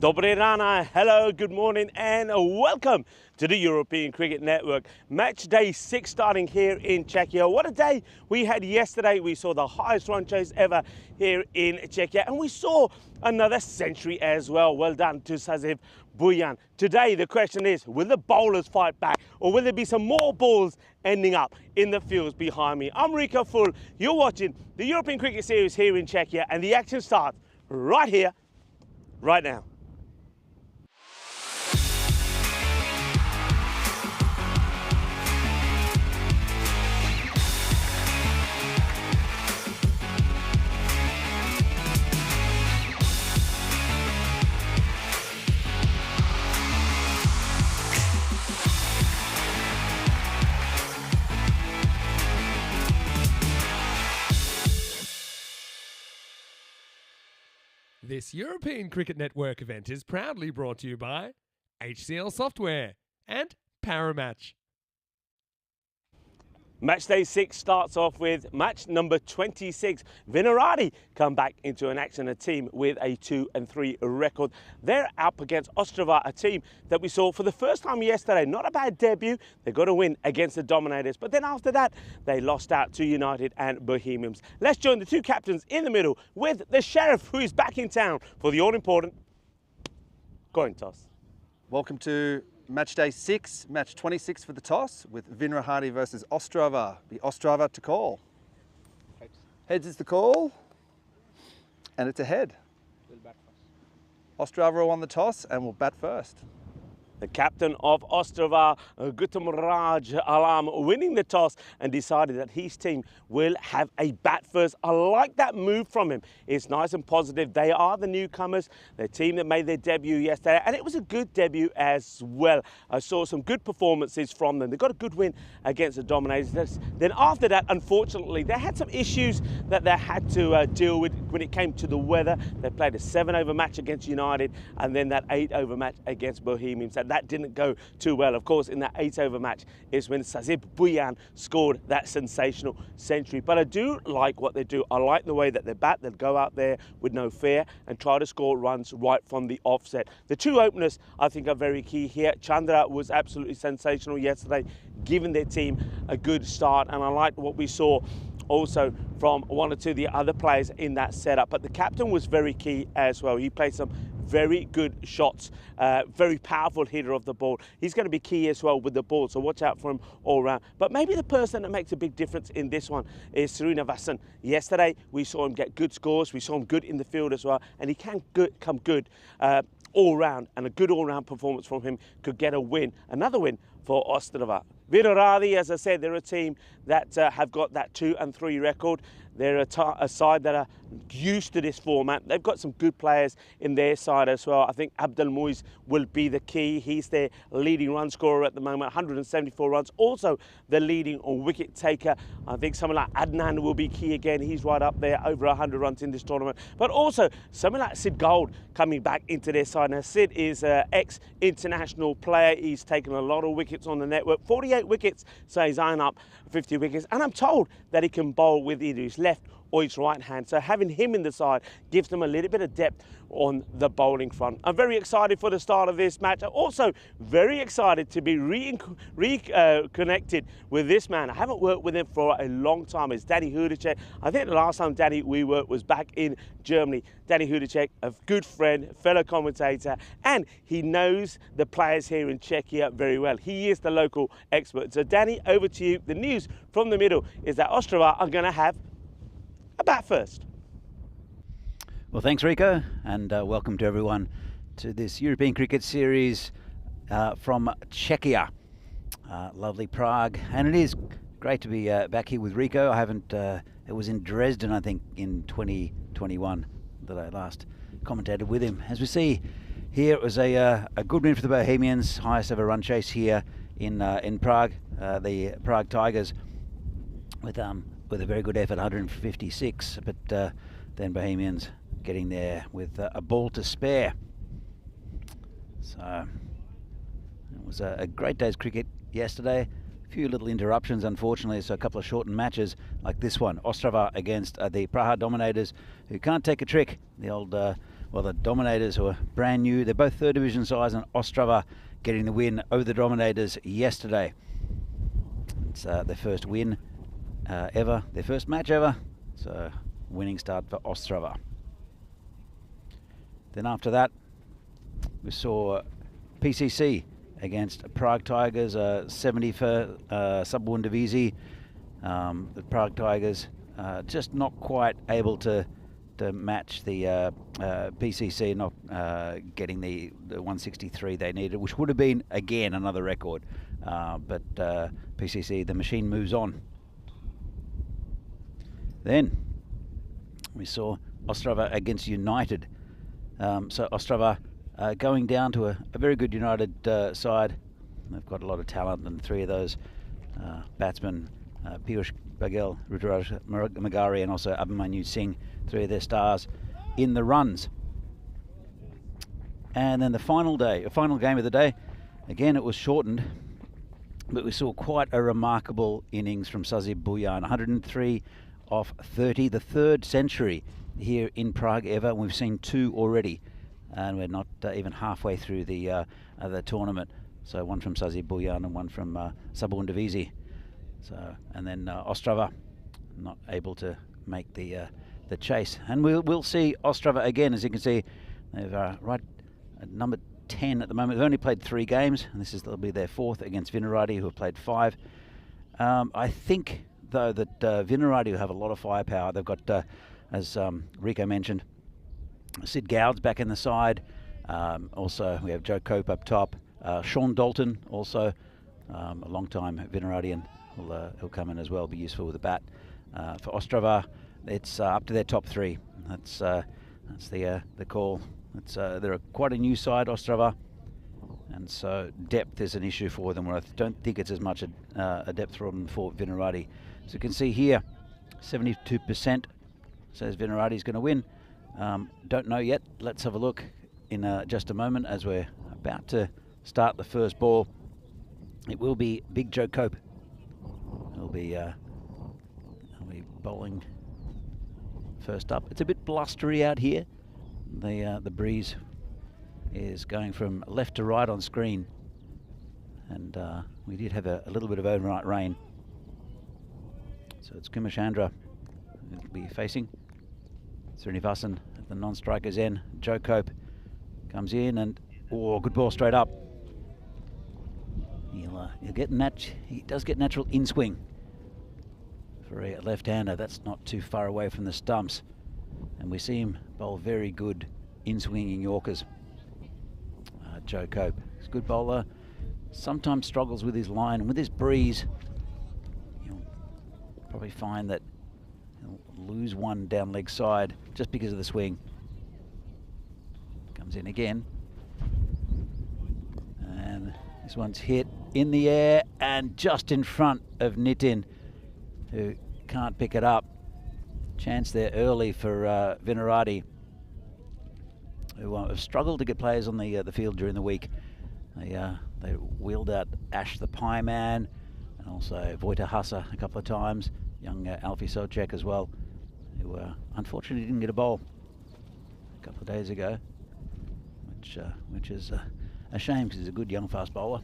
Dobre rana, hello, good morning and welcome to the European Cricket Network. Match day 6 starting here in Czechia. What a day we had yesterday. We saw the highest run chase ever here in Czechia and we saw another century as well. Well done to Sazib Buyan. Today the question is, will the bowlers fight back or will there be some more balls ending up in the fields behind me? I'm Rico Full. You're watching the European Cricket Series here in Czechia and the action starts right here, right now. This European Cricket Network event is proudly brought to you by HCL Software and Paramatch. Match day 6 starts off with match number 26. Vinorad come back into an action, a team with a 2-3 record. They're up against Ostrava, a team that we saw for the first time yesterday. Not a bad debut. They got a win against the Dominators. But then after that, they lost out to United and Bohemians. Let's join the two captains in the middle with the Sheriff, who is back in town for the all-important coin toss. Welcome to match day 6, match 26 for the toss with Vinorad versus Ostrava. Be Ostrava to call. Heads. Heads is the call, and it's a head. We'll bat first. Ostrava won the toss and will bat first. The captain of Ostrava, Gutam Raj Alam, winning the toss and decided that his team will have a bat first. I like that move from him. It's nice and positive. They are the newcomers, the team that made their debut yesterday, and it was a good debut as well. I saw some good performances from them. They got a good win against the Dominators. Then after that, unfortunately, they had some issues that they had to deal with when it came to the weather. They played a 7-over match against United and then that 8-over match against Bohemians. That didn't go too well. Of course, in that 8-over match is when Sazib Buyan scored that sensational century. But I do like what they do. I like the way that they bat. They'll go out there with no fear and try to score runs right from the offset. The two openers, I think, are very key here. Chandra was absolutely sensational yesterday, giving their team a good start. And I liked what we saw also from one or two of the other players in that setup. But the captain was very key as well. He played some very good shots, very powerful hitter of the ball. He's going to be key as well with the ball, so watch out for him all round. But maybe the person that makes a big difference in this one is Srinivasan. Yesterday, we saw him get good scores. We saw him good in the field as well, and he can come good all round, and a good all-round performance from him could get a win, another win for Ostrava. Vinorad, as I said, they're a team that have got that 2-3 record. They're a side that are used to this format. They've got some good players in their side as well. I think Abdul Muiz will be the key. He's their leading run scorer at the moment, 174 runs. Also the leading wicket taker. I think someone like Adnan will be key again. He's right up there, over 100 runs in this tournament. But also someone like Sid Gold coming back into their side. Now Sid is an ex-international player. He's taken a lot of wickets on the network, 48 wickets, so he's eyeing up 50 wickets. And I'm told that he can bowl with either his left or his right hand. So having him in the side gives them a little bit of depth on the bowling front. I'm very excited for the start of this match. I'm also very excited to be reconnected with this man. I haven't worked with him for a long time. It's Danny Hudacek. I think the last time Danny we worked was back in Germany. Danny Hudacek, a good friend, fellow commentator, and he knows the players here in Czechia very well. He is the local expert. So Danny, over to you. The news from the middle is that Ostrava are going to have a bat first. Well, thanks, Rico, and welcome to everyone to this European Cricket Series from Czechia. Lovely Prague, and it is great to be back here with Rico. I haven't, it was in Dresden, I think, in 2021 that I last commentated with him. As we see here, it was a good win for the Bohemians, highest ever run chase here in Prague. The Prague Tigers with a very good effort, 156, but then Bohemians getting there with a ball to spare. So it was a great day's cricket yesterday. A few little interruptions, unfortunately, so a couple of shortened matches like this one. Ostrava against the Praha Dominators, who can't take a trick. The old well, the Dominators, who are brand new, they're both third division sides, and Ostrava getting the win over the Dominators yesterday. It's their first win ever, their first match ever. So winning start for Ostrava. Then after that, we saw PCC against Prague Tigers, 70 for sub-1 divizii. The Prague Tigers just not quite able to match the PCC, not getting the 163 they needed, which would have been, again, another record. But PCC, the machine moves on. Then we saw Ostrava against United. So Ostrava going down to a very good United side. They've got a lot of talent, and three of those batsmen, Piyush Baghel, Ruturaj Magari, and also Abhimanyu Singh, three of their stars in the runs. And then the final game of the day, again it was shortened, but we saw quite a remarkable innings from Sazib Buyan, 103 off 30, the third century here in Prague ever, and we've seen two already, and we're not even halfway through the tournament. So one from Sazib Buyan and one from sub-1 divizii. So, and then Ostrava not able to make the chase, and we'll see Ostrava again. As you can see, they're right at number 10 at the moment. They've only played 3 games, and they'll be their 4th against Vinorad, who have played 5. I think though that Vinorad, who have a lot of firepower, they've got, as Rico mentioned, Sid Gowd's back in the side. Also, we have Joe Cope up top. Sean Dalton, also a long time Vinoradian, he'll come in as well, be useful with the bat. For Ostrava, it's up to their top 3. That's the call. They're quite a new side, Ostrava, and so depth is an issue for them. Where I don't think it's as much a depth problem for Vinorad. So you can see here, 72% says Vinorad is going to win. Don't know yet. Let's have a look in just a moment, as we're about to start the first ball. It will be Big Joe Cope. He'll be bowling first up. It's a bit blustery out here. The breeze is going from left to right on screen, and we did have a little bit of overnight rain. So it's Kumashandra who'll be facing. Srinivasan at the non-striker's end. Joe Cope comes in, and good ball straight up. He'll get he does get natural in swing for a left-hander. That's not too far away from the stumps, and we see him bowl very good in-swinging Yorkers. Joe Cope, he's a good bowler. Sometimes struggles with his line, and with this breeze, you'll probably find that he'll lose one down leg side just because of the swing. Comes in again, and this one's hit in the air and just in front of Nitin, who can't pick it up. Chance there early for Vinorad, who have struggled to get players on the field during the week. They wheeled out Ash the Pie Man, and also Vojta Hasa a couple of times, young Alfie Socek as well, who unfortunately didn't get a bowl a couple of days ago, which is a shame, because he's a good young fast bowler.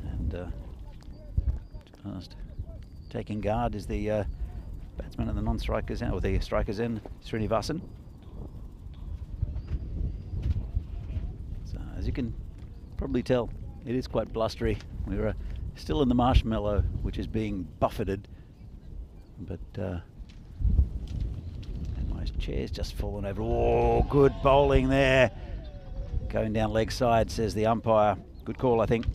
And just taking guard is the batsman at the non-strikers end, or the strikers end, Srinivasan. So as you can probably tell, it is quite blustery. We're still in the marshmallow, which is being buffeted, but my chair's just fallen over. Oh, good bowling there. Going down leg side, says the umpire. Good call, I think.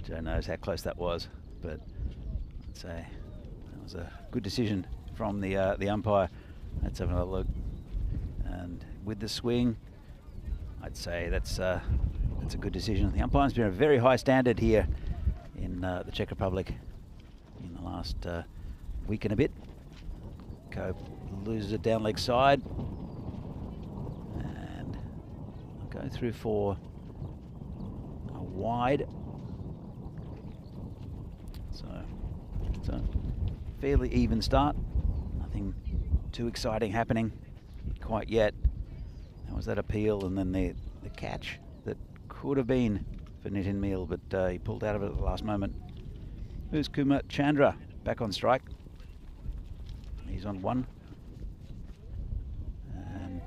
Joe knows how close that was, but I'd say that was a good decision from the umpire. Let's have another look. And with the swing, I'd say that's a good decision. The umpire's been a very high standard here in the Czech Republic in the last week and a bit. Cope loses it down leg side, and I'll go through for a wide. So fairly even start. Nothing too exciting happening quite yet. That was that appeal, and then the catch that could have been for Nitin Meal, but he pulled out of it at the last moment. Who's Kumar Chandra back on strike? He's on 1. And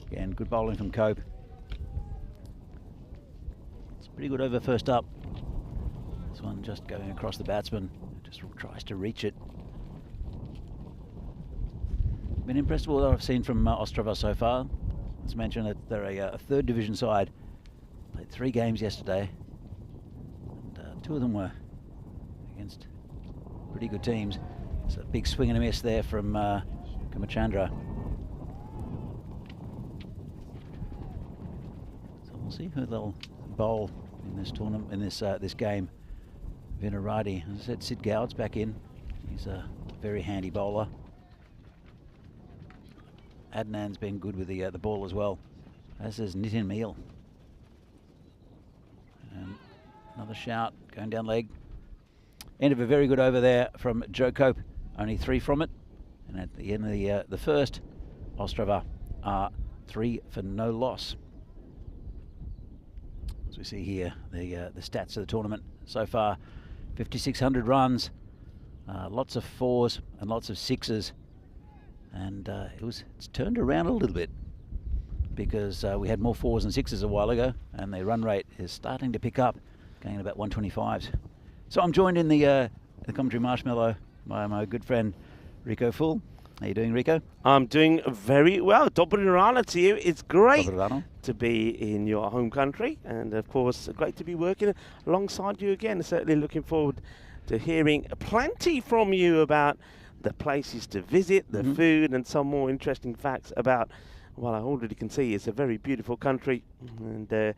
again, good bowling from Cope. It's pretty good over first up. This one just going across the batsman, just tries to reach it. Been impressed with what I've seen from Ostrava so far. Let's mention that they're a third division side. Played 3 games yesterday, and 2 of them were against pretty good teams. So a big swing and a miss there from Kumachandra. So we'll see who they'll bowl in this tournament, in this game. Vinorad, as I said, Sid Gowd's back in. He's a very handy bowler. Adnan's been good with the ball as well, as is Nitin Meal. And another shout going down leg. End of a very good over there from Joe Cope. Only 3 from it. And at the end of the first, Ostrava are 3 for no loss. As we see here, the stats of the tournament so far: 5,600 runs, lots of 4s and lots of 6s. And it's turned around a little bit, because we had more 4s and 6s a while ago, and the run rate is starting to pick up, going at about 125s. So I'm joined in the commentary marshmallow by my good friend Rico Full. How you doing, Rico? I'm doing very well. Dobry rana to you. It's great Dobry rana. to be in your home country, and of course great to be working alongside you again. Certainly looking forward to hearing plenty from you about the places to visit, the food, and some more interesting facts about, well, I already can see it's a very beautiful country. And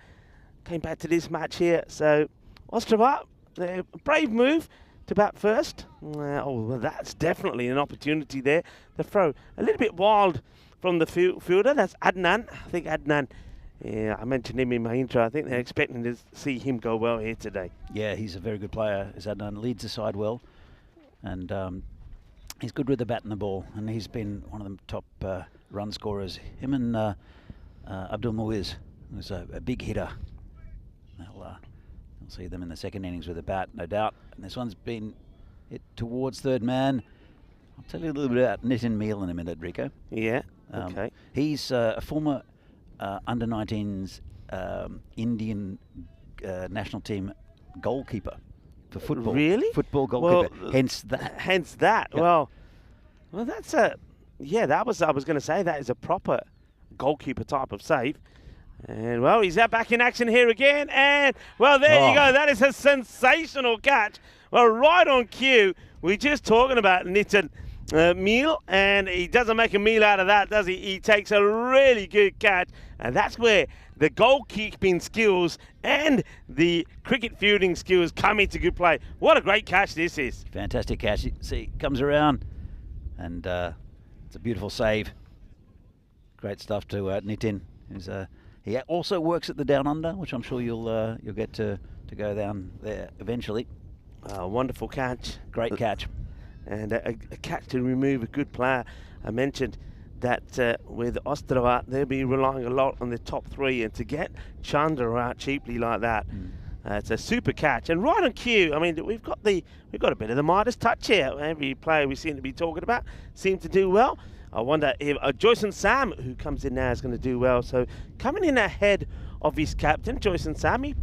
came back to this match here. So Ostrava, a brave move to bat first. Well, that's definitely an opportunity there. The throw a little bit wild from the fielder. That's Adnan. I think Adnan, I mentioned him in my intro. I think they're expecting to see him go well here today. Yeah, he's a very good player. As Adnan leads the side well, and he's good with the bat and the ball, and he's been one of the top run scorers. Him and Abdul Muiz, who's a big hitter. You'll see them in the second innings with the bat, no doubt. And this one's been hit towards third man. I'll tell you a little bit about Nitin Meal in a minute, Rico. Yeah, okay. He's a former under-19s Indian national team goalkeeper for football. Really? Football goalkeeper. Well, hence that. Hence that. Yep. Well, that's a, I was going to say that is a proper goalkeeper type of save. And, well, he's back in action here again. And, well, there you go. That is a sensational catch. Well, right on cue. We're just talking about Nitin Meal, and he doesn't make a meal out of that, does he? He takes a really good catch, and that's where the goalkeeping skills and the cricket fielding skills come into good play. What a great catch this is. Fantastic catch. You see, comes around, and it's a beautiful save. Great stuff to Nitin. He also works at the Down Under, which I'm sure you'll get to go down there eventually. Wonderful catch. Great catch. And a catch to remove a good player. I mentioned that with Ostrava, they'll be relying a lot on the top 3, and to get Chandra out cheaply like that, it's a super catch. And right on cue, I mean, we've got a bit of the Midas touch here. Every player we seem to be talking about seemed to do well. I wonder if Joyce and Sam, who comes in now, is going to do well. So coming in ahead of his captain, Joyce and Sam, he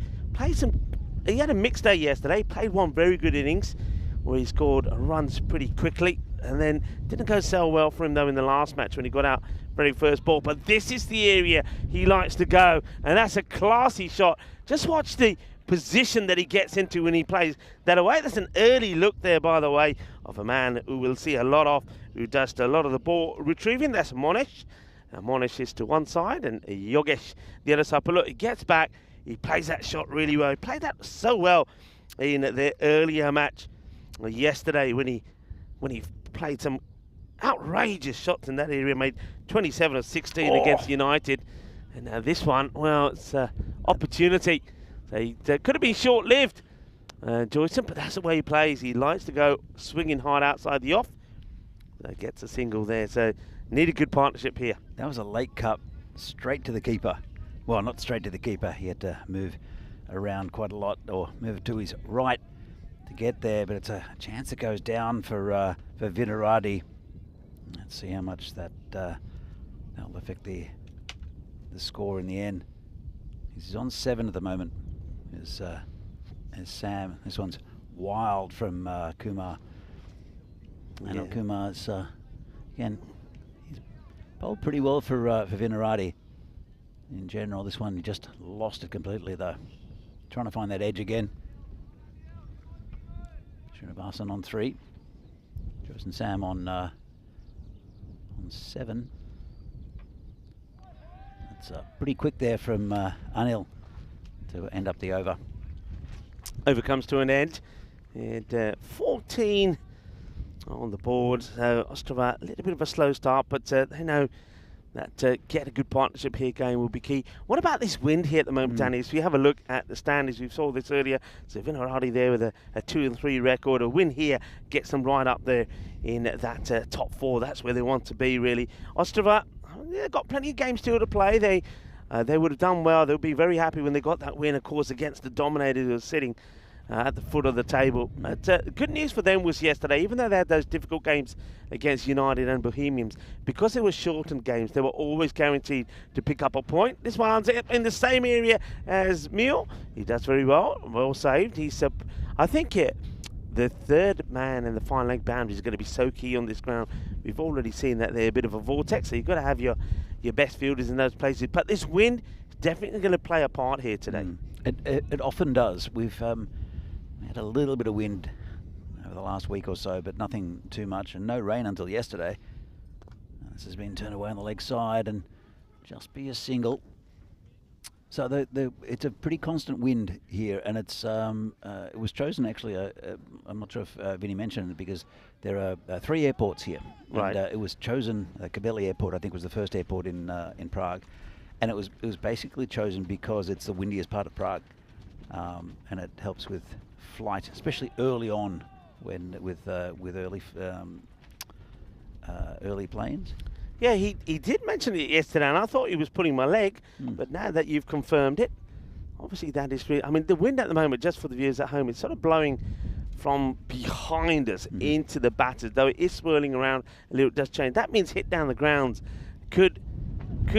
had a mixed day yesterday. Played one very good innings where he scored runs pretty quickly, and then didn't go so well for him though in the last match when he got out very first ball. But this is the area he likes to go, and that's a classy shot. Just watch the position that he gets into when he plays that away. That's an early look there, by the way, of a man who we'll see a lot of, who does a lot of the ball retrieving. That's Monesh. Monesh is to one side, and Yogesh the other side. But look, he gets back, he plays that shot really well. He played that so well in the earlier match yesterday when he played some outrageous shots in that area, made 27 of 16 against United. And this one, well, it's an opportunity. So it could have been short-lived. Joyson, but that's the way he plays. He likes to go swinging hard outside the off. So gets a single there. So need a good partnership here. That was a late cut straight to the keeper. Well, not straight to the keeper. He had to move around quite a lot, or move to his right to get there. But it's a chance that goes down for Vinorad. Let's see how much that'll affect the score in the end. He's on 7 at the moment. Is Sam. This one's wild from Kumar. And Kumar's again, he's bowled pretty well for Vinorad. In general, this one he just lost it completely though. Trying to find that edge again. Srinivasan on 3. Joyce and Sam on 7. That's pretty quick there from Anil to end up the over. Over comes to an end. And 14 on the board. So Ostrava, a little bit of a slow start, but they know that get a good partnership here going will be key. What about this wind here at the moment, Danny? If you have a look at the standings, we saw this earlier. So Vinorad there with a 2-3 record. A win here gets them right up there in that top 4. That's where they want to be, really. Ostrava, they've got plenty of games still to play. They would have done well. They'll be very happy when they got that win, of course, against the dominator who was sitting at the foot of the table. But good news for them was yesterday, even though they had those difficult games against United and Bohemians, because they were shortened games, they were always guaranteed to pick up a point. This one's in the same area as Mule. He does very well saved. He's, I think, the third man in the fine leg boundary is going to be so key on this ground. We've already seen that they're a bit of a vortex, so you've got to have your best fielders in those places. But this wind is definitely going to play a part here today. It often does. We've had a little bit of wind over the last week or so, but nothing too much, and no rain until yesterday. This has been turned away on the leg side and just be a single. So it's a pretty constant wind here, and it's it was chosen actually. I'm not sure if Vinny mentioned it, because there are 3 airports here. Right. And, it was chosen. Kabeli Airport, I think, was the first airport in Prague, and it was basically chosen because it's the windiest part of Prague, and it helps with flight, especially early on when with early planes. Yeah, he did mention it yesterday, and I thought he was pulling my leg, but now that you've confirmed it, obviously that is really, I mean, the wind at the moment, just for the viewers at home, it's sort of blowing from behind us into the batters, though it is swirling around a little. It does change. That means hit down the grounds could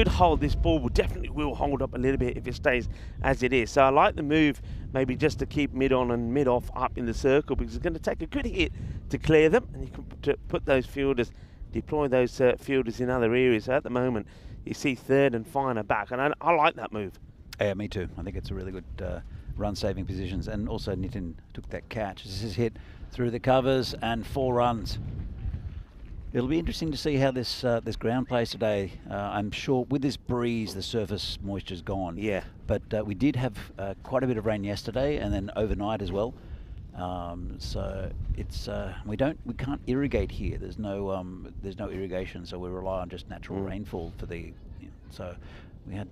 hold. This ball will hold up a little bit if it stays as it is. So I like the move, maybe just to keep mid on and mid off up in the circle, because it's going to take a good hit to clear them, and you can put those fielders, deploy those fielders in other areas. So at the moment, you see third and finer back, and I like that move. Yeah, me too. I think it's a really good run-saving positions, and also Nitin took that catch. This is hit through the covers and 4 runs. It'll be interesting to see how this ground plays today. I'm sure with this breeze, the surface moisture's gone. Yeah. But we did have quite a bit of rain yesterday, and then overnight as well. So it's we can't irrigate here. There's no irrigation, so we rely on just natural rainfall for the. So we had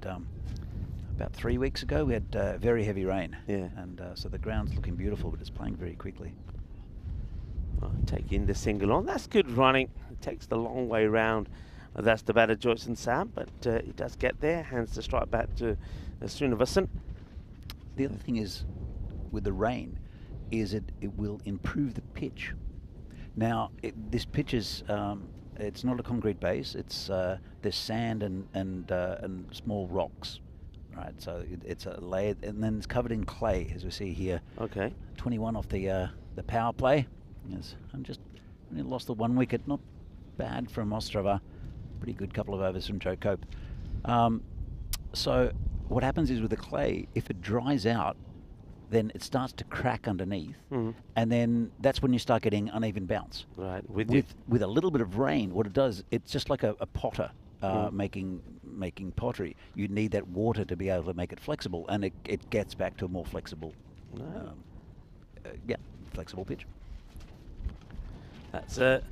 about 3 weeks ago we had very heavy rain. Yeah. And so the ground's looking beautiful, but it's playing very quickly. Taking the single on. That's good running. It takes the long way round. That's the batter, Joyce and Sam, but he does get there. Hands the strike back to Srinivasan. The other thing is, with the rain, is it will improve the pitch. Now, this pitch is it's not a concrete base. It's there's sand and small rocks, right? So it's a layer, and then it's covered in clay, as we see here. Okay. 21 off the power play. Yes, I'm just only lost the 1 wicket. Not bad from Ostrava. Pretty good couple of overs from Joe Cope. So what happens is with the clay, if it dries out, then it starts to crack underneath, and then that's when you start getting uneven bounce. Right. With a little bit of rain, what it does, it's just like a potter making pottery. You need that water to be able to make it flexible, and it gets back to a more flexible, flexible pitch. That's a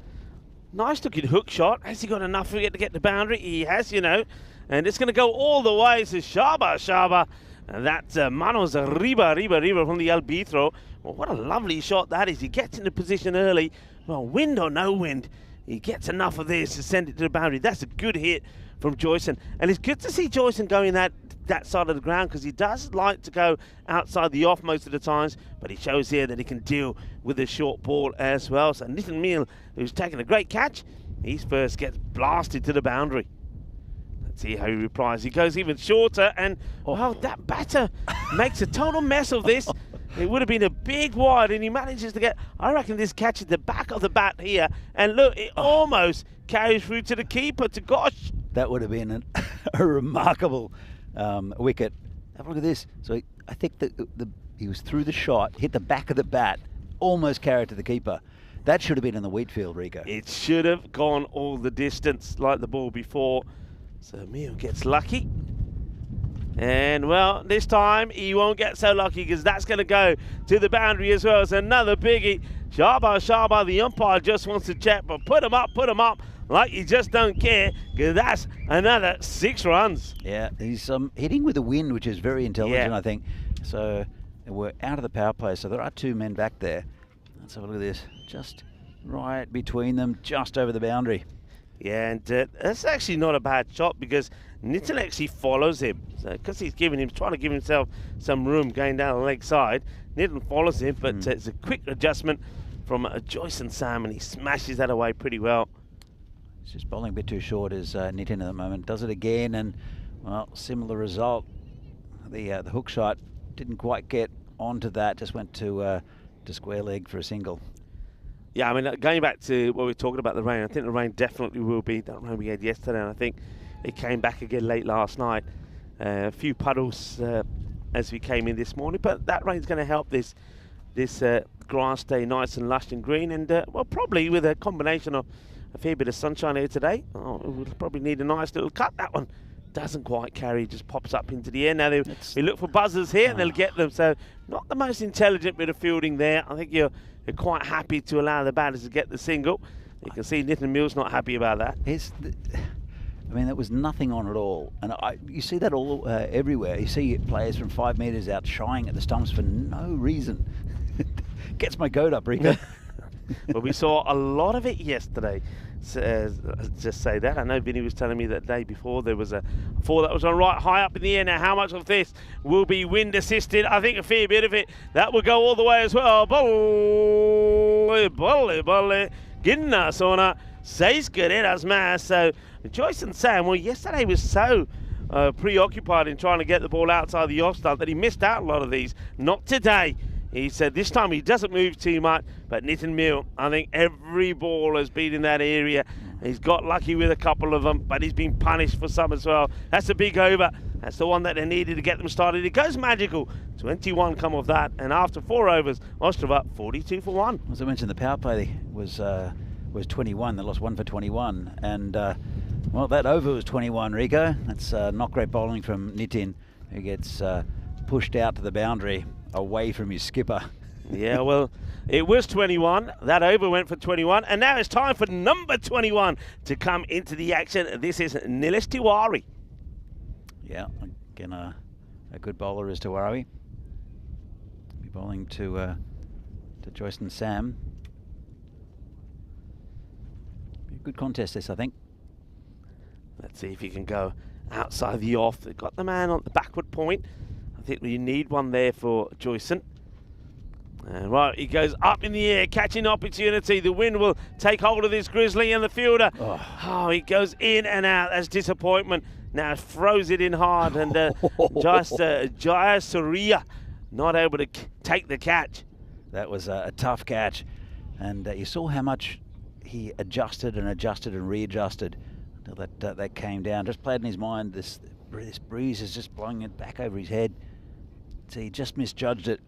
nice looking hook shot. Has he got enough for it to get the boundary? He has, you know. And it's going to go all the way to Shaba. And that's Manos Riba from the Albithro. Well, what a lovely shot that is. He gets into position early. Well, wind or no wind, he gets enough of this to send it to the boundary. That's a good hit from Joyson. And it's good to see Joyson going that side of the ground, because he does like to go outside the off most of the times, but he shows here that he can deal with the short ball as well. So Nitin Meal, who's taken a great catch, he first gets blasted to the boundary. Let's see how he replies. He goes even shorter, and well, that batter makes a total mess of this. It would have been a big wide, and he manages to get, I reckon this catches the back of the bat here, and look, it almost carries through to the keeper, to Gosh. That would have been a remarkable wicket. Have a look at this. So I think that he was through the shot, hit the back of the bat, almost carried to the keeper. That should have been in the wheat field, Rico. It should have gone all the distance like the ball before. So Meal gets lucky. And, well, this time he won't get so lucky, because that's going to go to the boundary as well. It's another biggie. Shaba, the umpire just wants to check, but put him up like you just don't care, because that's another 6 runs. Yeah, he's hitting with the wind, which is very intelligent, Yeah. I think. So we're out of the power play, so there are 2 men back there. Let's have a look at this. Just right between them, just over the boundary. Yeah, and that's actually not a bad shot, because Nitin actually follows him. So, because he's trying to give himself some room going down the leg side, Nitin follows him, but it's a quick adjustment from Joyce and Sam, and he smashes that away pretty well. He's just bowling a bit too short as Nitin at the moment. Does it again, and, well, similar result. The hook shot didn't quite get onto that, just went to square leg for a single. Yeah, I mean, going back to what we were talking about, the rain, I think the rain definitely will be that rain we had yesterday, and I think it came back again late last night. A few puddles as we came in this morning, but that rain's going to help this grass stay nice and lush and green, and well, probably with a combination of a fair bit of sunshine here today, we'll probably need a nice little cut. That one doesn't quite carry, just pops up into the air. Now they look for buzzers here, and they'll get them. So not the most intelligent bit of fielding there. I think you're quite happy to allow the batters to get the single. You can see Nitin Mill's not happy about that. I mean, there was nothing on at all. And you see that all everywhere. You see players from 5 metres out shying at the stumps for no reason. Gets my goat up, Rico. Well, we saw a lot of it yesterday. So, just say that. I know Vinny was telling me that day before there was a 4 that was on right high up in the air. Now, how much of this will be wind assisted? I think a fair bit of it. That will go all the way as well. Ginna Sona says good as mass. So Joyce and Sam, well, yesterday was so preoccupied in trying to get the ball outside the off stump that he missed out a lot of these. Not today. He said this time he doesn't move too much, but Nitin Mill, I think every ball has been in that area. He's got lucky with a couple of them, but he's been punished for some as well. That's a big over. That's the one that they needed to get them started. It goes magical. 21 come off that, and after 4 overs, Ostrava 42 for 1. As I mentioned, the power play was 21. They lost 1 for 21, and well, that over was 21. Rico, that's not great bowling from Nitin, who gets pushed out to the boundary away from his skipper. Yeah, well, it was 21. That over went for 21, and now it's time for number 21 to come into the action. This is Nilesh Tiwari. Yeah, again, a good bowler is Tiwari. Be bowling to Joyce and Sam. Be a good contest this, I think. Let's see if he can go outside the off. They've got the man on the backward point. I think we need one there for Joyson. And right, he goes up in the air, catching opportunity. The wind will take hold of this Grizzly, and the fielder, he goes in and out. That's disappointment. Now throws it in hard, and Jaya Surya not able to take the catch. That was a tough catch, and you saw how much he adjusted and readjusted until that came down. Just played in his mind, this breeze is just blowing it back over his head. So he just misjudged it.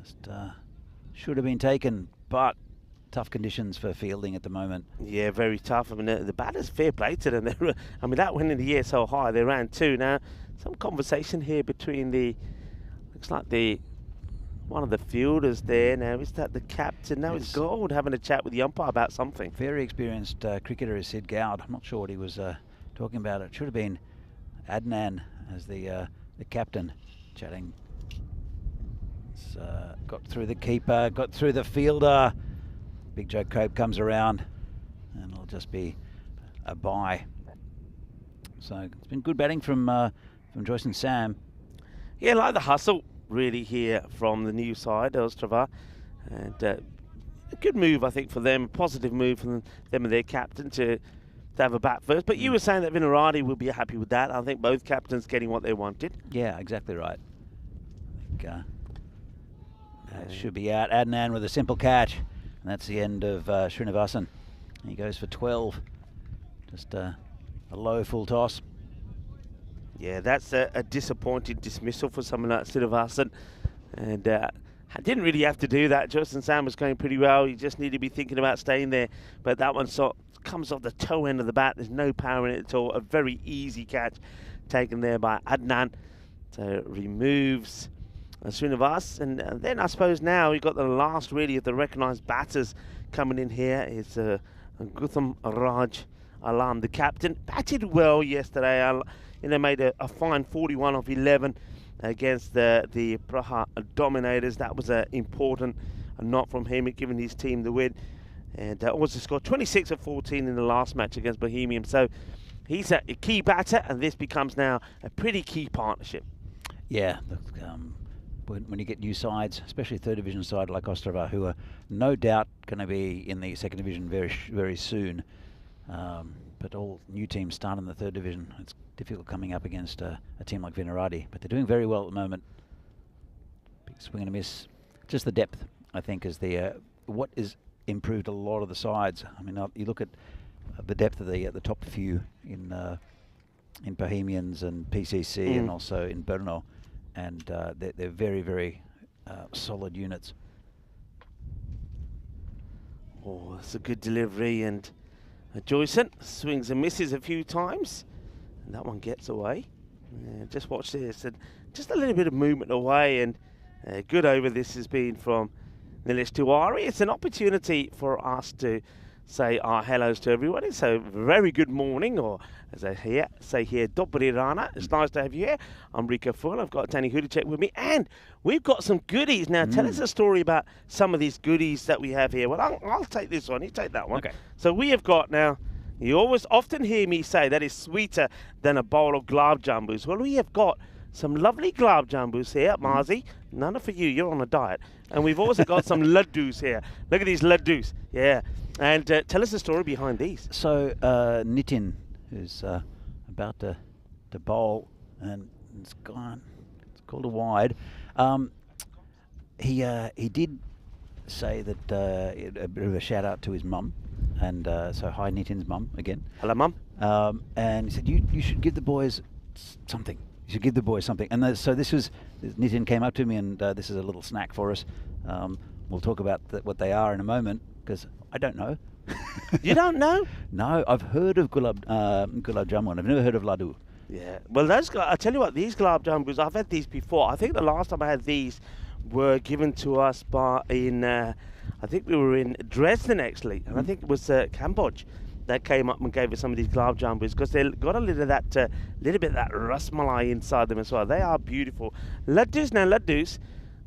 Just should have been taken, but tough conditions for fielding at the moment. Yeah, very tough. I mean, the batters, fair play to them. I mean, that went in the air so high. They ran 2. Now, some conversation here between looks like one of the fielders there. Now, is that the captain? No, it's Gold having a chat with the umpire about something. Very experienced cricketer is Sid Gowd. I'm not sure what he was talking about. It should have been Adnan as the captain chatting It's, got through the keeper, got through the fielder. Big Joe Cope comes around, and it'll just be a bye. So it's been good batting from Joyce and Sam. Yeah, like the hustle really here from the new side, Ostrava, and a good move I think for them, a positive move from them and their captain to have a bat first. But you were saying that Vinorad would be happy with that. I think both captains getting what they wanted. Yeah, exactly right. I think should be out. Adnan with a simple catch, and that's the end of Srinivasan. He goes for 12. Just a low full toss. Yeah, that's a disappointing dismissal for someone like Srinivasan. And didn't really have to do that. Justin Sam was going pretty well. You just need to be thinking about staying there. But that one comes off the toe end of the bat. There's no power in it at all. A very easy catch taken there by Adnan. So removes Srinivas. And then I suppose now we've got the last really of the recognised batters coming in here. It's Gautam Raj Alam, the captain. Batted well yesterday. Made a fine 41 off 11 against the Praha Dominators. That was important not from him, giving his team the win. And also scored 26 of 14 in the last match against Bohemian. So he's a key batter, and this becomes now a pretty key partnership. Yeah, when you get new sides, especially third division side like Ostrava, who are no doubt going to be in the second division very soon. But all new teams start in the third division. It's difficult coming up against a team like Vinorad, but they're doing very well at the moment. Big swing and a miss. Just the depth, I think, is what is improved a lot of the sides. I mean, you look at the depth of the top few in Bohemians and PCC and also in Bruno, and they're very solid units. Oh, that's a good delivery, and Joyson swings and misses a few times, and that one gets away. Just watch this, and just a little bit of movement away, and good over this has been from Nilesh Tiwari. It's an opportunity for us to say our hellos to everybody. So very good morning, or as I say here, Dobry Rana. It's nice to have you here. I'm Rico Full. I've got Danny Hudacek with me, and we've got some goodies. Now, tell us a story about some of these goodies that we have here. Well, I'll take this one. You take that one. Okay. So we have got now, you often hear me say that is sweeter than a bowl of gulab jambus. Well, we have got some lovely gulab jambus here, Marzi. None are for you. You're on a diet. And we've also got some laddus here. Look at these laddus. Yeah. And tell us the story behind these. So Nitin, who's about to bowl, and it's gone. It's called a wide. He did say that a bit of a shout out to his mum, and so hi Nitin's mum again. Hello, mum. And he said you should give the boys something. You should give the boys something. And so Nitin came up to me, and this is a little snack for us. We'll talk about what they are in a moment, because I don't know. You don't know? No, I've heard of gulab jamun. I've never heard of laddu. Yeah. Well, I tell you what, these gulab jambus, I've had these before. I think the last time I had these were given to us I think we were in Dresden actually, and I think it was Cambodia that came up and gave us some of these gulab jambus, because they've got a little bit of that rasmalai inside them as well. They are beautiful. Laddus, now laddus,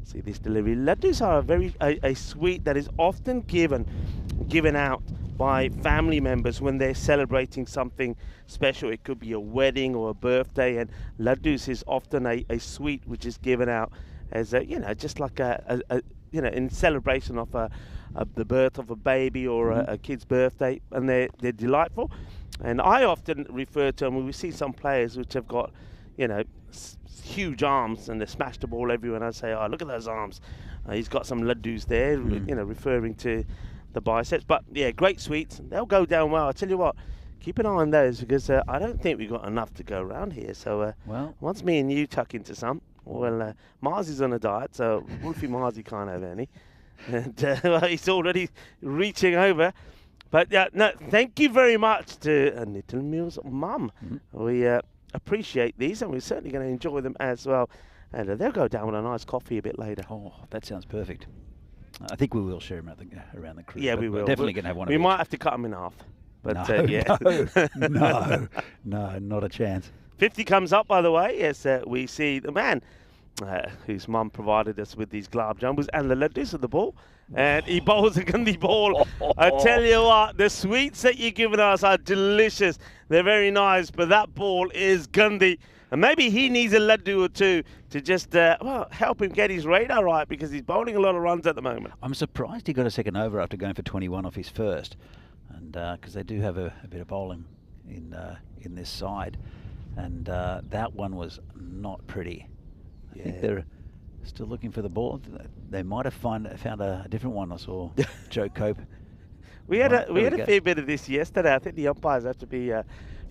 see this delivery. Laddus are a sweet that is often given out by family members when they're celebrating something special. It could be a wedding or a birthday, and laddus is often a sweet which is given out as just like in celebration of the birth of a baby or a kid's birthday, and they're delightful. And I often refer to them when we see some players which have got huge arms and they smash the ball everywhere, and I say, oh, look at those arms, he's got some laddus there, referring to the biceps. But yeah, great sweets, they'll go down well. I tell you what, keep an eye on those, because I don't think we've got enough to go around here. So once me and you tuck into some, well, Marzi's on a diet, so Wolfie Marzi can't have any, and he's already reaching over. But no, thank you very much to Little Mill's mum. We appreciate these, and we're certainly going to enjoy them as well. And they'll go down with a nice coffee a bit later. Oh, that sounds perfect. I think we will share them around the crew. Yeah, we will. We're definitely going to have one. We might have to cut them in half. But no, not a chance. 50 comes up, by the way. Yes, we see the man whose mum provided us with these glab jumbos and the laddus of the ball. And he bowls a Gandhi ball. I tell you what, the sweets that you're giving us are delicious. They're very nice, but that ball is Gandhi. And maybe he needs a laddu or two to just well, help him get his radar right, because he's bowling a lot of runs at the moment. I'm surprised he got a second over after going for 21 off his first, and because they do have a bit of bowling in this side, and that one was not pretty. I think they're still looking for the ball. They might have found a different one. I saw Joe Cope. We had a fair bit of this yesterday. I think the umpires have to be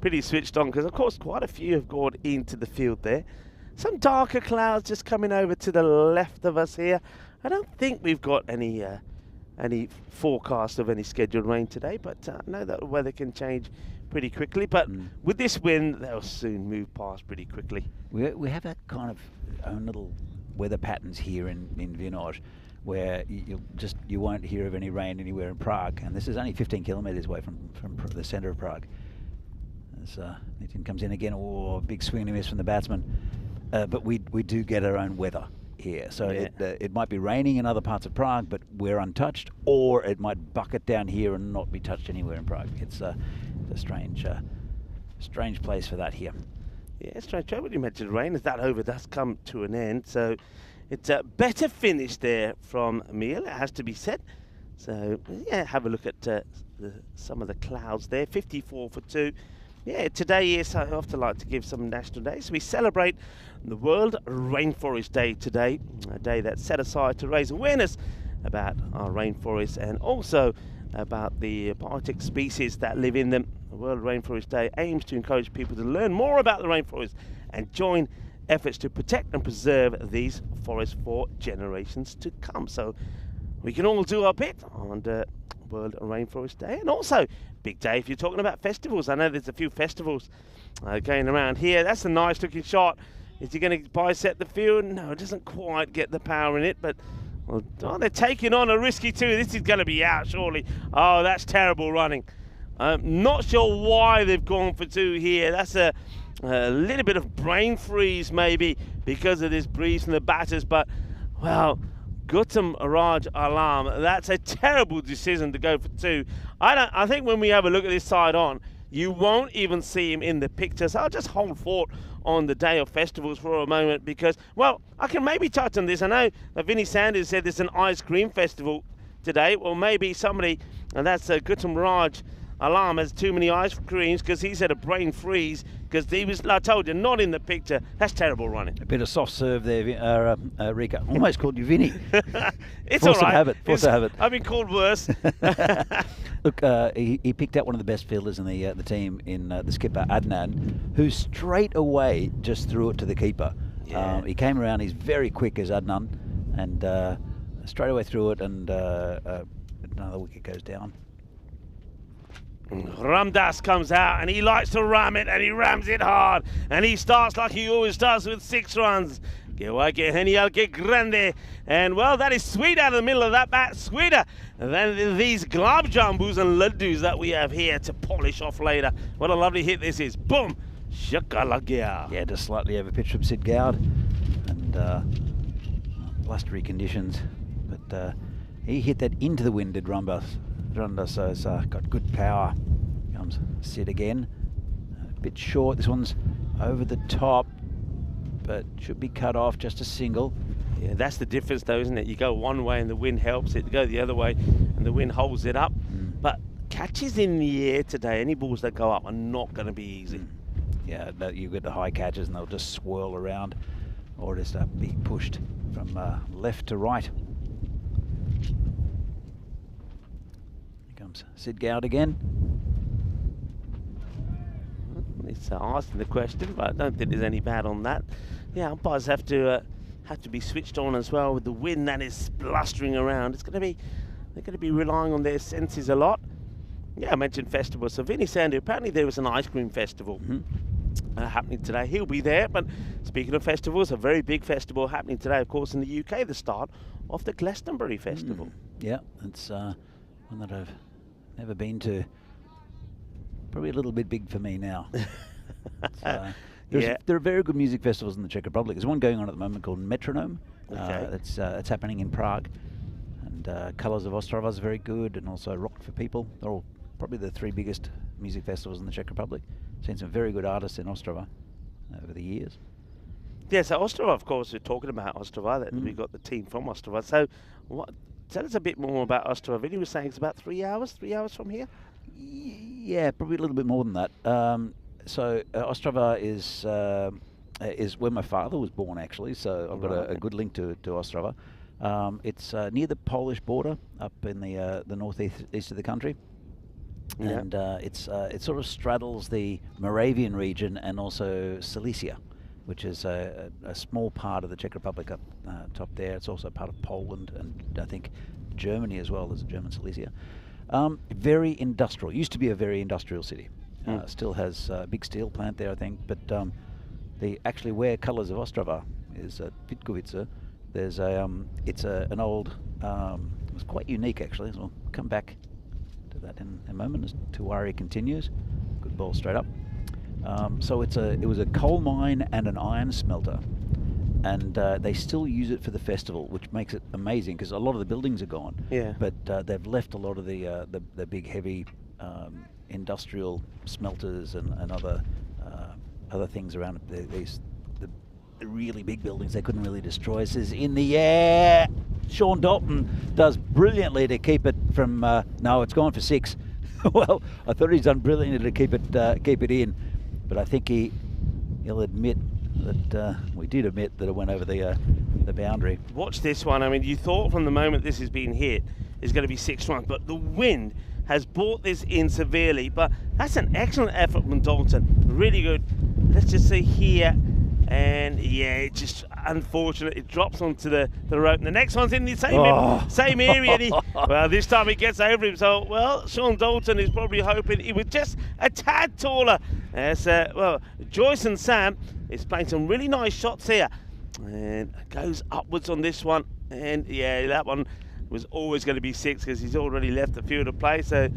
pretty switched on, because of course quite a few have gone into the field there. Some darker clouds just coming over to the left of us here. I don't think we've got any forecast of any scheduled rain today, but I know that the weather can change pretty quickly. But with this wind, they'll soon move past pretty quickly. We have a kind of own little weather patterns here in Vinorad, where you won't hear of any rain anywhere in Prague, and this is only 15 kilometres away from the centre of Prague. As Nitin comes in again, big swing and a miss from the batsman, but we do get our own weather here, so it might be raining in other parts of Prague, but we're untouched, or it might bucket down here and not be touched anywhere in Prague. It's a strange place for that here. Yeah, strange. When you mentioned rain, as that over does come to an end, so it's a better finish there from Emil, it has to be said. So yeah, have a look at some of the clouds there. 54 for 2. Yeah, today is, I often like to give some national days. We celebrate the World Rainforest Day today, a day that's set aside to raise awareness about our rainforests and also about the aquatic species that live in them. The World Rainforest Day aims to encourage people to learn more about the rainforest and join efforts to protect and preserve these forests for generations to come. So we can all do our bit on the World Rainforest Day, and also big day if you're talking about festivals. I know there's a few festivals going around here. That's a nice looking shot. Is he going to bisect the field? No, it doesn't quite get the power in it, but well, they're taking on a risky two. This is going to be out surely. Oh, that's terrible running. Not sure why they've gone for 2 here. That's a little bit of brain freeze maybe because of this breeze from the batters, but well, Gautam Raj Alam, that's a terrible decision to go for 2. I think when we have a look at this side on, you won't even see him in the picture. So I'll just hold fort on the day of festivals for a moment, because, well, I can maybe touch on this. I know that Vinnie Sanders said there's an ice cream festival today. Well, maybe somebody, and that's Gautam Raj Alam, has too many ice creams, because he's had a brain freeze, because he was, I told you, not in the picture. That's terrible running. A bit of soft serve there, Rika. Almost called you Vinny. It's all right. Force of habit. I've been called worse. Look, he picked out one of the best fielders in the team in the skipper, Adnan, who straight away just threw it to the keeper. Yeah. He came around, he's very quick as Adnan, and straight away threw it, and another wicket goes down. Ramdas comes out and he likes to ram it, and he rams it hard, and he starts like he always does with 6 runs. Que genial, que grande. And well, that is sweet out of the middle of that bat, sweeter than these glab jumbos and laddus that we have here to polish off later. What a lovely hit this is. Boom! Shakalagia. Yeah, just slightly over pitch from Sid Gowd, and blustery conditions, but he hit that into the wind, did Ramdas, so it's got good power. Comes Sid again, a bit short. This one's over the top, but should be cut off, just a single. Yeah, that's the difference though, isn't it? You go one way and the wind helps it, you go the other way and the wind holds it up. But catches in the air today, any balls that go up are not going to be easy. Yeah, you get the high catches and they'll just swirl around, or just be pushed from left to right. Here comes Sid Gowd again. It's asking the question, but I don't think there's any bad on that. Yeah, umpires have to be switched on as well with the wind that is blustering around. They're going to be relying on their senses a lot. Yeah, I mentioned festivals. So Vinnie Sandu, apparently there was an ice cream festival happening today. He'll be there. But speaking of festivals, a very big festival happening today, of course, in the UK, the start of the Glastonbury Festival. Yeah, it's one that I've never been to. Probably a little bit big for me now. There are very good music festivals in the Czech Republic. There's one going on at the moment called Metronome. Okay. It's happening in Prague. And Colours of Ostrava is very good, and also Rock for People. They're all probably the 3 biggest music festivals in the Czech Republic. Seen some very good artists in Ostrava over the years. Yeah, so Ostrava, of course, we're talking about Ostrava, that we got the team from Ostrava. So tell us a bit more about Ostrava. Vinny was saying it's about 3 hours from here? Yeah, probably a little bit more than that. Ostrava is where my father was born, actually, so I've got a good link to Ostrava. It's near the Polish border, up in the northeast of the country. Yeah. And it sort of straddles the Moravian region and also Silesia, which is a small part of the Czech Republic up top there. It's also part of Poland and I think Germany as well. There's a German Silesia. Very industrial. Used to be a very industrial city. Still has a big steel plant there, I think. But actually where Colours of Ostrava is at Vitkovice, there's it's an old. It was quite unique actually. So we'll come back to that in a moment as Tuwari continues. Good ball straight up. So it was a coal mine and an iron smelter, and they still use it for the festival, which makes it amazing because a lot of the buildings are gone. Yeah. But they've left a lot of the big heavy industrial smelters and other things around the really big buildings they couldn't really destroy. This is in the air. Sean Dalton does brilliantly to keep it from. No, it's gone for 6. Well, I thought he's done brilliantly to keep it in, but I think he'll admit that we did admit that it went over the boundary. Watch this one. I mean, you thought from the moment this has been hit, it's going to be 6 runs, but the wind has brought this in severely. But that's an excellent effort from Dalton. Really good. Let's just see here. And yeah, it's just unfortunate. It drops onto the rope. And the next one's in the same area. And well, this time he gets over him. So, well, Sean Dalton is probably hoping he was just a tad taller. As Joyce and Sam is playing some really nice shots here. And goes upwards on this one. And yeah, that one was always going to be 6 because he's already left the field of play. So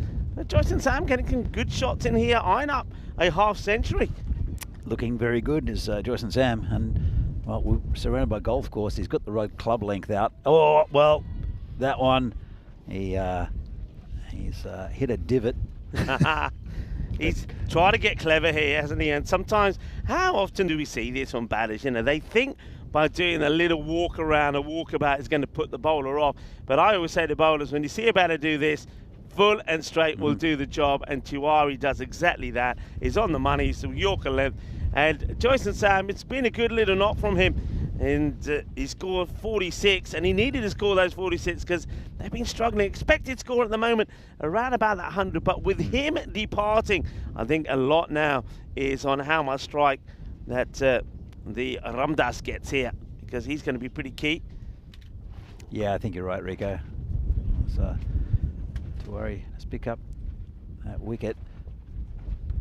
Joyce and Sam getting some good shots in here, eyeing up a half century. Looking very good is Joyce and Sam, and well, we're surrounded by golf course. He's got the right club length out. Oh well, that one he's hit a divot. He's tried to get clever here, hasn't he? And sometimes, how often do we see this from batters? You know, they think by doing a little walk around, a walkabout is going to put the bowler off. But I always say to bowlers, when you see a batter do this, full and straight will do the job, and Tuwari does exactly that. He's on the money, so Yorker length. And Joyce and Sam, it's been a good little knock from him, and he scored 46, and he needed to score those 46 because they've been struggling. Expected score at the moment around about that 100, but with him departing, I think a lot now is on how much strike that the Ramdas gets here, because he's going to be pretty key. Yeah, I think you're right, Rico. So, Tuwari, let's pick up that wicket.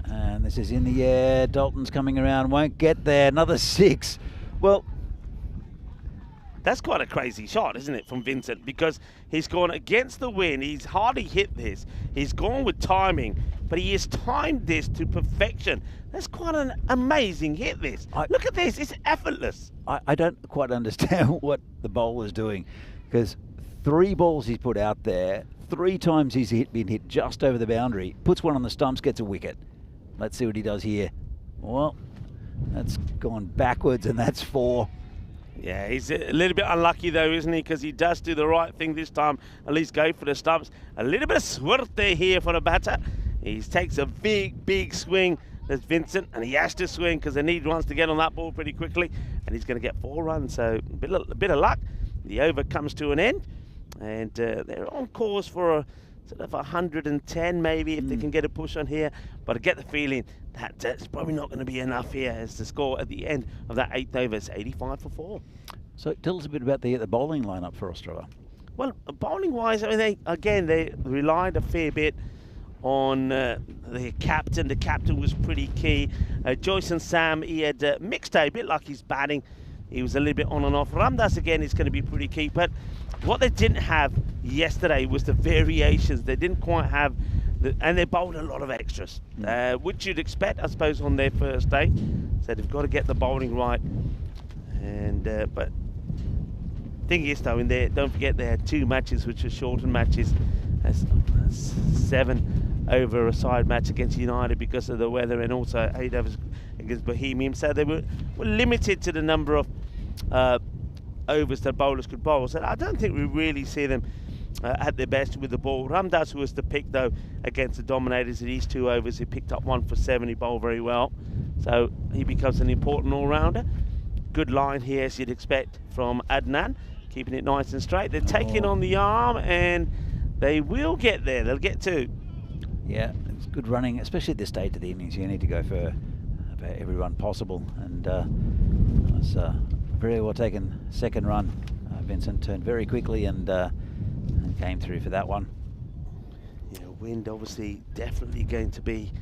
And this is in the air. Dalton's coming around, won't get there. Another 6. Well, that's quite a crazy shot, isn't it, from Vincent? Because he's gone against the wind. He's hardly hit this. He's gone with timing, but he has timed this to perfection. That's quite an amazing hit, this. Look at this. It's effortless. I don't quite understand what the bowler's doing, because 3 balls he's put out there, 3 times he's been hit just over the boundary, puts one on the stumps, gets a wicket. Let's see what he does here. Well, that's gone backwards, and that's 4. Yeah, he's a little bit unlucky though, isn't he? Because he does do the right thing this time, at least go for the stumps. A little bit of suerte here for the batter. He takes a big swing. There's Vincent, and he has to swing because they need runs to get on that ball pretty quickly, and he's going to get 4 runs. So a bit of luck. The over comes to an end, and they're on course for a sort of 110 maybe if they can get a push on here. But I get the feeling that that's probably not going to be enough here, as the score at the end of that 8th over is 85 for 4. So tell us a bit about the bowling lineup for Ostrava. Well, bowling wise, I mean, they relied a fair bit on the captain. The captain was pretty key. Joyce and Sam, he had mixed day, a bit like his batting. He was a little bit on and off. Ramdas again is going to be pretty key, but what they didn't have yesterday was the variations. They didn't quite have, and they bowled a lot of extras, which you'd expect, I suppose, on their first day. So they've got to get the bowling right. And but thing is though, in there, don't forget they had 2 matches which are shortened matches. That's 7 over a side match against United because of the weather, and also 8 overs against Bohemian. So they were limited to the number of overs that bowlers could bowl. So I don't think we really see them at their best with the ball. Ramdas was the pick though against the Dominators in these 2 overs. He picked up 1 for 7. He bowled very well, so he becomes an important all-rounder. Good line here, as you'd expect from Adnan, keeping it nice and straight. They're taking on the arm, and they will get there. They'll get 2. Yeah, it's good running, especially at this stage of the innings. You need to go for about every run possible, and it was very well taken second run. Vincent turned very quickly and came through for that one. Yeah, wind obviously definitely going to be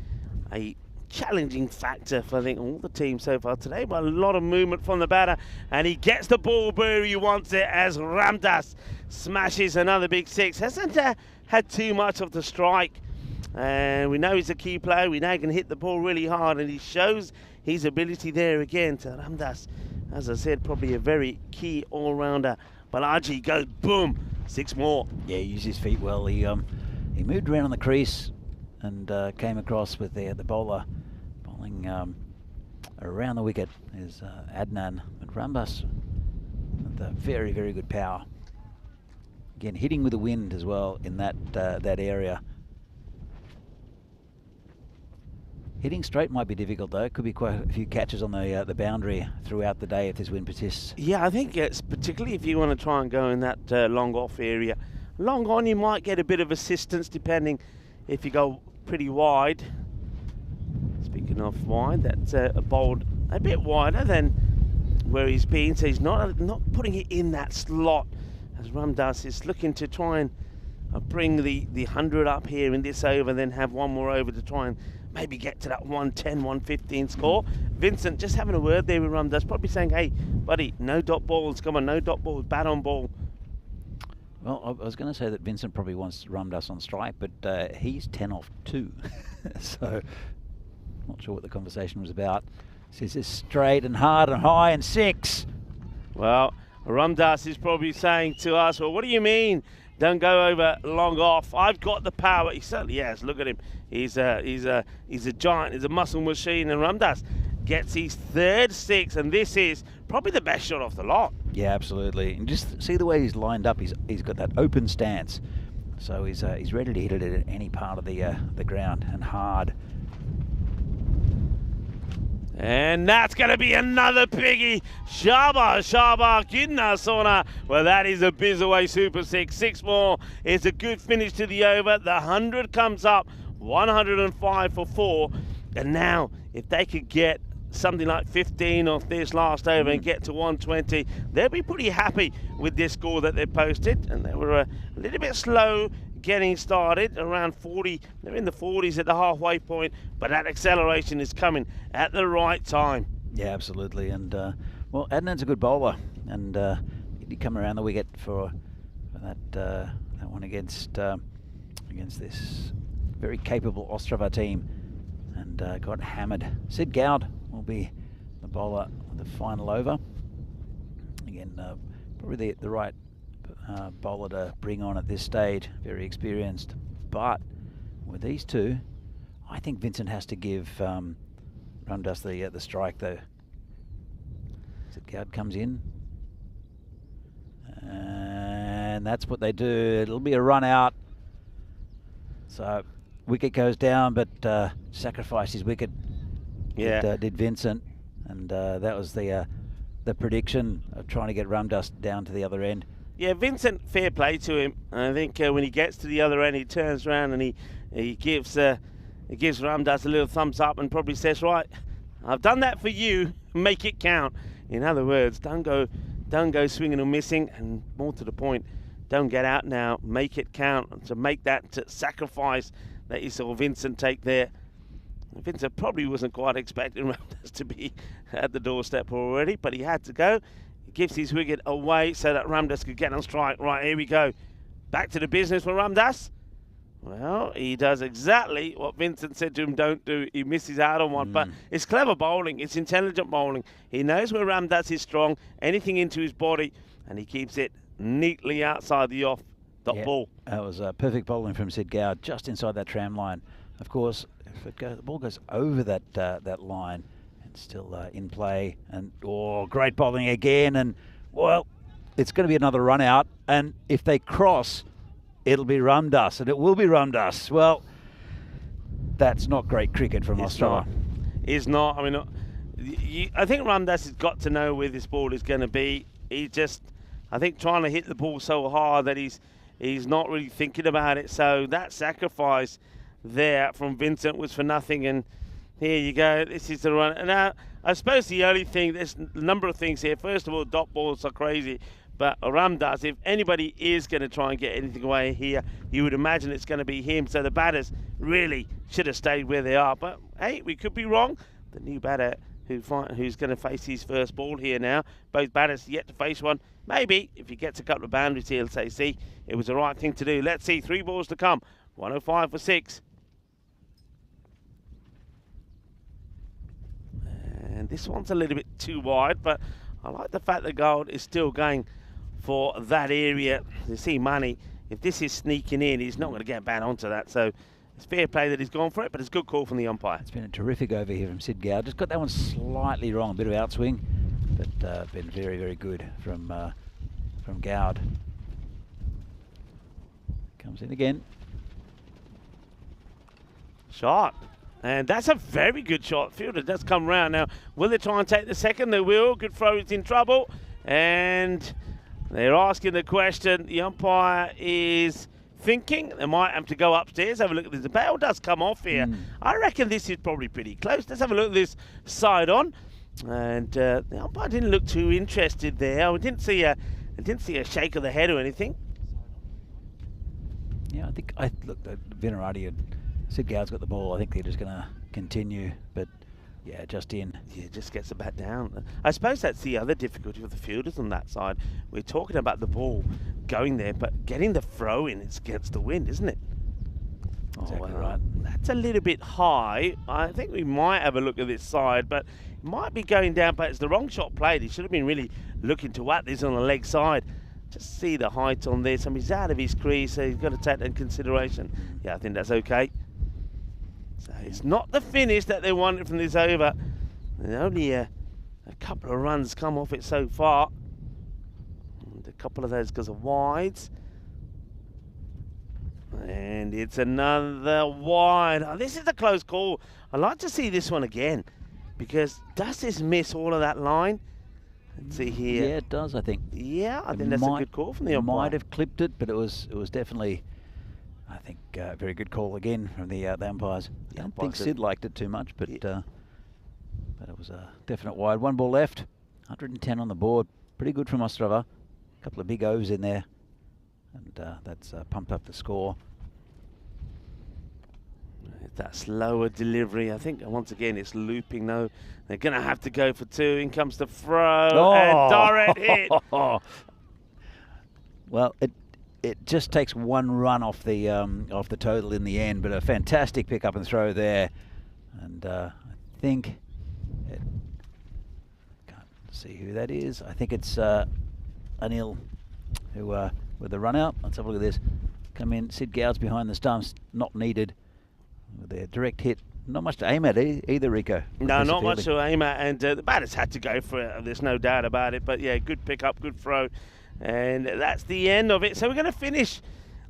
a challenging factor for I think all the teams so far today, but a lot of movement from the batter, and he gets the ball where he wants it as Ramdas smashes another big 6. Hasn't had too much of the strike, and we know he's a key player. We know he can hit the ball really hard, and he shows his ability there again to Ramdas. As I said, probably a very key all-rounder. Balaji goes boom, 6 more. Yeah, he used his feet well. He moved around on the crease and came across with the bowler bowling around the wicket is Adnan, and Rambas with a very, very good power. Again, hitting with the wind as well in that area. Hitting straight might be difficult though. Could be quite a few catches on the boundary throughout the day if this wind persists. Yeah, I think it's particularly if you want to try and go in that long off area. Long on, you might get a bit of assistance depending if you go pretty wide. Speaking of wide, that's bowled a bit wider than where he's been, so he's not putting it in that slot as Ramdas is looking to try and bring the 100 up here in this over, then have 1 more over to try and maybe get to that 110, 115 score. Vincent just having a word there with Ramdas, probably saying, hey, buddy, no dot balls, come on, no dot balls, bat on ball. Well, I was going to say that Vincent probably wants Ramdas on strike, but he's 10 off 2. So, not sure what the conversation was about. Says it's straight and hard and high and 6. Well, Ramdas is probably saying to us, well, what do you mean? Don't go over long off. I've got the power. He certainly has. Look at him. He's a giant. He's a muscle machine. And Ramdas gets his 3rd 6, and this is probably the best shot off the lot. Yeah, absolutely. And just see the way he's lined up. He's got that open stance, so he's ready to hit it at any part of the ground and hard. And that's going to be another piggy. Shaba Kidna Sona. Well, that is a Bizaway Super 6. 6 more. It's a good finish to the over. The 100 comes up. 105 for 4. And now, if they could get something like 15 off this last over and get to 120, they'll be pretty happy with this score that they posted. And they were a little bit slow getting started, around 40. They're in the 40s at the halfway point, but that acceleration is coming at the right time. Yeah, absolutely. And well, Adnan's a good bowler, and he did come around the wicket for that one against this very capable Ostrava team, and got hammered. Sid Gowd will be the bowler of the final over. Again, probably the right bowler to bring on at this stage, very experienced. But with these two, I think Vincent has to give Ramdas the strike though. Sid Gowd comes in, and that's what they do. It'll be a run out. So wicket goes down, but sacrificed his wicket. Yeah, did Vincent, and that was the prediction of trying to get Ramdas down to the other end. Yeah, Vincent, fair play to him. I think when he gets to the other end, he turns around and he gives Ramdas a little thumbs up and probably says, right, I've done that for you, make it count. In other words, don't go swinging or missing, and more to the point, don't get out now, make it count. To make that sacrifice that you saw Vincent take there. Vincent probably wasn't quite expecting Ramdas to be at the doorstep already, but he had to go. He gives his wicket away so that Ramdas could get on strike. Right, here we go. Back to the business for Ramdas. Well, he does exactly what Vincent said to him don't do. He misses out on one, but it's clever bowling. It's intelligent bowling. He knows where Ramdas is strong, anything into his body, and he keeps it neatly outside the off-dot ball. That was perfect bowling from Sid Gow, just inside that tram line. Of course, if the ball goes over that line, it's still in play. And, great bowling again. And, well, it's going to be another run out. And if they cross, it'll be Ramdas, and it will be Ramdas. Well, that's not great cricket from Ostrava. It's not. I mean, I think Ramdas has got to know where this ball is going to be. He just, I think, trying to hit the ball so hard that he's not really thinking about it. So that sacrifice there from Vincent was for nothing. And here you go. This is the run. And now, I suppose the only thing, there's a number of things here. First of all, dot balls are crazy. But Ramdas, if anybody is going to try and get anything away here, you would imagine it's going to be him. So the batters really should have stayed where they are. But, hey, we could be wrong. The new batter who's going to face his first ball here now. Both batters yet to face one. Maybe, if he gets a couple of boundaries, he'll say, see, it was the right thing to do. Let's see, 3 balls to come. 105 for 6. And this one's a little bit too wide, but I like the fact that Gold is still going for that area. You see Money, if this is sneaking in, he's not going to get bad onto that. So it's fair play that he's gone for it, but it's a good call from the umpire. It's been a terrific over here from Sid Gow. Just got that one slightly wrong, a bit of outswing, but been very, very good from Gowd. Comes in again. Shot. And that's a very good shot. Fielder does come round. Now, will they try and take the second? They will. Good throw is in trouble. And they're asking the question. The umpire is thinking they might have to go upstairs. Have a look at this. The bail does come off here. I reckon this is probably pretty close. Let's have a look at this side on. And the umpire didn't look too interested there. I didn't see a shake of the head or anything. Yeah, I looked at Vinorad and Sid Gow's got the ball. I think they're just going to continue, but yeah, just in. Yeah, just gets the bat down. I suppose that's the other difficulty with the fielders on that side. We're talking about the ball going there, but getting the throw in, it's against the wind, isn't it? Exactly right. That's a little bit high. I think we might have a look at this side, but it might be going down, but it's the wrong shot played. He should have been really looking to whack this on the leg side. Just see the height on this. I mean, he's out of his crease, so he's got to take that into consideration. Yeah, I think that's okay. So it's not the finish that they wanted from this over. And only a couple of runs come off it so far. And a couple of those because of wides. And it's another wide. Oh, this is a close call. I'd like to see this one again, because does this miss all of that line? Let's see here. Yeah, it does, I think. Yeah, I think that's a good call from the umpire. Might have clipped it, but it was definitely, I think, a very good call again from the umpires. I don't think Sid liked it too much, but it was a definite wide. 1 ball left, 110 on the board. Pretty good from Ostrava. A couple of big overs in there, and that's pumped up the score. That slower delivery, I think once again it's looping though. They're going to have to go for 2. In comes the throw, and direct hit. Well, it just takes 1 run off the total in the end, but a fantastic pick up and throw there. And I think, can't see who that is. I think it's Anil who with the run out. Let's have a look at this. Come in, Sid Gow's behind the stumps, not needed. With their direct hit, not much to aim at either, Rico. No, not much to aim at, and the batters had to go for it. There's no doubt about it. But yeah, good pick up, good throw, and that's the end of it. So we're going to finish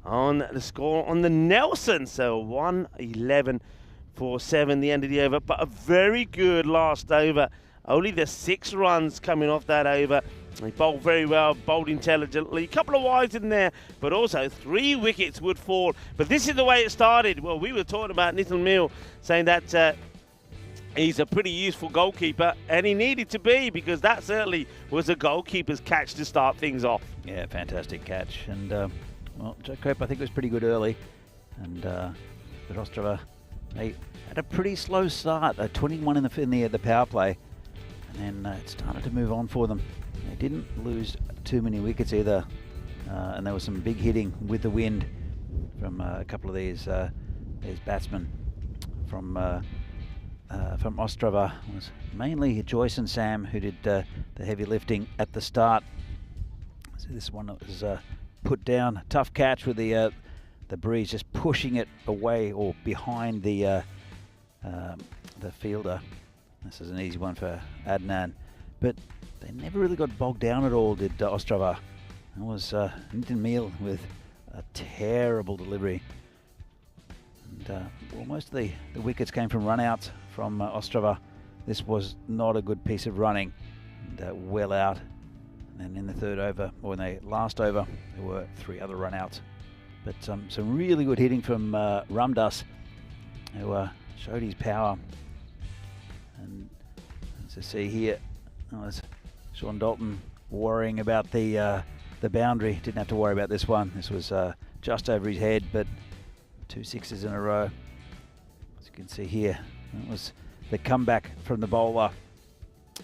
on the score on the Nelson. So 111 for 7, the end of the over, but a very good last over. Only the 6 runs coming off that over. He bowled very well, bowled intelligently. A couple of wides in there, but also 3 wickets would fall. But this is the way it started. Well, we were talking about Nitin Mill, saying that he's a pretty useful goalkeeper, and he needed to be, because that certainly was a goalkeeper's catch to start things off. Yeah, fantastic catch. And, well, Joe Cope, I think, was pretty good early. And but Ostrava, they had a pretty slow start, 21 in the power play. And then it started to move on for them. They didn't lose too many wickets either, and there was some big hitting with the wind from a couple of these batsmen from Ostrava. It was mainly Joyce and Sam who did the heavy lifting at the start. So this one was put down, tough catch with the breeze just pushing it away or behind the fielder. This is an easy one for Adnan, but they never really got bogged down at all, did Ostrava. It was Nitin Meal with a terrible delivery. And well, most of the wickets came from run-outs from Ostrava. This was not a good piece of running, and well out. And then in the third over, or in the last over, there were 3 other run-outs. But some really good hitting from Ramdas, who showed his power. And as you see here, was Sean Dalton worrying about the boundary. Didn't have to worry about this one. This was just over his head, but 2 sixes in a row. As you can see here, that was the comeback from the bowler.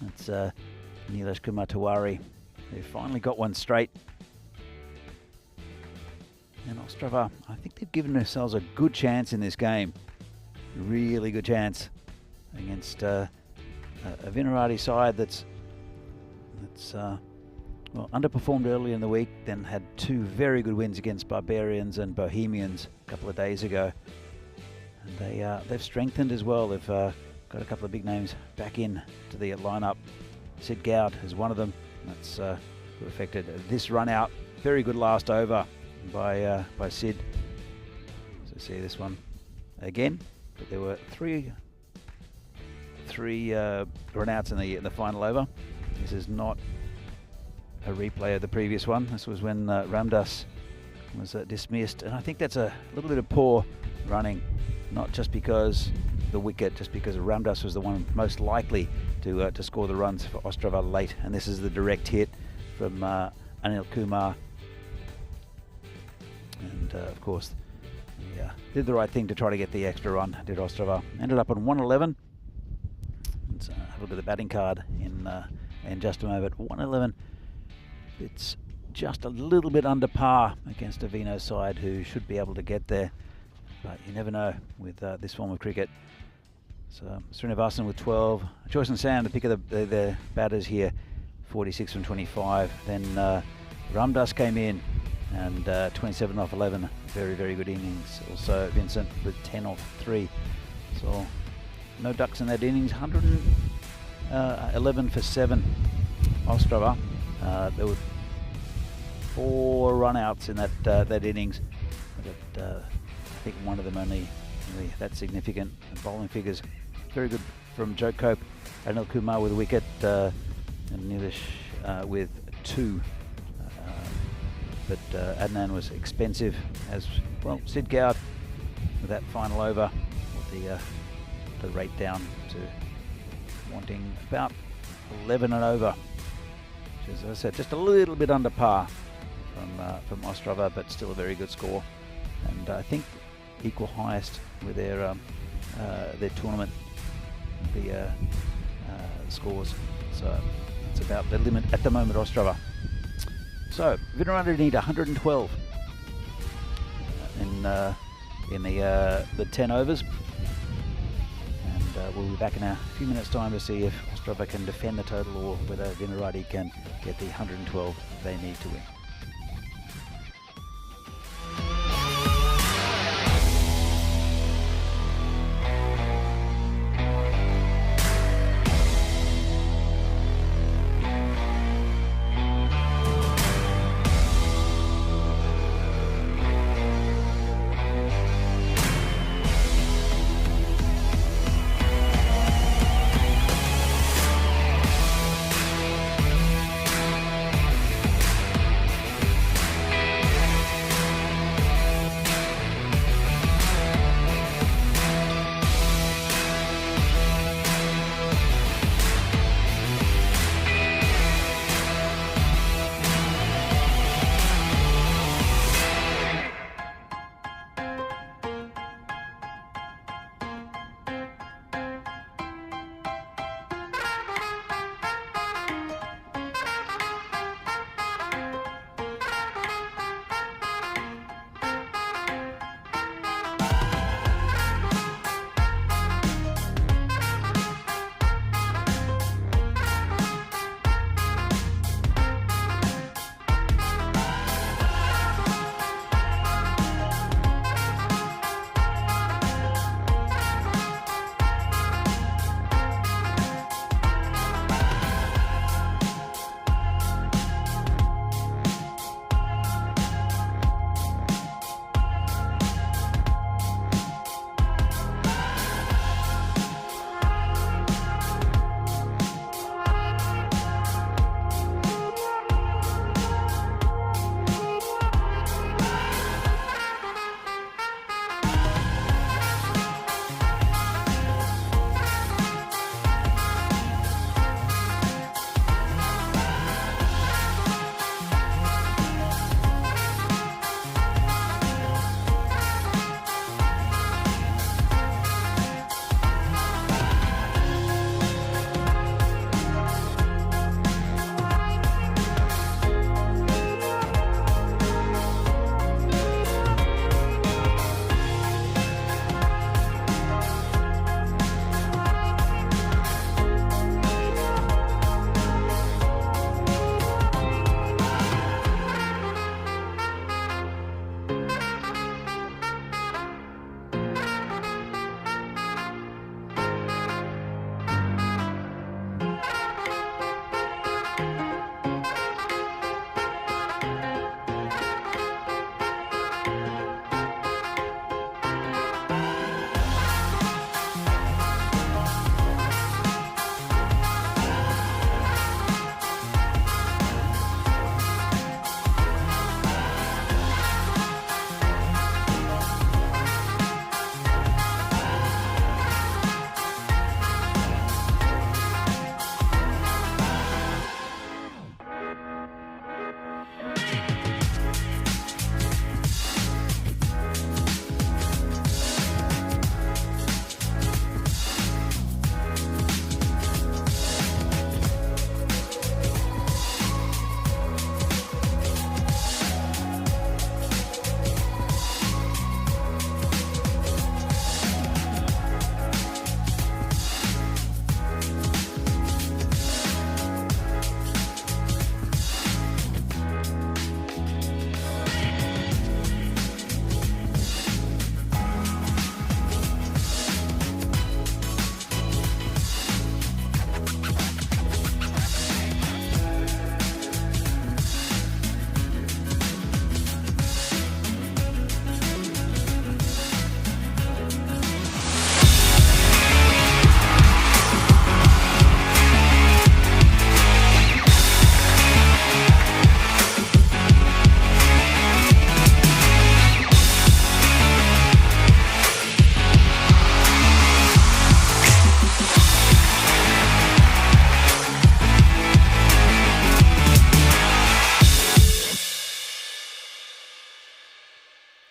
It's Nilesh Kumar Tiwari, who finally got one straight. And Ostrava, I think they've given themselves a good chance in this game. Really good chance against a Vinorad side that's well, underperformed early in the week, then had 2 very good wins against Barbarians and Bohemians a couple of days ago. And they've strengthened as well. They've got a couple of big names back in to the lineup. Sid Goud is one of them. That's who affected this run out. Very good last over by Sid. So see this one again, but there were three run outs in the final over. This is not a replay of the previous one. This was when Ramdas was dismissed, and I think that's a little bit of poor running, not just because the wicket, just because Ramdas was the one most likely to score the runs for Ostrava late, and this is the direct hit from Anil Kumar. And of course, he did the right thing to try to get the extra run, did Ostrava. Ended up on 111. Let's have a look at the batting card in just a moment. 111. It's just a little bit under par against a Vino side who should be able to get there, but you never know with this form of cricket. So Srinivasan with 12. Joyce and Sam, the pick of the batters here, 46 from 25. Then Ramdas came in and 27 off 11. Very, very good innings. Also Vincent with 10 off 3. So no ducks in that innings. 111 for 7. Ostrava. There were 4 run-outs in that innings, but I think one of them only really that significant. The bowling figures very good from Joe Cope, Anil Kumar with a wicket, and Nilesh with 2. But Adnan was expensive as well. Sid Goud with that final over, with the rate down to wanting about 11 and over. As I said, just a little bit under par from Ostrava, but still a very good score. And I think equal highest with their tournament, the scores. So it's about the limit at the moment, Ostrava. So Vinorad need 112 in the 10 overs. And we'll be back in a few minutes' time to see if Ostrava can defend the total or whether Vinorad can get the 112 they need to win.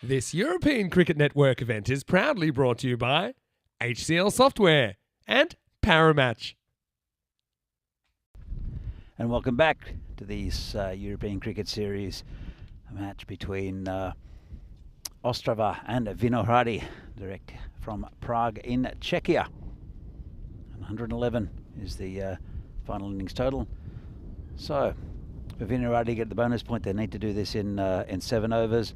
This European Cricket Network event is proudly brought to you by HCL Software and Paramatch. And welcome back to this European Cricket Series, a match between Ostrava and Vinorad, direct from Prague in Czechia. And 111 is the final innings total. So, for Vinorad to get the bonus point, they need to do this in 7 overs,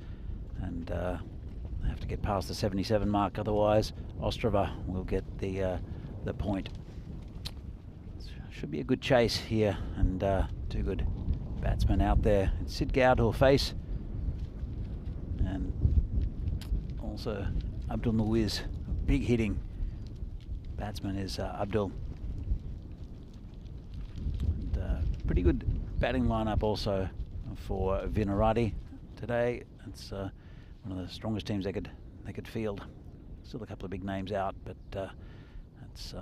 and they have to get past the 77 mark. Otherwise, Ostrava will get the point. Should be a good chase here, and 2 good batsmen out there. It's Sid Goud who'll face, and also Abdul Muiz, big hitting batsman is Abdul. And pretty good batting lineup also for Vinorad today. It's one of the strongest teams they could field. Still a couple of big names out, but that's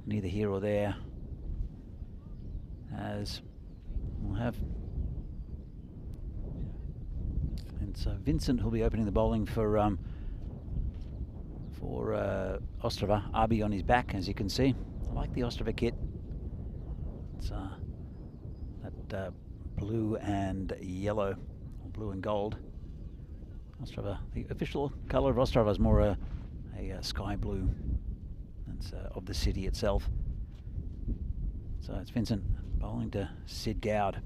neither here or there. As we'll have, it's Vincent who'll be opening the bowling for Ostrava. Arby on his back, as you can see. I like the Ostrava kit. It's that blue and yellow, or blue and gold. Ostrava, the official colour of Ostrava is more a sky blue. That's of the city itself. So it's Vincent bowling to Sid Goud.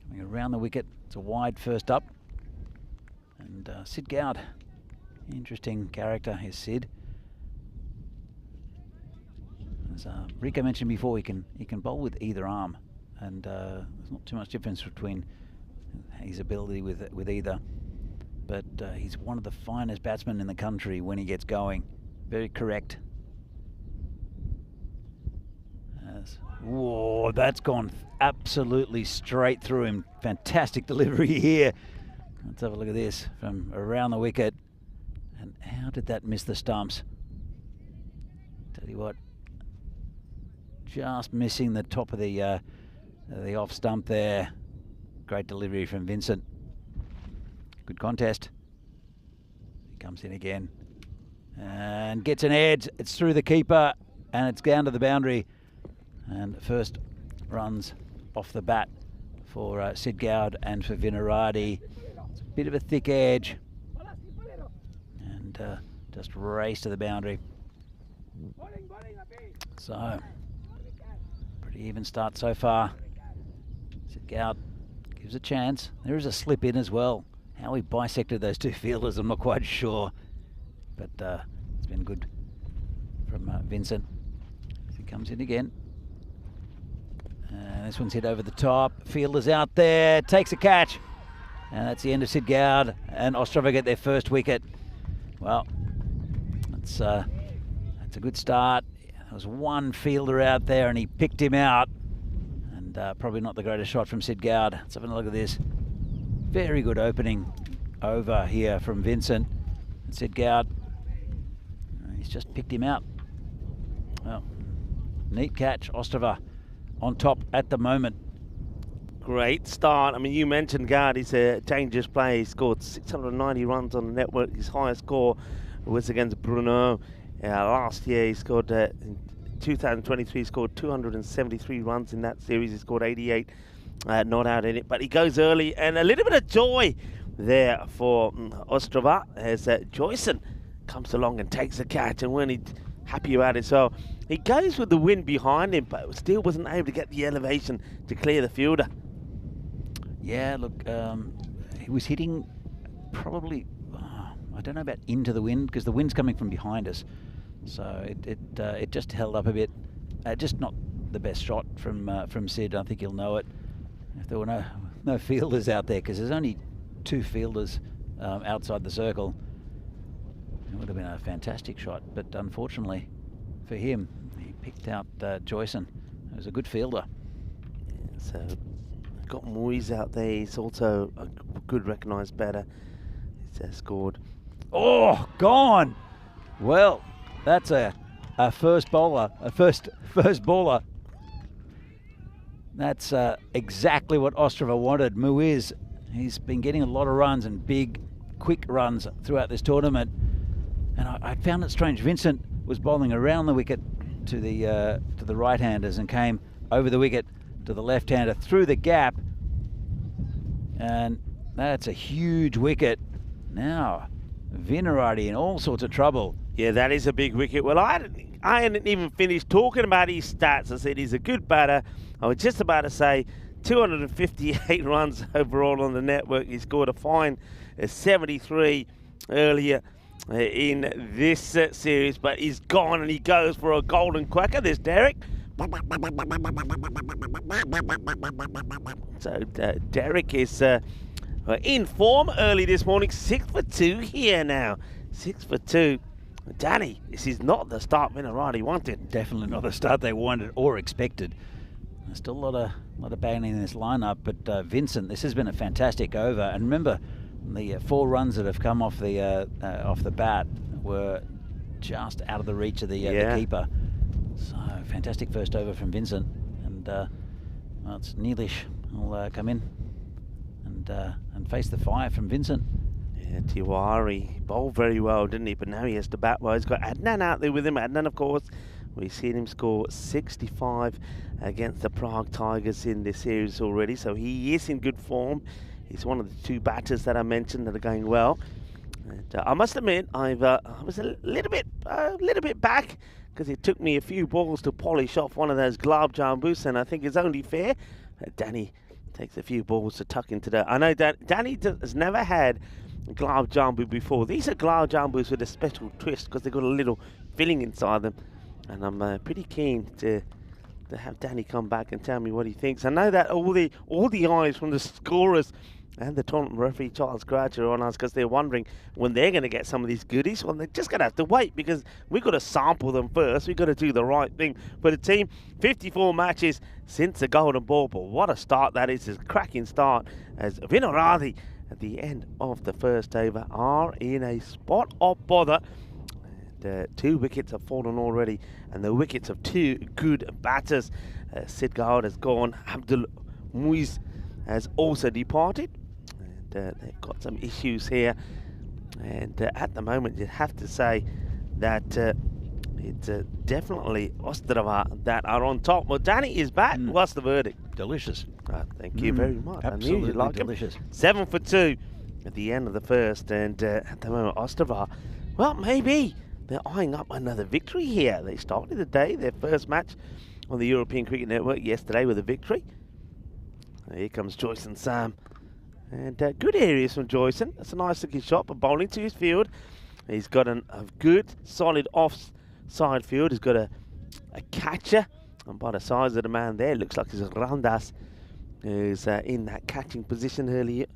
Coming around the wicket, it's a wide first up. And Sid Goud, interesting character is Sid. As Rico mentioned before, he can bowl with either arm, and there's not too much difference between his ability with either. But he's one of the finest batsmen in the country when he gets going. Very correct. Whoa, that's gone absolutely straight through him. Fantastic delivery here. Let's have a look at this from around the wicket. And how did that miss the stumps? Tell you what, just missing the top of the off stump there. Great delivery from Vincent. Good contest. He comes in again and gets an edge. It's through the keeper and it's down to the boundary. And first runs off the bat for Sid Goud and for Vinorad. It's a bit of a thick edge. And just race to the boundary. So, pretty even start so far. Sid Goud gives a chance. There is a slip in as well. How he bisected those 2 fielders, I'm not quite sure. But it's been good from Vincent. He comes in again. And this one's hit over the top. Fielder's out there, takes a catch. And that's the end of Sid Goud. And Ostrava get their first wicket. Well, that's a good start. There was one fielder out there and he picked him out. And probably not the greatest shot from Sid Goud. Let's have a look at this. Very good opening over here from Vincent. And Sid Goud, he's just picked him out. Well, neat catch. Ostrava on top at the moment. Great start. I mean, you mentioned Goud. He's a dangerous player. He scored 690 runs on the network. His highest score was against Bruno. Last year, he scored, in 2023, he scored 273 runs in that series. He scored 88, not out in it. But he goes early, and a little bit of joy there for Ostrava as Joyson comes along and takes a catch, and when he's happy about it. So he goes with the wind behind him, but still wasn't able to get the elevation to clear the fielder. Yeah, look, he was hitting probably, I don't know about into the wind, because the wind's coming from behind us. So it just held up a bit. Just not the best shot from Sid. I think he'll know it. If there were no fielders out there, because there's only 2 fielders outside the circle, it would have been a fantastic shot. But unfortunately for him, he picked out Joyson. He was a good fielder. Yeah, so got Muiz out there. He's also a good recognised batter. He's scored. Oh, gone. Well, that's a first bowler, a first baller. That's exactly what Ostrava wanted. Muiz, he's been getting a lot of runs and big quick runs throughout this tournament. And I found it strange. Vincent was bowling around the wicket to the right-handers and came over the wicket to the left-hander through the gap. And that's a huge wicket. Now, Vinorad in all sorts of trouble. Yeah, that is a big wicket. Well, I hadn't even finished talking about his stats. I said he's a good batter. I was just about to say 258 runs overall on the network. He scored a fine 73 earlier in this series, but he's gone and he goes for a golden quacker. There's Derek. So Derek is in form early this morning. 6 for 2 here now. 6 for 2. Danny, this is not the start Vinorad wanted. Definitely not the start they wanted or expected. There's still a lot of batting in this lineup, but Vincent, this has been a fantastic over. And remember, the 4 runs that have come off the bat were just out of the reach of the keeper. So fantastic first over from Vincent, and well, it's Neelish will come in and face the fire from Vincent. Yeah, Tiwari bowled very well, didn't he? But now he has to bat well. He's got Adnan out there with him. Adnan, of course, we've seen him score 65 against the Prague Tigers in this series already, so he is in good form. He's one of the 2 batters that I mentioned that are going well. And, I must admit, I was a little bit back because it took me a few balls to polish off one of those glove jambus, and I think it's only fair that Danny takes a few balls to tuck into that. I know Danny has never had glove jambu before. These are glove jambus with a special twist because they've got a little filling inside them, and I'm pretty keen to have Danny come back and tell me what he thinks. I know that all the eyes from the scorers and the tournament referee Charles Crouch are on us because they're wondering when they're going to get some of these goodies. Well, they're just going to have to wait because we've got to sample them first. We've got to do the right thing for the team. 54 matches since the Golden Ball, but what a start that is. It's a cracking start as Vinorad at the end of the first over are in a spot of bother. And 2 wickets have fallen already, and the wickets of 2 good batters. Sid Gowd has gone. Abdul Muiz has also departed. They've got some issues here, and at the moment you have to say that it's definitely Ostrava that are on top. Well, Danny is back. What's the verdict? Delicious. Thank you very much. Absolutely, I knew you'd like delicious. 7 for 2 at the end of the first, and at the moment Ostrava, well, maybe they're eyeing up another victory here. They started the day, their first match on the European Cricket Network yesterday with a victory. Here comes Joyce and Sam. And good areas from Joyson. That's a nice looking shot, but bowling to his field. He's got a good, solid off-side field. He's got a catcher. And by the size of the man there, looks like he's Randas, who's in that catching position earlier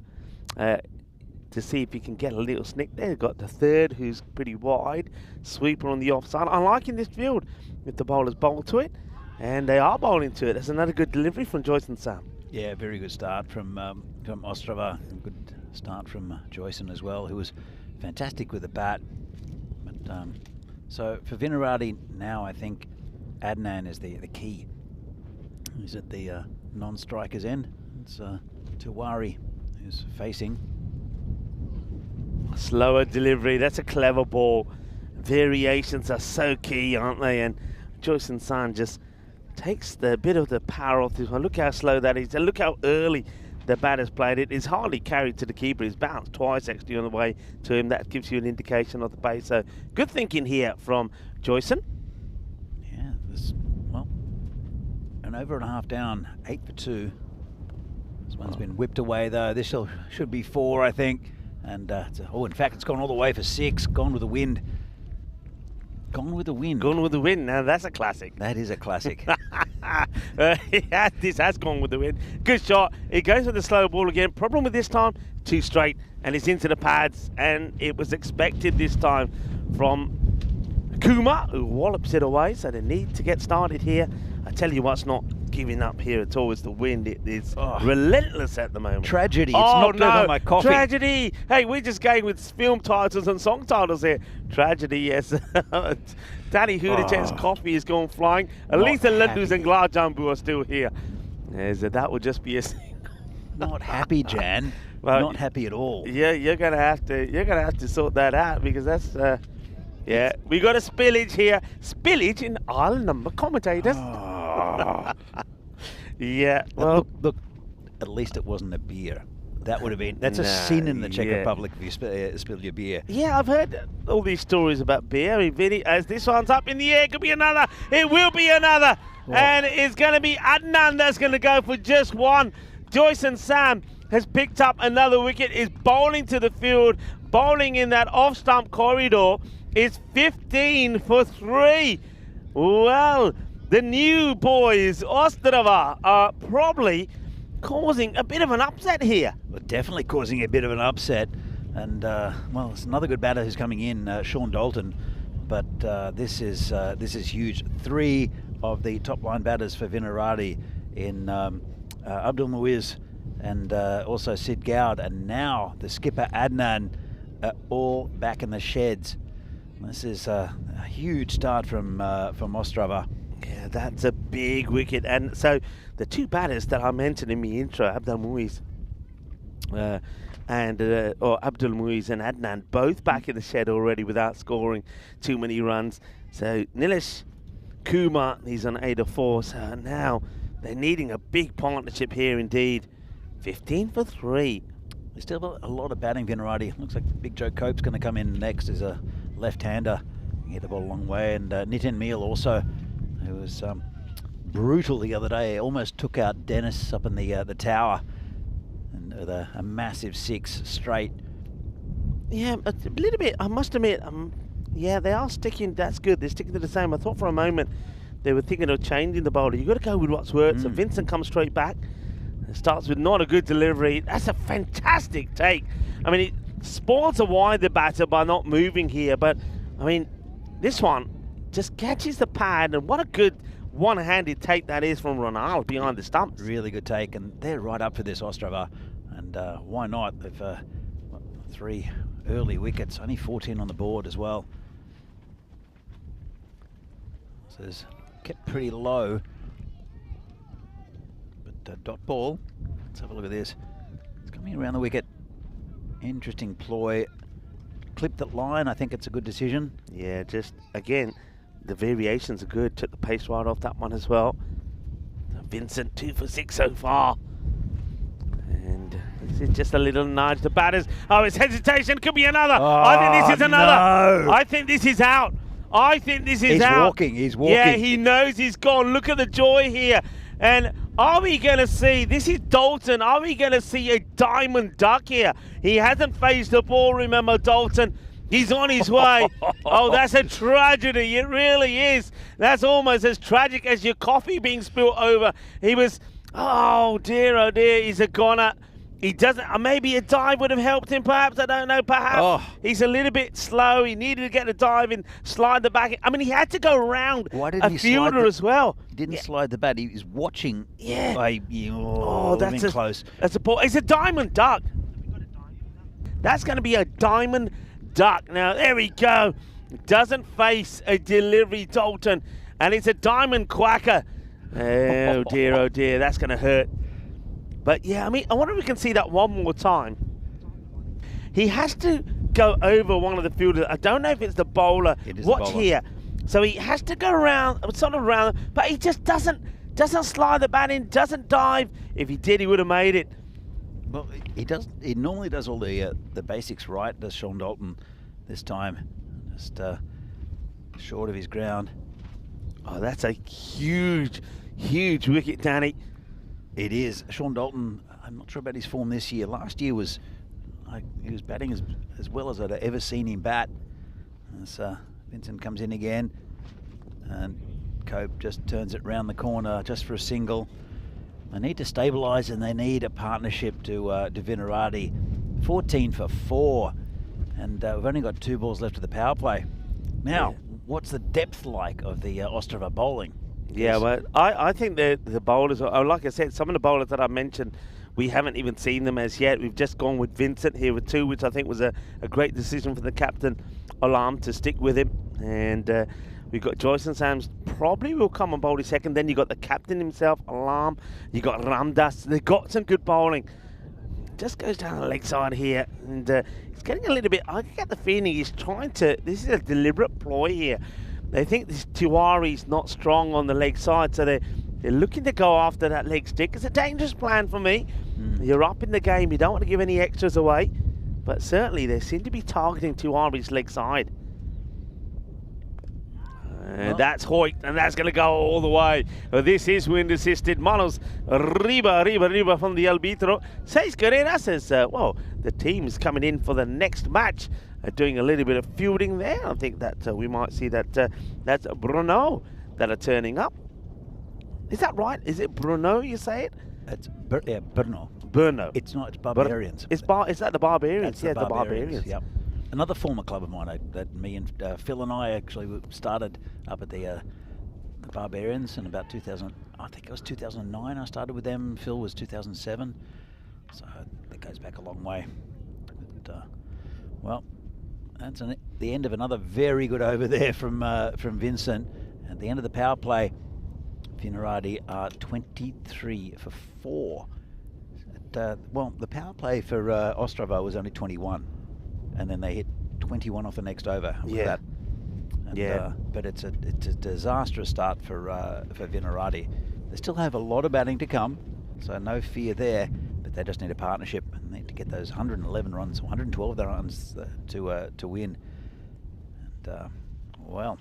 to see if he can get a little snick there. He's got the third, who's pretty wide. Sweeper on the offside. I'm liking this field if the bowlers bowl to it. And they are bowling to it. That's another good delivery from Joyce and Sam. Yeah, very good start from Ostrava. Good start from Joyson as well, who was fantastic with the bat. But so for Vinorad now, I think Adnan is the key. He's at the non-striker's end. It's Tiwari who's facing. Slower delivery. That's a clever ball. Variations are so key, aren't they? And Joyce and San just takes the bit of the power off this one. Look how slow that is. And look how early the batter's played it. It's hardly carried to the keeper. He's bounced twice actually on the way to him. That gives you an indication of the pace. So good thinking here from Joyson. Yeah, well, an over and a half down, 8 for 2. This one's been whipped away though. This should be 4, I think. And in fact, it's gone all the way for 6. Gone with the wind. Gone with the wind. Gone with the wind. Now that's a classic. That is a classic. This has gone with the wind. Good shot. It goes with the slow ball again. Problem with this time, 2 straight, and it's into the pads. And it was expected this time from Kuma, who wallops it away. So they need to get started here. I tell you what's not giving up here at all. It's the wind. It is relentless at the moment. Tragedy. It's knocked over my coffee. Tragedy. Hey, we're just going with film titles and song titles here. Tragedy, yes. Danny Hudicet's coffee is going flying. At least the Lundus and Glar Jambu are still here. That would just be a single. Not happy, Jan. Well, Not happy at all. Yeah, you're gonna have to sort that out, because that's yeah. We got a spillage here. Spillage in aisle number, commentators. Oh. Yeah. Well, Look, at least it wasn't a beer. That would have been. That's a sin in the Czech Republic if you spill your beer. yeah, I've heard all these stories about beer. I mean, Vinny, as this one's up in the air, could be another. It will be another. Oh. And it's going to be Adnan that's going to go for just one. Joyce and Sam has picked up another wicket, is bowling to the field, bowling in that off-stump corridor. It's 15 for 3. Well, the new boys, Ostrava, are probably causing a bit of an upset here. Well, definitely causing a bit of an upset. And, well, it's another good batter who's coming in, Sean Dalton. But this is huge. 3 of the top-line batters for Vinorad in Abdul Muiz and also Sid Goud. And now the skipper, Adnan, all back in the sheds. This is a huge start from Ostrava. Yeah, that's a big wicket. And so the 2 batters that I mentioned in my intro, Abdul Muiz or Abdul Muiz and Adnan, both back in the shed already without scoring too many runs. So Nilesh Kumar, he's on 8 or 4. So now they're needing a big partnership here indeed. 15 for 3. There's still a lot of batting, Vinorad. Looks like Big Joe Cope's going to come in next as a left-hander. He hit the ball a long way. And Nitin Meal also, who was brutal the other day, almost took out Dennis up in the tower, and with a massive 6 straight. Yeah, a little bit, I must admit. Yeah, they are sticking. That's good. They're sticking to the same. I thought for a moment they were thinking of changing the bowler. You've got to go with what's worked. So Vincent comes straight back. It starts with not a good delivery. That's a fantastic take. I mean, it spoils a wider batter by not moving here. But, I mean, this one just catches the pad. And what a good one-handed take that is from Ronald behind the stumps. Really good take. And they're right up for this, Ostrava. And why not? They've 3 early wickets. Only 14 on the board as well. So it's kept pretty low. Dot ball. Let's have a look at this. It's coming around the wicket. Interesting ploy. Clipped that line. I think it's a good decision. Yeah, just again, the variations are good. Took the pace right off that one as well. Vincent 2 for 6 so far. And this is just a little nudge. The batters. Oh, it's hesitation. Could be another. Oh, I think this is another. No. I think this is out. I think this is out. He's walking. Yeah, he knows he's gone. Look at the joy here. And are we going to see, this is Dalton, are we going to see a diamond duck here? He hasn't phased the ball, remember, Dalton. He's on his way. Oh, that's a tragedy. It really is. That's almost as tragic as your coffee being spilled over. He was, oh dear, he's a goner. He doesn't, maybe a dive would have helped him perhaps, I don't know, perhaps. Oh. He's a little bit slow. He needed to get a dive and slide the back. I mean, he had to go around a fielder as well. He didn't slide the bat. He was watching. Yeah. That's close. That's a ball. It's a diamond duck. That's going to be a diamond duck. Now, there we go. Doesn't face a delivery, Dalton. And it's a diamond quacker. Oh, dear. That's going to hurt. But, yeah, I mean, I wonder if we can see that one more time. He has to go over one of the fielders. I don't know if it's the bowler. It is Watch the bowler. here. So he has to go around, sort of around, but he just doesn't slide the bat in, doesn't dive. If he did, he would have made it. Well, he does. He normally does all the basics right, does Sean Dalton this time. Just short of his ground. Oh, that's a huge wicket, Danny. It is. Sean Dalton, I'm not sure about his form this year. Last year he was batting as well as I'd ever seen him bat. As Vincent comes in again, and Cope just turns it round the corner just for a single. They need to stabilise, and they need a partnership to Vinorad. 14 for 4, and we've only got 2 balls left of the power play. Now, what's the depth like of the Ostrava bowling? Yeah, well, I think the bowlers, like I said, some of the bowlers that I mentioned, we haven't even seen them as yet. We've just gone with Vincent here with 2, which I think was a great decision for the captain, Alam, to stick with him. And we've got Joyce and Sam's probably will come on bowl his second. Then you got the captain himself, Alam. You got Ramdas. They've got some good bowling. just goes down the leg side here, and he's getting a little bit. I get the feeling he's trying to. This is a deliberate ploy here. They think this Tiwari's not strong on the leg side, so they're looking to go after that leg stick. It's a dangerous plan for me. You're up in the game. You don't want to give any extras away, but certainly they seem to be targeting Tiwari's leg side. And that's Hoyt, and that's going to go all the way. This is wind assisted. Manos riba from the Albitro. Seis carreras says, well, the team's coming in for the next match, doing a little bit of fielding there. I think that we might see that that's Bruno that are turning up. Is that right? Is it Bruno, you say it? It's Bruno. Bruno. It's not, it's Barbarians. Is that the Barbarians? That's the Barbarians. Yep. Another former club of mine that me and Phil and I actually started up at the Barbarians in about 2000. I think it was 2009. I started with them. Phil was 2007. So that goes back a long way. But, well, that's the end of another very good over there from Vincent. At the end of the power play, Vinorad are 23 for 4. Well, the power play for Ostrava was only 21. And then they hit 21 off the next over. Yeah. But it's a disastrous start for Vinorad. They still have a lot of batting to come, so no fear there. But they just need a partnership and need to get those 111 runs, 112 runs to win. And well,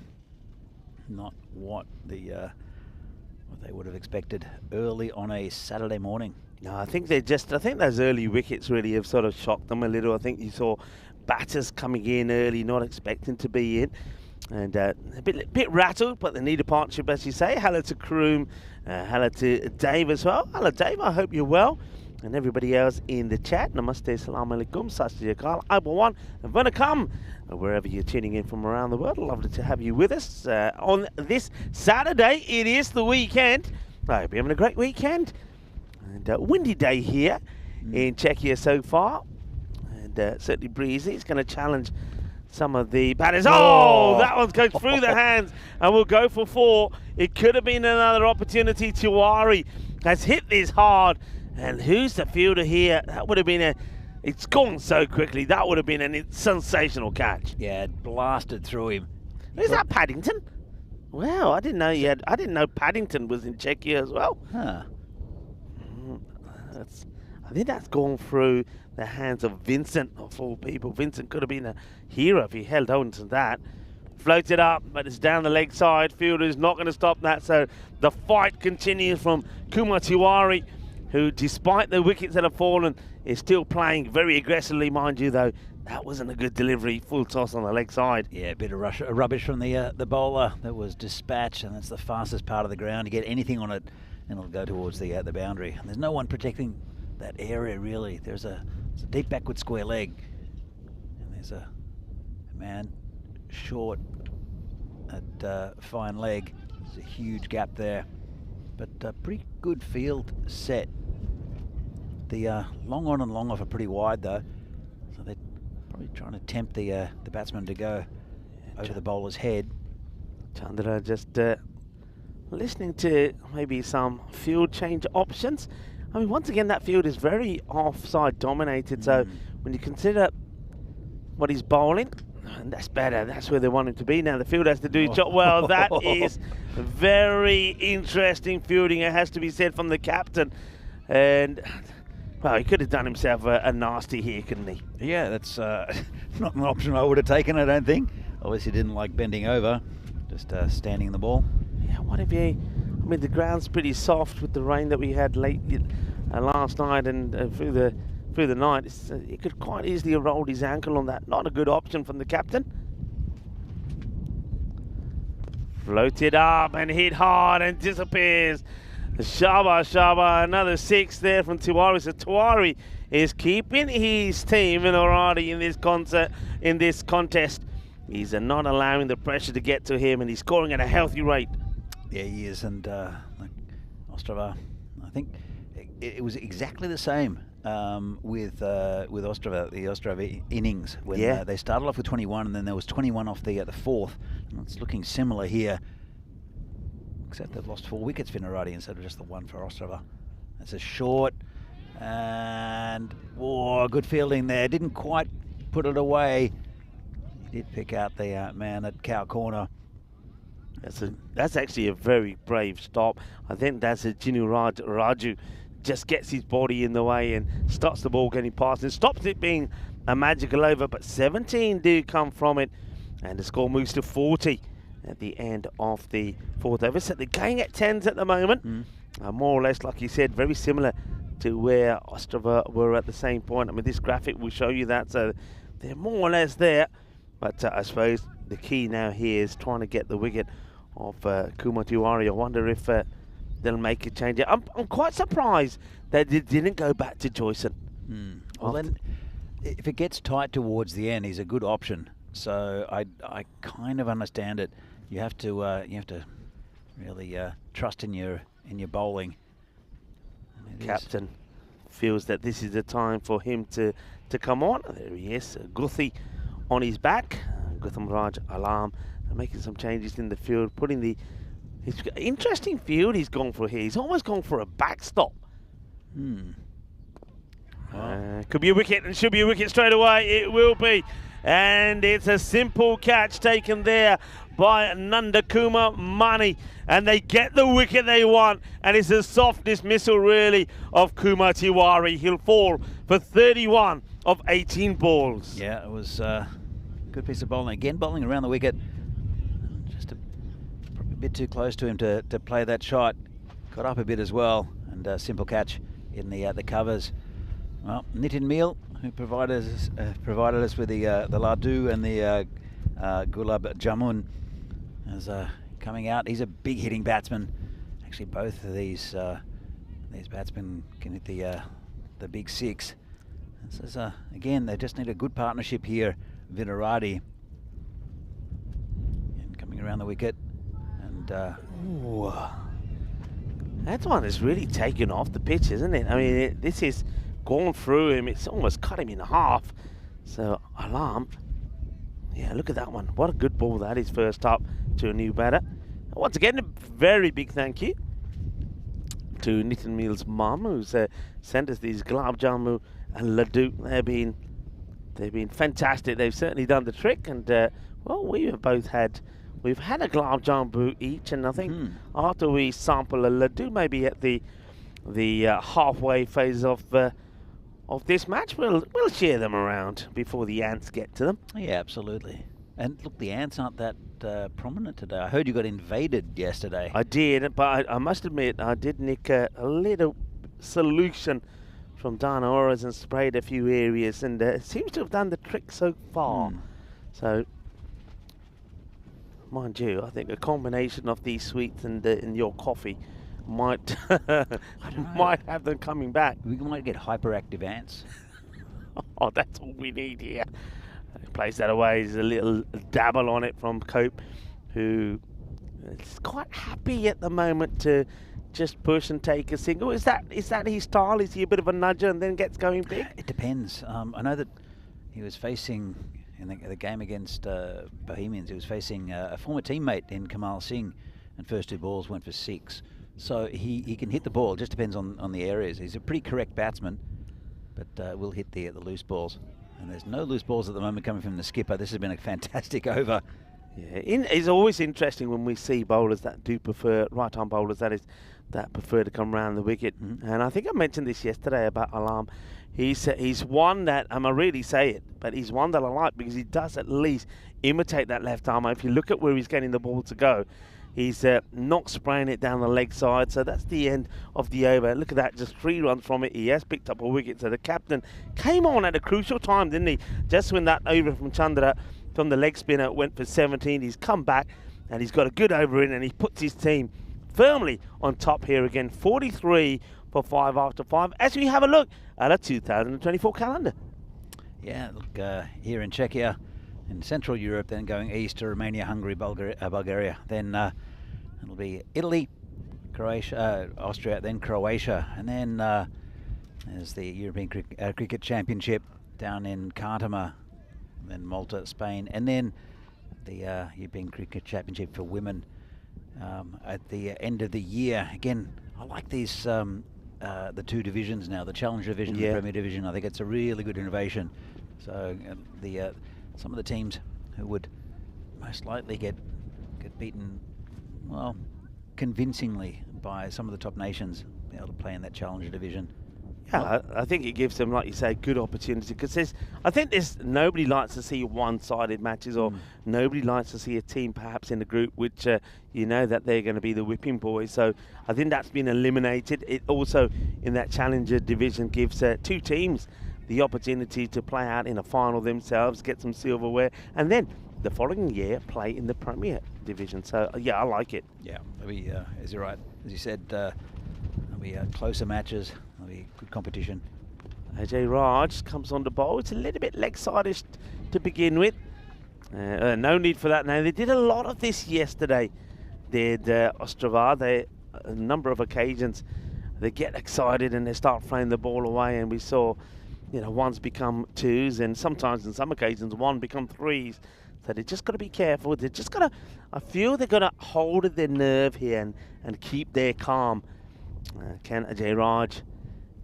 not what what they would have expected early on a Saturday morning. No, I think those early wickets really have sort of shocked them a little. I think you saw batters coming in early, not expecting to be in. And a bit rattled, but they need a partnership, as you say. Hello to Kroom, hello to Dave as well. Hello, Dave, I hope you're well. And everybody else in the chat, Namaste, Salam Alaikum, Sasri Akal, Ibawan, and Vanakam, wherever you're tuning in from around the world. Lovely to have you with us on this Saturday. It is the weekend. I hope you're having a great weekend. And windy day here in Czechia so far. And certainly breezy. It's going to challenge some of the batters. Oh, that one's going through the hands and we'll go for 4. It could have been another opportunity. Tiwari has hit this hard. And who's the fielder here? That would have been it's gone so quickly. That would have been a sensational catch. Yeah, it blasted through him. Is that Paddington? Well, I didn't know Paddington was in Czechia as well. Huh. I think that's gone through the hands of Vincent, of all people. Vincent could have been a hero if he held on to that. Floated up, but it's down the leg side. Fielder is not going to stop that, so the fight continues from Kumar Tiwari, who, despite the wickets that have fallen, is still playing very aggressively, mind you, though. That wasn't a good delivery, full toss on the leg side. Yeah, a bit of rubbish from the bowler that was dispatched, and that's the fastest part of the ground. You get anything on it, and it'll go towards the boundary. And there's no one protecting that area, really. There's a deep backward square leg, and there's a man short at fine leg. There's a huge gap there, but a pretty good field set. The long on and long off are pretty wide though, so they're probably trying to tempt the batsman to go over the bowler's head. Chandra just listening to maybe some field change options. I mean, once again, that field is very offside dominated, so when you consider what he's bowling, and that's better, that's where they want him to be now. The field has to do its job well. That is very interesting fielding, it has to be said, from the captain. And, well, he could have done himself a nasty here, couldn't he? Yeah, that's not an option I would have taken, I don't think. Obviously didn't like bending over, just standing the ball. Yeah, what have you... I mean, the ground's pretty soft with the rain that we had late last night and through the night. He could quite easily have rolled his ankle on that. Not a good option from the captain. Floated up and hit hard and disappears. Shaba, another 6 there from Tiwari. So Tiwari is keeping his team in already in this contest. He's not allowing the pressure to get to him, and he's scoring at a healthy rate. Yeah, he is, and Ostrava, I think it was exactly the same with Ostrava, the Ostrava innings, when they started off with 21 and then there was 21 off the 4th. And it's looking similar here, except they've lost 4 wickets, Vinorad, instead of just the 1 for Ostrava. It's a short, And, oh, good fielding there. Didn't quite put it away. He did pick out the man at cow corner. That's actually a very brave stop. I think that's a Vinorad Raju. Just gets his body in the way and stops the ball getting past and stops it being a magical over. But 17 do come from it. And the score moves to 40 at the end of the fourth over. So they're going at 10s at the moment. More or less, like you said, very similar to where Ostrava were at the same point. I mean, this graphic will show you that. So they're more or less there. But I suppose the key now here is trying to get the wicket of Kumatiwari. I wonder if they'll make a change. I'm quite surprised that they didn't go back to Joyson. Well, then, if it gets tight towards the end, he's a good option. So I kind of understand it. You have to really trust in your bowling. Captain feels that this is the time for him to come on. There he is, Guthi on his back. Gutham Raj Alam making some changes in the field, putting his interesting field he's gone for here. He's almost gone for a backstop. Could be a wicket and should be a wicket straight away. It will be. And it's a simple catch taken there by Nandakuma Mani. And they get the wicket they want. And it's a soft dismissal, really, of Kumatiwari. He'll fall for 31 of 18 balls. Yeah, it was a good piece of bowling. Again, bowling around the wicket. Just probably a bit too close to him to play that shot. Got up a bit as well. And a simple catch in the covers. Well, Nitin Meal, who provided us with the Laddu and the Gulab Jamun, is coming out. He's a big hitting batsman. Actually, both of these batsmen can hit the big six. This is, again, they just need a good partnership here. Vinoradi and coming around the wicket, and that one is really taken off the pitch, isn't it? I mean, this is gone through him. It's almost cut him in half. So Alam, yeah, look at that one. What a good ball that is, first up to a new batter. Once again, a very big thank you to Nitin Meal's mum, who's sent us these gulab jamu and laddu. They've been fantastic. They've certainly done the trick. And well, we've had a gulab jamu each, and I think after we sample a laddu, maybe at the halfway phase of this match, we'll share them around before the ants get to them. Yeah, absolutely. And look, the ants aren't that prominent today. I heard you got invaded yesterday. I did, but I must admit, I did nick a little solution from Dana Auras and sprayed a few areas, and it seems to have done the trick so far. So, mind you, I think a combination of these sweets and your coffee might might have them coming back. We might get hyperactive ants. Oh, that's all we need here. Plays that away. There's a little dabble on it from Cope, who is quite happy at the moment to just push and take a single. Is that his style? Is he a bit of a nudger and then gets going big? It depends. I know that he was facing, in the game against Bohemians, he was facing a former teammate in Kamal Singh, and first two balls went for 6. So he can hit the ball. It just depends on the areas. He's a pretty correct batsman, but will hit the loose balls. And there's no loose balls at the moment coming from the skipper. This has been a fantastic over. Yeah, it's always interesting when we see bowlers that do prefer, right-arm bowlers that prefer to come round the wicket. And I think I mentioned this yesterday about Alam. He's one that, I really say it, but he's one that I like because he does at least imitate that left arm. If you look at where he's getting the ball to go, he's not spraying it down the leg side. So that's the end of the over. Look at that, just 3 runs from it. He has picked up a wicket. So the captain came on at a crucial time, didn't he? Just when that over from Chandra, from the leg spinner, went for 17. He's come back and he's got a good over in, and he puts his team firmly on top here again. 43 for 5 after 5 as we have a look at a 2024 calendar. Yeah, look, here in Czechia, in Central Europe, then going east to Romania, Hungary, Bulgaria. Then it'll be Italy, Croatia, Austria, then Croatia. And then there's the European Cricket Championship down in Khartoum, then Malta, Spain. And then the European Cricket Championship for women at the end of the year. Again, I like these the two divisions now, the Challenge Division and the Premier Division. I think it's a really good innovation. So some of the teams who would most likely get beaten, well, convincingly by some of the top nations, be able to play in that Challenger Division. Yeah, I think it gives them, like you say, good opportunity, because I think nobody likes to see one-sided matches, or nobody likes to see a team perhaps in the group which you know that they're going to be the whipping boys. So I think that's been eliminated. It also, in that Challenger Division, gives two teams the opportunity to play out in a final themselves, get some silverware, and then the following year play in the Premier Division. So yeah, I like it. Yeah, it'll be, as you're right, as you said, there'll be closer matches. There'll be good competition. Ajay Raj comes on the bowl. It's a little bit leg-sided to begin with. No need for that now. They did a lot of this yesterday. Did Ostrava. A number of occasions, they get excited and they start throwing the ball away, and we saw, ones become twos, and sometimes in some occasions one become threes. So they just got to be careful. They just got to, I feel they're going to hold their nerve here and keep their calm. Can Ajay Raj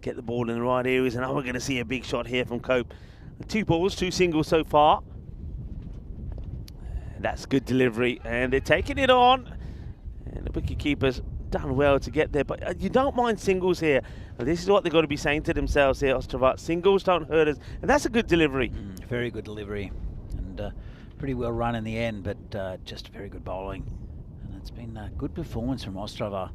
get the ball in the right areas? And we're going to see a big shot here from Cope. 2 balls, 2 singles so far. That's good delivery, and they're taking it on. And the wicketkeeper's done well to get there, but you don't mind singles here. And this is what they've got to be saying to themselves here, Ostrava. Singles don't hurt us, and that's a good delivery. Very good delivery, and pretty well run in the end, but just very good bowling. And it's been a good performance from Ostrava.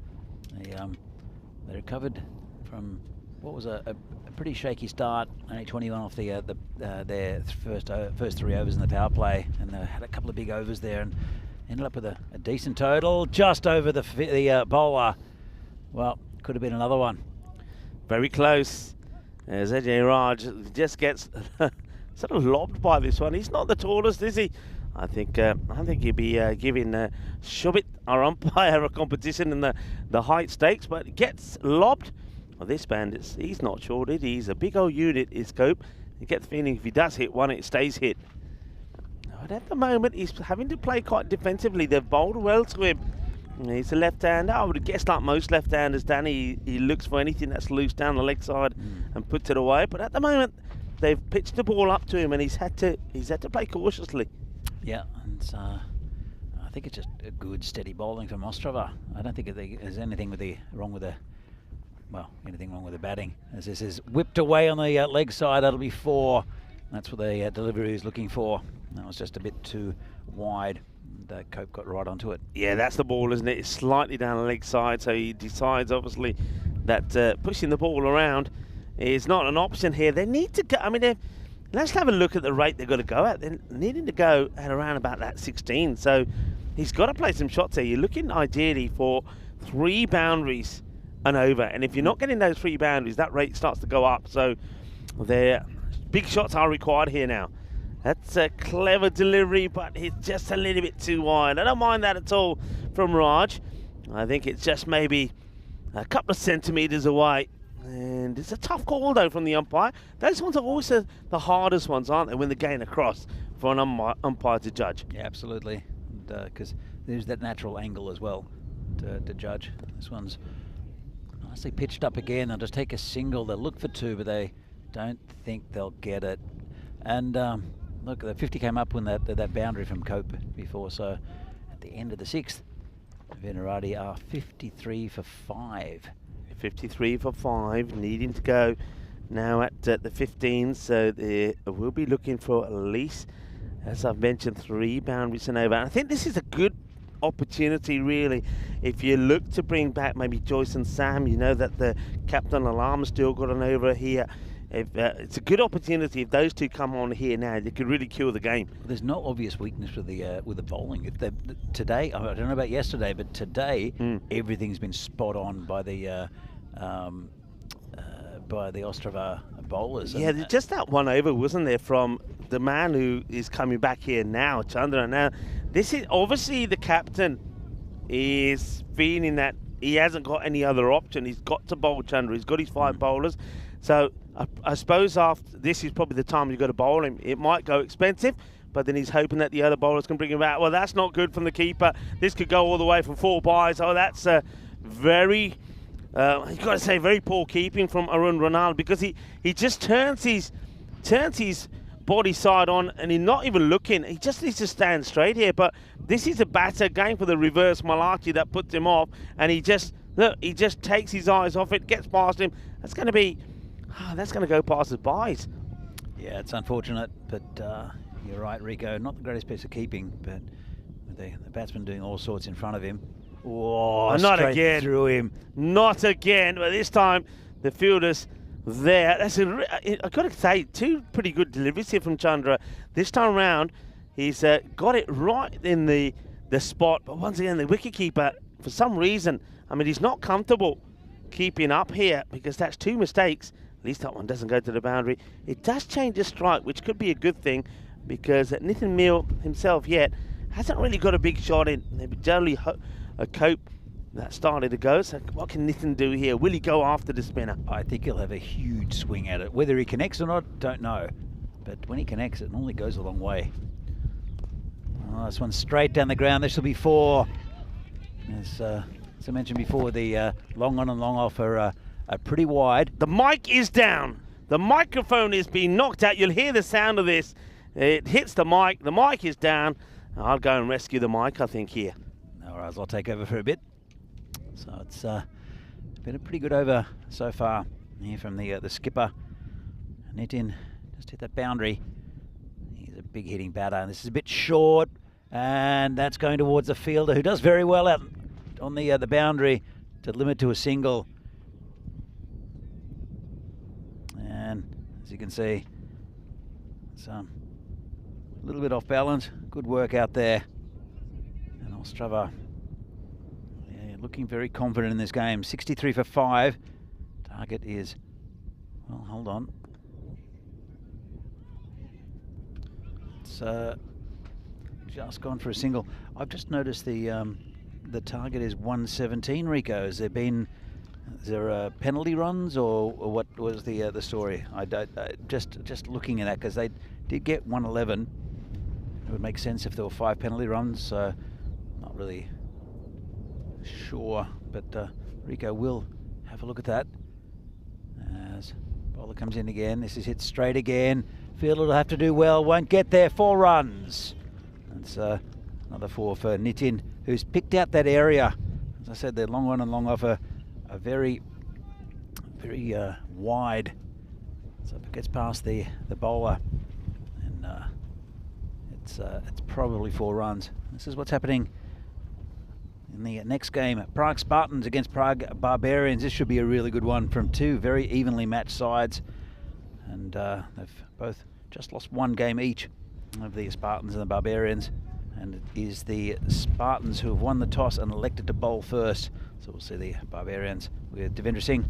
They recovered from what was a pretty shaky start, only 21 off their first 3 overs in the power play, and they had a couple of big overs there and ended up with a decent total, just over the bowler. Well, could have been another one. Very close. As Ajay Raj just gets sort of lobbed by this one. He's not the tallest, is he? I think he'd be giving Shubit, our umpire, a competition in the height stakes, but gets lobbed. Well, this bandit, he's not short. He's a big old unit, is Cope. You get the feeling if he does hit one, it stays hit. But at the moment, he's having to play quite defensively. They've bowled well to him. He's a left-hander. I would guess, like most left-handers, Danny, he looks for anything that's loose down the leg side and puts it away. But at the moment, they've pitched the ball up to him, and he's had to play cautiously. Yeah, and I think it's just a good steady bowling from Ostrava. I don't think there's anything wrong with the batting. As this is whipped away on the leg side, that'll be 4. That's what the delivery is looking for. That was just a bit too wide. And Cope got right onto it. Yeah, that's the ball, isn't it? It's slightly down the leg side, so he decides, obviously, that pushing the ball around is not an option here. They need to go. I mean, let's have a look at the rate they've got to go at. They're needing to go at around about that 16. So he's got to play some shots here. You're looking ideally for 3 boundaries and over. And if you're not getting those 3 boundaries, that rate starts to go up. So their big shots are required here now. That's a clever delivery, but it's just a little bit too wide. I don't mind that at all from Raj. I think it's just maybe a couple of centimetres away. And it's a tough call, though, from the umpire. Those ones are always the hardest ones, aren't they, when they're getting across for an umpire to judge? Yeah, absolutely. Because there's that natural angle as well to judge. This one's nicely pitched up again. They'll just take a single. They'll look for 2, but they don't think they'll get it. And look, the 50 came up when that boundary from Cope before. So at the end of the 6th, Vinorad are 53 for 5. 53 for 5, needing to go now at the 15, so they will be looking for at least, as I've mentioned, 3 boundaries and over. And I think this is a good opportunity, really, if you look to bring back maybe Joyce and Sam. You know that the captain Alarm still got an over here. It's a good opportunity if those 2 come on here now. They could really kill the game. Well, there's no obvious weakness with the bowling. Today, I don't know about yesterday, but today everything's been spot on by the Ostrava bowlers. Yeah, just that 1 over, wasn't there, from the man who is coming back here now, Chandra. Now, this is obviously the captain is feeling that he hasn't got any other option. He's got to bowl Chandra. He's got his 5 bowlers. So I suppose after this is probably the time you've got to bowl him. It might go expensive, but then he's hoping that the other bowlers can bring him out. Well, that's not good from the keeper. This could go all the way from 4 byes. Oh, that's a very You've got to say very poor keeping from Arun Ronald, because he just turns his body side on and he's not even looking. He just needs to stand straight here. But this is a batter going for the reverse Malaki that puts him off, and he just takes his eyes off it, gets past him. That's going to go past his buys. Yeah, it's unfortunate, but you're right, Rico. Not the greatest piece of keeping, but with the batsman doing all sorts in front of him. Oh, not straight again. through him. Not again, but this time the fielder's there. I've got to say, two pretty good deliveries here from Chandra. This time round, he's got it right in the spot, but once again, the wicketkeeper, for some reason, I mean, he's not comfortable keeping up here, because that's two mistakes. At least that one doesn't go to the boundary. It does change the strike, which could be a good thing, because Nitin Mill himself yet hasn't really got a big shot in. Maybe generally a Cope that started to go. So what can Nitin do here? Will he go after the spinner? I think he'll have a huge swing at it. Whether he connects or not, don't know. But when he connects, it normally goes a long way. Oh, this one's straight down the ground. This will be 4. As I mentioned before, the long on and long off are pretty wide. The mic is down. The microphone is being knocked out. You'll hear the sound of this. It hits the mic. The mic is down. I'll go and rescue the mic, I think, here. All right, I'll take over for a bit. So it's been a pretty good over so far here from the skipper. Nitin just hit that boundary. He's a big hitting batter, and this is a bit short, and that's going towards the fielder, who does very well out on the boundary to limit to a single. And as you can see, it's a little bit off balance. Good work out there. And Ostrava, yeah, looking very confident in this game. 63 for 5. Target is, well, hold on. It's just gone for a single. I've just noticed the target is 117, Rico. Is there penalty runs, or what was the story? I don't just looking at that, because they did get 111. It would make sense if there were 5 penalty runs. So not really sure, but Rico will have a look at that as bowler comes in again. This is hit straight again. Fielder will have to do well. Won't get there. 4 runs. That's another 4 for Nitin, who's picked out that area. As I said, the long on and long off are very, very wide. So if it gets past the bowler, and it's probably 4 runs. This is what's happening in the next game. Prague Spartans against Prague Barbarians. This should be a really good one from 2 very evenly matched sides. And they've both just lost 1 game each, of the Spartans and the Barbarians. And it is the Spartans who have won the toss and elected to bowl first. So we'll see the Barbarians with Devendra Singh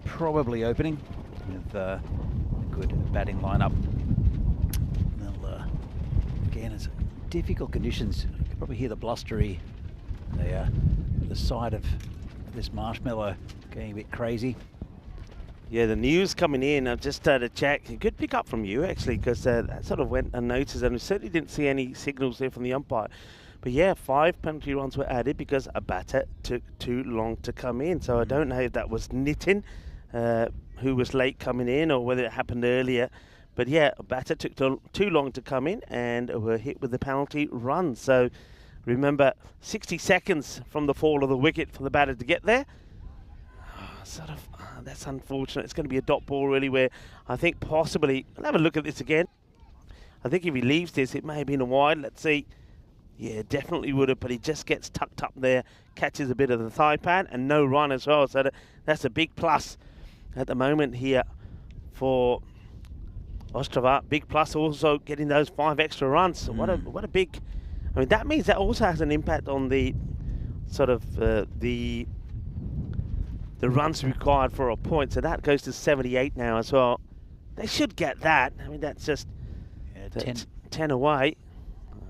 probably opening with a good batting lineup. Again, it's difficult conditions. You can probably hear the blustery, the side of this marshmallow going a bit crazy. Yeah, the news coming in, I've just had a check. A good pick up from you, actually, because that sort of went unnoticed, and we certainly didn't see any signals there from the umpire. But yeah, 5 penalty runs were added because a batter took too long to come in. So I don't know if that was Nitin, who was late coming in, or whether it happened earlier. But yeah, a batter took too long to come in and were hit with the penalty run. So remember, 60 seconds from the fall of the wicket for the batter to get there. That's unfortunate. It's going to be a dot ball, really, where I think possibly, I'll have a look at this again. I think if he leaves this, it may have been a wide. Let's see. Yeah, definitely would have, but he just gets tucked up there, catches a bit of the thigh pad, and no run as well. So that's a big plus at the moment here for Ostrava. Big plus also getting those 5 extra runs. So what a big, I mean, that means that also has an impact on the sort of the runs required for a point. So that goes to 78 now as well. They should get that. I mean, that's just 10 away.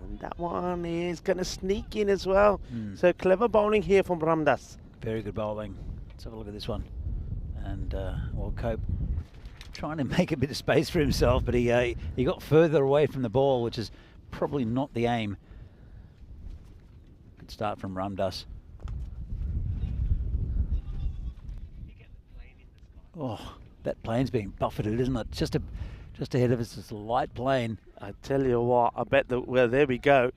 And that one is going to sneak in as well. So clever bowling here from Ramdas. Very good bowling. Let's have a look at this one. And well, Cope trying to make a bit of space for himself, but he got further away from the ball, which is probably not the aim. Good start from Ramdas. Oh, that plane's being buffeted, isn't it? Just ahead of us is a light plane. I tell you what, I bet that, well, there we go.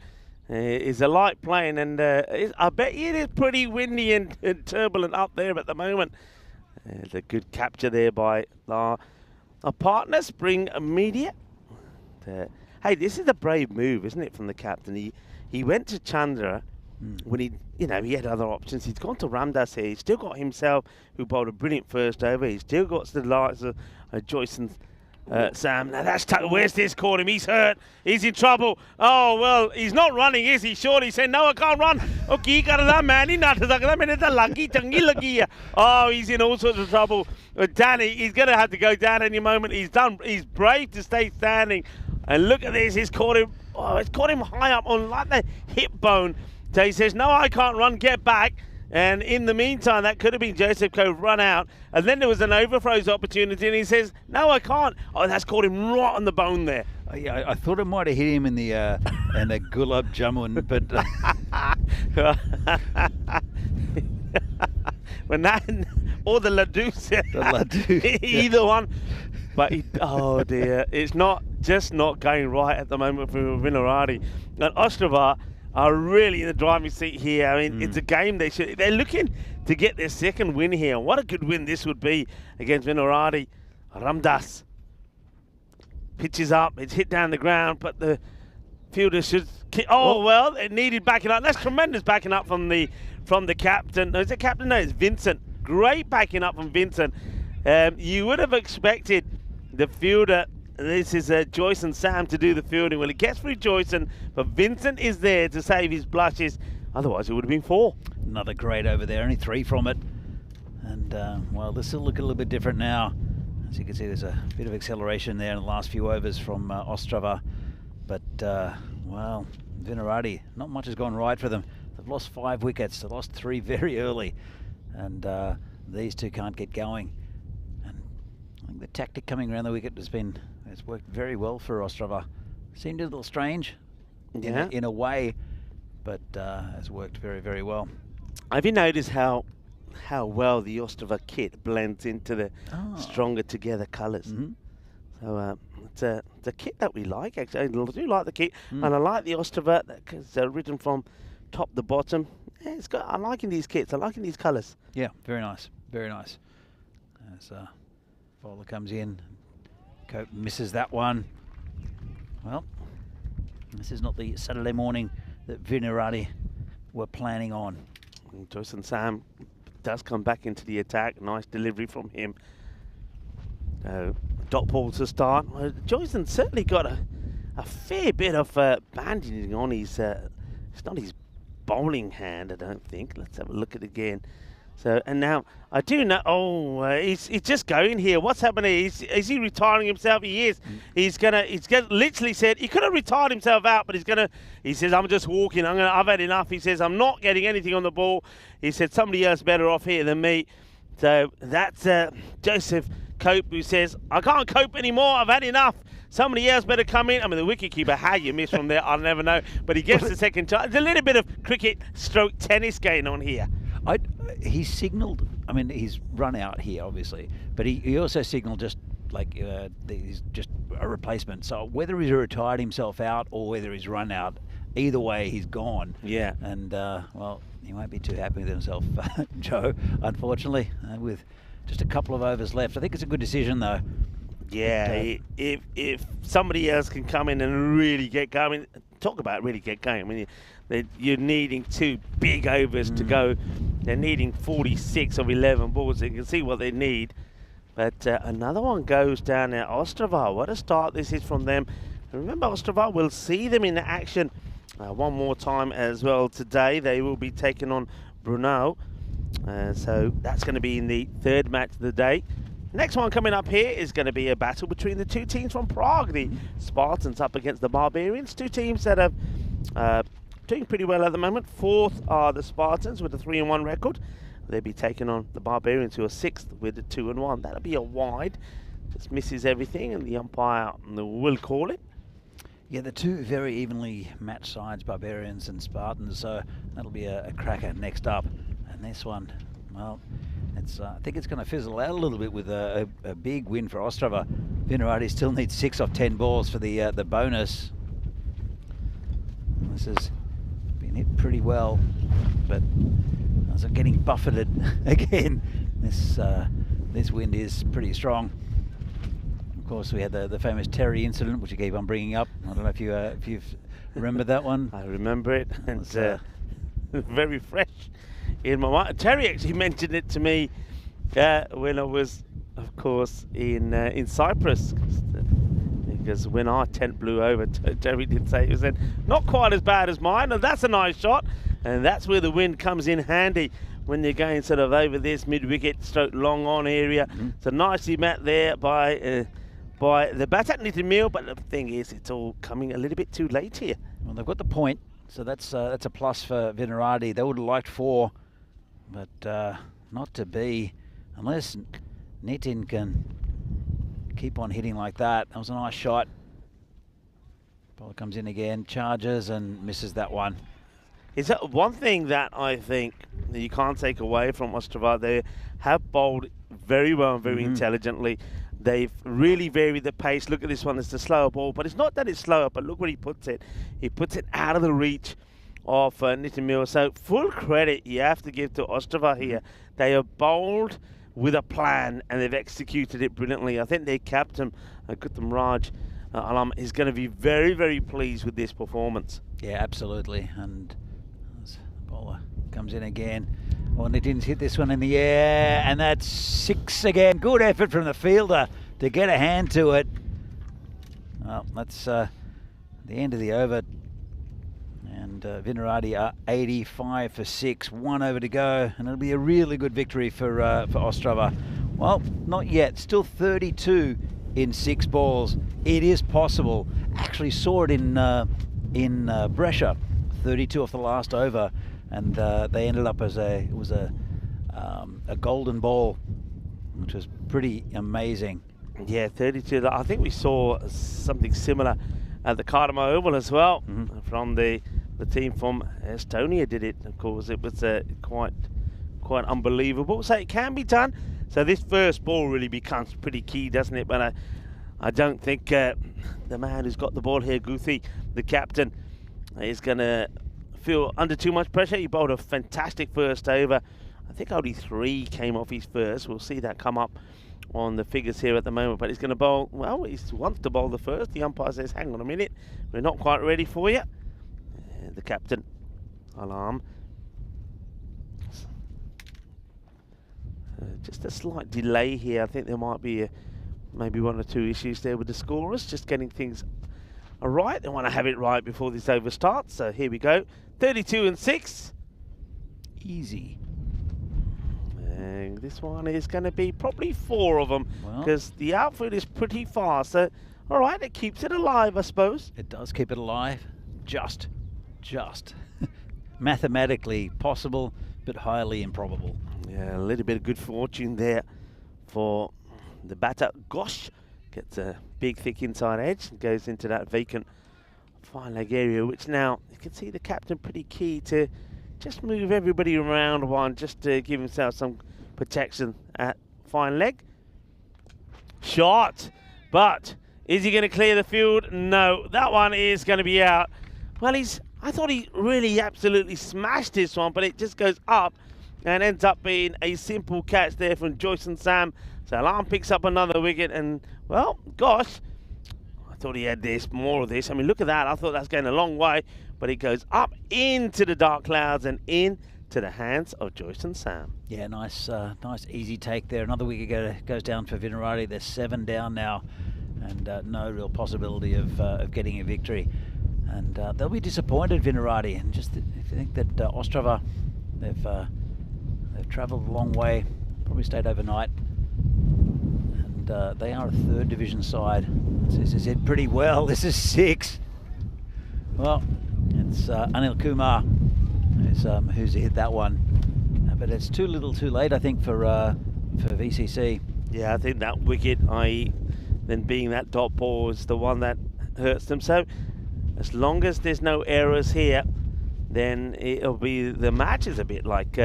It's a light plane, and I bet it is pretty windy and turbulent up there at the moment. It's a good capture there by our partner, Spring Media. Hey, this is a brave move, isn't it, from the captain? He went to Chandra when he had other options. He's gone to Ramdas here. He's still got himself, who bowled a brilliant first over. He's still got the likes of Joyce and Sam. Now that's where's this caught him? He's hurt. He's in trouble. Oh, well, he's not running, is he? Surely he said, no, I can't run. Okay, oh, he's in all sorts of trouble. Danny, he's going to have to go down any moment. He's brave to stay standing. And look at this. It's caught him high up on like the hip bone. So he says, no, I can't run. Get back. And in the meantime, that could have been Joseph Cove run out. And then there was an overthrows opportunity, and he says, no, I can't. Oh, that's caught him right on the bone there. Yeah, I thought it might have hit him in the Gulab Jamun, but when that or the Laddu, either one. But oh dear, it's not going right at the moment for Vinorad. And Ostrava are really in the driving seat here. I mean, it's a game they're looking to get their second win here. What a good win this would be against Vinorad. Ramdas pitches up, it's hit down the ground, but the fielder should kick. Well, it needed backing up. That's tremendous backing up from the captain. No, is it captain? No, it's Vincent. Great backing up from Vincent. You would have expected the fielder, this is Joyce and Sam, to do the fielding. Well, it gets through Joyce, but Vincent is there to save his blushes. Otherwise, it would have been 4. Another great over there, only 3 from it. And, well, this will look a little bit different now. As you can see, there's a bit of acceleration there in the last few overs from Ostrava. But, well, Vinorad, not much has gone right for them. They've lost 5 wickets. They lost 3 very early. And these two can't get going. I think the tactic coming around the wicket has worked very well for Ostrava. Seemed a little strange in a way, but has worked very, very well. Have you noticed how well the Ostrava kit blends into the stronger together colours? So it's a kit that we like, actually. I do like the kit, and I like the Ostrava because they're written from top to bottom. Yeah, I'm liking these kits. I'm liking these colours. Yeah, very nice. Very nice. As bowler comes in, Cope misses that one. Well, this is not the Saturday morning that Vinorad were planning on. And Joyce and Sam does come back into the attack. Nice delivery from him. Dot ball to start. Joyce certainly got a fair bit of bandaging on his. It's not his bowling hand, I don't think. Let's have a look at it again. So, and now I do know. Oh, he's just going here. What's happening? Is he retiring himself? He is. He's literally said he could have retired himself out, but he says, I'm just walking. I've had enough. He says, I'm not getting anything on the ball. He said, somebody else better off here than me. So that's Joseph Cope, who says, I can't cope anymore. I've had enough. Somebody else better come in. I mean, the wicketkeeper, how you miss from there, I'll never know. But he gets the second chance. There's a little bit of cricket stroke tennis going on here. He signalled, I mean, he's run out here, obviously, but he also signalled just like he's just a replacement. So whether he's retired himself out or whether he's run out, either way, he's gone. Yeah. And, well, he won't be too happy with himself, Joe, unfortunately, with just a couple of overs left. I think it's a good decision, though. Yeah, if somebody else can come in and really get going, talk about really get going. I mean, you're needing 2 big overs to go. They're needing 46 of 11 balls. So you can see what they need. But another one goes down there. Ostrava, what a start this is from them. And remember, Ostrava, we'll see them in action one more time as well today. They will be taking on Bruno. So that's going to be in the 3rd match of the day. Next one coming up here is going to be a battle between the 2 teams from Prague. The Spartans up against the Barbarians. 2 teams that are doing pretty well at the moment. 4th are the Spartans with a 3-1 record. They'll be taking on the Barbarians, who are 6th with a 2-1. That'll be a wide. Just misses everything, and the umpire will call it. Yeah, the 2 very evenly matched sides, Barbarians and Spartans. So that'll be a cracker next up. And this one, well, I think it's going to fizzle out a little bit with a big win for Ostrava. Vinorad still needs 6 off 10 balls for the bonus. This has been hit pretty well, but as I'm getting buffeted again, this wind is pretty strong. Of course, we had the famous Terry incident, which you keep on bringing up. I don't know if you've remembered that one. I remember it, and very fresh in my mind. Terry actually mentioned it to me when I was, of course, in Cyprus. Because when our tent blew over, Terry did say it was not quite as bad as mine, and that's a nice shot. And that's where the wind comes in handy when you're going sort of over this mid-wicket stroke long on area. So nicely met there by the batter, Nitin, but the thing is, it's all coming a little bit too late here. Well, they've got the point, so that's a plus for Vinorad. They would have liked 4, but not to be, unless Nitin can keep on hitting like that. That was a nice shot. Ball comes in again, charges and misses that one. Is that one thing that I think that you can't take away from Ostrava? They have bowled very well and very intelligently. They've really varied the pace. Look at this one, it's a slower ball, but it's not that it's slower, but look where he puts it. He puts it out of the reach of Nitin. So full credit you have to give to Ostrava here. They have bowled with a plan and they've executed it brilliantly. I think their captain, Gautam Raj Alam, is going to be very, very pleased with this performance. Yeah, absolutely. And as the bowler comes in again. Oh, Nitin's hit this one in the air, and that's 6 again. Good effort from the fielder to get a hand to it. Well, that's the end of the over. And Vinorad are 85 for 6, 1 over to go, and it'll be a really good victory for Ostrava. Well, not yet. Still 32 in 6 balls. It is possible. Actually saw it in Brescia, 32 off the last over, and they ended up as a golden ball, which was pretty amazing. Yeah, 32. I think we saw something similar at the Cardamom Oval as well from the team from Estonia did it. Of course, it was quite unbelievable. So it can be done. So this first ball really becomes pretty key, doesn't it? But I don't think the man who's got the ball here, Guthi, the captain, is going to feel under too much pressure. He bowled a fantastic first over. I think only 3 came off his first. We'll see that come up on the figures here at the moment. But he's going to bowl, well, he wants to bowl the first. The umpire says, hang on a minute, we're not quite ready for you. The captain, Alarm. Just a slight delay here. I think there might be maybe 1 or 2 issues there with the scorers, just getting things right. They want to have it right before this over starts. So here we go. 32 and 6. Easy. And this one is going to be probably 4 of them, because the outfield is pretty fast. So, all right, it keeps it alive, I suppose. It does keep it alive. Just mathematically possible, but highly improbable. Yeah, a little bit of good fortune there for the batter. Gosh, gets a big, thick inside edge and goes into that vacant fine leg area, which now you can see the captain pretty key to just move everybody around one, just to give himself some protection at fine leg. Shot, but is he going to clear the field? No, that one is going to be out. Well, I thought he really absolutely smashed this one, but it just goes up and ends up being a simple catch there from Joyce and Sam. So Alarm picks up another wicket, and, well, gosh, I thought he had more of this. I mean, look at that. I thought that's going a long way, but it goes up into the dark clouds and into the hands of Joyce and Sam. Yeah, nice easy take there. Another wicket goes down for Vinorad. They're 7 down now, and no real possibility of getting a victory. And they'll be disappointed, Vinorad. And just if you think that Ostrava, they've travelled a long way, probably stayed overnight, and they are a 3rd division side. This is it pretty well. This is 6. Well, it's Anil Kumar who's hit that one, but it's too little, too late, I think, for VCC. Yeah, I think that wicket, i.e., then being that dot ball, is the one that hurts them. So, as long as there's no errors here, then it'll be, the match is a bit like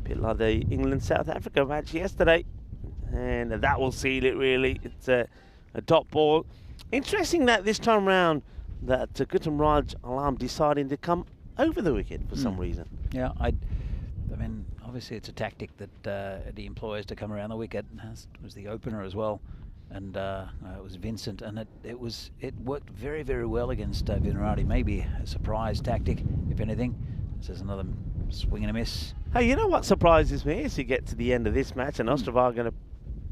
bit like the England-South Africa match yesterday. And that will seal it, really. It's a dot ball. Interesting that this time round that Vinorad Alam deciding to come over the wicket for some reason. Yeah, I mean, obviously it's a tactic that he employs to come around the wicket. It was the opener as well, and it was Vincent, and it worked very, very well against Vinorad. Maybe a surprise tactic, if anything. This is another swing and a miss. Hey, you know what surprises me is you get to the end of this match and Ostrava are going to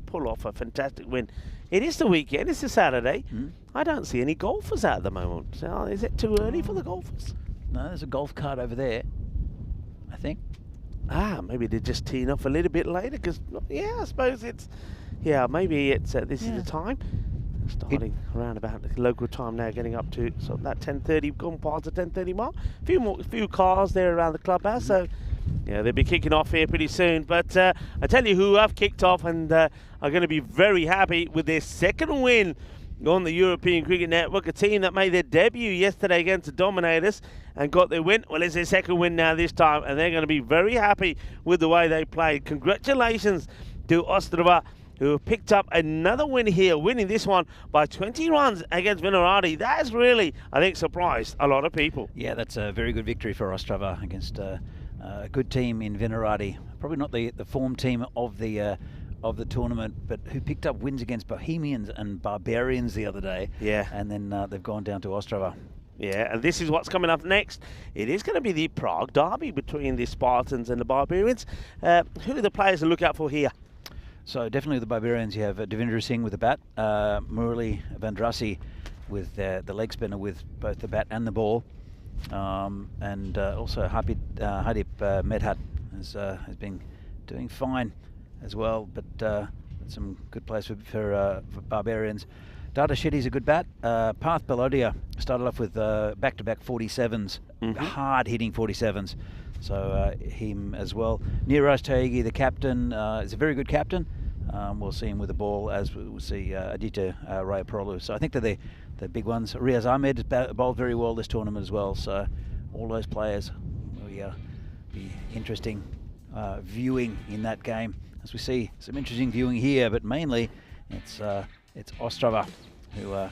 pull off a fantastic win. It is the weekend, it's a Saturday. I don't see any golfers out at the moment. So is it too early for the golfers? No, there's a golf cart over there, I think. Maybe they're just teeing off a little bit later because, yeah, I suppose it's, maybe it's this is the time. Starting around about the local time now, getting up to sort of that 10:30, gone past the 10:30 mark. Few cars there around the clubhouse, so yeah, they'll be kicking off here pretty soon. But I tell you who have kicked off and are going to be very happy with their second win on the European Cricket Network, a team that made their debut yesterday against the Dominators and got their win. Well, it's their second win now this time, and they're going to be very happy with the way they played. Congratulations to Ostrava, who have picked up another win here, winning this one by 20 runs against Vinorad. That has really, I think, surprised a lot of people. Yeah, that's a very good victory for Ostrava against a good team in Vinorad. Probably not the form team of the tournament, but who picked up wins against Bohemians and Barbarians the other day. Yeah. And then they've gone down to Ostrava. Yeah, and this is what's coming up next. It is going to be the Prague derby between the Spartans and the Barbarians. Who are the players to look out for here? So definitely the Barbarians, you have Devendra Singh with the bat, Murali Vandrasi with the leg spinner with both the bat and the ball, and also Hadip Medhat has been doing fine as well, but some good plays for Barbarians. Dada Shetty's a good bat. Parth Balodia started off with back-to-back 47s, hard-hitting 47s. So him as well. Neeraj Tyagi, the captain, is a very good captain. We'll see him with the ball, as we'll see Aditya Rayaprolu. So I think they're the big ones. Riaz Ahmed bowled very well this tournament as well. So all those players will be interesting viewing in that game. As we see some interesting viewing here, but mainly it's Ostrava who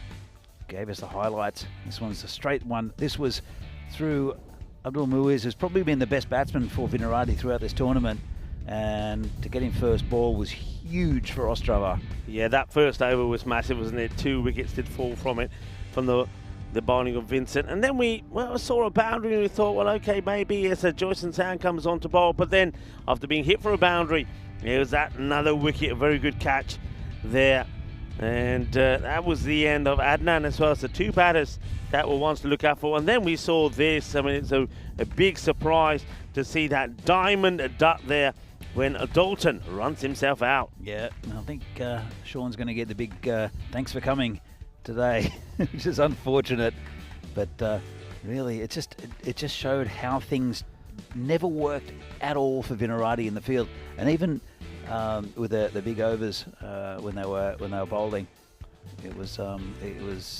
gave us the highlights. This one's a straight one. This was through Abdul Muiz, who's probably been the best batsman for Vinorad throughout this tournament, and to get him first ball was huge for Ostrava. Yeah, that first over was massive, wasn't it? 2 wickets did fall from it, from the bowling of Vincent. And then we saw a boundary and we thought, well, okay, maybe as Joyce and Sand comes on to bowl. But then after being hit for a boundary, it was that another wicket, a very good catch there. And that was the end of Adnan as well. So 2 batters that were ones to look out for. And then we saw this. I mean, it's a big surprise to see that diamond duck there when Dalton runs himself out. Yeah, I think Sean's going to get the big thanks for coming today, which is unfortunate. But really, it just showed how things never worked at all for Vinorad in the field. And even with the big overs when they were bowling, it was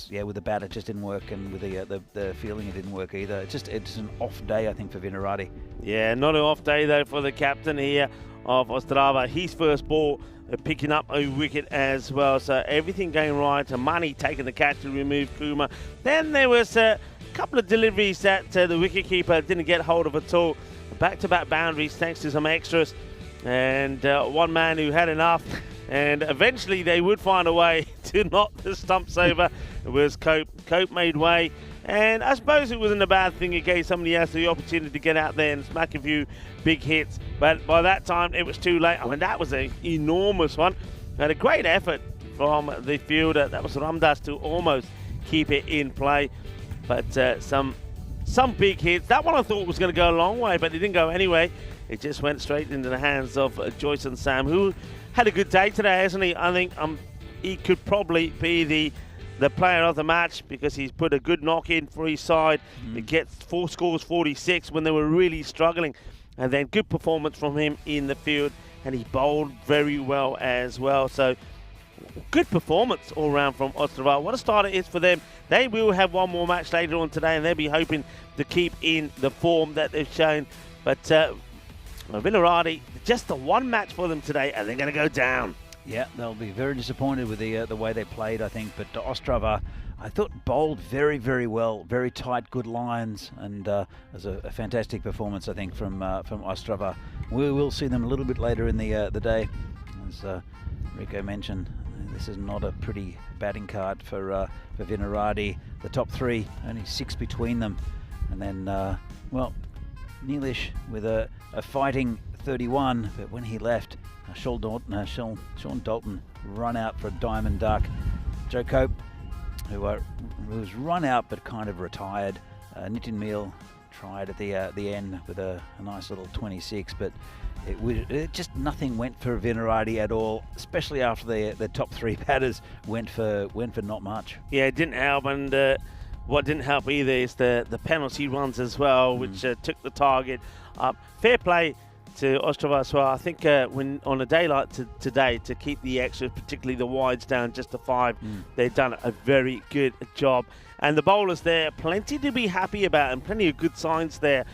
with the bat it just didn't work, and with the fielding it didn't work either. It's an off day, I think, for Vinorad. Yeah, not an off day though for the captain here of Ostrava. His first ball picking up a wicket as well, so everything going right. Mani taking the catch to remove Kuma. Then there was a couple of deliveries that the wicketkeeper didn't get hold of at all. Back-to-back boundaries thanks to some extras, and one man who had enough, and eventually they would find a way to knock the stumps over. It was Cope. Cope made way, and I suppose it wasn't a bad thing. It gave somebody else the opportunity to get out there and smack a few big hits, but by that time it was too late. I mean, that was an enormous one. Had a great effort from the fielder, that was Ramdas, to almost keep it in play, but some big hits. That one I thought was going to go a long way, but it didn't go anyway. It just went straight into the hands of Joyce and Sam, who had a good day today, hasn't he? I think he could probably be the player of the match, because he's put a good knock in for his side. It gets 4 scores, 46 when they were really struggling, and then good performance from him in the field, and he bowled very well as well. So good performance all round from Ostrava. What a start it is for them. They will have one more match later on today, and they'll be hoping to keep in the form that they've shown. But Vinorad, just the one match for them today, and they're going to go down. Yeah, they'll be very disappointed with the way they played, I think. But Ostrava, I thought, bowled very, very well, very tight, good lines, and it was a fantastic performance, I think, from Ostrava. We will see them a little bit later in the day, as Rico mentioned. This is not a pretty batting card for Vinorad. The top three, only 6 between them, and then well, Neelish with a fighting 31, but when he left, Sean Dalton run out for a diamond duck. Joe Cope, who was run out but kind of retired. Nitin Meal tried at the end with a nice little 26, but it just nothing went for Vinorad at all, especially after the top three batters went for not much. Yeah, it didn't help, and what didn't help either is the penalty runs as well, which took the target up. Fair play to Ostrava as well. I think when on a day like today, to keep the extras, particularly the wides, down just to 5, they've done a very good job. And the bowlers there, plenty to be happy about, and plenty of good signs there.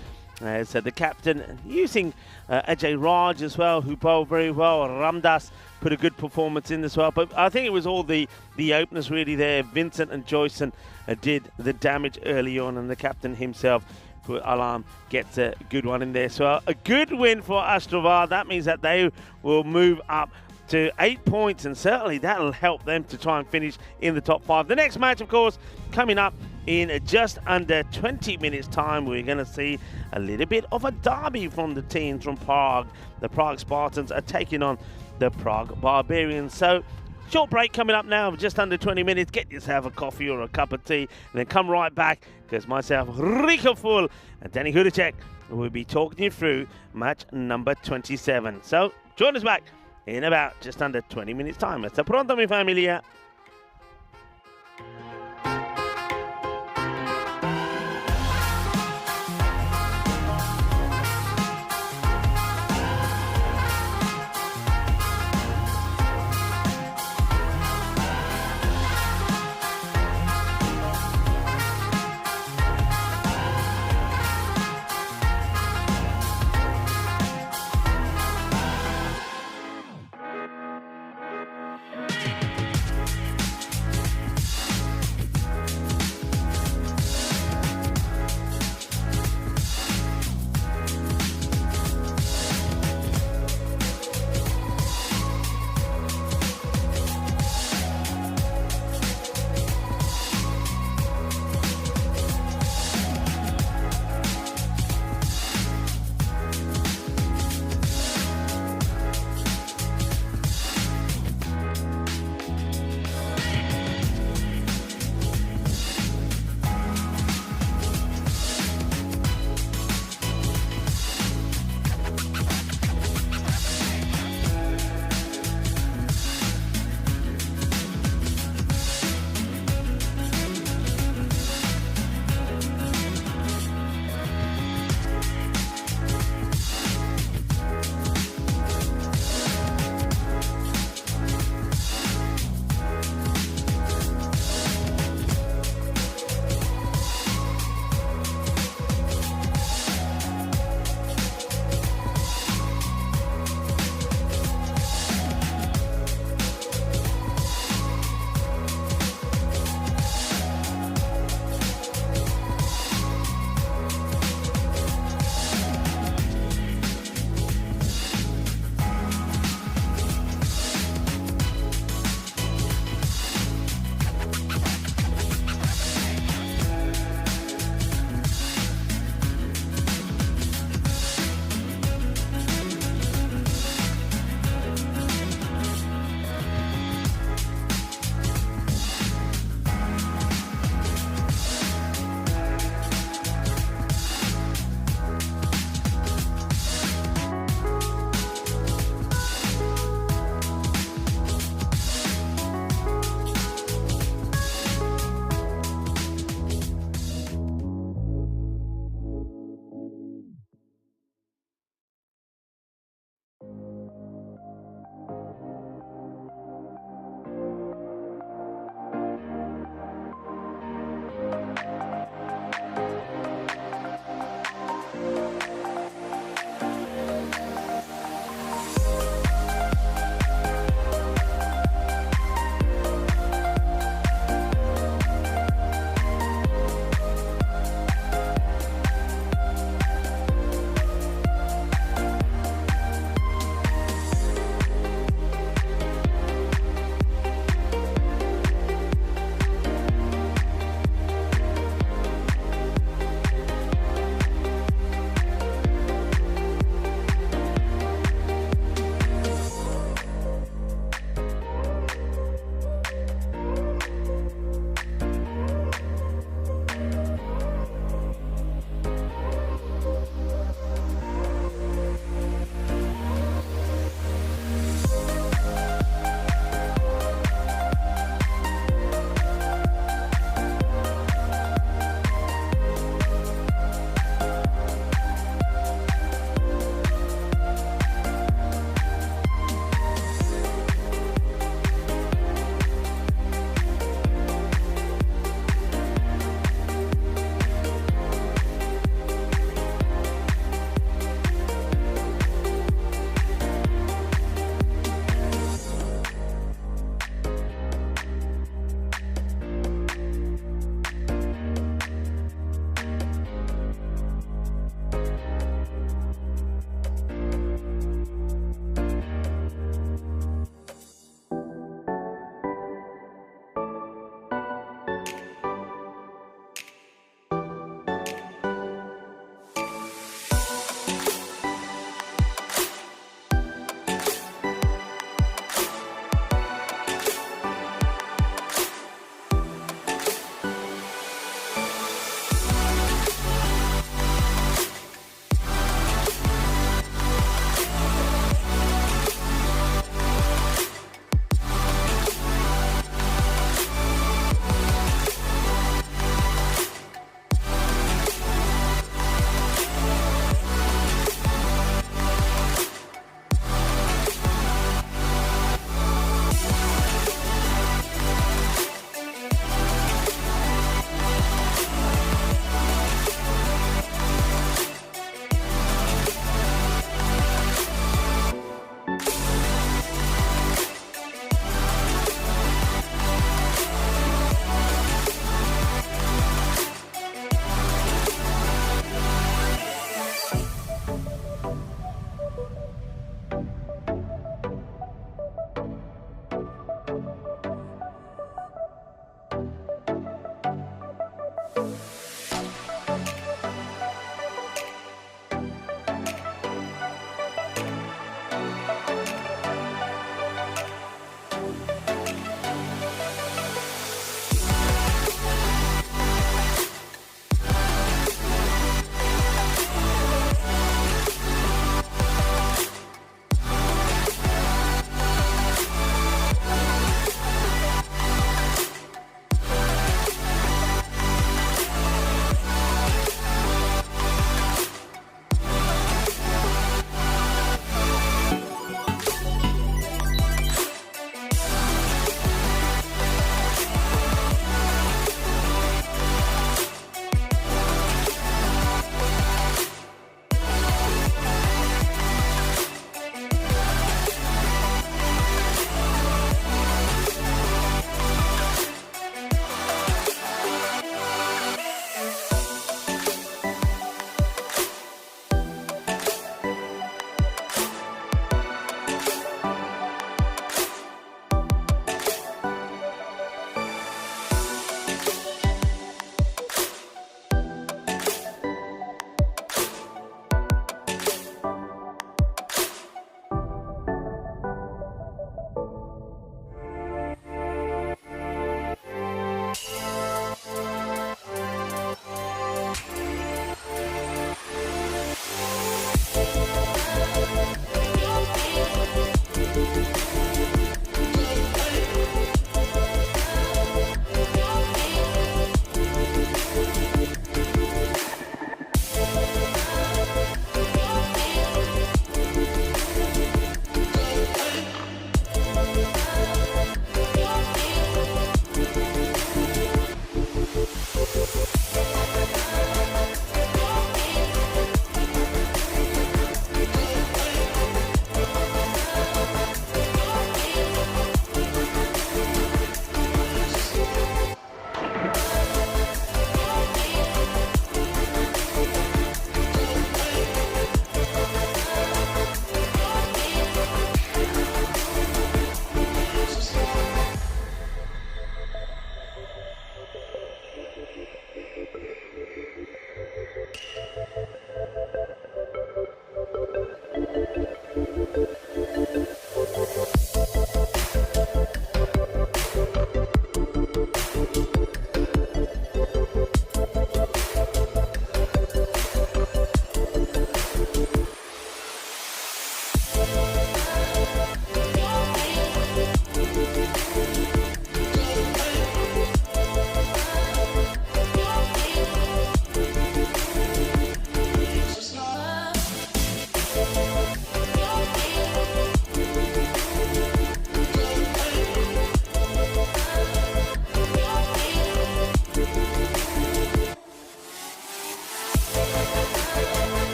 So the captain using Ajay Raj as well, who bowled very well. Ramdas put a good performance in as well. But I think it was all the openers really there. Vincent and Joyson did the damage early on, and the captain himself, Alam, gets a good one in there. So a good win for Ostrava. That means that they will move up to 8 points, and certainly that'll help them to try and finish in the top 5. The next match, of course, coming up in just under 20 minutes time. We're going to see a little bit of a derby from the teams from Prague. The Prague Spartans are taking on the Prague Barbarians. So short break coming up now, just under 20 minutes. Get yourself a coffee or a cup of tea, and then come right back, because myself, Rico Full, and Danny Hudacek will be talking you through match number 27. So join us back in about just under 20 minutes time. Hasta pronto, mi familia.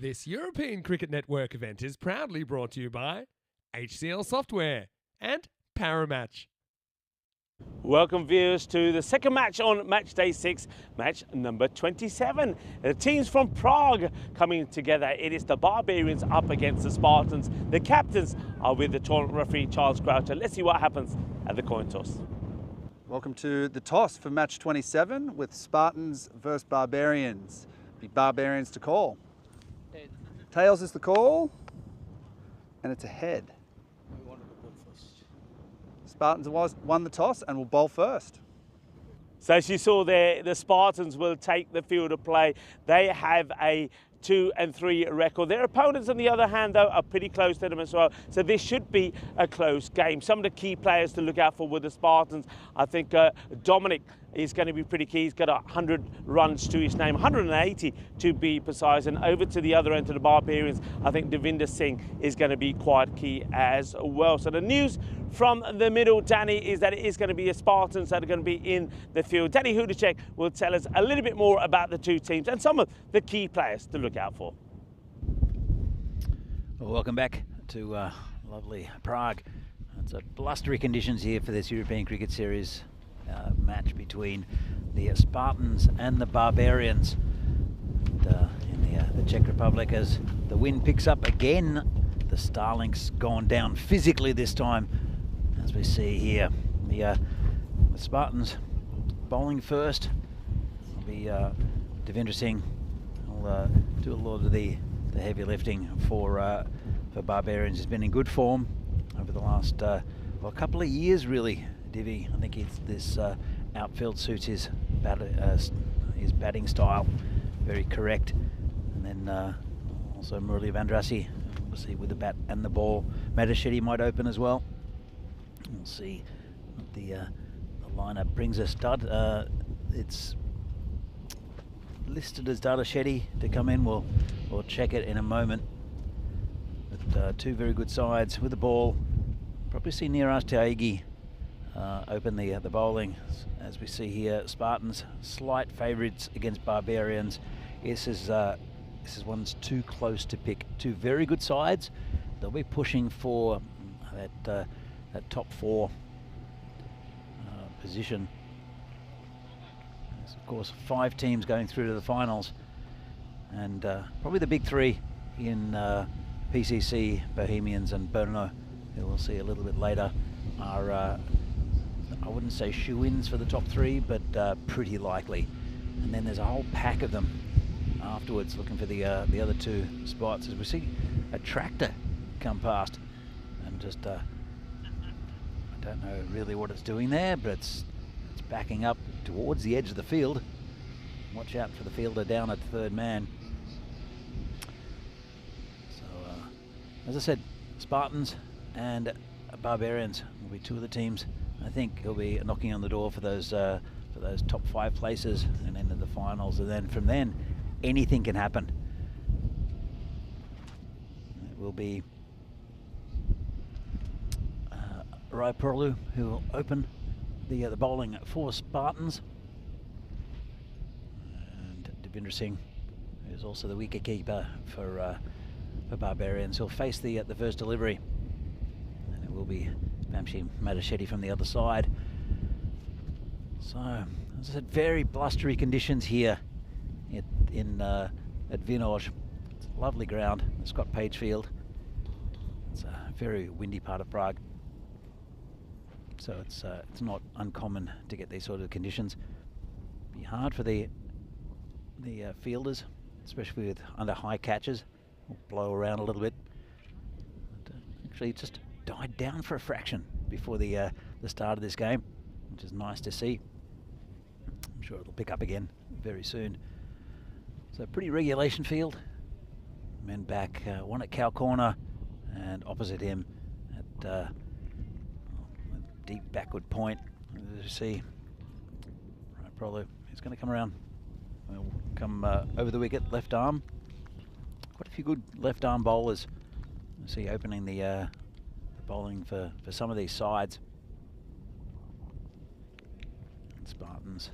This European Cricket Network event is proudly brought to you by HCL Software and Paramatch. Welcome viewers to the second match on match day 6, match number 27. The teams from Prague coming together. It is the Barbarians up against the Spartans. The captains are with the tournament referee Charles Croucher. Let's see what happens at the coin toss. Welcome to the toss for match 27 with Spartans versus Barbarians. Be Barbarians to call. Tails is the call, and it's a head. We wanted to bowl first. Spartans won the toss and will bowl first. So as you saw there, the Spartans will take the field of play. They have a 2-3 record. Their opponents, on the other hand, though, are pretty close to them as well. So this should be a close game. Some of the key players to look out for with the Spartans, I think Dominic is going to be pretty key. He's got 100 runs to his name, 180 to be precise. And over to the other end, to the Barbarians, I think Devinder Singh is going to be quite key as well. So the news from the middle, Danny, is that it is going to be the Spartans that are going to be in the field. Danny Hudacek will tell us a little bit more about the two teams and some of the key players to look out for. Well, welcome back to lovely Prague. It's blustery conditions here for this European Cricket Series match between the Spartans and the Barbarians. And, in the Czech Republic, as the wind picks up again, the Starlink's gone down physically this time, as we see here. The Spartans bowling first. It'll be Devinder Singh will do a lot of the heavy lifting for Barbarians. He's been in good form over the last well, a couple of years, really. Divi, I think this outfield suits his batting style, very correct. And then also Murali Vandrasi, obviously with the bat and the ball. Madasheti might open as well. We'll see what the lineup brings us. It's listed as Dadasheti to come in. We'll check it in a moment. But two very good sides with the ball. Probably see Niraj Tiaigi open the bowling. As we see here, Spartans slight favourites against Barbarians. This is one's too close to pick. Two very good sides. They'll be pushing for that top 4 position. There's of course 5 teams going through to the finals, and probably the big 3 in PCC, Bohemians and Bruno, who we'll see a little bit later, are I wouldn't say shoe-ins for the top 3, but pretty likely. And then there's a whole pack of them afterwards looking for the other 2 spots, as we see a tractor come past and just I don't know really what it's doing there, but it's backing up towards the edge of the field. Watch out for the fielder down at third man. So as I said, Spartans and Barbarians will be 2 of the teams. I think he'll be knocking on the door for those top 5 places and into the finals, and then from then anything can happen. It will be Rai Perlu who will open the bowling for Spartans, and Devinder Singh, who's also the wicketkeeper for Barbarians. He'll face the first delivery, and it will be Vamshi Madasheti from the other side. So, as I said, very blustery conditions here at Vinorad. It's a lovely ground, Scott Page Field. It's a very windy part of Prague, so it's not uncommon to get these sort of conditions. Be hard for the fielders, especially with under high catches. Will blow around a little bit. But, actually, just died down for a fraction before the start of this game, which is nice to see. I'm sure it'll pick up again very soon. So pretty regulation field. Men back, one at cow corner, and opposite him at a deep backward point. As you see, right, probably he's going to come around. He'll come over the wicket, left arm. Quite a few good left arm bowlers. You see opening the bowling for some of these sides. And Spartans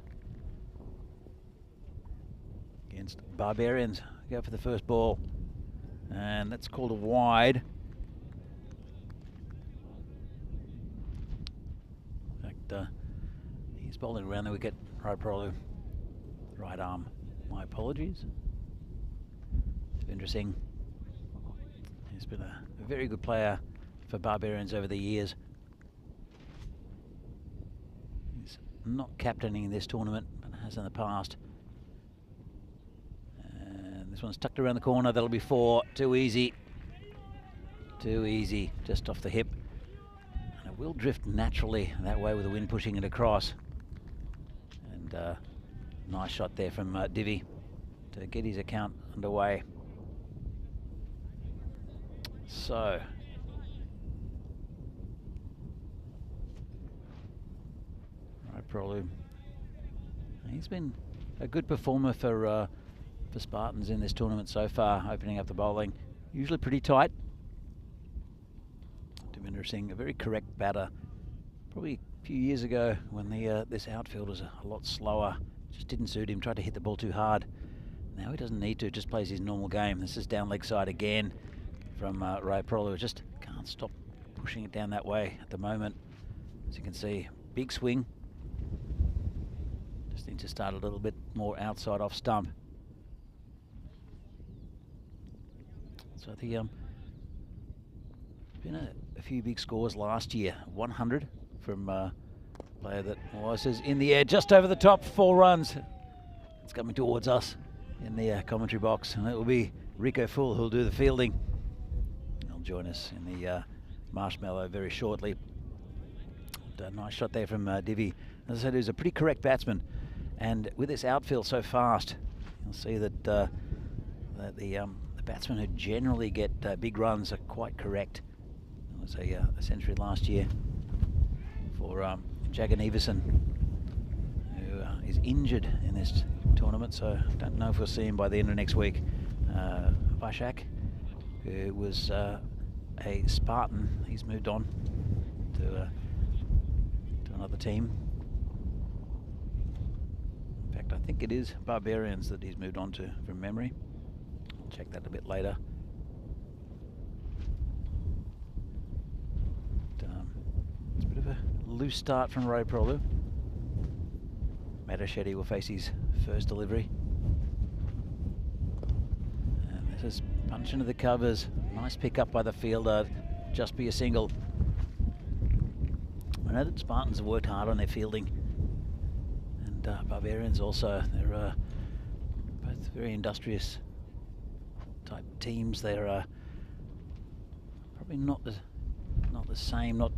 against Barbarians go for the first ball. And that's called a wide. In fact, he's bowling around the wicket. Probably right arm. My apologies. It's interesting. He's been a very good player for Barbarians over the years. He's not captaining this tournament, but has in the past. And this one's tucked around the corner. That'll be 4. Too easy. Too easy. Just off the hip. And it will drift naturally that way with the wind pushing it across. And nice shot there from Divi to get his account underway. So, right, probably he's been a good performer for Spartans in this tournament so far, opening up the bowling. Usually pretty tight. Devinder Singh, a very correct batter. Probably a few years ago when this outfield was a lot slower, just didn't suit him, tried to hit the ball too hard. Now he doesn't need to, just plays his normal game. This is down leg side again from Ray Prolu. Just can't stop pushing it down that way at the moment. As you can see, big swing. Just need to start a little bit more outside off stump. So the been a few big scores last year. 100 from player that was in the air just over the top, 4 runs. It's coming towards us in the commentary box, and it will be Rico Full who'll do the fielding. He'll join us in the marshmallow very shortly. And a nice shot there from Divi. As I said, he's a pretty correct batsman, and with this outfield so fast, you'll see that the batsmen who generally get big runs are quite correct. There was a century last year for Jagan Everson, who is injured in this tournament, so I don't know if we'll see him by the end of next week. Vashak, who was a Spartan, he's moved on to another team. In fact, I think it is Barbarians that he's moved on to from memory. I'll check that a bit later. But, it's a bit of a loose start from Ray Prolu. Madashetty will face his first delivery. And this is punch into the covers. Nice pick up by the fielder. Just be a single. I know that Spartans have worked hard on their fielding, and Barbarians also. They're both very industrious type teams. They're probably not the same, not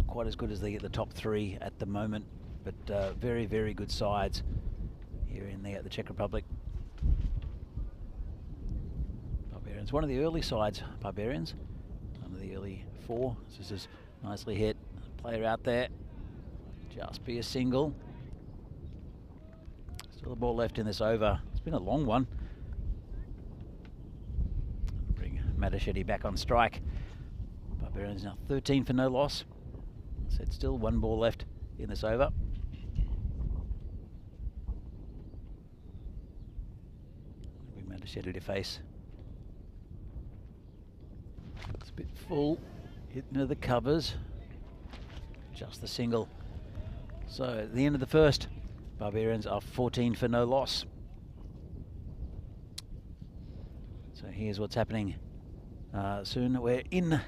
quite as good as the top 3 at the moment, but very, very good sides here in the Czech Republic. Barbarians, one of the early sides, Barbarians, one of the early 4. This is nicely hit. Player out there, just be a single. Still a ball left in this over. It's been a long one. Bring Madashetty back on strike. Barbarians now 13 for no loss. Said still 1 ball left in this over. We Madashetty to face. It's a bit full, hitting into the covers. Just the single. So at the end of the first, Barbarians are 14 for no loss. So here's what's happening soon. We're in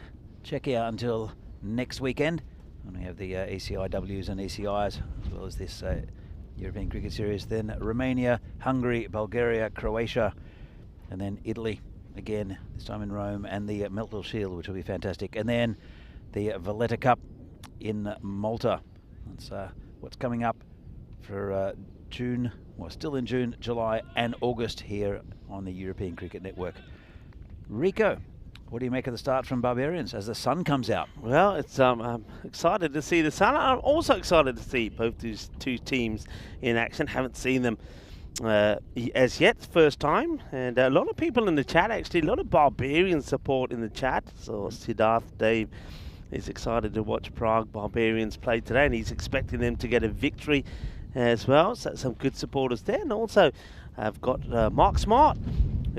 Czechia until next weekend, and we have the ECIWs and ECIs, as well as this European Cricket Series. Then Romania, Hungary, Bulgaria, Croatia, and then Italy again, this time in Rome, and the Melville Shield, which will be fantastic. And then the Valletta Cup in Malta. That's what's coming up for June, well, still in June, July and August here on the European Cricket Network. Rico, what do you make of the start from Barbarians as the sun comes out? Well, it's I'm excited to see the sun. I'm also excited to see both these 2 teams in action. Haven't seen them as yet, first time. And a lot of people in the chat, actually, a lot of Barbarian support in the chat. So Siddharth, Dave, is excited to watch Prague Barbarians play today, and he's expecting them to get a victory as well. So some good supporters there. And also I've got Mark Smart,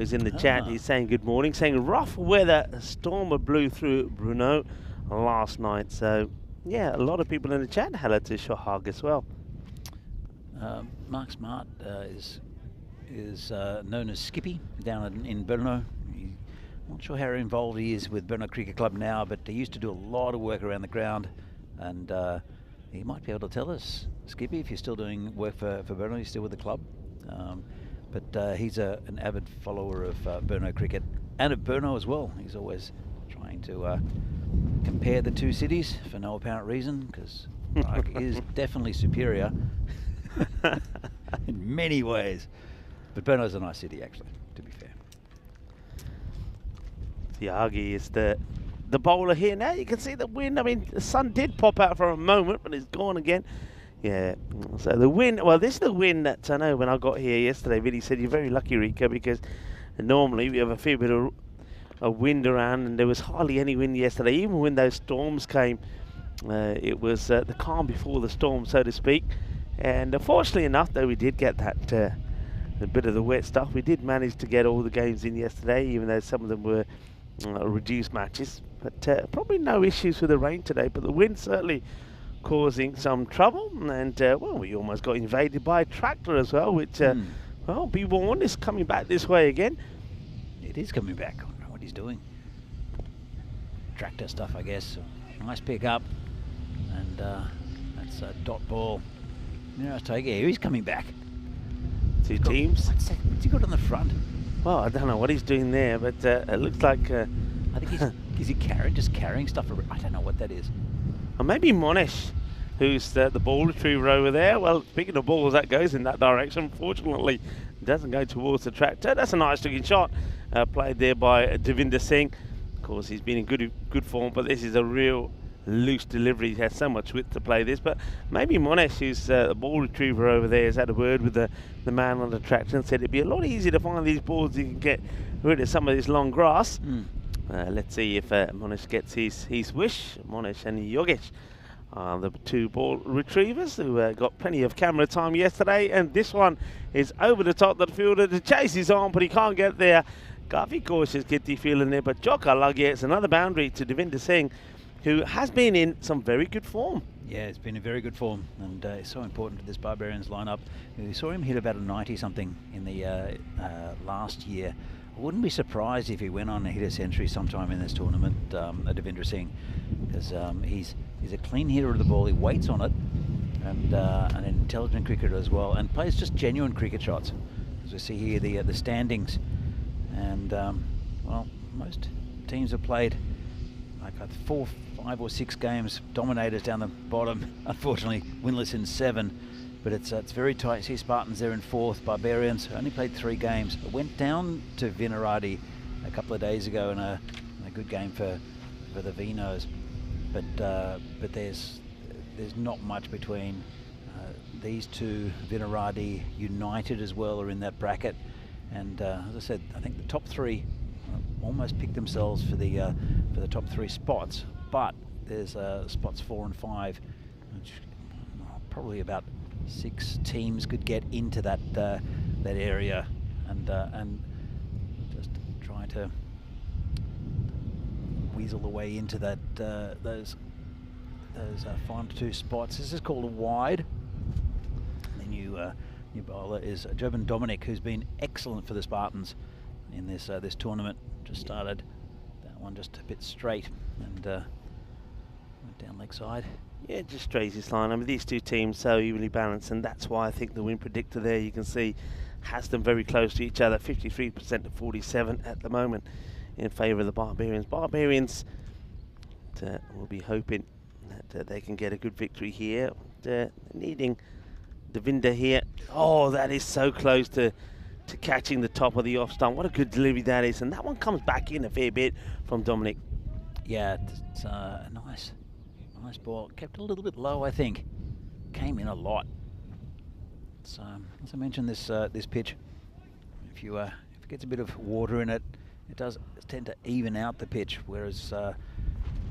who's in the chat. He's saying good morning, saying rough weather, a storm blew through Bruno last night. So, yeah, a lot of people in the chat. Hello to Shohag as well. Mark Smart is known as Skippy down in Bruno. I'm not sure how involved he is with Bruno Cricket Club now, but he used to do a lot of work around the ground, and he might be able to tell us, Skippy, if you're still doing work for Bruno, you're still with the club. But he's an avid follower of Bruno Cricket and of Bruno as well. He's always trying to compare the two cities for no apparent reason, because Prague is definitely superior in many ways. But Brno's a nice city, actually, to be fair. Tiagi is the bowler here now. You can see the wind. I mean, the sun did pop out for a moment, but it's gone again. Yeah, so the wind, well, this is the wind that I know when I got here yesterday. Vinny said, you're very lucky, Rico, because normally we have a fair bit of wind around, and there was hardly any wind yesterday. Even when those storms came, it was the calm before the storm, so to speak. And fortunately enough, though, we did get that a bit of the wet stuff. We did manage to get all the games in yesterday, even though some of them were reduced matches. But probably no issues with the rain today, but the wind certainly causing some trouble. And, well, we almost got invaded by a tractor as well, which, well, be warned, is coming back this way again. It is coming back. I don't know what he's doing. Tractor stuff, I guess. Nice pick up. And that's a dot ball. Here he's coming back. Two teams. What's he got on the front? Well, I don't know what he's doing there, but it looks like... I think he's just carrying stuff around. I don't know what that is. Or maybe Monesh, who's the ball retriever over there. Well, speaking of balls, that goes in that direction. Fortunately, it doesn't go towards the tractor. That's a nice looking shot played there by Devinder Singh. Of course, he's been in good form, but this is a real loose delivery. He has so much width to play this, but maybe Monesh, who's the ball retriever over there, has had a word with the man on the tractor and said it'd be a lot easier to find these balls. You can get rid of some of this long grass. Let's see if Monesh gets his wish. Monesh and Yogesh are the two ball retrievers who got plenty of camera time yesterday, and this one is over the top. The fielder, the chase is on, but he can't get there. Kafi cautious Kitty feeling there, but Joka Luggy, it's another boundary to Devinder Singh, who has been in some very good form. Yeah, it's been in very good form, and it's so important to this Barbarians lineup. We saw him hit about a 90-something in the last year. I wouldn't be surprised if he went on and hit a century sometime in this tournament, Devinder Singh, because he's a clean hitter of the ball. He waits on it, and an intelligent cricketer as well, and plays just genuine cricket shots. As we see here, the standings, and well, most teams have played like 4, 5 or 6 games. Dominators down the bottom, unfortunately winless in 7, but it's very tight. See Spartans there in 4th. Barbarians only played 3 games. It went down to Vinorad a couple of days ago in a good game for the Vinos, but there's not much between these two. Vinorad, United as well are in that bracket, and as I said, I think the top 3 almost picked themselves for the top 3 spots, but there's spots 4 and 5, which probably about 6 teams could get into that area, and just trying to weasel the way into that those 5 to 2 spots. This is called a wide. The new bowler is Jovan Dominic, who's been excellent for the Spartans in this tournament. Just started that one just a bit straight, and went down leg side. Yeah, just straight his line. I mean, these two teams so evenly balanced, and that's why I think the win predictor there, you can see, has them very close to each other. 53% to 47 at the moment in favour of the Barbarians. Barbarians will be hoping that they can get a good victory here. Needing Devinder here. Oh, that is so close to catching the top of the off stump. What a good delivery that is, and that one comes back in a fair bit from Dominic. Yeah, it's a nice ball. Kept it a little bit low, I think. Came in a lot. So as I mentioned, this pitch, if it gets a bit of water in it, it does tend to even out the pitch. Whereas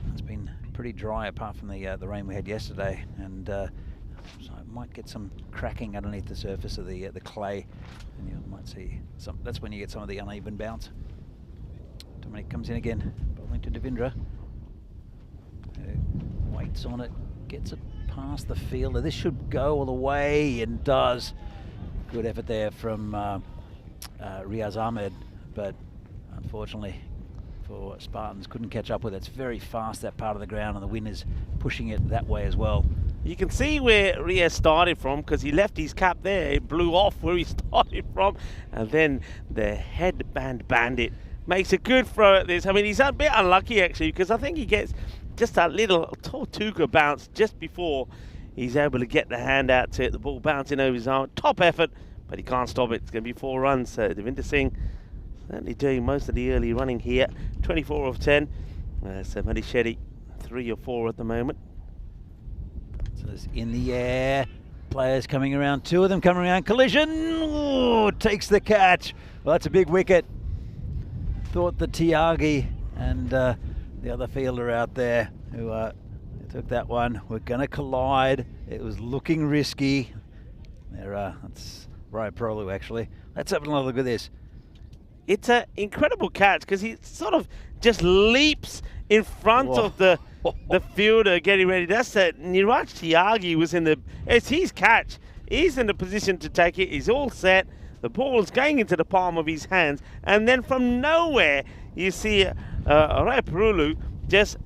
it's been pretty dry apart from the rain we had yesterday, and so might get some cracking underneath the surface of the clay, and you might see some. That's when you get some of the uneven bounce. Dominic comes in again, bowling to Devendra. Waits on it, gets it past the fielder. This should go all the way, and does. Good effort there from Riaz Ahmed, but unfortunately for Spartans, couldn't catch up with it. It's very fast, that part of the ground, and the wind is pushing it that way as well. You can see where Riaz started from, because he left his cap there. It blew off where he started from, and then the headband bandit makes a good throw at this. I mean, he's a bit unlucky actually, because I think he gets just a little Tortuga bounce just before he's able to get the hand out to it. The ball bouncing over his arm. Top effort, but he can't stop it. It's going to be 4 runs. So Devinder Singh certainly doing most of the early running here. 24 of 10. So Mehdi Shetty 3 or 4 at the moment. So it's in the air. Players coming around. 2 of them coming around. Collision. Ooh, takes the catch. Well, that's a big wicket. Thought the Tiagi and the other fielder out there who took that one were going to collide. It was looking risky. That's Ryan Prolu actually. Let's have another look at this. It's an incredible catch, because he sort of just leaps in front of the fielder getting ready. That's it. Niraj Tiagi was it's his catch. He's in the position to take it. He's all set. The ball's going into the palm of his hands, and then from nowhere you see Raya Perulu just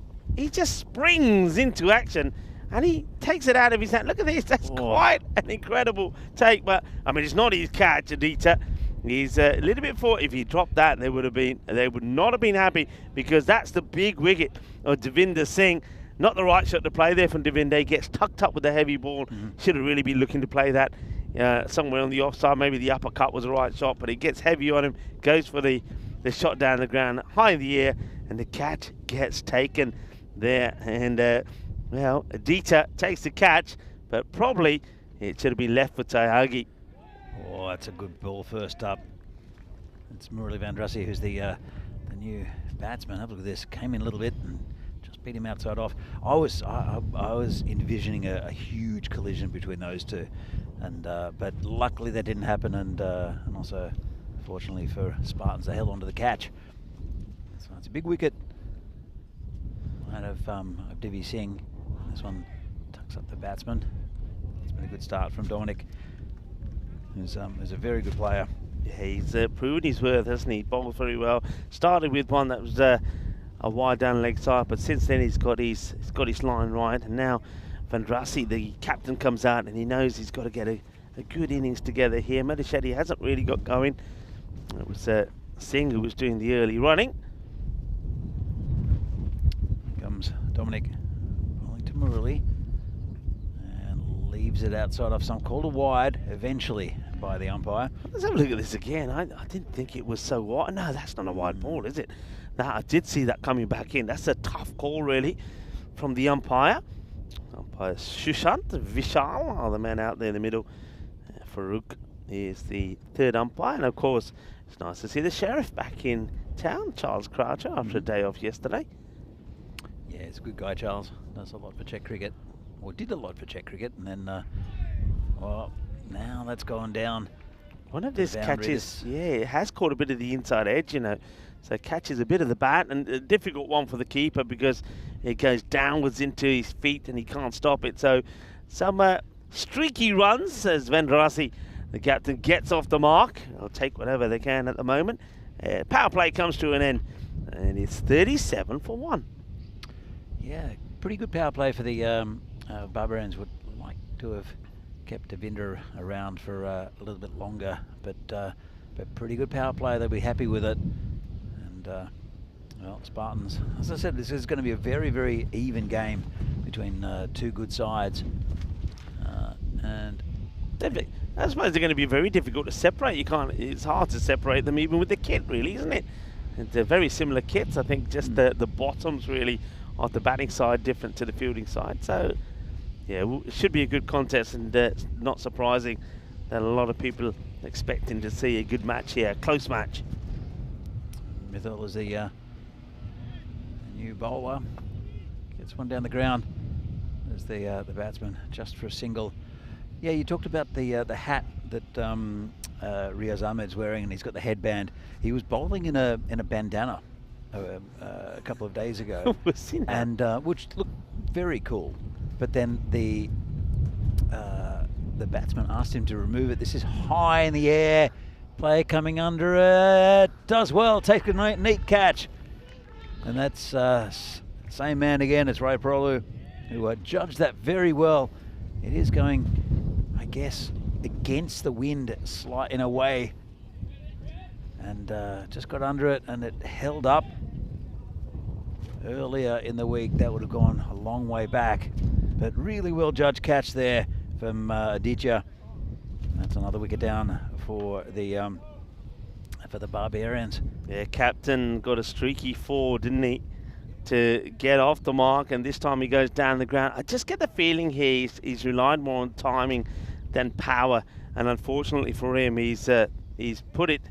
springs into action, and he takes it out of his hand. Look at this. That's quite an incredible take. But I mean, it's not his catch, Aditya. He's a little bit for. If he dropped that, they would not have been happy, because that's the big wicket of Devinder Singh. Not the right shot to play there from Devinder. He gets tucked up with the heavy ball. Should have really been looking to play that somewhere on the offside. Maybe the uppercut was the right shot, but it gets heavy on him. Goes for the shot down the ground, high in the air, and the catch gets taken there. And well, Aditya takes the catch, but probably it should have been left for Tiagi. Oh, that's a good ball first up. It's Murali Vandrasi, who's the new batsman. Have a look at this. Came in a little bit and just beat him outside off. I was envisioning a huge collision between those two, and but luckily that didn't happen, and also fortunately for Spartans, they held on to the catch. So it's a big wicket out of Divi Singh. This one tucks up the batsman. It's been a good start from Dominic, who's a very good player. Yeah, he's proven his worth, hasn't he? Bowled very well. Started with one that was a wide down leg side, but since then he's got his line right. And now Vandrasi, the captain, comes out, and he knows he's got to get a good innings together here. Mehdi Shetty hasn't really got going. It was Singh who was doing the early running. Here comes Dominic bowling to Murali, and leaves it outside off some, called a wide eventually by the umpire. Let's have a look at this again. I didn't think it was so wide. No, that's not a wide ball, is it? No, I did see that coming back in. That's a tough call, really, from the umpire. Umpire Shushant Vishal are the man out there in the middle. Farouk is the third umpire, and of course it's nice to see the sheriff back in town, Charles Croucher, after a day off yesterday. Yeah, he's a good guy, Charles. Does a lot for Czech cricket, or did a lot for Czech cricket, and then well, now that's gone down. One of these catches, yeah, it has caught a bit of the inside edge, you know. So catches a bit of the bat, and a difficult one for the keeper because it goes downwards into his feet and he can't stop it. So some streaky runs as Vendrasi, the captain, gets off the mark. They'll take whatever they can at the moment. Power play comes to an end, and it's 37 for 1. Yeah, pretty good power play for the Barbarians. Would like to have kept Devinder around for a little bit longer, but pretty good power play. They'll be happy with it. And well, Spartans, as I said, this is going to be a very, very even game between two good sides. And I suppose they're going to be very difficult to separate. It's hard to separate them even with the kit, really, isn't it? And they're very similar kits. I think just the bottoms really of the batting side different to the fielding side. So yeah, it should be a good contest, and not surprising that a lot of people expecting to see a good match here, a close match. Mithil is the new bowler. Gets one down the ground. There's the batsman just for a single Yeah, you talked about the hat that Riaz Ahmed's wearing, and he's got the headband. He was bowling in a bandana a couple of days ago, and which looked very cool. But then the batsman asked him to remove it. This is high in the air. Player coming under it. Does well. Takes a neat catch. And that's same man again. It's Rai Prolu, who judged that very well. It is going, I guess, against the wind in a way. And just got under it, and it held up. Earlier in the week, that would have gone a long way back. But really well judged catch there from Aditya. That's another wicket down for the Barbarians. Yeah, captain got a streaky 4, didn't he, to get off the mark, and this time he goes down the ground. I just get the feeling he's relied more on timing than power, and unfortunately for him, he's put it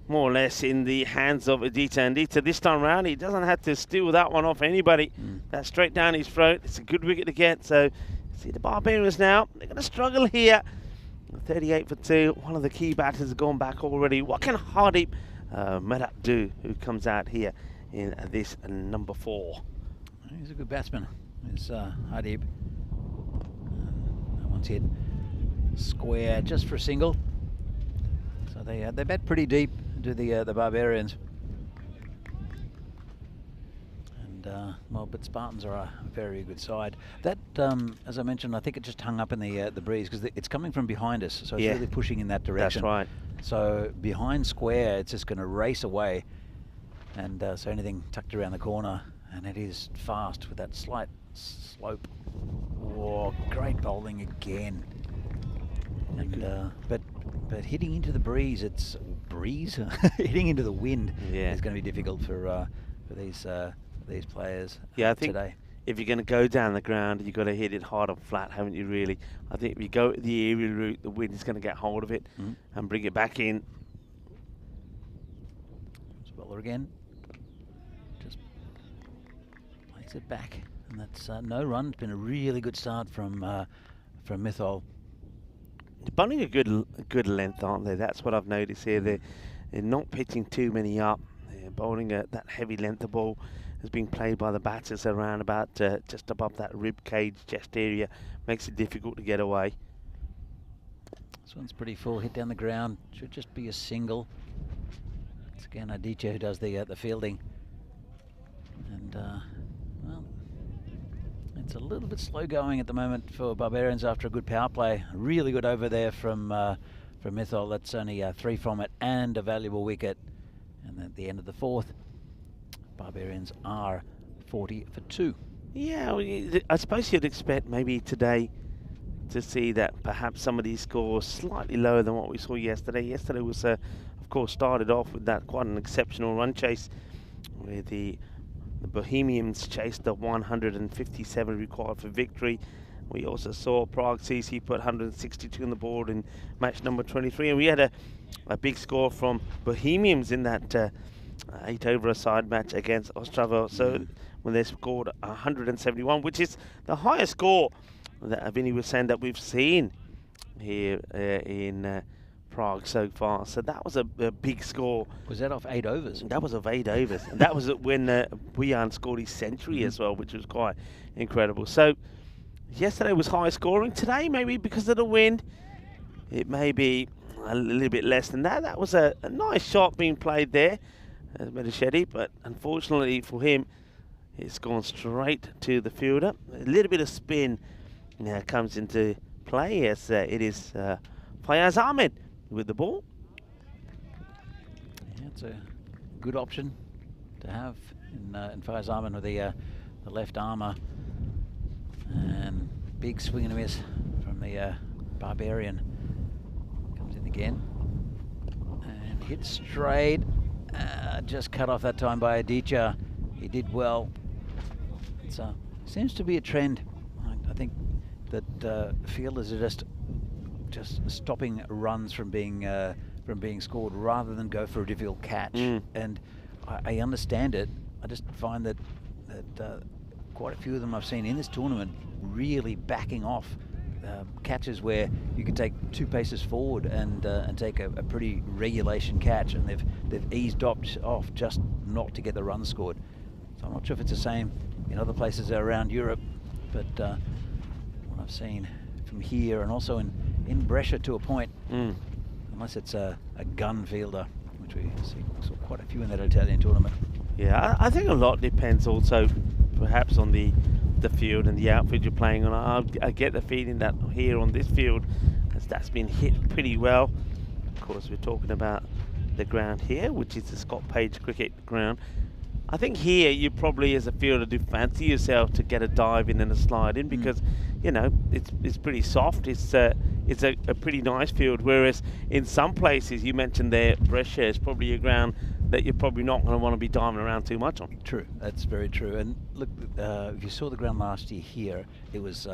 more or less in the hands of Aditya. And Aditya this time round, he doesn't have to steal that one off anybody. That's straight down his throat. It's a good wicket to get. So see the Barbarians now, they're going to struggle here. 38 for 2. One of the key batters has gone back already. What can Hardeep Medap do, who comes out here in this number 4? He's a good batsman. He's Hardeep. That one's hit square just for a single. So they bat pretty deep, do the Barbarians. Well, but Spartans are a very good side. That, as I mentioned, I think it just hung up in the breeze because it's coming from behind us, so it's really pushing in that direction. That's right. So behind square, it's just going to race away, and so anything tucked around the corner, and it is fast with that slight slope. Oh, great bowling again. And but hitting into the breeze, hitting into the wind is going to be difficult for these players I think today. If you're going to go down the ground, you've got to hit it hard and flat, haven't you, really? I think if you go the aerial route, the wind is going to get hold of it and bring it back in. Bowler again. Just plays it back. And that's no run. It's been a really good start from Mithol. They're bowling a good length, aren't they? That's what I've noticed here. They're not pitching too many up. They're bowling that heavy length of ball. Is being played by the batters around about just above that rib cage, chest area. Makes it difficult to get away. This one's pretty full, hit down the ground. Should just be a single. It's again Aditya who does the fielding. And well, it's a little bit slow going at the moment for Barbarians after a good power play. Really good over there from Mithol. That's only 3 from it and a valuable wicket. And at the end of the 4th, Barbarians are 40 for 2. Yeah, I suppose you'd expect maybe today to see that perhaps some of these scores slightly lower than what we saw yesterday. Yesterday was, of course, started off with that quite an exceptional run chase where the Bohemians chased the 157 required for victory. We also saw Prague CC put 162 on the board in match number 23, and we had a big score from Bohemians in that 8-over-a-side match against Ostrava. So when they scored 171, which is the highest score that Vinny was saying that we've seen here in Prague so far. So that was a big score. Was that off 8 overs? That was off 8 overs. And that was when Buyan scored his century as well, which was quite incredible. So yesterday was high scoring. Today, maybe because of the wind, it may be a little bit less than that. That was a nice shot being played there, Medashedi, but unfortunately for him, it's gone straight to the fielder. A little bit of spin comes into play as it is Fayaz Ahmed with the ball. Yeah, it's a good option to have in Fayaz Ahmed with the left armour. And big swing and a miss from the Barbarian. Comes in again and hits straight. Just cut off that time by Aditya. He did well. It seems to be a trend. I think that fielders are just stopping runs from being scored rather than go for a difficult catch. And I understand it. I just find that quite a few of them I've seen in this tournament really backing off catches where you could take 2 paces forward and take a pretty regulation catch, and they've eased off just not to get the run scored. So I'm not sure if it's the same in other places around Europe, but what I've seen from here and also in Brescia to a point, unless it's a gun fielder, which we saw quite a few in that Italian tournament. Yeah, I think a lot depends also perhaps on the field and the outfield you're playing on. I get the feeling that here on this field, that's been hit pretty well. Of course, we're talking about the ground here, which is the Scott Page cricket ground. I think here you probably, as a fielder, do fancy yourself to get a dive in and a slide in, because you know it's pretty soft. It's a pretty nice field. Whereas in some places, you mentioned there, Brescia is probably a ground that you're probably not going to want to be diving around too much on. True, that's very true. And look, if you saw the ground last year here, it was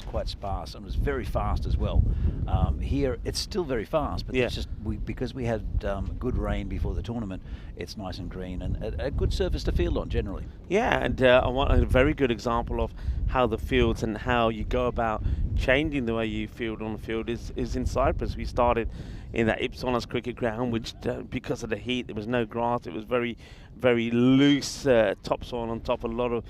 quite sparse and it was very fast as well. Here it's still very fast, but it's just because we had good rain before the tournament, it's nice and green and a good surface to field on generally. Yeah, and I want a very good example of how the fields and how you go about changing the way you field on the field is in Cyprus. We started in that Ipsonos cricket ground, which because of the heat, there was no grass. It was very, very loose topsoil on top, a lot of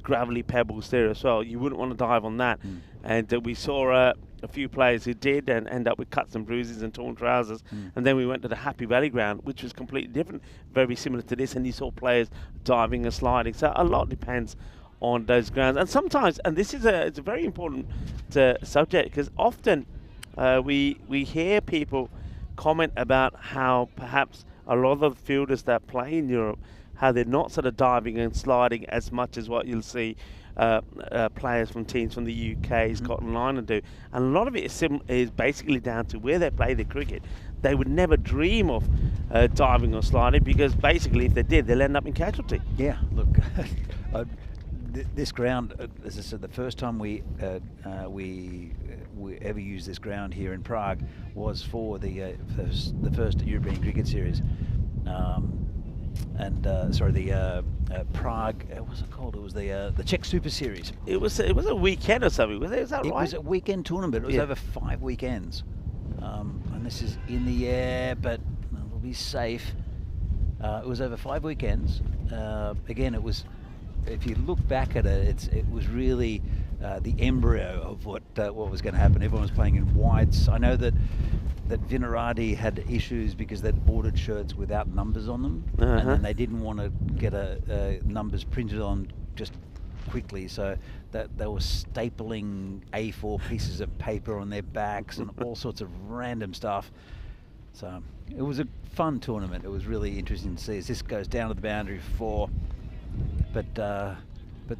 gravelly pebbles there as well. You wouldn't want to dive on that. And we saw a few players who did and end up with cuts and bruises and torn trousers. And then we went to the Happy Valley ground, which was completely different, very similar to this, and you saw players diving and sliding. So a lot depends on those grounds. And sometimes, and this is it's a very important subject, because often we hear people comment about how perhaps a lot of the fielders that play in Europe, how they're not sort of diving and sliding as much as what you'll see players from teams from the UK, Scotland, Ireland do. And a lot of it is basically down to where they play the cricket. They would never dream of diving or sliding, because basically if they did, they'll end up in casualty. Yeah, look, this ground, as I said, the first time we ever used this ground here in Prague was for the first European Cricket Series. Prague, what was it called? It was the Czech Super Series. It was a weekend or something, was it? Is that right? It was a weekend tournament. It was over 5 weekends. And this is in the air, but we'll be safe. It was over 5 weekends. Again, it was, if you look back at it, it was really the embryo of what was going to happen. Everyone was playing in whites. I know that Vinorad had issues because they'd ordered shirts without numbers on them, and then they didn't want to get numbers printed on just quickly, so that they were stapling A4 pieces of paper on their backs and all sorts of random stuff. So it was a fun tournament. It was really interesting to see as this goes down to the boundary for 4. But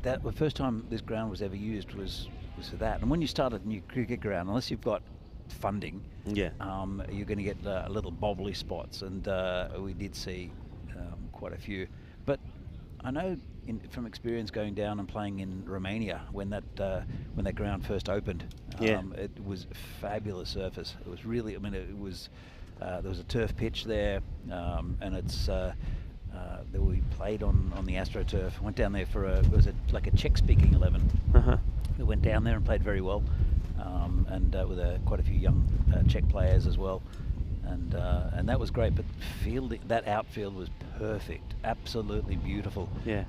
that the first time this ground was ever used was for that. And when you start a new cricket ground, unless you've got funding, you're going to get little bobbly spots, and we did see quite a few. But I know from experience going down and playing in Romania when that ground first opened, it was a fabulous surface. It was really, it was there was a turf pitch there, and it's that we played on the AstroTurf. Went down there for it was like a Czech-speaking 11. We went down there and played very well, and with quite a few young Czech players as well, and that was great. But that outfield was perfect, absolutely beautiful. Yeah.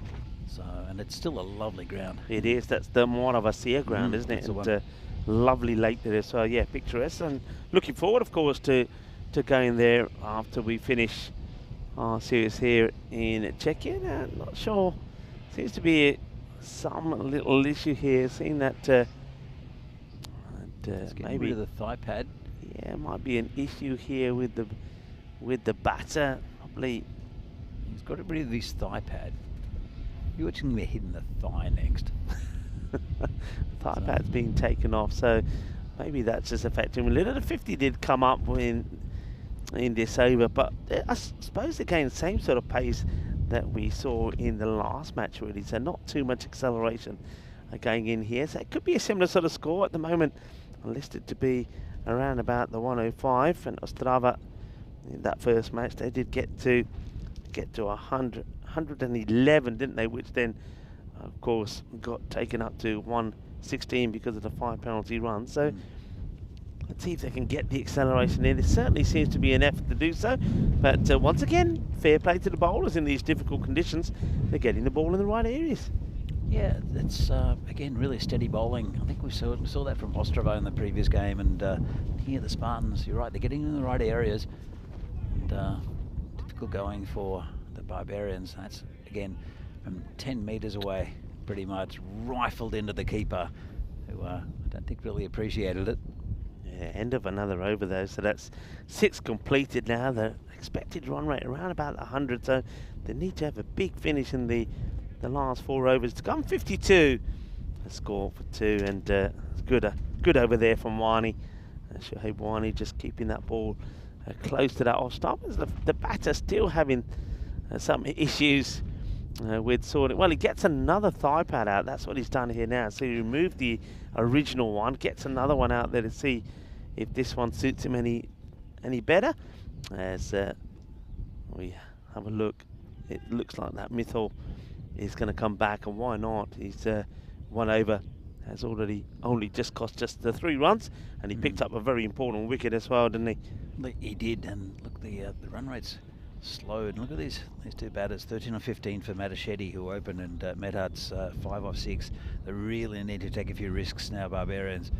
So, and it's still a lovely ground. It is. That's the Moravassia ground, isn't it? And a lovely lake there. So yeah, picturesque. And looking forward, of course, to going there after we finish our series here in Czechia. Now, not sure. Seems to be some little issue here. Seeing that maybe rid of the thigh pad. Yeah, might be an issue here with the batter. Probably he's got to rid of this thigh pad. You're watching me hitting the thigh next. Thigh pad's being taken off, so maybe that's just affecting him a little. The 50 did come up in this over, but I suppose again same sort of pace that we saw in the last match really, so not too much acceleration going in here. So it could be a similar sort of score at the moment, listed to be around about the 105. And Ostrava in that first match they did get to 111, didn't they, which then of course got taken up to 1 16 because of the 5 penalty run. So let's see if they can get the acceleration in. There certainly seems to be an effort to do so. But once again, fair play to the bowlers in these difficult conditions. They're getting the ball in the right areas. Yeah, it's again really steady bowling. I think we saw that from Ostrava in the previous game, and here the Spartans, you're right, they're getting in the right areas. And difficult going for the Barbarians. That's again from 10 metres away, pretty much rifled into the keeper, who I don't think really appreciated it. Yeah, end of another over though, so that's 6 completed now. The expected run rate around about 100, so they need to have a big finish in the last 4 overs to come. 52 a score for 2, and it's good over there from Wani. Shoaib Wani just keeping that ball close to that off stop. The batter still having some issues with sorting. Well, he gets another thigh pad out. That's what he's done here now. So he removed the original one, gets another one out there to see if this one suits him any better. As we have a look, it looks like that Mithal is going to come back, and why not? He's 1 over, has already only just cost just the 3 runs, and he picked up a very important wicket as well, didn't he? He did, and look, the run rate's slowed. Look at these 2 batters, 13 or 15 for Matashetti, who opened, and Medhard's 5 off 6. They really need to take a few risks now, Barbarians.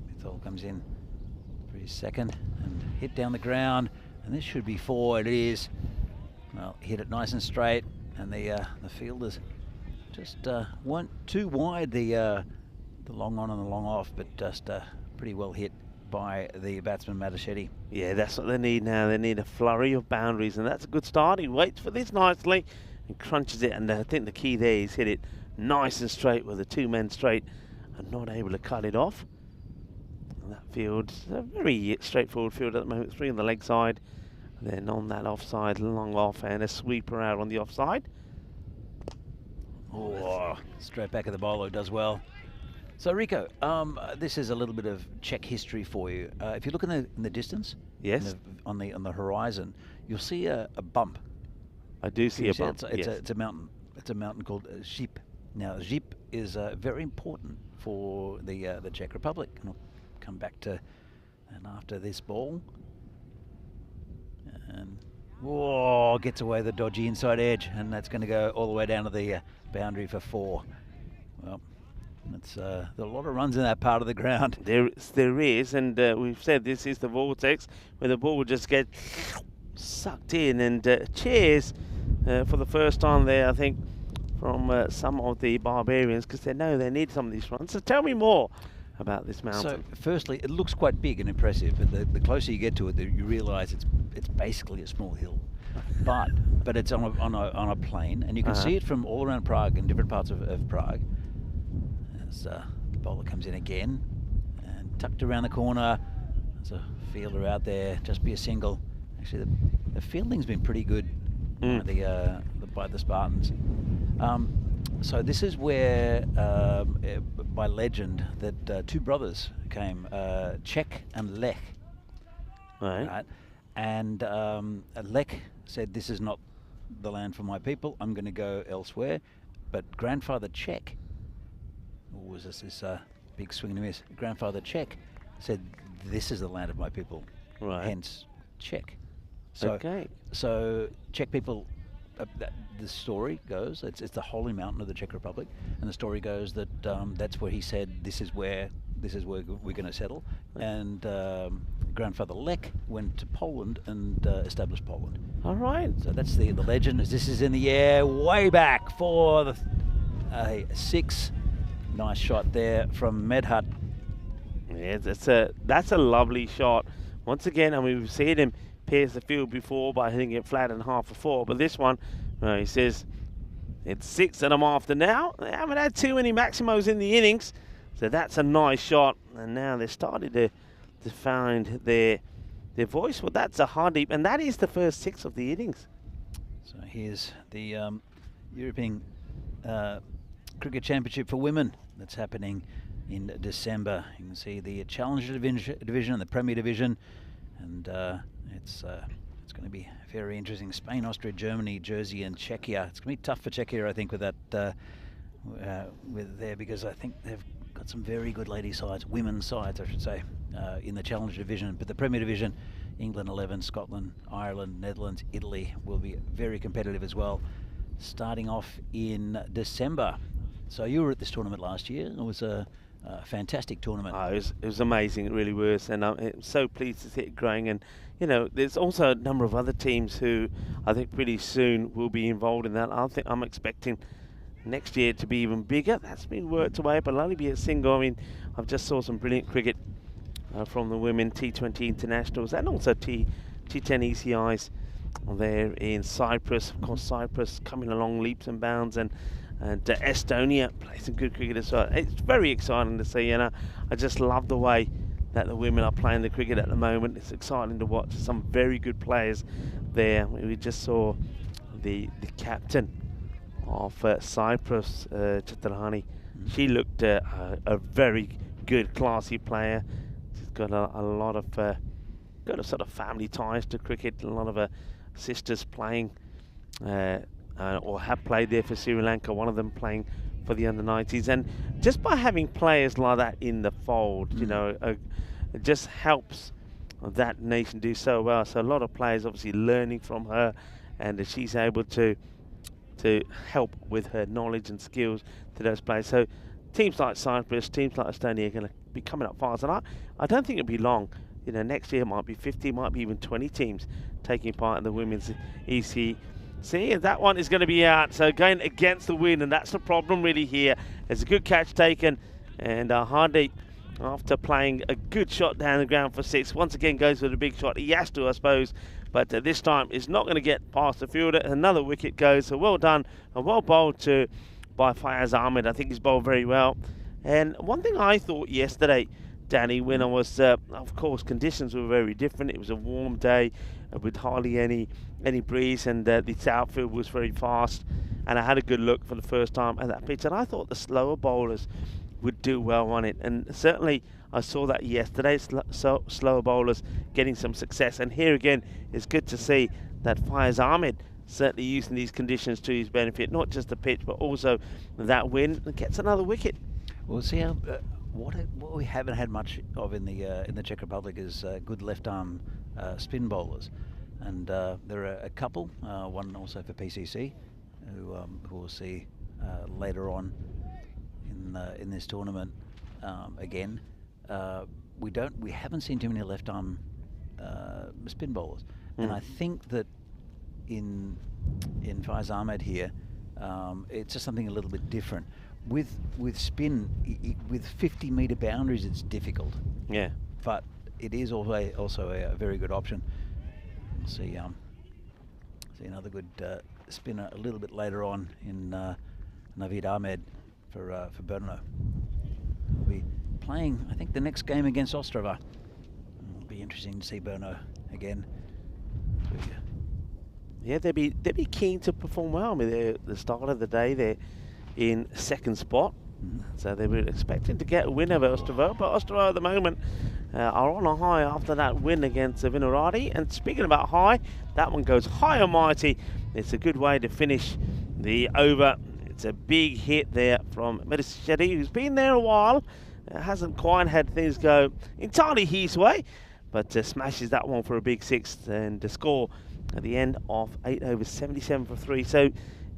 Mithal comes in for his second and hit down the ground, and this should be 4. It is. Well, hit it nice and straight, and the fielders just weren't too wide, the long on and the long off, but just pretty well hit by the batsman Matashetti. Yeah, that's what they need now. They need a flurry of boundaries, and that's a good start. He waits for this nicely and crunches it, and I think the key there is hit it nice and straight with the 2 men straight and not able to cut it off. And that field, a very straightforward field at the moment, 3 on the leg side. Then on that offside, long off, and a sweeper out on the offside. Oh, straight back of the bowler, does well. So Rico, this is a little bit of Czech history for you. If you look in the distance, yes, on the horizon, you'll see a bump. I do see a bump. It's a mountain. It's a mountain called Žip. Now Žip is very important for the Czech Republic, and I'll come back to and after this ball. And gets away the dodgy inside edge, and that's going to go all the way down to the boundary for 4. Well, it's there are a lot of runs in that part of the ground. There is, and we've said this is the vortex where the ball will just get sucked in. And cheers for the first time there, I think, from some of the Barbarians, because they know they need some of these runs. So tell me more about this mountain. So firstly, it looks quite big and impressive, but the closer you get to it, you realise it's basically a small hill, but it's on a plain, and you can see it from all around Prague and different parts of Prague. As the bowler comes in again, and tucked around the corner, there's a fielder out there, just be a single. Actually, the fielding's been pretty good by the Spartans. So this is where, by legend, that 2 brothers came, Czech and Lech. Right? And Lech said, "This is not the land for my people. I'm going to go elsewhere." But grandfather Czech, or was this big swing and a miss? Grandfather Czech said, "This is the land of my people." Right. Hence Czech. So Czech people. The story goes, it's the holy mountain of the Czech Republic, and the story goes that that's where he said, this is where we're going to settle. And grandfather Lech went to Poland and established Poland. All right. So that's the legend. As this is in the air, way back for the 6. Nice shot there from Medhard. Yeah, that's a lovely shot. Once again, I mean, we've seen him pierce the field before by hitting it flat and half for 4, but this one, he says it's 6 that I'm after now. They haven't had too many Maximos in the innings, so that's a nice shot. And now they're starting to find their voice. Well, that's a hard deep, and that is the first 6 of the innings. So here's the European Cricket Championship for women that's happening in December. You can see the Challenger division and the Premier division, and it's going to be very interesting. Spain, Austria, Germany, Jersey, and Czechia. It's going to be tough for Czechia, I think, with that with there, because I think they've got some very good ladies sides, women's sides, I should say, in the Challenger division. But the Premier Division, England 11, Scotland, Ireland, Netherlands, Italy will be very competitive as well, starting off in December. So you were at this tournament last year. It was a fantastic tournament. Oh, it was amazing, it really was, and I'm so pleased to see it growing. And you know, there's also a number of other teams who I think pretty soon will be involved in that. I'm expecting next year to be even bigger. That's been worked away, but it'll only be a single. I mean, I've just saw some brilliant cricket from the women T20 internationals and also T10 ECIs there in Cyprus. Of course, Cyprus coming along leaps and bounds, and Estonia plays some good cricket as well. It's very exciting to see, and I just love the way that the women are playing the cricket at the moment. It's exciting to watch some very good players there. We just saw the captain of Cyprus, Chatrani. She looked a very good, classy player. She's got a lot of sort of family ties to cricket. A lot of her sisters playing or have played there for Sri Lanka. One of them playing for the under-90s, and just by having players like that in the fold, you know, it just helps that nation do so well. So a lot of players obviously learning from her, and she's able to help with her knowledge and skills to those players. So teams like Cyprus, teams like Estonia are going to be coming up fast, and I don't think it'll be long. You know, next year might be 50, might be even 20 teams taking part in the women's ECS. See, that one is going to be out, so going against the wind, and that's the problem really here. It's a good catch taken, and Hardy, after playing a good shot down the ground for 6, once again goes with a big shot. He has to, I suppose, but this time is not going to get past the fielder. Another wicket goes, so well done and well bowled by Fayaz Ahmed. I think he's bowled very well. And one thing I thought yesterday, Danny, when I was, of course, conditions were very different. It was a warm day with hardly any breeze, and the outfield was very fast, and I had a good look for the first time at that pitch, and I thought the slower bowlers would do well on it, and certainly I saw that yesterday. Slower bowlers getting some success, and here again it's good to see that Fayaz Ahmed certainly using these conditions to his benefit, not just the pitch but also that wind, and gets another wicket. We'll see how what we haven't had much of in the Czech Republic is good left arm spin bowlers, and there are a couple, one also for PCC, who we'll see later on in this tournament. Again, we haven't seen too many left arm spin bowlers, and I think that in Faiz Ahmed here, it's just something a little bit different. With spin, with 50-metre boundaries, it's difficult. Yeah. But it is also a very good option. We'll see another good spinner a little bit later on in Naveed Ahmed for Bruno. We'll be playing, I think, the next game against Ostrava. It'll be interesting to see Bruno again. Yeah, they'd be keen to perform well. I mean, they're at the start of the day, they're in second spot, so they were expecting to get a win over Ostrava, but Ostrava at the moment are on a high after that win against Vinorad. And speaking about high, that one goes high and mighty. It's a good way to finish the over. It's a big hit there from Medicetti, who's been there a while. Hasn't quite had things go entirely his way, but smashes that one for a big 6, and the score at the end of 8 overs, 77 for 3. So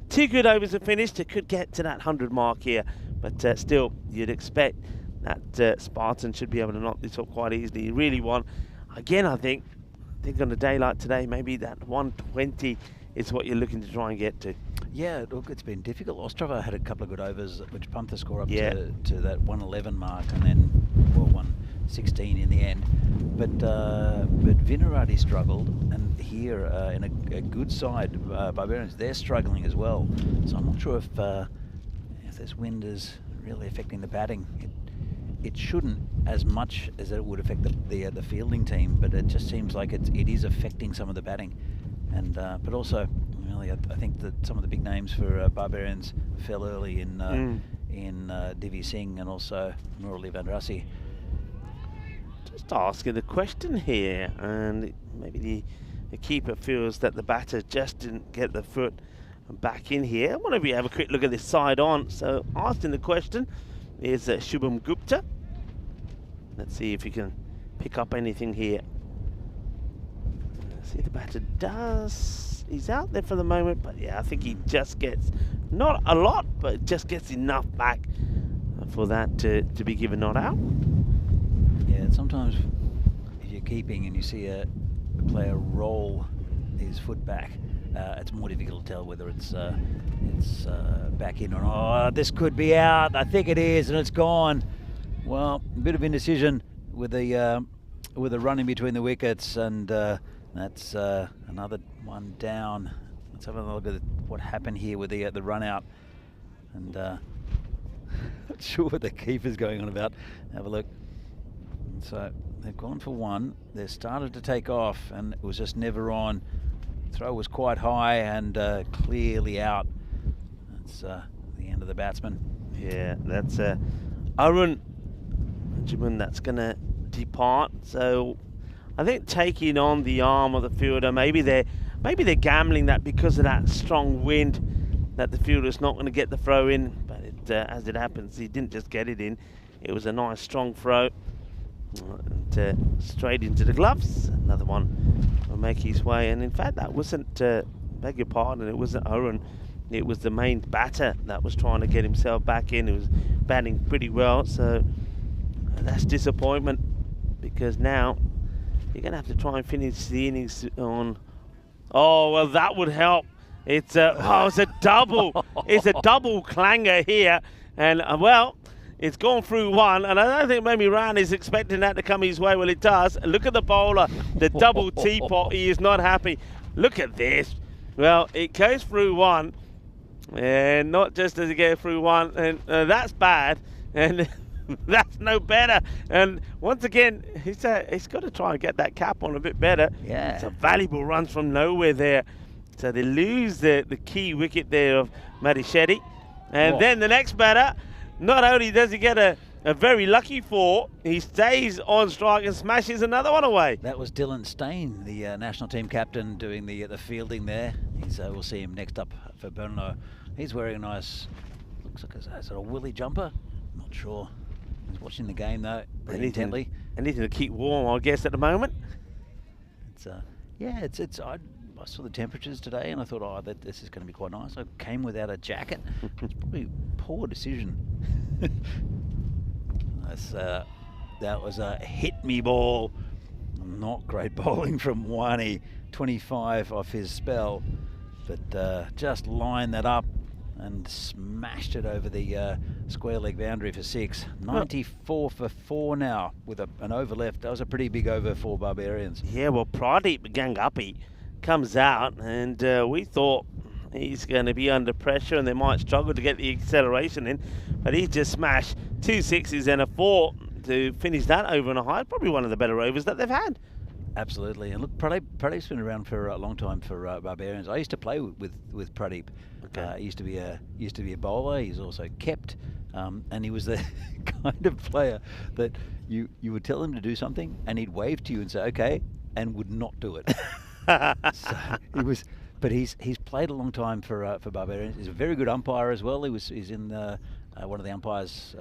2 good overs are finished. It could get to that 100 mark here, but still, you'd expect that Spartans should be able to knock this up quite easily. You really want, again, I think on a day like today, maybe that 120 is what you're looking to try and get to. Yeah, look, it's been difficult. Ostrava had a couple of good overs, which pumped the score up to that 111 mark, and then 116 in the end. But Vinorad struggled, and here in a good side, Barbarians, they're struggling as well. So I'm not sure if this wind is really affecting the batting. It shouldn't as much as it would affect the fielding team, but it just seems like it is affecting some of the batting. And but also, really, I think that some of the big names for Barbarians fell early in Divi Singh and also Murali Vandrasi. Just asking the question here, and maybe the keeper feels that the batter just didn't get the foot back in here. I want to have a quick look at this side on. So asking the question is Shubham Gupta. Let's see if he can pick up anything here. Let's see the batter does. He's out there for the moment, but yeah, I think he just gets, not a lot, but just gets enough back for that to be given not out. Yeah, sometimes if you're keeping and you see a player roll his foot back, it's more difficult to tell whether it's back in or not. Oh, this could be out. I think it is, and it's gone. Well, a bit of indecision with the run in between the wickets, and that's another one down. Let's have a look at what happened here with the run out, and not sure what the keeper's going on about. Have a look. So they've gone for one. They started to take off, and it was just never on. Throw was quite high and clearly out. That's the end of the batsman. Yeah, that's Arun Benjamin that's going to depart. So I think taking on the arm of the fielder, maybe they're gambling that because of that strong wind that the fielder's not going to get the throw in. But as it happens, he didn't just get it in. It was a nice strong throw. And straight into the gloves. Another one will make his way, and in fact that wasn't, beg your pardon, it wasn't Arun, it was the main batter that was trying to get himself back in. He was batting pretty well, so that's disappointment, because now you're going to have to try and finish the innings on, oh well, that would help. It's it's a double. It's a double clanger here, and well, it's gone through one, and I don't think maybe Ryan is expecting that to come his way. Well, it does. Look at the bowler, the double teapot. He is not happy. Look at this. Well, it goes through one, and not just does it go through one, and that's bad, and that's no better. And once again, he's got to try and get that cap on a bit better. Yeah. It's a valuable run from nowhere there. So they lose the key wicket there of Madishetty. And then the next batter, not only does he get a very lucky 4, he stays on strike and smashes another one away. That was Dylan Stain, the national team captain, doing the fielding there. We'll see him next up for Bruno. He's wearing a nice, looks like is it a woolly jumper? Not sure. He's watching the game though, pretty intently. Anything to keep warm, I guess, at the moment. It's I saw the temperatures today and I thought, oh, this is going to be quite nice. I came without a jacket. It's probably a poor decision. That was a hit-me ball. Not great bowling from Wani. 25 off his spell. But just lined that up and smashed it over the square leg boundary for 6. 94 for 4 now with an over left. That was a pretty big over for Barbarians. Yeah, well, Pradeep Ganguly comes out, and we thought he's going to be under pressure and they might struggle to get the acceleration in, but he just smashed 2 6s and a 4 to finish that over and a high. Probably one of the better overs that they've had. Absolutely. And look, Pradeep's been around for a long time for Barbarians. I used to play with Pradeep. Okay. He used to be a bowler. He's also kept, and he was the kind of player that you would tell him to do something and he'd wave to you and say okay, and would not do it. So he was, but he's played a long time for Barbarians. He's a very good umpire as well. He's in one of the umpires,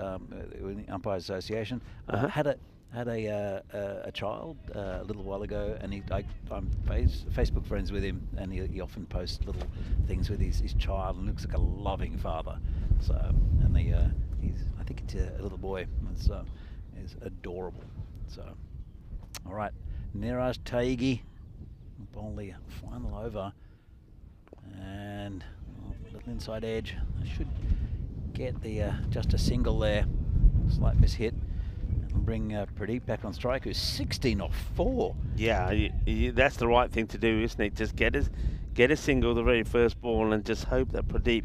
in the Umpires Association. Had a child a little while ago, and I'm Facebook friends with him, and he often posts little things with his child, and looks like a loving father. So, and I think it's a little boy. It's adorable. So, all right, Niraj Taigi, only final over, and little inside edge. I should get the just a single there, slight mishit. Bring Pradeep back on strike, who's 16 off 4. Yeah, that's the right thing to do, isn't it? Just get a single the very first ball and just hope that Pradeep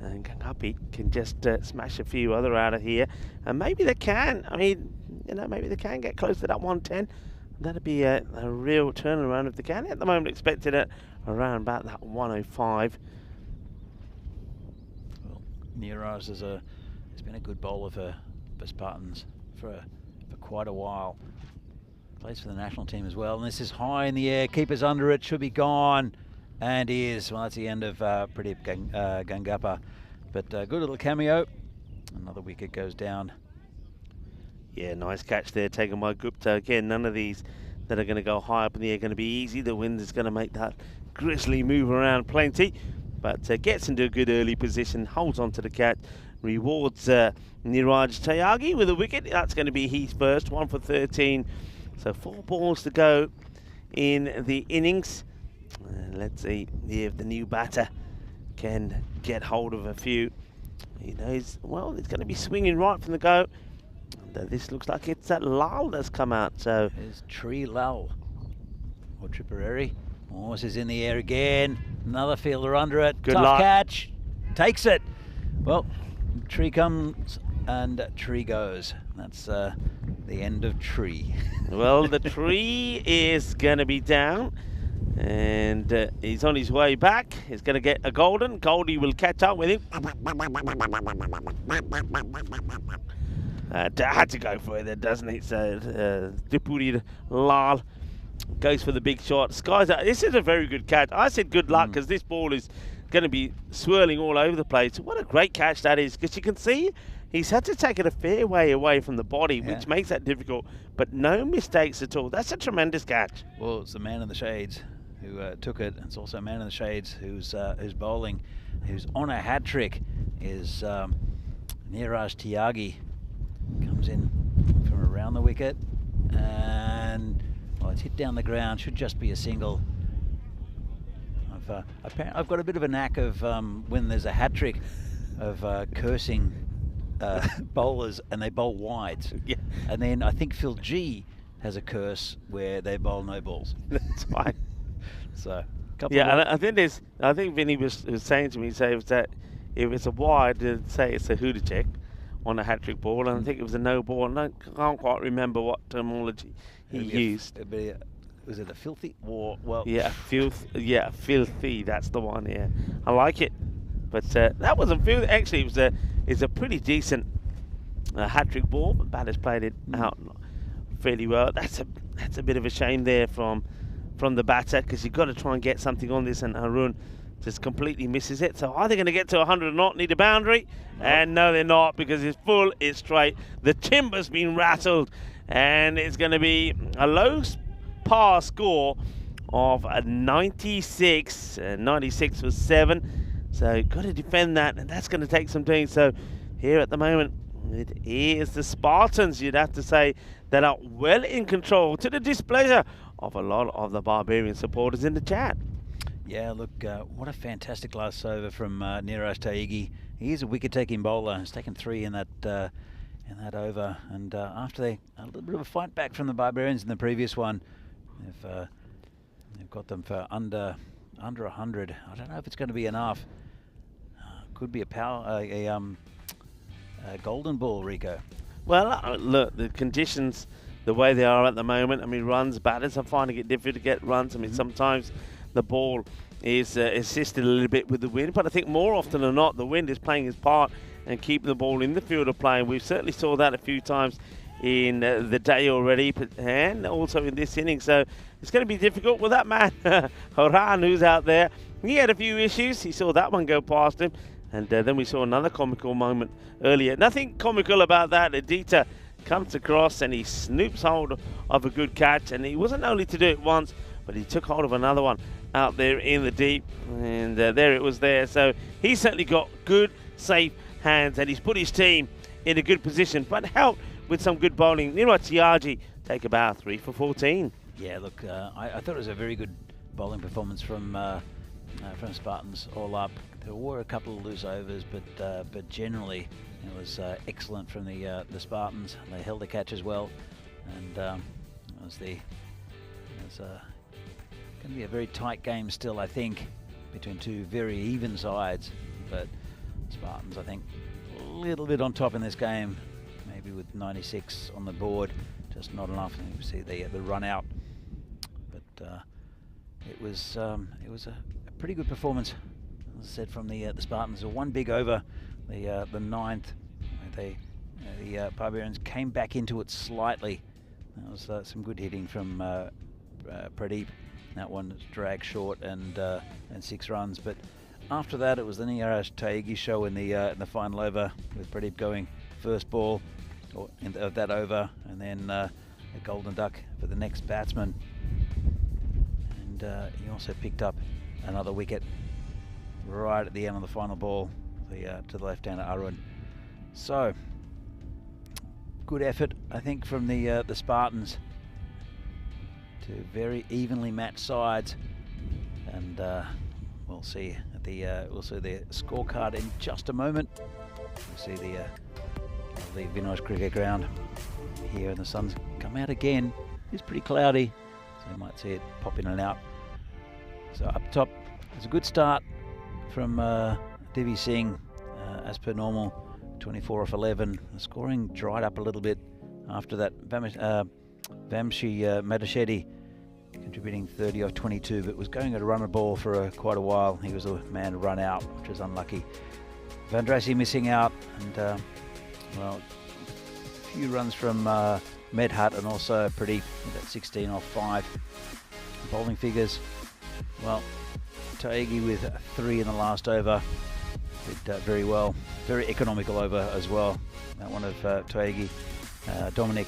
and Ganguly can just smash a few other out of here. And maybe they can. I mean, maybe they can get close to that 110. That'd be a real turnaround if they can. At the moment, expected it around about that 105. Well, Niraj has been a good bowler for Spartans for quite a while. Plays for the national team as well, and this is high in the air. Keeper's under it, should be gone. And he is. Well, that's the end of Pradeep Gangappa. But good little cameo. Another wicket goes down. Yeah, nice catch there taken by Gupta. Again, none of these that are going to go high up in the air are going to be easy. The wind is going to make that grizzly move around plenty. But gets into a good early position, holds on to the catch, rewards Niraj Tyagi with a wicket. That's going to be his first, 1 for 13. So 4 balls to go in the innings. Let's see if the new batter can get hold of a few. He knows, well, it's going to be swinging right from the go. And, this looks like it's Lal that's come out. So there's Tree Lal or Tripperary. Morse is in the air again. Another fielder under it. Good Tough luck. catch. Takes it. Well, Tree comes and Tree goes. That's the end of Tree. Well, the tree is going to be down. And he's on his way back. He's going to get a golden. Goldie will catch up with him. Had to go for it there, doesn't he? So Dipuri Lal goes for the big shot. Skies out. This is a very good catch. I said good luck because this ball is going to be swirling all over the place. What a great catch that is, because you can see he's had to take it a fair way away from the body, which makes that difficult, but no mistakes at all. That's a tremendous catch. Well, it's the man in the shades who took it. It's also a man in the shades who's bowling, who's on a hat trick, is Niraj Tyagi. Comes in from around the wicket, and well, it's hit down the ground. Should just be a single. I've got a bit of a knack of when there's a hat trick of cursing bowlers, and they bowl wides. Yeah. And then I think Phil G has a curse where they bowl no balls. That's right. So, I think Vinny was saying to me, that if it's a wide, say it's a hooter check on a hat-trick ball, and I think it was a no ball, and I can't quite remember what terminology he used. Was it a filthy or, well... Yeah, filthy, that's the one, yeah. I like it. But that wasn't filthy. Actually, it's a pretty decent hat-trick ball, but batter's played it out fairly well. That's a bit of a shame there from the batter, because you've got to try and get something on this, and Harun just completely misses it. So are they going to get to 100 or not? Need a boundary? And no, they're not, because it's full, it's straight. The timber's been rattled, and it's going to be a low par score of a 96. 96 was 7. So got to defend that, and that's going to take some doing. So here at the moment, it is the Spartans, you'd have to say, that are well in control, to the displeasure of a lot of the Barbarian supporters in the chat. Yeah, look, what a fantastic last over from Niraj Tyagi. He is a wicket-taking bowler. He's taken 3 in that over, and after a little bit of a fight back from the Barbarians in the previous one, they've got them for under 100. I don't know if it's going to be enough. Could be a golden ball, Rico. Well, look, the conditions, the way they are at the moment, I mean, batters are finding it difficult to get runs. I mean, sometimes the ball is assisted a little bit with the wind, but I think more often than not, the wind is playing its part and keeping the ball in the field of play. We certainly saw that a few times in the day already, and also in this inning. So it's going to be difficult with that man, Horan, who's out there. He had a few issues. He saw that one go past him. And then we saw another comical moment earlier. Nothing comical about that. Adita comes across and he snoops hold of a good catch. And he wasn't only to do it once, but he took hold of another one out there in the deep. And there it was there. So he's certainly got good, safe hands. And he's put his team in a good position, but helped with some good bowling. Niraj Tyagi take about 3 for 14. Yeah, look, I thought it was a very good bowling performance from Spartans all up. There were a couple of loose overs, but generally it was excellent from the Spartans. They held the catch as well, and it was going to be a very tight game still, I think, between two very even sides. But Spartans, I think, a little bit on top in this game, maybe with 96 on the board, just not enough. And you see the run out, but it was a pretty good performance, as I said, from the Spartans. One big over, the ninth. The Barbarians came back into it slightly. That was some good hitting from Pradeep, That one was dragged short and 6 runs. But after that, it was the Niraj Taigi show in the final over, with Pradeep going first ball of that over, and then a golden duck for the next batsman. And he also picked up another wicket right at the end of the final ball, to the left-hander Arun. So good effort, I think, from the Spartans. Two very evenly matched sides, and we'll see the scorecard in just a moment. We'll see the Vinorad cricket ground here, and the sun's come out again. It's pretty cloudy, so you might see it pop in and out. So up top, it's a good start from Divi Singh, as per normal, 24 off 11. The scoring dried up a little bit after that. Vamshi Madashedi contributing 30 off 22, but was going at a runner ball for quite a while. He was a man to run out, which was unlucky. Vandrasi missing out, and well, a few runs from Medhat, and also Pradeep at 16 off 5. Bowling figures, well, Taigi with 3 in the last over, did very well. Very economical over as well. That one of Taigi, Dominic,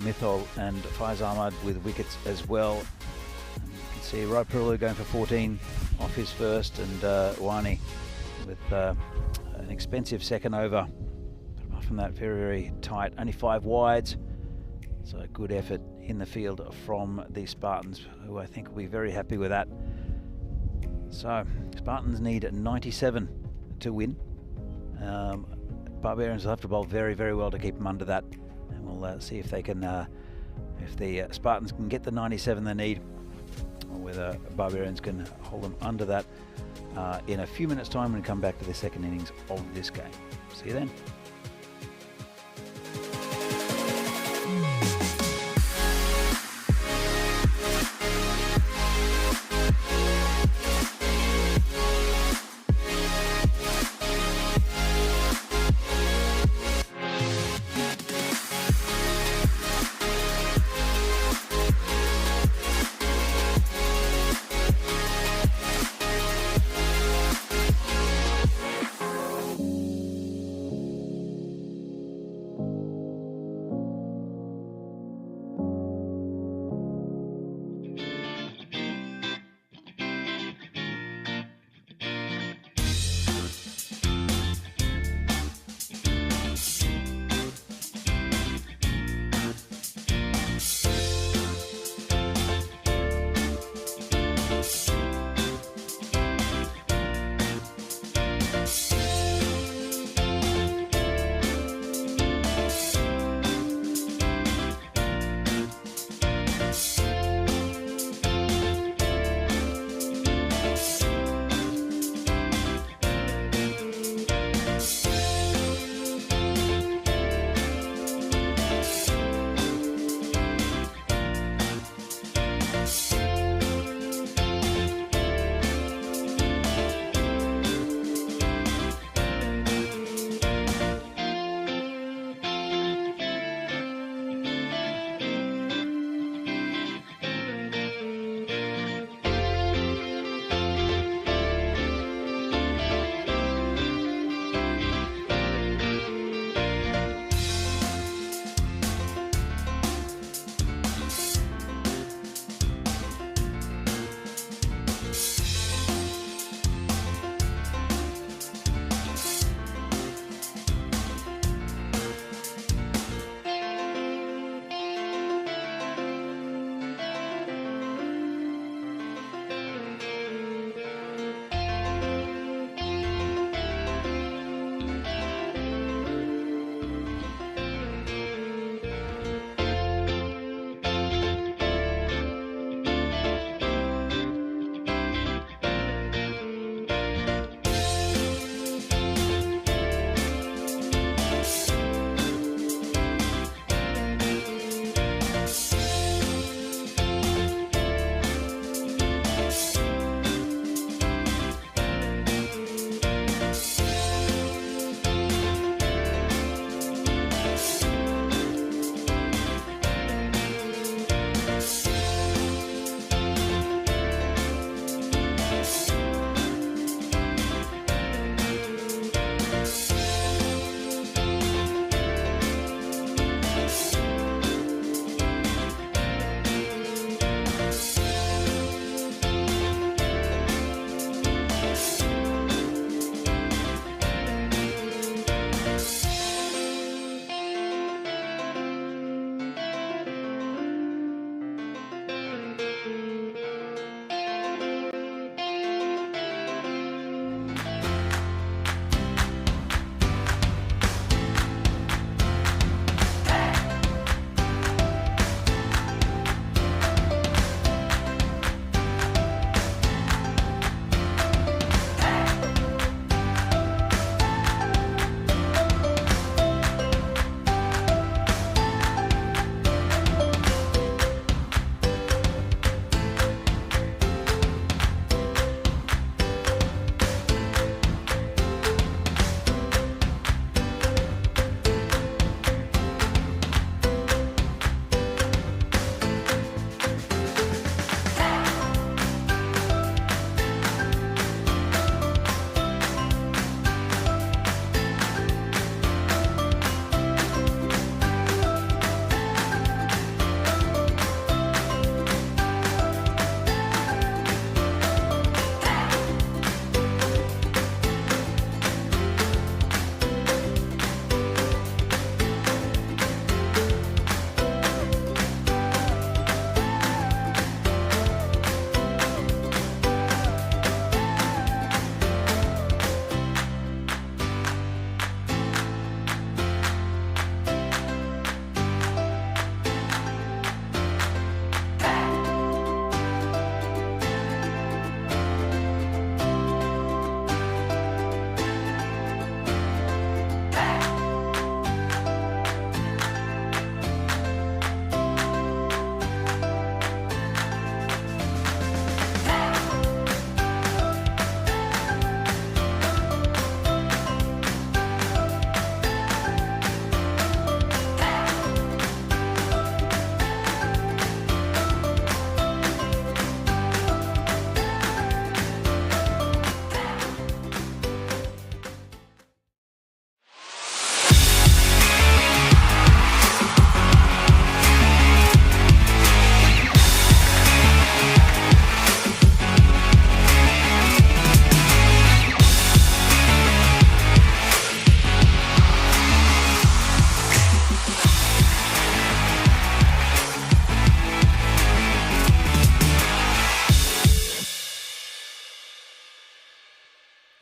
Mithol and Faiz Ahmad with wickets as well. And you can see Rai Perulu going for 14 off his first, and Wani with an expensive second over. But apart from that, very, very tight. Only 5 wides. So a good effort in the field from the Spartans, who I think will be very happy with that. So Spartans need 97 to win. Barbarians will have to bowl very, very well to keep them under that, and we'll see if they can, if the Spartans can get the 97 they need, or whether Barbarians can hold them under that in a few minutes' time when we come back to the second innings of this game. See you then.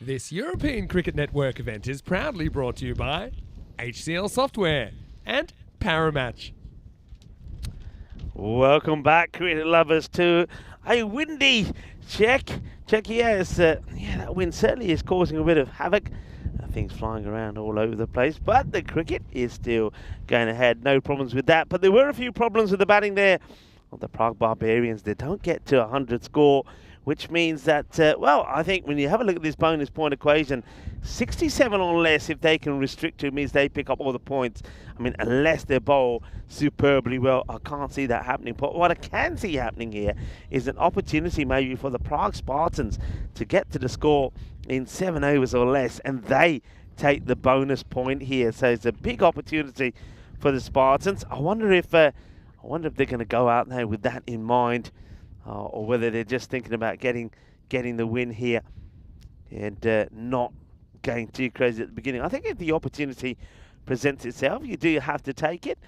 This European Cricket Network event is proudly brought to you by HCL Software and Paramatch. Welcome back, cricket lovers, to a windy Czechia. Yeah, that wind certainly is causing a bit of havoc. Things flying around all over the place, but the cricket is still going ahead. No problems with that. But there were a few problems with the batting there of the Prague Barbarians. They don't get to 100 score, which means that, well, I think when you have a look at this bonus point equation, 67 or less, if they can restrict to, means they pick up all the points. I mean, unless they bowl superbly well, I can't see that happening. But what I can see happening here is an opportunity maybe for the Prague Spartans to get to the score in 7 overs or less, and they take the bonus point here. So it's a big opportunity for the Spartans. I wonder if they're going to go out there with that in mind, or whether they're just thinking about getting the win here and not going too crazy at the beginning. I think if the opportunity presents itself, you do have to take it.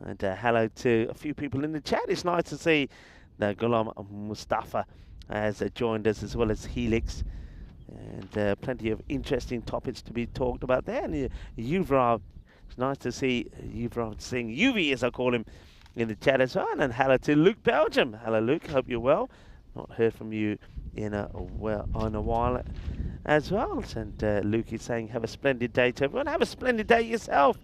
And hello to a few people in the chat. It's nice to see that Ghulam Mustafa has joined us, as well as Helix. And plenty of interesting topics to be talked about there. And Yuvraj, it's nice to see Yuvraj Singh, UV as I call him, in the chat as well. And hello to Luke Belgium. Hello Luke, hope you're well. Not heard from you in a while as well. And Luke is saying have a splendid day to everyone. Have a splendid day yourself.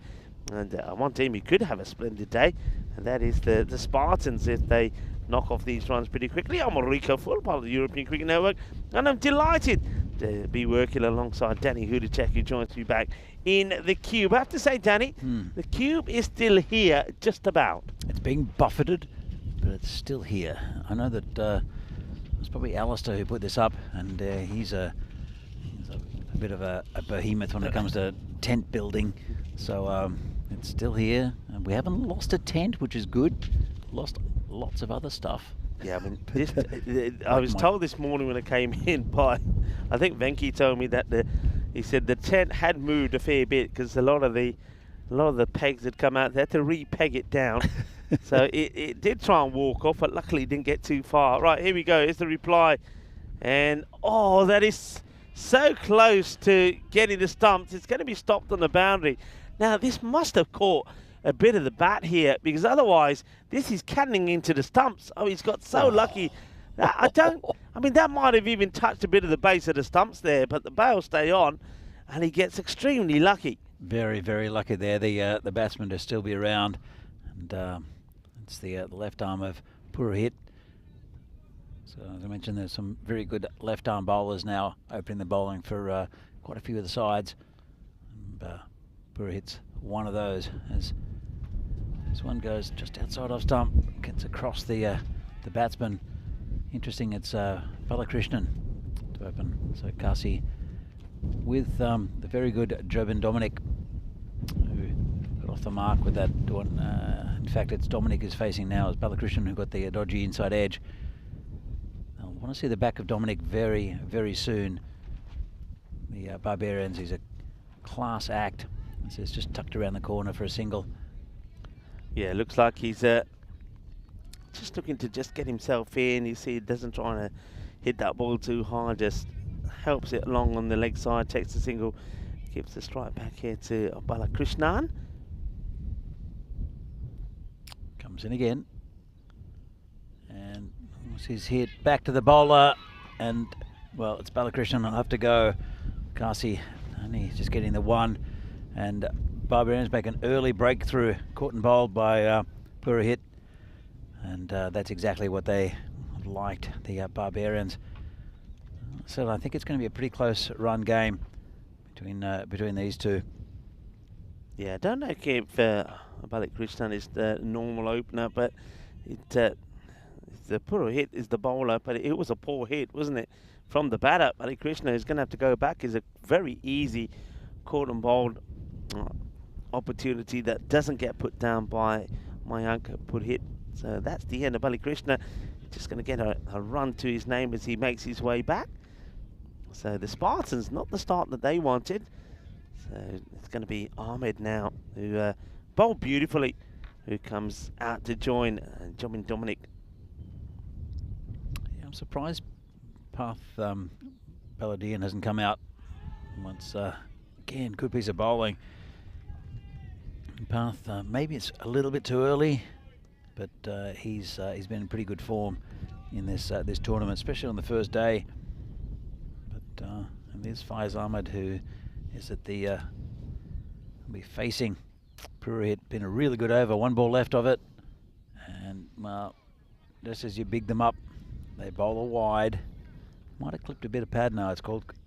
And one team who could have a splendid day, and that is the Spartans, if they knock off these runs pretty quickly. I'm Rico Full, part of the European Cricket Network, and I'm delighted to be working alongside Danny Hudacek, who joins me back in the cube. I have to say, Danny, the cube is still here, just about. It's being buffeted, but it's still here. I know that it was probably Alistair who put this up, and he's a bit of a behemoth when it comes to tent building. So it's still here, and we haven't lost a tent, which is good. Lost lots of other stuff. Yeah, I mean, I was told this morning when I came in by, I think Venki told me that he said the tent had moved a fair bit because a lot of the pegs had come out. They had to re-peg it down. So it did try and walk off, but luckily it didn't get too far. Right, here we go. Here's the reply. And, oh, that is so close to getting the stumps. It's going to be stopped on the boundary. Now, this must have caught a bit of the bat here, because otherwise this is cannoning into the stumps. Oh, he's got so lucky. I mean, that might have even touched a bit of the base of the stumps there, but the bail stay on, and he gets extremely lucky. Very, very lucky there. The batsman to still be around, and it's the left arm of Purohit. So as I mentioned, there's some very good left arm bowlers now opening the bowling for quite a few of the sides. And Purohit's one of those, as this one goes just outside off stump, gets across the batsman. Interesting, it's Balakrishnan to open. So Kasi with the very good Jobin Dominic, who got off the mark with that one. In fact, it's Dominic who's facing now, as Balakrishnan, who got the dodgy inside edge. I want to see the back of Dominic very, very soon. The Barbarians, he's a class act. So it's just tucked around the corner for a single. Yeah, looks like he's just looking to just get himself in. You see, he doesn't try to hit that ball too hard, just helps it along on the leg side, takes the single, gives the strike back here to Balakrishnan. Comes in again. And he's hit back to the bowler. And, well, it's Balakrishnan. I'll have to go. Kasi, only just getting the one. And Barbarians make an early breakthrough, caught and bowled by Purohit. And that's exactly what they liked, the Barbarians. So I think it's going to be a pretty close run game between these two. Yeah, I don't know if Balakrishnan is the normal opener, but the Purohit is the bowler, but it was a poor hit, wasn't it, from the batter. Balakrishnan is going to have to go back. Is a very easy caught and bowled opportunity that doesn't get put down by Mayank Purohit. So that's the end of Balakrishnan. Just going to get a run to his name as he makes his way back. So the Spartans, not the start that they wanted. So it's going to be Ahmed now, who bowled beautifully, who comes out to join Jobin Dominic. Yeah, I'm surprised Path Paladian hasn't come out Once again, good piece of bowling. Path, maybe it's a little bit too early, but he's been in pretty good form in this this tournament, especially on the first day. But and there's Faiz Ahmed, who is at the will be facing Purohit. Been a really good over, 1 ball left of it, and well, just as you big them up, they bowl a wide. Might have clipped a bit of pad. No, it's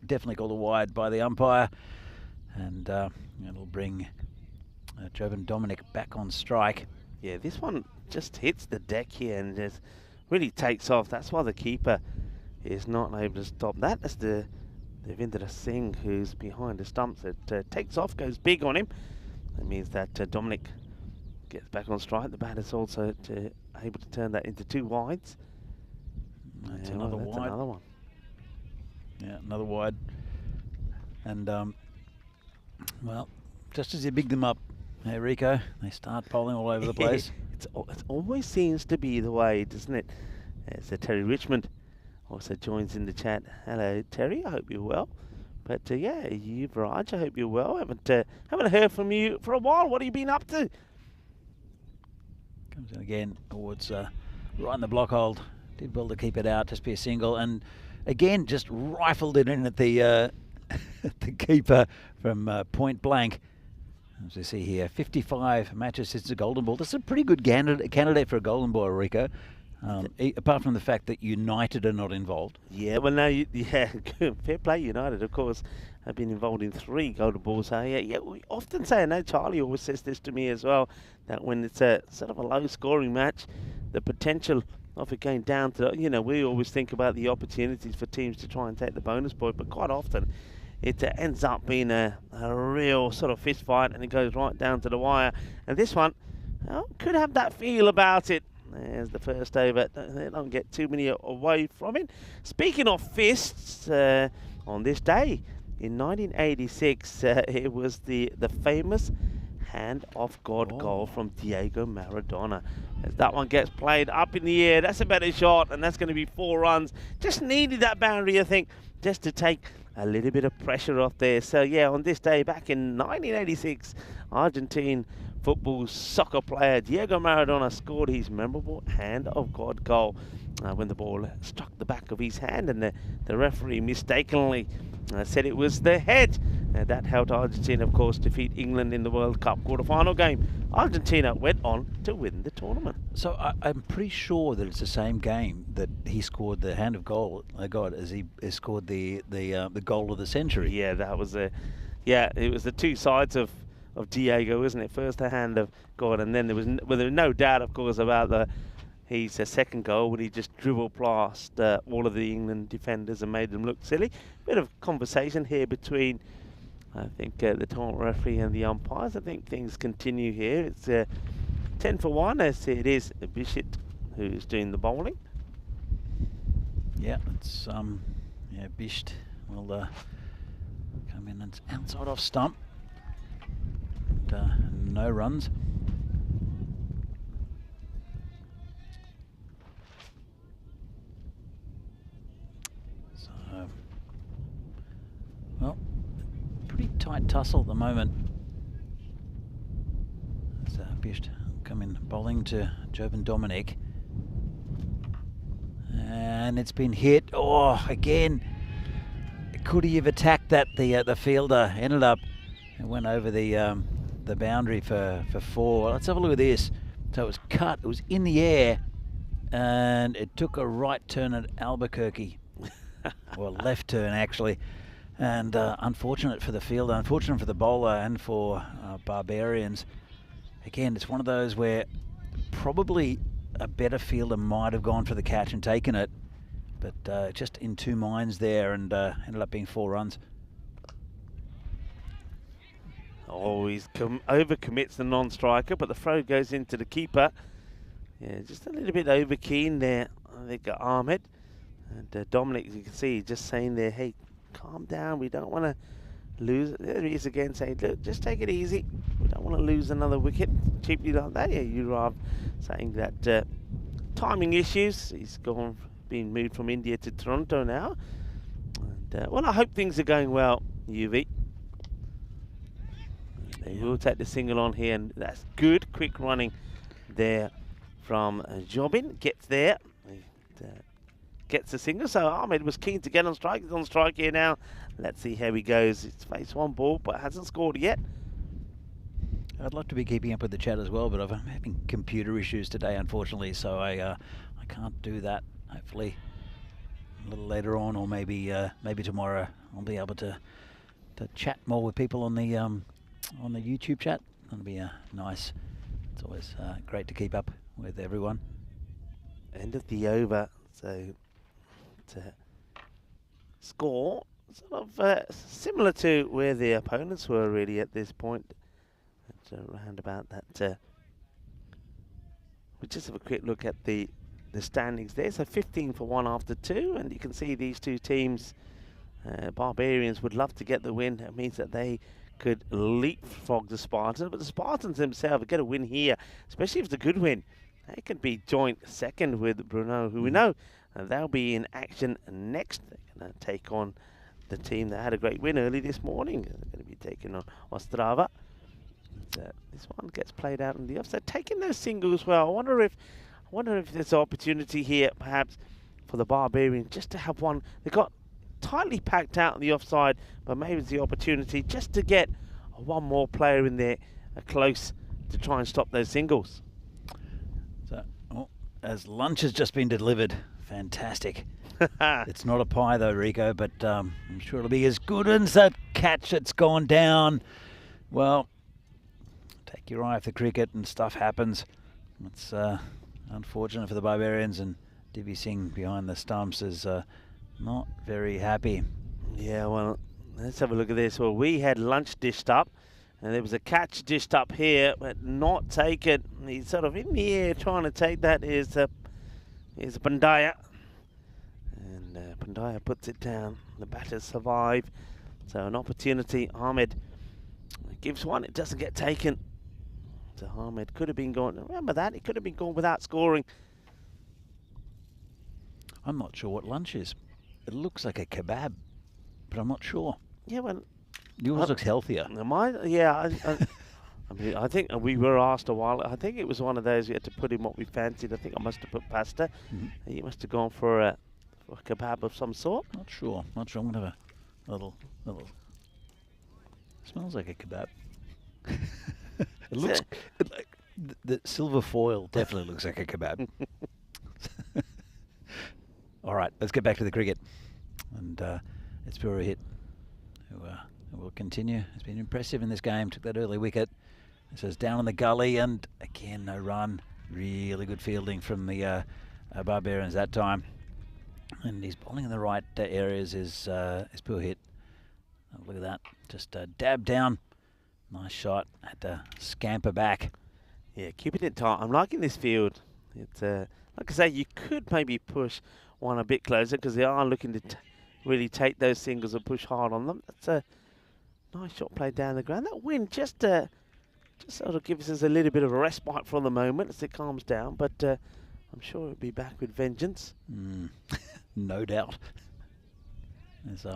definitely called a wide by the umpire, and it'll bring Jovan Dominic back on strike. Yeah, this one just hits the deck here and just really takes off. That's why the keeper is not able to stop that. That's the Devendra Singh who's behind the stumps. It takes off, goes big on him. That means that Dominic gets back on strike. The batter's also able to turn that into 2 wides. That's another wide. Another one. Yeah, another wide. And well, just as you big them up, hey Rico, they start bowling all over the place. It always seems to be the way, doesn't it? So Terry Richmond also joins in the chat. Hello, Terry. I hope you're well. But yeah, you, Raj, I hope you're well. Haven't heard from you for a while. What have you been up to? Comes in again towards right in the block hold. Did well to keep it out, just be a single, and again just rifled it in at the the keeper from point blank. As we see here, 55 matches since the golden ball. This is a pretty good candidate for a golden ball, Rico. Apart from the fact that United are not involved. Yeah, well, no, yeah, fair play, United, of course, have been involved in 3 golden balls. So, yeah, we often say, I know Charlie always says this to me as well, that when it's a sort of a low-scoring match, the potential of it going down to, we always think about the opportunities for teams to try and take the bonus point, but quite often it ends up being a real sort of fist fight, and it goes right down to the wire. And this one could have that feel about it. There's the first over. They don't get too many away from it. Speaking of fists, on this day in 1986, it was the famous hand of God goal from Diego Maradona. As that one gets played up in the air, that's a better shot, and that's going to be 4 runs. Just needed that boundary, I think, just to take a little bit of pressure off there. So yeah, on this day back in 1986, Argentine football soccer player Diego Maradona scored his memorable hand of God goal when the ball struck the back of his hand, and the referee mistakenly said it was the head. That helped Argentina, of course, defeat England in the World Cup quarter-final game. Argentina went on to win the tournament. So I'm pretty sure that it's the same game that he scored the hand of God as he scored the goal of the century. Yeah, that was it was the 2 sides of Diego, isn't it? First the hand of God, and then there was no doubt, of course, about his second goal when he just dribbled past all of the England defenders and made them look silly. Bit of conversation here between, I think, the tournament referee and the umpires. I think things continue here. It's 10 for 1, as it is Bishit who's doing the bowling. Yeah, it's Bisht will come in and outside off stump. No runs. So, well, pretty tight tussle at the moment. As Bisht come in bowling to Jovan Dominic. And it's been hit. Oh, again. Could he have attacked that? The fielder ended up and went over the boundary for 4. Let's have a look at this. So it was cut. It was in the air, and it took a right turn at Albuquerque, or left turn actually. And unfortunate for the fielder, unfortunate for the bowler, and for Barbarians. Again, it's one of those where probably a better fielder might have gone for the catch and taken it, but just in 2 minds there, and ended up being 4 runs. Oh, he's overcommits the non-striker, but the throw goes into the keeper. Yeah, just a little bit over keen there, I think, Ahmed. And Dominic, as you can see, just saying there, hey, calm down, we don't want to lose. There he is again saying, look, just take it easy. We don't want to lose another wicket cheaply like that. Yeah, you're saying that timing issues. He's been moved from India to Toronto now. And, well, I hope things are going well UV. They will take the single on here, and that's good quick running there from Jobin. Gets there, gets the single. So Ahmed was keen to get on strike. He's on strike here now. Let's see how he goes. It's faced one ball, but hasn't scored yet. I'd love to be keeping up with the chat as well, but I'm having computer issues today, unfortunately, so I can't do that. Hopefully a little later on, or maybe tomorrow, I'll be able to chat more with people on the YouTube chat. That'll be nice. It's always great to keep up with everyone. End of the over, so to score sort of similar to where the opponents were really at this point. It's around about that. We'll just have a quick look at the standings there. So 15 for 1 after 2, and you can see these two teams. Barbarians would love to get the win. That means that they could leapfrog the Spartans, but the Spartans themselves get a win here, especially if it's a good win. They could be joint second with Bruno, who we know they'll be in action next. They're going to take on the team that had a great win early this morning. They're going to be taking on Ostrava. This one gets played out in the offside, taking those singles well. I wonder if there's an opportunity here, perhaps, for the Barbarians just to have one. They got tightly packed out on the offside, but maybe it's the opportunity just to get one more player in there close to try and stop those singles. So, as lunch has just been delivered, fantastic. It's not a pie though, Rico, but I'm sure it'll be as good as that catch that's gone down. Well, take your eye off the cricket and stuff happens. It's unfortunate for the Barbarians, and Divi Singh behind the stumps is not very happy. Yeah, well, let's have a look at this. Well, we had lunch dished up, and there was a catch dished up here, but not taken. He's sort of in the air trying to take that. Is Pandaya. And Pandaya puts it down. The batters survive. So an opportunity. Ahmed gives one. It doesn't get taken. So Ahmed could have been gone. Remember that? It could have been gone without scoring. I'm not sure what lunch is. It looks like a kebab, but I'm not sure. Yeah, well, yours looks healthier. Mine, yeah. I mean, I think we were asked a while. I think it was one of those we had to put in what we fancied. I think I must have put pasta. You must have gone for a kebab of some sort. Not sure. I'm gonna have a little. Smells like a kebab. It looks like the silver foil definitely looks like a kebab. All right, let's get back to the cricket. And it's Pura Hit, who will continue. Has been impressive in this game. Took that early wicket. This is down in the gully, and again, no run. Really good fielding from the Barbarians that time. And he's bowling in the right areas is Pura Hit. Oh, look at that. Just dab down. Nice shot. Had to scamper back. Yeah, keeping it tight. I'm liking this field. It's like I say, you could maybe push one a bit closer because they are looking to really take those singles and push hard on them. That's a nice shot played down the ground. That wind just sort of gives us a little bit of a respite for the moment as it calms down, but I'm sure it'll be back with vengeance. No doubt. There's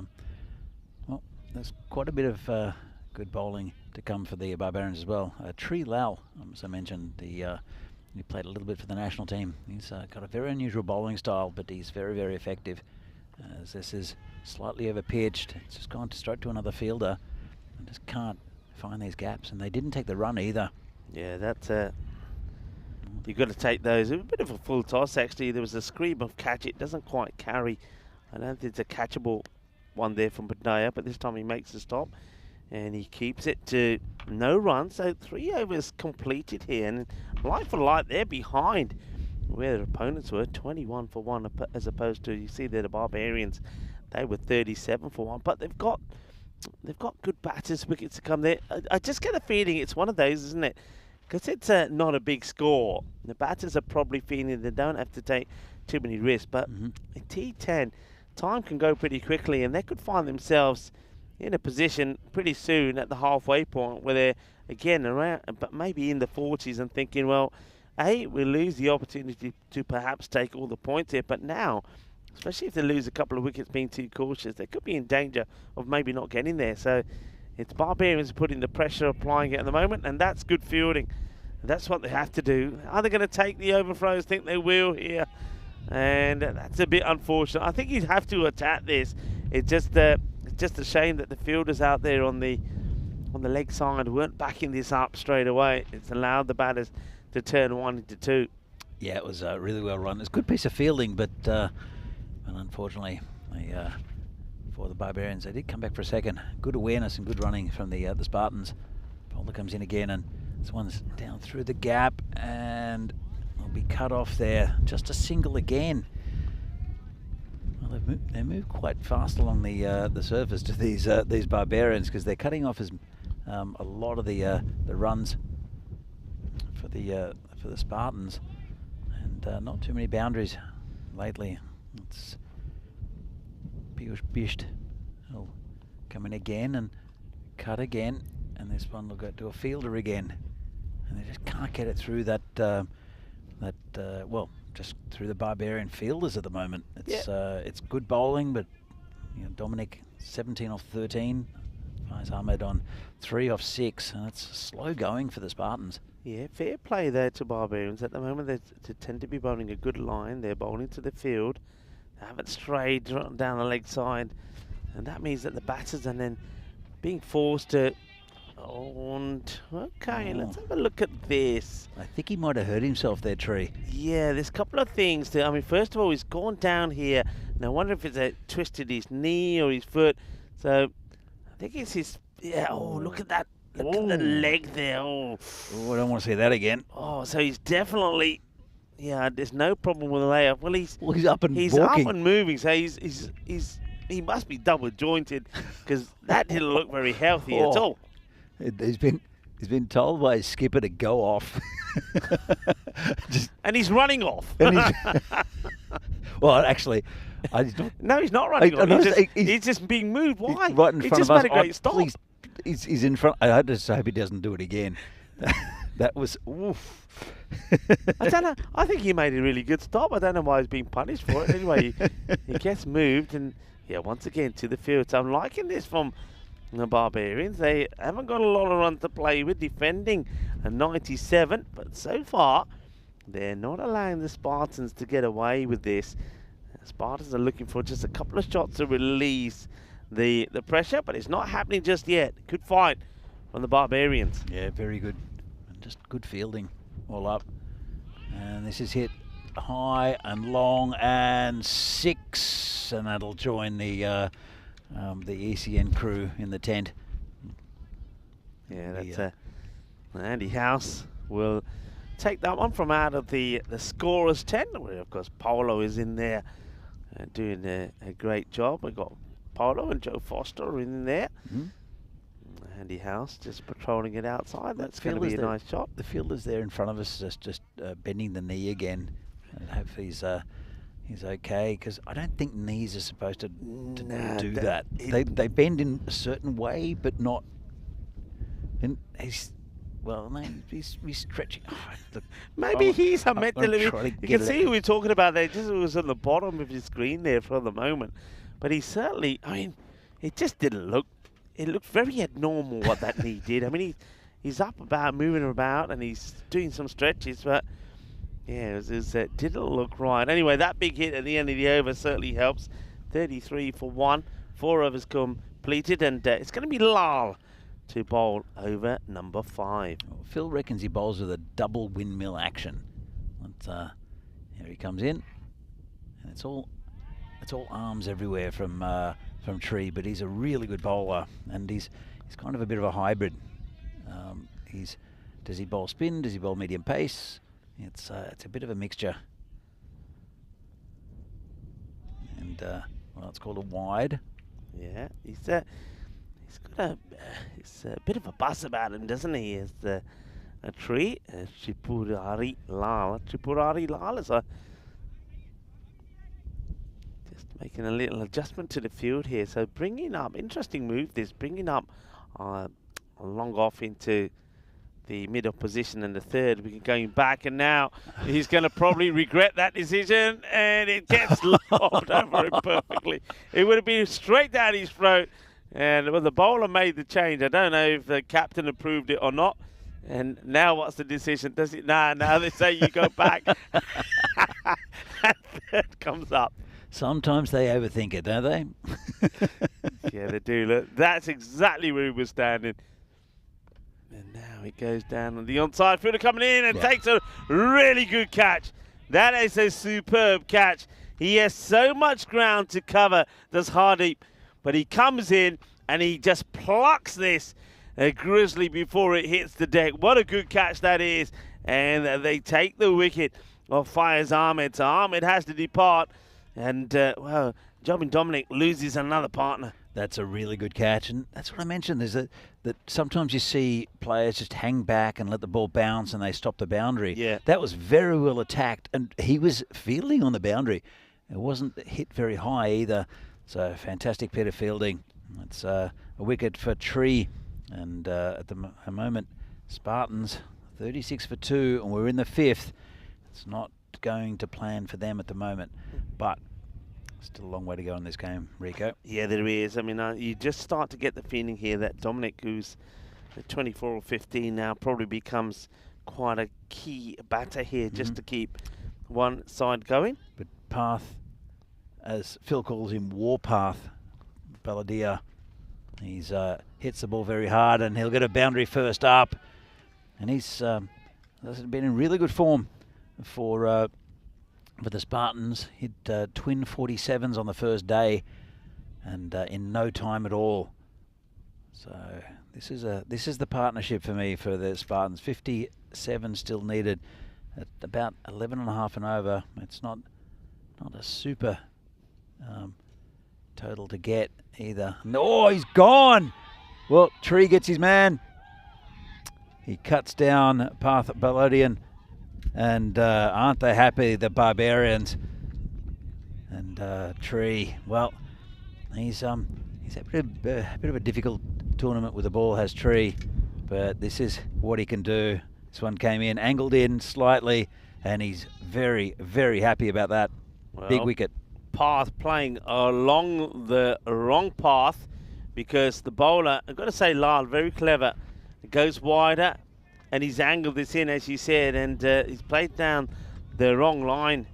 quite a bit of good bowling to come for the Barbarians as well. Tree Lal, as I mentioned, he played a little bit for the national team. He's got a very unusual bowling style, but he's very, very effective. As this is slightly over pitched, it's just gone straight to another fielder and just can't find these gaps. And they didn't take the run either. Yeah, that's you've got to take those. A bit of a full toss actually. There was a scream of catch. It doesn't quite carry. I don't think it's a catchable one there from Badaya, but this time he makes the stop and he keeps it to no runs. So 3 overs completed here, and light for light, they're behind where their opponents were, 21 for 1 as opposed to, you see there, the Barbarians, they were 37 for 1, but they've got good batters, wickets to come there. I just get a feeling it's one of those, isn't it? Because it's not a big score. The batters are probably feeling they don't have to take too many risks, but in T10, time can go pretty quickly, and they could find themselves in a position pretty soon at the halfway point where they're again around, but maybe in the 40s and thinking, well, A, we'll lose the opportunity to perhaps take all the points here, but now especially if they lose a couple of wickets being too cautious, they could be in danger of maybe not getting there. So it's Barbarians putting the pressure, applying it at the moment, and that's good fielding. That's what they have to do. Are they going to take the overthrows? Think they will here. And that's a bit unfortunate. I think you'd have to attack this. It's just a shame that the fielders out there on the leg side weren't backing this up straight away. It's allowed the batters to turn 1 into 2. Yeah, it was really well run. It's a good piece of fielding, but unfortunately, for the Barbarians, they did come back for a second. Good awareness and good running from the Spartans. Bowler comes in again, and this one's down through the gap, and will be cut off there. Just a single again. Well, they move quite fast along the surface to these Barbarians, because they're cutting off a lot of the runs for the Spartans, and not too many boundaries lately. It's Bisht will come in again and cut again, and this one will go to a fielder again, and they just can't get it through that well, just through the Barbarian fielders at the moment. It's good bowling, but Dominic 17 off 13, Faiz Ahmed on 3 off 6, and it's slow going for the Spartans. Yeah, fair play there to Barbarians. At the moment, they tend to be bowling a good line. They're bowling to the field. They haven't strayed down the leg side, and that means that the batters are then being forced to... Okay, let's have a look at this. I think he might have hurt himself there, Tree. Yeah, there's a couple of things. I mean, first of all, he's gone down here. Now, I wonder if it's twisted his knee or his foot. So, I think it's his... Yeah, look at that. Look at the leg there. Oh, I don't want to see that again. Oh, so he's definitely... Yeah, there's no problem with the layup. Well, he's up and he's walking. up and moving. So he must be double jointed, because that didn't look very healthy at all. He's been told by his skipper to go off. And he's running off. Well, actually, no, he's not running off. He's just being moved. Why? Right in front just of us. made a great stop. Please, he's in front. I just hope he doesn't do it again. That was oof. I don't know. I think he made a really good stop. I don't know why he's being punished for it. Anyway, he gets moved, and once again to the field. So I'm liking this from the Barbarians. They haven't got a lot of runs to play with, defending a 97, but so far they're not allowing the Spartans to get away with this. The Spartans are looking for just a couple of shots to release the pressure, but it's not happening just yet. Good fight from the Barbarians. Yeah, very good. Just good fielding all up. And this is hit high and long and 6, and that'll join the ECN crew in the tent. Yeah, that's Andy House will take that one from out of the scorer's tent, where of course Paolo is in there doing a great job. We've got Paolo and Joe Foster in there. Andy House just patrolling it outside. That's going to be a nice shot. The fielder's there in front of us, just bending the knee again. And hopefully he's okay, because I don't think knees are supposed to do that. They bend in a certain way, but not. And he's stretching. Oh, look, maybe he's a mental. You can see who we're talking about there. Just was on the bottom of his screen there for the moment, but he certainly. I mean, it just didn't look. It looked very abnormal what that knee did. I mean, he's up about, moving about, and he's doing some stretches, but yeah, it didn't look right. Anyway, that big hit at the end of the over certainly helps. 33 for 1, 4 overs completed, and it's going to be Lal to bowl over number 5. Well, Phil reckons he bowls with a double windmill action. Here he comes in, and it's all arms everywhere from Tree, but he's a really good bowler, and he's kind of a bit of a hybrid. Does he bowl spin? Does he bowl medium pace? It's a bit of a mixture, and it's called a wide. Yeah, he's got a bit of a buzz about him, doesn't he? It's a Tree, Tripurari Lal. Tripurari Lal is making a little adjustment to the field here. So bringing up, interesting move this, bringing up a long off into the mid-off position in the third. We're going back, and now he's going to probably regret that decision, and it gets lobbed over him perfectly. It would have been straight down his throat, and when the bowler made the change, I don't know if the captain approved it or not. And now what's the decision? Does it? Now they say you go back. And third comes up. Sometimes they overthink it, don't they? Yeah, they do. Look, that's exactly where he was standing. And now he goes down on the onside fielder coming in and takes a really good catch. That is a superb catch. He has so much ground to cover, does Hardeep, but he comes in and he just plucks this Grizzly before it hits the deck. What a good catch that is. And they take the wicket off Fires Ahmed. So Ahmed has to depart. And, well, Jobin Dominic loses another partner. That's a really good catch, and that's what I mentioned, is that sometimes you see players just hang back and let the ball bounce and they stop the boundary. Yeah. That was very well attacked, and he was fielding on the boundary. It wasn't hit very high either, so fantastic bit of fielding. It's a wicket for Tree, and at the moment, Spartans 36 for 2, and we're in the 5th. It's not going to plan for them at the moment, but still a long way to go in this game, Rico. Yeah, there is. I mean, you just start to get the feeling here that Dominic, who's 24 or 15 now, probably becomes quite a key batter here just to keep one side going. But Path, as Phil calls him, Warpath, Balladeer, he's hits the ball very hard, and he'll get a boundary first up. And he's been in really good form for the Spartans. Hit twin 47s on the first day, and in no time at all. So this is the partnership for me for the Spartans. 57 still needed at about 11.5 and over. It's not a super total to get either. No, he's gone. Well, Tree gets his man. He cuts down Path Ballodian. And aren't they happy, the Barbarians? And Tree, well, he's had a bit of a difficult tournament with the ball, has Tree, but this is what he can do. This one came in, angled in slightly, and he's very, very happy about that. Well, big wicket. Path playing along the wrong path, because the bowler, I've got to say, Lal, very clever. It goes wider, and he's angled this in, as you said, and he's played down the wrong line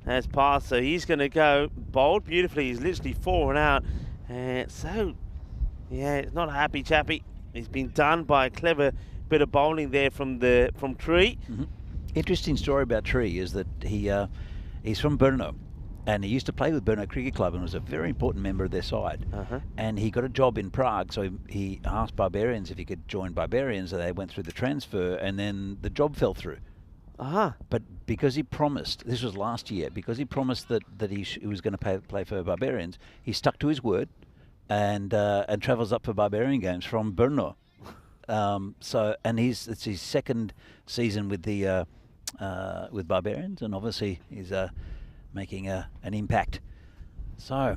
as Path. So he's going to go bowled beautifully. He's literally 4 and out. So, yeah, it's not a happy chappy. He's been done by a clever bit of bowling there from Tree. Interesting story about Tree is that he's from Bruno. And he used to play with Bruno Cricket Club and was a very important member of their side. And he got a job in Prague, so he asked Barbarians if he could join Barbarians, and they went through the transfer, and then the job fell through. But because he promised, this was last year, because he promised that he was going to play for Barbarians, he stuck to his word and travels up for Barbarian games from Brno. It's his second season with with Barbarians, and obviously he's making an impact. So,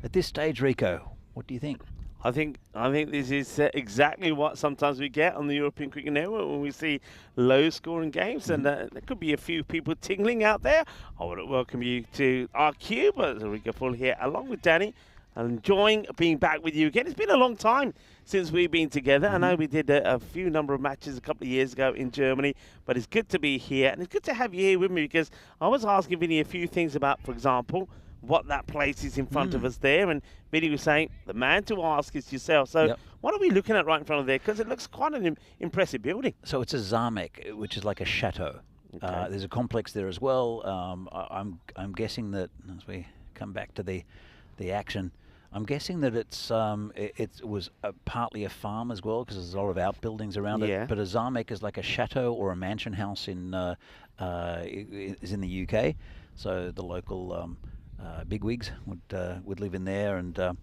at this stage, Rico, what do you think? I think this is exactly what sometimes we get on the European Cricket Network when we see low-scoring games, and there could be a few people tingling out there. I want to welcome you to our cube, as Rico Full here, along with Danny. I'm enjoying being back with you again. It's been a long time since we've been together. I know we did a few number of matches a couple of years ago in Germany, but it's good to be here, and it's good to have you here with me, because I was asking Vinny a few things about, for example, what that place is in front of us there, and Vinny was saying the man to ask is yourself. So what are we looking at right in front of there? Because it looks quite an impressive building. So it's a Zamek, which is like a chateau. There's a complex there as well. I'm guessing that, as we come back to the action, I'm guessing that it was partly a farm as well, because there's a lot of outbuildings around it. But a Zamek is like a chateau or a mansion house is in the UK. So the local bigwigs would live in there, and a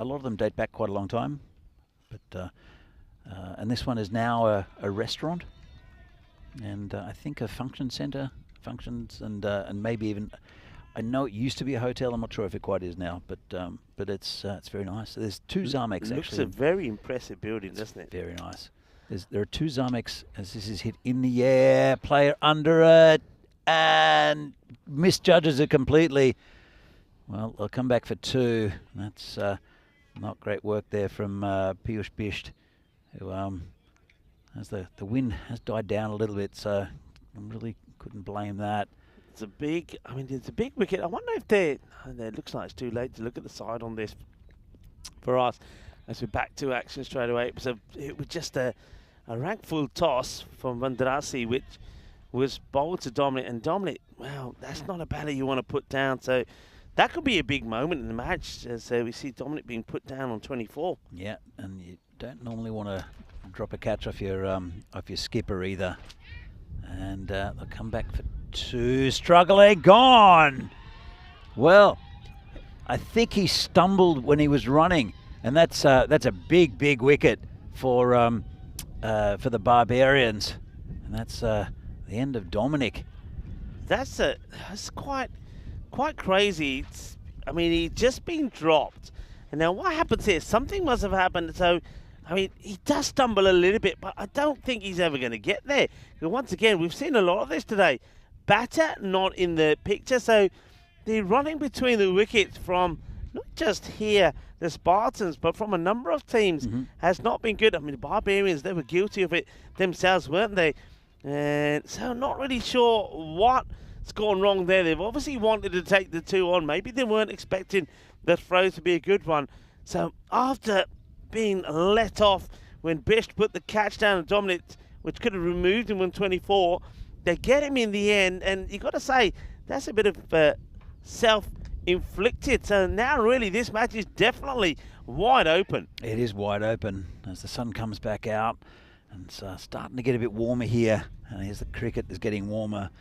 lot of them date back quite a long time. But and this one is now a restaurant, and I think a function centre, functions, and maybe even. I know it used to be a hotel. I'm not sure if it quite is now, but it's very nice. There's 2 Zameks actually. Looks a very impressive building, doesn't it? Very nice. There are two Zameks as this is hit in the air. Player under it and misjudges it completely. Well, they'll come back for two. That's not great work there from Piyush Bisht, who as the wind has died down a little bit, so I really couldn't blame that. It's a big, it's a big wicket. I wonder if it looks like it's too late to look at the side on this for us as we're back to action straight away. It was just a rank full toss from Vandrasi, which was bowled to Dominic, and Dominic, well, that's not a batter you want to put down, so that could be a big moment in the match, as we see Dominic being put down on 24. Yeah, and you don't normally want to drop a catch off your skipper either. And they'll come back for two. Struggling, gone. Well, I think he stumbled when he was running, and that's a big wicket for the Barbarians, and that's the end of Dominic. That's quite crazy. He's just been dropped, and now what happens here? Something must have happened. So, he does stumble a little bit, but I don't think he's ever going to get there. But once again, we've seen a lot of this today. Batter not in the picture, so the running between the wickets from not just here, the Spartans, but from a number of teams has not been good. The Barbarians, they were guilty of it themselves, weren't they? And so not really sure what's gone wrong there. They've obviously wanted to take the two on. Maybe they weren't expecting the throw to be a good one. So after being let off when Bish put the catch down on Dominic, which could have removed him on 24, they get him in the end, and you got to say that's a bit of self-inflicted. So now really this match is definitely wide open. It is wide open as the sun comes back out, and it's starting to get a bit warmer here. And here's the cricket is getting warmer,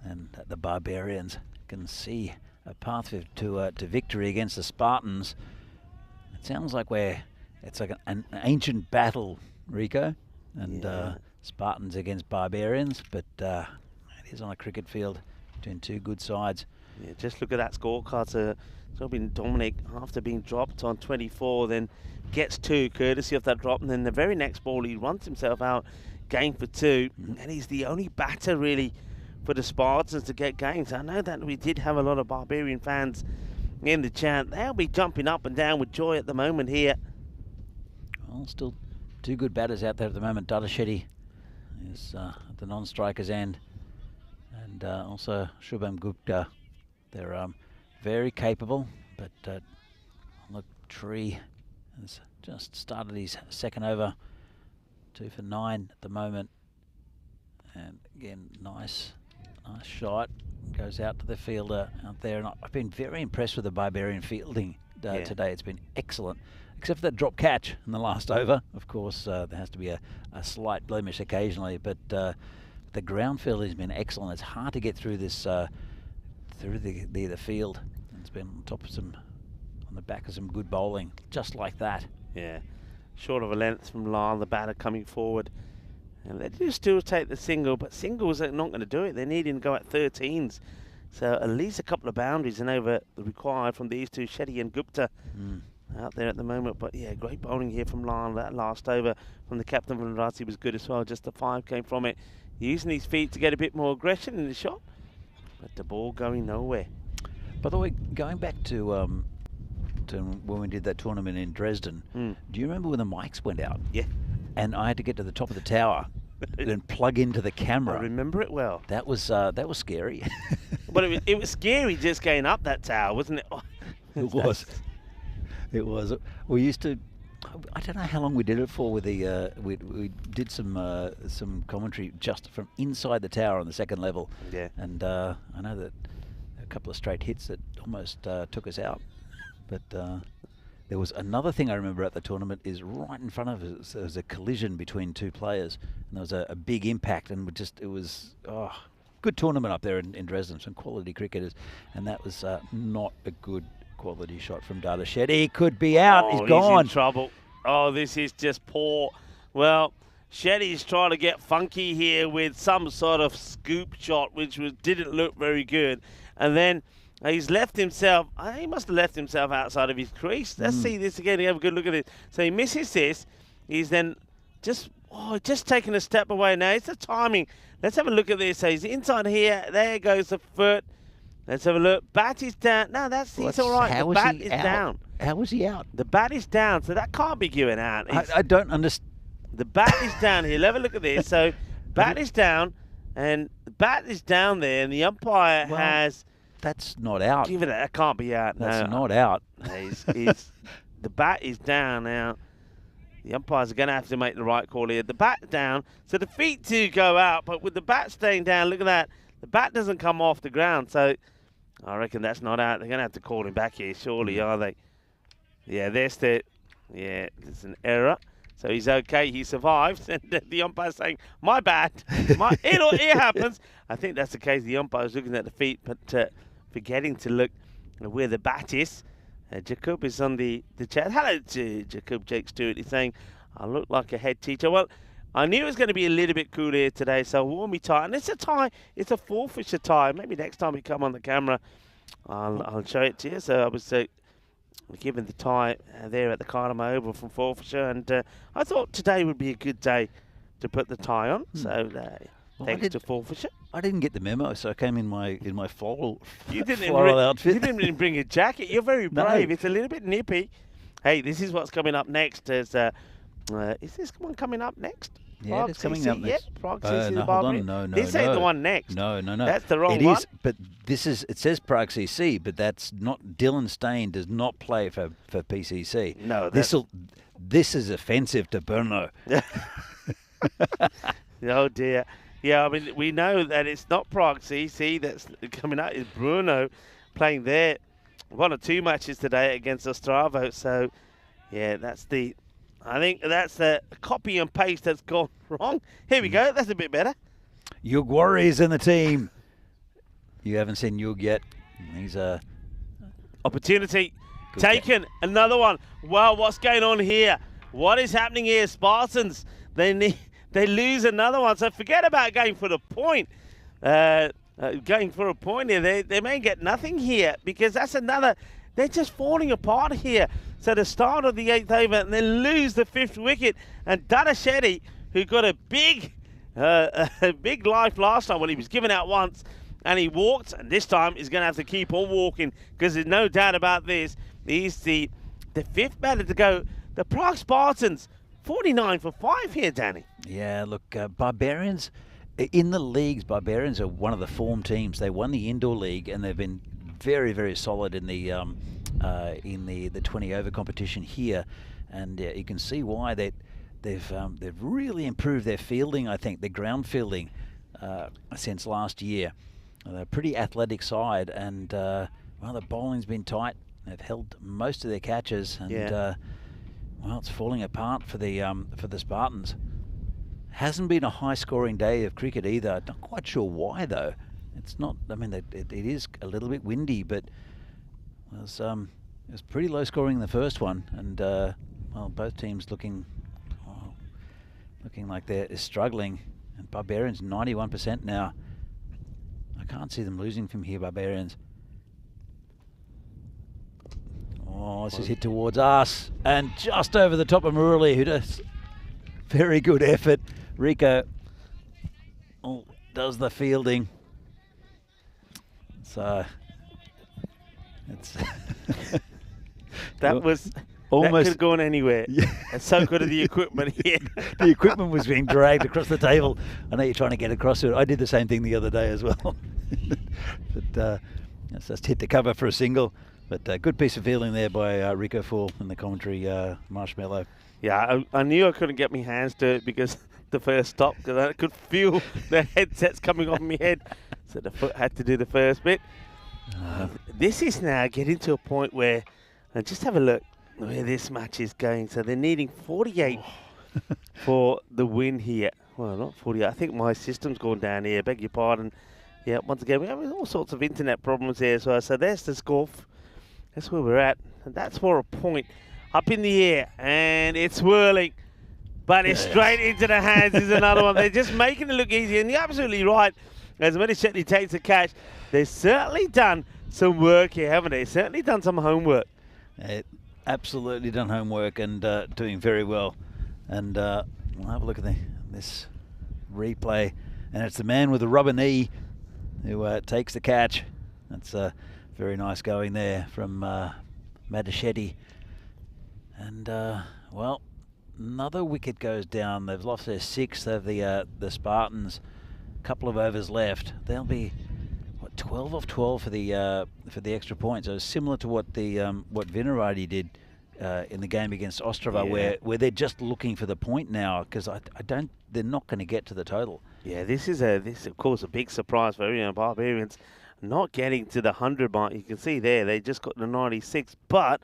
and the Barbarians can see a path to victory against the Spartans. It sounds like it's like an ancient battle, Rico, and Spartans against Barbarians, but it is on a cricket field between two good sides. Yeah, just look at that scorecard. So been Dominic, after being dropped on 24, then gets two courtesy of that drop, and then the very next ball he runs himself out, game for two, and he's the only batter really for the Spartans to get games. I know that we did have a lot of Barbarian fans in the chat. They'll be jumping up and down with joy at the moment here. Well, still two good batters out there at the moment. Dada Shetty is at the non-striker's end, and also Shubham Gupta. They're very capable, but on the tree has just started his second over. 2 for 9 at the moment, and again, nice shot. Goes out to the fielder out there, and I've been very impressed with the Barbarian fielding today. It's been excellent, except for that drop catch in the last over. Of course, there has to be a slight blemish occasionally, but the ground field has been excellent. It's hard to get through this through the field. It's been on the back of some good bowling, just like that. Yeah, short of a length from Lyle, the batter coming forward. And they do still take the single, but singles are not going to do it. They need him to go at 13s. So at least a couple of boundaries and over the required from these two, Shetty and Gupta, out there at the moment. But yeah, great bowling here from Lyle. That last over from the captain, Vinorad, was good as well. Just the 5 came from it. Using his feet to get a bit more aggression in the shot, but the ball going nowhere. By the way, going back to when we did that tournament in Dresden, do you remember when the mics went out? Yeah. And I had to get to the top of the tower and plug into the camera. I remember it well. That was scary. But it was scary just going up that tower, wasn't it? It was. It was. We used to. I don't know how long we did it for. With the we did some commentary just from inside the tower on the second level. Yeah. And I know that a couple of straight hits that almost took us out, but. There was another thing I remember at the tournament is right in front of us, there was a collision between two players, and there was a big impact, and it was good tournament up there in Dresden, some quality cricketers, and that was not a good quality shot from Dada Shetty. Could be out, he's gone. He's in trouble. Oh, this is just poor. Well, Shetty's trying to get funky here with some sort of scoop shot, which didn't look very good, and then he's left himself, he must have left himself outside of his crease. Let's see this again, have a good look at it. So he misses this. He's then just Oh, just taking a step away now. It's the timing. Let's have a look at this. So he's inside here. There goes the foot. Let's have a look. Bat is down. No, he's all right. The bat is down. How was he out? The bat is down, so that can't be given out. I don't understand. The bat is down here. Have a look at this. So bat is down, and the bat is down there, and the umpire has... That's not out. Give it. That can't be out. That's not out. The bat is down now. The umpires are going to have to make the right call here. The bat down, so the feet do go out, but with the bat staying down, look at that. The bat doesn't come off the ground, so I reckon that's not out. They're going to have to call him back here, surely, are they? Yeah, there's there's an error. So he's okay. He survives, and the umpire's saying, "My bad. It happens." I think that's the case. The umpire's looking at the feet, but forgetting to look where the bat is. Jacob is on the chat. Hello to Jacob. Jake Stewart is saying, "I look like a head teacher." Well, I knew it was going to be a little bit cool here today, so warm me tie. And it's a tie. It's a Forfeiture tie. Maybe next time we come on the camera, I'll show it to you. So I was given the tie there at the Cardamom Oval from Forfeiture, and I thought today would be a good day to put the tie on. So thanks to Forfeiture. I didn't get the memo, so I came in my floral You outfit. didn't even bring a jacket. You're very brave. No. It's a little bit nippy. Hey, this is what's coming up next. There's is this one coming up next? Yeah, it's coming up next. Yep, Prague CC, no, hold on. No. This ain't the one next. No. That's the wrong one. It is, but this is. It says Prague CC, but that's not. Dylan Stain does not play for PCC. No, this is offensive to Bruno. Oh dear. Yeah, I mean, we know that it's not Prague CC that's coming out. It's Bruno playing there. 1 or 2 matches today against Ostrava. So, yeah, I think that's the copy and paste that's gone wrong. Here we go. That's a bit better. Yug Warriors in the team. You haven't seen Yug yet. He's a opportunity taken. Another one. Wow, what's going on here? What is happening here? Spartans, they lose another one. So forget about going for the point. Going for a point here. They may get nothing here because that's another. They're just falling apart here. So the start of the 8th over and then lose the 5th wicket. And Danashetty, who got a big life last time when he was given out once and he walked, and this time he's going to have to keep on walking because there's no doubt about this. He's the 5th batter to go. The Prague Spartans, 49 for 5 here, Danny. Yeah, look, Barbarians, in the leagues, Barbarians are one of the form teams. They won the indoor league and they've been very, very solid in the 20 over competition here, and you can see why they've really improved their fielding. I think their ground fielding since last year. They're a pretty athletic side, and the bowling's been tight. They've held most of their catches, and it's falling apart for the Spartans. Hasn't been a high-scoring day of cricket either. Not quite sure why though. It's not. I mean, it is a little bit windy, but it was pretty low scoring in the first one, and both teams looking like they're struggling. And Barbarians 91% now. I can't see them losing from here, Barbarians. Oh, this is hit towards us, and just over the top of Murali, who does very good effort. Rico does the fielding. So it's that was almost that could have gone anywhere. Yeah. And so good of the equipment here. The equipment was being dragged across the table. I know you're trying to get across to it. I did the same thing the other day as well. But it's just hit the cover for a single. But good piece of fielding there by Rico Fall in the commentary, Marshmallow. Yeah, I knew I couldn't get my hands to it because the first stop, because I could feel the headsets coming off my head. So the foot had to do the first bit. This is now getting to a point where, just have a look where this match is going. So they're needing 48 for the win here. Well, not 48. I think my system's gone down here. Beg your pardon. Yeah, once again, we're having all sorts of internet problems here as well. So there's the score. That's where we're at. And that's for a point. Up in the air. And it's swirling. But it's straight into the hands is another one. They're just making it look easy. And you're absolutely right. As Shetty takes the catch, they've certainly done some work here, haven't they? Certainly done some homework. Absolutely done homework and doing very well. And We'll have a look at this replay, and it's the man with the rubber knee who takes the catch. That's very nice going there from Madaschetti. And well, another wicket goes down. They've lost their sixth of the Spartans. A couple of overs left. They'll be 12 off 12 for the extra point. So it's similar to what Vinorad did in the game against Ostrava, where they're just looking for the point now, because they're not going to get to the total. Yeah, this is of course a big surprise for Barbarians, not getting to the 100 mark. You can see there they just got the 96, but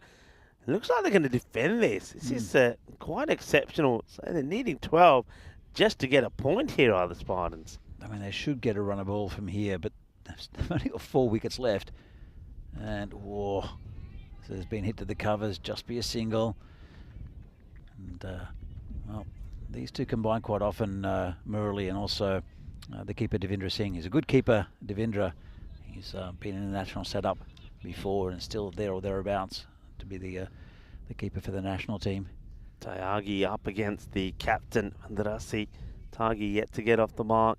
it looks like they're going to defend this. This is quite exceptional. So they're needing 12 just to get a point here, are the Spartans. I mean, they should get a run of ball from here, but they've only got 4 wickets left. And, whoa, so there's been hit to the covers, just be a single. And, well, these two combine quite often, Murali and also the keeper, Devendra Singh. He's a good keeper, Devendra. He's been in the national setup before and still there or thereabouts to be the keeper for the national team. Tyagi up against the captain, Andrasi. Tyagi yet to get off the mark.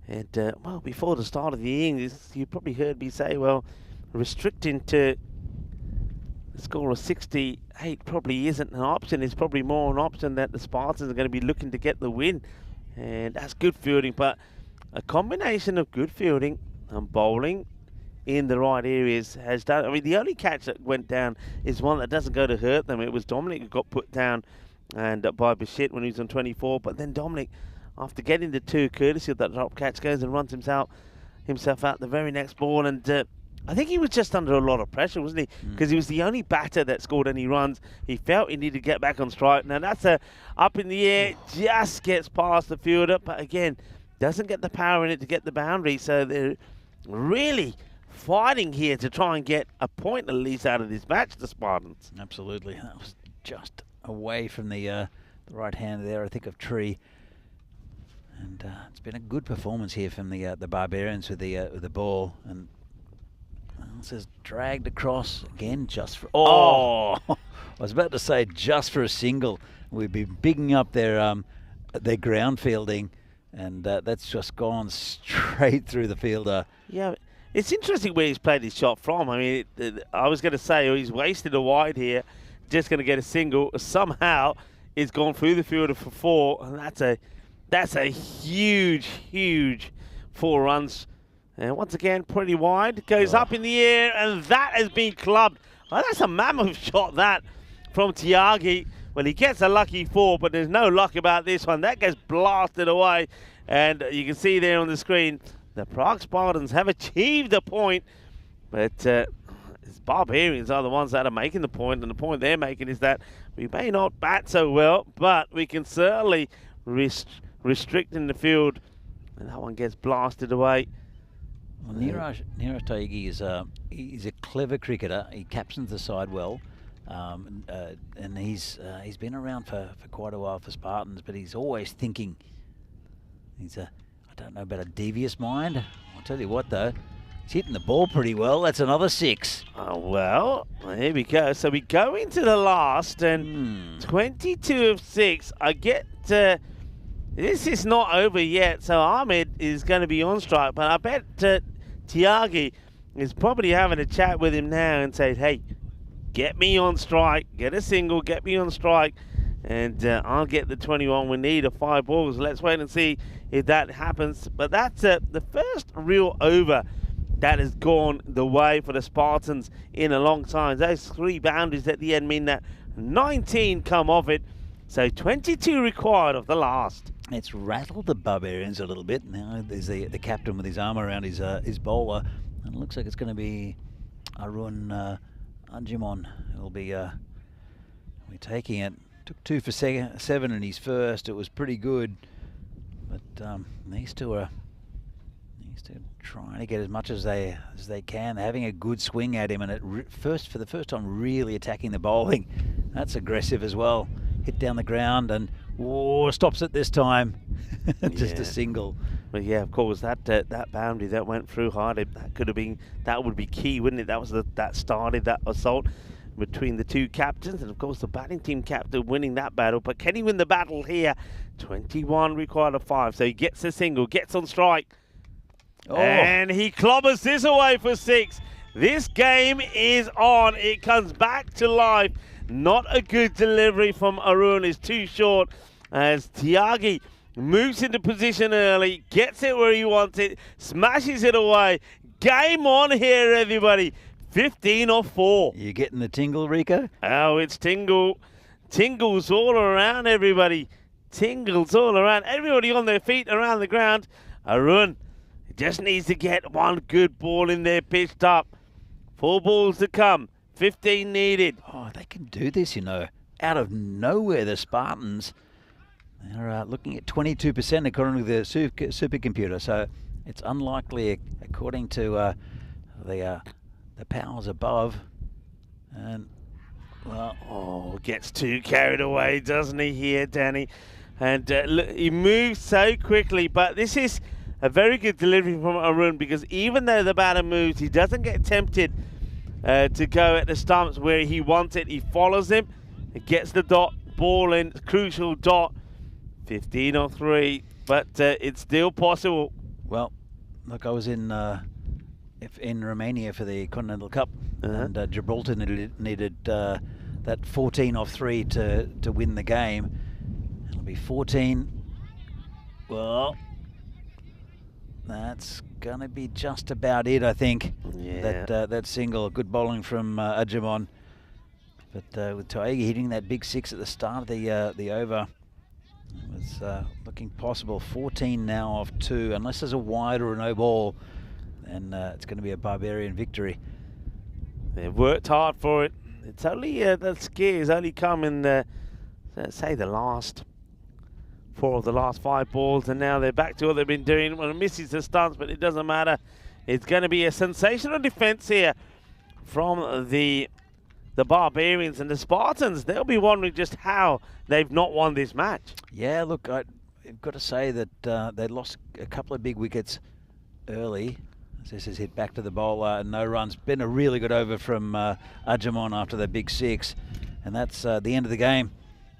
And, well, before the start of the innings, you probably heard me say, well, restricting to the score of 68 probably isn't an option. It's probably more an option that the Spartans are going to be looking to get the win. And that's good fielding, but a combination of good fielding and bowling in the right areas has done. I mean, the only catch that went down is one that doesn't go to hurt them. It was Dominic who got put down and by Bichette when he was on 24, but then Dominic, after getting the 2 courtesy of that drop catch, goes and runs himself out the very next ball. And I think he was just under a lot of pressure, wasn't he? Because he was the only batter that scored any runs. He felt he needed to get back on strike. Now that's up in the air, just gets past the fielder, but again, doesn't get the power in it to get the boundary. So they're really fighting here to try and get a point at least out of this match, the Spartans. Absolutely. That was just away from the right hand there, I think, of Tree. And it's been a good performance here from the Barbarians with the ball. And this is dragged across again just for... Oh! I was about to say just for a single. We've been bigging up their ground fielding, and that's just gone straight through the fielder. Yeah, it's interesting where he's played his shot from. I mean, I was going to say he's wasted a wide here, just going to get a single. Somehow, it's gone through the fielder for 4, and that's a huge, huge 4 runs. And once again, pretty wide. Goes up in the air, and that has been clubbed. Oh, that's a mammoth shot, that, from Tyagi. Well, he gets a lucky 4, but there's no luck about this one. That gets blasted away. And you can see there on the screen, the Prague Spartans have achieved a point. But Barbarians are the ones that are making the point. And the point they're making is that we may not bat so well, but we can certainly restrict in the field. And that one gets blasted away. Well, Neeraj Tyagi he's a clever cricketer. He captains the side well, and he's been around for quite a while for Spartans. But he's always thinking. I don't know about a devious mind. I'll tell you what though, he's hitting the ball pretty well. That's another 6. Oh well, here we go. So we go into the last, and 22 of 6. I get. This is not over yet, so Ahmed is going to be on strike, but I bet Tyagi is probably having a chat with him now and said, hey, get me on strike, get a single, get me on strike, and I'll get the 21 we need of 5 balls. Let's wait and see if that happens. But that's the first real over that has gone the way for the Spartans in a long time. Those 3 boundaries at the end mean that 19 come off it. So 22 required of the last. It's rattled the Barbarians a little bit. Now there's the captain with his arm around his bowler. And it looks like it's going to be Arun Anjumon who'll be taking it. Took 2 for 7 in his first. It was pretty good. But these two are trying to get as much as they can. They're having a good swing at him, and for the first time really attacking the bowling. That's aggressive as well. Hit down the ground and stops it this time. Just a single. Well, yeah, of course, that boundary that went through hard, that would be key, wouldn't it? That was that started that assault. between the two captains, and of course the batting team captain winning that battle. But can he win the battle here? 21 required of 5, so he gets a single, gets on strike, and he clobbers this away for 6. This game is on. It comes back to life. Not a good delivery from Arun. It's too short as Tyagi moves into position early, gets it where he wants it, smashes it away. Game on here, everybody. 15 off 4. You getting the tingle, Rico? Oh, it's tingles all around, everybody. Tingles all around. Everybody on their feet around the ground. Arun just needs to get one good ball in there pitched up. 4 balls to come. 15 needed. Oh, they can do this, you know. Out of nowhere, the Spartans. They're looking at 22% according to the supercomputer. So it's unlikely, according to the powers above. And well, gets too carried away, doesn't he, here, Danny? And look, he moves so quickly. But this is a very good delivery from Arun, because even though the batter moves, he doesn't get tempted to go at the stumps where he wants it. He follows him, he gets the dot, ball in, crucial dot. 15 or 3, but it's still possible. Well, look, I was in Romania for the Continental Cup, and Gibraltar needed that 14 off 3 to win the game. It'll be 14. Well, that's gonna be just about it, I think. Yeah. That single, good bowling from Ajamon, but with Tyagi hitting that big 6 at the start of the over. It was looking possible. 14 now off 2. Unless there's a wide or a no ball, then it's going to be a Barbarian victory. They've worked hard for it. It's only that scare has only come in say the last 4 of the last 5 balls, and now they're back to what they've been doing. Well, it misses the stunts, but it doesn't matter. It's going to be a sensational defense here from the Barbarians, and the Spartans. They'll be wondering just how they've not won this match. Yeah, look, I've got to say that they lost a couple of big wickets early. This is hit back to the bowler, no runs. Been a really good over from Ajamon after the big 6, and that's the end of the game.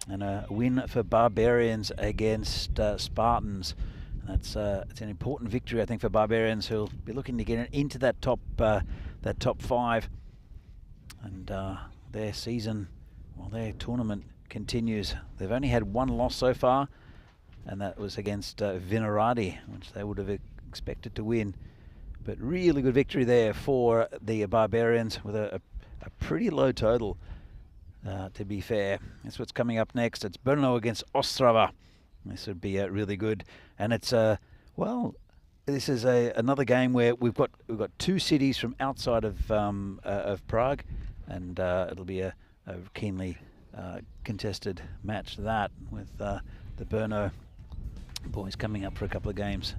And a win for Barbarians against Spartans. That's it's an important victory, I think, for Barbarians, who'll be looking to get into that top 5. And their season, well, their tournament continues. They've only had 1 loss so far, and that was against Vinorad, which they would have expected to win. But really good victory there for the Barbarians with a pretty low total, to be fair. That's what's coming up next. It's Bruno against Ostrava. This would be really good. And it's, well, this is another game where we've got 2 cities from outside of Prague. And it'll be a keenly contested match, that, with the Bruno boys coming up for a couple of games.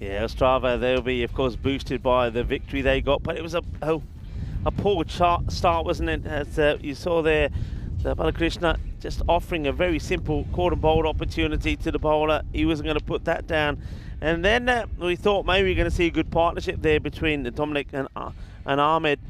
Yeah, Ostrava, they'll be, of course, boosted by the victory they got, but it was a poor start, wasn't it? As you saw there, the Balakrishna just offering a very simple caught and bowled opportunity to the bowler. He wasn't going to put that down. And then we thought maybe we were going to see a good partnership there between Dominic and Ahmed.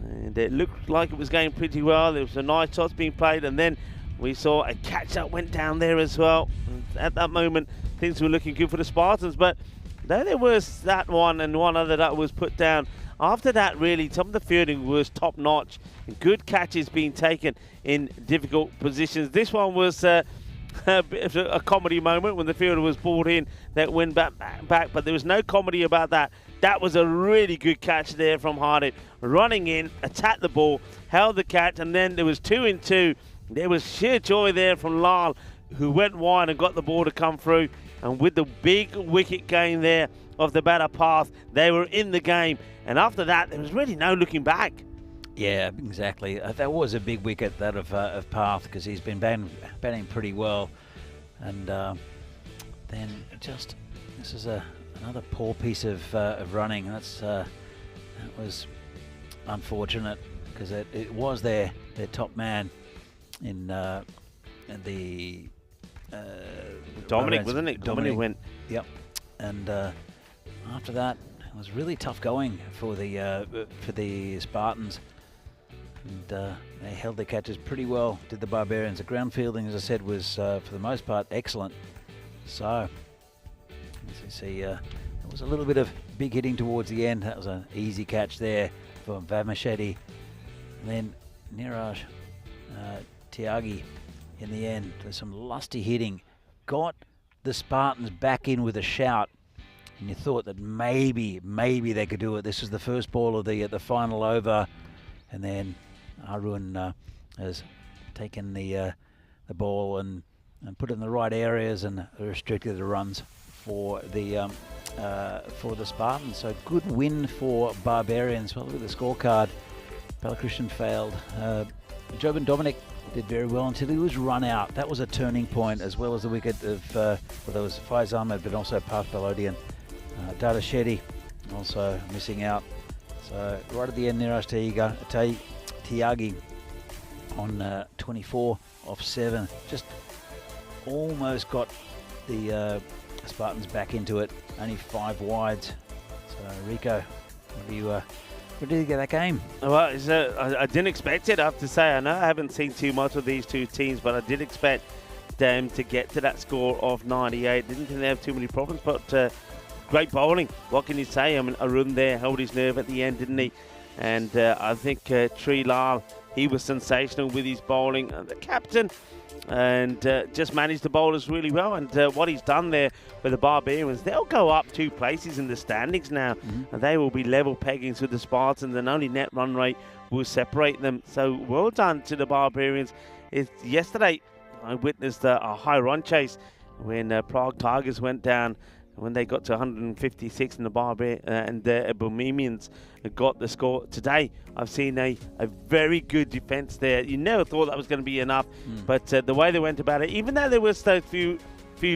And it looked like it was going pretty well. There was a nice toss being played, and then we saw a catch-up went down there as well. And at that moment, things were looking good for the Spartans, but though there was that one and one other that was put down, after that, really, some of the fielding was top-notch. Good catches being taken in difficult positions. This one was a bit of a comedy moment when the fielder was brought in that went back, but there was no comedy about that. That was a really good catch there from Hardit. Running in, attacked the ball, held the catch, and then there was 2 in 2. There was sheer joy there from Lal, who went wide and got the ball to come through. And with the big wicket gain there of the batter Path, they were in the game. And after that, there was really no looking back. Yeah, exactly. That was a big wicket, that of Path, because he's been batting pretty well. And then just, this is another poor piece of running. That was unfortunate, because it was their top man in the Dominic, wasn't it? Dominic went. Yep. And after that, it was really tough going for the Spartans. And they held their catches pretty well, did the Barbarians. The ground fielding, as I said, was for the most part excellent. So, as you see, there was a little bit of big hitting towards the end. That was an easy catch there for Vamachetti. And then Niraj Tyagi in the end. There's some lusty hitting. Got the Spartans back in with a shout. And you thought that maybe they could do it. This was the first ball of the final over. And then Arun has taken the ball and put it in the right areas and restricted the runs for the Spartans. So good win for Barbarians. Well, look at the scorecard. Balakrishan failed. Joban Dominic did very well until he was run out. That was a turning point, as well as the wicket of well, there was Faiz Ahmed, but also Parth Balodian. Dada Shetty also missing out. So right at the end, Niraj Tyagi on 24 off 7. Just almost got the Spartans back into it. Only 5 wides. So Rico, what did you get that game? Well, I didn't expect it, I have to say. I know I haven't seen too much of these two teams, but I did expect them to get to that score of 98. Didn't think they have too many problems, but great bowling. What can you say? I mean, Arun there held his nerve at the end, didn't he? And I think Sri Lal, he was sensational with his bowling. The captain, and just managed the bowlers really well. And what he's done there for the Barbarians, they'll go up 2 places in the standings now. And they will be level peggings with the Spartans, and only net run rate will separate them. So well done to the Barbarians. Yesterday, I witnessed a high run chase when Prague Tigers went down. When they got to 156 and the Bohemians got the score. Today, I've seen a very good defence there. You never thought that was going to be enough, but the way they went about it, even though there was those few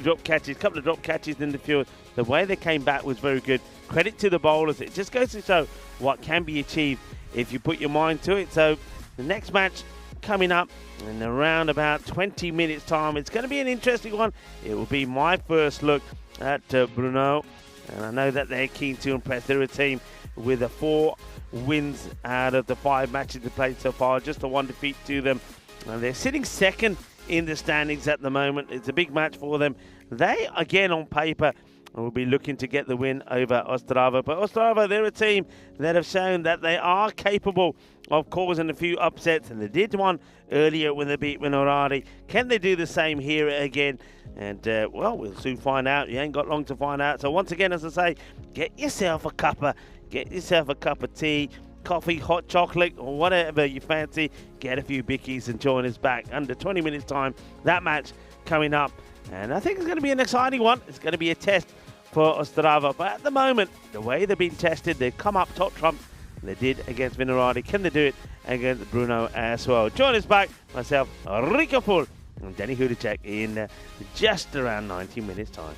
drop catches, couple of drop catches in the field, the way they came back was very good. Credit to the bowlers. It just goes to show what can be achieved if you put your mind to it. So the next match coming up in around about 20 minutes time. It's going to be an interesting one. It will be my first look at Bruno, and I know that they're keen to impress. They're a team with 4 wins out of the 5 matches they played so far, just a 1 defeat to them, and they're sitting second in the standings at the moment. It's a big match for them. They, again, on paper, will be looking to get the win over Ostrava, but Ostrava, they're a team that have shown that they are capable of causing a few upsets, and they did one earlier when they beat Vinorad. Can they do the same here again? And, well, we'll soon find out. You ain't got long to find out. So once again, as I say, get yourself a cuppa, get yourself a cup of tea, coffee, hot chocolate, or whatever you fancy. Get a few bickies and join us back under 20 minutes time. That match coming up. And I think it's going to be an exciting one. It's going to be a test for Ostrava. But at the moment, the way they've been tested, they've come up top trump. They did against Vinorad. Can they do it against Bruno as well? Join us back, myself, Rico Full, and Danny Hudacek in just around 90 minutes time.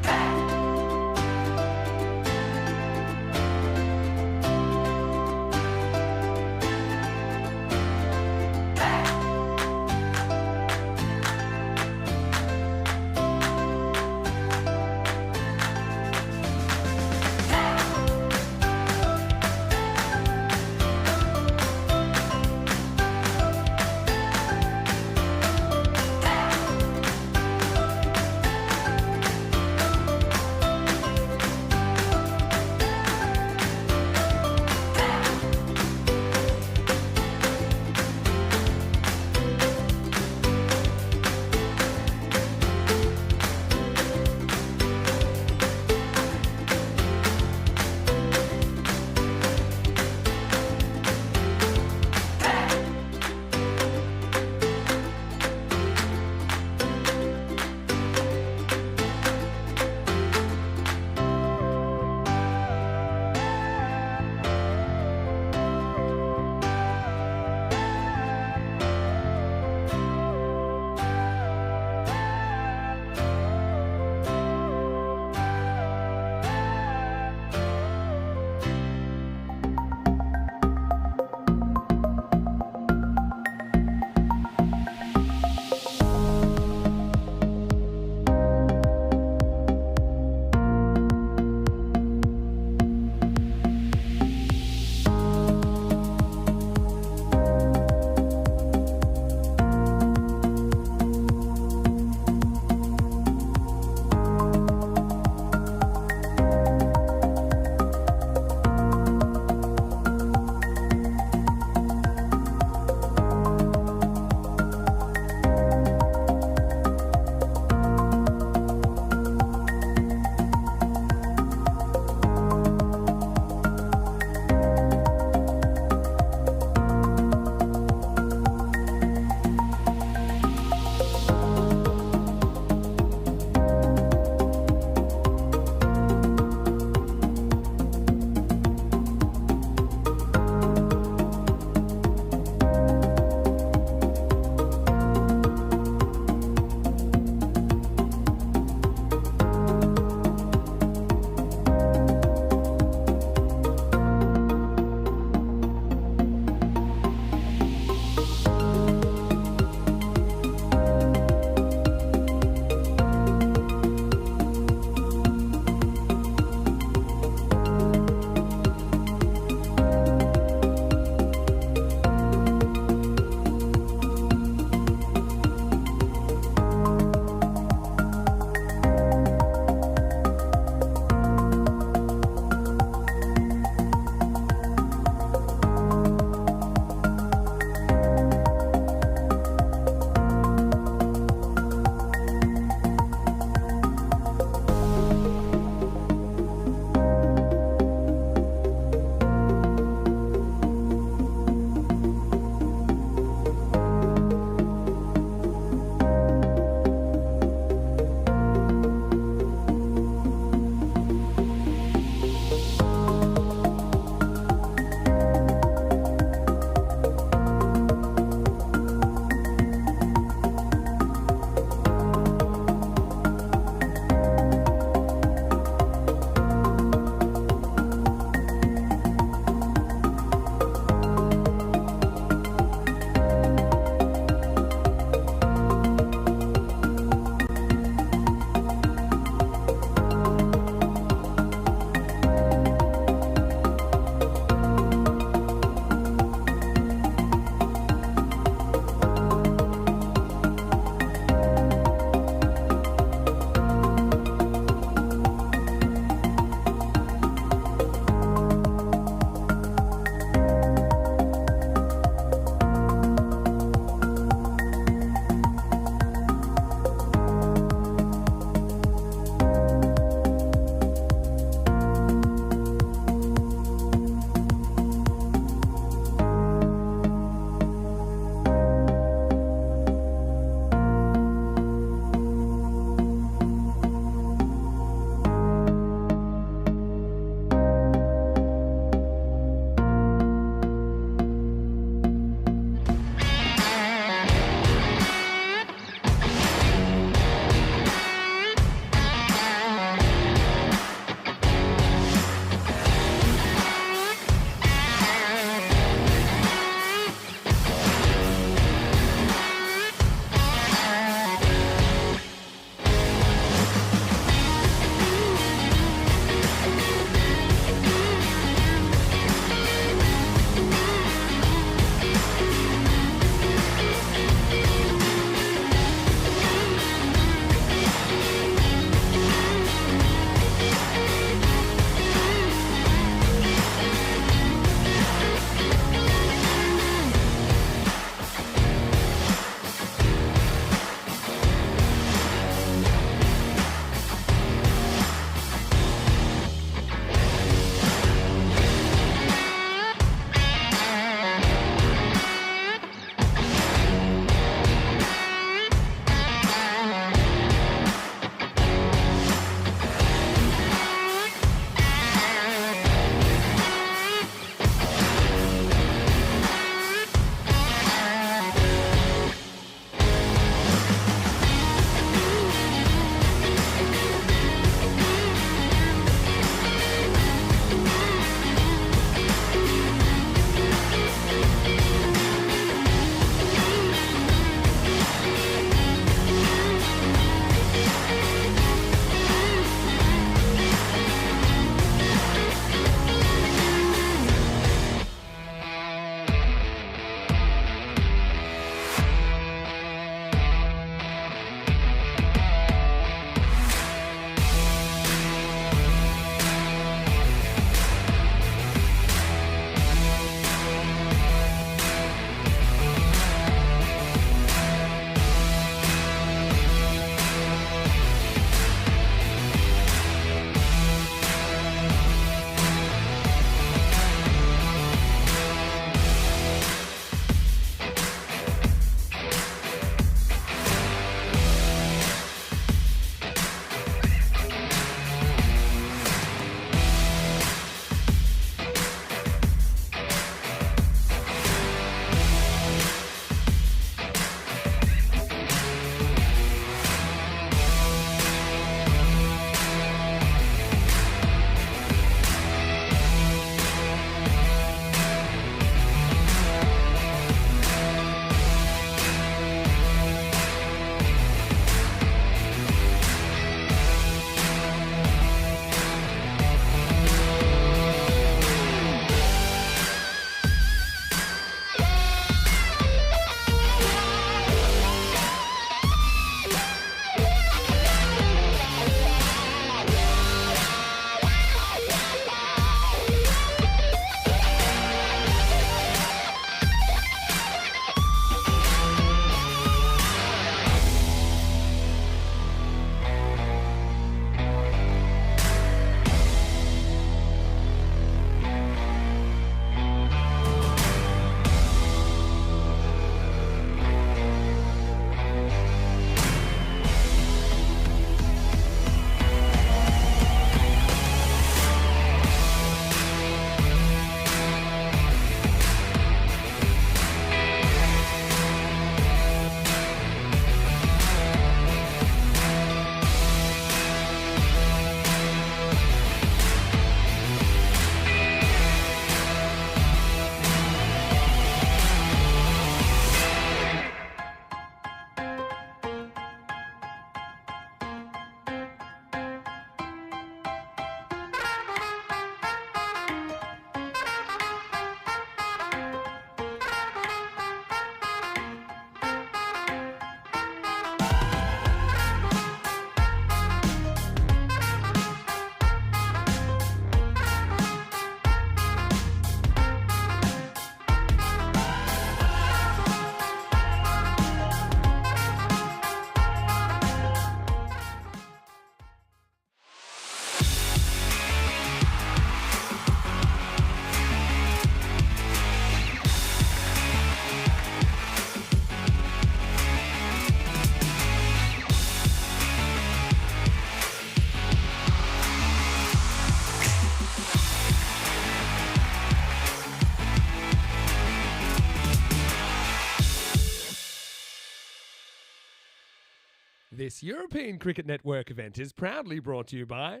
This European Cricket Network event is proudly brought to you by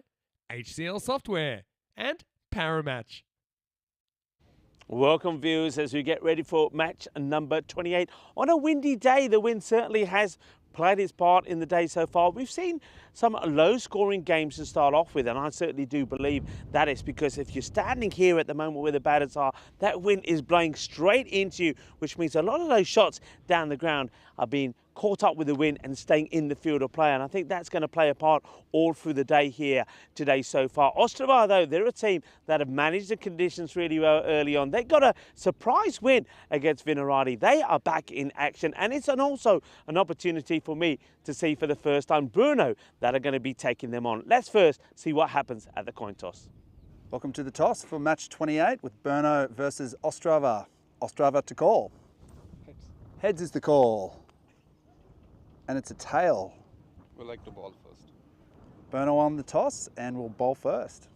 HCL Software and Paramatch. Welcome viewers as we get ready for match number 28. On a windy day, the wind certainly has played its part in the day so far. We've seen some low-scoring games to start off with, and I certainly do believe that is because if you're standing here at the moment where the batters are, that wind is blowing straight into you, which means a lot of those shots down the ground are being caught up with the wind and staying in the field of play, and I think that's going to play a part all through the day here today so far. Ostrava, though, they're a team that have managed the conditions really well early on. They got a surprise win against Vinorad. They are back in action, and it's also an opportunity for me to see for the first time Bruno that are going to be taking them on. Let's first see what happens at the coin toss. Welcome to the toss for match 28 with Bruno versus Ostrava. Ostrava to call. Heads is the call. And it's a tail. We like to ball first. Bruno on the toss and will bowl first.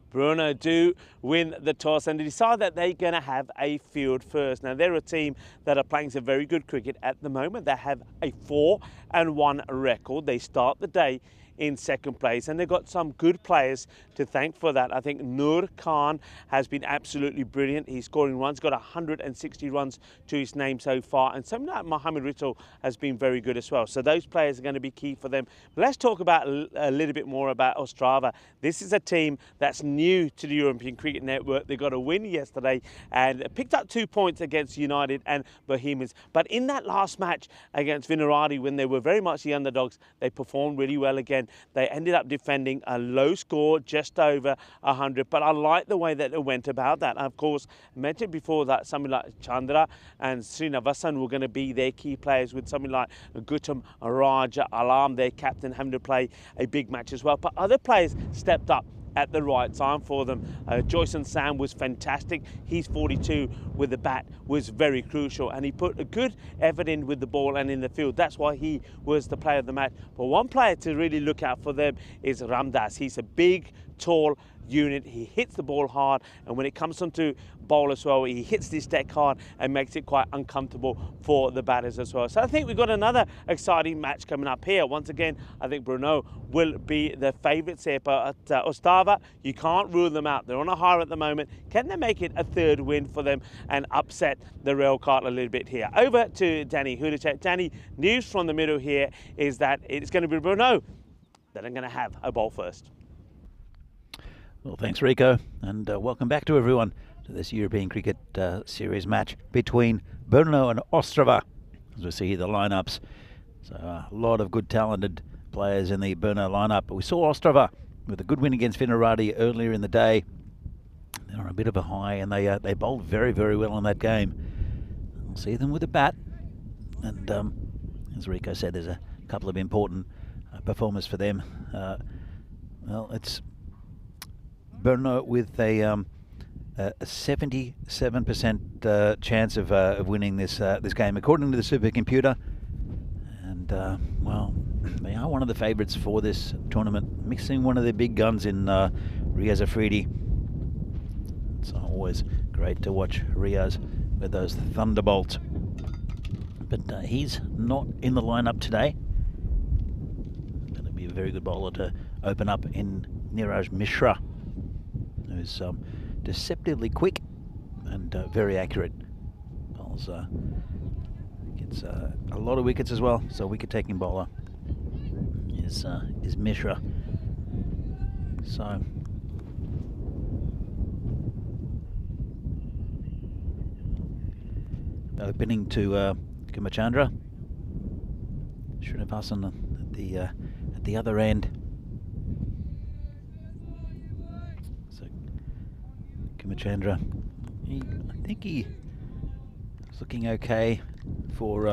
Bruno do win the toss and decide that they're going to have a field first. Now, they're a team that are playing some very good cricket at the moment. They have a 4-1 record. They start the day in second place, and they've got some good players to thank for that. I think Nur Khan has been absolutely brilliant. He's scoring runs, got 160 runs to his name so far, and something like Mohammed Rittel has been very good as well. So those players are going to be key for them. But let's talk about a little bit more about Ostrava. This is a team that's new to the European Cricket Network. They got a win yesterday and picked up 2 points against United and Bohemians. But in that last match against Vinorad, when they were very much the underdogs, they performed really well again. They ended up defending a low score, just over 100. But I like the way that they went about that. And of course, I mentioned before that something like Chandra and Srinivasan were going to be their key players, with something like Gautam Raja Alam, their captain, having to play a big match as well. But other players stepped up at the right time for them. Joyce and Sam was fantastic. He's 42 with the bat, was very crucial, and he put a good effort in with the ball and in the field. That's why he was the player of the match. But one player to really look out for them is Ramdas. He's a big, tall unit. He hits the ball hard, and when it comes onto bowl as well, he hits this deck hard and makes it quite uncomfortable for the batters as well. So I think we've got another exciting match coming up here. Once again, I think Bruno will be the favourites here, but at Ostrava, you can't rule them out. They're on a high at the moment. Can they make it a third win for them and upset the rail cart a little bit here? Over to Danny Hudacek. Danny, news from the middle here is that it's going to be Bruno that are going to have a bowl first. Well, thanks, Rico, and welcome back to everyone to this European Cricket Series match between Bruno and Ostrava. As we see the lineups, so a lot of good, talented players in the Bruno lineup. But we saw Ostrava with a good win against Vinorad earlier in the day. They're on a bit of a high, and they bowled very, very well in that game. We'll see them with a bat, and as Rico said, there's a couple of important performers for them. Well, it's Bruno with a 77% chance of winning this game, according to the supercomputer. And well, they are one of the favourites for this tournament, mixing one of their big guns in Riaz Afridi. It's always great to watch Riaz with those thunderbolts. But he's not in the lineup today. Going to be a very good bowler to open up in Niraj Mishra, who's deceptively quick and very accurate. Bowls gets a lot of wickets as well, so wicket-taking bowler is Mishra. So opening to Kumachandra, Srinivasan at the other end. Kumachandra, I think he was looking okay for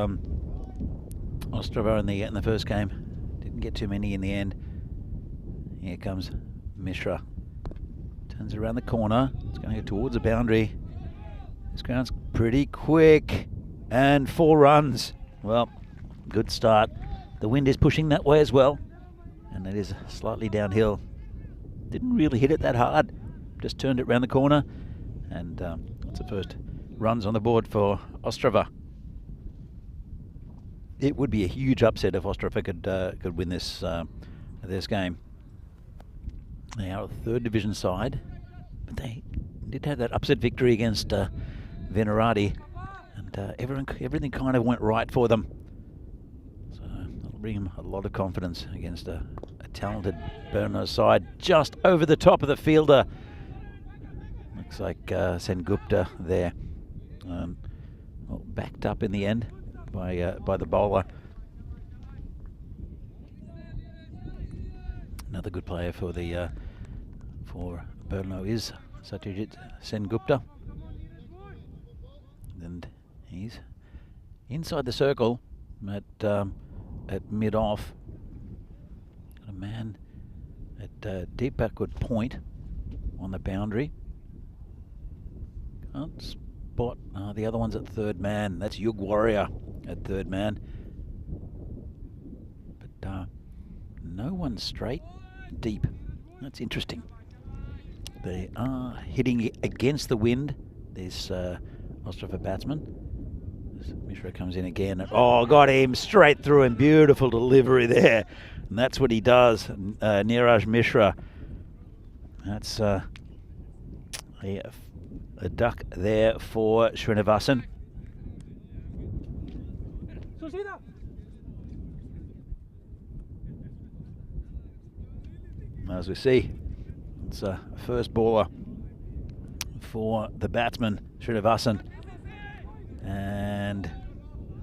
Ostrava in the first game. Didn't get too many in the end. Here comes Mishra. Turns around the corner. It's going to go towards the boundary. This ground's pretty quick. And 4 runs. Well, good start. The wind is pushing that way as well. And it is slightly downhill. Didn't really hit it that hard. Just turned it round the corner, and that's the first runs on the board for Ostrava. it would be a huge upset if Ostrava could win this game. They are a third division side, but they did have that upset victory against Vinorad, and everything kind of went right for them. So that'll bring them a lot of confidence against a talented Bruno side. Just over the top of the fielder. Looks like Sengupta there. Well, backed up in the end by the bowler. Another good player for Bruno is Satyajit Sengupta, and he's inside the circle at mid off. Got a man at deep backward point on the boundary. Can't spot the other one's at third man. That's Yug Warrior at third man, but no one straight deep. That's interesting. They are hitting against the wind. This Ostrava batsman. This Mishra comes in again. And, oh, got him straight through him. Beautiful delivery there. And that's what he does. Niraj Mishra. That's a duck there for Srinivasan. As we see, it's a first baller for the batsman, Srinivasan. And,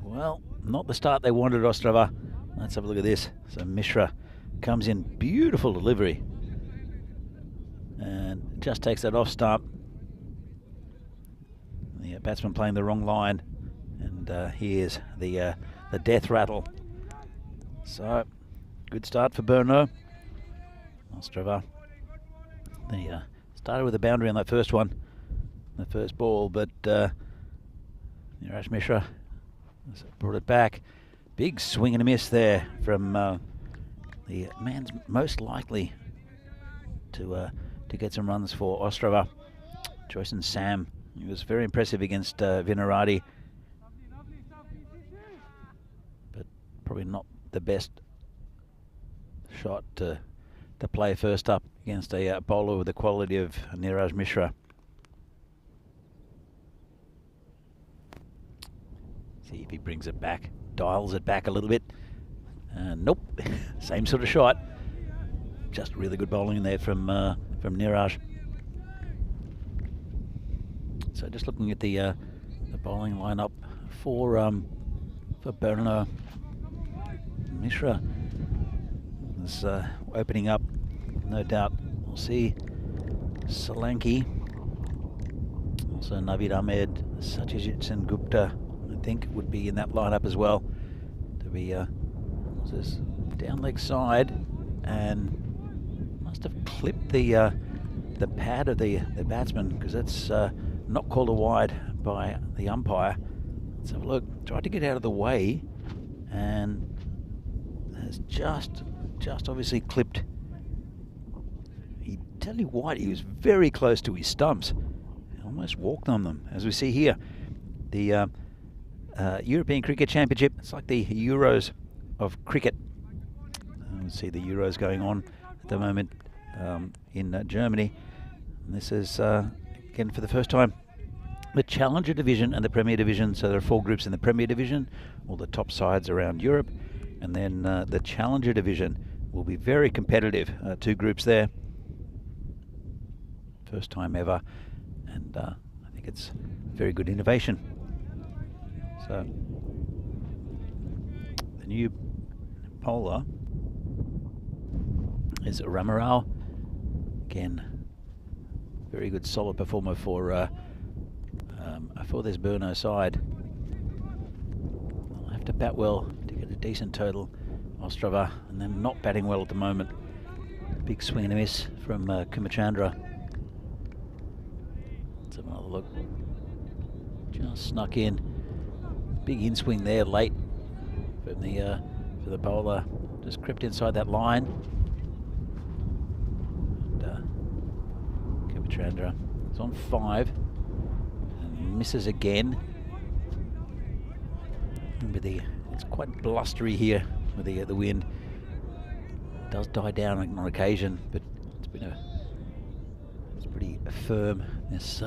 well, not the start they wanted, Ostrava. Let's have a look at this. So Mishra comes in, beautiful delivery. And just takes that off stump. The batsman playing the wrong line. And here's the death rattle. So, good start for Bruno. Ostrava. They started with a boundary on that first one, the first ball, but Niraj Mishra brought it back. Big swing and a miss there from the man's most likely to get some runs for Ostrava. Joyson Sam. He was very impressive against Vinorad, but probably not the best shot to play first up against a bowler with the quality of Niraj Mishra. See if he brings it back, dials it back a little bit. Nope, same sort of shot. Just really good bowling in there from Niraj. So just looking at the bowling lineup for Bruno. Mishra is opening up, no doubt. We'll see Solanki, also Navid Ahmed, Satyajit Sengupta, I think, would be in that lineup as well. To be this down leg side, and must have clipped the pad of the batsman, because that's not called a wide by the umpire. Let's have a look. Tried to get out of the way, and has just obviously clipped. He tell you what, he was very close to his stumps. He almost walked on them, as we see here. The European Cricket Championship, it's like the Euros of cricket. We see the Euros going on at the moment in Germany. And this is, again, for the first time, the Challenger Division and the Premier Division. So there are 4 groups in the Premier Division, all the top sides around Europe. And then the Challenger Division will be very competitive. 2 groups there. First time ever. And I think it's very good innovation. So the new bowler is Ramarao. Again, very good solid performer for this Bruno side. They'll have to bat well to get a decent total, Ostrava, and then not batting well at the moment. Big swing and a miss from Kumachandra. Let's have another look. Just snuck in. Big in swing there late from for the bowler. Just crept inside that line. And Kumachandra is on 5 and misses again. Remember the It's quite blustery here with the wind. It does die down on occasion, but it's pretty firm. This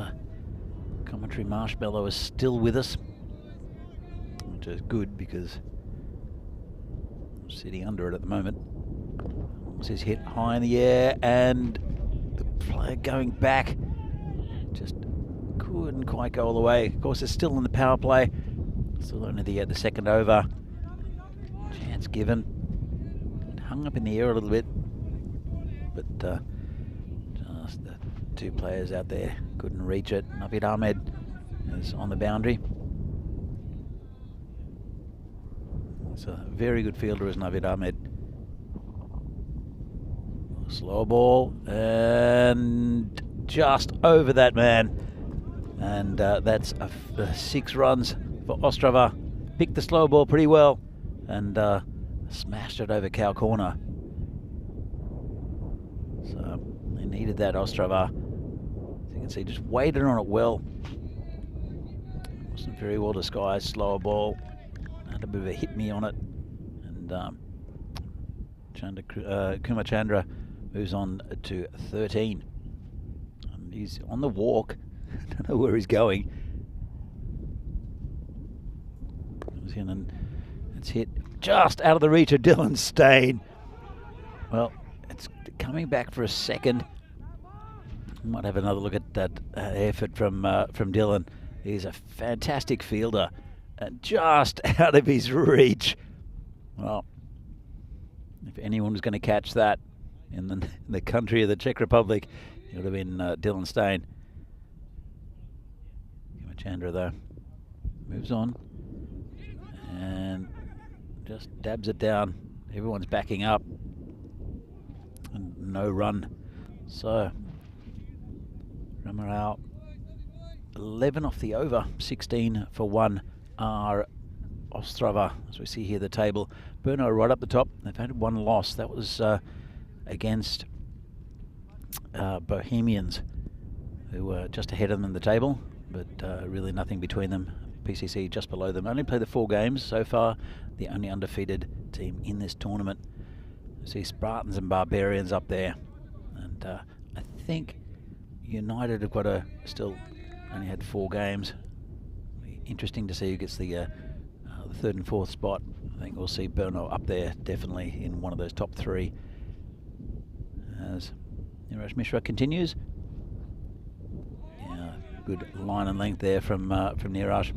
commentary marshmallow is still with us, which is good because I'm sitting under it at the moment. This is hit high in the air, and the player going back just couldn't quite go all the way. Of course, it's still in the power play. Still only the second over. Chance given. It hung up in the air a little bit, but just the two players out there couldn't reach it. Navid Ahmed is on the boundary. It's a very good fielder, is Navid Ahmed. Slow ball, and just over that man. And that's 6 runs for Ostrava. Picked the slow ball pretty well and smashed it over cow corner. So they needed that, Ostrava. As you can see, just waited on it well. Wasn't very well disguised. Slower ball. Had a bit of a hit me on it. And Kumar moves on to 13. And he's on the walk. I don't know where he's going. Comes in and it's hit just out of the reach of Dylan Stain. Well, it's coming back for a second. Might have another look at that effort from Dylan. He's a fantastic fielder and just out of his reach. Well, if anyone was going to catch that in the country of the Czech Republic, it would have been Dylan Stain. Chandra though moves on and just dabs it down. Everyone's backing up and no run. So Ramarao 11 off the over, 16 for 1 are Ostrava. As we see here the table, Bruno right up the top. They've had one loss. That was against Bohemians, who were just ahead of them in the table, but really nothing between them. PCC just below them. Only played the 4 games so far. The only undefeated team in this tournament. You see Spartans and Barbarians up there, and I think United have got still only had 4 games. Interesting to see who gets the 3rd and 4th spot. I think we'll see Bruno up there, definitely in one of those top 3. As Niraj Mishra continues. Yeah, good line and length there from Niraj.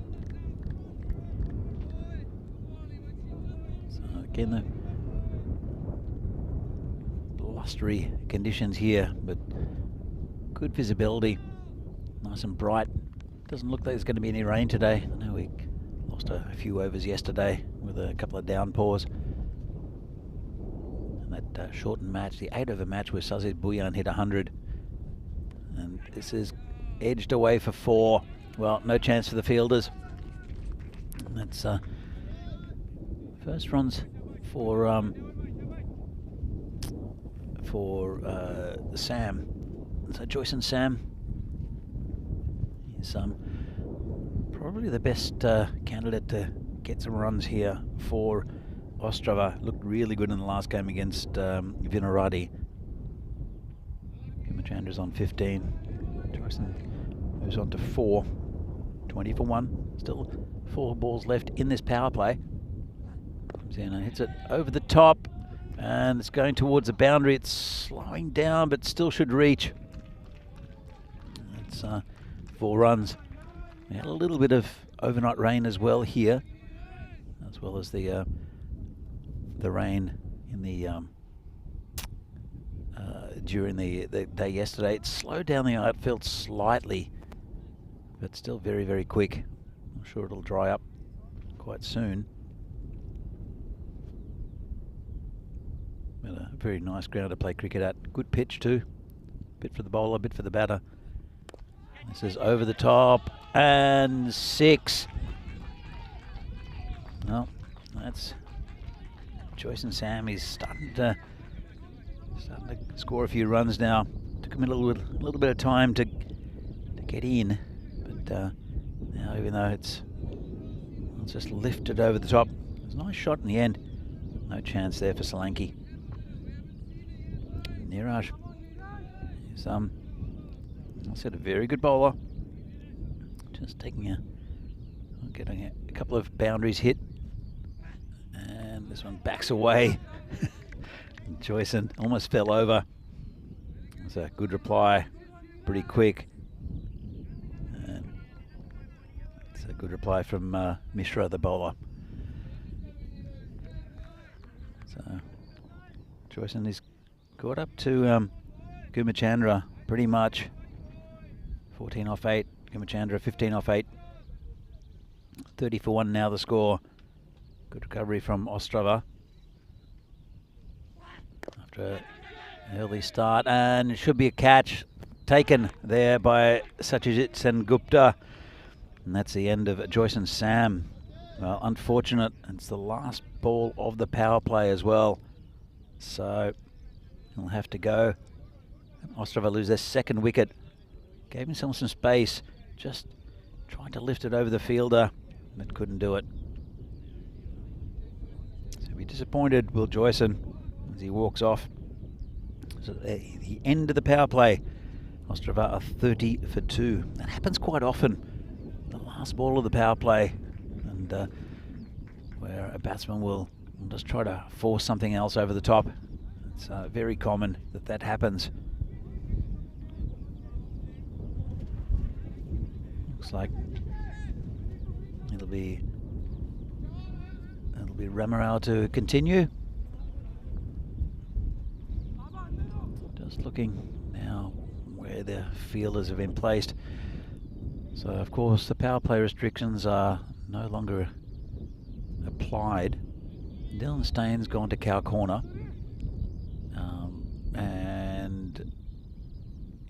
So again, the blustery conditions here, but good visibility, nice and bright. Doesn't look like there's going to be any rain today. I know we lost a few overs yesterday with a couple of downpours. And that shortened match, the 8-over match where Sazid Bouyan hit 100. And this is edged away for 4. Well, no chance for the fielders. And that's first runs for Sam. So Joyce and Sam. He's probably the best candidate to get some runs here for Ostrava. Looked really good in the last game against Vinorad. Chandra's on 15. Joyson moves on to 4. 20 for 1. Still 4 balls left in this power play. Comes in and hits it over the top, and it's going towards the boundary. It's slowing down, but still should reach. It's 4 runs. We had a little bit of overnight rain as well here, as well as the rain in the during the day yesterday. It slowed down the outfield slightly, but still very, very quick. I'm sure it'll dry up quite soon. But a very nice ground to play cricket at. Good pitch too. Bit for the bowler, bit for the batter. This is over the top, and 6. Well, that's Joyce and Sam. He's starting to score a few runs now. Took him a little bit of time to get in, but now, even though it's just lifted over the top, was a nice shot in the end. No chance there for Solanke. Niraj is, I said, a very good bowler. Just getting a couple of boundaries hit. And this one backs away. Joyson almost fell over. It's a good reply, pretty quick. And it's a good reply from Mishra, the bowler. So Joyson is caught up to Gumachandra pretty much. 14 off 8. Gumachandra 15 off 8. 30 for 1 now the score. Good recovery from Ostrava after an early start, and it should be a catch taken there by Satyajit Sengupta, and that's the end of Joyson Sam. Well, unfortunate. It's the last ball of the power play as well, so he'll have to go. Ostrava lose their second wicket. Gave himself some space, just trying to lift it over the fielder, but couldn't do it. So be disappointed, Will Joyson, as he walks off. So the end of the power play. Ostrava are 30 for 2. That happens quite often. The last ball of the power play, and where a batsman will just try to force something else over the top. It's very common that happens. Looks like it'll be Ramarao to continue. Just looking now where the fielders have been placed. So of course the power play restrictions are no longer applied. Dylan Staines gone to cow corner, and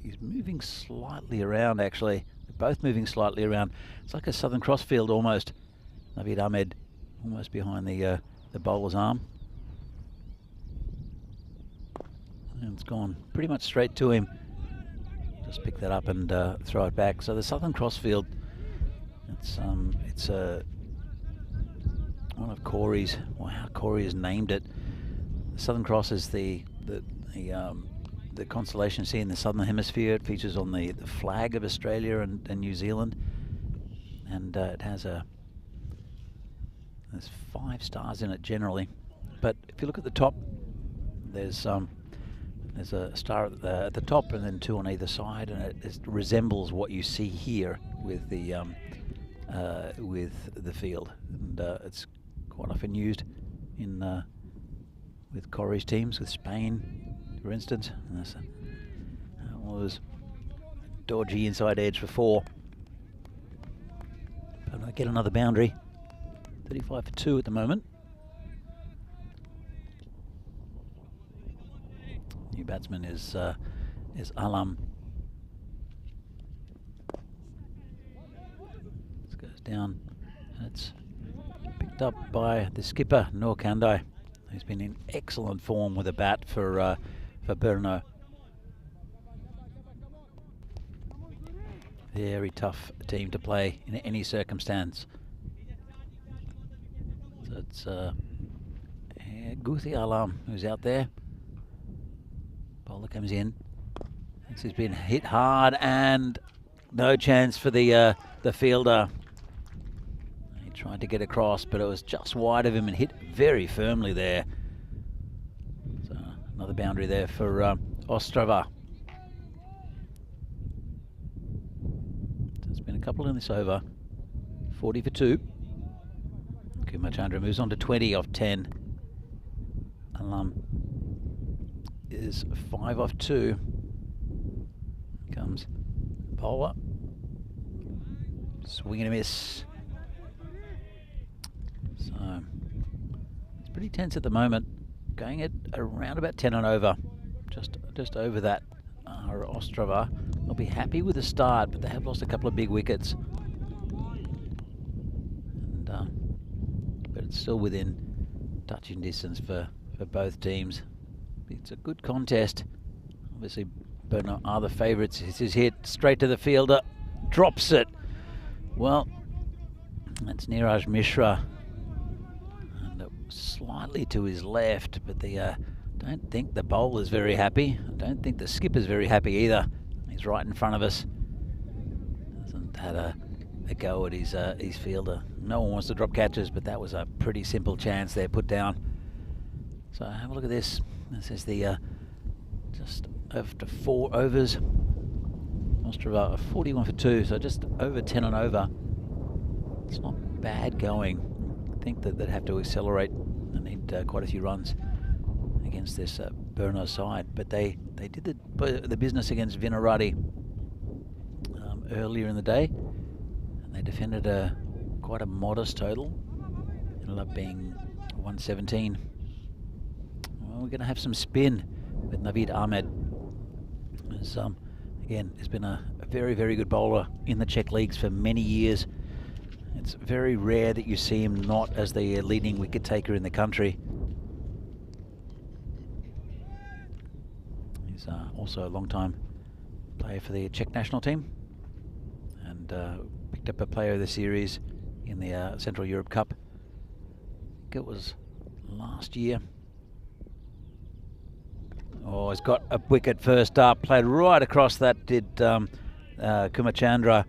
he's moving slightly around actually. Both moving slightly around. It's like a Southern Cross field almost. Naveed Ahmed almost behind the bowler's arm. And it's gone pretty much straight to him. Just pick that up and throw it back. So the Southern Cross field, it's one of Corey's. Wow, Corey has named it. The Southern Cross is the constellation you see in the Southern Hemisphere. It features on the flag of Australia and New Zealand, and it has there's 5 stars in it generally. But if you look at the top, there's a star at the top, and then 2 on either side, and it resembles what you see here with the field, and it's quite often used in with Corey's teams, with Spain, for instance. And that's one of those dodgy inside edge for 4. But I get another boundary. 35 for 2 at the moment. New batsman is Alam. This goes down, and it's picked up by the skipper Noor Kandai, who's been in excellent form with a bat for Bruno. Very tough team to play in any circumstance. So it's Guthi Alam who's out there. Bowler comes in. He's been hit hard and no chance for the fielder. He tried to get across, but it was just wide of him and hit very firmly there. So another boundary there for Ostrava. So it's been a couple in this over. 40 for 2. Kumachandra moves on to 20 off 10. Alam is 5 off 2. Comes bowler. Swing and a miss. So it's pretty tense at the moment. Going at around about 10 and over. Just over that are Ostrava. They'll be happy with the start, but they have lost a couple of big wickets. And but it's still within touching distance for both teams. It's a good contest. Obviously Bruno are the favourites. This is hit straight to the fielder, drops it. Well, that's Niraj Mishra, and slightly to his left, but the don't think the bowler's very happy. I don't think the skipper's very happy either. He's right in front of us. Hasn't had a go at his fielder. No one wants to drop catches, but that was a pretty simple chance there put down. So have a look at this. This is the just after 4 overs. Ostrava 41 for 2, so just over 10 and over. It's not bad going. I think that they'd have to accelerate and need quite a few runs against this Bruno side, but they did the business against Vinorad earlier in the day, and they defended quite a modest total. Ended up being 117. Well, we're going to have some spin with Naveed Ahmed. As, again, has been a very, very good bowler in the Czech leagues for many years. It's very rare that you see him not as the leading wicket taker in the country. He's also a long-time player for the Czech national team, and picked up a player of the series in the Central Europe Cup. I think it was last year. Oh, he's got a wicket first up, played right across that did Kumachandra,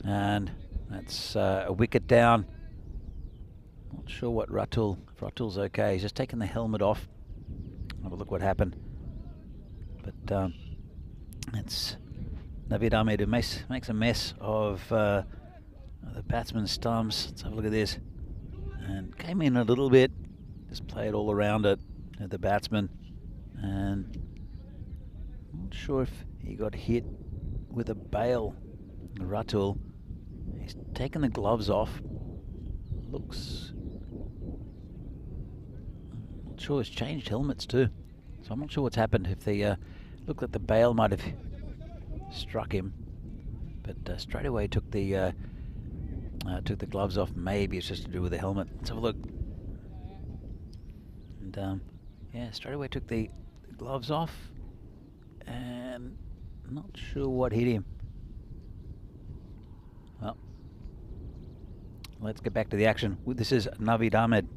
and that's a wicket down. Not sure what if Ratul's okay. He's just taken the helmet off. Have a look what happened. But it's Naveed Ahmed who makes a mess of the batsman's stumps. Let's have a look at this. And came in a little bit, just played all around it at the batsman. And not sure if he got hit with a bail. Ratul, he's taken the gloves off. Looks, I'm not sure, he's changed helmets too. So I'm not sure what's happened. If the looked like the bail might have struck him, but straight away took the gloves off. Maybe it's just to do with the helmet. Let's have a look. And yeah, straight away took the gloves off, and not sure what hit him. Well, let's get back to the action. This is Naveed Ahmed.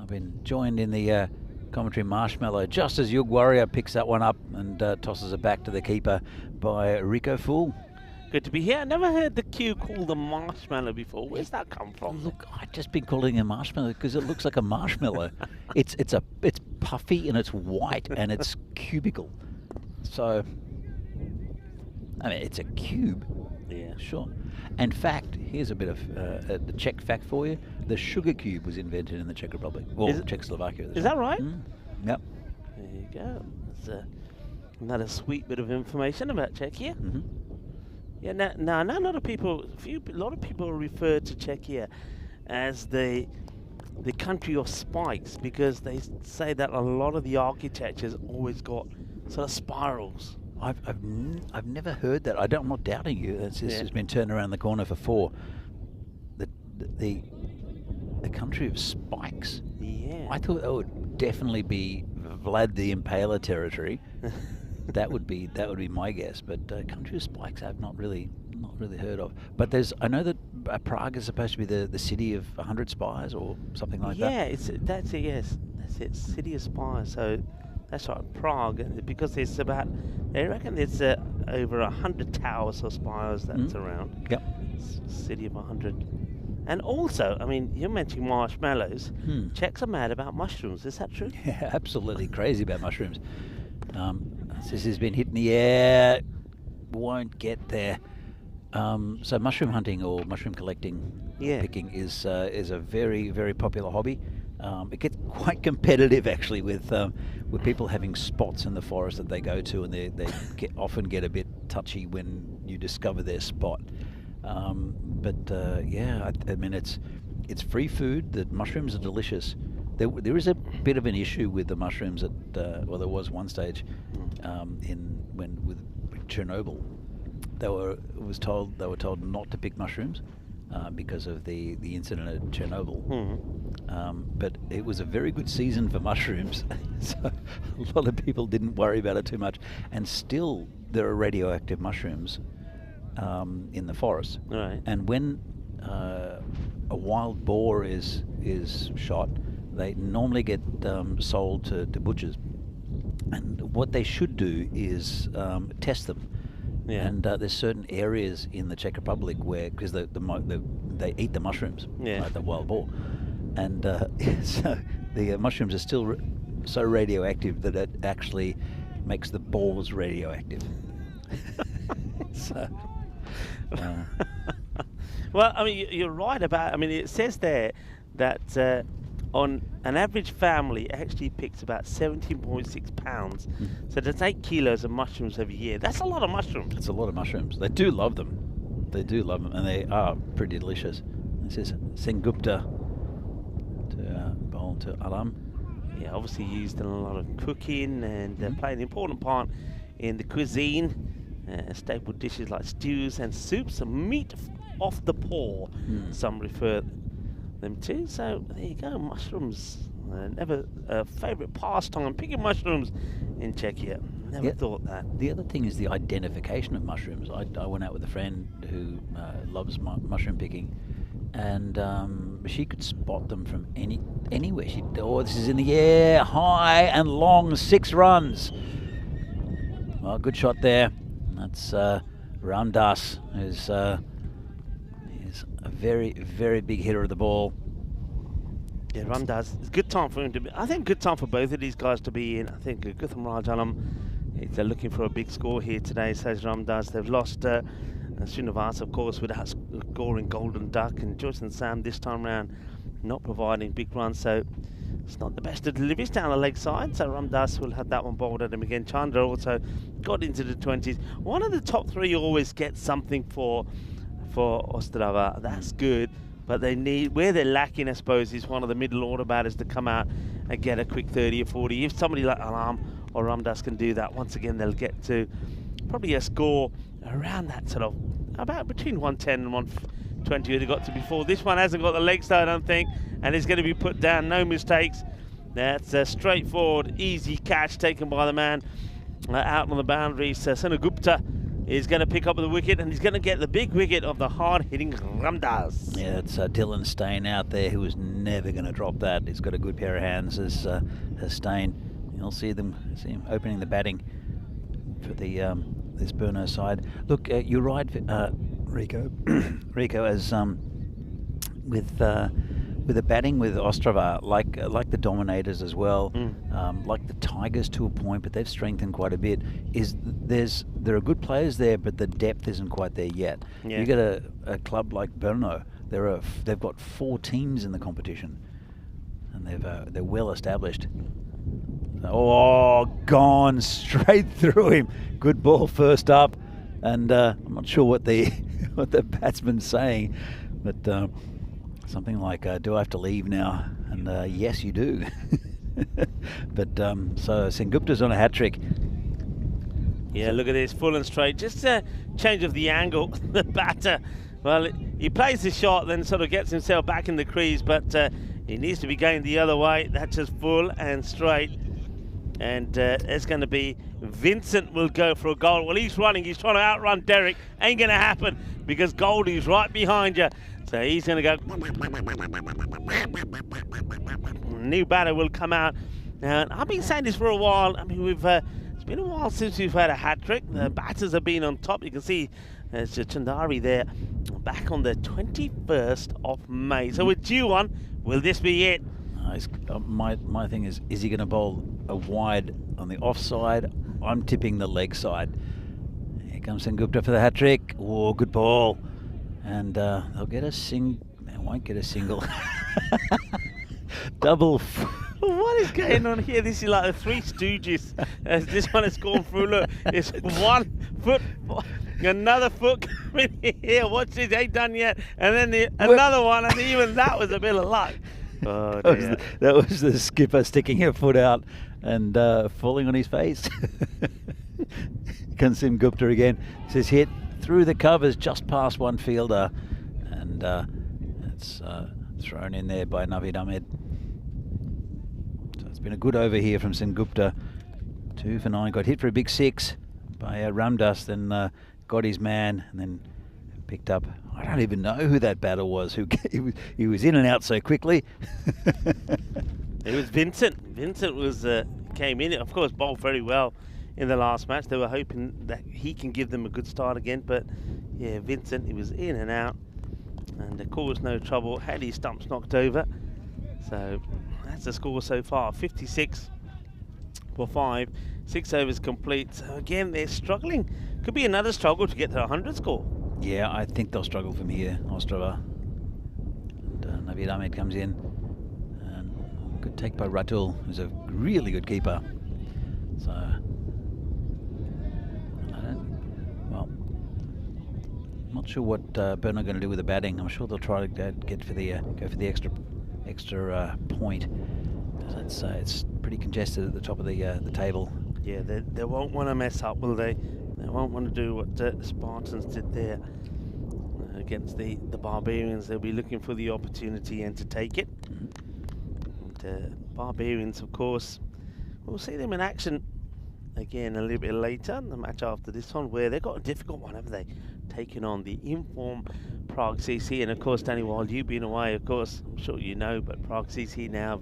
I've been joined in the commentary marshmallow just as Yug Warrior picks that one up and tosses it back to the keeper by Rico Fool. Good to be here. I never heard the cue called the marshmallow before. Where's that come from? Look, I've just been calling it a marshmallow because it looks like a marshmallow. it's puffy and it's white and it's cubical. So, I mean, it's a cube. Yeah. Sure. In fact, here's a bit of the Czech fact for you. The sugar cube was invented in the Czech Republic, or Czechoslovakia. Is that right? Yep. There you go. That's another sweet bit of information about Czechia. Mm-hmm. Yeah. Now, a lot of people refer to Czechia as the country of spikes because they say that a lot of the architecture's always got sort of spirals. I've never heard that. I'm not doubting you. This has been turned around the corner for 4. The country of spikes. Yeah. I thought that would definitely be Vlad the Impaler territory. that would be my guess. But country of spikes, I've not really heard of. But I know that Prague is supposed to be the city of 100 spires or something like that. Yeah, that's it. City of spires. So. That's right, Prague, because there's they reckon there's over 100 towers or spires that's around. Yep. City of 100. And also, I mean, you're mentioning marshmallows. Czechs are mad about mushrooms, is that true? Yeah, absolutely crazy about mushrooms. This has been hit in the air, won't get there. So mushroom hunting or mushroom collecting, picking is a very, very popular hobby. It gets quite competitive actually with people having spots in the forest that they go to, and they often get a bit touchy when you discover their spot. Yeah, I mean it's free food. The mushrooms are delicious. There is a bit of an issue with the mushrooms there was one stage with Chernobyl. They were told not to pick mushrooms. Because of the incident at Chernobyl. But it was a very good season for mushrooms, so a lot of people didn't worry about it too much. And still, there are radioactive mushrooms in the forest. Right. And when a wild boar is shot, they normally get sold to butchers. And what they should do is test them. Yeah. And there's certain areas in the Czech Republic where, because they eat the mushrooms, like the wild boar, and so the mushrooms are still so radioactive that it actually makes the boars radioactive. So, well, I mean, you're right about. I mean, it says there that on an average family actually picks about 17.6 pounds. So that's 8 kilos of mushrooms every year. That's a lot of mushrooms. it's a lot of mushrooms. They do love them. They do love them, and they are pretty delicious. This is Sengupta to bowl to Alam. Yeah, obviously used in a lot of cooking and play an important part in the cuisine. Staple dishes like stews and soups and meat off the paw, some refer them to. So there you go, mushrooms. Never a favourite pastime, picking mushrooms in Czechia. Never thought that. The other thing is the identification of mushrooms. I went out with a friend who loves mushroom picking, and she could spot them from anywhere. This is in the air, high and long, 6 runs. Well, good shot there. That's Ramdas, who's a very, very big hitter of the ball. Yeah, Ramdas. It's a good time for him to be. I think good time for both of these guys to be in. I think Gutham Rajalam, they're looking for a big score here today, says Ramdas. They've lost Srinivas, of course, without scoring Golden Duck, and Joyce and Sam this time round not providing big runs, so it's not the best of deliveries down the leg side. So Ramdas will have that one bowled at him again. Chandra also got into the 20s. One of the top 3 always gets something for Ostrava. That's good. But they need, where they're lacking, I suppose, is one of the middle order batters to come out and get a quick 30 or 40. If somebody like Alam or Ramdas can do that, once again they'll get to probably a score around that sort of, about between 110 and 120 they got to before. This one hasn't got the leg side, I don't think, and it's going to be put down, no mistakes. That's a straightforward, easy catch taken by the man out on the boundaries. Senagupta is going to pick up the wicket, and he's going to get the big wicket of the hard-hitting Ramdas. Yeah, it's Dylan Stain out there, who was never going to drop that. He's got a good pair of hands as Stain. You'll see him opening the batting for the this Bruno side. Look, you're right, Rico. Rico, as with the batting with Ostrava, like the Dominators as well, like the Tigers to a point, but they've strengthened quite a bit. There are good players there, but the depth isn't quite there yet. Yeah. You get a club like Bruno. They've got 4 teams in the competition, and they're well established. Oh, gone straight through him. Good ball first up, and I'm not sure what the batsman's saying, but. Something like, do I have to leave now? And yes, you do. But so Sengupta's on a hat trick. Yeah, look at this, full and straight. Just a change of the angle. The batter, well, he plays the shot, then sort of gets himself back in the crease, but he needs to be going the other way. That's just full and straight. And it's going to be Vincent will go for a goal. Well, he's running. He's trying to outrun Derek. Ain't going to happen because Goldie's right behind you. So he's going to go. New batter will come out. Now, I've been saying this for a while. I mean, it's been a while since we've had a hat trick. The batters have been on top. You can see there's Chandari there, back on the 21st of May. So we're due one. Will this be it? My thing is he going to bowl a wide on the offside? I'm tipping the leg side. Here comes Sengupta for the hat trick. Oh, good ball. And they'll get a they won't get a single. Double. What is going on here? This is like the Three Stooges. This one has gone through. Look, it's 1 foot, another foot coming here. Watch this, ain't done yet. And then another one, and even that was a bit of luck. Oh, dear. That was the skipper sticking her foot out and falling on his face. Kansim Gupta again. This is hit through the covers just past one fielder, and it's thrown in there by Navid Ahmed. So it's been a good over here from Sengupta. 2 for 9. Got hit for a big 6 by Ramdas, then got his man, and then picked up. I don't even know who that batter was. He was in and out so quickly. It was Vincent. Vincent was came in, of course, bowled very well in the last match. They were hoping that he can give them a good start again, but yeah, Vincent, he was in and out, and of course no trouble, had his stumps knocked over. So that's the score so far, 56 for 5, 6 overs complete. So again, they're struggling. Could be another struggle to get to a 100 score. Yeah, I think they'll struggle from here, Ostrava. And Naveed Ahmed comes in. And good take by Ratul, who's a really good keeper. So, not sure what Bruno are going to do with the batting. I'm sure they'll try to get for the go for the extra point. It's pretty congested at the top of the table. Yeah, they won't want to mess up, will they? They won't want to do what the Spartans did there against the Barbarians. They'll be looking for the opportunity and to take it. And Barbarians, of course, we'll see them in action again a little bit later, the match after this one, where they've got a difficult one, haven't they? Taking on the informed Prague CC. And of course, Danny, while you've been away, of course, I'm sure you know, but Prague CC now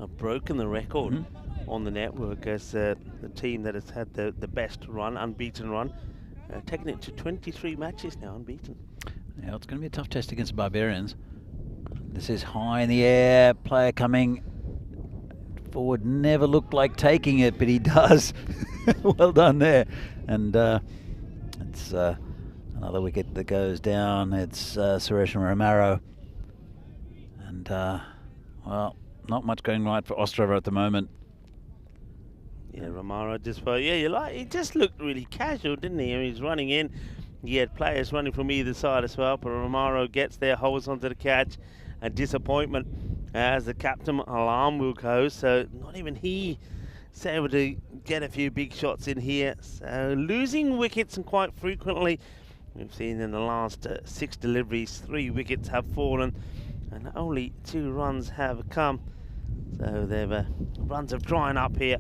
have broken the record on the network as the team that has had the best run, unbeaten run, taking it to 23 matches now, unbeaten. Yeah, it's going to be a tough test against the Barbarians. This is high in the air, player coming forward, never looked like taking it, but he does. Well done there. And it's another wicket that goes down. It's Suresh Romero. And, well, not much going right for Ostrava at the moment. Yeah, Romero just, he just looked really casual, didn't he? I mean, he's running in. He had players running from either side as well, but Romero gets there, holds onto the catch, and disappointment as the captain alarm will go. So not even he is able to get a few big shots in here. So losing wickets, and quite frequently, we've seen in the last 6 deliveries, 3 wickets have fallen, and only 2 runs have come. So they've runs are drying up here.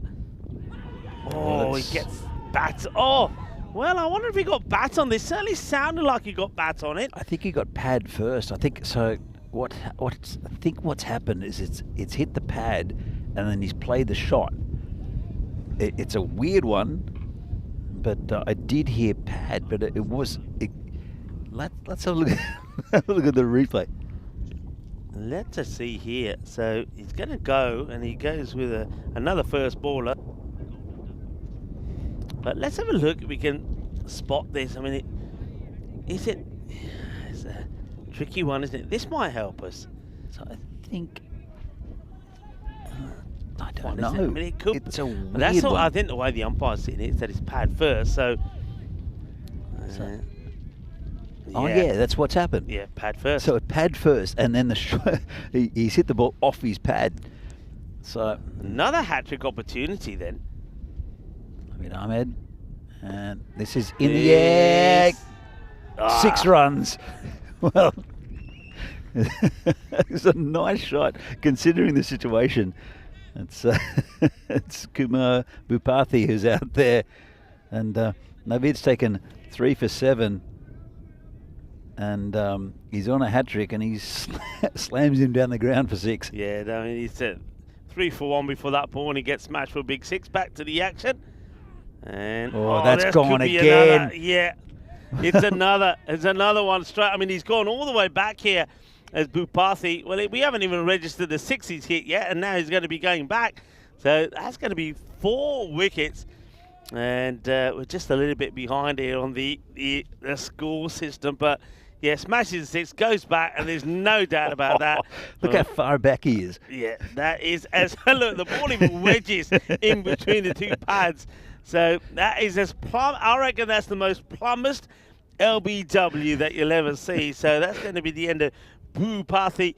Oh, he gets bat. Oh, well, I wonder if he got bat on this. Certainly sounded like he got bat on it. I think he got pad first. I think so. What's happened is it's hit the pad, and then he's played the shot. It's a weird one, but I did hear pad, but it was. Let's have a look. Have a look at the replay. Let's just see here. So he's going to go, and he goes with another first baller. But let's have a look if we can spot this. I mean, it's a tricky one, isn't it? This might help us. So I think. I don't know. I mean, it could. It's a weird that's all, one. I think the way the umpire's seen it is that it's pad first. So. Oh yeah, that's what's happened. Yeah, pad first. So it pad first, and then he's hit the ball off his pad. So another hat-trick opportunity then. Naveed Ahmed, and this is in the air. 6 runs. Well, it's a nice shot considering the situation. It's Kumar Bhupathi who's out there, and Naveed's taken 3 for 7. And he's on a hat-trick, and he slams him down the ground for 6. Yeah, I mean, he's 3 for 1 before that ball, and he gets smashed for a big 6. Back to the action. And that's gone again. Yeah, it's another one straight. I mean, he's gone all the way back here as Bhupathi. Well, we haven't even registered the 6 he's hit yet, and now he's going to be going back. So that's going to be 4 wickets. And we're just a little bit behind here on the score system, but yeah, smashes 6, goes back, and there's no doubt about that. Look how far back he is. Yeah, that is as look, the ball even wedges in between the 2 pads. So that is as plumb. I reckon that's the most plumbest LBW that you'll ever see. So that's going to be the end of Bhupathi,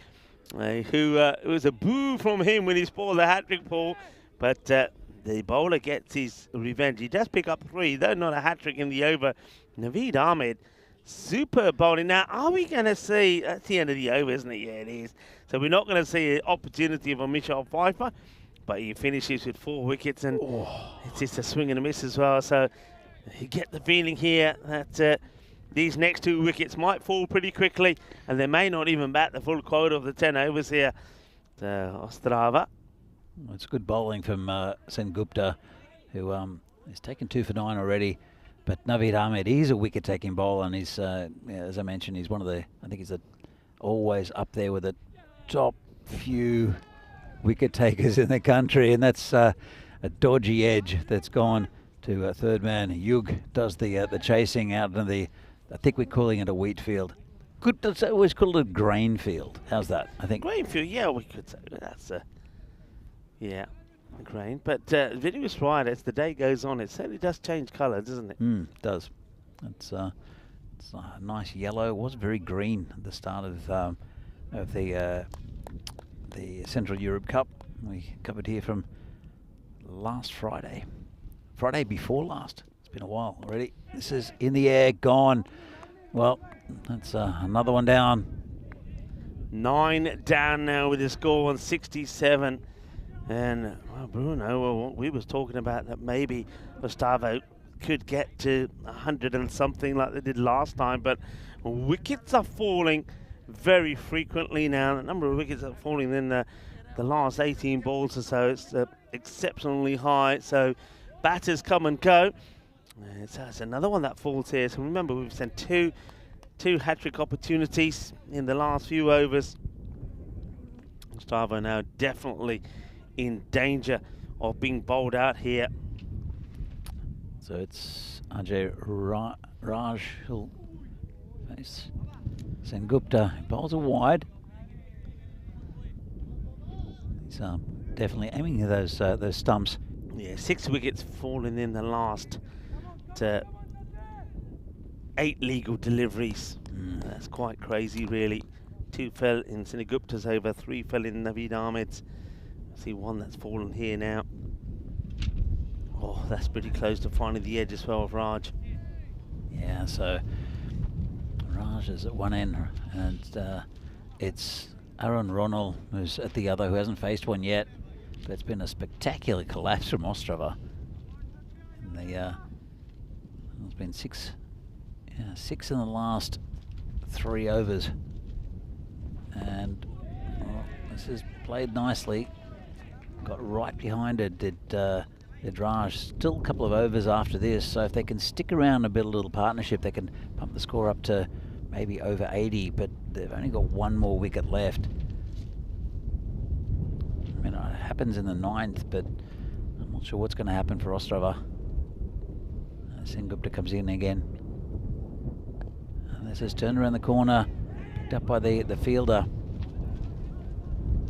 who it was a boo from him when he spoiled the hat-trick ball, but the bowler gets his revenge. He does pick up 3, though not a hat-trick in the over. Naveed Ahmed, super bowling. Now, are we going to see, that's the end of the over, isn't it? Yeah, it is. So we're not going to see an opportunity of a Michelle Pfeiffer, but he finishes with 4 wickets, and it's just a swing and a miss as well. So you get the feeling here that these next 2 wickets might fall pretty quickly, and they may not even bat the full quota of the 10 overs here. Ostrava. Well, it's good bowling from Sengupta, who has taken 2 for 9 already. But Naveed Ahmed, he's a wicket-taking bowler, and he's, as I mentioned, he's one of the, I think he's always up there with the top few wicket takers in the country, and that's a dodgy edge that's gone to third man. Yug does the chasing out in the, I think we're calling it a wheat field. Good, let's always call it a grain field. How's that? I think Grain field, yeah, we could say that's a grain. But Vinny was right. As the day goes on, it certainly does change colour, doesn't it? It does. It's a nice yellow. It was very green at the start of the Central Europe Cup. We covered here from last Friday before last. It's been a while already. This is in the air, gone. Well, that's another one down. 9 down now with the score on 67. And Bruno, well, we was talking about that maybe Ostrava could get to 100 and something like they did last time, but wickets are falling very frequently now. The number of wickets are falling in the last 18 balls or so. It's exceptionally high. So batters come and go. So it's another one that falls here. So remember, we've sent two hat-trick opportunities in the last few overs. Ostrava now definitely in danger of being bowled out here. So it's Ajay Raj who'll face Sengupta. Bowls are wide. He's definitely aiming at those stumps. Yeah, 6 wickets falling in the last 8 legal deliveries. That's quite crazy, really. 2 fell in Sengupta's over, 3 fell in Naveed Ahmed's. See one that's fallen here now. Oh, that's pretty close to finding the edge as well of Raj. Yeah, so Raj is at one end, and it's Aaron Ronald who's at the other, who hasn't faced one yet. But it's been a spectacular collapse from Ostrava. And there's been six in the last 3 overs, and this is played nicely. Got right behind it, did Raj. Still a couple of overs after this, so if they can stick around and build a little partnership, they can pump the score up to maybe over 80, but they've only got 1 more wicket left. I mean, it happens in the 9th, but I'm not sure what's going to happen for Ostrava. Sengupta comes in again. And this is turned around the corner, picked up by the fielder.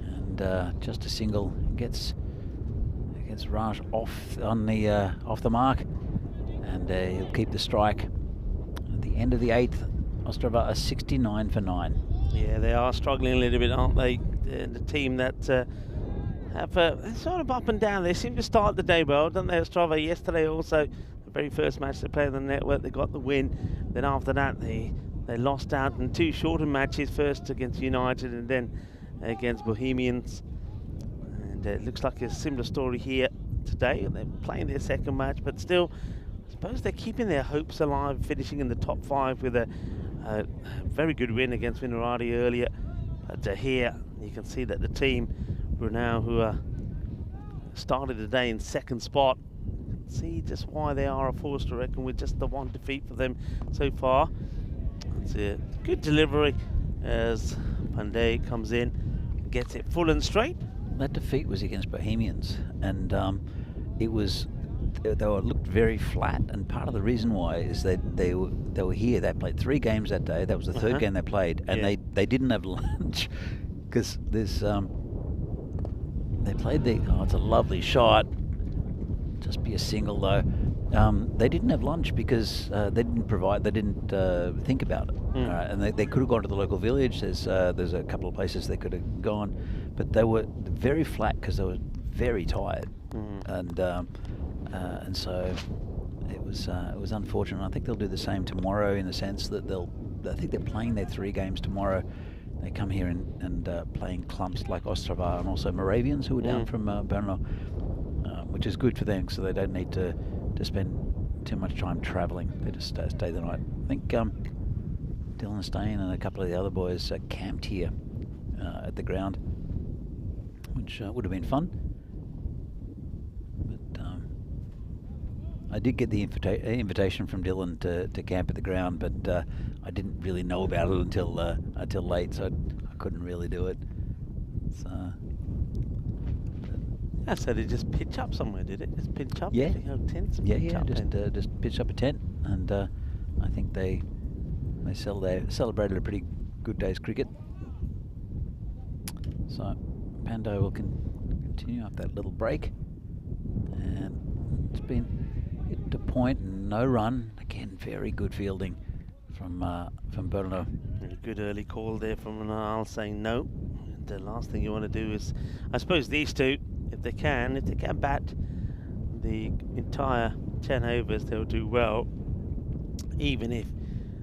And just a single gets Raj off the mark, and he'll keep the strike. At the end of the 8th, Ostrava are 69 for 9. Yeah, they are struggling a little bit, aren't they? The team that have sort of up and down. They seem to start the day well, don't they? Ostrava yesterday also, the very first match they played on the network, they got the win. Then after that, they lost out in 2 shorter matches, first against United and then against Bohemians. And it looks like a similar story here today. They're playing their second match, but still, I suppose they're keeping their hopes alive, finishing in the top 5 with a very good win against Vinorad earlier. But here, you can see that the team, Bruno, who started the day in 2nd spot, see just why they are a force to reckon with, just the 1 defeat for them so far. It's a good delivery as Pandey comes in, gets it full and straight. That defeat was against Bohemians, and it was they looked very flat. And part of the reason why is that they were here. They played 3 games that day. That was the 3rd game they played, and they didn't have lunch because there's they played the. Oh, it's a lovely shot. Just be a single though. They didn't have lunch because they didn't think about it. And they could have gone to the local village. There's a couple of places they could have gone, but they were very flat because they were very tired, and so it was unfortunate. I think they'll do the same tomorrow, in the sense that I think they're playing their 3 games tomorrow. They come here and play in clumps like Ostrava and also Moravians, who are down from Bruno, which is good for them, so they don't need to spend too much time travelling. They just stay the night. I think Dylan Stein and a couple of the other boys camped here at the ground, which would have been fun. I did get the invitation from Dylan to camp at the ground, but I didn't really know about it until late, so I couldn't really do it. So. So they just pitch up somewhere, did it? Just pitch up? Yeah. Tents, Just pitched up a tent, and I think they celebrated a pretty good day's cricket. So Pando will continue up that little break, and it's been hit to point, no run. Again, very good fielding from Bruno. A good early call there from Ronald saying no. And the last thing you want to do is, I suppose these two, if they can bat the entire 10 overs, they'll do well, even if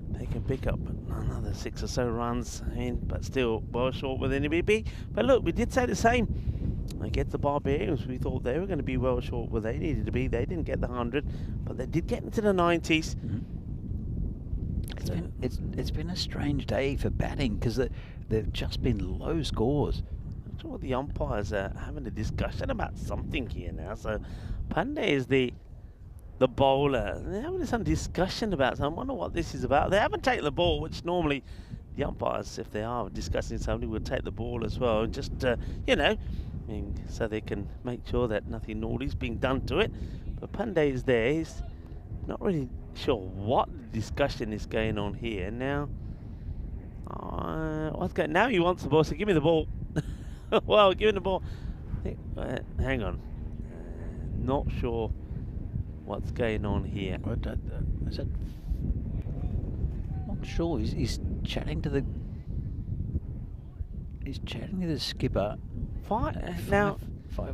they can pick up another 6 or so runs in, but still well short with NBB. But look, we did say the same against the Barbarians. We thought they were going to be well short where they needed to be. They didn't get the 100, but they did get into the 90s. It's been a strange day for batting because they've just been low scores. I'm sure the umpires are having a discussion about something here now. So Pandey is the bowler. They're having some discussion about something. I wonder what this is about. They haven't taken the ball, which normally the umpires, if they are discussing something, would take the ball as well. And just, so they can make sure that nothing naughty is being done to it. But Pandey is there. He's not really sure what discussion is going on here. Now, what's going? Now he wants the ball, so give me the ball. Well, give him the ball. Hang on. Not sure what's going on here. Is that? Not sure. He's chatting to the. He's chatting to the skipper. Five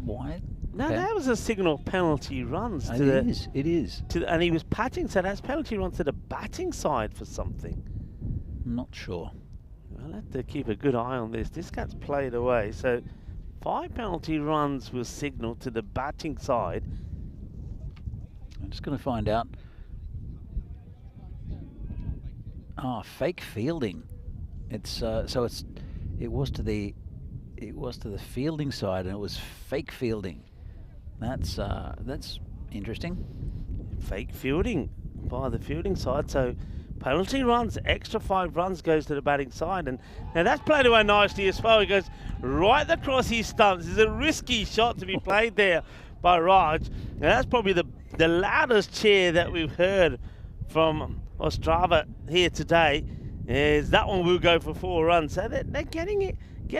wide. No, Okay. that was a signal penalty runs to It is. and he was patting, so that's penalty runs to the batting side for something. Not sure. I'll have to keep a good eye on this. This gets played away, so 5 penalty runs was signalled to the batting side. I'm just going to find out. Fake fielding. It was to the fielding side, and it was fake fielding. That's interesting. Fake fielding by the fielding side, so penalty runs, extra 5 runs goes to the batting side, and now that's played away nicely as well. He goes right across his stumps. It's a risky shot to be played there by Raj, and that's probably the loudest cheer that we've heard from Ostrava here today. Is that one will go for 4 runs, so they're getting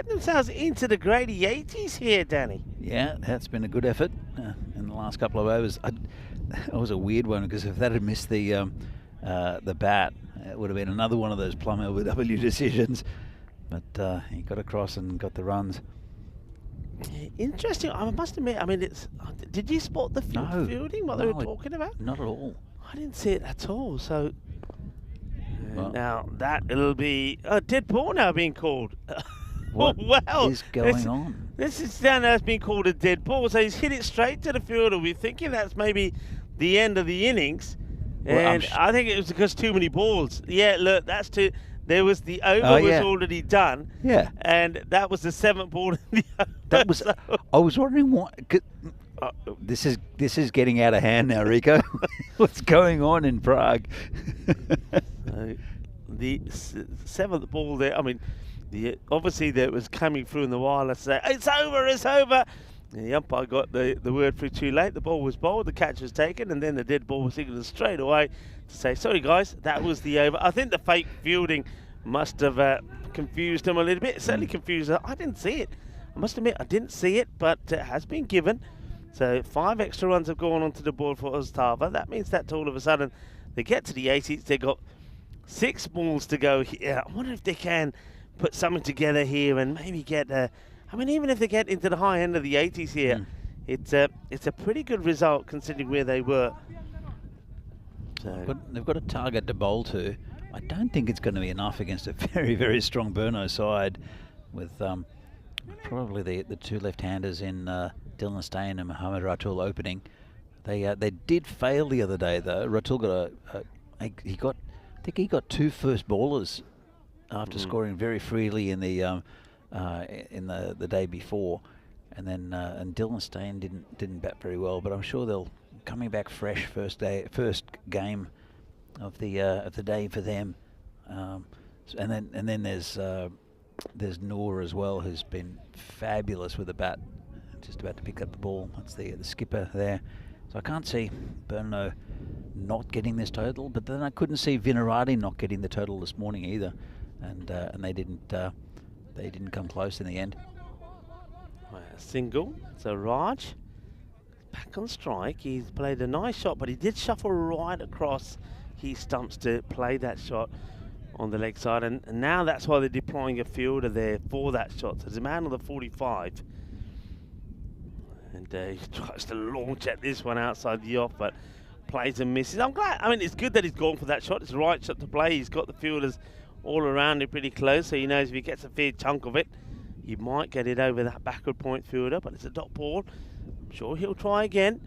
themselves into the grady 80s here, Danny. Yeah, that's been a good effort in the last couple of overs. That was a weird one, because if that had missed the bat, it would have been another one of those plum LBW decisions. But he got across and got the runs. Interesting. I must admit, did you spot the fielding, what they were talking about? Not at all. I didn't see it at all, so... now, it'll be a dead ball now being called. What is going on? This is down there has been called a dead ball, so he's hit it straight to the fielder. We're thinking that's maybe the end of the innings, and I think it was because too many balls. Yeah, look, that's too. There was the over was already done. Yeah, and that was the 7th ball in the over. That was. I was wondering what. This is getting out of hand now, Rico. What's going on in Prague? The 7th ball there. Obviously that was coming through in the wireless. Say, it's over. And the umpire got the word through too late. The ball was bowled, the catch was taken, and then the dead ball was signalled straight away to say, sorry guys, that was the over. I think the fake fielding must have confused them a little bit. It certainly confused her. I didn't see it. I must admit, I didn't see it, but it has been given. So 5 extra runs have gone onto the board for Ostrava. That means that all of a sudden they get to the 80s. They've got 6 balls to go here. I wonder if they can put something together here and maybe get even if they get into the high end of the 80s here, it's a pretty good result considering where they were. So they've got a target to bowl to. I don't think it's going to be enough against a very, very strong Bruno side with probably the 2 left-handers in Dylan Steyn and Mohammad Ratul opening. They did fail the other day though. Ratul got I think he got 2 first ballers after scoring very freely in the day before, and then and Dylan Steyn didn't bat very well, but I'm sure they'll coming back fresh, first game of the day for them. And then there's Noor as well, who's been fabulous with the bat, just about to pick up the ball. That's the skipper there. So I can't see Bruno not getting this total, but then I couldn't see Vinorad not getting the total this morning either, and they didn't come close in the end. Single. So Raj back on strike. He's played a nice shot, but he did shuffle right across his stumps to play that shot on the leg side, and now that's why they're deploying a fielder there for that shot. So there's a man on the 45, and he tries to launch at this one outside the off, but plays and misses. I'm glad. I mean, it's good that he's gone for that shot. It's the right shot to play. He's got the fielders all around it pretty close, so he knows if he gets a fair chunk of it, he might get it over that backward point fielder, but it's a dot ball. I'm sure he'll try again.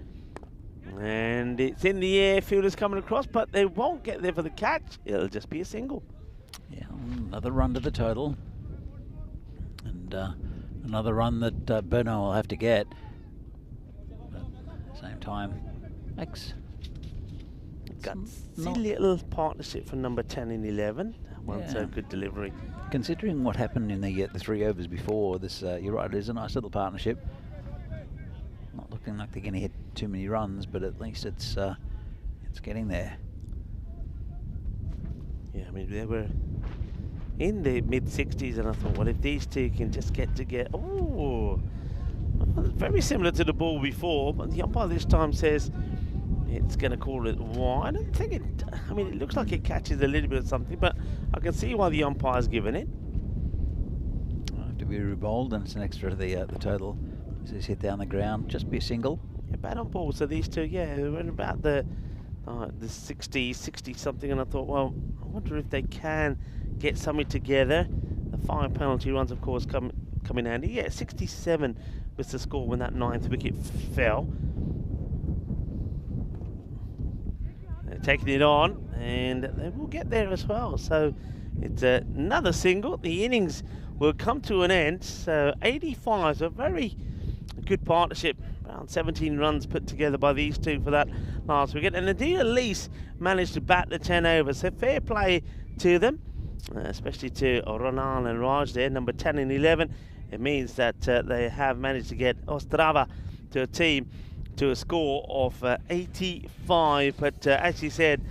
And it's in the air, fielders coming across, but they won't get there for the catch. It'll just be a single. Yeah, another run to the total. And another run that Bruno will have to get. But at the same time, Max. Gutsy little partnership for number 10 and 11. One so good delivery. Considering what happened in the 3 overs before, this you're right, it is a nice little partnership. Not looking like they're going to hit too many runs, but at least it's getting there. Yeah, I mean, they were in the mid-60s, and I thought, well, if these two can just get together, well, very similar to the ball before, but the umpire this time says it's going to call it wide. I don't think it. I mean, it looks like it catches a little bit of something, but I can see why the umpire's given it. To be rebowled, and it's an extra to the total. This hit down the ground, just be a single. Yeah, bat on ball. So these two, yeah, were in about the 60 something, and I thought, well, I wonder if they can get something together. The 5 penalty runs, of course, come in handy. Yeah, 67 was the score when that 9th wicket fell. They're taking it on, and they will get there as well. So it's another single. The innings will come to an end. So 85 is a very good partnership. Around 17 runs put together by these two for that last wicket. And indeed, Elise managed to bat the 10 overs. So fair play to them, especially to Ronald and Raj there, number 10 and 11. It means that they have managed to get Ostrava to a team to a score of 85. But as you said,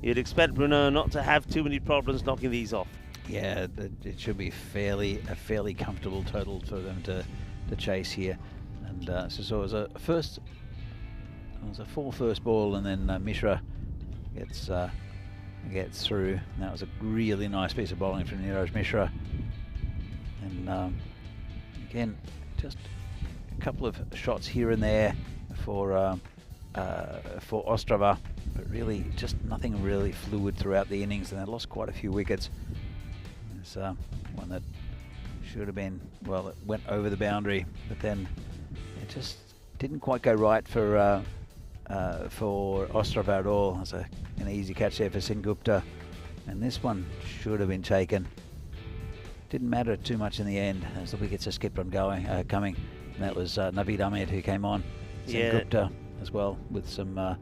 you'd expect Bruno not to have too many problems knocking these off. Yeah, it should be a fairly comfortable total for them to chase here. And so it was a full first ball, and then Mishra gets through. And that was a really nice piece of bowling from Neeraj Mishra. And again, just a couple of shots here and there for Ostrava, but really just nothing really fluid throughout the innings, and they lost quite a few wickets. There's one that should have been, well, it went over the boundary, but then it just didn't quite go right for Ostrava at all. That's an easy catch there for Sengupta, and this one should have been taken. Didn't matter too much in the end as the wickets just kept on coming. And that was Naveed Ahmed who came on. Sengupta as well with some a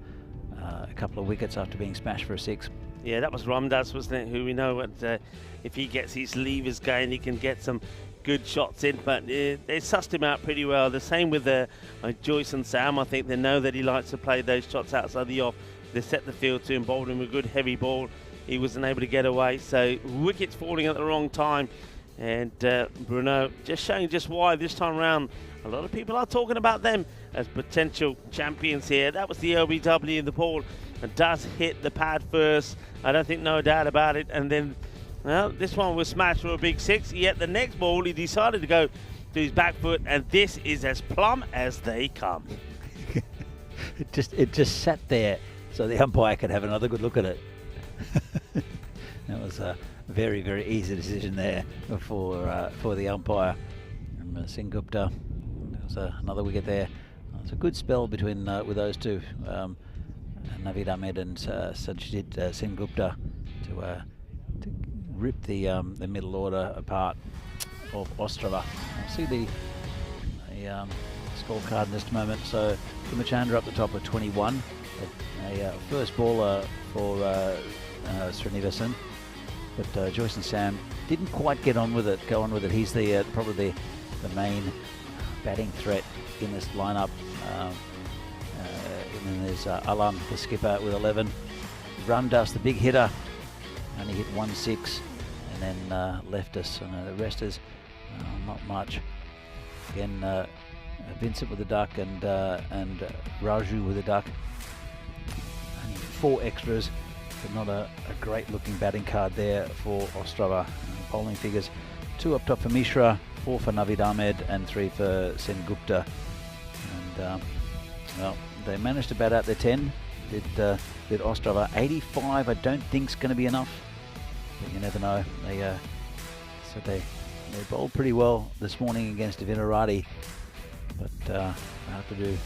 couple of wickets after being smashed for a 6. Yeah, that was Ramdas, wasn't it? Who we know if he gets his levers going, he can get some good shots in. But they sussed him out pretty well. The same with Joyce and Sam. I think they know that he likes to play those shots outside the off. They set the field to him, bowled him a good heavy ball. He wasn't able to get away. So wickets falling at the wrong time. And Bruno just showing just why this time round. A lot of people are talking about them as potential champions here. That was the LBW in the ball. It does hit the pad first. I don't think no doubt about it. And then, well, this one was smashed for a big 6. Yet the next ball, he decided to go to his back foot. And this is as plumb as they come. It just sat there so the umpire could have another good look at it. That was a very, very easy decision there for the umpire. And Sengupta, there was another wicket there. It was a good spell between with those two, Naveed Ahmed and Sajid Sengupta, to rip the middle order apart of Ostrava. I see the scorecard in just a moment. So Kumachanda up the top at 21. A first baller for Srinivasan. But Joyce and Sam didn't quite go on with it. He's the probably the main batting threat in this lineup. And then there's Alam, the skipper, with 11. Ramdas, the big hitter, only hit 1-6, and then left us. And the rest is not much. Again, Vincent with a duck and Raju with a duck. Only 4 extras, but not a great looking batting card there for Ostrava. Bowling figures: 2 up top for Mishra, 4 for Navid Ahmed, and 3 for Sen Gupta. And well, they managed to bat out their 10. Did Ostrava. 85 I don't think's going to be enough, but you never know. They bowled pretty well this morning against Vinorad, but they have to do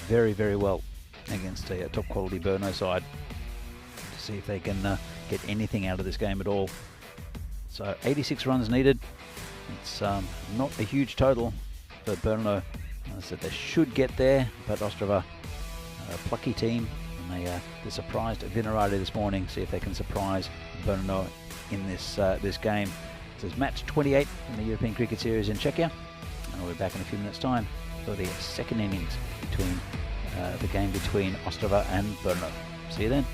very, very well against a top quality Bruno side to see if they can get anything out of this game at all. So 86 runs needed. It's not a huge total for Bruno. I said they should get there, but Ostrava, a plucky team, and they surprised Vinorad this morning. See if they can surprise Bruno in this game. This is match 28 in the European Cricket Series in Czechia, and we'll be back in a few minutes' time for the second innings between the game between Ostrava and Bruno. See you then.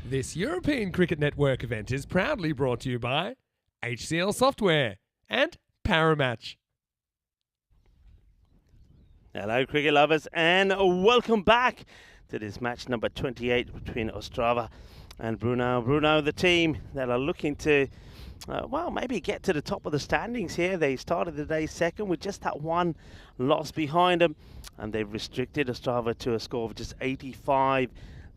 This European Cricket Network event is proudly brought to you by HCL Software and Paramatch. Hello, cricket lovers, and welcome back to this match number 28 between Ostrava and Bruno. Bruno, the team that are looking to, well, maybe get to the top of the standings here. They started the day second with just that one loss behind them, and they've restricted Ostrava to a score of just 85.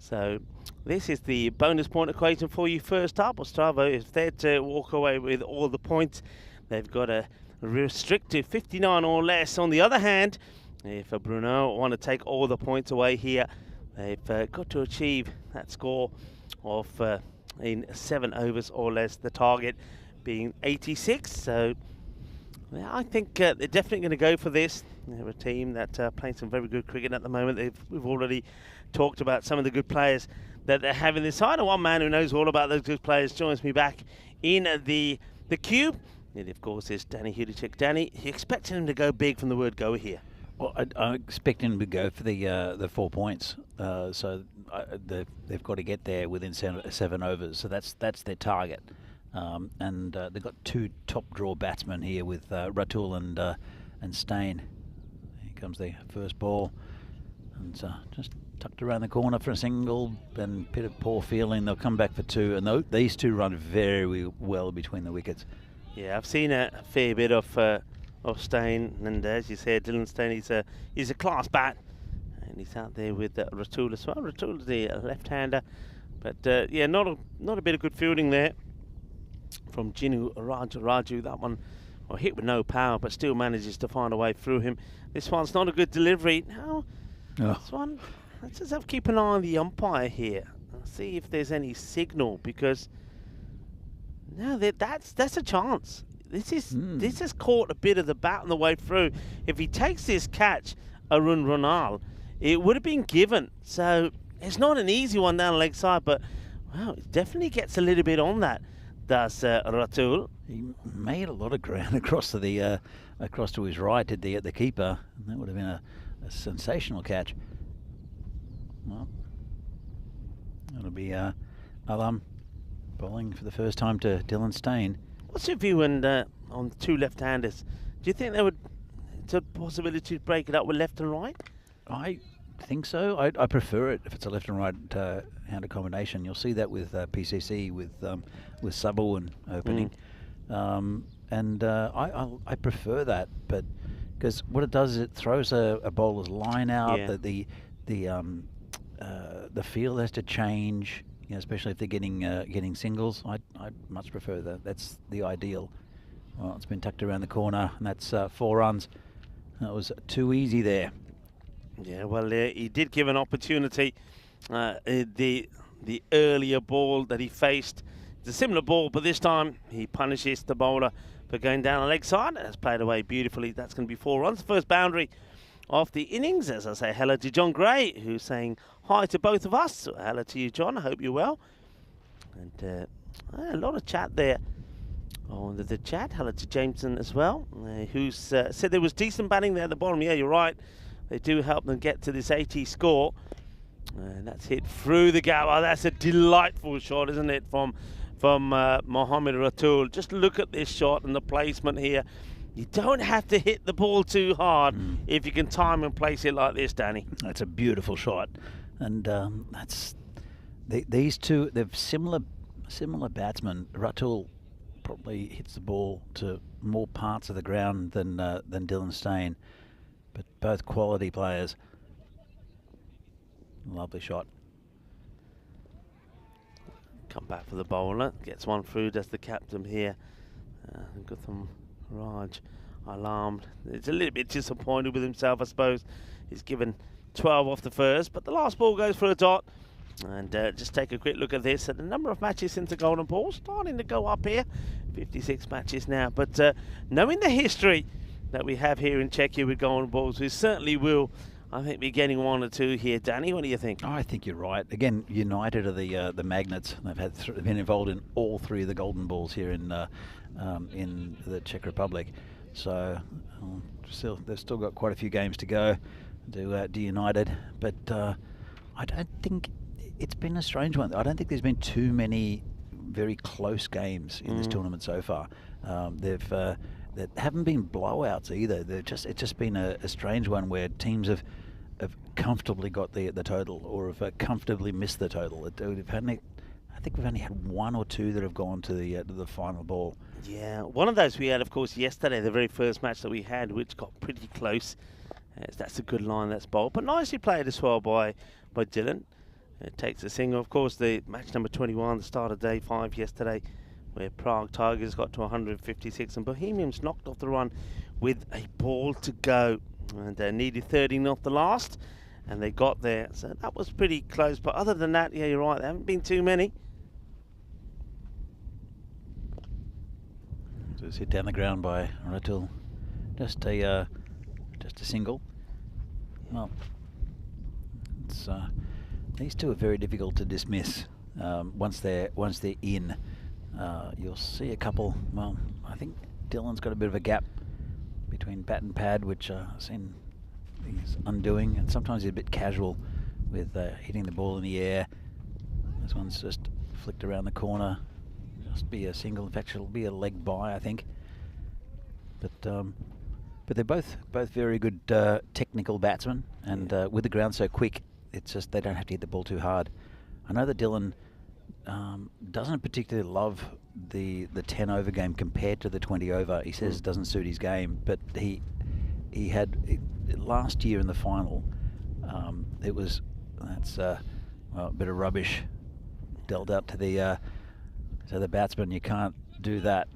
So this is the bonus point equation for you. First up, Ostrava is there to walk away with all the points. They've got to restrict to 59 or less. On the other hand, if Bruno want to take all the points away here, they've got to achieve that score of in 7 overs or less, the target being 86. So yeah, I think they're definitely going to go for this. They're a team that playing some very good cricket at the moment. We've already talked about some of the good players that they have in this side, and one man who knows all about those good players joins me back in the cube. It, of course, is Danny Hudicek. Danny, you expecting him to go big from the word go here? Well, I expect him to go for the 4 points. They've got to get there within 7 overs. So that's their target. And they've got 2 top draw batsmen here with Ratul and Stain. Here comes the first ball, and just tucked around the corner for a single. Then bit of poor feeling. They'll come back for 2, and these 2 run very well between the wickets. Yeah, I've seen a fair bit of Stain, and as you said, Dylan Stain, he's a class bat, and he's out there with Ratul as well. Ratul's the left-hander, but yeah, not a bit of good fielding there from Jinu Raju. That one, well, hit with no power, but still manages to find a way through him. This one's not a good delivery. No, this one, let's just have to keep an eye on the umpire here and see if there's any signal, because no, that's a chance. This has caught a bit of the bat on the way through. If he takes this catch, Arun Ronal, it would have been given. So it's not an easy one down the leg side, but wow, it definitely gets a little bit on that. Does Ratul? He made a lot of ground across to the across to his right, did the keeper, and that would have been a sensational catch. Well, it'll be Alam bowling for the first time to Dylan Stain. What's your view on the 2 left-handers? Do you think it's a possibility to break it up with left and right? I think so. I prefer it if it's a left and right hander combination. You'll see that with PCC with Subble and opening, and I prefer that. But because what it does is it throws a bowler's line out. Yeah. The field has to change. You know, especially if they're getting singles. I'd much prefer that. That's the ideal. Well, it's been tucked around the corner, and that's 4 runs. That was too easy there. Yeah, well, he did give an opportunity. The earlier ball that he faced, it's a similar ball, but this time he punishes the bowler for going down the leg side. That's played away beautifully. That's going to be 4 runs. First boundary of the innings. As I say, hello to John Gray, who's saying hi to both of us. So hello to you, John. I hope you're well. And a lot of chat there on the chat. Hello to Jameson as well, who's said there was decent batting there at the bottom. Yeah, you're right. They do help them get to this 80 score. And that's hit through the gap. Oh, that's a delightful shot, isn't it, from Mohamed Ratul. Just look at this shot and the placement here. You don't have to hit the ball too hard if you can time and place it like this, Danny. That's a beautiful shot, and these 2. They're similar batsmen. Ratul probably hits the ball to more parts of the ground than Dylan Stain, but both quality players. Lovely shot. Come back for the bowler. Gets one through. Does the captain here? Gutham Raj alarmed. He's a little bit disappointed with himself, I suppose. He's given 12 off the first, but the last ball goes for a dot. And just take a quick look at this. And the number of matches since the golden ball starting to go up here. 56 matches now. But knowing the history that we have here in Czechia with golden balls, we certainly will, I think, be getting 1 or 2 here. Danny, what do you think? I think you're right. Again, United are the magnets. They've been involved in all 3 of the golden balls here in the Czech Republic. So they've still got quite a few games to go to United, but I don't think it's been a strange one. I don't think there's been too many very close games in this tournament so far. That haven't been blowouts either. It's just been a strange one where teams have comfortably got the total, or have comfortably missed the total. I think we've only had one or two that have gone to the final ball. Yeah, one of those we had, of course, yesterday, the very first match that we had, which got pretty close. That's a good line that's bowled, but nicely played as well by Dylan. It takes a single. Of course, the match number 21, the start of day 5 yesterday, where Prague Tigers got to 156 and Bohemians knocked off the run with a ball to go. And they needed 13 off the last, and they got there. So that was pretty close. But other than that, yeah, you're right, there haven't been too many. So it's hit down the ground by Ratul. Just a single. Well, it's these two are very difficult to dismiss. Once they're in, you'll see a couple. Well, I think Dylan's got a bit of a gap between bat and pad, which I've seen he's undoing, and sometimes he's a bit casual with hitting the ball in the air. This one's just flicked around the corner. Just be a single. In fact, it'll be a leg by, I think. But they're both very good technical batsmen, and with the ground so quick, it's just they don't have to hit the ball too hard. I know that Dylan doesn't particularly love the 10 over game compared to the 20 over. He says it doesn't suit his game, but he had last year in the final. That's a bit of rubbish dealt out to the batsman. You can't do that.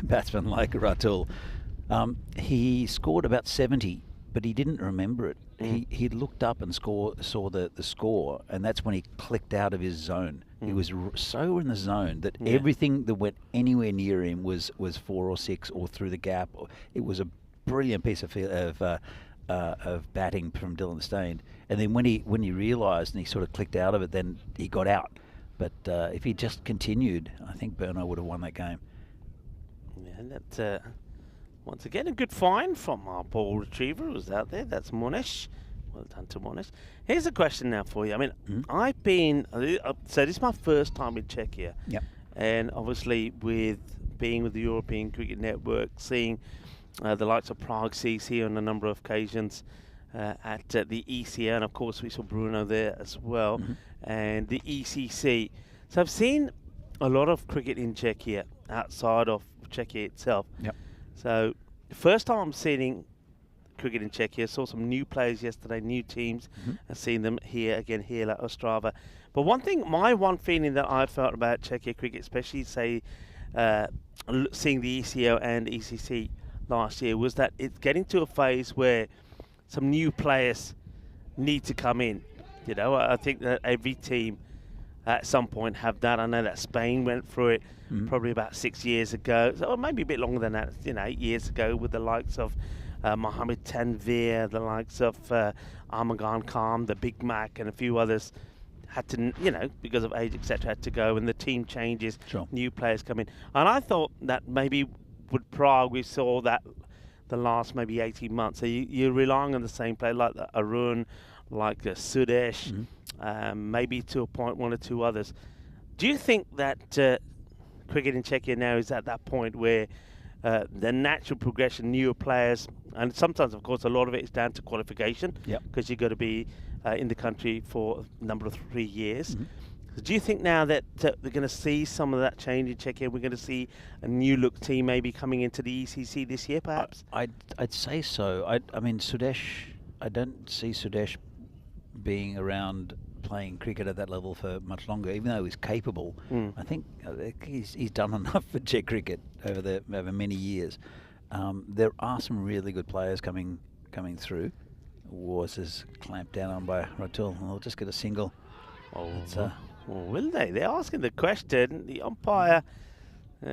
Batsman like Ratul. He scored about 70, but he didn't remember it. He looked up and saw the score, and that's when he clicked out of his zone. He was so in the zone that everything that went anywhere near him was 4 or 6 or through the gap. It was a brilliant piece of batting from Dylan Steyn. And then when he realised and he sort of clicked out of it, then he got out. But if he just continued, I think Bruno would have won that game. Yeah, and that's once again a good find from our ball retriever who was out there. That's Monesh. Well done to Monesh. Here's a question now for you. I mean, I've been so this is my first time in Czechia. Yep. And obviously with being with the European Cricket Network, seeing the likes of Prague CC on a number of occasions at the ECS, and of course we saw Bruno there as well, and the ECC. So I've seen a lot of cricket in Czechia outside of Czechia itself. Yep. So the first time I'm seeing cricket in Czechia, saw some new players yesterday, new teams, and seen them here like Ostrava. But my one feeling that I felt about Czechia cricket, especially say seeing the ECL and ECC last year, was that it's getting to a phase where some new players need to come in. You know, I think that every team at some point have that. I know that Spain went through it probably about 6 years ago, or maybe a bit longer than that, 8 years ago, with the likes of Mohamed Tanvir, the likes of Armagan Khan, the Big Mac, and a few others had to, because of age, etc., had to go, and the team changes, new players come in. And I thought that maybe with Prague, we saw that the last maybe 18 months. So you're relying on the same player like Arun, like Sudesh, maybe to a point, one or two others. Do you think that cricket in Czechia now is at that point where the natural progression, newer players, and sometimes, of course, a lot of it is down to qualification, because you've got to be in the country for a number of 3 years. So do you think now that we're going to see some of that change in Czechia? We're going to see a new look team maybe coming into the ECC this year, perhaps? I'd say so. I mean, Sudesh, I don't see Sudesh being around playing cricket at that level for much longer, even though he's capable. I think he's done enough for Czech cricket over many years. There are some really good players coming through. Wars is clamped down on by Ratul, and they'll just get a single. Will they? They're asking the question. The umpire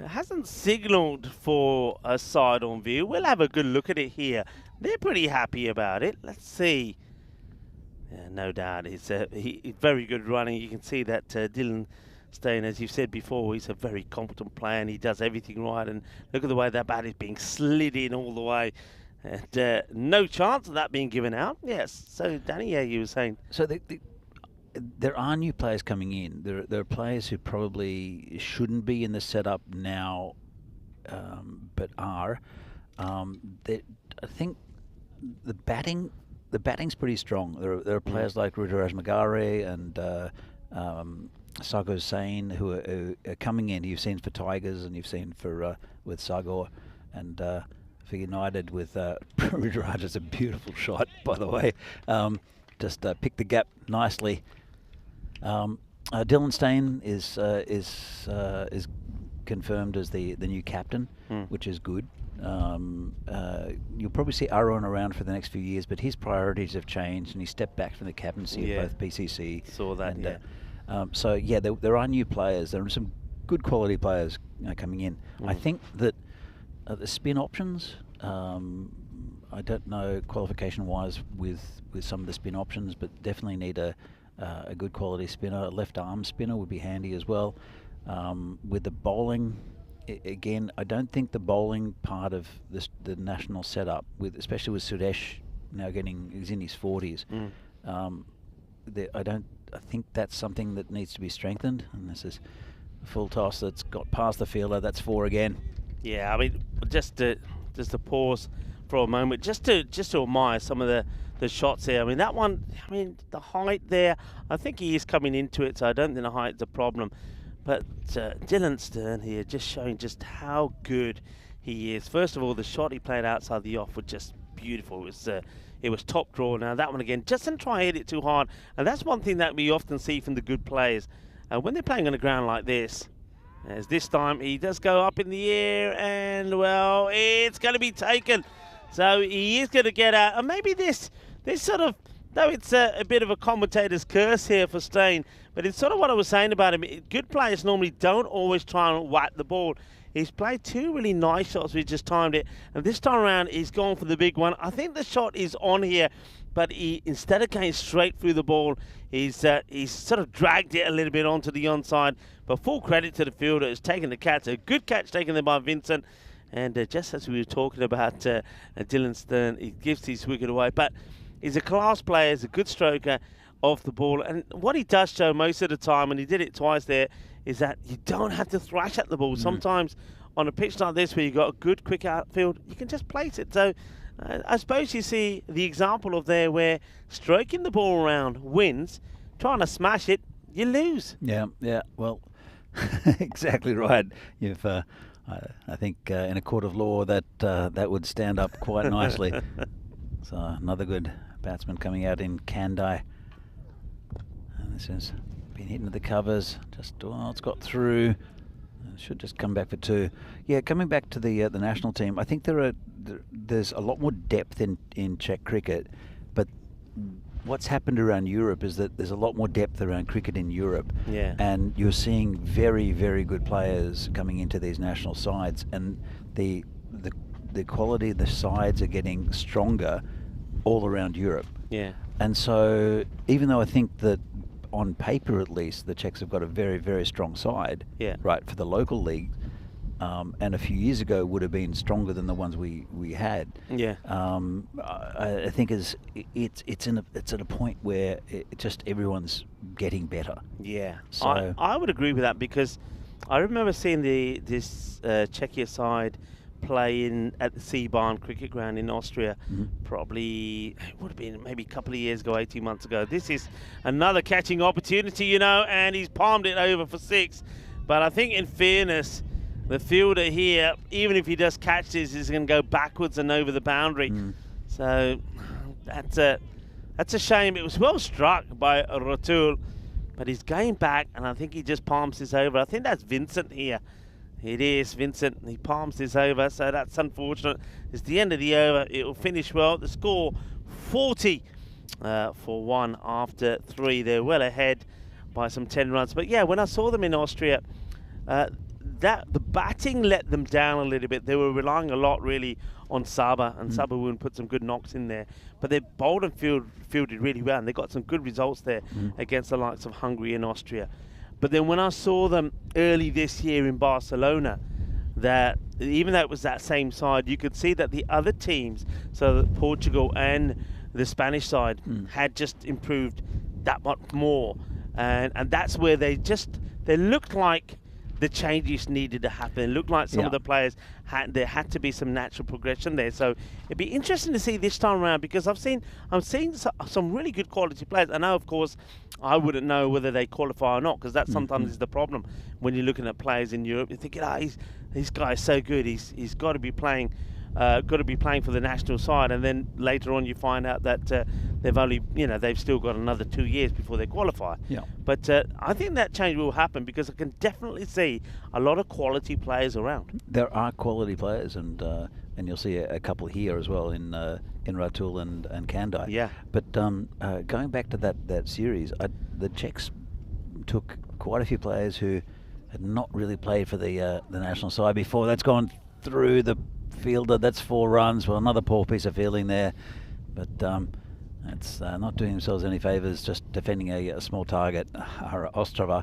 hasn't signalled for a side on view. We'll have a good look at it here. They're pretty happy about it. Let's see. Yeah, no doubt. He's very good running. You can see that Dylan Steyn, as you've said before, he's a very competent player and he does everything right. And look at the way that bat is being slid in all the way. And no chance of that being given out. Yes. So, Danny, you were saying. So there are new players coming in. There are players who probably shouldn't be in the setup now, but are. I think the batting's pretty strong. There are players like Ruturaj Magare and Sagar Sain who are coming in. You've seen for Tigers and you've seen for with Sagar and for United with Ruturaj. It's a beautiful shot, by the way. Just picked the gap nicely. Dylan Stain is confirmed as the new captain, which is good. You'll probably see Aaron around for the next few years, but his priorities have changed, and he stepped back from the captaincy of both PCC. Saw that. And, so yeah, there are new players. There are some good quality players coming in. I think that the spin options. I don't know qualification-wise with some of the spin options, but definitely need a good quality spinner. A left arm spinner would be handy as well. With the bowling, again, I don't think the bowling part of the national setup, especially with Suresh now he's in his 40s. I think that's something that needs to be strengthened. And this is a full toss that's got past the fielder. That's 4 again. Yeah, I mean, just to pause for a moment, just to admire some of the shots there. I mean, that one, the height there, I think he is coming into it, so I don't think the height's a problem. But Dylan Stern here just showing just how good he is. First of all, the shot he played outside the off was just beautiful. It was top draw. Now that one again, just didn't try and hit it too hard. And that's one thing that we often see from the good players. When they're playing on the ground like this, as this time he does go up in the air, and well, it's going to be taken. So he is going to get out. And maybe this sort of, though it's a bit of a commentator's curse here for Stein, but it's sort of what I was saying about him. Good players normally don't always try and whack the ball. He's played 2 really nice shots. We just timed it. And this time around, he's gone for the big one. I think the shot is on here, but instead of going straight through the ball, he's sort of dragged it a little bit onto the onside. But full credit to the fielder who's taken the catch. A good catch taken there by Vincent. And just as we were talking about Dylan Stern, he gives his wicket away. But he's a class player. He's a good stroker of the ball. And what he does show most of the time, and he did it twice there, is that you don't have to thrash at the ball. Sometimes on a pitch like this where you've got a good quick outfield, you can just place it. So I suppose you see the example of there where stroking the ball around wins, trying to smash it, you lose. Yeah, well, exactly right. You've, I think in a court of law that would stand up quite nicely. So another good batsman coming out in Kandai. And this has been hitting the covers. It's got through. It should just come back for 2. Yeah, coming back to the national team, I think there's a lot more depth in Czech cricket, but what's happened around Europe is that there's a lot more depth around cricket in Europe. Yeah. And you're seeing very, very good players coming into these national sides, and the quality of the sides are getting stronger all around Europe. Yeah. And so even though I think that on paper at least the Czechs have got a very, very strong side, right, for the local league, and a few years ago would have been stronger than the ones we had. Yeah. I think it's at a point where just everyone's getting better. Yeah. So I would agree with that, because I remember seeing this Czechia side playing at the Seabarn cricket ground in Austria. Probably, it would have been maybe a couple of years ago, 18 months ago. This is another catching opportunity, and he's palmed it over for 6. But I think in fairness, the fielder here, even if he does catch this, is going to go backwards and over the boundary. So that's a shame. It was well struck by Ratul, but he's going back, and I think he just palms this over. I think that's Vincent here. It is Vincent. He palms this over, so that's unfortunate. It's the end of the over. It will finish well. The score 40 for 1 after 3. They're well ahead by some 10 runs. But yeah, when I saw them in Austria, the batting let them down a little bit. They were relying a lot really on Saba, and Saba would put some good knocks in there. But they bowled and fielded really well, and they got some good results there against the likes of Hungary and Austria. But then when I saw them early this year in Barcelona, that even though it was that same side, you could see that the other teams, so that Portugal and the Spanish side, had just improved that much more, and that's where they looked like the changes needed to happen. It looked like some of the players there had to be some natural progression there. So it'd be interesting to see this time around, because I'm seeing some really good quality players. I know, of course, I wouldn't know whether they qualify or not, because that sometimes is the problem when you're looking at players in Europe. You're thinking, this guy is so good. He's got to be playing. Got to be playing for the national side, and then later on you find out that they've still got another 2 years before they qualify. Yeah. But I think that change will happen, because I can definitely see a lot of quality players around. There are quality players, and you'll see a couple here as well in Ratul and Kandai. Yeah. But going back to that series, the Czechs took quite a few players who had not really played for the national side before. That's gone through the fielder. That's 4 runs. Well, another poor piece of fielding there, but it's not doing themselves any favours, just defending a small target. Ostrava,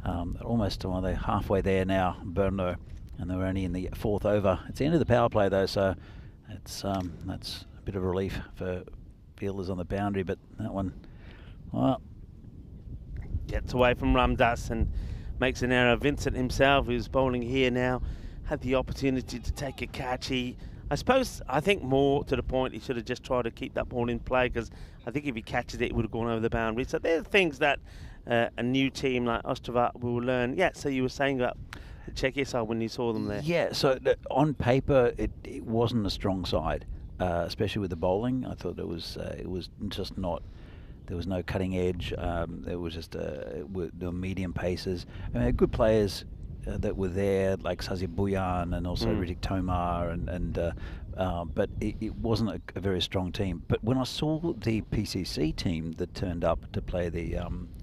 almost they're halfway there now, Bruno, and they're only in the 4th over. It's the end of the power play though, so it's that's a bit of relief for fielders on the boundary, but that one, well, gets away from Ramdas and makes an error. Vincent himself, who's bowling here now, had the opportunity to take a catch. I think more to the point, he should have just tried to keep that ball in play, because I think if he catches it would have gone over the boundary. So there are things that a new team like Ostrava will learn. Yeah, so you were saying about the Czechia side when you saw them there. Yeah, so on paper it wasn't a strong side, especially with the bowling. I thought it was just not. There was no cutting edge. There was just there were medium paces. I mean, good players that were there, like Sazi Buyan and also Riddick Tomar, but it wasn't a very strong team. But when I saw the PCC team that turned up to play the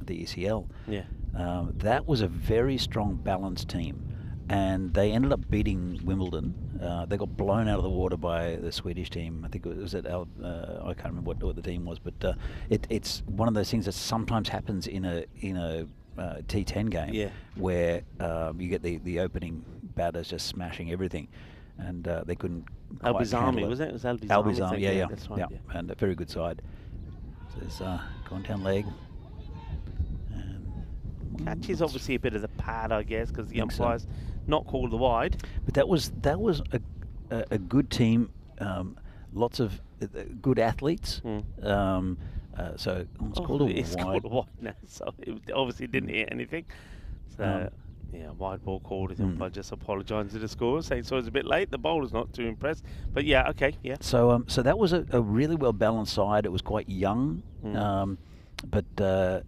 ECL, that was a very strong, balanced team, and they ended up beating Wimbledon. They got blown out of the water by the Swedish team. I think it was I can't remember what the team was, but it's one of those things that sometimes happens in a T10 game, where you get the opening batters just smashing everything, and they couldn't. Albizami, was it? It was Albizami, yeah, that's right, yeah. And a very good side. So it's gone down leg. Catch is obviously a bit of the pad, I guess, because the umpire's not called the wide. But that was a good team, lots of good athletes. So it's called a wide. It's called a wide now, so it obviously didn't hit anything. So wide ball called. I just apologise to the scorer, saying so it's a bit late. The bowler's not too impressed, but yeah, okay, yeah. So so that was a really well balanced side. It was quite young, but that's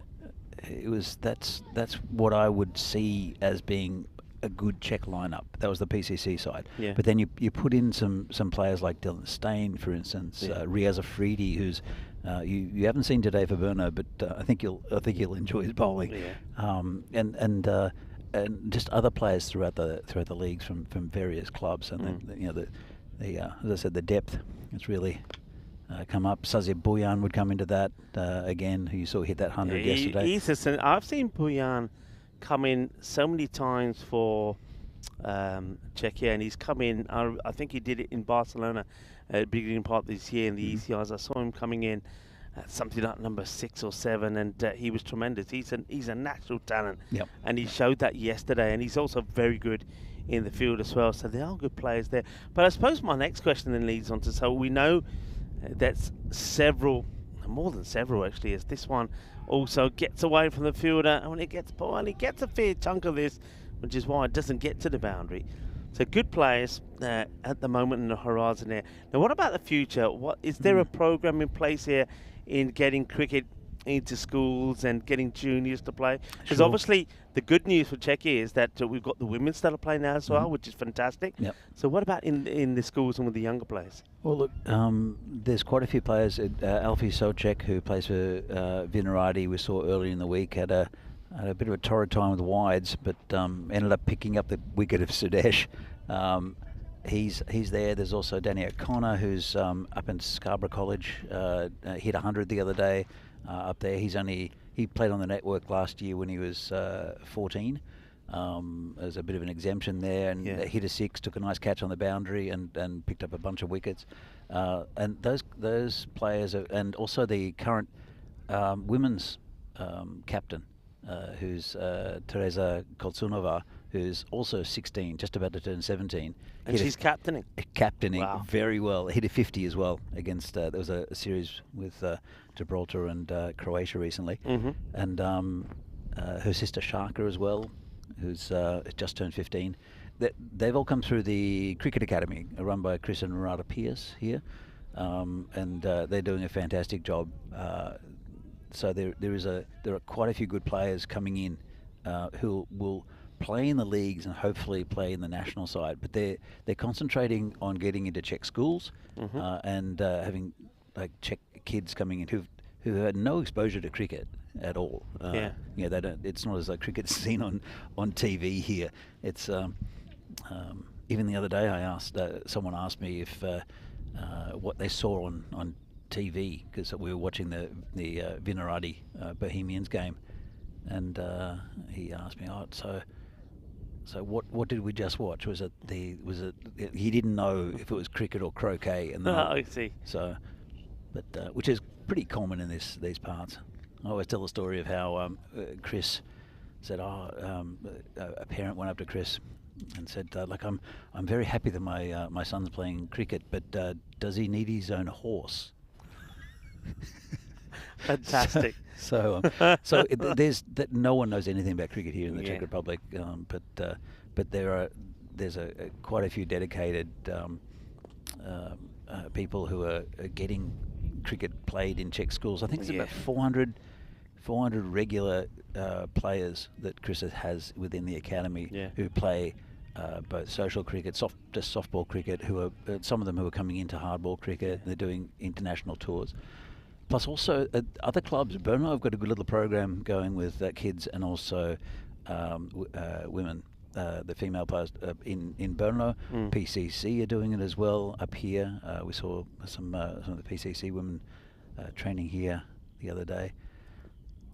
what I would see as being a good Czech lineup. That was the PCC side. Yeah. But then you put in some players like Dylan Stein, for instance, Riaz Afridi, who's you haven't seen today for Bruno, but I think you'll enjoy his bowling. Yeah. And just other players throughout the leagues from various clubs, and then, as I said, the depth has really come up. Sazi Buyan would come into that again, who you saw hit that 100 yesterday. I've seen Buyan come in so many times for Czechia, and he's come in. I think he did it in Barcelona at the beginning part of this year in the ECS. I saw him coming in at something like number 6 or 7, and he was tremendous. He's a natural talent, and he showed that yesterday. And he's also very good in the field as well. So there are good players there. But I suppose my next question then leads on to, so we know that's more than several actually, as this one also gets away from the fielder, and when it gets a fair chunk of this, which is why it doesn't get to the boundary. So good players at the moment in the horizon there. Now, what about the future? Is there a program in place here in getting cricket into schools and getting juniors to play? Because obviously the good news for Czechia is that we've got the women's that are playing now as well, which is fantastic. So what about in the schools and with the younger players? Well, look, there's quite a few players. Alfie Socek, who plays for Vinorad, we saw earlier in the week, had a bit of a torrid time with the wides, but ended up picking up the wicket of Sudesh. He's there. There's also Danny O'Connor, who's up in Scarborough College, hit 100 the other day. Up there, he played on the network last year when he was 14. There's a bit of an exemption there, and hit a 6, took a nice catch on the boundary, and picked up a bunch of wickets. And those players and also the current women's captain, who's Teresa Koltsunova, who's also 16, just about to turn 17. And she's captaining. Captaining Wow. very well. Hit a 50 as well against, there was a series with Gibraltar and Croatia recently. Mm-hmm. And her sister Sharka as well, who's just turned 15. They've all come through the Cricket Academy, run by Chris and Renata Pierce here. And they're doing a fantastic job. So there are quite a few good players coming in who will play in the leagues and hopefully play in the national side. But they're concentrating on getting into Czech schools and having like Czech kids coming in who had no exposure to cricket at all. Yeah, they don't. It's not as like cricket's seen on TV here. It's even the other day I asked someone asked me if what they saw on TV, because we were watching the Vinorad Bohemians game, and he asked me, so what did we just watch? Was it he didn't know if it was cricket or croquet, and I see. So, but which is pretty common in these parts. I always tell the story of how Chris said, a parent went up to Chris and said, I'm very happy that my son's playing cricket, but does he need his own horse? Fantastic. So there's that no one knows anything about cricket here in the Czech Republic, but there's quite a few dedicated people who are getting cricket played in Czech schools. I think there's about 400 regular players that Chris has within the academy who play both social cricket, just softball cricket. Who are some of them who are coming into hardball cricket. They're doing international tours. Plus, also other clubs. Bruno have got a good little program going with kids and also women. The female players in Brno, PCC are doing it as well. Up here, we saw some of the PCC women training here the other day.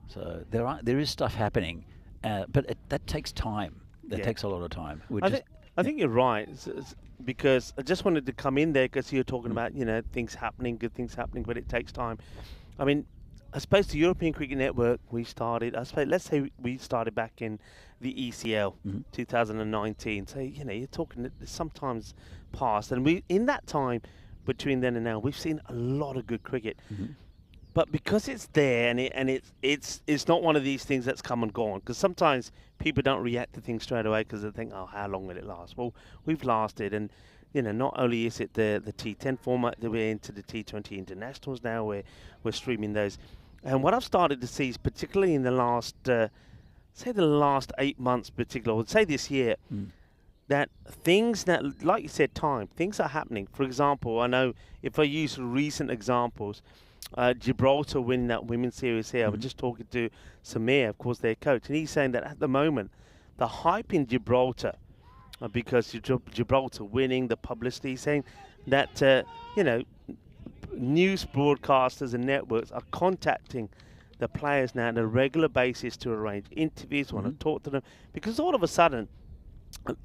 So there is stuff happening, but that takes time. That takes a lot of time. I think you're right, because I just wanted to come in there because you're talking about things happening, good things happening, but it takes time. I mean, I suppose the European Cricket Network let's say we started back in the ECL 2019. So you're talking sometimes past, and we in that time between then and now we've seen a lot of good cricket. But because it's there and it's not one of these things that's come and gone, because sometimes people don't react to things straight away because they think, oh, how long will it last? Well, we've lasted, and not only is it the T10 format, that we're into the T20 internationals now, where we're streaming those. And what I've started to see is particularly in the last, say the last 8 months particularly, I would say this year, that things that, like you said, things are happening. For example, I know if I use recent examples, Gibraltar winning that women's series here. I was just talking to Samir, of course, their coach, and he's saying that at the moment, the hype in Gibraltar, because Gibraltar winning, the publicity, he's saying that, news broadcasters and networks are contacting the players now on a regular basis to arrange interviews, want to talk to them, because all of a sudden,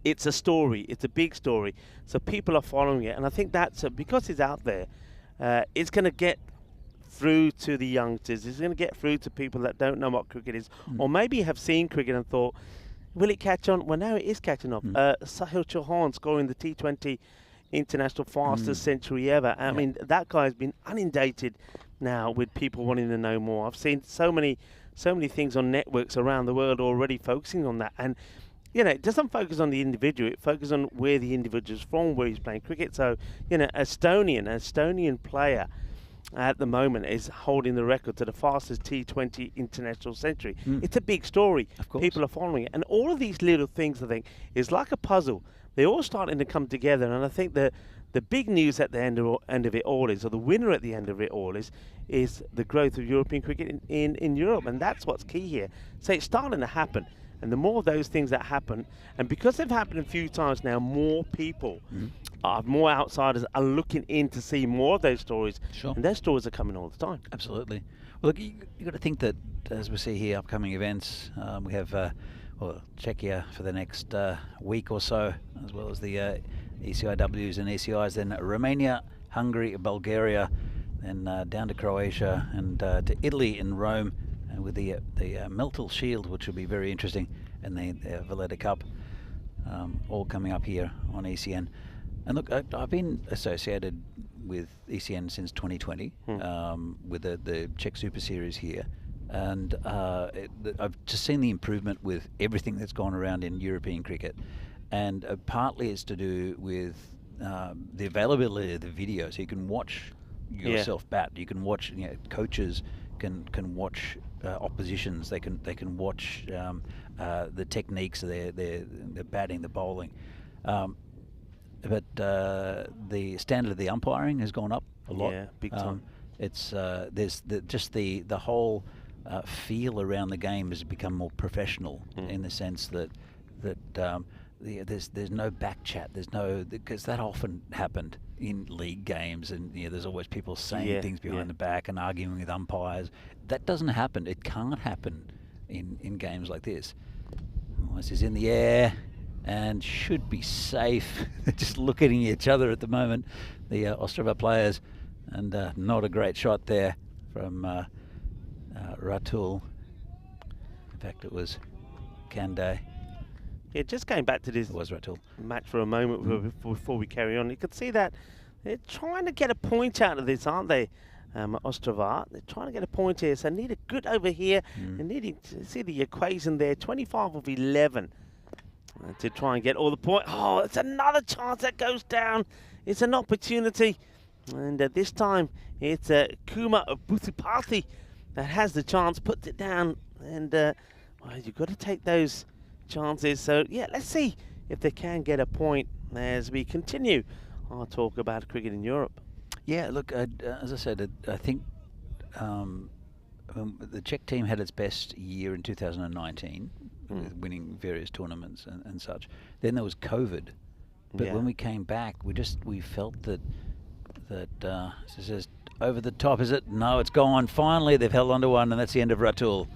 it's a story, it's a big story, so people are following it, and I think that's, because it's out there, it's going to get through to the youngsters. It's going to get through to people that don't know what cricket is, or maybe have seen cricket and thought, will it catch on? Well, now it is catching on. Sahil Chauhan scoring the T20 international fastest century ever. I mean, that guy has been inundated now with people wanting to know more. I've seen so many things on networks around the world already focusing on that. And it doesn't focus on the individual. It focuses on where the individual's from, where he's playing cricket. So, an Estonian player at the moment is holding the record to the fastest T20 international century. It's a big story. Of course. People are following it. And all of these little things, I think, is like a puzzle. They're all starting to come together. And I think the big news at the end of it all is, or the winner at the end of it all is the growth of European cricket in Europe. And that's what's key here. So it's starting to happen. And the more of those things that happen, and because they've happened a few times now, more people, more outsiders are looking in to see more of those stories. Sure. And those stories are coming all the time. Absolutely. Well, look, you've got to think that, as we see here, upcoming events, we have Czechia for the next week or so, as well as the ECIWs and ECIs, then Romania, Hungary, Bulgaria, then down to Croatia and to Italy in Rome. And with the Meltle Shield, which will be very interesting, and the Valletta Cup, all coming up here on ECN. And look, I've been associated with ECN since 2020, with the Czech Super Series here, and I've just seen the improvement with everything that's gone around in European cricket, and partly it's to do with the availability of the video, so you can watch yourself bat. You can watch, coaches can watch oppositions. They can watch the techniques of their batting, the bowling. But the standard of the umpiring has gone up a lot. Yeah, big time. It's there's just the whole feel around the game has become more professional in the sense that there's no back chat. There's no, because that often happened in league games, and there's always people saying things behind the back and arguing with umpires. That doesn't happen. It can't happen in games like this. This is in the air and should be safe. Just looking at each other at the moment, the Ostrava players, and not a great shot there from Ratul. In fact, it was Kande. Yeah, just going back to this match for a moment before we carry on, you can see that they're trying to get a point out of this, aren't they? Ostrava, they're trying to get a point here, so need a good over here. They're needing to see the equation there, 25 of 11 to try and get all the points. Oh, it's another chance that goes down. It's an opportunity, and this time it's Kuma Bhuthupati that has the chance, puts it down, and well, you've got to take those chances. So yeah, let's see if they can get a point as we continue our talk about cricket in Europe. Yeah, look, as I said, I think the Czech team had its best year in 2019 with winning various tournaments and such. Then there was COVID, but when we came back, we felt that this is over the top. Is it? No, it's gone. Finally, they've held on to one, and that's the end of Ratul.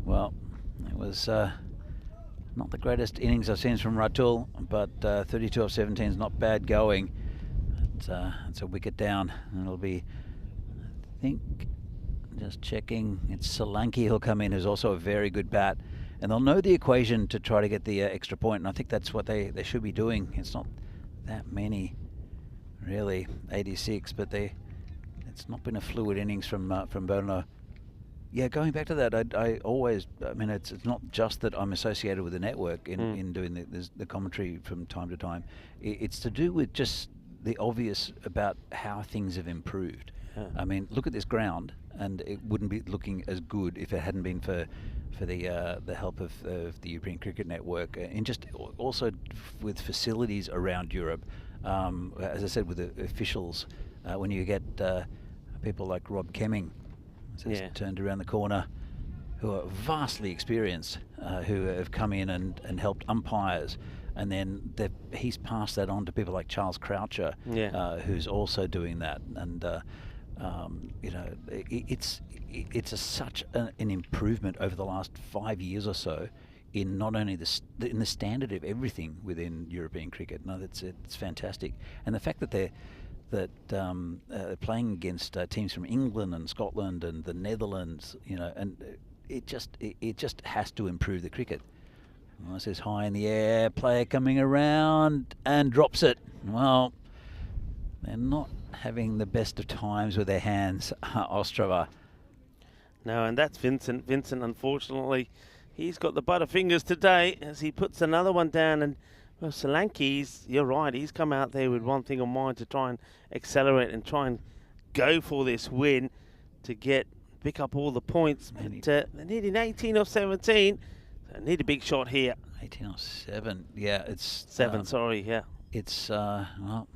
Well, it was not the greatest innings I've seen from Ratul, but 32 of 17 is not bad going. It's a wicket down, and it'll be, I think, just checking, it's Solanke who'll come in, who's also a very good bat, and they'll know the equation to try to get the extra point, and I think that's what they should be doing. It's not that many, really, 86, but it's not been a fluid innings from Bruno. Yeah, going back to that, I mean, it's not just that I'm associated with the network in doing the commentary from time to time. It's to do with just the obvious about how things have improved. I mean, look at this ground, and it wouldn't be looking as good if it hadn't been for the help of the European Cricket Network, and just also with facilities around Europe. As I said, with the officials, when you get people like Rob Kemming, turned around the corner, who are vastly experienced, who have come in and helped umpires. And then he's passed that on to people like Charles Croucher, who's also doing that. And it's such an improvement over the last 5 years or so in not only in the standard of everything within European cricket. No, it's fantastic. And the fact that they're playing against teams from England and Scotland and the Netherlands, and it just has to improve the cricket. Well, this is high in the air, player coming around and drops it. Well, they're not having the best of times with their hands, Ostrava. No, and that's Vincent. Vincent, unfortunately, he's got the butterfingers today as he puts another one down. And well, Solanke, you're right, he's come out there with one thing on mind to try and accelerate and try and go for this win to pick up all the points. But they're needing 18 of 17. I need a big shot here. 18 or 7. Yeah, it's 7. Sorry, yeah. It's well,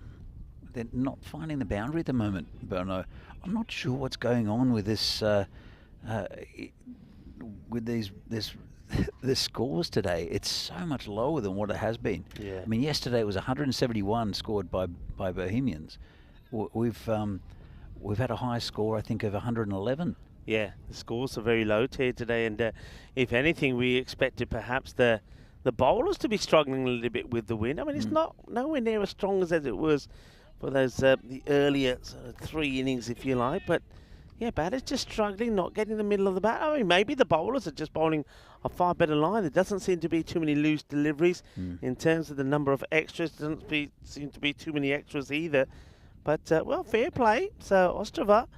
they're not finding the boundary at the moment, Bruno. I'm not sure what's going on with this, with this scores today. It's so much lower than what it has been. Yeah. I mean, yesterday it was 171 scored by Bohemians. We've had a high score, I think, of 111. Yeah, the scores are very low here today, and if anything, we expected perhaps the bowlers to be struggling a little bit with the win. I mean, it's nowhere near as strong as it was for those the earlier sort of 3 innings, if you like. But Yeah, batter's just struggling, not getting the middle of the bat. I mean, maybe the bowlers are just bowling a far better line. There doesn't seem to be too many loose deliveries in terms of the number of extras. Doesn't seem to be too many extras either. But, well, fair play. So, Ostrava,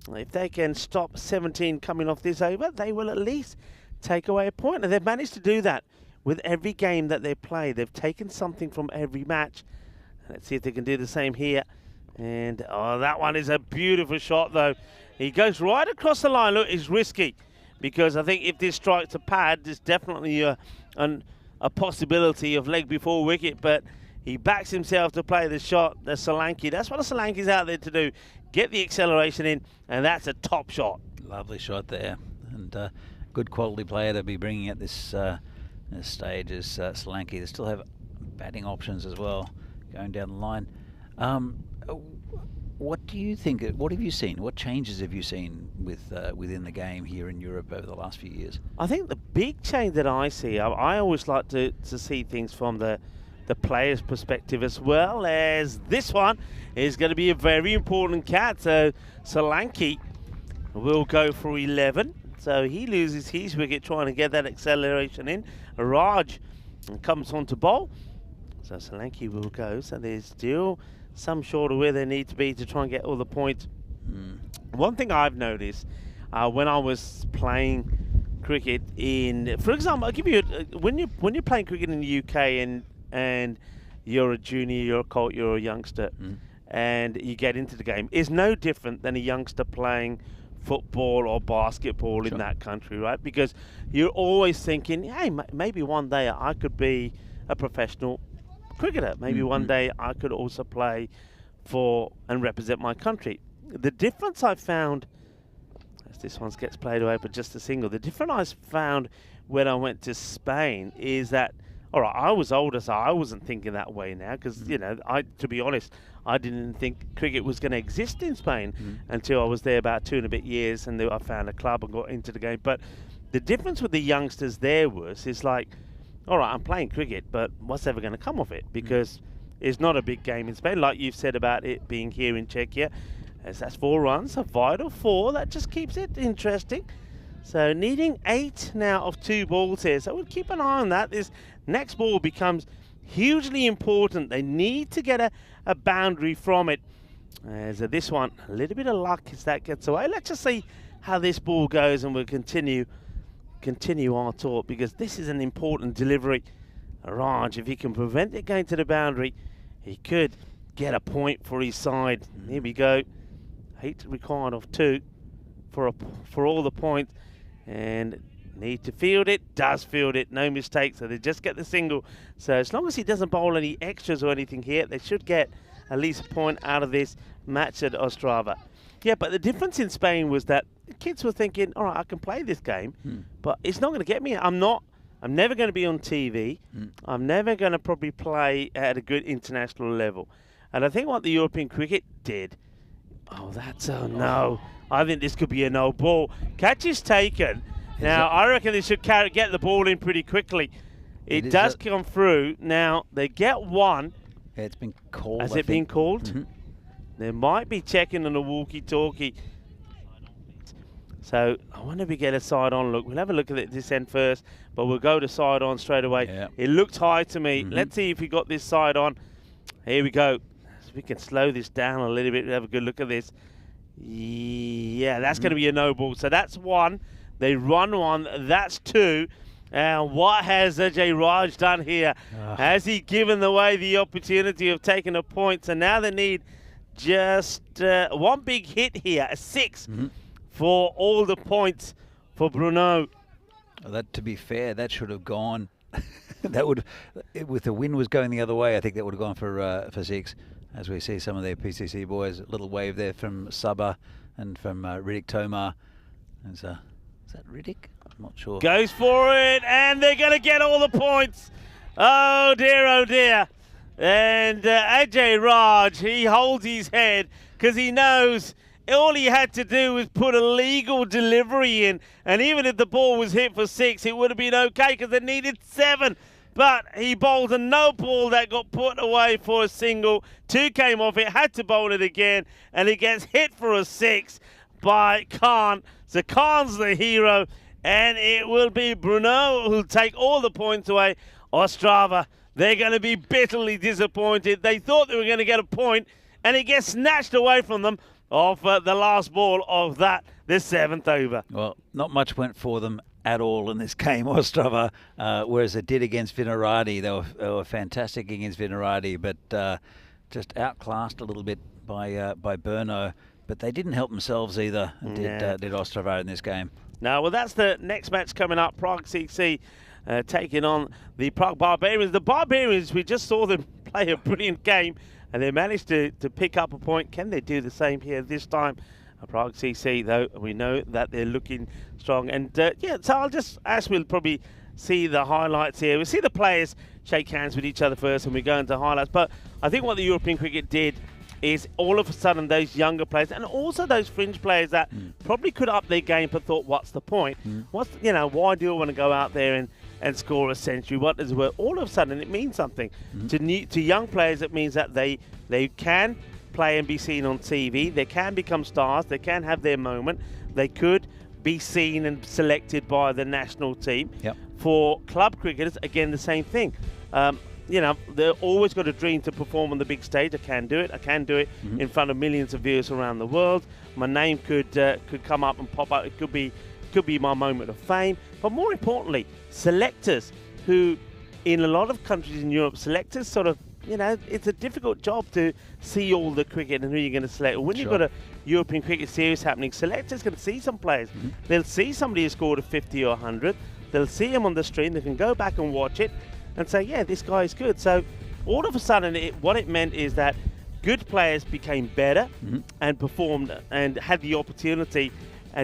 if they can stop 17 coming off this over, they will at least take away a point. And they've managed to do that with every game that they play. They've taken something from every match. Let's see if they can do the same here. And, oh, that one is a beautiful shot, though. He goes right across the line. Look, it's risky because I think if this strikes a pad, there's definitely a possibility of leg before wicket. But he backs himself to play the shot, the Solanke. That's what the Solanke's out there to do. Get the acceleration in, and that's a top shot. Lovely shot there. And good quality player to be bringing at this stage is Solanke. They still have batting options as well going down the line. What do you think? What have you seen? What changes have you seen within the game here in Europe over the last few years? I think the big change that I see, I always like to see things from the player's perspective as well, as this one is going to be a very important cat. So Solanke will go for 11. So he loses his wicket trying to get that acceleration in. Raj comes on to bowl. So Solanke will go. So there's still some short of where they need to be to try and get all the points. One thing I've noticed when I was playing cricket in, for example, I'll give you when you're playing cricket in the UK and you're a junior, you're a colt, you're a youngster, and you get into the game, it's no different than a youngster playing football or basketball in that country, right? Because you're always thinking, hey, maybe one day I could be a professional cricketer. Maybe one day I could also play for and represent my country. The difference I found, as this one gets played away but just a single, the difference I found when I went to Spain is that, all right, I was older, so I wasn't thinking that way now because, you know, to be honest, I didn't think cricket was going to exist in Spain until I was there about 2 and a bit years, and I found a club and got into the game. But the difference with the youngsters there is like, all right, I'm playing cricket, but what's ever going to come of it? Because it's not a big game in Spain, like you've said about it being here in Czechia. As that's 4 runs, a vital 4. That just keeps it interesting. So needing 8 now of 2 balls here. So we'll keep an eye on that. This next ball becomes hugely important. They need to get a boundary from it. As this one, a little bit of luck as that gets away. Let's just see how this ball goes, and we'll continue our talk, because this is an important delivery. Raj, if he can prevent it going to the boundary, he could get a point for his side. Here we go. 8 required of 2 for all the points, and need to field it. Does field it, no mistake. So they just get the single. So as long as he doesn't bowl any extras or anything here, they should get at least a point out of this match at Ostrava. Yeah, but the difference in Spain was that the kids were thinking, all right, I can play this game, but it's not going to get me. I'm never going to be on TV. I'm never going to probably play at a good international level. And I think what the European cricket did, no. I think this could be a no ball. Catch is taken. Now, I reckon they should get the ball in pretty quickly. It does come through. Now, they get one. Yeah, it's been called. Has it been called? They might be checking on the walkie-talkie. So I wonder if we get a side-on look. We'll have a look at this end first, but we'll go to side-on straight away. Yeah. It looked high to me. Let's see if we got this side-on. Here we go. So we can slow this down a little bit. We'll have a good look at this. Yeah, that's going to be a no ball. So that's 1. They run 1. That's 2. And what has Ajay Raj done here? Has he given away the opportunity of taking a point? So now they need just one big hit here, a 6 for all the points for Bruno. Well, to be fair, that should have gone. That would, with the wind was going the other way, I think that would have gone for 6. As we see some of their PCC boys, a little wave there from Sabah and from Riddick Tomar. Is that Riddick? I'm not sure. Goes for it, and they're going to get all the points. Oh dear, oh dear. And Ajay Raj, he holds his head because he knows all he had to do was put a legal delivery in. And even if the ball was hit for 6, it would have been okay because they needed 7. But he bowled a no ball that got put away for a single. 2 came off it, had to bowl it again, and he gets hit for a 6. by Khan. So Khan's the hero, and it will be Bruno who'll take all the points away. Ostrava, they're going to be bitterly disappointed. They thought they were going to get a point, and it gets snatched away from them off the last ball of the 7th over. Well, not much went for them at all in this game, Ostrava, whereas it did against Vinorad. They were fantastic against Vinorad, but just outclassed a little bit by Bruno. But they didn't help themselves either, did Ostrava in this game. No, well, that's the next match coming up. Prague CC taking on the Prague Barbarians. The Barbarians, we just saw them play a brilliant game, and they managed to pick up a point. Can they do the same here this time? Prague CC, though, we know that they're looking strong. And, so I'll just, as we'll probably see the highlights here, we'll see the players shake hands with each other first, and we go into highlights. But I think what the European cricket did is all of a sudden those younger players and also those fringe players that probably could up their game but thought, what's the point? Why do I want to go out there and score a century? What does it work? All of a sudden it means something. To young players, it means that they can play and be seen on TV. They can become stars. They can have their moment. They could be seen and selected by the national team. Yep. For club cricketers, again, the same thing. They've always got a dream to perform on the big stage. I can do it. I can do it in front of millions of viewers around the world. My name could come up and pop up. It could be my moment of fame. But more importantly, selectors who, in a lot of countries in Europe, selectors sort of, it's a difficult job to see all the cricket and who you're going to select. When you've got a European cricket series happening, selectors can see some players. They'll see somebody who scored a 50 or 100. They'll see him on the stream. They can go back and watch it and say, yeah, this guy is good. So all of a sudden, what it meant is that good players became better and performed and had the opportunity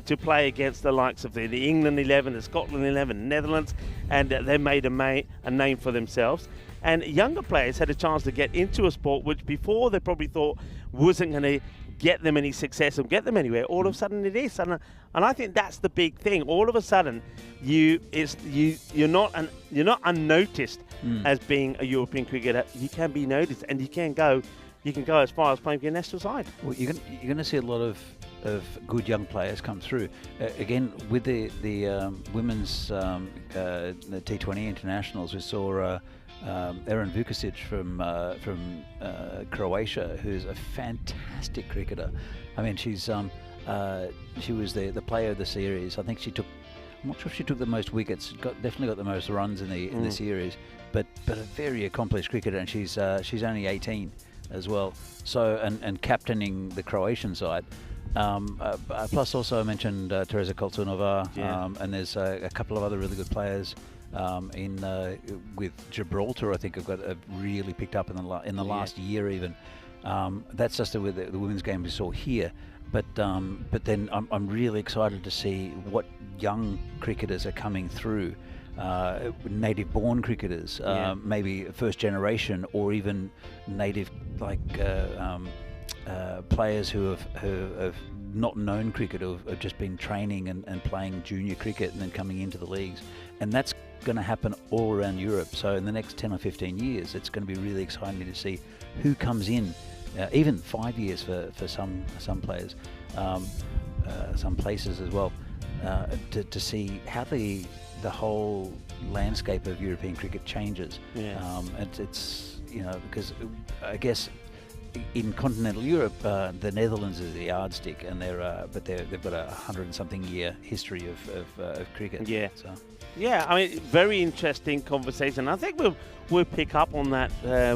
to play against the likes of the England 11, the Scotland 11, Netherlands, and they made a name for themselves. And younger players had a chance to get into a sport which before they probably thought wasn't going to get them any success or get them anywhere. All of a sudden it is, and I think that's the big thing. All of a sudden, you're not unnoticed as being a European cricketer. You can be noticed, and you can go as far as playing for your national side. Well, you're going to see a lot of good young players come through. Again, with the women's the T20 internationals, we saw Erin Vukasic from Croatia, who's a fantastic cricketer. I mean, she was the player of the series. I think I'm not sure if she took the most wickets. Definitely got the most runs in the series. But a very accomplished cricketer, and she's only 18 as well. So and captaining the Croatian side. Plus, also I mentioned Teresa Koltunova, and there's a couple of other really good players. With Gibraltar, I think have really picked up in the last year even. That's just with the women's game we saw here. But then I'm really excited to see what young cricketers are coming through. Native-born cricketers, maybe first generation, or even native players who have not known cricket, who have just been training and playing junior cricket and then coming into the leagues. And that's going to happen all around Europe. So in the next 10 or 15 years, it's going to be really exciting to see who comes in, even 5 years for some players, some places as well, to see how the whole landscape of European cricket changes. It's because I guess in continental Europe, the Netherlands is the yardstick, and they've got a 100-something year history of cricket. Yeah. So. Yeah, I mean, very interesting conversation. I think we'll pick up on that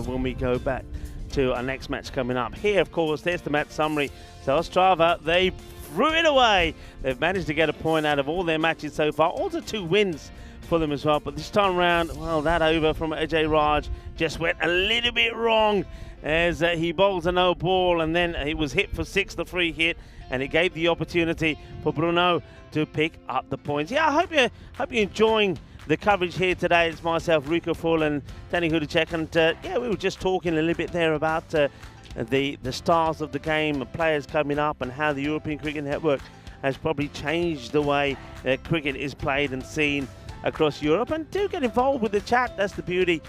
when we go back to our next match coming up. Here, of course, there's the match summary. So Ostrava, they threw it away. They've managed to get a point out of all their matches so far. Also 2 wins for them as well. But this time around, well, that over from Ajay Raj just went a little bit wrong as he bowls a no ball, and then he was hit for 6, the free hit, and it gave the opportunity for Bruno to pick up the points. Yeah, I hope you're enjoying the coverage here today. It's myself, Rico Full, and Danny Hudacek, and we were just talking a little bit there about the stars of the game, players coming up, and how the European Cricket Network has probably changed the way cricket is played and seen across Europe. And do get involved with the chat. That's the beauty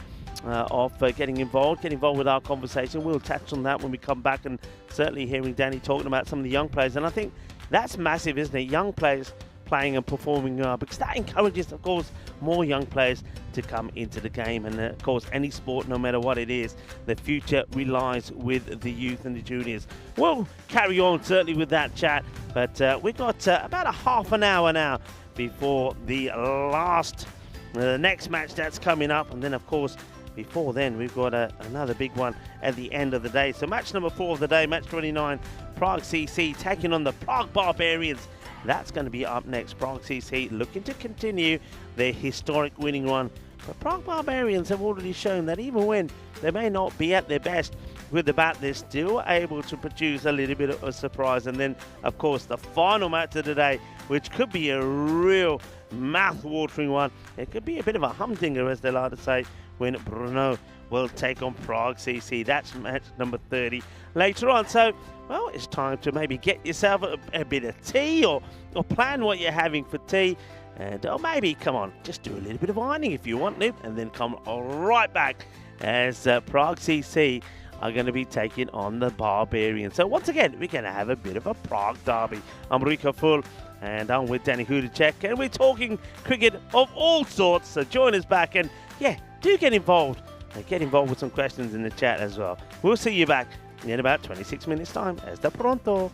of getting involved with our conversation. We'll touch on that when we come back, and certainly hearing Danny talking about some of the young players. And I think That's massive, isn't it? Young players playing and performing because that encourages, of course, more young players to come into the game. And of course, any sport, no matter what it is, the future relies with the youth and the juniors. We'll carry on certainly with that chat, but we've got about a half an hour now before the next match that's coming up. And then, of course, before then, we've got another big one at the end of the day. So match number 4 of the day, match 29, Prague CC taking on the Prague Barbarians. That's going to be up next. Prague CC looking to continue their historic winning run. But Prague Barbarians have already shown that even when they may not be at their best with the bat, they're still able to produce a little bit of a surprise. And then, of course, the final match of the day, which could be a real mouth-watering one. It could be a bit of a humdinger, as they like to say, when Bruno will take on Prague CC. That's match number 30 later on. So, well, it's time to maybe get yourself a bit of tea or plan what you're having for tea. And or maybe, come on, just do a little bit of ironing if you want to, and then come right back as Prague CC are going to be taking on the Barbarians. So once again, we're going to have a bit of a Prague derby. I'm Rico Full, and I'm with Danny Hudacek, and we're talking cricket of all sorts. So join us back, and yeah, do get involved. And get involved with some questions in the chat as well. We'll see you back in about 26 minutes time. Hasta pronto.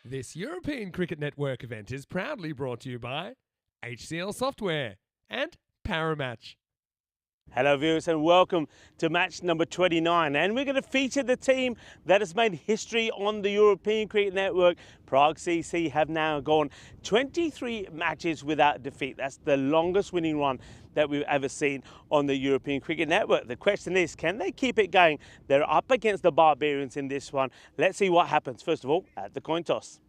This European Cricket Network event is proudly brought to you by HCL Software and Paramatch. Hello viewers and welcome to match number 29, and we're going to feature the team that has made history on the European Cricket Network. Prague CC have now gone 23 matches without defeat. That's the longest winning run that we've ever seen on the European Cricket Network. The question is, can they keep it going? They're up against the Barbarians in this one. Let's see what happens first of all at the coin toss.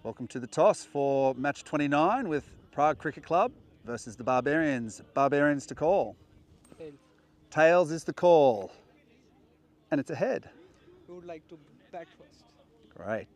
Welcome to the toss for match 29 with Prague Cricket Club versus the Barbarians. Barbarians to call. Tails is the call. And it's ahead. Who would like to bat first? Great.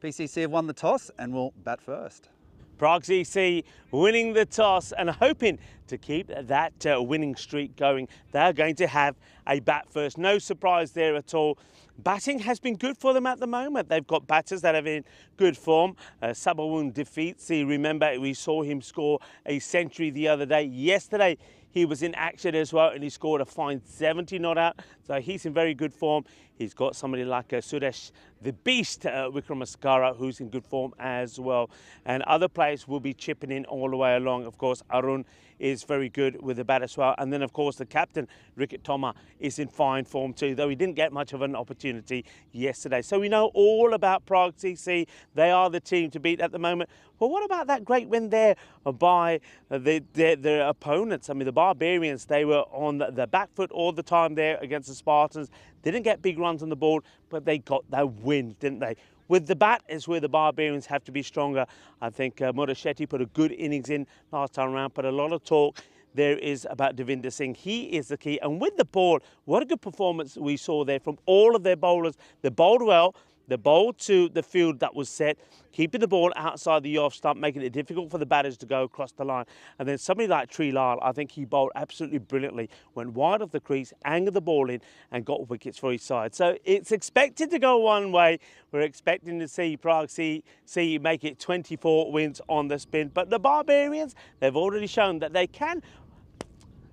PCC have won the toss and will bat first. Prague CC winning the toss and hoping to keep that winning streak going. They're going to have a bat first. No surprise there at all. Batting has been good for them at the moment. They've got batters that are in good form. Sabawun defeats. Remember, we saw him score a century the other day. Yesterday, he was in action as well, and he scored a fine 70 not out. So he's in very good form. He's got somebody like Suresh, the beast, Vikramaskara, who's in good form as well. And other players will be chipping in all the way along. Of course, Arun is very good with the bat as well. And then, of course, the captain, Ricket Toma, is in fine form too, though he didn't get much of an opportunity yesterday. So we know all about Prague CC. They are the team to beat at the moment. But what about that great win there by their opponents? I mean, the Barbarians, they were on the back foot all the time there against the Spartans. Didn't get big runs on the board, but they got that win, didn't they? With the bat is where the Barbarians have to be stronger. I think Murashetty put a good innings in last time around, but a lot of talk there is about Devinder Singh. He is the key. And with the ball, what a good performance we saw there from all of their bowlers. They bowled well. They bowled to the field that was set, keeping the ball outside the off stump, making it difficult for the batters to go across the line. And then somebody like Trilal, I think he bowled absolutely brilliantly, went wide of the crease, angled the ball in and got wickets for his side. So it's expected to go one way. We're expecting to see Prague CC make it 24 wins on the spin. But the Barbarians, they've already shown that they can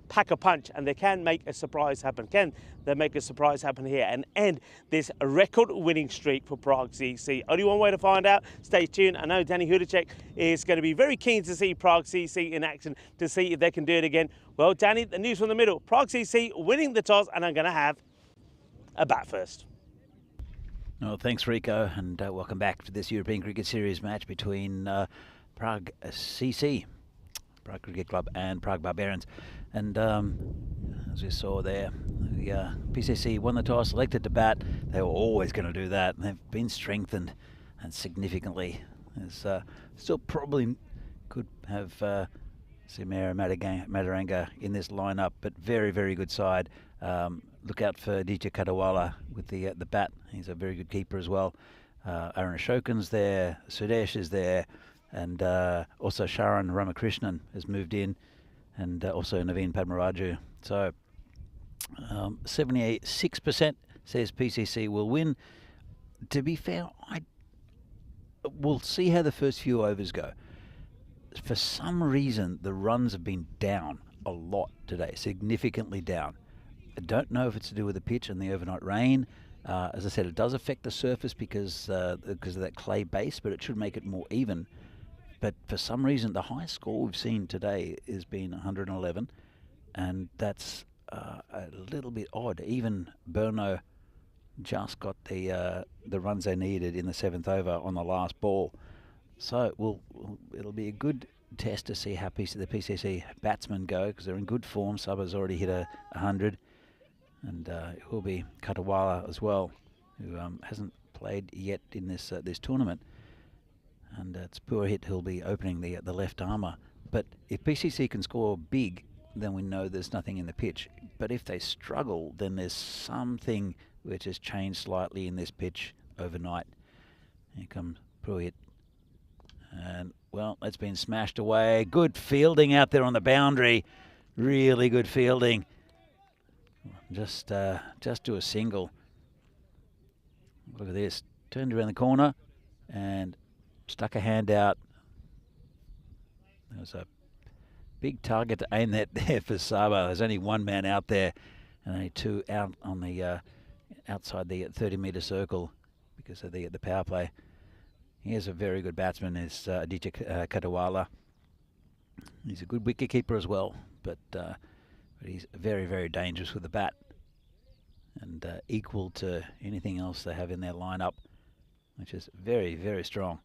pack a punch and they can make a surprise happen. Can they make a surprise happen here and end this record winning streak for Prague CC? Only one way to find out. Stay tuned. I know Danny Hudacek is going to be very keen to see Prague CC in action to see if they can do it again. Well, Danny, the news from the middle. Prague CC winning the toss, and I'm going to have a bat first. Well, thanks, Rico, and welcome back to this European Cricket Series match between Prague CC, Prague Cricket Club, and Prague Barbarians. And as we saw there, the PCC won the toss, elected to bat. They were always going to do that. And they've been strengthened and significantly. There's still probably could have Simera Madaranga in this lineup, but very, very good side. Look out for Aditya Kadawala with the bat. He's a very good keeper as well. Aaron Ashokan's there, Sudesh is there, and also Sharan Ramakrishnan has moved in, and also Naveen Padmaraju. So 76% says PCC will win. To be fair, we'll see how the first few overs go. For some reason, the runs have been down a lot today, significantly down. I don't know if it's to do with the pitch and the overnight rain. As I said, it does affect the surface because of that clay base, but it should make it more even. But for some reason, the highest score we've seen today has been 111, and that's a little bit odd. Even Bruno just got the runs they needed in the 7th over on the last ball. So it'll be a good test to see how the PCC batsmen go, because they're in good form. Saba's already hit 100, and it will be Katawala as well, who hasn't played yet in this tournament. And it's poor hit who'll be opening the left armour. But if PCC can score big, then we know there's nothing in the pitch. But if they struggle, then there's something which has changed slightly in this pitch overnight. Here comes Pruitt. And, well, it's been smashed away. Good fielding out there on the boundary. Really good fielding. Just do a single. Look at this. Turned around the corner and stuck a hand out. There was a big target to aim that there for Saba. There's only one man out there and only two out on the outside the 30-metre circle because of the power play. He is a very good batsman, is Aditya Kadawala. He's a good wicket-keeper as well, but he's very, very dangerous with the bat and equal to anything else they have in their lineup, which is very, very strong.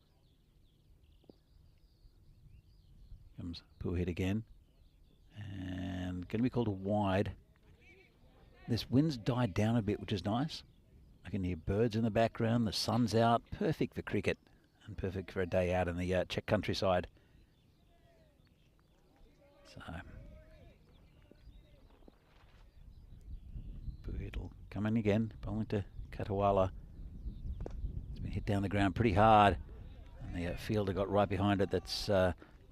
Comes Puhit again, and going to be called a wide. This wind's died down a bit, which is nice. I can hear birds in the background, the sun's out, perfect for cricket. And perfect for a day out in the Czech countryside. So, it'll come in again, bowling to Katawala. It's been hit down the ground pretty hard, and the fielder got right behind it. That's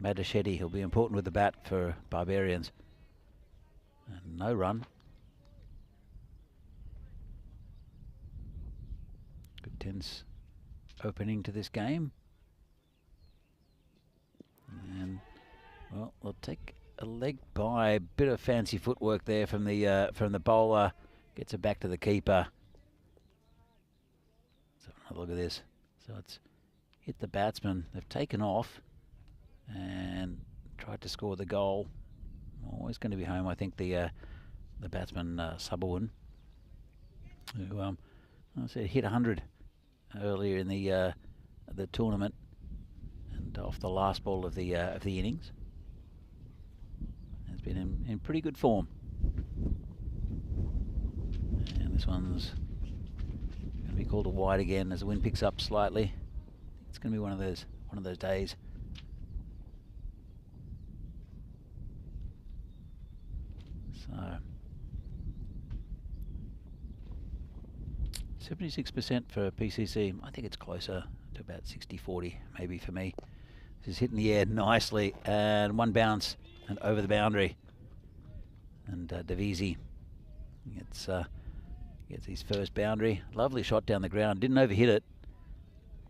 Madashetty. He'll be important with the bat for Barbarians. And no run. Good tense opening to this game, and well, we'll take a leg by. A bit of fancy footwork there from the bowler. Gets it back to the keeper. So look at this. So it's hit the batsman. They've taken off and tried to score the goal. Always going to be home, I think. The batsman Sabawan, who I said hit 100. Earlier in the tournament, and off the last ball of the innings, has been in pretty good form. And this one's going to be called a wide again as the wind picks up slightly. It's going to be one of those days. So 76% for PCC. I think it's closer to about 60-40 maybe for me. This is hitting the air nicely, and one bounce and over the boundary. And Davisi gets his first boundary. Lovely shot down the ground. Didn't overhit it,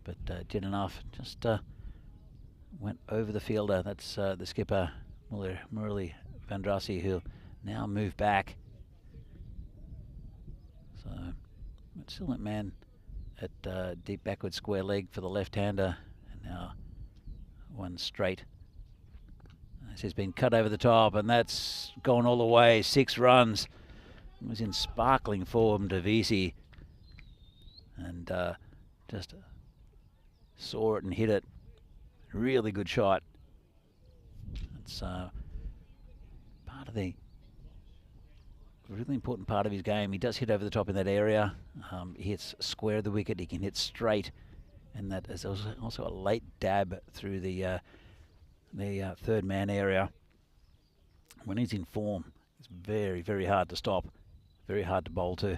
but did enough. Just went over the fielder. That's the skipper, Murali Vandrasi, who'll now move back. So still that man at deep backward square leg for the left-hander, and now one straight. This has been cut over the top, and that's gone all the way. 6 runs. It was in sparkling form, Davisi, and just saw it and hit it. Really good shot. It's part of the really important part of his game. He does hit over the top in that area. He hits square of the wicket. He can hit straight, and that is also a late dab through the third man area. when he's in form, it's very, very hard to stop, very hard to bowl to.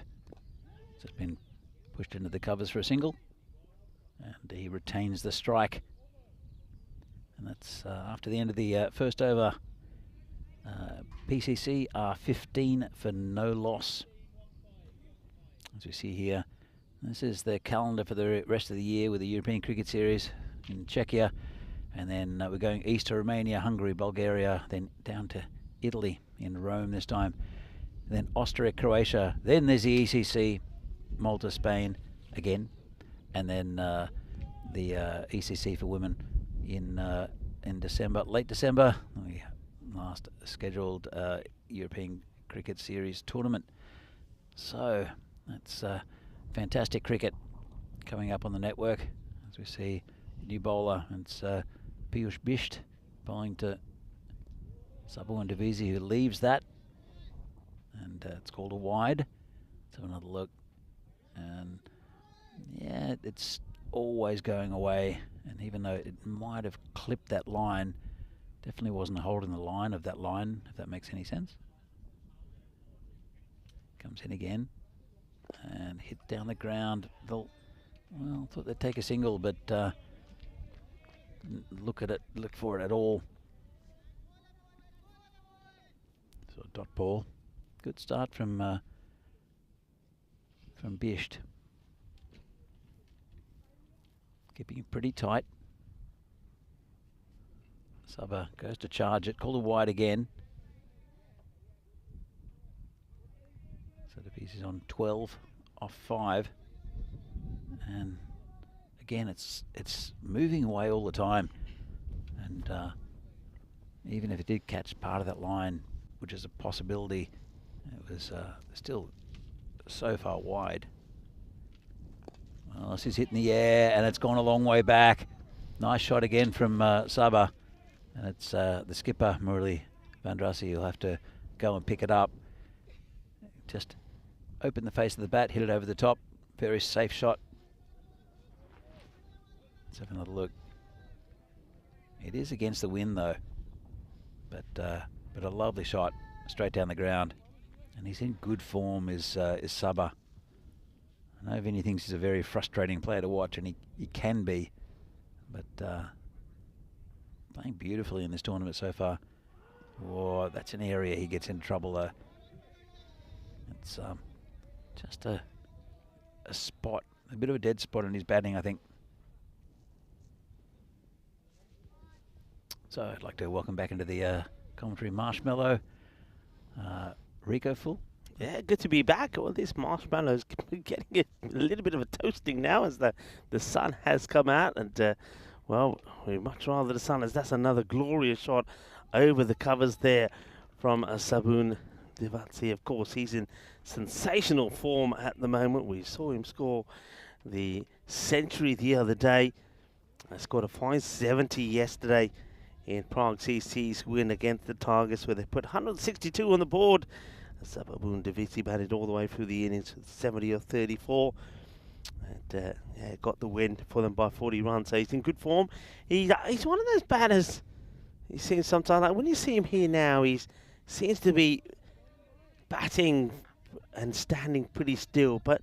Just been pushed into the covers for a single, and he retains the strike. And that's after the end of the first over. PCC are 15 for no loss. As we see here, this is the calendar for the rest of the year with the European Cricket Series in Czechia. And then we're going east to Romania, Hungary, Bulgaria, then down to Italy in Rome this time. And then Austria, Croatia. Then there's the ECC, Malta, Spain again. And then the ECC for women in December, late December. The last scheduled European Cricket Series tournament. So that's fantastic cricket coming up on the network. As we see, new bowler, it's Piyush Bisht bowling to Sabun Divisi, who leaves that, and it's called a wide. Let's have another look, and yeah, it's always going away, and even though it might have clipped that line, definitely wasn't holding the line of that line, if that makes any sense. Comes in again and hit down the ground. Well, thought they'd take a single, but look for it at all. So dot ball. Good start from Bisht. Keeping it pretty tight. Sabah goes to charge it, called a wide again. So the piece is on 12 off 5, and again it's moving away all the time, and even if it did catch part of that line, which is a possibility, it was still so far wide. Well, this is hitting the air, and it's gone a long way back. Nice shot again from Sabah, and it's the skipper Murali Vandrasi who'll have to go and pick it up. Just open the face of the bat, hit it over the top. Very safe shot. Let's have another look. It is against the wind though, but a lovely shot straight down the ground, and he's in good form. Is Sabah. I know Vinny thinks he's a very frustrating player to watch, and he can be, but playing beautifully in this tournament so far. Oh, that's an area he gets into trouble though. It's just a spot, a bit of a dead spot in his batting, I think. So I'd like to welcome back into the commentary Marshmallow. Rico full? Yeah, good to be back. Well, this marshmallow's getting a little bit of a toasting now as the sun has come out, and well, we'd much rather the sun, as that's another glorious shot over the covers there from Sabun Divisi. Of course, he's in sensational form at the moment. We saw him score the century the other day. I scored a fine 70 yesterday in Prague CC's win against the Tigers, where they put 162 on the board. Sabun Divisi batted all the way through the innings with 70 or 34. And yeah, got the win for them by 40 runs. So he's in good form. He's one of those batters you see sometimes, like when you see him here now, he seems to be batting and standing pretty still, but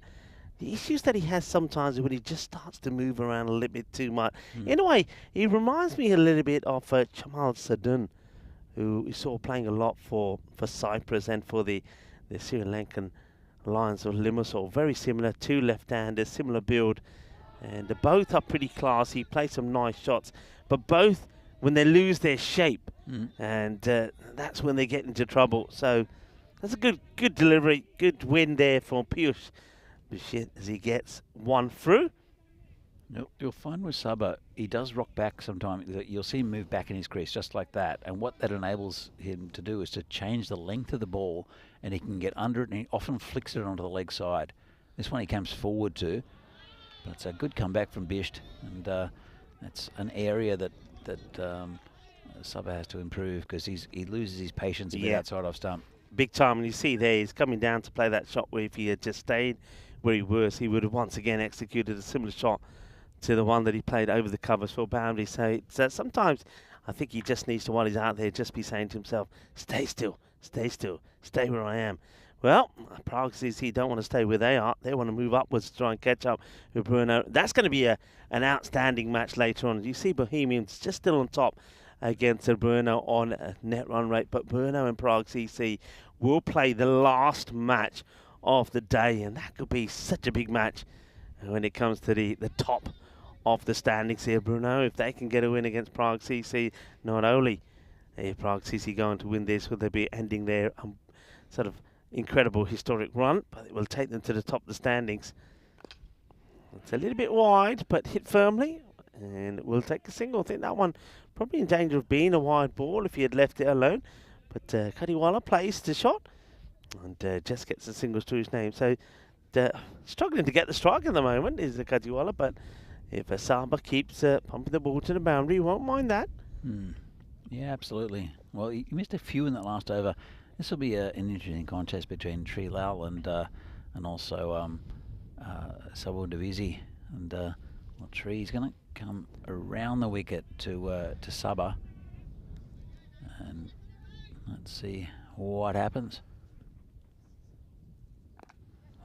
the issues that he has sometimes when he just starts to move around a little bit too much. In a way, he reminds me a little bit of Chamal Sadun, who we saw playing a lot for Cyprus and for the Sri Lankan Lions of Limassol. Very similar, two left-handers, similar build, and both are pretty classy, play some nice shots, but both, when they lose their shape, and that's when they get into trouble. So that's a good delivery, good win there for Piyush Bisht as he gets one through. You'll find with Sabah, he does rock back sometimes. You'll see him move back in his crease just like that. And what that enables him to do is to change the length of the ball, and he can get under it, and he often flicks it onto the leg side. This one he comes forward to, but it's a good comeback from Bisht, and that's an area that Sabah has to improve, because he loses his patience a bit outside off stump. Big time, and you see there he's coming down to play that shot where if he had just stayed where he was, he would have once again executed a similar shot to the one that he played over the covers for boundary. So it's, sometimes I think he just needs to, while he's out there, just be saying to himself, stay still, stay where I am. Well, Prague CC don't want to stay where they are. They want to move upwards to try and catch up with Bruno. That's going to be an outstanding match later on. You see Bohemians just still on top against Bruno on a net run rate. But Bruno and Prague CC will play the last match of the day. And that could be such a big match when it comes to the top of the standings here, Bruno. If they can get a win against Prague CC, not only are Prague CC going to win this, will they be ending their sort of incredible historic run, but it will take them to the top of the standings. It's a little bit wide, but hit firmly, and it will take a single. I think that one probably in danger of being a wide ball if he had left it alone, but Kadiwala plays the shot and just gets the singles to his name. So struggling to get the strike at the moment is the Kadiwala, but if Saba keeps pumping the ball to the boundary, he won't mind that. Yeah, absolutely. Well, he missed a few in that last over. This will be an interesting contest between Tri Lal and also Sabo Divisi. And Tri's going to come around the wicket to Saba. And let's see what happens.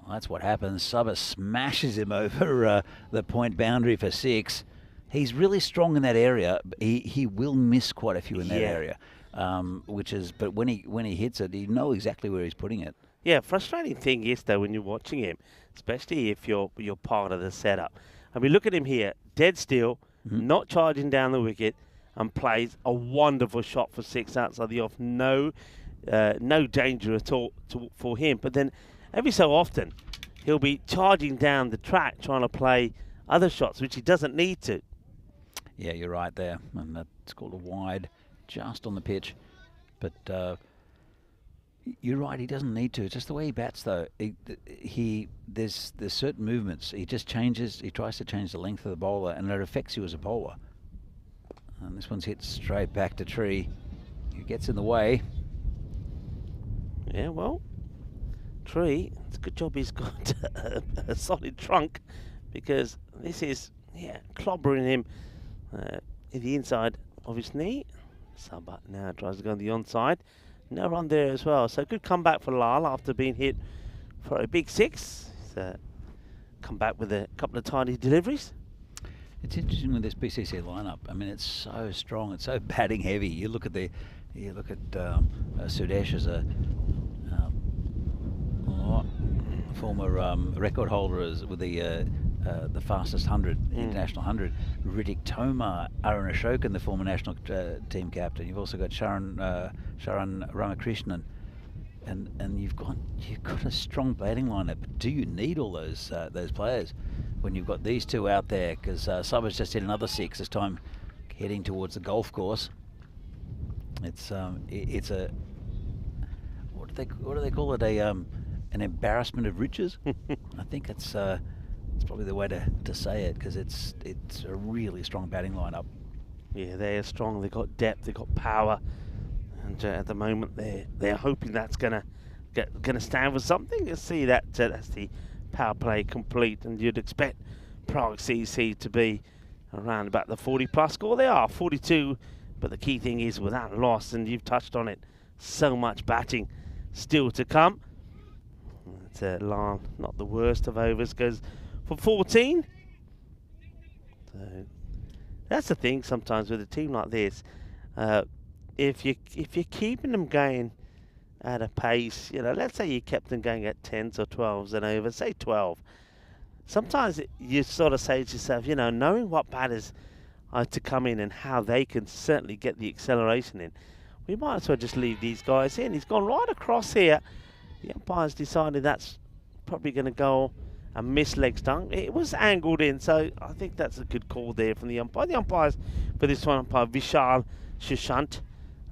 Well, that's what happens. Saba smashes him over the point boundary for 6. He's really strong in that area. He will miss quite a few in that area, but when he hits it, you know exactly where he's putting it. Yeah, frustrating thing is though when you're watching him, especially if you're part of the setup. I mean, look at him here, dead still, not charging down the wicket, and plays a wonderful shot for 6 outside the off. No danger at all for him. But then every so often, he'll be charging down the track trying to play other shots, which he doesn't need to. Yeah, you're right there. And that's called a wide just on the pitch. But you're right, he doesn't need to. It's just the way he bats, though. There's certain movements. He just changes. He tries to change the length of the bowler, and it affects you as a bowler. And this one's hit straight back to Tree. He gets in the way. Yeah, well, Tree, it's a good job he's got a solid trunk, because this is, clobbering him in the inside of his knee. Sabat now tries to go on the onside. No run there as well. So good comeback for Lal after being hit for a big 6. He's come back with a couple of tiny deliveries. It's interesting with this BCC lineup. I mean, it's so strong. It's so batting heavy. You look at Sudesh as a former record holder with the fastest 100, international 100. Riddick Tomar, Arun Ashokan, the former national team captain. You've also got Sharan Ramakrishnan, and you've got a strong batting lineup. Do you need all those players when you've got these two out there? Because Saba's just hit another 6. This time heading towards the golf course. It's a what do they call it? An embarrassment of riches. I think it's probably the way to say it, because it's a really strong batting lineup. Yeah, they are strong. They've got depth. They've got power, and at the moment they're hoping that's gonna stand for something. You see that that's the power play complete, and you'd expect Prague CC to be around about the 40+ score. They are 42, but the key thing is without loss, and you've touched on it, so much batting still to come. It's not the worst of overs, goes for 14. So that's the thing sometimes with a team like this. If you're keeping them going at a pace, let's say you kept them going at 10s or 12s and over, say 12. Sometimes you sort of say to yourself, knowing what batters are to come in and how they can certainly get the acceleration in, we might as well just leave these guys in. He's gone right across here. The umpire's decided that's probably going to go a miss leg stump. It was angled in, so I think that's a good call there from the umpire. The umpires for this one, umpire Vishal Shushant,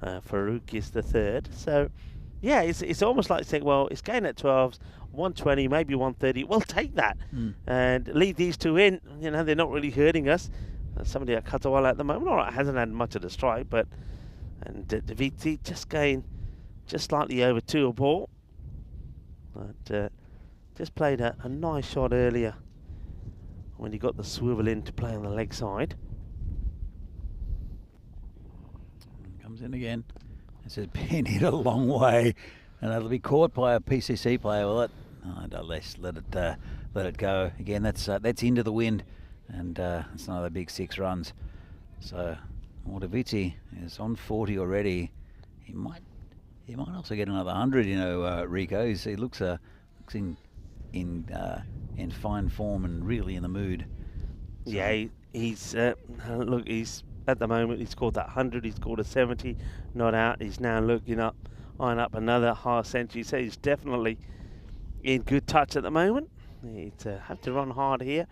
Farouk is the third. So, yeah, it's almost like saying, well, it's going at 12s, 120, maybe 130. We'll take that and leave these two in. They're not really hurting us. Somebody at Katawala at the moment, all right, hasn't had much of the strike, and Daviti just going just slightly over 2 a ball. But just played a nice shot earlier when he got the swivel in to play on the leg side. comes in again. This has been hit a long way, and it'll be caught by a PCC player. Well, let it go again. That's into the wind, and it's another big 6 runs. So Mordavici is on 40 already. He might also get another 100. You know, Rico. He looks in fine form and really in the mood. So yeah, he's look. He's at the moment. He's scored that 100. He's scored a 70. Not out. He's now looking up, eyeing up another half century. So he's definitely in good touch at the moment. He'd have to run hard here.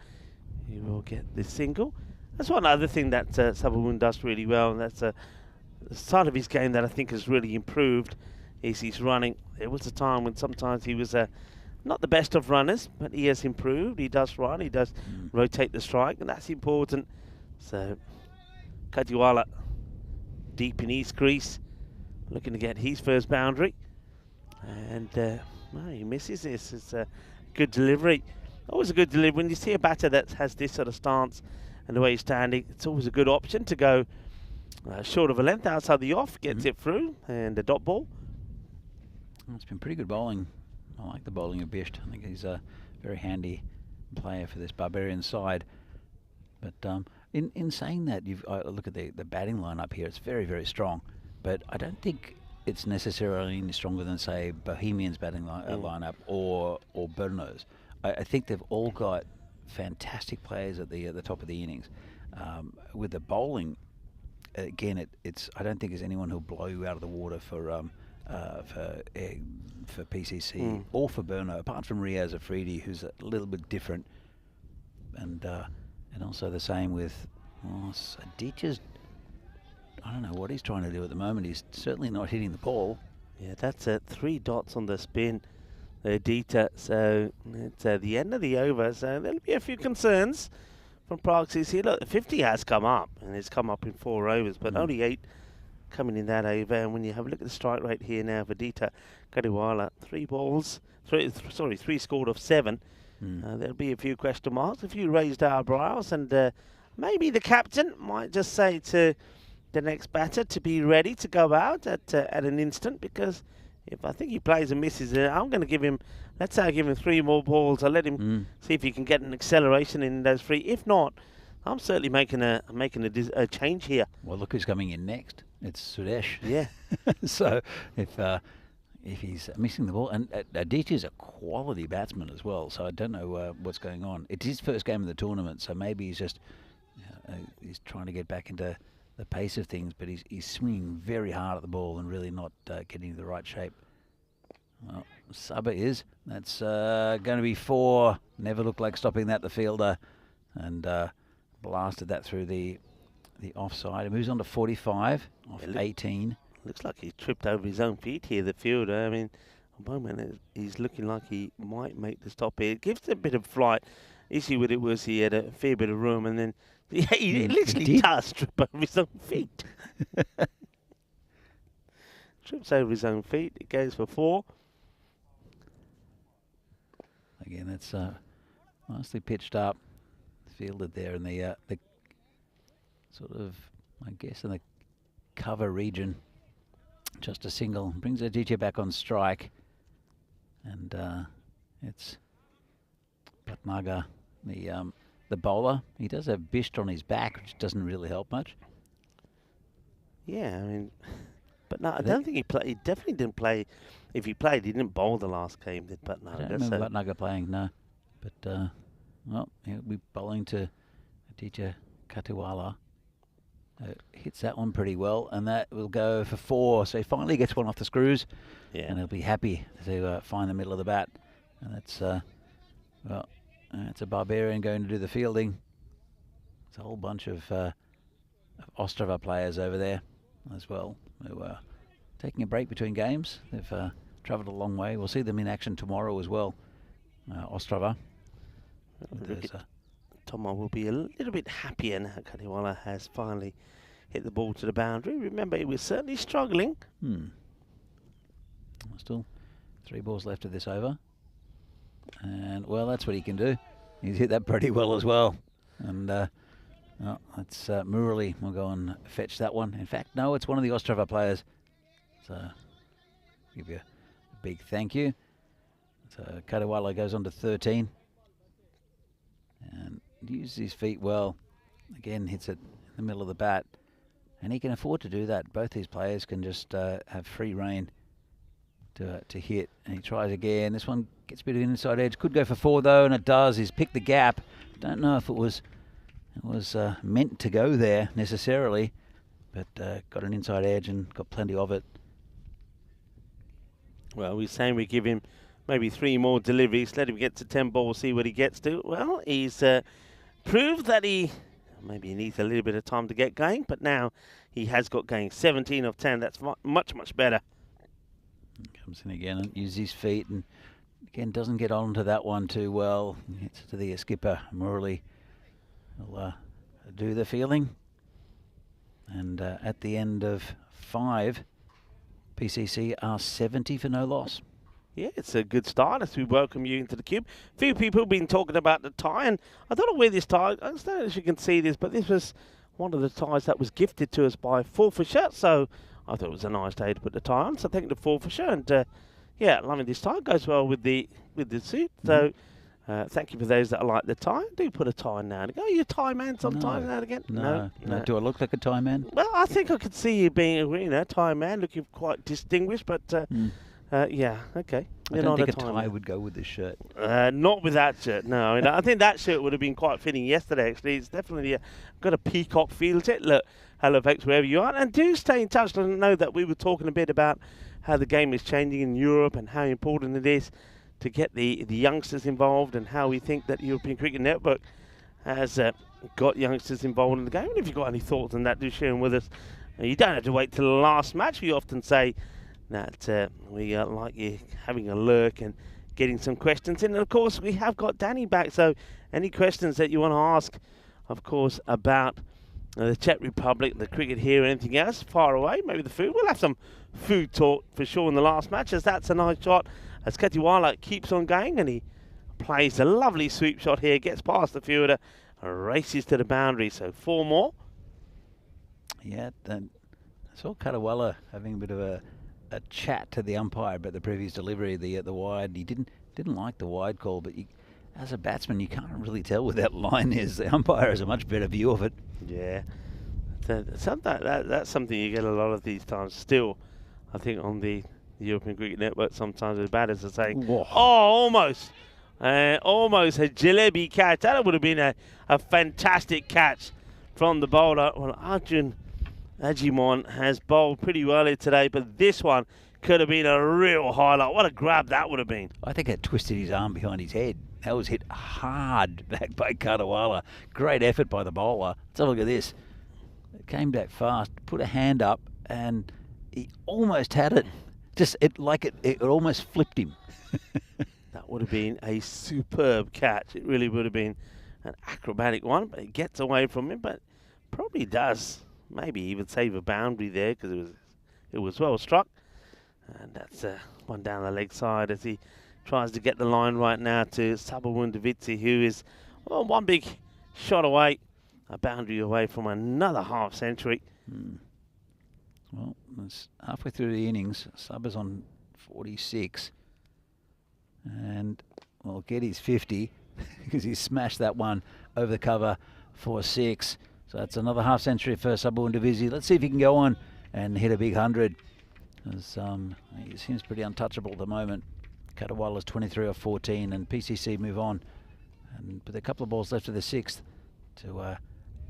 He will get the single. That's one other thing that Sabawoon does really well, and that's the side of his game that I think has really improved. Is he's running. There was a time when sometimes he was not the best of runners, but he has improved. He does run. He does rotate the strike, and that's important. So Kadiwala deep in his crease, looking to get his first boundary, and he misses this. It's a good delivery. Always a good delivery. When you see a batter that has this sort of stance and the way he's standing, it's always a good option to go short of a length outside the off, gets it through, and a dot ball. Well, it's been pretty good bowling. I like the bowling of Bisht. I think he's a very handy player for this Barbarian side. But in saying that, look at the batting lineup here. It's very, very strong. But I don't think it's necessarily any stronger than, say, Bohemians' batting lineup or Bruno's. I think they've all got fantastic players at the top of the innings. With the bowling, again, I don't think there's anyone who'll blow you out of the water for PCC or for Bruno, apart from Riaz Afridi, who's a little bit different, and also the same with Aditya's. I don't know what he's trying to do at the moment. He's certainly not hitting the ball. Yeah, that's 3 dots on the spin, Aditya. So it's the end of the over. So there'll be a few concerns from Prague CC. Look, the 50 has come up, and it's come up in 4 overs, but only 8 coming in that over. And when you have a look at the strike rate here now for Aditya Kadiwala, 3 scored of 7. There'll be a few question marks, a few raised eyebrows, and maybe the captain might just say to the next batter to be ready to go out at an instant, because if I think he plays and misses it, I'm going to give him, let's say I give him 3 more balls. I'll let him see if he can get an acceleration in those 3. If not, I'm certainly making a change here. Well, look who's coming in next. It's Sudesh. Yeah. So if he's missing the ball, and Aditya's a quality batsman as well, so I don't know what's going on. It's his first game of the tournament, so maybe he's just he's trying to get back into the pace of things, but he's swinging very hard at the ball and really not getting into the right shape. Well, Saba is. That's going to be 4. Never looked like stopping that, the fielder, and blasted that through the offside. It moves on to 45 off 18. Looks like he tripped over his own feet here, the fielder. I mean, at the moment he's looking like he might make the stop here. It gives it a bit of flight. Issue with it was he had a fair bit of room, and then he literally does trip over his own feet. Trips over his own feet. It goes for 4. Again, that's nicely pitched up, fielded there in the sort of, I guess, in the cover region. Just a single. Brings Aditya back on strike. And it's Bhatnagar, the bowler. He does have Bisht on his back, which doesn't really help much. Yeah, I mean, but no, I don't think he played. He definitely didn't play. If he played, he didn't bowl the last game, did Bhatnagar? I don't remember Bhatnagar playing, no. But, well, he'll be bowling to Aditya Kadiwala. Hits that one pretty well, and that will go for 4. So he finally gets one off the screws, and he'll be happy to find the middle of the bat. And that's, well, it's a Barbarian going to do the fielding. It's a whole bunch of Ostrava players over there as well, who are taking a break between games. They've travelled a long way. We'll see them in action tomorrow as well, Ostrava. Tomo will be a little bit happier now. Kadiwala has finally hit the ball to the boundary. Remember, he was certainly struggling. Still 3 balls left of this over. And, well, that's what he can do. He's hit that pretty well as well. And Oh, that's Murali will go and fetch that one. In fact, no, it's one of the Ostrava players. So give you a big thank you. So Kadewala goes on to 13. And uses his feet well. Again, hits it in the middle of the bat. And he can afford to do that. Both these players can just have free rein to hit. And he tries again. This one gets a bit of an inside edge. Could go for 4 though, and it does. He's picked the gap. Don't know if it was meant to go there necessarily, but got an inside edge and got plenty of it. Well, we're saying we give him maybe 3 more deliveries, let him get to 10 balls, see what he gets to. Well, he's proved that maybe he needs a little bit of time to get going, but now he has got going. 17 of 10, that's much, much better. Comes in again and uses his feet, and again doesn't get onto that one too well. Hits to the skipper, Murali. Will do the feeling. And at the end of 5, PCC are 70 for no loss. Yeah, it's a good start as we welcome you into the cube. A few people have been talking about the tie, and I don't know where this tie, I don't know if you can see this, but this was one of the ties that was gifted to us by Forfisher, so I thought it was a nice day to put the tie on, so thank you to Forfisher, and yeah, loving this tie, goes well with the suit, so thank you for those that like the tie. Do put a tie now and again. Are you a tie man sometimes now and again? No. Do I look like a tie man? Well, I think I could see you being a tie man, looking quite distinguished, but yeah, okay. I don't think a tie would go with this shirt. Not with that shirt, no. I mean, I think that shirt would have been quite fitting yesterday, actually. It's definitely got a peacock feel to it. Look, hello, folks, wherever you are. And do stay in touch. I know that we were talking a bit about how the game is changing in Europe and how important it is to get the youngsters involved, and how we think that European Cricket Network has got youngsters involved in the game. And if you've got any thoughts on that, do share them with us. You don't have to wait till the last match. We often say that we like you having a lurk and getting some questions in. And of course, we have got Danny back, so any questions that you want to ask, of course, about the Czech Republic, the cricket here, anything else, far away, maybe the food. We'll have some food talk for sure in the last match, as that's a nice shot as Kadewala keeps on going, and he plays a lovely sweep shot here, gets past the fielder, races to the boundary, so 4 more. Yeah, I saw Kadewala having a bit of a chat to the umpire about the previous delivery, the wide. He didn't like the wide call, but as a batsman, you can't really tell where that line is. The umpire has a much better view of it. Yeah, that's something you get a lot of these times. Still, I think on the European Cricket Network, sometimes the batters are saying, Whoa. "Oh, almost a jalebi catch." That would have been a fantastic catch from the bowler. Well, Arjun Ajimon has bowled pretty well here today, but this one could have been a real highlight. What a grab that would have been. I think it twisted his arm behind his head. That was hit hard back by Kadewala. Great effort by the bowler. Let's have a look at this. It came back fast, put a hand up, and he almost had it. It almost flipped him. That would have been a superb catch. It really would have been an acrobatic one, but it gets away from him, but probably does. Maybe even save a boundary there, because it was well struck. And that's one down the leg side as he tries to get the line right now to Sabawundavitsi, who is one big shot away, a boundary away from another half century. Well, it's halfway through the innings. Saba's on 46. And will get his 50 because he smashed that one over the cover for 6. So that's another half century for Sabawundavitsi. Let's see if he can go on and hit a big 100. As, he seems pretty untouchable at the moment. Kadewala's 23 or 14, and PCC move on. And with a couple of balls left of the 6th to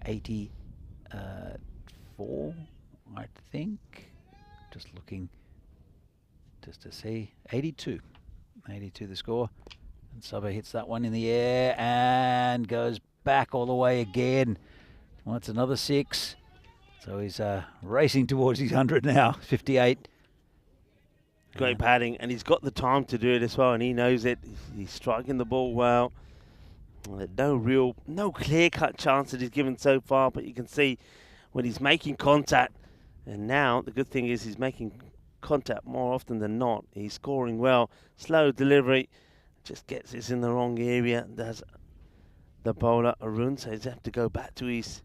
84, I think. Just looking just to see. 82. 82 the score. And Saba hits that one in the air and goes back all the way again. Well, it's another 6. So he's racing towards his 100 now, 58. Great batting, and he's got the time to do it as well, and he knows it. He's striking the ball well. No clear-cut chance that he's given so far, but you can see when he's making contact. And now the good thing is he's making contact more often than not. He's scoring well. Slow delivery, just gets this in the wrong area. Does the bowler Arun, so he's have to go back to his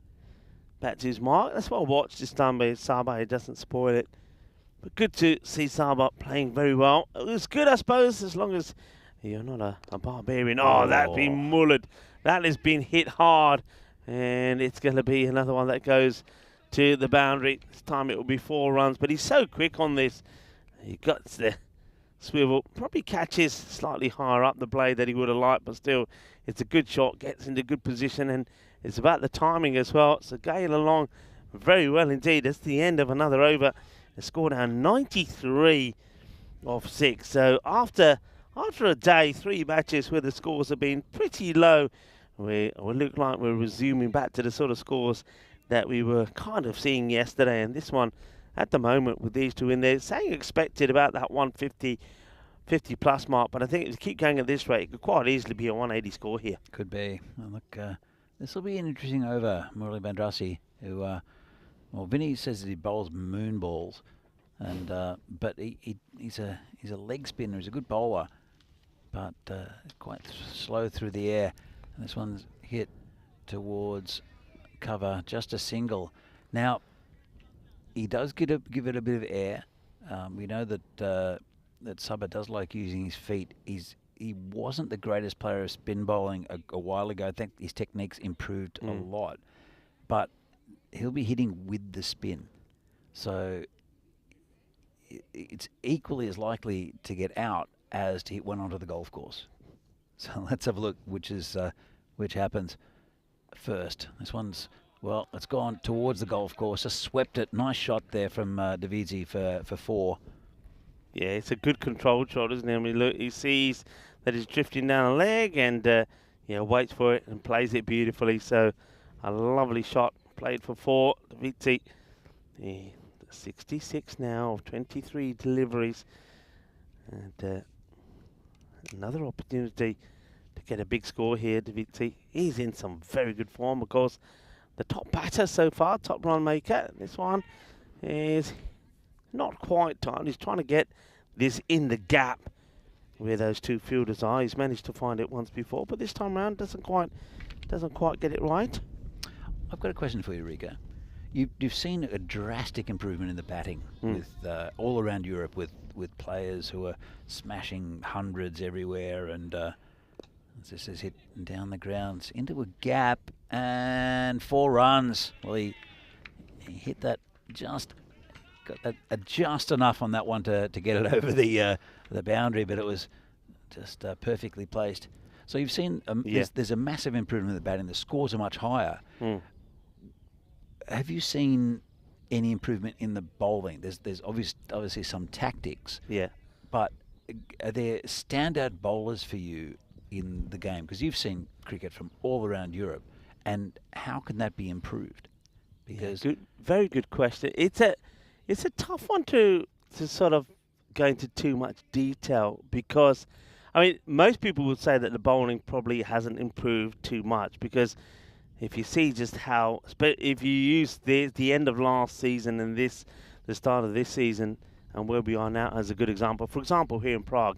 back to his mark. That's well watched this time by Saba. He doesn't spoil it. But good to see Saba playing very well. It was good, I suppose, as long as you're not a barbarian. Oh, that's been mullered. That has been hit hard. And it's going to be another one that goes to the boundary. This time it will be 4 runs. But he's so quick on this. He got the swivel. Probably catches slightly higher up the blade than he would have liked. But still, it's a good shot. Gets into good position. And it's about the timing as well. So going along very well indeed. That's the end of another over. The score down 93 of 6. So after a day, 3 matches where the scores have been pretty low, we look like we're resuming back to the sort of scores that we were kind of seeing yesterday. And this one, at the moment, with these two in there, saying expected about that 150 plus mark. But I think if you keep going at this rate, it could quite easily be a 180 score here. Could be. Well, look, this will be an interesting over. Murali Bandrasi, who, well, Vinny says that he bowls moon balls, and but he's a leg spinner. He's a good bowler, but quite slow through the air. And this one's hit towards cover, just a single. Now, he does give it a bit of air. We know that that Saba does like using his feet. He wasn't the greatest player of spin bowling a while ago. I think his technique's improved a lot, but he'll be hitting with the spin, so it's equally as likely to get out as to hit one onto the golf course. So let's have a look which happens first. This one's, well, it's gone towards the golf course, just swept it. Nice shot there from Davidzi for 4. Yeah, it's a good controlled shot, isn't it? I mean, look, he sees that he's drifting down a leg and waits for it and plays it beautifully. So a lovely shot played for 4. Davidzi, 66 now of 23 deliveries. And another opportunity to get a big score here. Davidzi, he's in some very good form, of course. The top batter so far, top run maker. This one is not quite tight. He's trying to get this in the gap where those 2 fielders are. He's managed to find it once before, but this time around doesn't quite get it right. I've got a question for you, Rika. You've seen a drastic improvement in the batting with all around Europe with players who are smashing hundreds everywhere, and this is hit down the grounds into a gap and 4 runs. Well, he hit that got that just enough on that one to get it over the boundary, but it was just perfectly placed. So you've seen there's a massive improvement in the batting. The scores are much higher. Have you seen any improvement in the bowling? There's obviously some tactics. Yeah. But are there standout bowlers for you in the game? Because you've seen cricket from all around Europe, and how can that be improved? Because very good question. It's a tough one to sort of go into too much detail, because I mean, most people would say that the bowling probably hasn't improved too much, because if you see just how, if you use the end of last season and the start of this season and where we are now as a good example. For example, here in Prague,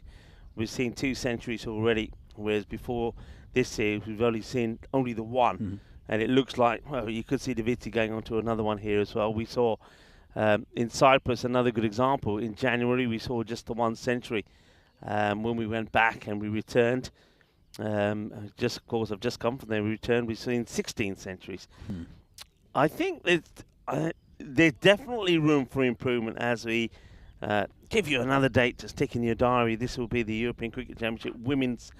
we've seen 2 centuries already, whereas before this series we've only seen the one. And it looks like, well, you could see Davidzi going on to another one here as well. We saw in Cyprus, another good example. In January, we saw just the 1 century. When we went back and we returned, just of course, I've just come from there, we returned, we've seen 16 centuries. I think there's definitely room for improvement as we give you another date to stick in your diary. This will be the European Cricket Championship Women's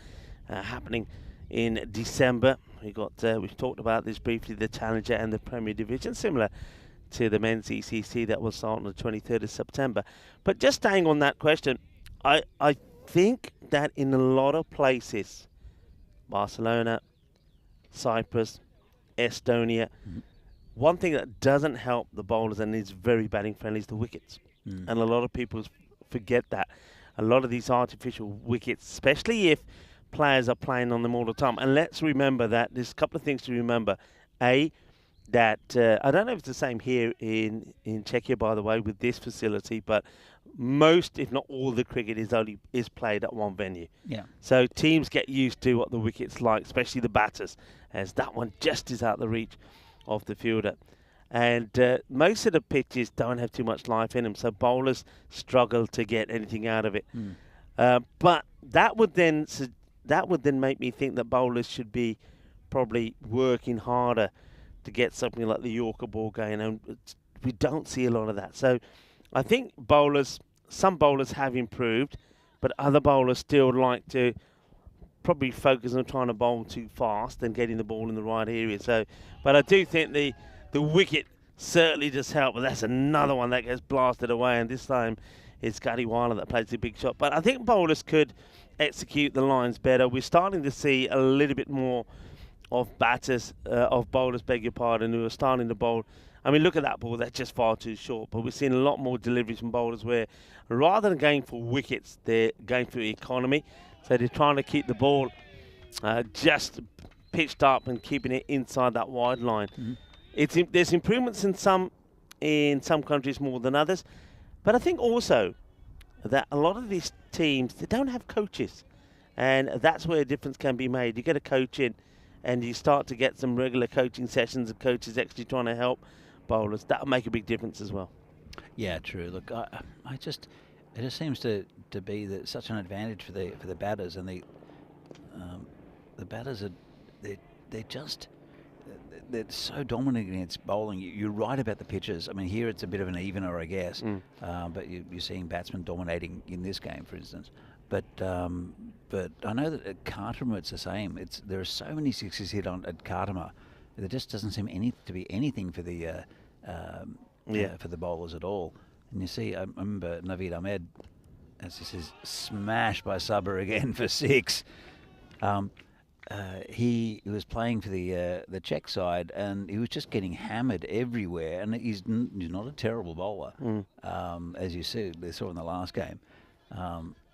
happening in December. We've talked about this briefly, the Challenger and the Premier Division, similar to the men's ECC that will start on the 23rd of September. But just staying on that question, I think that in a lot of places, Barcelona, Cyprus, Estonia, one thing that doesn't help the bowlers and is very batting friendly is the wickets. And a lot of people forget that. A lot of these artificial wickets, especially if players are playing on them all the time. And let's remember that there's a couple of things to remember. A, that I don't know if it's the same here in Czechia, by the way, with this facility, but most, if not all, the cricket is played at one venue. Yeah. So teams get used to what the wicket's like, especially the batters, as that one just is out the reach of the fielder. And most of the pitches don't have too much life in them, so bowlers struggle to get anything out of it. But that would then make me think that bowlers should be probably working harder to get something like the Yorker ball going, and we don't see a lot of that. So I think some bowlers have improved, but other bowlers still like to probably focus on trying to bowl too fast and getting the ball in the right area. So, but I do think the wicket certainly does help, but that's another one that gets blasted away, and this time it's Gadiwala that plays the big shot. But I think bowlers could execute the lines better. We're starting to see a little bit more of bowlers, beg your pardon, who are starting to bowl. I mean, look at that ball, that's just far too short. But we're seeing a lot more deliveries from bowlers where rather than going for wickets, they're going for economy. So they're trying to keep the ball just pitched up and keeping it inside that wide line. There's improvements in some countries more than others. But I think also that a lot of these teams, they don't have coaches. And that's where a difference can be made. You get a coach in and you start to get some regular coaching sessions and coaches actually trying to help bowlers. That'll make a big difference as well. Yeah, true. Look, it just seems to be such an advantage for the batters, and the batters they're so dominant against bowling. You're right about the pitches. I mean, here it's a bit of an evener, I guess, but you're seeing batsmen dominating in this game, for instance. But I know that at Khartoum it's the same. There are so many sixes hit at Khartoum. There just doesn't seem to be anything for the for the bowlers at all. And you see, I remember Naveed Ahmed, as this is smashed by Sabah again for 6. He was playing for the Czech side, and he was just getting hammered everywhere. And he's not a terrible bowler, as you saw in the last game.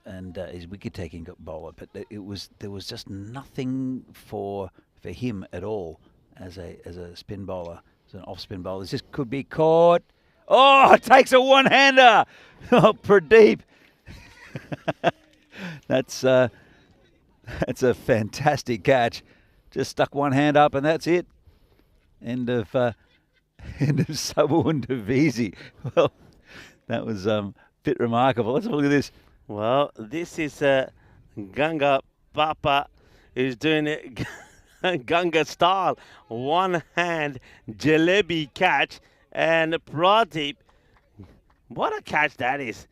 And his wicket-taking bowler, but there was just nothing for him at all as a spin bowler, as an off-spin bowler. This could be caught. Oh, it takes a one-hander. Oh, Pradeep. That's a fantastic catch. Just stuck one hand up, and that's it. End of Sabah Davisi. Well, that was a bit remarkable. Let's have a look at this. Well, this is Ganga Papa who's doing it Ganga style. One hand jalebi catch. And Pradeep, what a catch that is.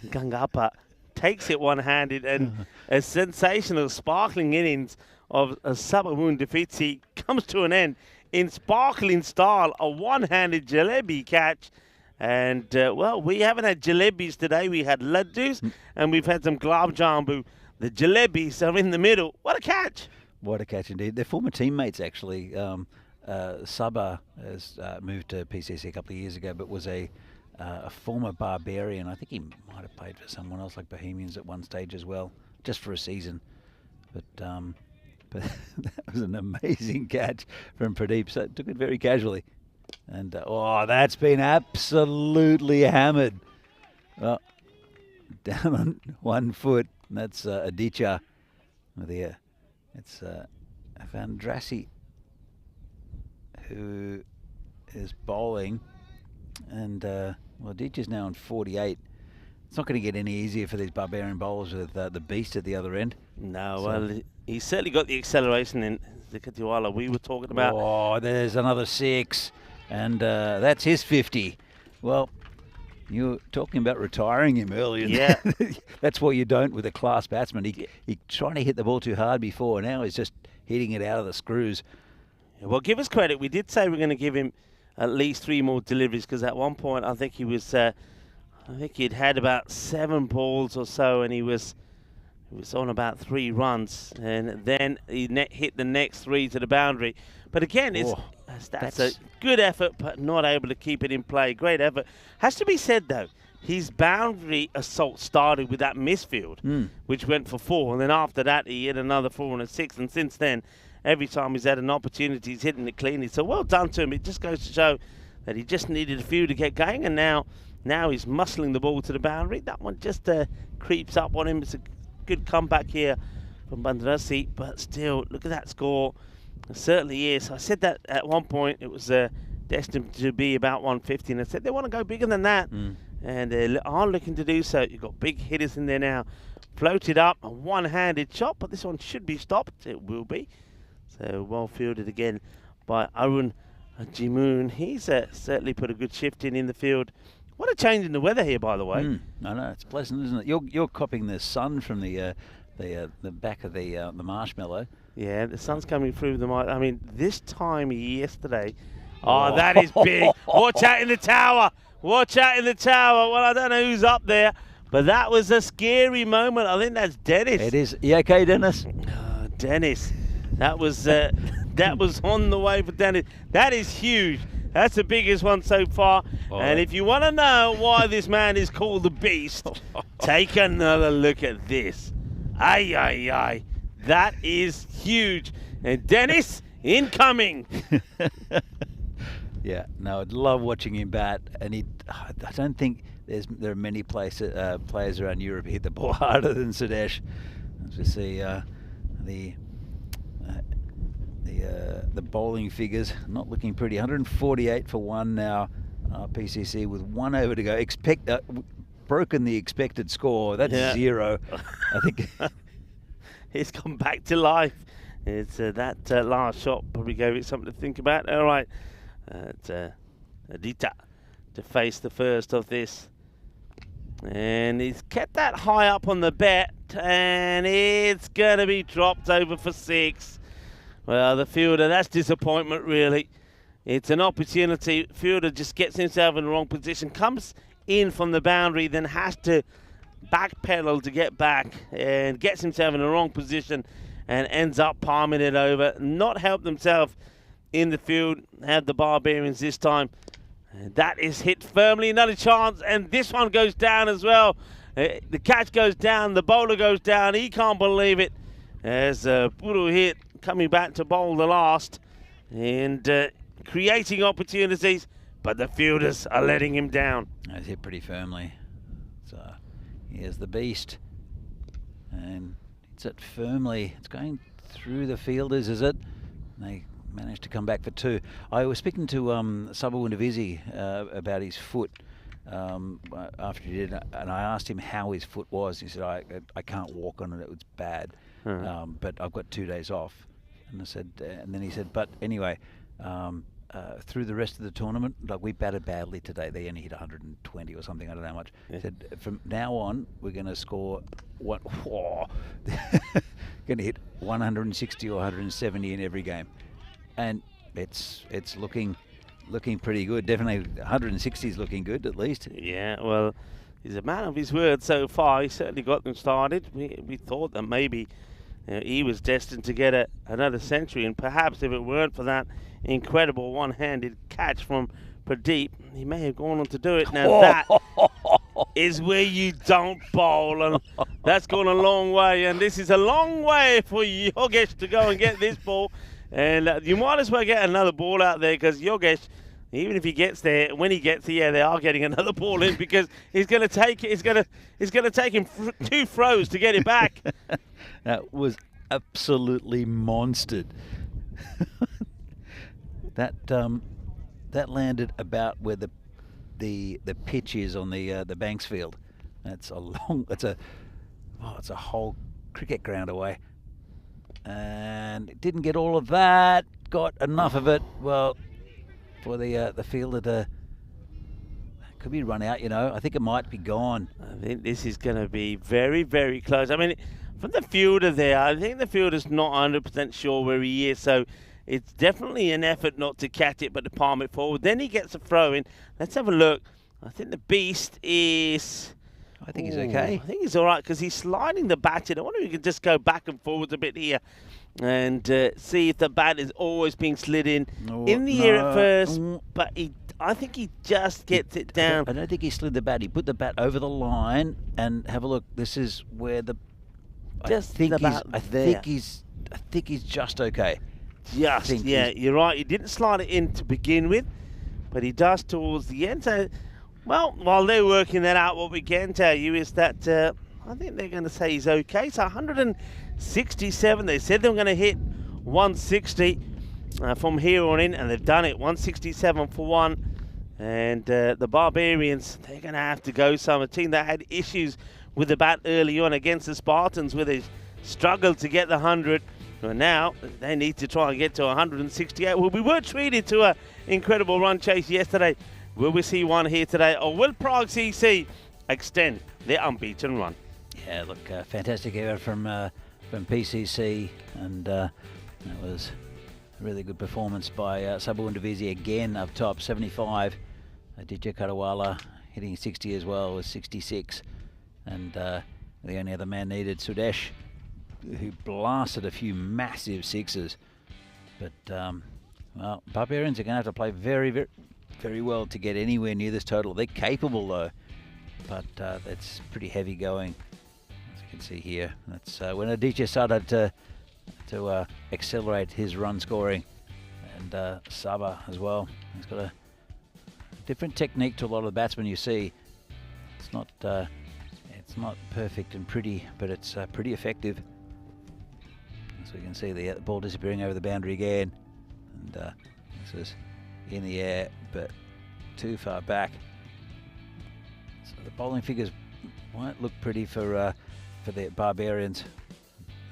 Gangappa takes it one-handed, and a sensational, sparkling innings of Sabah Davisi comes to an end in sparkling style. A one-handed jalebi catch. And, well, we haven't had jalebis today. We had laddus, and we've had some gulab jambu. The jalebis are in the middle. What a catch. What a catch indeed. They're former teammates, actually. Sabah has moved to PCC a couple of years ago, but was a former Barbarian. I think he might have played for someone else, like Bohemians, at one stage as well, just for a season. But that was an amazing catch from Pradeep. So took it very casually. And, that's been absolutely hammered. Well, down on 1 foot. And that's Aditya. It's Vandrasi, who is bowling. And, Aditya's now on 48. It's not going to get any easier for these Barbarian bowlers with the beast at the other end. No, well, he's certainly got the acceleration in the Katiwala we were talking about. Oh, there's another 6. And that's his 50. Well, you were talking about retiring him earlier. Yeah. That's what you don't with a class batsman. He trying to hit the ball too hard before. Now he's just hitting it out of the screws. Yeah, well, give us credit. We did say we're going to give him at least 3 more deliveries, because at one point I think he was, he'd had about 7 balls or so, and he was on about 3 runs, and then he hit the next 3 to the boundary. But again, that's a good effort, but not able to keep it in play. Great effort. Has to be said, though, his boundary assault started with that misfield, which went for 4, and then after that he hit another 4 and a 6, and since then, every time he's had an opportunity, he's hitting it cleanly. So well done to him. It just goes to show that he just needed a few to get going, and now he's muscling the ball to the boundary. That one just creeps up on him. It's a good comeback here from Bandarasi, but still, look at that score. It certainly is. I said that at one point it was destined to be about 150, and they said they want to go bigger than that, and they are looking to do so. You've got big hitters in there now. Floated up, a one-handed shot, but this one should be stopped. It will be. So well fielded again by Arun Jimoon. He's certainly put a good shift in the field. What a change in the weather here, by the way. I know, it's pleasant, isn't it? You're copying the sun from the back of the marshmallow. Yeah, the sun's coming through the. I mean, this time yesterday. Oh, that is big. Watch out in the tower. Watch out in the tower. Well, I don't know who's up there, but that was a scary moment. I think that's Dennis. It is. You okay, Dennis? Dennis. That was on the way for Dennis. That is huge. That's the biggest one so far. And if you want to know why this man is called the Beast, take another look at this. Aye, aye, aye. That is huge. And Dennis, incoming. Yeah, no, I'd love watching him bat. And I don't think there are many players around Europe who hit the ball harder than Sudesh. As we see the bowling figures not looking pretty. 148 for one now. PCC with 1 over to go. Broken the expected score. That's 0. I think he's come back to life. It's that last shot probably gave it something to think about. All right, Adita to face the first of this, and he's kept that high up on the bet, and it's going to be dropped over for 6. Well, the fielder, that's disappointment really. It's an opportunity. Fielder just gets himself in the wrong position, comes in from the boundary, then has to backpedal to get back and gets himself in the wrong position and ends up palming it over. Not helped himself in the field. Had the Barbarians this time. And that is hit firmly. Another chance, and this one goes down as well. The catch goes down. The bowler goes down. He can't believe it. As Bruno hit, coming back to bowl the last and creating opportunities, but the fielders are letting him down. He's hit pretty firmly. So here's the Beast, and it's it firmly. It's going through the fielders, is it? They managed to come back for 2. I was speaking to Sabawundavisi about his foot after he did, and I asked him how his foot was. He said, I can't walk on it, it was bad, but I've got 2 days off. And I said, and then he said, but anyway, through the rest of the tournament, like we batted badly today. They only hit 120 or something. I don't know how much. He said, from now on, we're going to score what? Going to hit 160 or 170 in every game, and it's looking pretty good. Definitely 160 is looking good at least. Yeah, well, he's a man of his word so far. He certainly got them started. We thought that maybe he was destined to get another century, and perhaps if it weren't for that incredible one-handed catch from Pradeep, he may have gone on to do it. Now that is where you don't bowl, and that's gone a long way, and this is a long way for Yogesh to go and get this ball, and you might as well get another ball out there, because Yogesh, even if he gets there, when he gets there, they are getting another ball in, because he's going to take it. It's going to take him 2 throws to get it back. That was absolutely monstered. That landed about where the pitch is on the Banks field. It's a whole cricket ground away, and it didn't get all of that. Got enough of it. Well, for the fielder to could be run out. I think it might be gone. I think this is going to be very, very close. I mean, from the fielder there, I think the fielder's not 100% sure where he is, so it's definitely an effort not to catch it, but to palm it forward. Then he gets a throw in. Let's have a look. I think the Beast is... I think he's okay. I think he's all right, because he's sliding the bat in. I wonder if he can just go back and forwards a bit here and see if the bat is always being slid in the air at first, but I think he just gets it down. I don't think he slid the bat. He put the bat over the line, and have a look. This is where I think he's just okay. You're right. He didn't slide it in to begin with, but he does towards the end. So, well, while they're working that out, what we can tell you is that I think they're going to say he's okay. So 167. They said they were going to hit 160. from here on in, and they've done it. 167 for 1. And the Barbarians, they're going to have to go some. A team that had issues with the bat early on against the Spartans, where they struggled to get the 100. Well, now they need to try and get to 168. Well, we were treated to an incredible run chase yesterday. Will we see one here today, or will Prague CC extend their unbeaten run? Yeah, look, fantastic effort from PCC, and that was a really good performance by Sabu and Divisi again up top, 75. DJ Karawala hitting 60 as well with 66, and the only other man needed, Sudesh, who blasted a few massive sixes. But well, Barbarians are going to have to play very, very, very well to get anywhere near this total. They're capable though, but that's pretty heavy going, as you can see here. That's when Aditya started to accelerate his run scoring, and Saba as well. He's got a different technique to a lot of the batsmen you see. It's not perfect and pretty, but it's pretty effective. So you can see the ball disappearing over the boundary again, and this is in the air but too far back. So the bowling figures might look pretty for the Barbarians,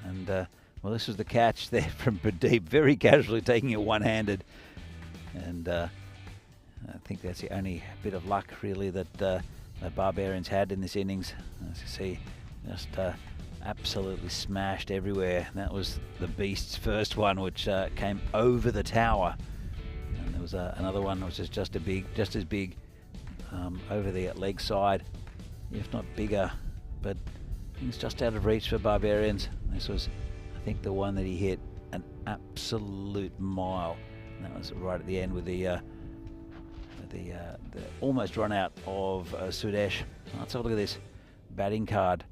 and well, this was the catch there from Pradeep, very casually taking it one-handed, and I think that's the only bit of luck really that the Barbarians had in this innings. As you see, just absolutely smashed everywhere. And that was the Beast's first one, which came over the tower, and there was another one which was just as big over the leg side, if not bigger, but it's just out of reach for Barbarians. This was, I think, the one that he hit an absolute mile, and that was right at the end with the almost run out of Sudesh. Let's have a look at this batting card.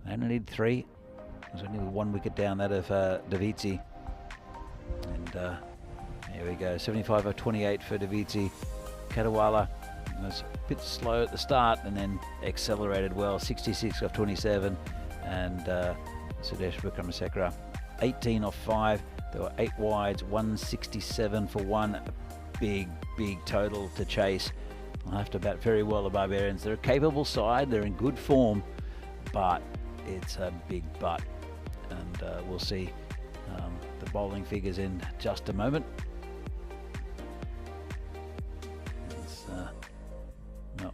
They only need 3. There's only 1 wicket down, that of Davizzi. And there we go, 75 of 28 for Davizzi. Kadawala was a bit slow at the start and then accelerated well, 66 off 27. And Sudesh Vikramasekara, 18 off 5. There were 8 wides, 167 for 1. Big total to chase. I'll have to bat very well, the Barbarians. They're a capable side, they're in good form, but it's a big but. And we'll see the bowling figures in just a moment. No,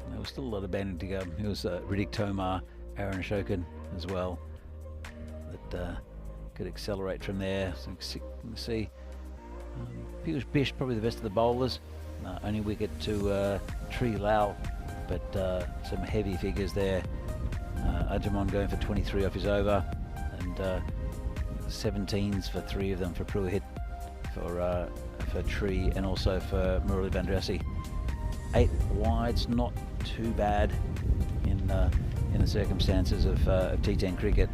there was still a lot of banding to go. It was Riddick Tomar, Aaron Ashokan as well, that could accelerate from there. So you can see Piyush Bish, probably the best of the bowlers. Only wicket to Tree Lal, but some heavy figures there. Ajamon going for 23 off his over, and 17s for 3 of them for Pruhit, for Tree, and also for Murali Bandrasi. 8 wides, not too bad in the circumstances of T10 cricket,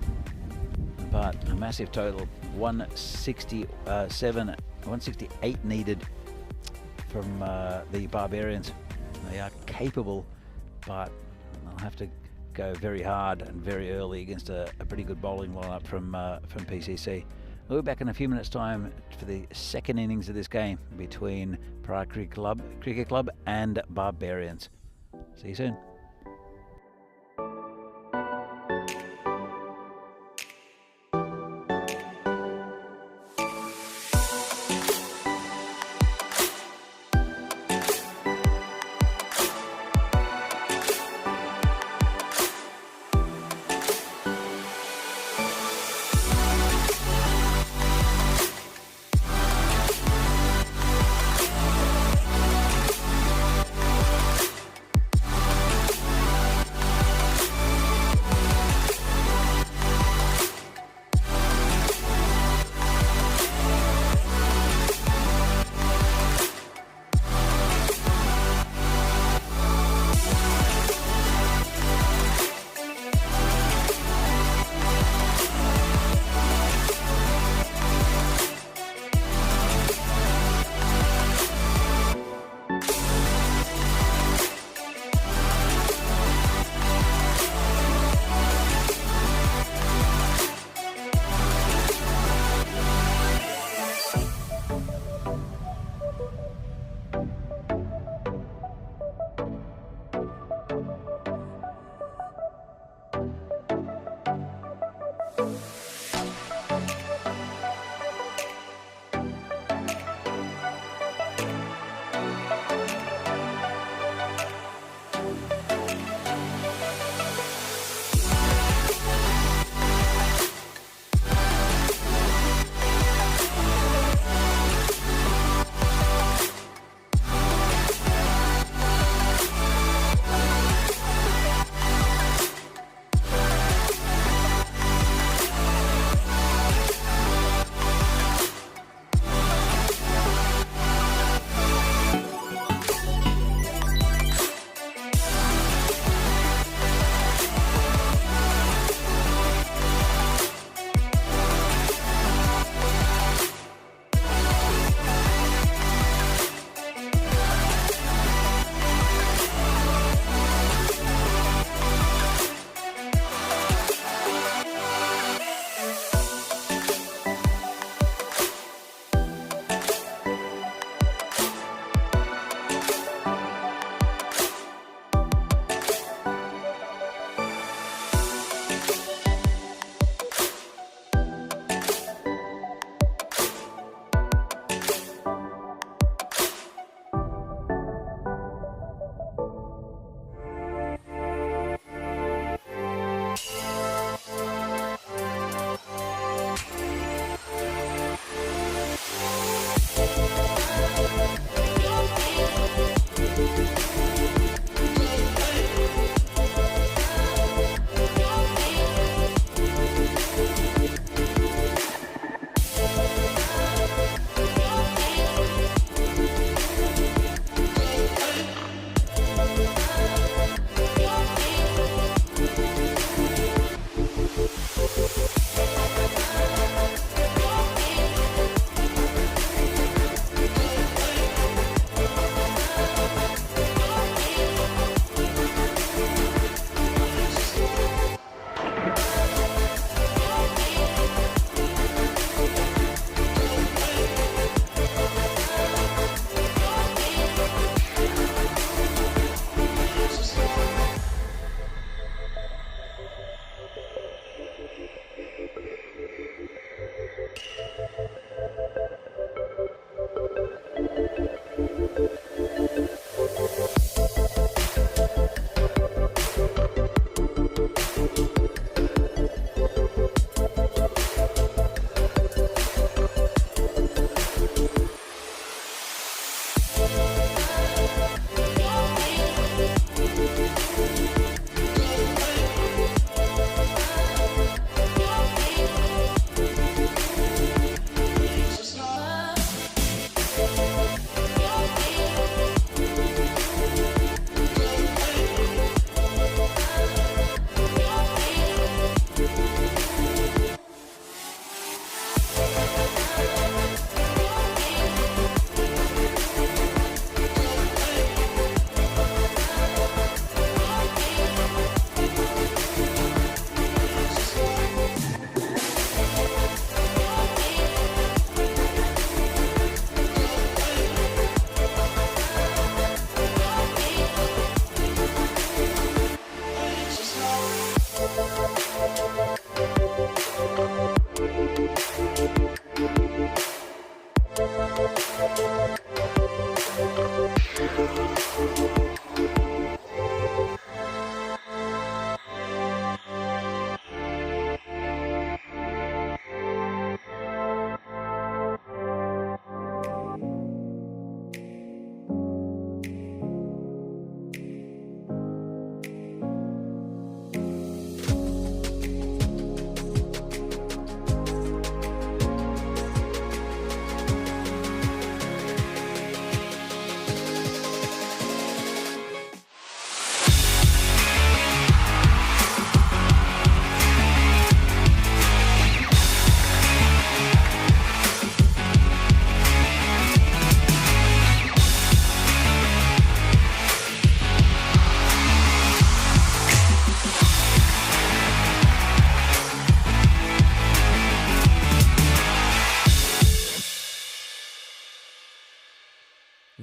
but a massive total, 168 needed from the Barbarians. They are capable, but they'll have to go very hard and very early against a pretty good bowling lineup from PCC. We'll be back in a few minutes' time for the second innings of this game between Prague Cricket Club and Barbarians. See you soon.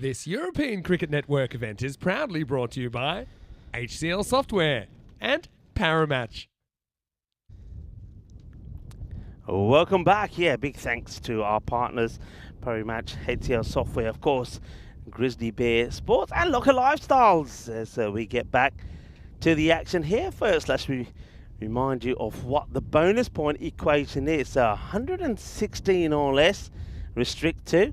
This European Cricket Network event is proudly brought to you by HCL Software and Paramatch. Welcome back. Yeah, big thanks to our partners, Match, HCL Software, of course, Grizzly Bear Sports and Locker Lifestyles. As we get back to the action here, first let's remind you of what the bonus point equation is. 116 or less, restrict to,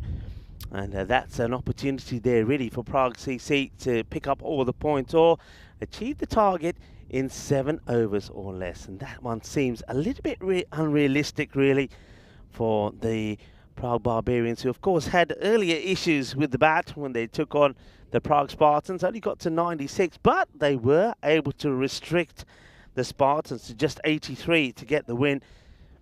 and that's an opportunity there really for Prague CC to pick up all the points or achieve the target in 7 overs or less, and that one seems a little bit unrealistic really for the Prague Barbarians, who of course had earlier issues with the bat when they took on the Prague Spartans. Only got to 96, but they were able to restrict the Spartans to just 83 to get the win.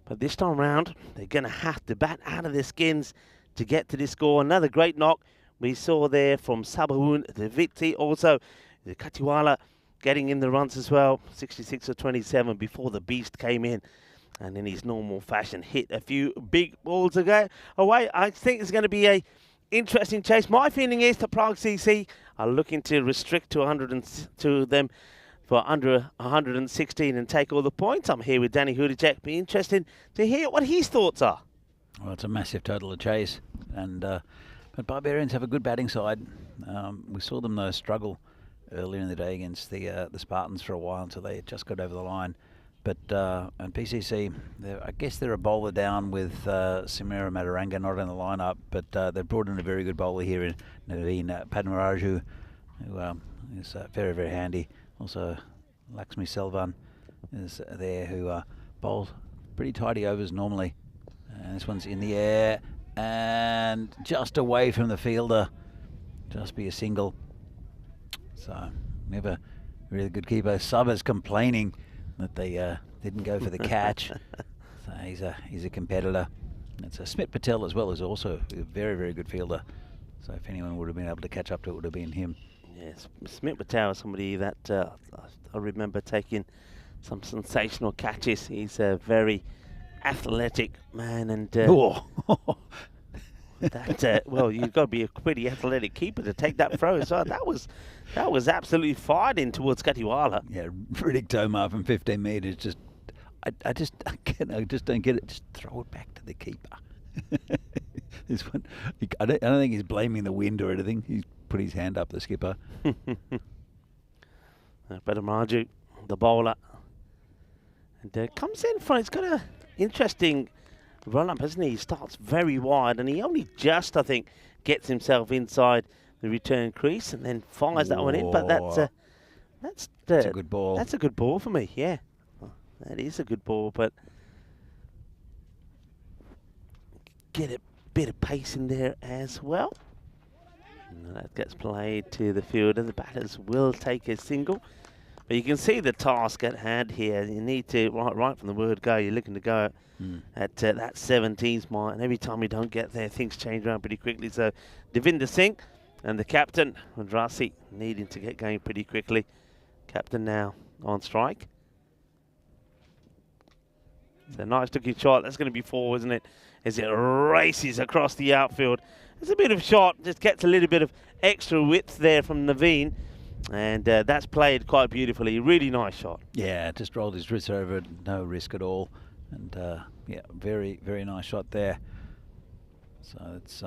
But this time round, they're going to have to bat out of their skins to get to this score. Another great knock we saw there from Sabahun, the Vitti, also the Katiwala getting in the runs as well, 66 or 27 before the beast came in and in his normal fashion hit a few big balls away. I think it's going to be a interesting chase. My feeling is that Prague CC are looking to restrict to them for under 116 and take all the points. I'm here with Danny Hudacek. Be interesting to hear what his thoughts are. Well, it's a massive total to chase, and but Barbarians have a good batting side. We saw them though struggle earlier in the day against the Spartans for a while until they just got over the line. But and PCC, I guess they're a bowler down with Samira Mataranga not in the lineup, but they've brought in a very good bowler here in Naveen Padmaraju, who is very, very handy. Also, Lakshmi Selvan is there, who bowls pretty tidy overs normally. And this one's in the air and just away from the fielder. Just be a single. So, never really good keeper. Saba's complaining that they didn't go for the catch. So he's a competitor. It's Smit Patel as well, is also a very, very good fielder. So if anyone would have been able to catch up to it, would have been him. Yes, Smit Patel is somebody that I remember taking some sensational catches. He's a very athletic man, and well, you've got to be a pretty athletic keeper to take that throw. So that was absolutely fired in towards Katiwala. Yeah, Riddick Tomar from 15 metres. I just don't get it. Just throw it back to the keeper. This one, I don't think he's blaming the wind or anything. He's put his hand up, the skipper. Better Marju, the bowler, and comes in front. He's got a interesting run-up, hasn't he? He starts very wide, and he only just, I think, gets himself inside the return crease and then fires that one in. But that's a good ball. That's a good ball for me, yeah. That is a good ball, but get a bit of pace in there as well. And that gets played to the field, and the batters will take a single. But you can see the task at hand here. You need to, right from the word go, you're looking to go at that 17s mark. And every time you don't get there, things change around pretty quickly. So Devinder Singh and the captain, Rasi, needing to get going pretty quickly. Captain now on strike. It's a nice looking shot. That's going to be 4, isn't it? As it races across the outfield. It's a bit of a shot. Just gets a little bit of extra width there from Naveen. And that's played quite beautifully. Really nice shot. Yeah, just rolled his wrist over it. No risk at all. And yeah, very, very nice shot there. So it's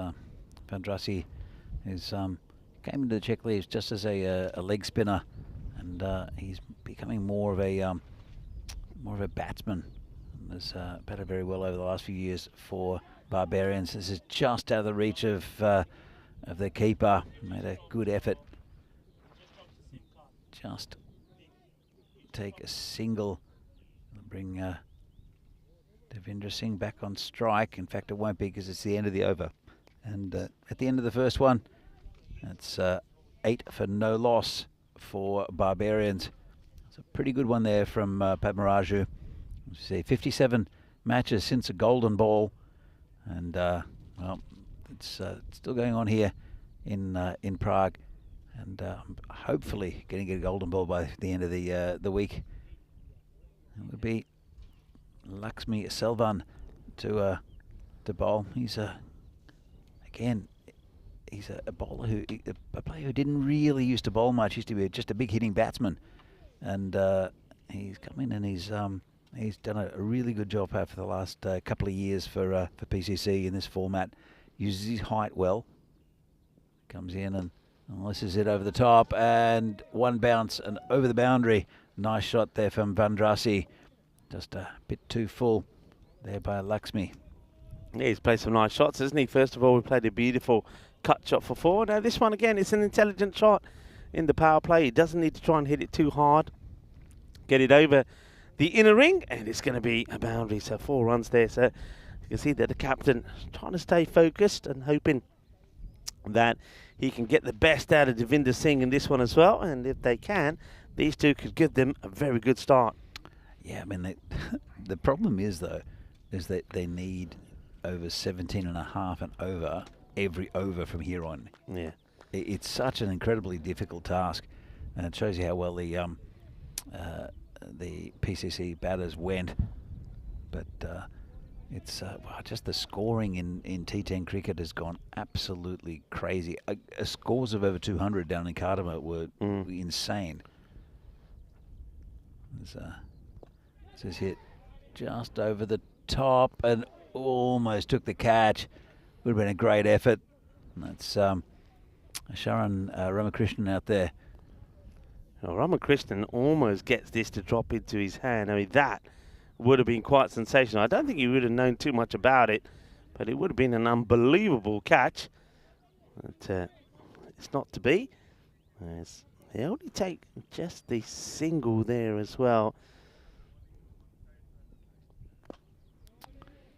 Vandrasi, who's came into the Czech leagues just as a leg spinner, and he's becoming more of a batsman. Has batted very well over the last few years for Barbarians. This is just out of the reach of the keeper. Made a good effort. Just take a single. Bring Devinder Singh back on strike. In fact, it won't be because it's the end of the over. And at the end of the first one, it's 8 for no loss for Barbarians. It's a pretty good one there from Padmaraju. See, 57 matches since a golden ball, and well, it's still going on here in Prague, and hopefully getting a golden ball by the end of the week. It would be Lakshmi Selvan to bowl. He's again, he's a bowler a player who didn't really used to bowl much. Used to be just a big hitting batsman, and he's come in and he's He's done a really good job for the last couple of years for PCC in this format. Uses his height well. Comes in and this is it over the top, and one bounce and over the boundary. Nice shot there from Vandrasi. Just a bit too full there by Lakshmi. Yeah, he's played some nice shots, hasn't he? First of all, we played a beautiful cut shot for 4. Now this one again, it's an intelligent shot in the power play. He doesn't need to try and hit it too hard. Get it over the inner ring, and it's going to be a boundary. So 4 runs there. So you can see that the captain is trying to stay focused and hoping that he can get the best out of Devinder Singh in this one as well. And if they can, these two could give them a very good start. Yeah, I mean, the problem is, though, is that they need over 17.5 and over every over from here on. Yeah. It's such an incredibly difficult task, and it shows you how well the PCC batters went. But it's just the scoring in T10 cricket has gone absolutely crazy. Scores of over 200 down in Cardamom were insane. This is hit just over the top and almost took the catch. Would have been a great effort. And that's Sharan Ramakrishnan out there. Well, Ramakrishnan almost gets this to drop into his hand. I mean, that would have been quite sensational. I don't think he would have known too much about it, but it would have been an unbelievable catch. But it's not to be. They only take just the single there as well.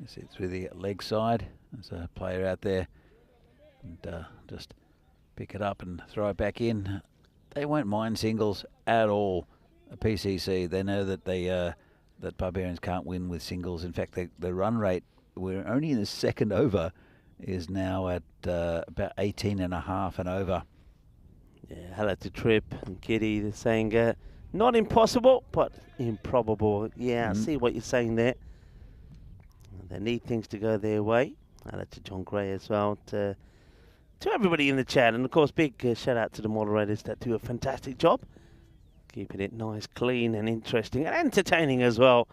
You see through the leg side. There's a player out there, and just pick it up and throw it back in. They won't mind singles at all. PCC, they know that that Barbarians can't win with singles. In fact, the run rate, we're only in the second over, is now at about 18.5 and over. Yeah, hello to Trip and Kitty. They're saying not impossible, but improbable. Yeah, I see what you're saying there. They need things to go their way. Hello to John Gray as well. To everybody in the chat. And, of course, big shout out to the moderators that do a fantastic job. Keeping it nice, clean and interesting and entertaining as well.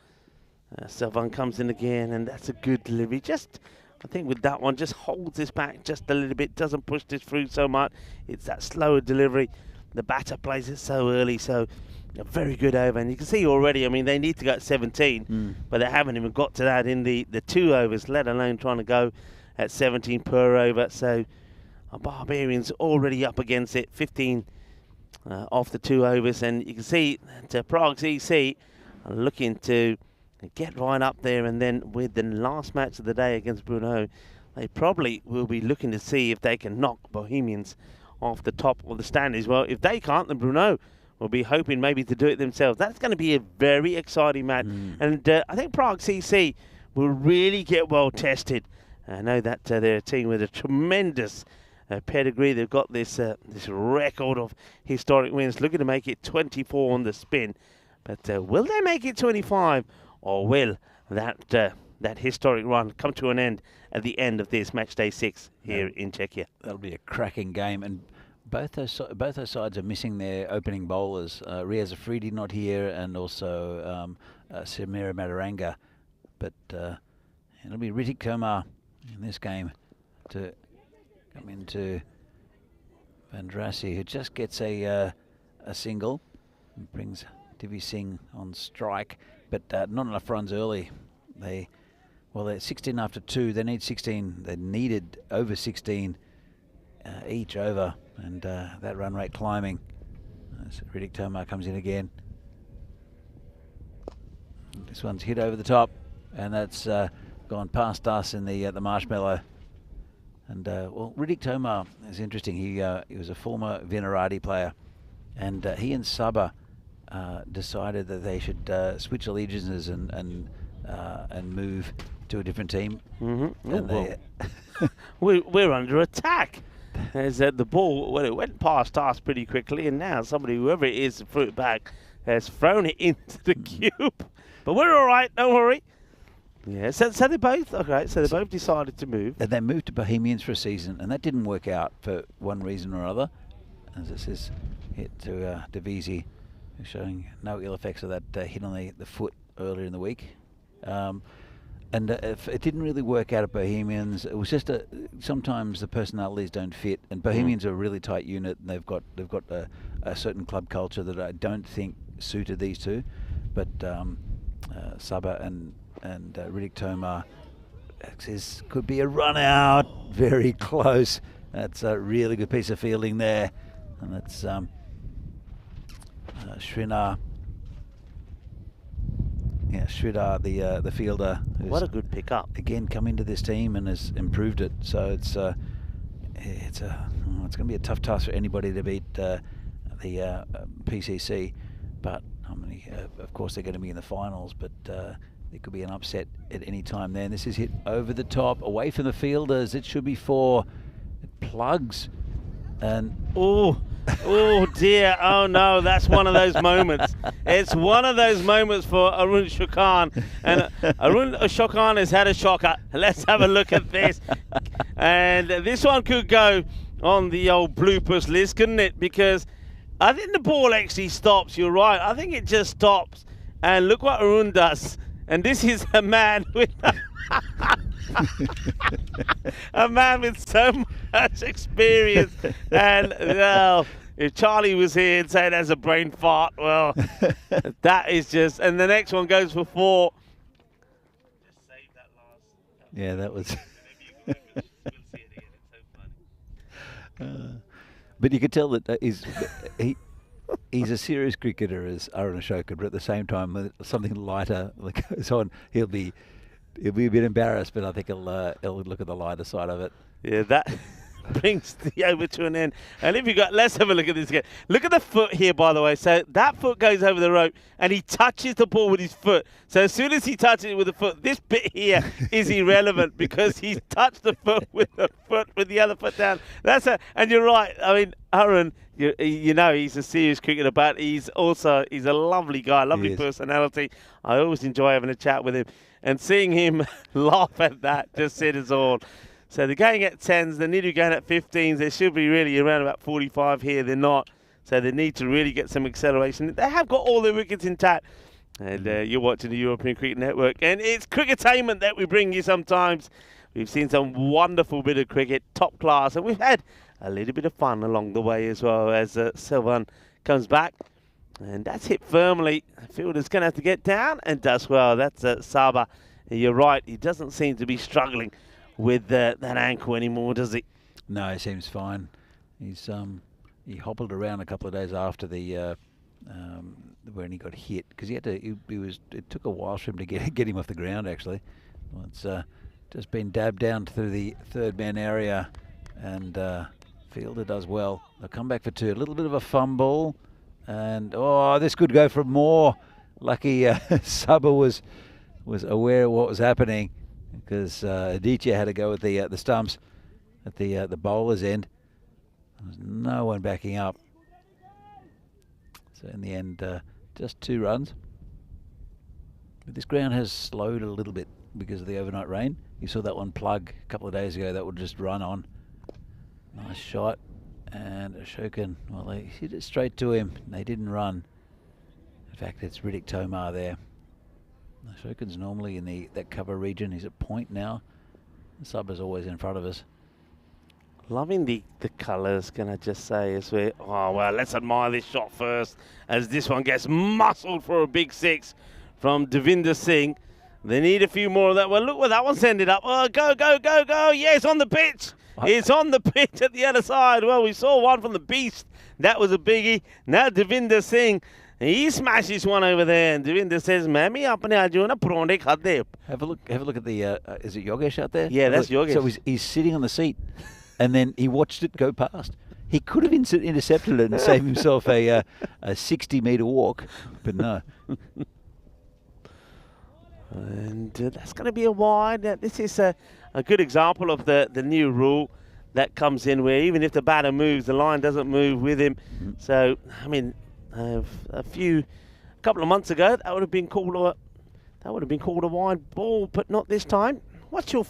Selvan comes in again, and that's a good delivery. Just, I think with that one, just holds this back just a little bit. Doesn't push this through so much. It's that slower delivery. The batter plays it so early, so a very good over. And you can see already, I mean, they need to go at 17, but they haven't even got to that in the 2 overs, let alone trying to go at 17 per over. So Barbarians already up against it, 15 off the 2 overs. And you can see that Prague's EC are looking to get right up there. And then with the last match of the day against Bruno, they probably will be looking to see if they can knock Bohemians off the top of the standings. Well, if they can't, then Bruno will be hoping maybe to do it themselves. That's going to be a very exciting match. And I think Prague CC will really get well tested. I know that they're a team with a tremendous pedigree. They've got this this record of historic wins, looking to make it 24 on the spin. But will they make it 25, or will that historic run come to an end at the end of this match day 6 here in Czechia? That'll be a cracking game, and both those sides are missing their opening bowlers. Riaz Afridi not here, and also Samira Madaranga. But it'll be Ritik Tomar in this game to come into Vandrasi, who just gets a single and brings Divi Singh on strike, but not enough runs early. They're 16 after 2. They need 16. They needed over 16 each over, and that run rate climbing. Ritik Tomar comes in again. This one's hit over the top, and that's gone past us in the marshmallow. And well, Ritik Tomar is interesting. He was a former Vinorad player, and he and Sabah decided that they should switch allegiances and move to a different team. And we're under attack. As the ball, well, it went past us pretty quickly, and now somebody, whoever it is, threw it back, has thrown it into the cube. But we're all right, don't worry. Yeah, so they both, okay, so they both decided to move. And they moved to Bohemians for a season, and that didn't work out for one reason or other. As this is hit to Divisi, showing no ill effects of that hit on the foot earlier in the week. And if it didn't really work out at Bohemians. It was just sometimes the personalities don't fit, and Bohemians are a really tight unit, and they've got a certain club culture that I don't think suited these two. But Saba and Riddick Tomar could be a run out, very close. That's a really good piece of fielding there, and that's Sridhar. Yeah, Sridhar, the fielder. What a good pickup! Again, come into this team and has improved it. So it's going to be a tough task for anybody to beat the PCC. But I mean, of course, they're going to be in the finals. But there could be an upset at any time there. And this is hit over the top, away from the fielders. It should be 4. It plugs, and oh dear, oh no, that's one of those moments. It's one of those moments for Arun Shokhan. And Arun Shokhan has had a shocker. Let's have a look at this. And this one could go on the old bloopers list, couldn't it? Because I think the ball actually stops, you're right. I think it just stops. And look what Arun does. And this is a man with... a man with so much experience, and if Charlie was here and saying that's a brain fart, well, that is just. And the next one goes for 4. Just save that last. Yeah, that was. We'll see it again. It's so funny. But you could tell that he's a serious cricketer, as Arun Ashoka, but at the same time, something lighter that goes on, he'll be a bit embarrassed, but I think he'll look at the lighter side of it. Yeah, that brings the over to an end. And if you got, let's have a look at this again. Look at the foot here, by the way. So that foot goes over the rope, and he touches the ball with his foot. So as soon as he touches it with the foot, this bit here is irrelevant because he's touched the foot with the other foot down. And you're right. I mean, Arun, you know, he's a serious cricketer, but he's a lovely guy, lovely personality. I always enjoy having a chat with him. And seeing him laugh at that just said us all. So they're going at 10s, they need to be going at 15s. They should be really around about 45 here. They're not. So they need to really get some acceleration. They have got all their wickets intact. And you're watching the European Cricket Network. And it's cricketainment that we bring you sometimes. We've seen some wonderful bit of cricket, top class. And we've had a little bit of fun along the way as well as Sylvan comes back. And that's hit firmly. The fielder's going to have to get down and does well. That's Saba. You're right. He doesn't seem to be struggling with that ankle anymore, does he? No, he seems fine. He's he hobbled around a couple of days after the when he got hit, because it took a while for him to get him off the ground. Actually, well, it's just been dabbed down through the third man area, and fielder does well. They'll come back for 2. A little bit of a fumble. And this could go for more. Lucky Saba was aware of what was happening, because Aditya had to go with the stumps at the bowler's end. There was no one backing up. So in the end, just 2 runs. But this ground has slowed a little bit because of the overnight rain. You saw that one plug a couple of days ago that would just run on. Nice shot. And Ashokan, well, they hit it straight to him. They didn't run. In fact, it's Riddick Tomar there. Ashokan's normally in that cover region. He's at point now. The sub is always in front of us. Loving the colours, can I just say, as we... Oh, well, let's admire this shot first, as this one gets muscled for a big 6 from Devinder Singh. They need a few more of that. Well, look where that one's ended up. Oh, go, go, go, go. Yeah, it's on the pitch. It's on the pitch at the other side. Well, we saw one from the Beast. That was a biggie. Now Devinder Singh, he smashes one over there. And Devinder says, Mami, apne ajuna pronde khade. Have a look at the, is it Yogesh out there? Yeah, that's Yogesh. So he's sitting on the seat, and then he watched it go past. He could have intercepted it and saved himself a 60-metre walk, but no. And that's going to be a wide. This is a good example of the new rule that comes in, where even if the batter moves, the line doesn't move with him. So, I mean, a couple of months ago, that would have been called a wide ball, but not this time. What's your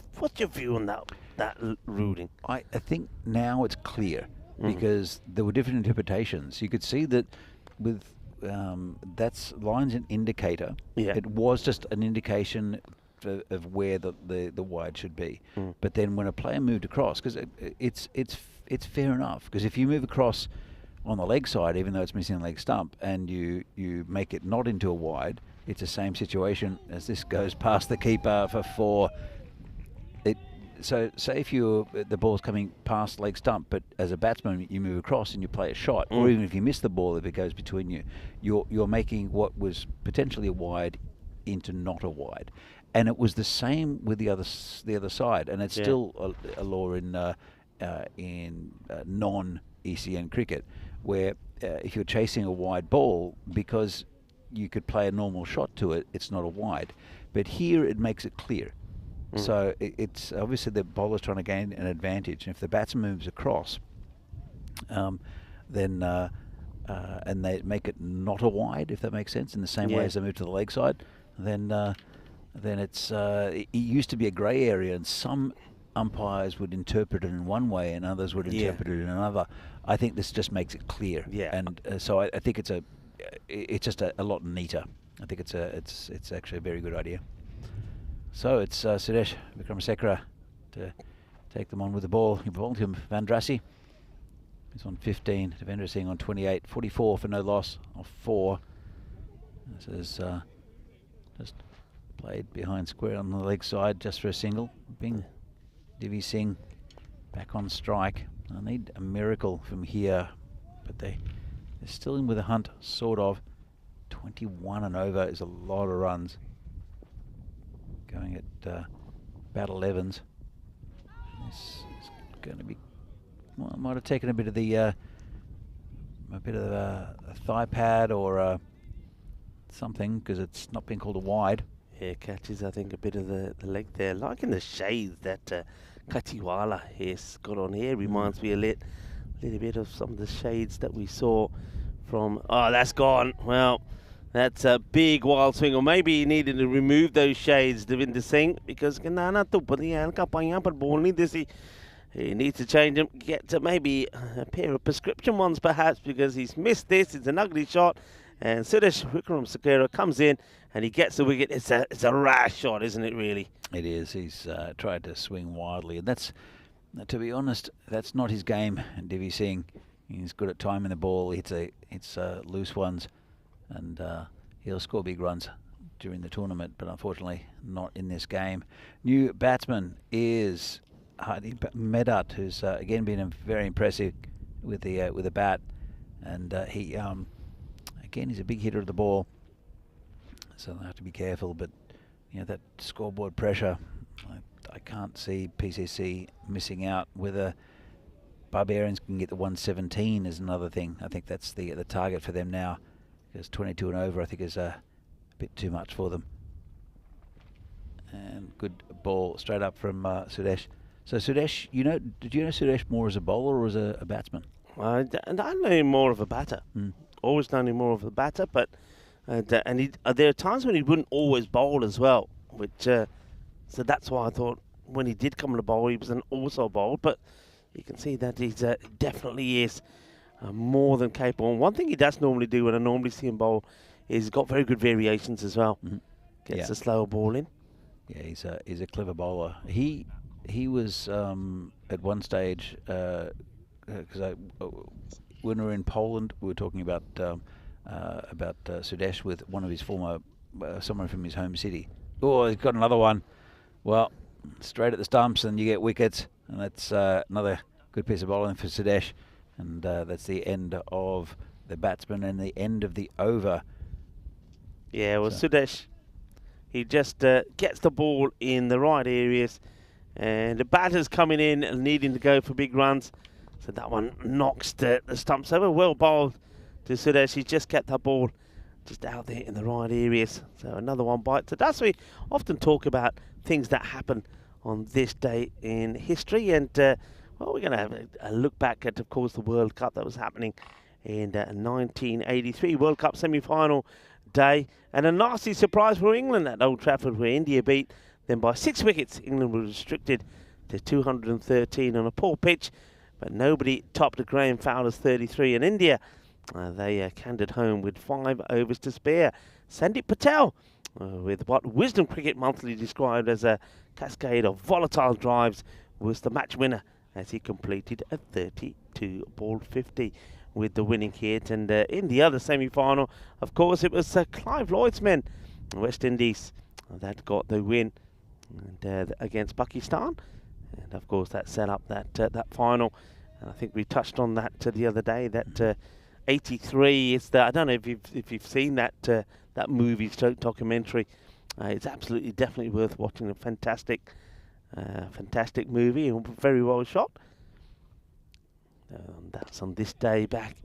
view on that ruling? I think now it's clear, because there were different interpretations. You could see that with that's line's an indicator. Yeah. It was just an indication of where the wide should be. But then when a player moved across, because it's fair enough, because if you move across on the leg side, even though it's missing a leg stump, and you make it not into a wide, it's the same situation as this goes past the keeper for 4. So say if the ball's coming past leg stump, but as a batsman you move across and you play a shot, or even if you miss the ball, if it goes between you, you're making what was potentially a wide into not a wide. And it was the same with the other side, and it's still a law in non-ECN cricket, where if you're chasing a wide ball, because you could play a normal shot to it, it's not a wide. But here it makes it clear. So it's obviously the bowler's trying to gain an advantage, and if the batsman moves across, then and they make it not a wide, if that makes sense, in the same way as they move to the leg side, then it's it used to be a grey area, and some umpires would interpret it in one way and others would interpret it in another. I think this just makes it clear, and so I think it's just a lot neater. I think it's actually a very good idea. So it's Suresh Vikramasekaran to take them on with the ball. He bowled him Vandrasi. He's on 15. Devendra Singh on 28. 44 for no loss of 4. This is just played behind square on the leg side just for a single. Bing. Divi Singh back on strike. I need a miracle from here, but they're still in with a hunt, sort of. 21 and over is a lot of runs. Going at about 11s. This is going to be. Well, I might have taken a bit of a thigh pad or something, because it's not been called a wide. Yeah, catches, I think, a bit of the leg there. Liking the shades that Katiwala has got on here. Reminds me a little bit of some of the shades that we saw from... Oh, that's gone. Well, that's a big wild swing. Or maybe he needed to remove those shades, Devendra Singh, because he needs to change them, get to maybe a pair of prescription ones perhaps, because he's missed this. It's an ugly shot. And Suresh Vikramasekaran comes in and he gets the wicket. It's a rash shot, isn't it, really? It is. He's tried to swing wildly, and that's, to be honest, that's not his game. And Divi Singh, he's good at timing the ball. It's loose ones, and he'll score big runs during the tournament, but unfortunately not in this game. New batsman is Hadi Medat, who's again been very impressive with the bat, and he again, he's a big hitter of the ball, so they'll have to be careful. But that scoreboard pressure, I can't see PCC missing out. Whether Barbarians can get the 117 is another thing. I think that's the target for them now, because 22 and over I think is a bit too much for them. And good ball straight up from Suresh. So Suresh, did you know Suresh more as a bowler or as a batsman? I know him more of a batter. Always known him more of a batter, but there are times when he wouldn't always bowl as well, which so that's why I thought when he did come to bowl, he was also bowled. But you can see that he's definitely is more than capable. And one thing he does normally do when I normally see him bowl is he's got very good variations as well. Gets a slower ball in. Yeah, he's a clever bowler. He was at one stage, because when we were in Poland, we were talking about Suresh with one of his former, someone from his home city. Oh, he's got another one. Well, straight at the stumps, and you get wickets, and that's another good piece of bowling for Suresh, and that's the end of the batsman and the end of the over. Yeah, well, Suresh, he just gets the ball in the right areas, and the batter's coming in and needing to go for big runs. So that one knocks the stumps over. Well bowled to Suresh. He just kept that ball just out there in the right areas. So another one bite. So that's we often talk about things that happen on this day in history. And, well, we're going to have a look back at, of course, the World Cup that was happening in 1983. World Cup semi-final day. And a nasty surprise for England at Old Trafford, where India beat them by 6 wickets. England was restricted to 213 on a poor pitch, but nobody topped Graham Fowler's 33. And India They canned it home with 5 overs to spare. Sandeep Patel, with what Wisdom Cricket Monthly described as a cascade of volatile drives, was the match winner as he completed a 32-ball 50 with the winning hit. And in the other semi-final, of course, it was Clive Lloyd's men, West Indies, that got the win and, against Pakistan. And of course, that set up that final. And I think we touched on that the other day. That 83 is the. I don't know if you've seen that that movie stroke documentary. It's absolutely definitely worth watching. A fantastic movie and very well shot. That's on this day back.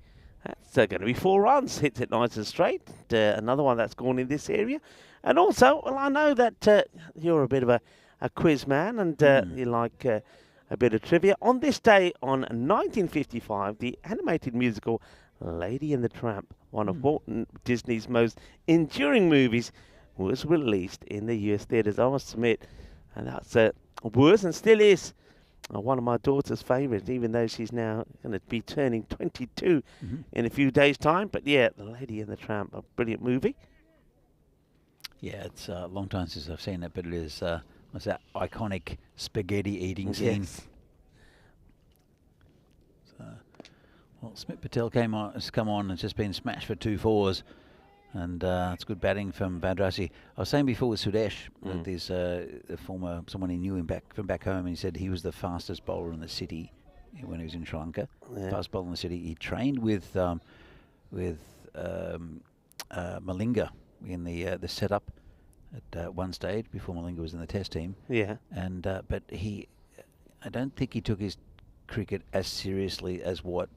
That's going to be 4 runs. Hits it nice and straight. Another one that's gone in this area. And also, well, I know that you're a bit of a quiz man and you like a bit of trivia. On this day, on 1955, the animated musical Lady and the Tramp, one of Walt Disney's most enduring movies, was released in the US theatres. I must admit, and that's was and still is one of my daughter's favourites, even though she's now going to be turning 22 in a few days' time. But yeah, The Lady and the Tramp, a brilliant movie. Yeah, it's a long time since I've seen it, but it is what's that iconic spaghetti eating scene. Yes. So, well, Smith Patel has come on and just been smashed for 2 fours. And it's good batting from Vadrasi. I was saying before with Sudesh that there's someone he knew him from back home, and he said he was the fastest bowler in the city when he was in Sri Lanka. Yeah. Fastest bowler in the city. He trained with Malinga in the setup at one stage before Malinga was in the Test team. Yeah. And but I don't think he took his cricket as seriously as what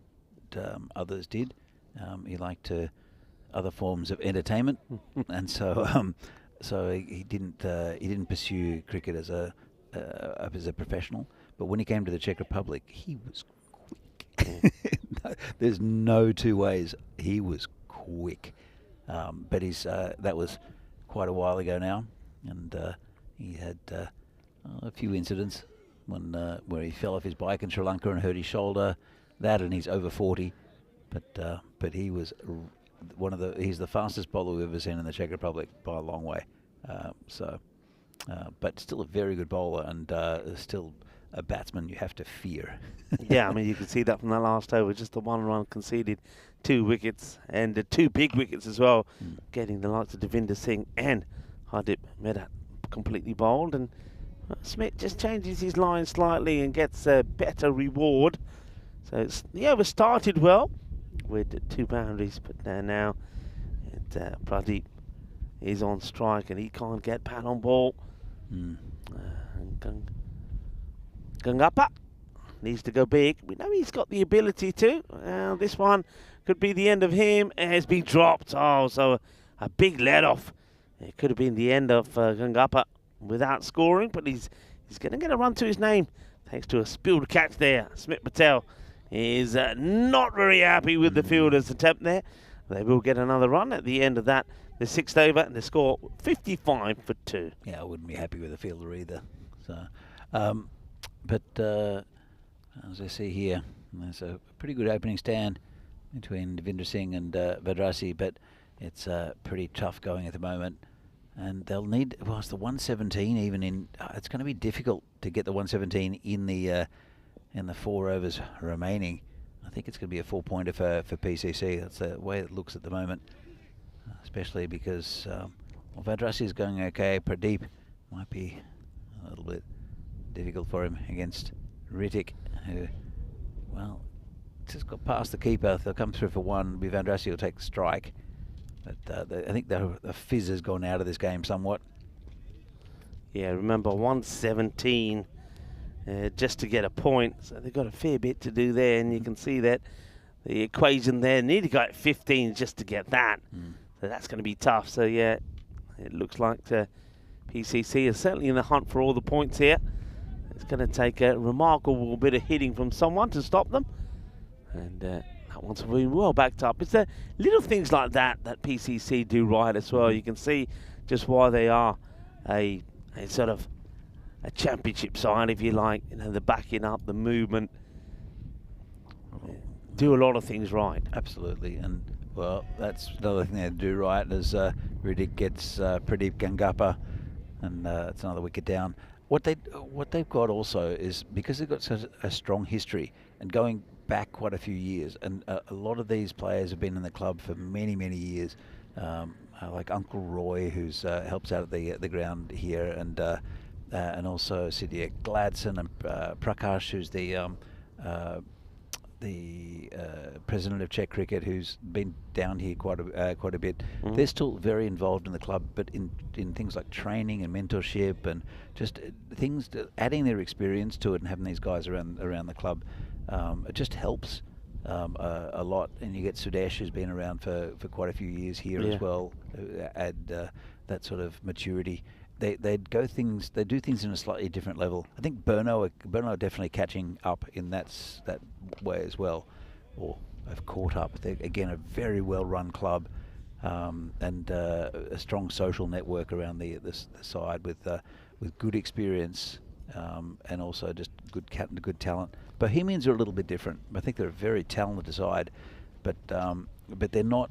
others did. He liked other forms of entertainment, and so he didn't pursue cricket as a professional. But when he came to the Czech Republic, he was quick. There's no 2 ways. He was quick. But that was quite a while ago now, and he had a few incidents where he fell off his bike in Sri Lanka and hurt his shoulder. That, and he's over 40, but he was he's the fastest bowler we've ever seen in the Czech Republic by a long way. But still a very good bowler, and still a batsman you have to fear. Yeah, I mean, you can see that from that last over. Just the 1 run conceded, 2 wickets, and 2 big wickets as well, getting the likes of Devinder Singh and Hardeep Mehta completely bowled. And Smith just changes his line slightly and gets a better reward. So the over started well with 2 boundaries, but now Pradeep is on strike and he can't get Pat on ball. Gangappa needs to go big. We know he's got the ability to. This one could be the end of him. It has been dropped. Oh, so a big let-off. It could have been the end of Gangappa without scoring, but he's going to get a run to his name thanks to a spilled catch there. Smith Patel is not very happy with the fielder's attempt there. They will get another run at the end of that. The 6th over, and the score 55 for 2. Yeah, I wouldn't be happy with the fielder either. So, but as I see here, there's a pretty good opening stand between Devinder Singh and Vadrasi, but it's pretty tough going at the moment. And they'll need, well, it's the 117 even in. It's going to be difficult to get the 117 in the 4 overs remaining. I think it's going to be a 4-pointer for PCC. That's the way it looks at the moment, especially because Vadrasi is going okay. Pradeep might be a little bit difficult for him against Ritik, who, well, just got past the keeper. They'll come through for 1. Vadrasi will take the strike. But I think the fizz has gone out of this game somewhat. Yeah, remember 117 just to get a point. So they've got a fair bit to do there, and you can see that the equation there need to go at 15 just to get that. So that's going to be tough. So yeah, it looks like PCC is certainly in the hunt for all the points here. It's going to take a remarkable bit of hitting from someone to stop them. And that one's been well backed up. It's the little things like that that PCC do right as well. You can see just why they are a sort of a championship side, if you like. You know, the backing up, the movement. do a lot of things right. Absolutely, and well, that's another thing they do right as Riddick gets Pradeep Gangappa, and it's another wicket down. What they've got also is, because they've got such a strong history and going back quite a few years, and a lot of these players have been in the club for many years. Like Uncle Roy, who's helps out at the ground here, and also Siddhya Gladson and Prakash, who's the president of Czech Cricket, who's been down here quite a bit. They're still very involved in the club, but in things like training and mentorship and just things, adding their experience to it and having these guys around the club, it just helps a lot. And you get Sudesh, who's been around for quite a few years here as well, add that sort of maturity. They do things in a slightly different level. I think Bruno are definitely catching up in that way as well, or have caught up. They're again a very well run club, and a strong social network around the side with good experience, and also just good talent. Bohemians are a little bit different. I think they're a very talented side, but they don't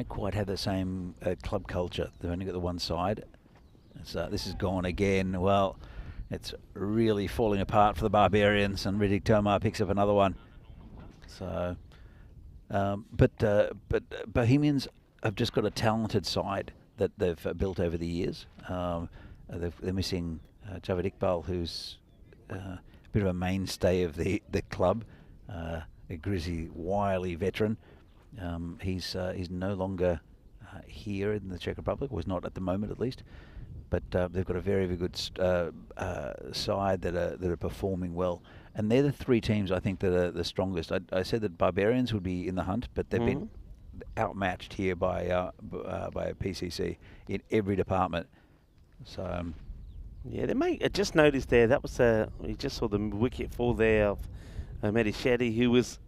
quite have the same club culture. They've only got the one side. This is gone again. Well, it's really falling apart for the Barbarians, and Riddick Tomar picks up another one. So, but Bohemians have just got a talented side that they've built over the years. They're missing Javed Iqbal, who's a bit of a mainstay of the club, a grizzy, wily veteran. He's no longer here in the Czech Republic, was not at the moment at least. But they've got a very good side that are performing well, and they're the three teams I think that are the strongest. I said that Barbarians would be in the hunt, but they've been outmatched here by PCC in every department. So yeah, they make. I just noticed there that was we just saw the wicket fall there of Mehdi Shetty, who was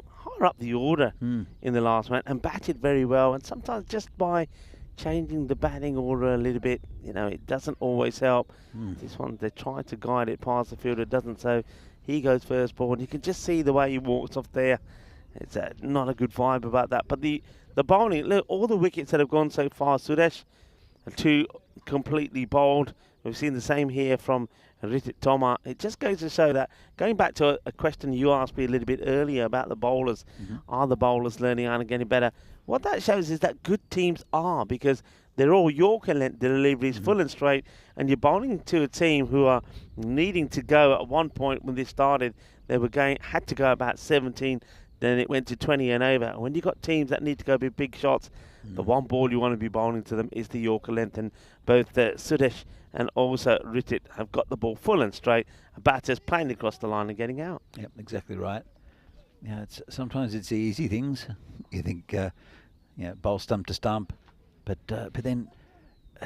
higher up the order in the last match and batted very well, and sometimes just by changing the batting order a little bit, it doesn't always help. This one, they try to guide it past the fielder, doesn't, so he goes first ball, and you can just see the way he walks off there. It's not a good vibe about that. But the bowling, look, all the wickets that have gone so far, Sudesh, two completely bowled. We've seen the same here from Riddick Tomar. It just goes to show that, going back to a question you asked me a little bit earlier about the bowlers, are the bowlers learning and getting better? What that shows is that good teams are, because they're all Yorker length deliveries, full and straight, and you're bowling to a team who are needing to go. At one point when they started, they had to go about 17, then it went to 20 and over. And when you've got teams that need to go big shots, the one ball you want to be bowling to them is the Yorker length, and both Sudesh and also Riddick have got the ball full and straight, batters playing across the line and getting out. Yep, exactly right. Yeah, sometimes it's the easy things. You think, bowl stump to stump, but then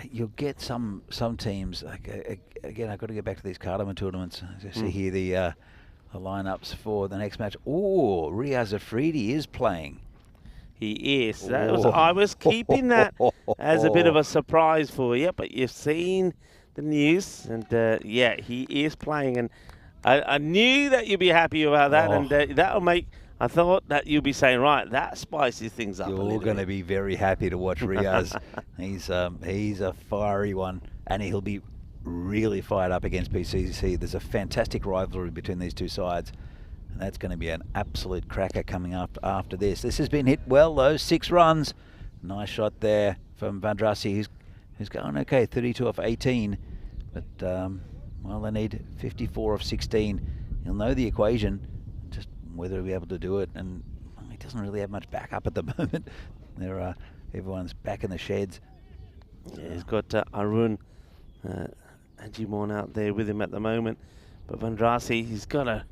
you'll get some teams. Like again, I've got to get back to these Cardamom tournaments. I see here the lineups for the next match. Oh, Riaz Afridi is playing. He is. I was keeping that as a bit of a surprise for you, but you've seen the news, and yeah, he is playing, and I knew that you'd be happy about that, and that'll make. I thought that you'd be saying, right, that spices things up. You're going to be very happy to watch Riaz. He's a fiery one, and he'll be really fired up against PCC. There's a fantastic rivalry between these two sides, and that's going to be an absolute cracker coming up after this. This has been hit well, though. 6 runs. Nice shot there from Vandrasi, who's going okay, 32 off 18. But, well, they need 54 off 16. He'll know the equation, just whether he'll be able to do it. And he doesn't really have much backup at the moment. Everyone's back in the sheds. Yeah, he's got Arun Ajimon out there with him at the moment. But Vandrasi, he's got to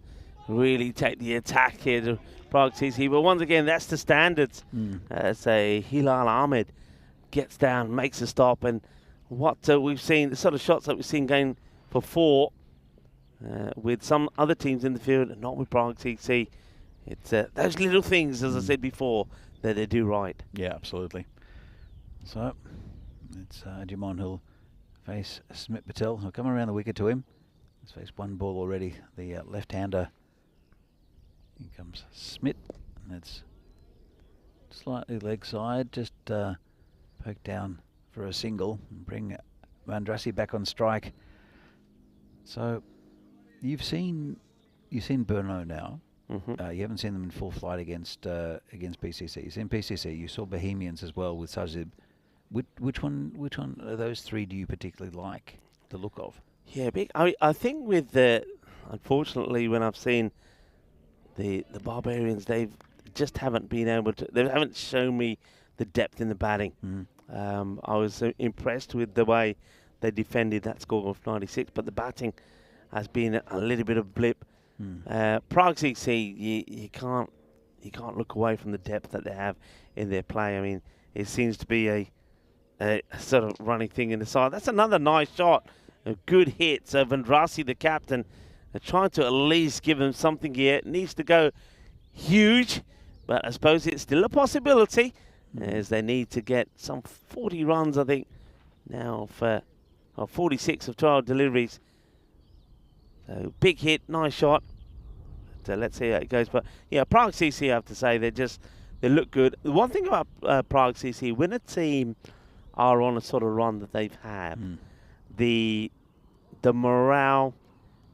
really take the attack here to Prague TC. But once again, that's the standards. Say Hilal Ahmed gets down, makes a stop, and what we've seen, the sort of shots that we've seen going for 4 with some other teams in the field, and not with Prague TC. It's those little things, as I said before, that they do right. Yeah, absolutely. So it's Ajimon who'll face Smit Patel. He'll come around the wicket to him. He's faced one ball already. The left-hander Here comes Smith. And that's slightly leg side. Just poke down for a single and bring Mandrassi back on strike. So you've seen Bruno now. You haven't seen them in full flight against PCC. You've seen PCC. You saw Bohemians as well with Sajib. Which one of those three do you particularly like the look of? Yeah, I think with the, unfortunately, when I've seen the Barbarians, they just haven't been able to. They haven't shown me the depth in the batting. I was impressed with the way they defended that score of 96, but the batting has been a little bit of blip. Prague CC, you can't look away from the depth that they have in their play. I mean, it seems to be a sort of running thing in the side. That's another nice shot, a good hit. So Vandrasi, the captain, trying to at least give them something here. It needs to go huge, but I suppose it's still a possibility as they need to get some 40 runs, I think, now for 46 of 12 deliveries. So big hit, nice shot. So let's see how it goes. But yeah, Prague CC, I have to say, they look good. The one thing about Prague CC, when a team are on a sort of run that they've had, the morale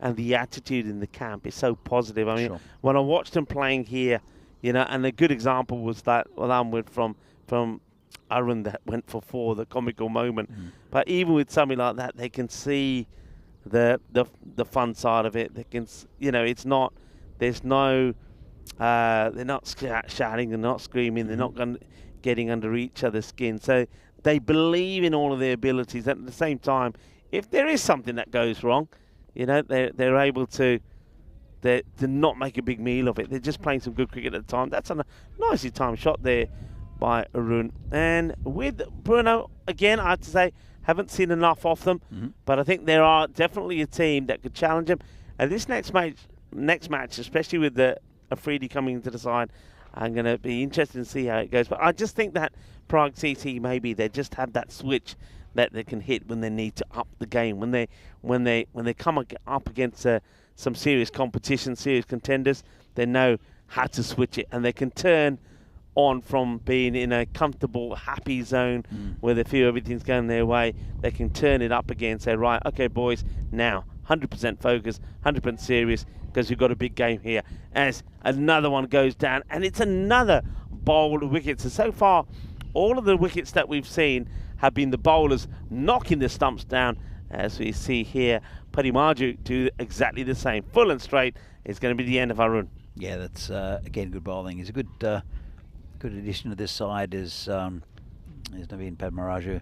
and the attitude in the camp is so positive. I mean, when I watched them playing here, you know, and a good example was that Alamwood from Arun that went for 4, the comical moment. But even with something like that, they can see the fun side of it. They can, you know, it's not. There's no. They're not shouting. They're not screaming. They're not getting under each other's skin. So they believe in all of their abilities. At the same time, if there is something that goes wrong, you know, they're able to not make a big meal of it. They're just playing some good cricket at the time. That's a nicely timed shot there by Arun. And with Bruno, again, I have to say, haven't seen enough of them, but I think there are definitely a team that could challenge them. And this next match, especially with the Afridi coming into the side, I'm going to be interested to see how it goes. But I just think that Prague CT, maybe they just have that switch that they can hit when they need to up the game. When they come up against some serious competition, serious contenders, they know how to switch it, and they can turn on from being in a comfortable, happy zone where they feel everything's going their way. They can turn it up again and say, right, okay, boys, now 100% focus, 100% serious, because we've got a big game here. As another one goes down, and it's another bowled wicket. So far, all of the wickets that we've seen have been the bowlers knocking the stumps down, as we see here. Parimaju do exactly the same. Full and straight is going to be the end of our run. Yeah, that's, again, good bowling. He's a good addition to this side is Naveen Padmaraju.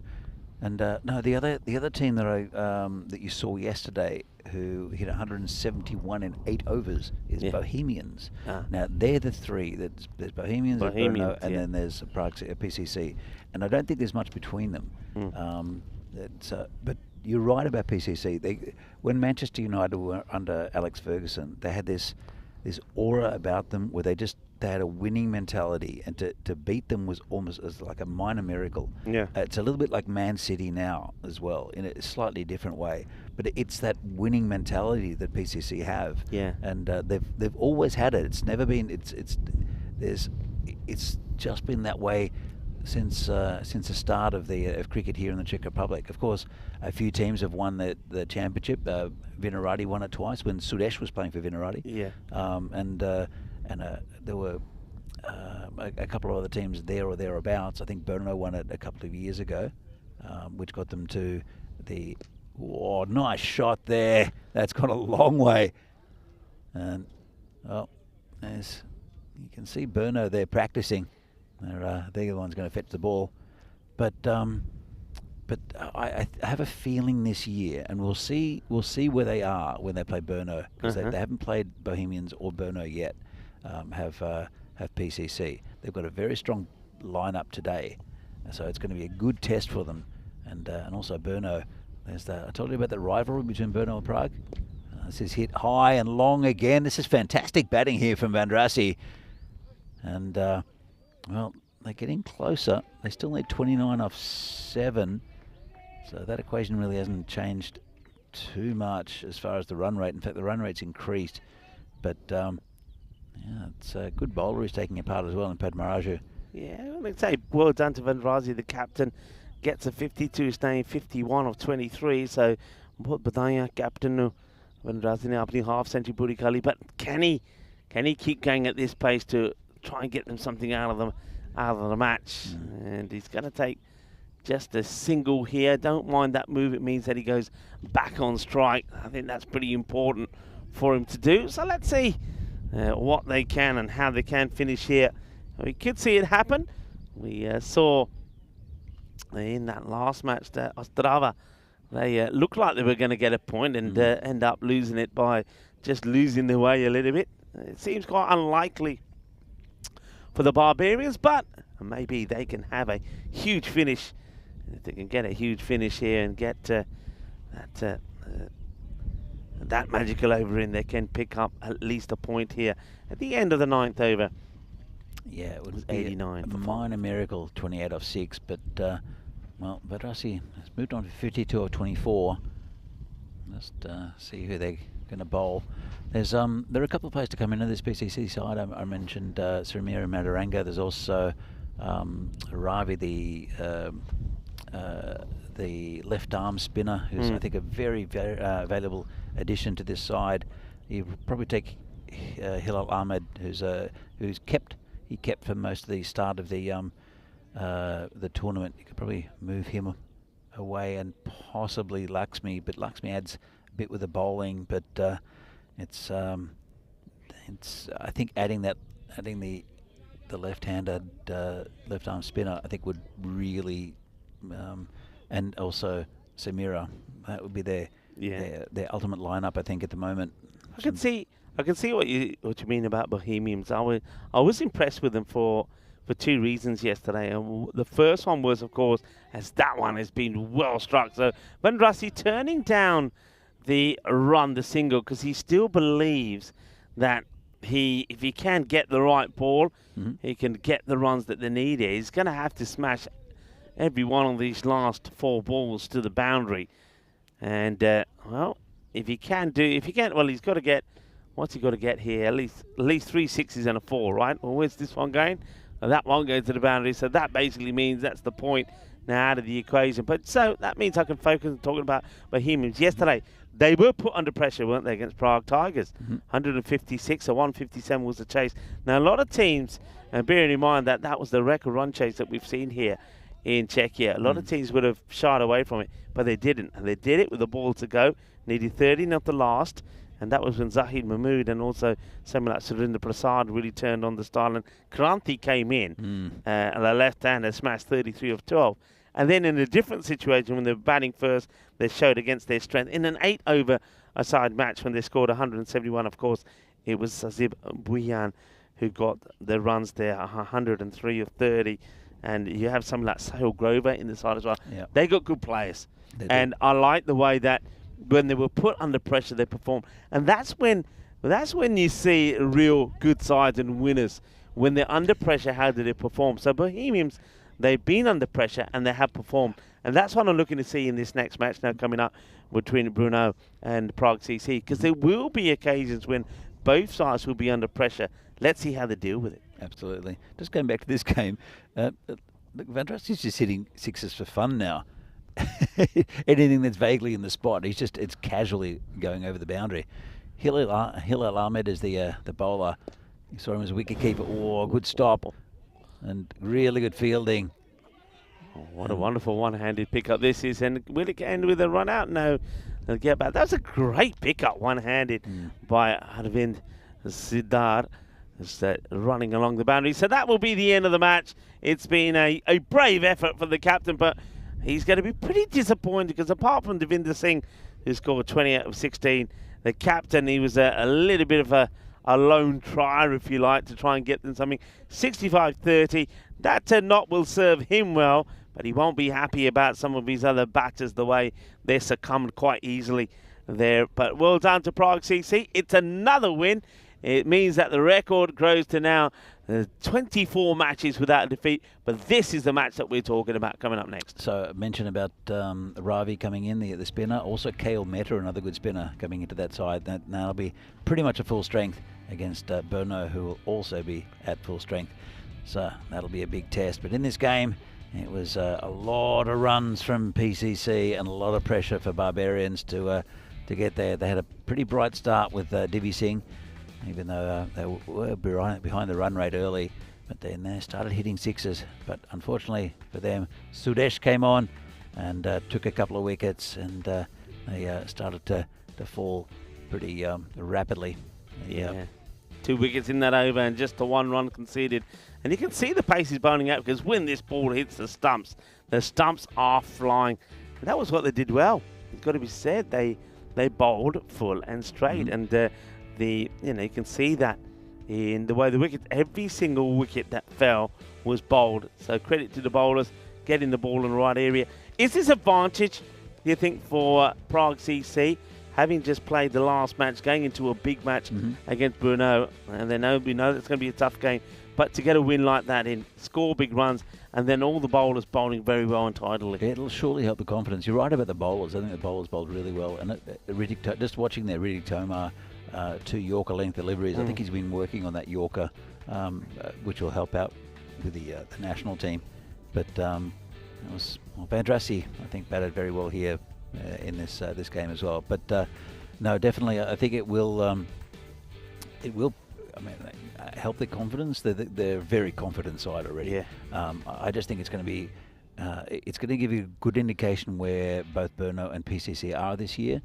And no, the other team that that you saw yesterday, who hit 171 in 8 overs, is Bohemians. Now they're the three. There's Bohemians, Bruno, and then there's Prague PCC. And I don't think there's much between them. But you're right about PCC. When Manchester United were under Alex Ferguson, they had this aura about them where they had a winning mentality, and to beat them was almost as like a minor miracle. It's a little bit like Man City now as well, in a slightly different way. But it's that winning mentality that PCC have. And they've always had it. It's never been. It's just been that way since the start of cricket here in the Czech Republic. Of course, a few teams have won the championship. Vinorad won it twice when Sudesh was playing for Vinorad. And there were a couple of other teams there or thereabouts. I think Bruno won it a couple of years ago, which got them to the... Oh, nice shot there. That's gone a long way. And, well, as you can see Bruno there practicing. They're the ones going to fetch the ball. But I have a feeling this year, and we'll see where they are when they play Bruno, because they haven't played Bohemians or Bruno yet. Have PCC. They've got a very strong lineup today, so it's going to be a good test for them. And also Bruno. I told you about the rivalry between Bruno and Prague. This is hit high and long again. This is fantastic batting here from Vandrasi. And well, they're getting closer. They still need 29 off 7, so that equation really hasn't changed too much as far as the run rate. In fact, the run rate's increased, but Yeah, it's a good bowler who's taking a part as well in Padmaraju. Yeah, I'd say well done to Vinorad, the captain. Gets a 52, staying 51 of 23. So, बहुत बताया captain nu Vinorad ने अपनी half century पूरी कर ली. But can he keep going at this pace to try and get them something out of the match? And he's going to take just a single here. Don't mind that move. It means that he goes back on strike. I think that's pretty important for him to do. So let's see what they can and how they can finish here. We could see it happen. We saw in that last match that Ostrava, they looked like they were going to get a point and end up losing it by just losing their way a little bit. It seems quite unlikely for the Barbarians, but maybe they can have a huge finish. If they can get a huge finish here and get that magical over in, they can pick up at least a point here at the end of the 9th over. Yeah, it was 89. A minor miracle, 28 off 6, but well, Badrasi has moved on to 52 of 24. Just see who they're going to bowl. There's there are a couple of players to come into this PCC side. I mentioned Suramira Madaranga. There's also Ravi, the left arm spinner, who's I think a very valuable addition to this side. You probably take Hilal Ahmed, who's kept for most of the start of the tournament. You could probably move him away and possibly Lakshmi, but Lakshmi adds a bit with the bowling. But it's I think adding the left-handed left arm spinner, I think would really and also Samira, that would be their ultimate lineup, I think, at the moment. I can see what you mean about Bohemians. I was impressed with them for two reasons yesterday. And the first one was, of course, as that one has been well struck. So Vandrasi turning down the single, because he still believes that if he can get the right ball, he can get the runs that they need. He's going to have to smash every one of these last 4 balls to the boundary. And well, he's got to get. What's he got to get here? At least 3 6s and a 4, right? Well, where's this one going? Well, that one goes to the boundary, so that basically means that's the point now out of the equation. But so that means I can focus on talking about Bohemians. Yesterday, they were put under pressure, weren't they, against Prague Tigers? 156, or 157 was the chase. Now, a lot of teams, and bearing in mind that was the record run chase that we've seen here in Czechia, a lot of teams would have shied away from it, but they didn't. And they did it with the ball to go. Needed 30, not the last. And that was when Zahid Mahmood and also someone like Surinder Prasad really turned on the style. And Kranti came in, and the left-hander smashed 33 of 12. And then in a different situation, when they were batting first, they showed against their strength. In an 8-over-a-side match, when they scored 171, of course, it was Sazib Buyan who got the runs there, 103 of 30. And you have someone like Sahil Grover in the side as well. Yep. They got good players. And I like the way that when they were put under pressure, they performed. And that's when you see real good sides and winners. When they're under pressure, how do they perform? So Bohemians, they've been under pressure and they have performed. And that's what I'm looking to see in this next match now coming up between Bruno and Prague CC. Because there will be occasions when both sides will be under pressure. Let's see how they deal with it. Absolutely. Just going back to this game, Vandrasi's just hitting 6s for fun now. Anything that's vaguely in the spot, it's casually going over the boundary. Hilal Ahmed is the bowler. You saw him as a wicket keeper. Oh, good stop and really good fielding. Oh, what a wonderful one-handed pickup this is, and will it end with a run out? No, they'll get back. That was a great pickup, one-handed by Arvind Siddhar. Running along the boundary. So that will be the end of the match. It's been a brave effort for the captain, but he's going to be pretty disappointed because apart from Devinder Singh, who scored 28 of 16, the captain, he was a little bit of a lone trier, if you like, to try and get them something. 65-30. That not will serve him well, but he won't be happy about some of his other batters, the way they succumbed quite easily there. But well done to Prague CC. It's another win. It means that the record grows to now 24 matches without a defeat, but this is the match that we're talking about coming up next. So mention about Ravi coming in, the spinner. Also Kale Meta, another good spinner, coming into that side. That'll be pretty much a full strength against Bruno, who will also be at full strength. So that'll be a big test. But in this game, it was a lot of runs from PCC and a lot of pressure for Barbarians to get there. They had a pretty bright start with Divi Singh, even though they were behind the run rate early, but then they started hitting sixes. But unfortunately for them, Sudesh came on and took a couple of wickets, and they started to fall pretty rapidly. Yeah. 2 wickets in that over and just the 1 run conceded. And you can see the pace is boning out, because when this ball hits the stumps are flying. And that was what they did well. It's got to be said. They bowled full and straight, and you can see that in the way the wicket, every single wicket that fell was bowled. So credit to the bowlers getting the ball in the right area. Is this advantage, do you think, for Prague CC, having just played the last match, going into a big match against Bruno, and we know it's going to be a tough game, but to get a win like that in, score big runs, and then all the bowlers bowling very well and tidily. It'll surely help the confidence. You're right about the bowlers. I think the bowlers bowled really well. And just watching there, Riddick Tomar, 2 Yorker length deliveries. I think he's been working on that Yorker, which will help out with the national team. But it was Vandrasi, I think, batted very well here in this game as well. But no, definitely, I think it will. I mean, help their confidence. They're a very confident side already. Yeah. I just think it's going to be. It's going to give you a good indication where both Bruno and PCC are this year.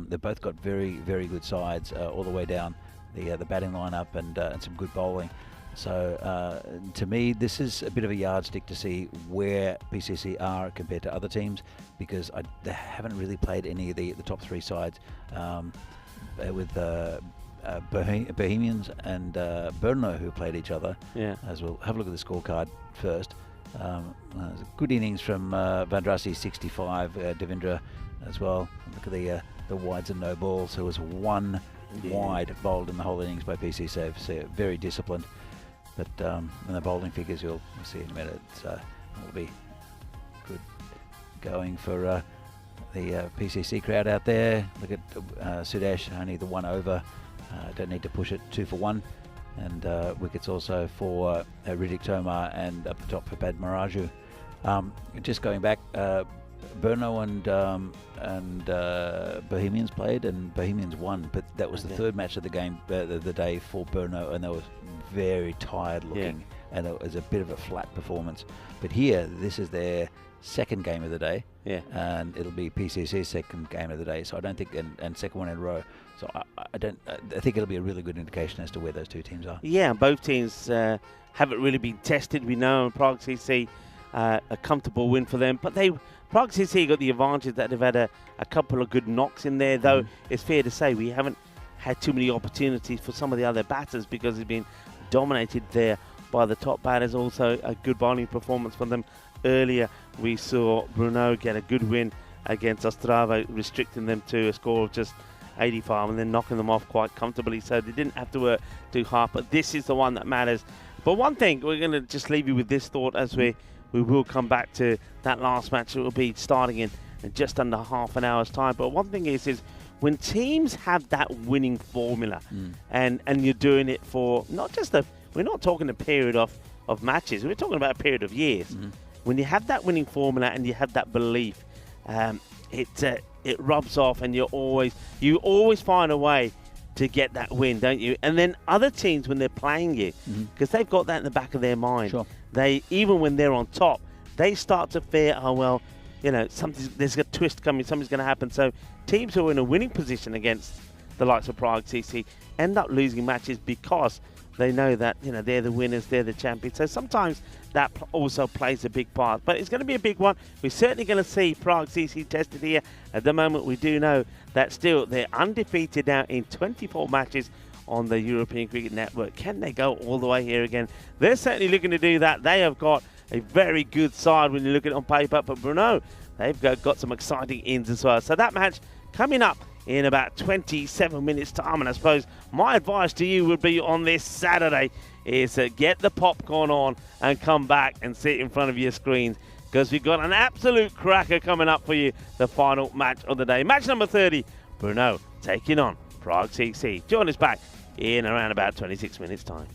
They've both got very, very good sides all the way down the batting lineup, and some good bowling. So to me, this is a bit of a yardstick to see where PCC are compared to other teams, because they haven't really played any of the top 3 sides with Bohemians and Bruno, who played each other. Yeah. As we'll have a look at the scorecard first. There's a good innings from Vandrasi, 65, Devendra as well. Look at the wides and no balls. There was 1 wide bowled in the whole innings by PCC, so very disciplined. But and the bowling figures we'll see in a minute. So it'll be good going for the PCC crowd out there. Look at Sudesh, only the 1 over. Don't need to push it 2 for 1. And wickets also for Riddick Tomar, and up the top for Pad Maraju. Just going back, Bruno and Bohemians played, and Bohemians won, but that was the 3rd match of the game, the day for Bruno, and they were very tired looking, and it was a bit of a flat performance. But here, this is their 2nd game of the day, and it'll be PCC's 2nd game of the day. So I don't think, and 2nd one in a row. So I think it'll be a really good indication as to where those 2 teams are. Yeah, both teams haven't really been tested. We know Prague CC, a comfortable win for them, but Prague CC got the advantage that they've had a couple of good knocks in there, though it's fair to say we haven't had too many opportunities for some of the other batters, because it's been dominated there by the top batters. Also a good bowling performance from them. Earlier we saw Bruno get a good win against Ostrava, restricting them to a score of just 85 and then knocking them off quite comfortably, so they didn't have to work too hard. But this is the one that matters. But one thing, we're going to just leave you with this thought, as we will come back to that last match. It will be starting in just under half an hour's time. But one thing is when teams have that winning formula, and you're doing it for not just we're not talking a period of matches, we're talking about a period of years. When you have that winning formula and you have that belief, it rubs off, and you always find a way to get that win, don't you? And then other teams, when they're playing you, because they've got that in the back of their mind, they, even when they're on top, they start to fear, oh well, there's a twist coming, something's going to happen. So teams who are in a winning position against the likes of Prague CC end up losing matches, because they know that they're the winners, they're the champions. So sometimes that also plays a big part. But it's going to be a big one. We're certainly going to see Prague CC tested here. At the moment, we do know that still they're undefeated now in 24 matches on the European Cricket Network. Can they go all the way here again? They're certainly looking to do that. They have got a very good side when you look at it on paper. But Bruno, they've got some exciting ins as well. So that match coming up in about 27 minutes time. And I suppose my advice to you would be on this Saturday is get the popcorn on and come back and sit in front of your screens, because we've got an absolute cracker coming up for you, the final match of the day. Match number 30, Bruno taking on Prague CC. Join us back in around about 26 minutes time.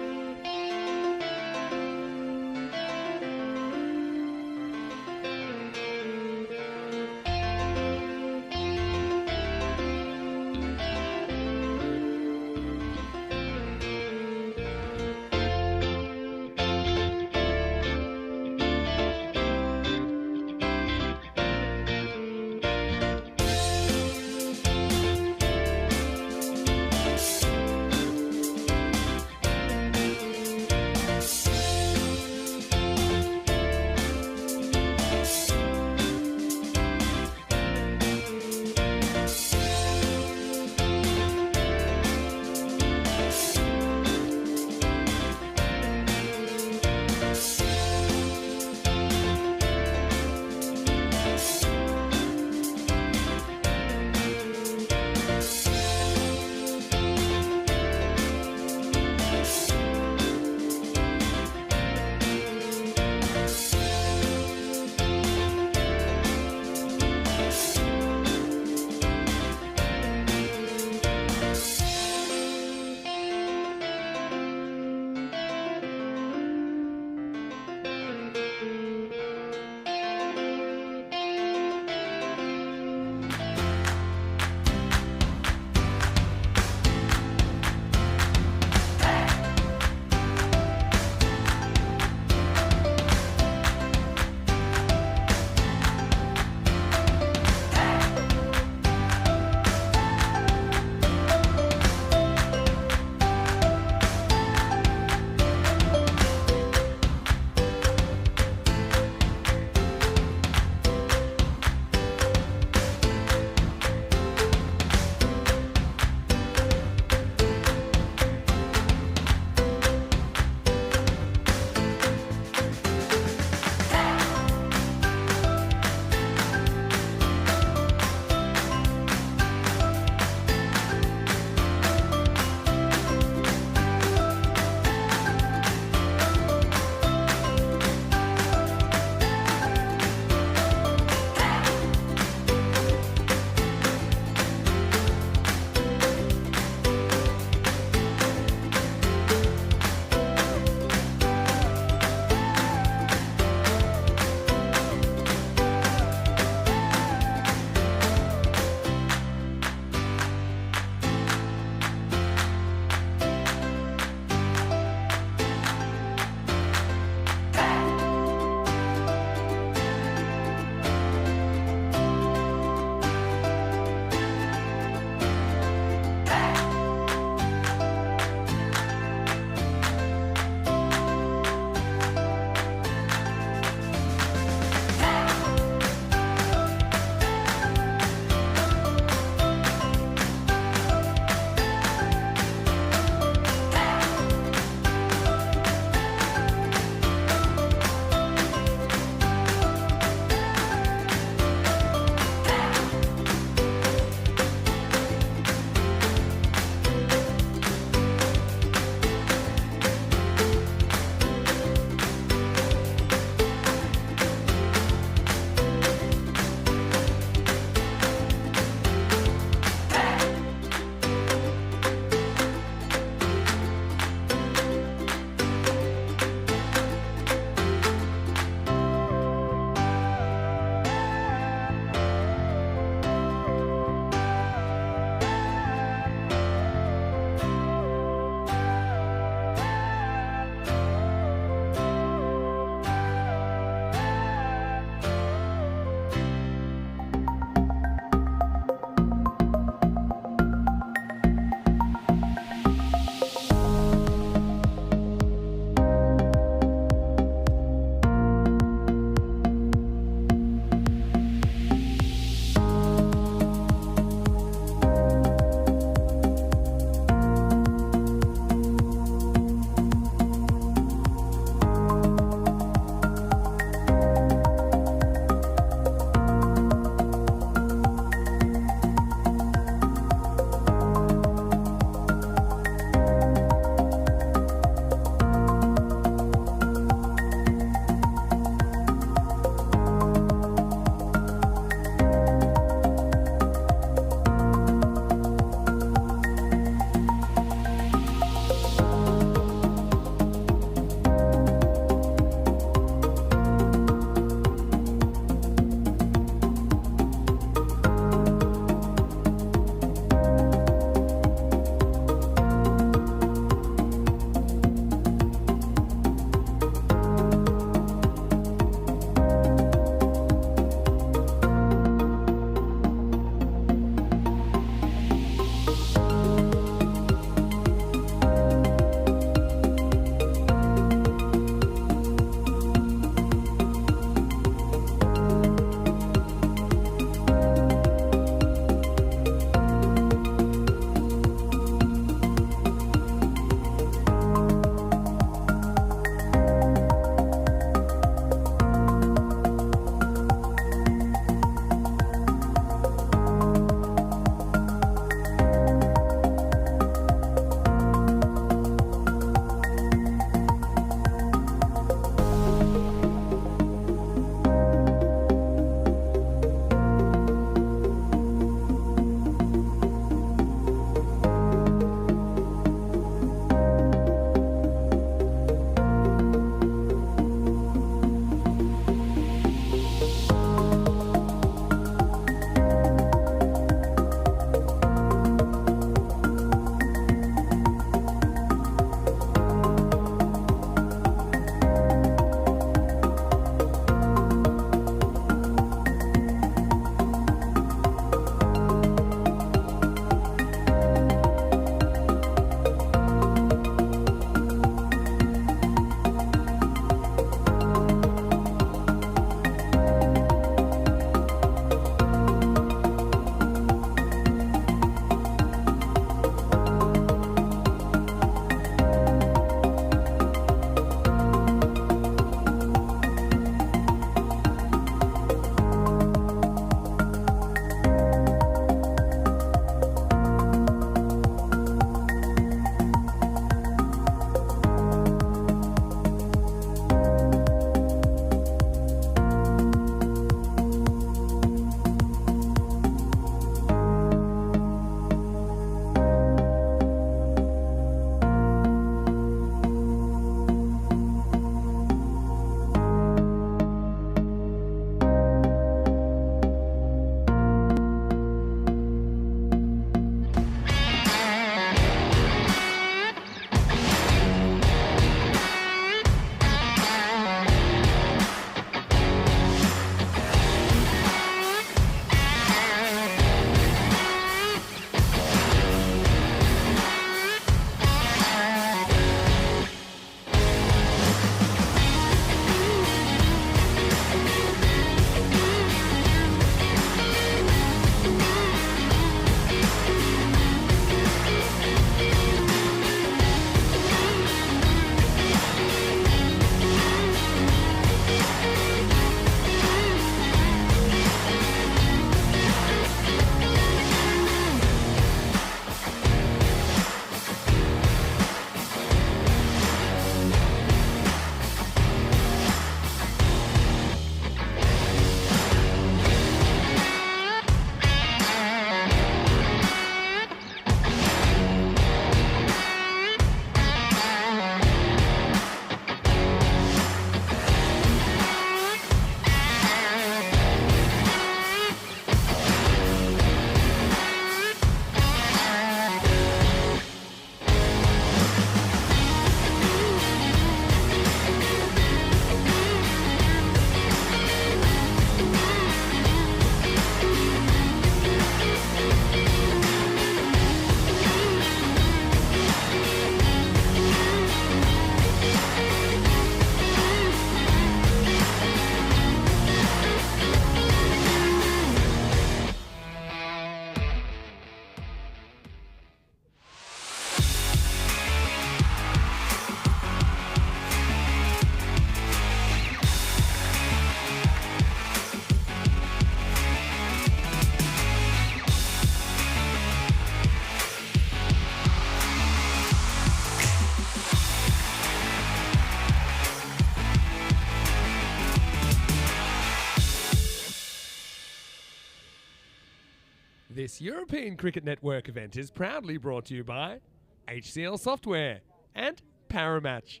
This European Cricket Network event is proudly brought to you by HCL Software and Paramatch.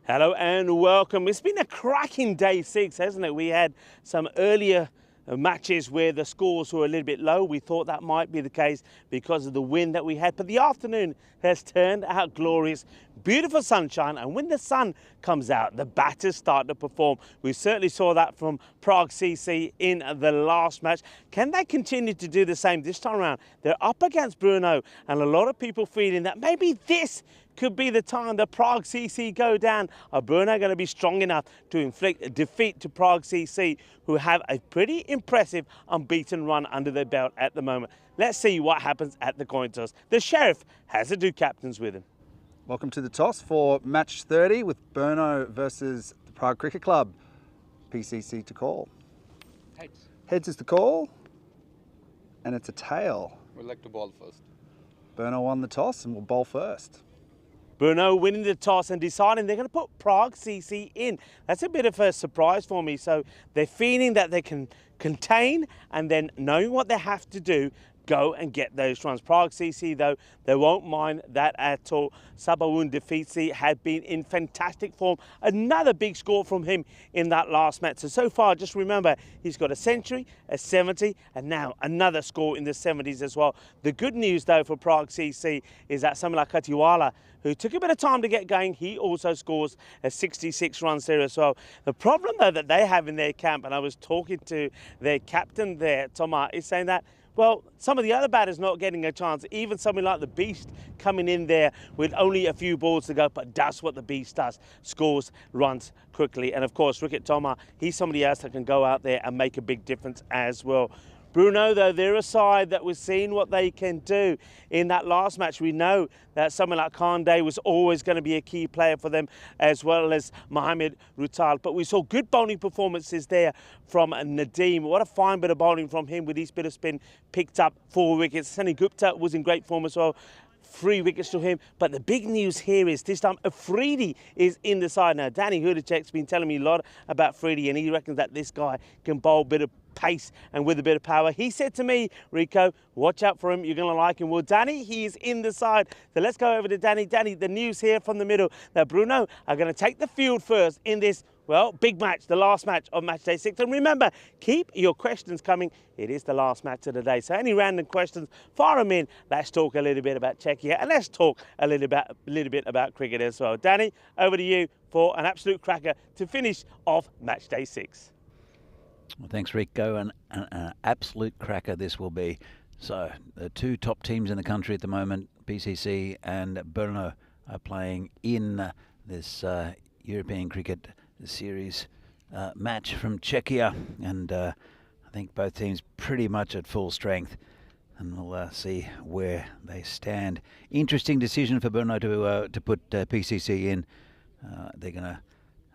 Hello and welcome. It's been a cracking day 6, hasn't it? We had some earlier matches where the scores were a little bit low. We thought that might be the case because of the wind that we had, but the afternoon has turned out glorious. Beautiful sunshine, and when the sun comes out, the batters start to perform. We certainly saw that from Prague CC in the last match. Can they continue to do the same this time around? They're up against Bruno, and a lot of people feeling that maybe this could be the time the Prague CC go down. Are Bruno going to be strong enough to inflict a defeat to Prague CC, who have a pretty impressive unbeaten run under their belt at the moment? Let's see what happens at the coin toss. The Sheriff has the two captains with him. Welcome to the toss for match 30 with Bruno versus the Prague Cricket Club. PCC to call. Heads. Heads is the call, and it's a tail. We'd like to ball first. Bruno won the toss and will bowl first. Bruno winning the toss and deciding they're going to put Prague CC in. That's a bit of a surprise for me. So they're feeling that they can contain, and then knowing what they have to do, go and get those runs. Prague CC, though, they won't mind that at all. Sabawun Defeatsi had been in fantastic form. Another big score from him in that last match. So far, just remember, he's got a century, a 70, and now another score in the 70s as well. The good news, though, for Prague CC is that someone like Katiwala, who took a bit of time to get going, he also scores a 66 runs there as well. The problem, though, that they have in their camp, and I was talking to their captain there, Thomas, is saying that, well, some of the other batters not getting a chance, even something like the Beast coming in there with only a few balls to go, but does what the Beast does, scores runs quickly. And of course, Ricket Thomas, he's somebody else that can go out there and make a big difference as well. Bruno, though, they're a side that was seeing what they can do. In that last match, we know that someone like Kande was always going to be a key player for them, as well as Mohamed Rutal. But we saw good bowling performances there from Nadeem. What a fine bit of bowling from him with his bit of spin, picked up 4 wickets. Sani Gupta was in great form as well. 3 wickets to him. But the big news here is this time Afridi is in the side. Now, Danny Hudacek's been telling me a lot about Afridi, and he reckons that this guy can bowl a bit of pace and with a bit of power. He said to me, Rico, watch out for him, you're going to like him. Well, Danny, he is in the side. So let's go over to Danny. Danny, the news here from the middle that Bruno are going to take the field first in this, well, big match, the last match of match day 6. And remember, keep your questions coming. It is the last match of the day. So any random questions, fire them in. Let's talk a little bit about Czechia, and let's talk a little bit about cricket as well. Danny, over to you for an absolute cracker to finish off match day 6. Well, thanks, Rico. An absolute cracker this will be. So the two top teams in the country at the moment, PCC and Brno, are playing in this European Cricket Series match from Czechia, and I think both teams pretty much at full strength, and we'll see where they stand. Interesting decision for Brno to put PCC in. They're going to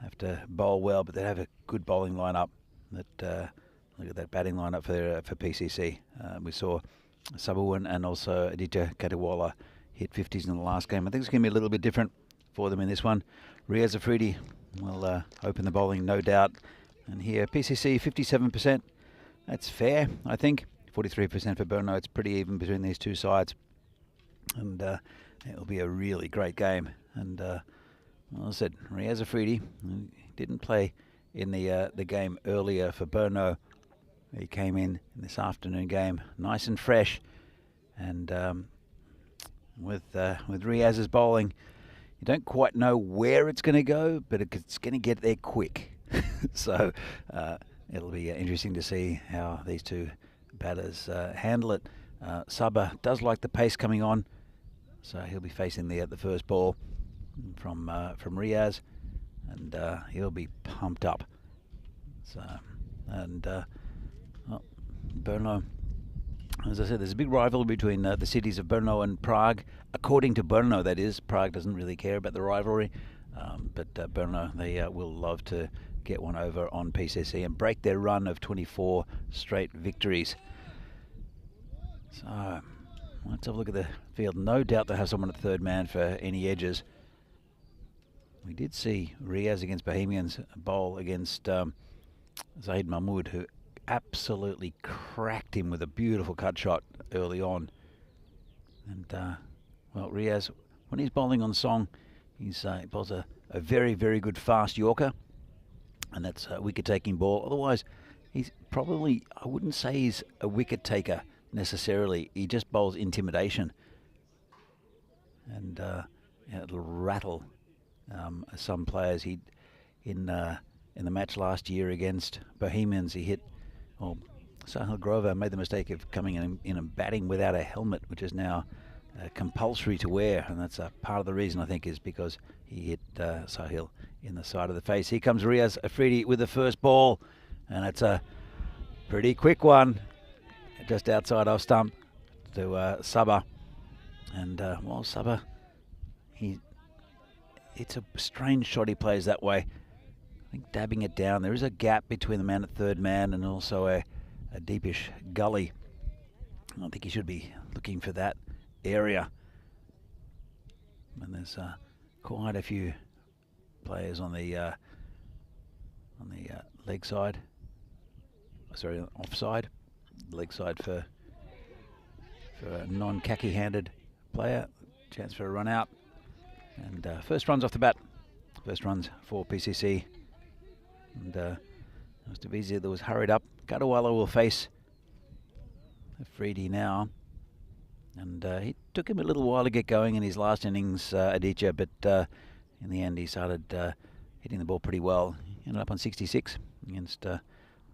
have to bowl well, but they have a good bowling lineup. Look at that batting lineup for PCC. We saw Sabawun and also Aditya Katiwala hit 50s in the last game. I think it's going to be a little bit different for them in this one. Riaz Afridi will open the bowling, no doubt. And here, PCC 57%. That's fair, I think. 43% for Brno. It's pretty even between these two sides. And it'll be a really great game. And well, I said, Riaz Afridi didn't play in the game earlier for Brno. He came in this afternoon game nice and fresh, and with Riaz's bowling, you don't quite know where it's going to go, but it's going to get there quick. So it'll be interesting to see how these two batters handle it. Sabah does like the pace coming on, so he'll be facing the first ball from Riaz. And he'll be pumped up. So, and well, Brno, as I said, there's a big rivalry between the cities of Brno and Prague. According to Brno, that is. Prague doesn't really care about the rivalry, but Brno, they will love to get one over on PCC and break their run of 24 straight victories. So let's have a look at the field. No doubt they'll have someone at third man for any edges. We did see Riaz against Bohemians bowl against Zahid Mahmood, who absolutely cracked him with a beautiful cut shot early on. And, well, Riaz, when he's bowling on song, he bowls a very, very good fast Yorker. And that's a wicket-taking ball. Otherwise, he's probably, I wouldn't say he's a wicket-taker necessarily. He just bowls intimidation. And yeah, it'll rattle some players. In the match last year against Bohemians, he hit, well, Sahil Grover made the mistake of coming in and batting without a helmet, which is now compulsory to wear, and that's part of the reason, I think, is because he hit Sahil in the side of the face. Here comes Riaz Afridi with the first ball, and it's a pretty quick one, just outside off stump to Sabah. And well, Sabah, it's a strange shot he plays that way. I think dabbing it down. There is a gap between the man at third man and also a deepish gully. I don't think he should be looking for that area. And there's quite a few players on the leg side. Sorry, offside. Leg side for a non-khaki-handed player. Chance for a run out. And first runs off the bat. First runs for PCC. And Mustavizia that was hurried up. Gadawala will face Afridi now. And he took him a little while to get going in his last innings, Aditya, but in the end he started hitting the ball pretty well. He ended up on 66 against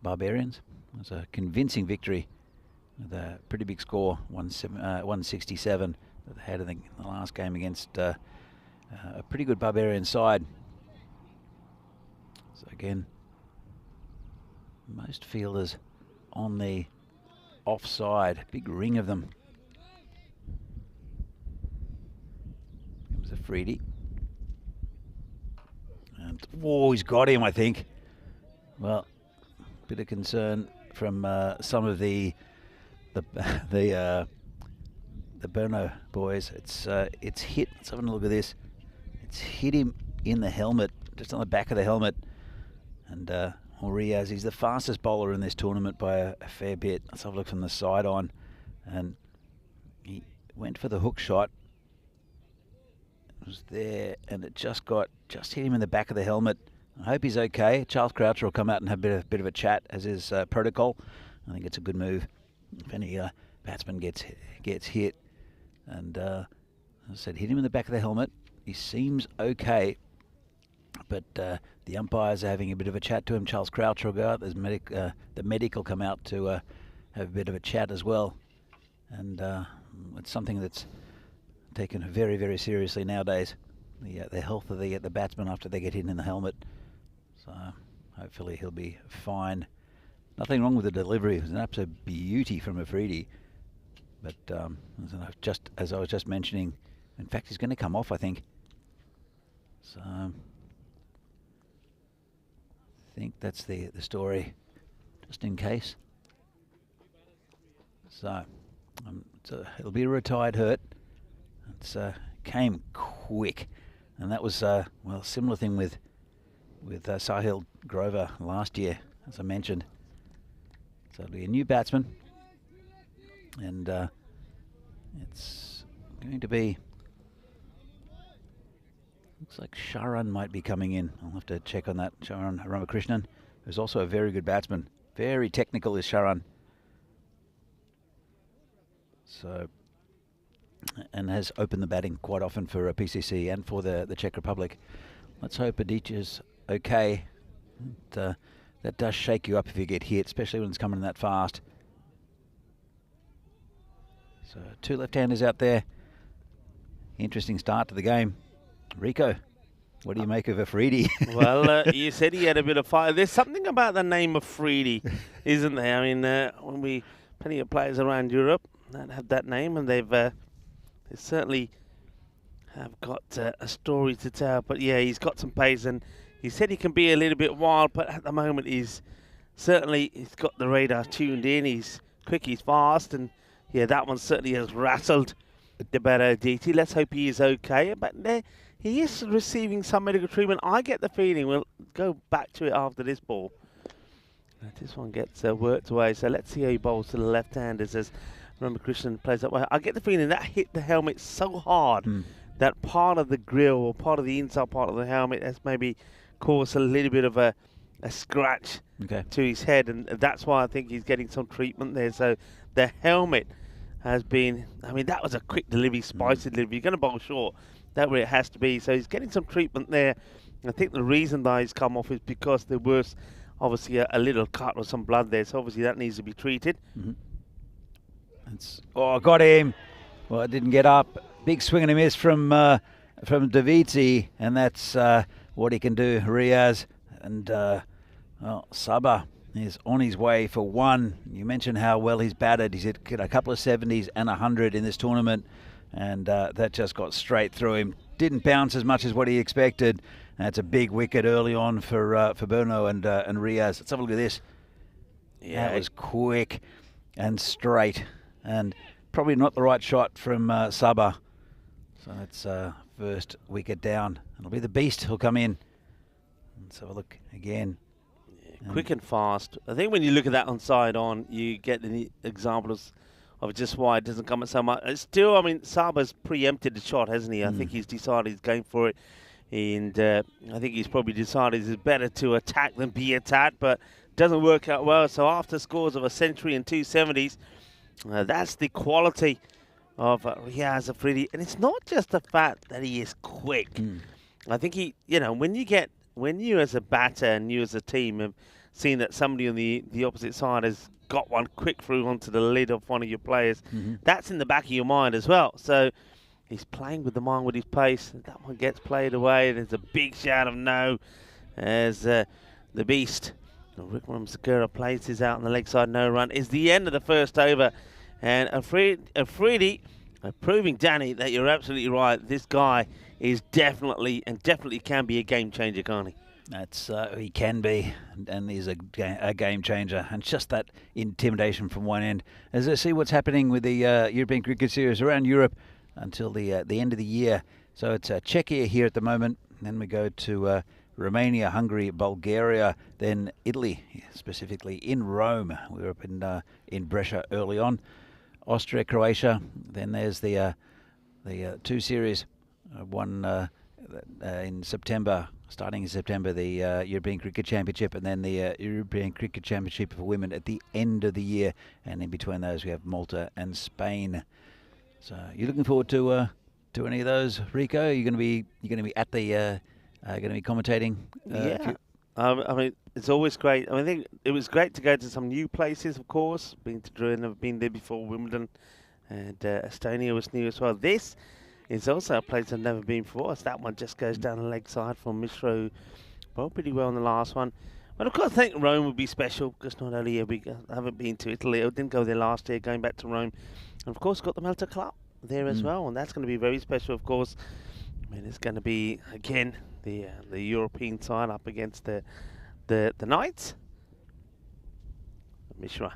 Barbarians. It was a convincing victory with a pretty big score, 167 that they had in the last game against a pretty good Barbarian side. So again, most fielders on the offside, big ring of them. It was Afridi. And oh, he's got him, I think. Well, bit of concern from some of the Bruno boys. It's hit. Let's have a look at this. It's hit him in the helmet, just on the back of the helmet. And Riaz, he's the fastest bowler in this tournament by a fair bit. Let's have a look from the side on. And he went for the hook shot. It was there, and it just hit him in the back of the helmet. I hope he's okay. Charles Croucher will come out and have a bit of a chat as his protocol. I think it's a good move. If any batsman gets hit, and as I said, hit him in the back of the helmet. He seems okay, but the umpires are having a bit of a chat to him. Charles Croucher will go out. There's the medic will come out to have a bit of a chat as well, and it's something that's taken very, very seriously nowadays. The health of the batsman after they get hit in the helmet. So hopefully he'll be fine. Nothing wrong with the delivery. It was an absolute beauty from Afridi. But just as I was just mentioning, in fact, he's going to come off, I think. So I think that's the story, just in case. So it'll be a retired hurt. It's came quick, and that was well, similar thing with Sahil Grover last year, as I mentioned. So it'll be a new batsman, and it's going to be. Looks like Sharan might be coming in. I'll have to check on that. Sharan Ramakrishnan, who's also a very good batsman. Very technical is Sharan. So, and has opened the batting quite often for PCC and for the Czech Republic. Let's hope Aditya's okay. That does shake you up if you get hit, especially when it's coming that fast. So 2 left-handers out there. Interesting start to the game. Rico, what do you make of Afridi? Well, you said he had a bit of fire. There's something about the name of Afridi, isn't there? I mean, plenty of players around Europe that have that name, and they certainly have got a story to tell. But yeah, he's got some pace, and he said he can be a little bit wild, but at the moment he's got the radar tuned in. He's quick, he's fast, and yeah, that one certainly has rattled the better DT. Let's hope he is okay. But he is receiving some medical treatment. I get the feeling, we'll go back to it after this ball, This one gets worked away, so let's see how he bowls to the left-handers as Ramakrishnan plays that way. I get the feeling that hit the helmet so hard that part of the grill or part of the inside part of the helmet has maybe caused a little bit of a scratch to his head, and that's why I think he's getting some treatment there. So the helmet has been, I mean, that was a quick delivery, spicy delivery. You're going to bowl short, that's where it has to be. So he's getting some treatment there. I think the reason that he's come off is because there was obviously a little cut or some blood there, so obviously that needs to be treated. Got him. Well, it didn't get up. Big swing and a miss from Daviti, and that's what he can do. Riaz and Sabah is on his way for one. You mentioned how well he's batted. He's hit a couple of 70s and 100 in this tournament, and that just got straight through him. Didn't bounce as much as what he expected. That's a big wicket early on for Bruno and Riaz. Let's have a look at this. Yeah, that was quick and straight, and probably not the right shot from Sabah. So that's first wicket down. It'll be the beast who'll come in. Let's have a look again. Yeah, quick and fast. I think when you look at that on side on, you get the example of just why it doesn't come at so much. It's still, I mean, Sabah's preempted the shot, hasn't he? I think he's decided he's going for it. And I think he's probably decided it's better to attack than be attacked, but doesn't work out well. So after scores of a century and 270s, that's the quality of Riaz Afridi. And it's not just the fact that he is quick. I think he, when you as a batter and you as a team have seen that somebody on the opposite side has got one quick through onto the lid of one of your players, that's in the back of your mind as well. So he's playing with the mind with his pace. That one gets played away. There's a big shout of no as the beast, Wickram Segura, places out on the leg side, no run. It's the end of the first over. And Afridi proving, Danny, that you're absolutely right. This guy is definitely can be a game changer, can't he? That's he can be, and he's a game changer, and just that intimidation from one end. As I see what's happening with the European Cricket Series around Europe until the end of the year. So it's Czechia here at the moment. Then we go to Romania, Hungary, Bulgaria, then Italy, specifically in Rome. We were up in Brescia early on. Austria, Croatia. Then there's the two series. One in September, starting in September, the European Cricket Championship, and then the European Cricket Championship for women at the end of the year. And in between those, we have Malta and Spain. So you're looking forward to any of those, Rico? You're going to be at the going to be commentating. I mean, it's always great. I mean, I think it was great to go to some new places, of course. Been to Drew, never been there before. Wimbledon and Estonia was new as well. This is also a place I've never been before. So that one just goes down the leg side from Mishra, who bowled pretty well in the last one. But of course, I think Rome would be special because not only have we haven't been to Italy, I didn't go there last year, going back to Rome. And of course, got the Malta Club there as well, and that's going to be very special, of course. I mean, it's going to be again the European side up against the Knights. Mishra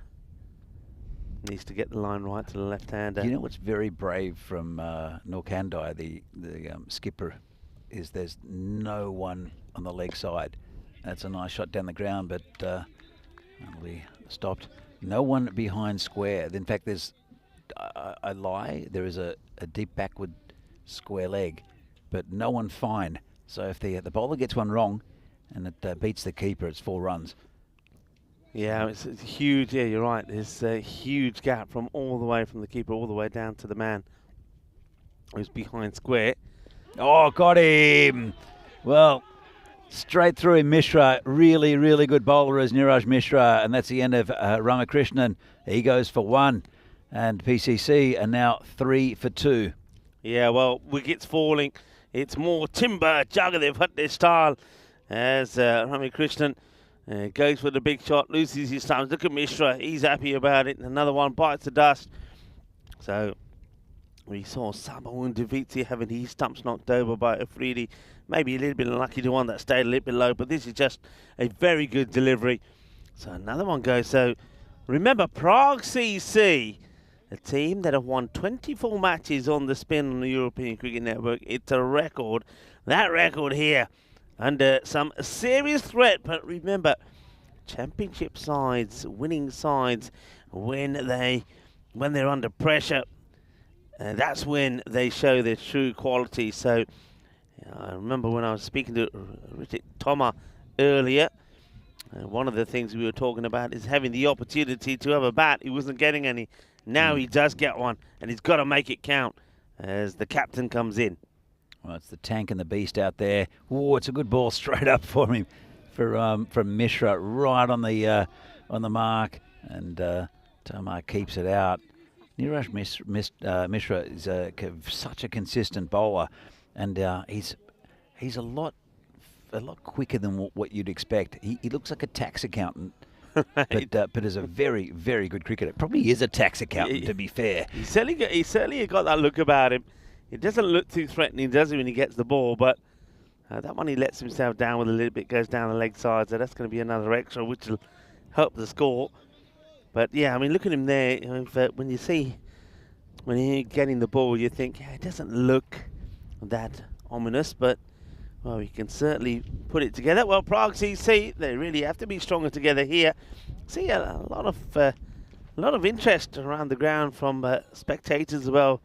needs to get the line right to the left-hander. You know what's very brave from Norkandai, the skipper, is there's no one on the leg side. That's a nice shot down the ground, but that'll be stopped. No one behind square. In fact, there's I lie. There is a deep backward square leg, but no one fine. So if the bowler gets one wrong and it beats the keeper, it's 4 runs. Yeah, it's huge. Yeah, you're right. There's a huge gap from all the way from the keeper all the way down to the man who's behind square. Oh, got him. Well, straight through him, Mishra. Really, really good bowler is Niraj Mishra, and that's the end of Ramakrishnan. He goes for 1, and PCC are now 3 for 2. Yeah, well, wickets falling. It's more timber. Jagadev hit their style as Ramakrishnan goes for the big shot, loses his stumps. Look at Mishra. He's happy about it. Another one bites the dust. So we saw Sabah and Daviti having his stumps knocked over by Afridi. Maybe a little bit unlucky, the one that stayed a little bit low, but this is just a very good delivery. So another one goes. So remember, Prague CC, a team that have won 24 matches on the spin on the European Cricket Network. It's a record. That record here under some serious threat. But remember, championship sides, winning sides, when they're under pressure, that's when they show their true quality. So I remember when I was speaking to Richard Thomas earlier, one of the things we were talking about is having the opportunity to have a bat. He wasn't getting any. Now he does get one, and he's got to make it count as the captain comes in. Well, it's the tank and the beast out there. Oh, it's a good ball straight up for him, from Mishra, right on the mark, and Tomar keeps it out. Niraj Mishra is such a consistent bowler, and he's a lot quicker than what you'd expect. He looks like a tax accountant, but is a very, very good cricketer. Probably is a tax accountant, to be fair. He certainly got that look about him. It doesn't look too threatening, does it, when he gets the ball? But that one he lets himself down with a little bit, goes down the leg side, so that's going to be another extra, which will help the score. But yeah, I mean, look at him there. When you're getting the ball, you think, yeah, it doesn't look that ominous, but well, we can certainly put it together. Well, Prague CC, they really have to be stronger together here. See a lot of interest around the ground from spectators as well.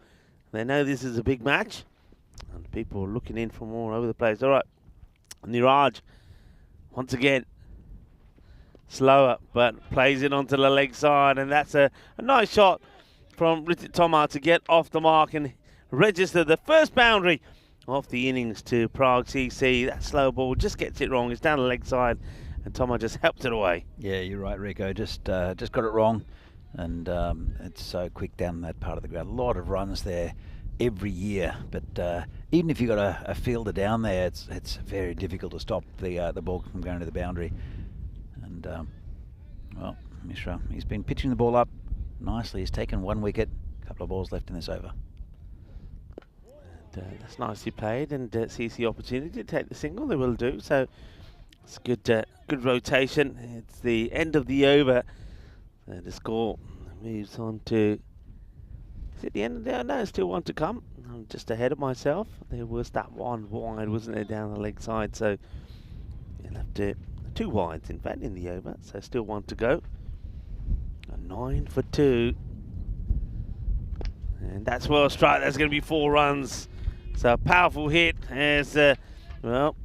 They know this is a big match, and people are looking in from all over the place. All right, Niraj, once again, slower, but plays it onto the leg side, and that's a nice shot from Richard Thomas to get off the mark and register the first boundary of the innings to Prague CC. That slow ball just gets it wrong. It's down the leg side, and Thomas just helped it away. Yeah, you're right, Rico. Just got it wrong, and it's so quick down that part of the ground. A lot of runs there every year, but even if you've got a fielder down there, it's very difficult to stop the ball from going to the boundary. And well, Mishra, he's been pitching the ball up nicely. He's taken 1 wicket, a couple of balls left in this over. That's nicely played, and sees the opportunity to take the single. They will do so. It's good rotation. It's the end of the over. The score moves on to. Is it the end of the over? No, still one to come. I'm just ahead of myself. There was that one wide, wasn't there, down the leg side? So you'll have to. 2 wides, in fact, in the over. So still one to go. A 9 for 2. And that's well struck. That's going to be 4 runs. So a powerful hit as, well,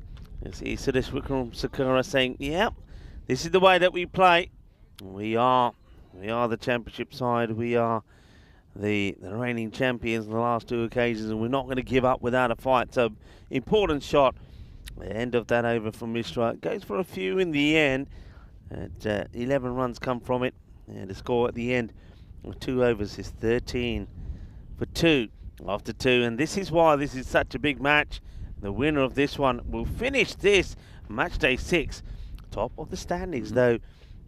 you see Suresh Vikram Sakura saying, yeah, this is the way that we play. We are the championship side. We are the reigning champions in the last 2 occasions, and we're not going to give up without a fight. So important shot. The end of that over from Mishra. Goes for a few in the end. 11 runs come from it. And the score at the end of 2 overs is 13 for 2 after 2. And this is why this is such a big match. The winner of this one will finish this match day 6 top of the standings, though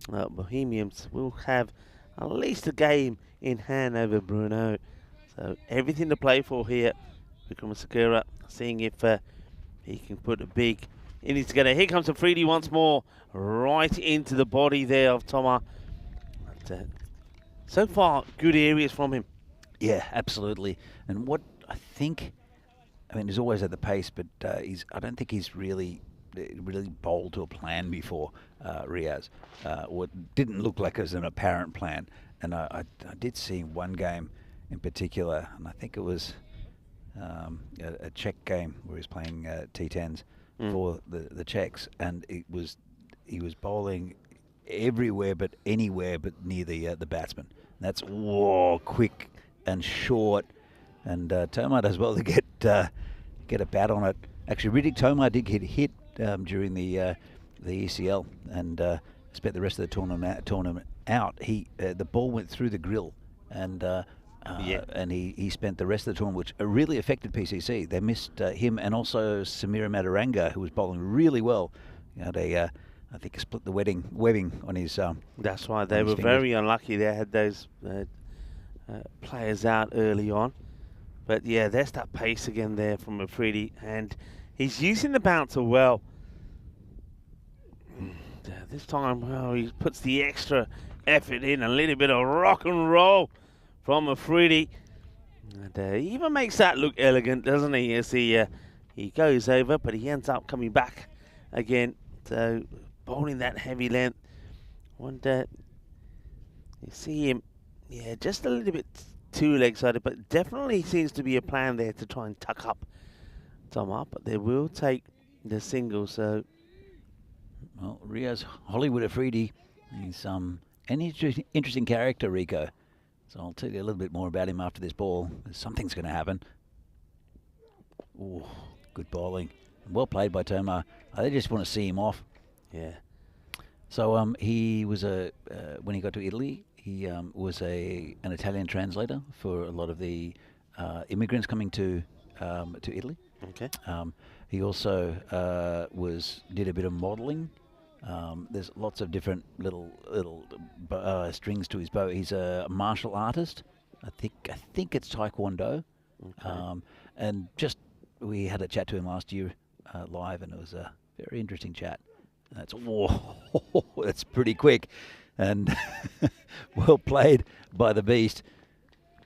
Bohemians will have at least a game in hand over Bruno. So everything to play for here. Vikram Sakura seeing if he can put a big innings together. Here comes Afridi once more, right into the body there of Thomas. But, so far, good areas from him. Yeah, absolutely. And what I think, I mean, he's always at the pace, but I don't think he's really bowled to a plan before, Riaz. Or it didn't look like it was an apparent plan. And I did see one game in particular, and I think it was a Czech game where he was playing T10s for the Czechs, and he was bowling everywhere but anywhere but near the batsman. And that's quick and short, and Tomar does well to get a bat on it. Actually, Riddick Tomar did get hit during the ECL and spent the rest of the tournament out. The ball went through the grill, and and he spent the rest of the tournament, which really affected PCC. They missed him and also Samira Madaranga, who was bowling really well. I think he split the webbing on his. That's right. They were very unlucky. They had those players out early on, but yeah, there's that pace again there from Afridi, and he's using the bouncer well. This time, well, he puts the extra effort in, a little bit of rock and roll from Afridi, and he even makes that look elegant, doesn't he? As he goes over, but he ends up coming back again. So bowling that heavy length, Wonder, you see him, yeah, just a little bit too leg-sided, but definitely seems to be a plan there to try and tuck up Tom up, but they will take the single, so... Well, Rio's Hollywood Afridi. He's an interesting character, Rico. So I'll tell you a little bit more about him after this ball. Something's going to happen. Oh, good bowling. Well played by Tomar. I just want to see him off. Yeah. So he was when he got to Italy, he was an Italian translator for a lot of the immigrants coming to Italy. Okay. He also did a bit of modelling. There's lots of different little strings to his bow. He's a martial artist. I think it's Taekwondo. Okay. And we had a chat to him last year live, and it was a very interesting chat. And that's pretty quick, and well played by the beast.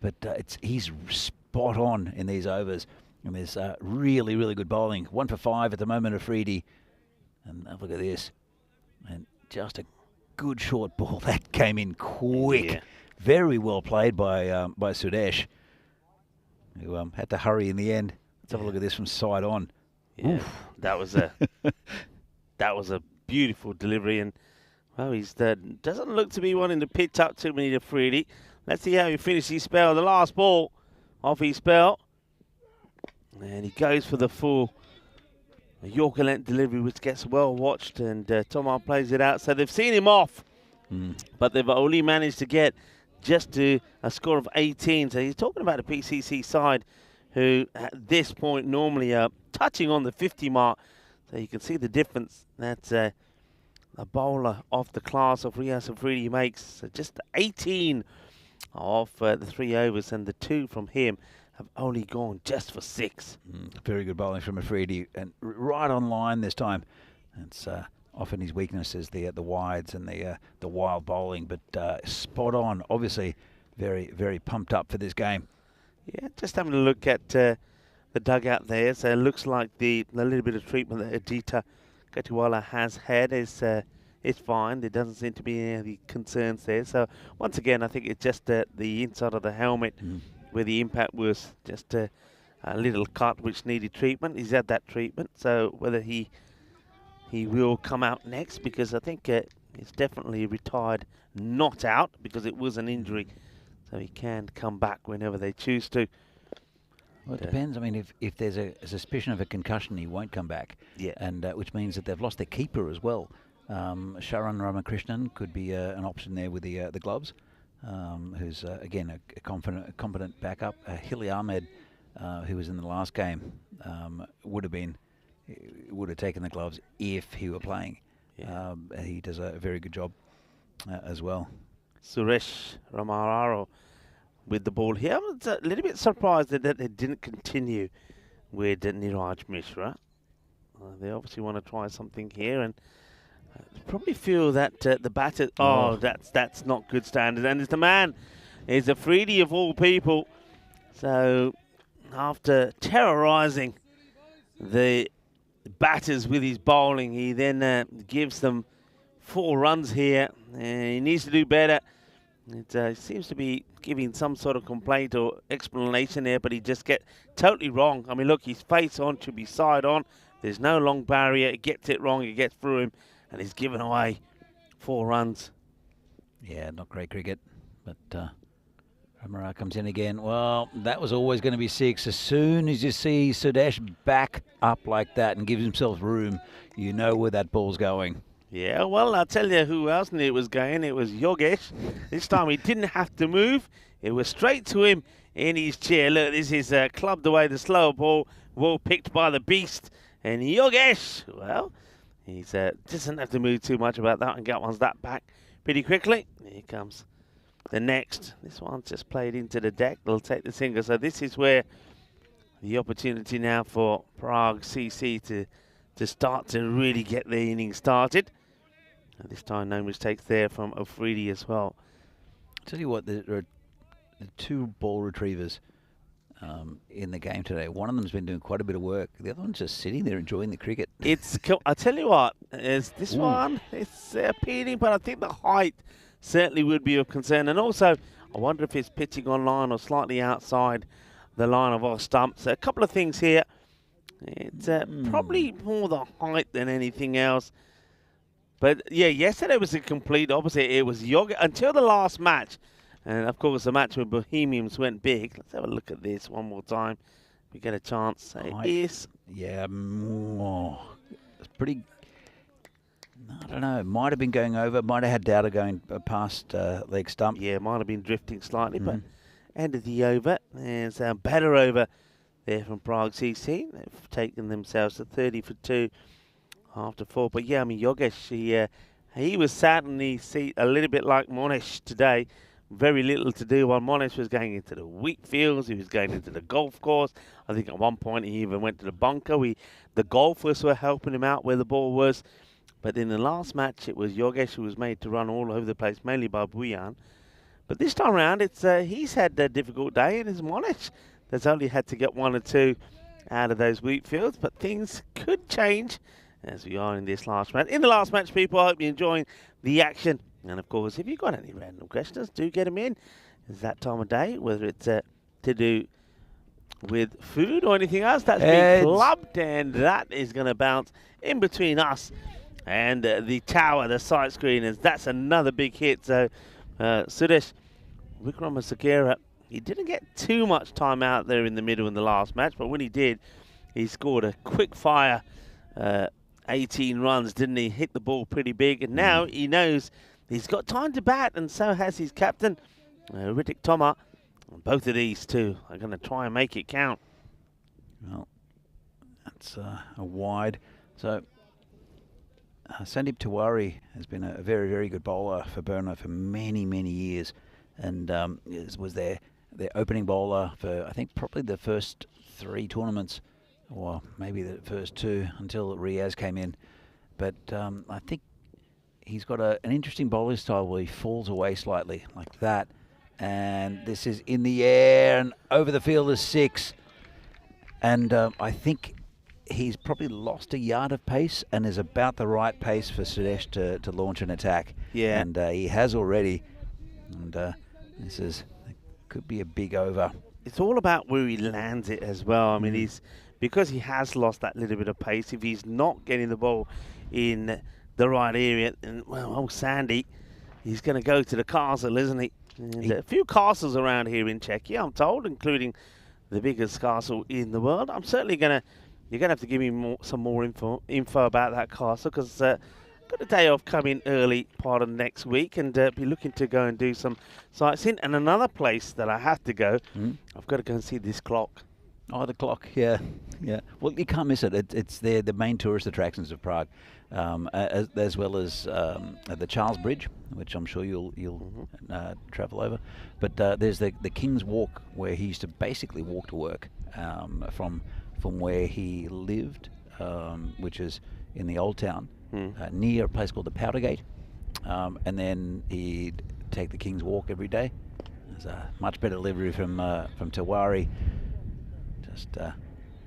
But he's spot on in these overs. And there's really, really good bowling. 1 for 5 at the moment, Afridi. And look at this. And just a good short ball. That came in quick. Yeah. Very well played by Sudesh, who had to hurry in the end. Let's have a look at this from side on. Yeah, Oof. that was a beautiful delivery, and well, he's doesn't look to be wanting to pitch up too many to Afridi. Let's see how he finishes his spell. The last ball off his spell. And he goes for the full Yorker length delivery, which gets well watched, and Tomar plays it out. So they've seen him off, but they've only managed to get just to a score of 18. So he's talking about a PCC side who at this point normally are touching on the 50 mark. So you can see the difference that a bowler of the class of Riaz Afridi makes. So just 18 off the 3 overs, and the 2 from him have only gone just for 6. Very good bowling from Afridi, and right on line this time. It's often his weakness is the wides and the wild bowling, but spot on. Obviously, very, very pumped up for this game. Yeah, just having a look at the dugout there. So it looks like the little bit of treatment that Adita Katiwala has had is fine. There doesn't seem to be any concerns there. So once again, I think it's just the inside of the helmet where the impact was just a little cut which needed treatment. He's had that treatment, so whether he will come out next, because I think it's definitely retired, not out, because it was an injury, so he can come back whenever they choose to. Well, it depends. I mean, if there's a suspicion of a concussion, he won't come back. Yeah. And which means that they've lost their keeper as well. Sharan Ramakrishnan could be an option there with the gloves. Who's again a competent backup. Hilly Ahmed, who was in the last game, would have taken the gloves if he were playing. Yeah. He does a very good job as well. Suresh Ramararo with the ball here. I was a little bit surprised that they didn't continue with Niraj Mishra. They obviously want to try something here, and probably feel that the batter... Oh, that's not good standard. And it's the man, is Afridi of all people. So after terrorising the batters with his bowling, he then gives them 4 runs here. He needs to do better. It seems to be giving some sort of complaint or explanation there, but he just get totally wrong. I mean, look, his face on should be side on. There's no long barrier. He gets it wrong. He gets through him. And he's given away 4 runs. Yeah, not great cricket. But Ramara comes in again. Well, that was always going to be 6. As soon as you see Sudesh back up like that and gives himself room, you know where that ball's going. Yeah, well, I'll tell you who else knew it was going. It was Yogesh. This time he didn't have to move. It was straight to him in his chair. Look, this is clubbed away the slow ball. Well picked by the beast. And Yogesh, well... He doesn't have to move too much about that and get that back pretty quickly. Here comes the next. This one's just played into the deck. They'll take the single. So this is where the opportunity now for Prague CC to start to really get their innings started. And this time no mistakes there from Afridi as well. I'll tell you what, there are 2 ball retrievers in the game today. One of them's been doing quite a bit of work. The other one's just sitting there enjoying the cricket. I tell you what, is this one, it's appealing, but I think the height certainly would be of concern. And also, I wonder if it's pitching on line or slightly outside the line of our stumps. A couple of things here. It's probably more the height than anything else. But, yeah, yesterday was a complete opposite. It was yoga until the last match. And, of course, the match with Bohemians went big. Let's have a look at this one more time. If we get a chance. Yeah, it's pretty... I don't know. Might have been going over. Might have had Dowder going past leg stump. Yeah, might have been drifting slightly, but end of the over. There's a better over there from Prague CC. They've taken themselves to 30 for 2 after 4. But, yeah, I mean, Yogesh, he was sat in the seat a little bit like Monesh today. Very little to do while Monesh was going into the wheat fields. He was going into the golf course. I think at one point he even went to the bunker. The golfers were helping him out where the ball was. But in the last match, it was Yogesh who was made to run all over the place, mainly by Buyan. But this time around, he's had a difficult day, and it's Monesh that's only had to get 1 or 2 out of those wheat fields. But things could change as we are in this last match. In the last match, people, I hope you're enjoying the action. And, of course, if you've got any random questions, do get them in. It's that time of day, whether it's to do with food or anything else that's being clubbed, and that is going to bounce in between us and the tower, the sight screeners. That's another big hit. So, Sudesh Wickramasinghe, he didn't get too much time out there in the middle in the last match, but when he did, he scored a quick fire 18 runs, didn't he? Hit the ball pretty big, and now he knows he's got time to bat, and so has his captain, Ritik Toma. And both of these two are going to try and make it count. Well, that's a wide. So, Sandeep Tiwari has been a very, very good bowler for Bruno for many, many years, and was their opening bowler for, I think, probably the first 3 tournaments, or maybe the first 2 until Riaz came in. But I think he's got an interesting bowling style where he falls away slightly like that. And this is in the air and over the field is 6. And I think he's probably lost a yard of pace and is about the right pace for Sudesh to launch an attack. Yeah. And he has already. And could be a big over. It's all about where he lands it as well. I mean, because he has lost that little bit of pace, if he's not getting the ball in the right area, and well, Sandy, he's going to go to the castle, isn't he? And a few castles around here in Czechia, I'm told, including the biggest castle in the world. I'm certainly you're going to have to give me some more info about that castle, because got a day off coming early part of next week, and be looking to go and do some sightseeing. And another place that I have to go, I've got to go and see this clock. Oh, the clock, yeah. Well, you can't miss it. It's the main tourist attractions of Prague, as well as the Charles Bridge, which I'm sure you'll travel over. But there's the King's Walk, where he used to basically walk to work from where he lived, which is in the Old Town, near a place called the Powder Gate, and then he'd take the King's Walk every day. There's a much better delivery from Tiwari.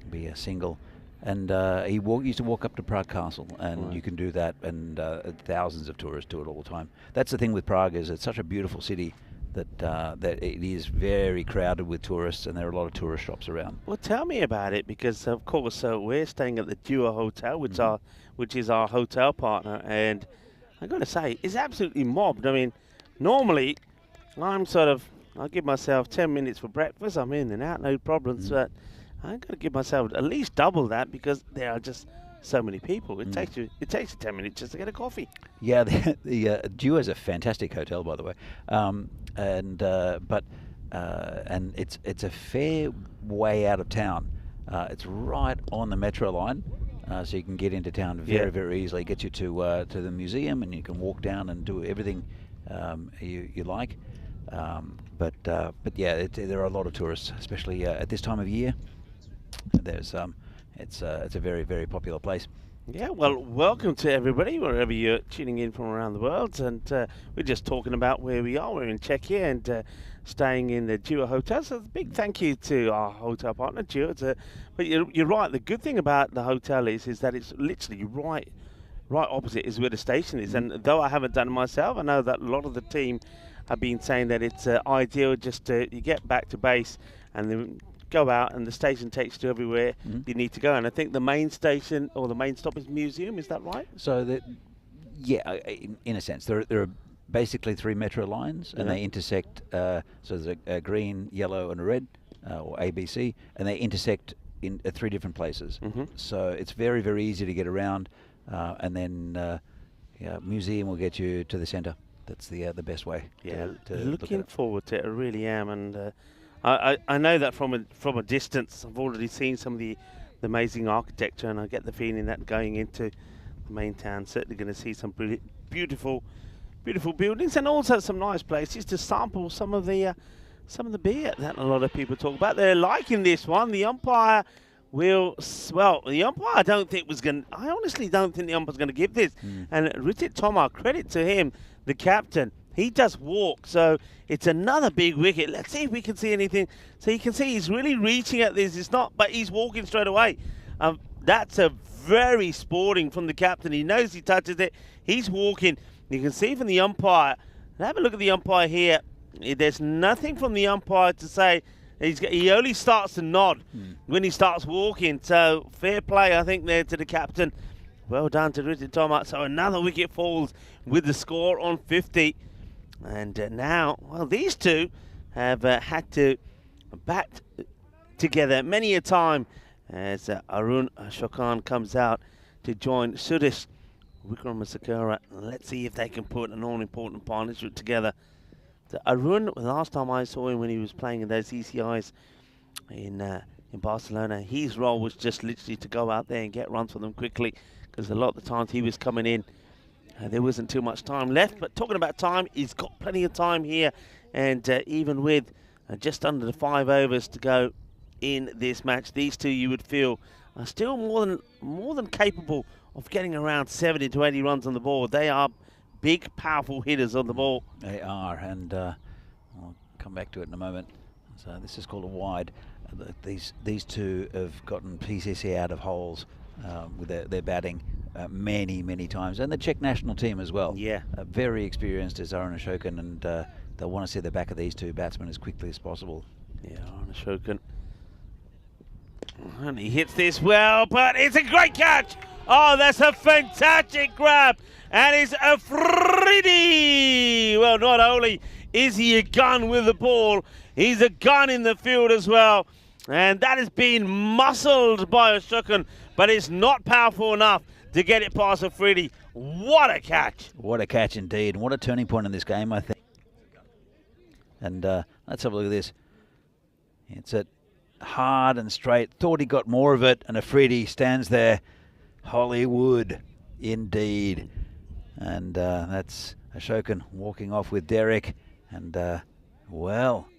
Be a single, and he used to walk up to Prague Castle, and you can do that, and thousands of tourists do it all the time. That's the thing with Prague, is it's such a beautiful city that it is very crowded with tourists, and there are a lot of tourist shops around. Well, tell me about it, because of course we're staying at the Dua Hotel, which is our hotel partner, and I'm going to say it's absolutely mobbed. I mean, normally I'll give myself 10 minutes for breakfast, I'm in and out, no problems, but I've got to give myself at least double that, because there are just so many people. It takes you 10 minutes just to get a coffee. Yeah, the Dua is a fantastic hotel, by the way, and it's a fair way out of town. It's right on the metro line, so you can get into town very, very easily. It gets you to the museum, and you can walk down and do everything you like. But yeah, there are a lot of tourists, especially at this time of year. There's it's a very, very popular place. Yeah, well, welcome to everybody, wherever you're tuning in from around the world. And we're just talking about where we are. We're in Czechia and staying in the Dua Hotel. So a big thank you to our hotel partner, Dua. But you're right. The good thing about the hotel is that it's literally right opposite is where the station is. And though I haven't done it myself, I know that a lot of the team have been saying that it's ideal just to you get back to base and then go out and the station takes you to everywhere you need to go. And I think the main station or the main stop is museum. Is that right? So yeah, in a sense, there are basically 3 metro lines, and they intersect. So there's a green, yellow, and a red, or ABC, and they intersect in 3 different places. So it's very, very easy to get around, and then museum will get you to the centre. That's the best way. Yeah, to looking forward to it. I really am, and I know that from a distance, I've already seen some of the amazing architecture, and I get the feeling that going into the main town, certainly going to see some beautiful buildings, and also some nice places to sample some of the beer that a lot of people talk about. They're liking this one. The umpire the umpire I honestly don't think the umpire's going to give this. And Richard Thomas, credit to him, the captain. He does walk, so it's another big wicket. Let's see if we can see anything. So you can see he's really reaching at this. It's not, but he's walking straight away. That's a very sporting from the captain. He knows he touches it. He's walking. You can see from the umpire. And have a look at the umpire here. There's nothing from the umpire to say. He only starts to nod when he starts walking. So fair play, I think, there to the captain. Well done to Richard Thomas. So another wicket falls with the score on 50. And now, well, these two have had to bat together many a time as Arun Ashokan comes out to join Suresh Wickramasinghe. Let's see if they can put an all-important partnership together. Arun, the last time I saw him when he was playing in those ECIs in Barcelona, his role was just literally to go out there and get runs for them quickly, because a lot of the times he was coming in, there wasn't too much time left. But talking about time, he's got plenty of time here, and even with just under the 5 overs to go in this match, these two, you would feel, are still more than capable of getting around 70 to 80 runs on the board. They are big, powerful hitters on the ball. They are, and I'll come back to it in a moment. So this is called a wide. These two have gotten PCC out of holes with their batting many times, and the Czech national team as well. Yeah, very experienced as Arun Ashokan, and they'll want to see the back of these two batsmen as quickly as possible. Yeah, Arun Ashokan, and he hits this well, but it's a great catch. Oh, that's a fantastic grab, and it's Afridi. Well, not only is he a gun with the ball, he's a gun in the field as well, and that has been muscled by Ashokan, but it's not powerful enough to get it past Afridi. What a catch! What a catch indeed, and what a turning point in this game, I think. And let's have a look at this. It's it hard and straight. Thought he got more of it, and Afridi stands there. Hollywood, indeed. And that's Ashokan walking off with Derek. And, well,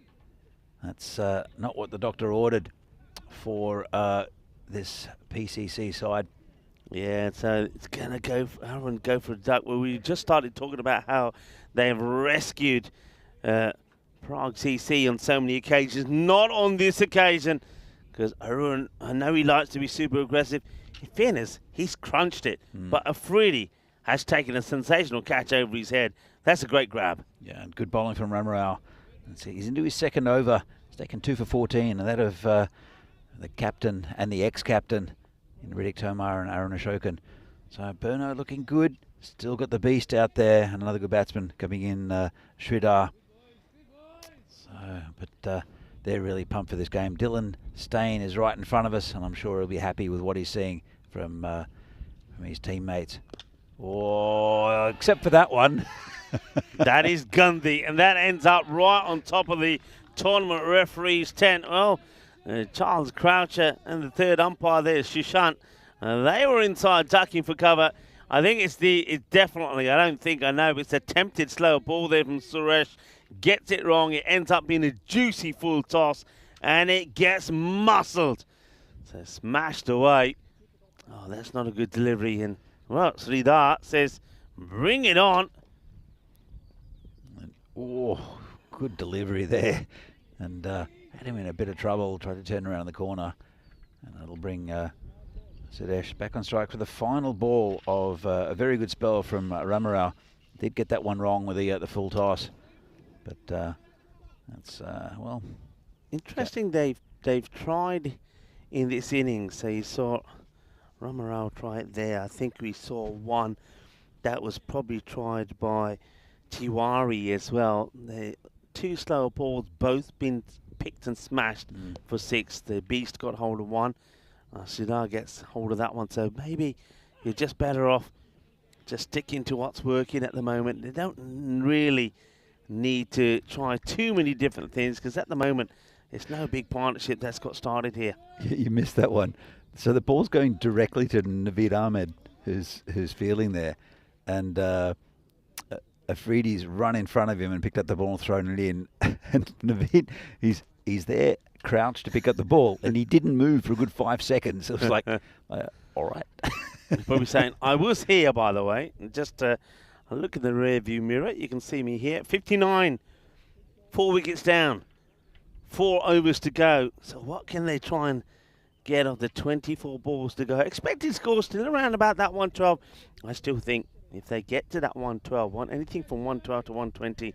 that's not what the doctor ordered for this PCC side. Yeah, so it's going to go for a duck. Well, we just started talking about how they have rescued Prague CC on so many occasions. Not on this occasion, because Arun, I know he likes to be super aggressive. In fairness, he's crunched it. But Afridi has taken a sensational catch over his head. That's a great grab. Yeah, and good bowling from Ramarao. Let's see, he's into his second over. He's taken 2 for 14, and that of the captain and the ex-captain in Riddick Tomar and Arun Ashokan. So Bruno looking good. Still got the beast out there, and another good batsman coming in, Sridhar. So, but they're really pumped for this game. Dylan Stain is right in front of us, and I'm sure he'll be happy with what he's seeing from his teammates. Oh, except for that one. That is Gandhi, and that ends up right on top of the tournament referee's tent. Well, Charles Croucher and the third umpire there, Shishant, they were inside ducking for cover. I think it's definitely, I don't think I know, but it's attempted slow ball there from Suresh. Gets it wrong. It ends up being a juicy full toss, and it gets muscled. So smashed away. Oh, that's not a good delivery. And, well, Sridhar says, bring it on. Oh, good delivery there. And had him in a bit of trouble, tried to turn around the corner. And that'll bring Sudesh back on strike for the final ball of a very good spell from Ramarao. Did get that one wrong with the full toss. But that's, well... Interesting, they've tried in this innings. So you saw Ramarao try it there. I think we saw one that was probably tried by Tiwari as well. The two slower balls, both been picked and smashed for 6. The Beast got hold of one. Sridhar gets hold of that one. So maybe you're just better off just sticking to what's working at the moment. They don't really need to try too many different things, because at the moment it's no big partnership that's got started here. You missed that one. So the ball's going directly to Naveed Ahmed, who's fielding there, and Afridi's run in front of him and picked up the ball and thrown it in. And Naveed, he's there crouched to pick up the ball, and he didn't move for a good 5 seconds. It was like, all right. He's probably saying, I was here, by the way. And just a look in the rear view mirror. You can see me here. 59, 4 wickets down, 4 overs to go. So what can they try and get of the 24 balls to go? Expected score still around about that 112. I still think if they get to that 112, anything from 112 to 120,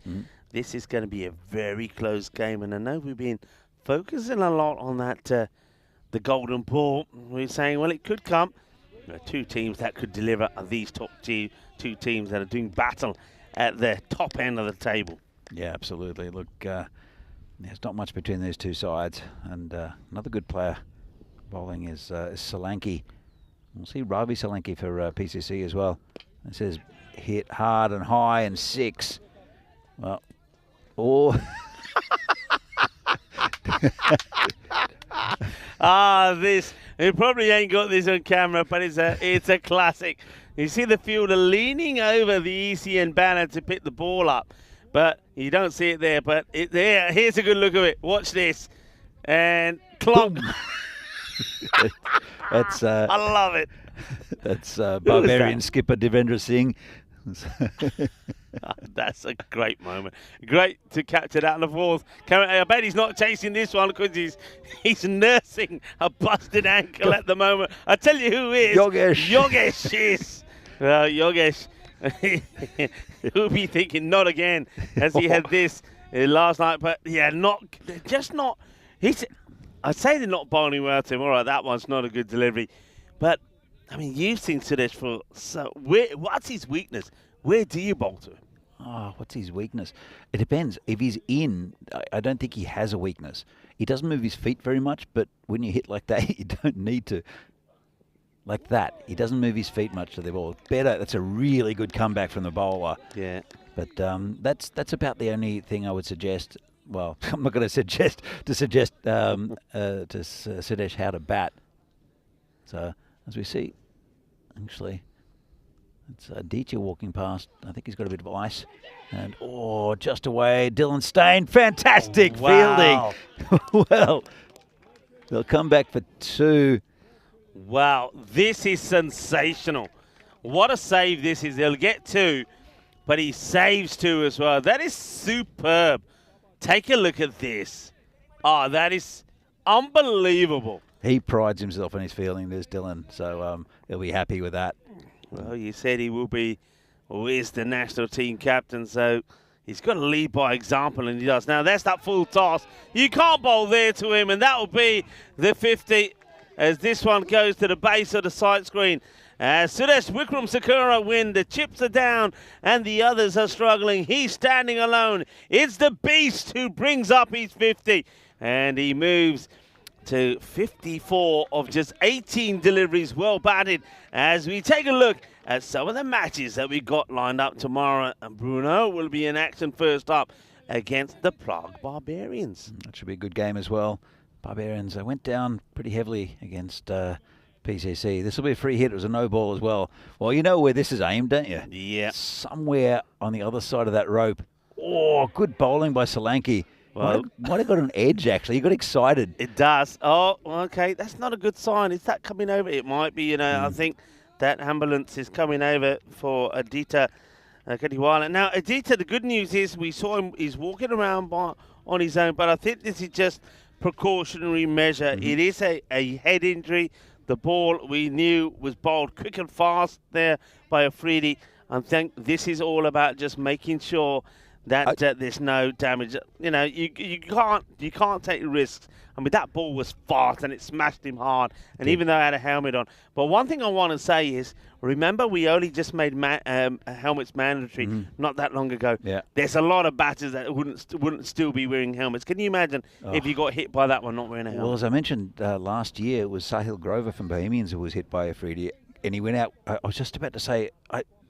this is going to be a very close game. And I know we've been focusing a lot on that, the golden ball. We're saying, well, it could come. There are 2 teams that could deliver are these top 2 teams that are doing battle at the top end of the table. Yeah, absolutely. Look, there's not much between these two sides. And another good player bowling is Solanki. We'll see Ravi Solanki for PCC as well. It says hit hard and high and 6. Well, This, he probably ain't got this on camera, but it's a classic. You see the fielder leaning over the ECN banner to pick the ball up, but you don't see it there. But there, here's a good look of it. Watch this, and clomp. That's I love it. That's Barbarian skipper Devendra Singh. That's a great moment. Great to capture that in the 4th. I bet he's not chasing this one because he's nursing a busted ankle at the moment. I tell you who is. Yogesh. Yogesh is. Yogesh. He'll be thinking not again as he had this last night. But yeah, I'd say they're not bowling well to him. All right, that one's not a good delivery. But, I mean, you've seen Sudesh for... So what's his weakness? Where do you bowl to him? Oh, what's his weakness? It depends. If he's in, I don't think he has a weakness. He doesn't move his feet very much, but when you hit like that, you don't need to. Like that. He doesn't move his feet much to the ball. Better. That's a really good comeback from the bowler. Yeah. But that's about the only thing I would suggest. Well, I'm not going to suggest to Sudesh how to bat. So, as we see, actually... It's Deitcher walking past. I think he's got a bit of ice. And, just away. Dylan Stain. Fantastic fielding. Well, they'll come back for 2. Wow, this is sensational. What a save this is. They'll get 2, but he saves 2 as well. That is superb. Take a look at this. Oh, that is unbelievable. He prides himself on his fielding, there's Dylan. So he'll be happy with that. Well, you said he will be, or is the national team captain, so he's got to lead by example, and he does. Now, that's that full toss. You can't bowl there to him, and that will be the 50 as this one goes to the base of the sight screen. As Sudesh Wikram Sakura win, the chips are down, and the others are struggling. He's standing alone. It's the Beast who brings up his 50, and he moves to 54 of just 18 deliveries well batted as we take a look at some of the matches that we got lined up tomorrow. And Bruno will be in action first up against the Prague Barbarians. That should be a good game as well. Barbarians went down pretty heavily against PCC. This will be a free hit. It was a no ball as well. Well, you know where this is aimed, don't you? Yeah. Somewhere on the other side of that rope. Oh, good bowling by Solanki. Well, might have got an edge, actually. He got excited. it does. Oh, okay. That's not a good sign. Is that coming over? It might be, I think that ambulance is coming over for Aditya Kadiwala. Now, Aditya, the good news is we saw him, he's walking around on his own, but I think this is just precautionary measure. It is a head injury. The ball we knew was bowled quick and fast there by Afridi. I think this is all about just making sure that there's no damage. You can't take risks. I mean, that ball was fast and it smashed him hard, and even though I had a helmet on. But one thing I want to say is, remember we only just made helmets mandatory not that long ago. Yeah. There's a lot of batters that wouldn't still be wearing helmets. Can you imagine if you got hit by that one not wearing a helmet? Well, as I mentioned last year, it was Sahil Grover from Bohemians who was hit by Afridi, and he went out. I was just about to say,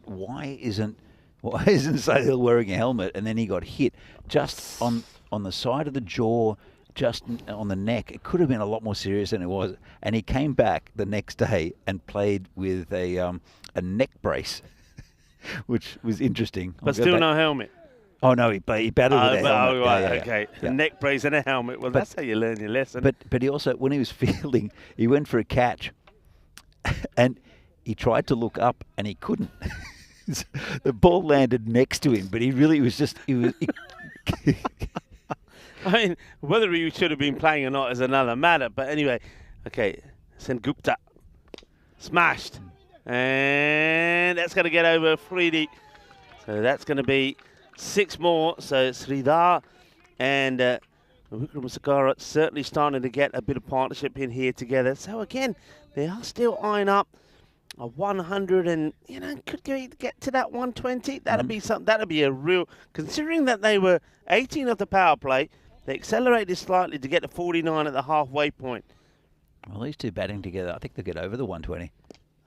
why isn't Sahil wearing a helmet? And then he got hit just on the side of the jaw, just on the neck. It could have been a lot more serious than it was. And he came back the next day and played with a neck brace, which was interesting. But still no helmet. Oh no, he battled with a helmet. Oh, right, Yeah. okay. A neck brace and a helmet. Well, that's how you learn your lesson. But he also, when he was fielding, he went for a catch, and he tried to look up and he couldn't. The ball landed next to him, but he was. I mean, whether he should have been playing or not is another matter. But anyway, okay, Sengupta smashed, and that's going to get over Afridi. So that's going to be 6 more. So Sridhar and Vikram Sakara certainly starting to get a bit of partnership in here together. So again, they are still eyeing up a 100, and could they get to that 120? That'd be something. That'd be a real. Considering that they were 18 of the power play, they accelerated slightly to get to 49 at the halfway point. Well, these two batting together, I think they'll get over the 120.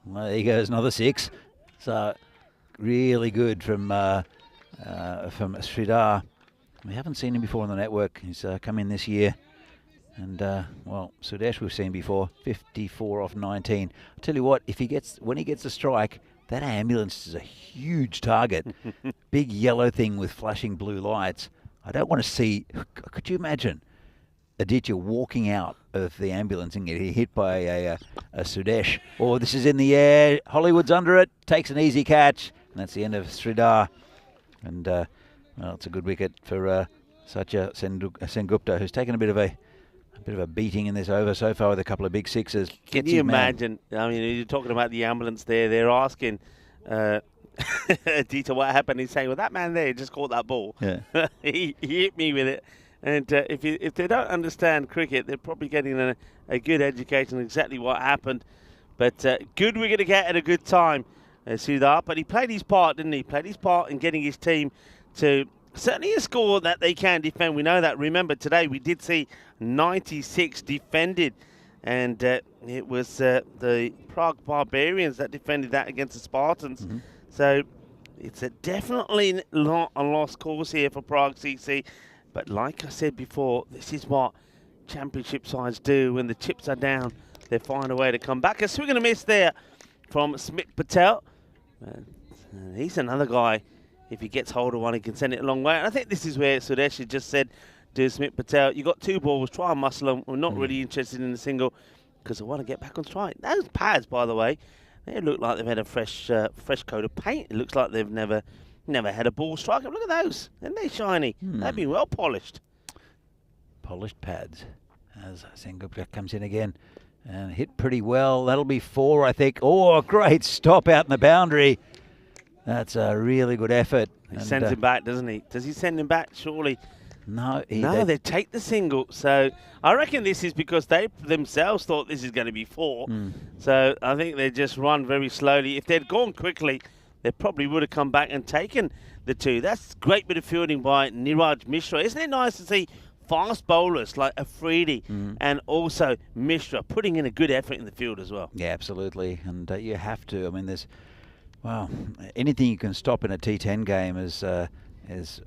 Well, there he goes, another 6. So really good from Sridhar. We haven't seen him before on the network. He's come in this year. And, Sudesh we've seen before, 54 off 19. I'll tell you what, when he gets a strike, that ambulance is a huge target. Big yellow thing with flashing blue lights. I don't want to see, could you imagine Aditya walking out of the ambulance and getting hit by a Sudesh? Or this is in the air, Hollywood's under it, takes an easy catch, and that's the end of Sridhar. And, it's a good wicket for Satya Sengupta, who's taken a bit of a beating in this over so far with a couple of big sixes. Can you imagine? I mean, you're talking about the ambulance there. They're asking Aditya what happened. He's saying, well, that man there just caught that ball. Yeah. he hit me with it. And if they don't understand cricket, they're probably getting a good education on exactly what happened. But good wicket to get at a good time, Sridhar. But he played his part, didn't he? Played his part in getting his team to certainly a score that they can defend. We know that. Remember, today we did see 96 defended, and it was the Prague Barbarians that defended that against the Spartans. So it's definitely not a lost cause here for Prague CC. But like I said before, this is what championship sides do. When the chips are down, they find a way to come back. A swing and a miss there from Smit Patel. He's another guy. If he gets hold of one, he can send it a long way. And I think this is where Sudesh just said to Smit Patel, you got 2 balls, try and muscle them. We're not really interested in a single because I want to get back on strike. Those pads, by the way, they look like they've had a fresh coat of paint. It looks like they've never had a ball strike. Look at those. Aren't they shiny? They've been well polished. Polished pads as Sengupta comes in again and hit pretty well. That'll be 4, I think. Oh, a great stop out in the boundary. That's a really good effort. He sends him back, doesn't he? Does he send him back, surely? No. They take the single. So I reckon this is because they themselves thought this is going to be 4. So I think they just run very slowly. If they'd gone quickly, they probably would have come back and taken the 2. That's great bit of fielding by Niraj Mishra. Isn't it nice to see fast bowlers like Afridi and also Mishra putting in a good effort in the field as well? Yeah, absolutely. And you have to. I mean, anything you can stop in a T10 game is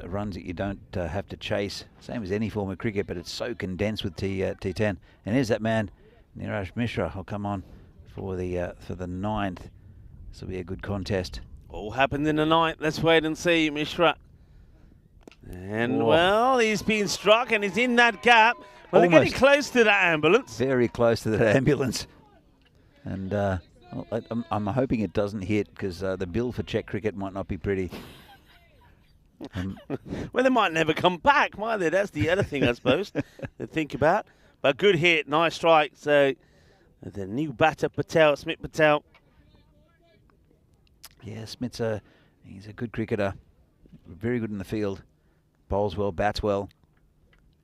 runs that you don't have to chase. Same as any form of cricket, but it's so condensed with T10. And here's that man, Niraj Mishra. I'll come on for the 9th. This will be a good contest. All happened in the 9th. Let's wait and see. Mishra And, well, he's been struck and he's in that gap. Well, they're Almost. getting close to that ambulance. Very close to that ambulance. And well, I'm hoping it doesn't hit, because the bill for Czech cricket might not be pretty. Well, they might never come back, might they? That's the other thing, I suppose, to think about. But good hit, nice strike. So the new batter, Smith Patel. Yeah, Smith's he's a good cricketer. Very good in the field. Bowls well, bats well.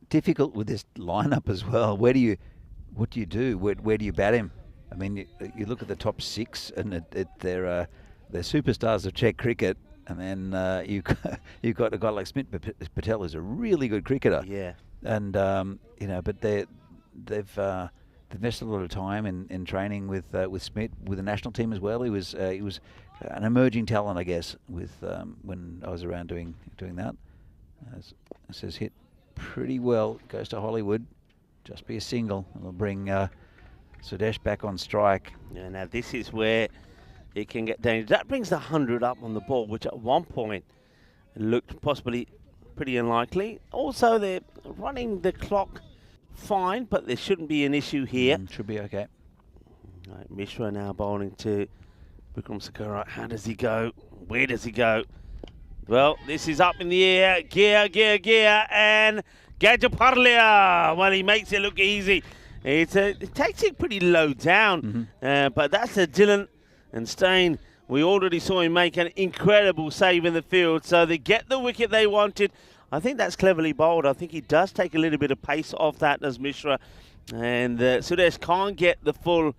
Difficult with this lineup as well. What do you do? Where do you bat him? I mean, you look at the top 6, and they're superstars of Czech cricket. And then you've got a guy like Smith Patel, who's a really good cricketer. Yeah. And you know, but they've invested a lot of time in training with Smith, with the national team as well. He was an emerging talent, I guess, with when I was around doing that. It says hit pretty well, goes to Hollywood, just be a single, and we'll bring Sudesh back on strike. Yeah, now this is where it can get dangerous. That brings the 100 up on the ball, which at one point looked possibly pretty unlikely. Also, they're running the clock fine, but there shouldn't be an issue here. Should be okay. Right, Mishra now bowling to Bikram Sakura. How does he go? Where does he go? Well, this is up in the air. Gear, and Gajaparlia. Well, he makes it look easy. It takes it pretty low down, but that's a Dylan and Stein. We already saw him make an incredible save in the field, so they get the wicket they wanted. I think that's cleverly bowled. I think he does take a little bit of pace off that as Mishra, and Sudesh can't get the full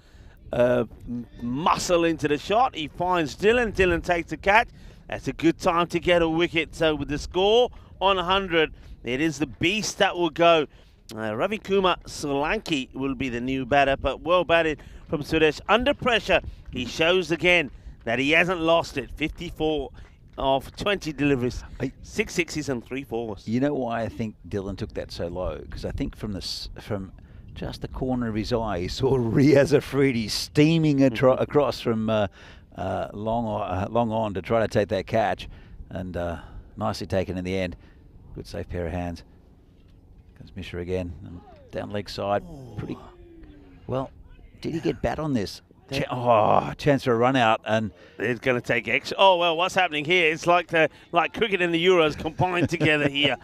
muscle into the shot. He finds Dylan. Dylan takes the catch. That's a good time to get a wicket. So with the score on 100, it is the beast that will go. Ravi Kumar Solanki will be the new batter, but well batted from Sudesh. Under pressure, he shows again that he hasn't lost it. 54 of 20 deliveries, 6 sixes and 3 fours. You know why I think Dylan took that so low? Because I think from just the corner of his eye, he saw Riaz Afridi steaming across from long on to try to take that catch, and nicely taken in the end. Good safe pair of hands. Comes Mishra again, and down leg side. Pretty well. Did he get bat on this? Chance for a run out, and it's going to take extra. Oh well, what's happening here? It's like cricket and the Euros combined together here.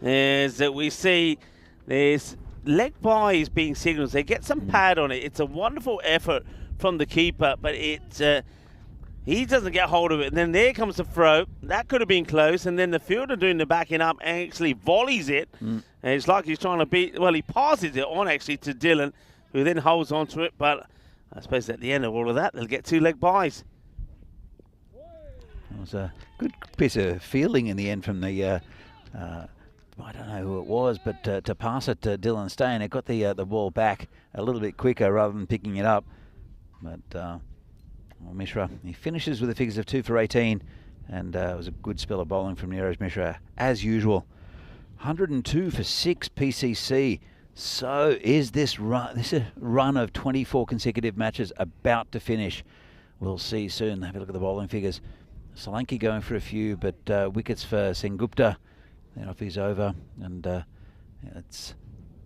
Is that we see there's leg byes being signalled. They get some pad on it. It's a wonderful effort from the keeper, but he doesn't get hold of it. And then there comes the throw. That could have been close. And then the fielder doing the backing up actually volleys it. And it's like he's trying to beat. Well, he passes it on actually to Dylan, who then holds onto it. But I suppose at the end of all of that, they'll get 2 leg byes. It was a good piece of fielding in the end from the, I don't know who it was, but to pass it to Dylan Stein. It got the ball back a little bit quicker rather than picking it up. But Mishra, he finishes with the figures of 2 for 18, and it was a good spell of bowling from Neeraj Mishra, as usual. 102 for 6 PCC. So is this run of 24 consecutive matches about to finish? We'll see soon. Have a look at the bowling figures. Solanki going for a few, but wickets for Sengupta. Then off he's over, and it's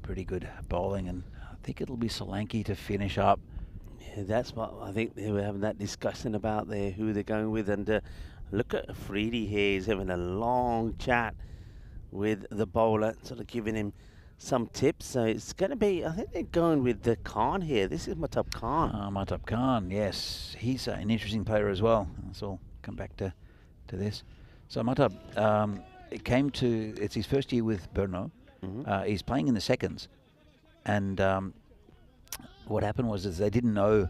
pretty good bowling, and I think it'll be Solanki to finish up. Yeah, that's what I think they were having that discussion about there, who they're going with. And look at Afridi here. He's having a long chat with the bowler, sort of giving him some tips. So it's going to be, I think they're going with the Khan here. This is Mahtab Khan. Mahtab Khan, yes. He's an interesting player as well. So I'll come back to this. So Mahtab, it's his first year with Bruno. He's playing in the seconds. And what happened was they didn't know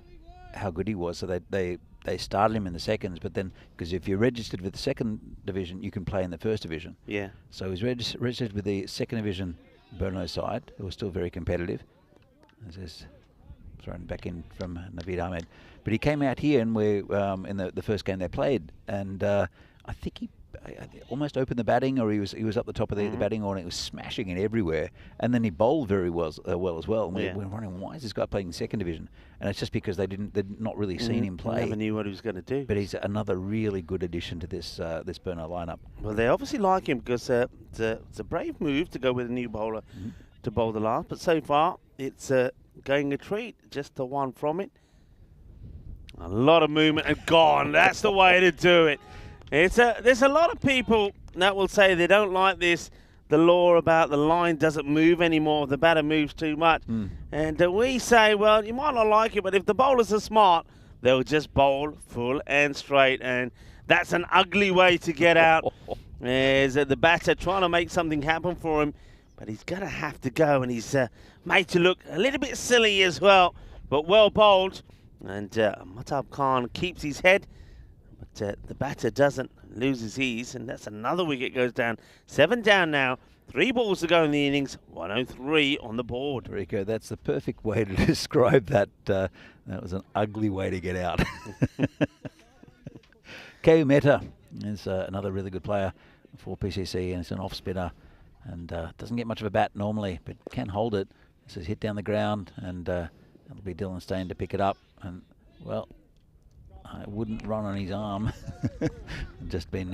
how good he was, so they started him in the seconds. But then, because if you're registered with the second division, you can play in the first division. Yeah. So he's registered with the second division Bruno side. It was still very competitive. This is thrown back in from Naveed Ahmed. But he came out here, and we're in the first game they played, and I think he almost opened the batting, or he was up the top of the batting order, and it was smashing it everywhere. And then he bowled very well as well. And we're wondering, why is this guy playing in second division? And it's just because they'd not really seen him play. Never knew what he was going to do. But he's another really good addition to this Bruno lineup. Well, they obviously like him because it's a brave move to go with a new bowler to bowl the last. But so far, it's going a treat. Just the one from it. A lot of movement and gone. That's the way to do it. There's a lot of people that will say they don't like this, the law about the line doesn't move anymore, the batter moves too much. And we say, well, you might not like it, but if the bowlers are smart, they'll just bowl full and straight. And that's an ugly way to get out. There's the batter trying to make something happen for him, but he's going to have to go, and he's made to look a little bit silly as well, but well bowled. And Mahtab Khan keeps his head, but the batter doesn't, loses his, and that's another wicket goes down. 7 down now, 3 balls to go in the innings, 103 on the board. Rico, that's the perfect way to describe that. That was an ugly way to get out. Keu Mehta is another really good player for PCC, and it's an off-spinner, and doesn't get much of a bat normally, but can hold it. This is hit down the ground, and it'll be Dylan Stain to pick it up. And, well, I wouldn't run on his arm. Just been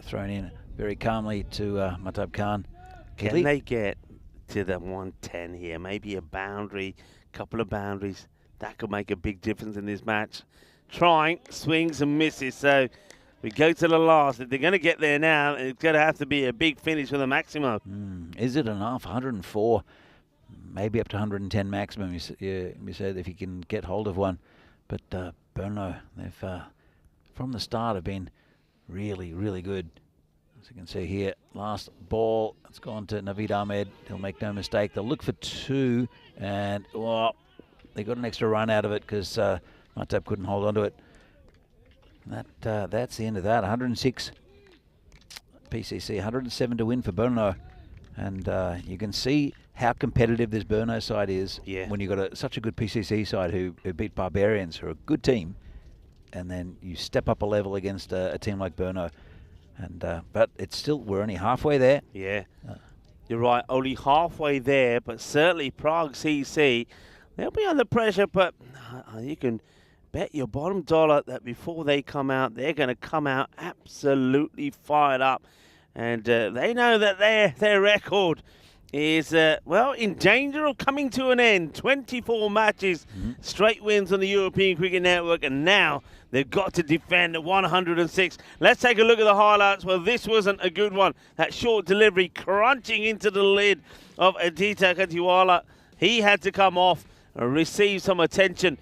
thrown in very calmly to Mahtab Khan. Can they get to the 110 here? Maybe a boundary, couple of boundaries. That could make a big difference in this match. Trying, swings and misses. So we go to the last. If they're going to get there now, it's going to have to be a big finish with a maximum. Is it enough? 104. Maybe up to 110 maximum, you said, if you can get hold of one. But Bruno, they've, from the start, have been really, really good. As you can see here, last ball, it's gone to Naveed Ahmed. He'll make no mistake. They'll look for 2, and they got an extra run out of it because Mahtab couldn't hold on to it. That's the end of that. 106 PCC, 107 to win for Bruno. And you can see how competitive this Bruno side is when you've got such a good PCC side who beat Barbarians, who are a good team, and then you step up a level against a team like Bruno. And but it's still, we're only halfway there. Yeah, you're right, only halfway there, but certainly Prague CC, they'll be under pressure, but you can bet your bottom dollar that before they come out, they're going to come out absolutely fired up. And they know that their record is, well, in danger of coming to an end. 24 matches, straight wins on the European Cricket Network, and now they've got to defend 106. Let's take a look at the highlights. Well, this wasn't a good one. That short delivery crunching into the lid of Aditya Katiwala. He had to come off and receive some attention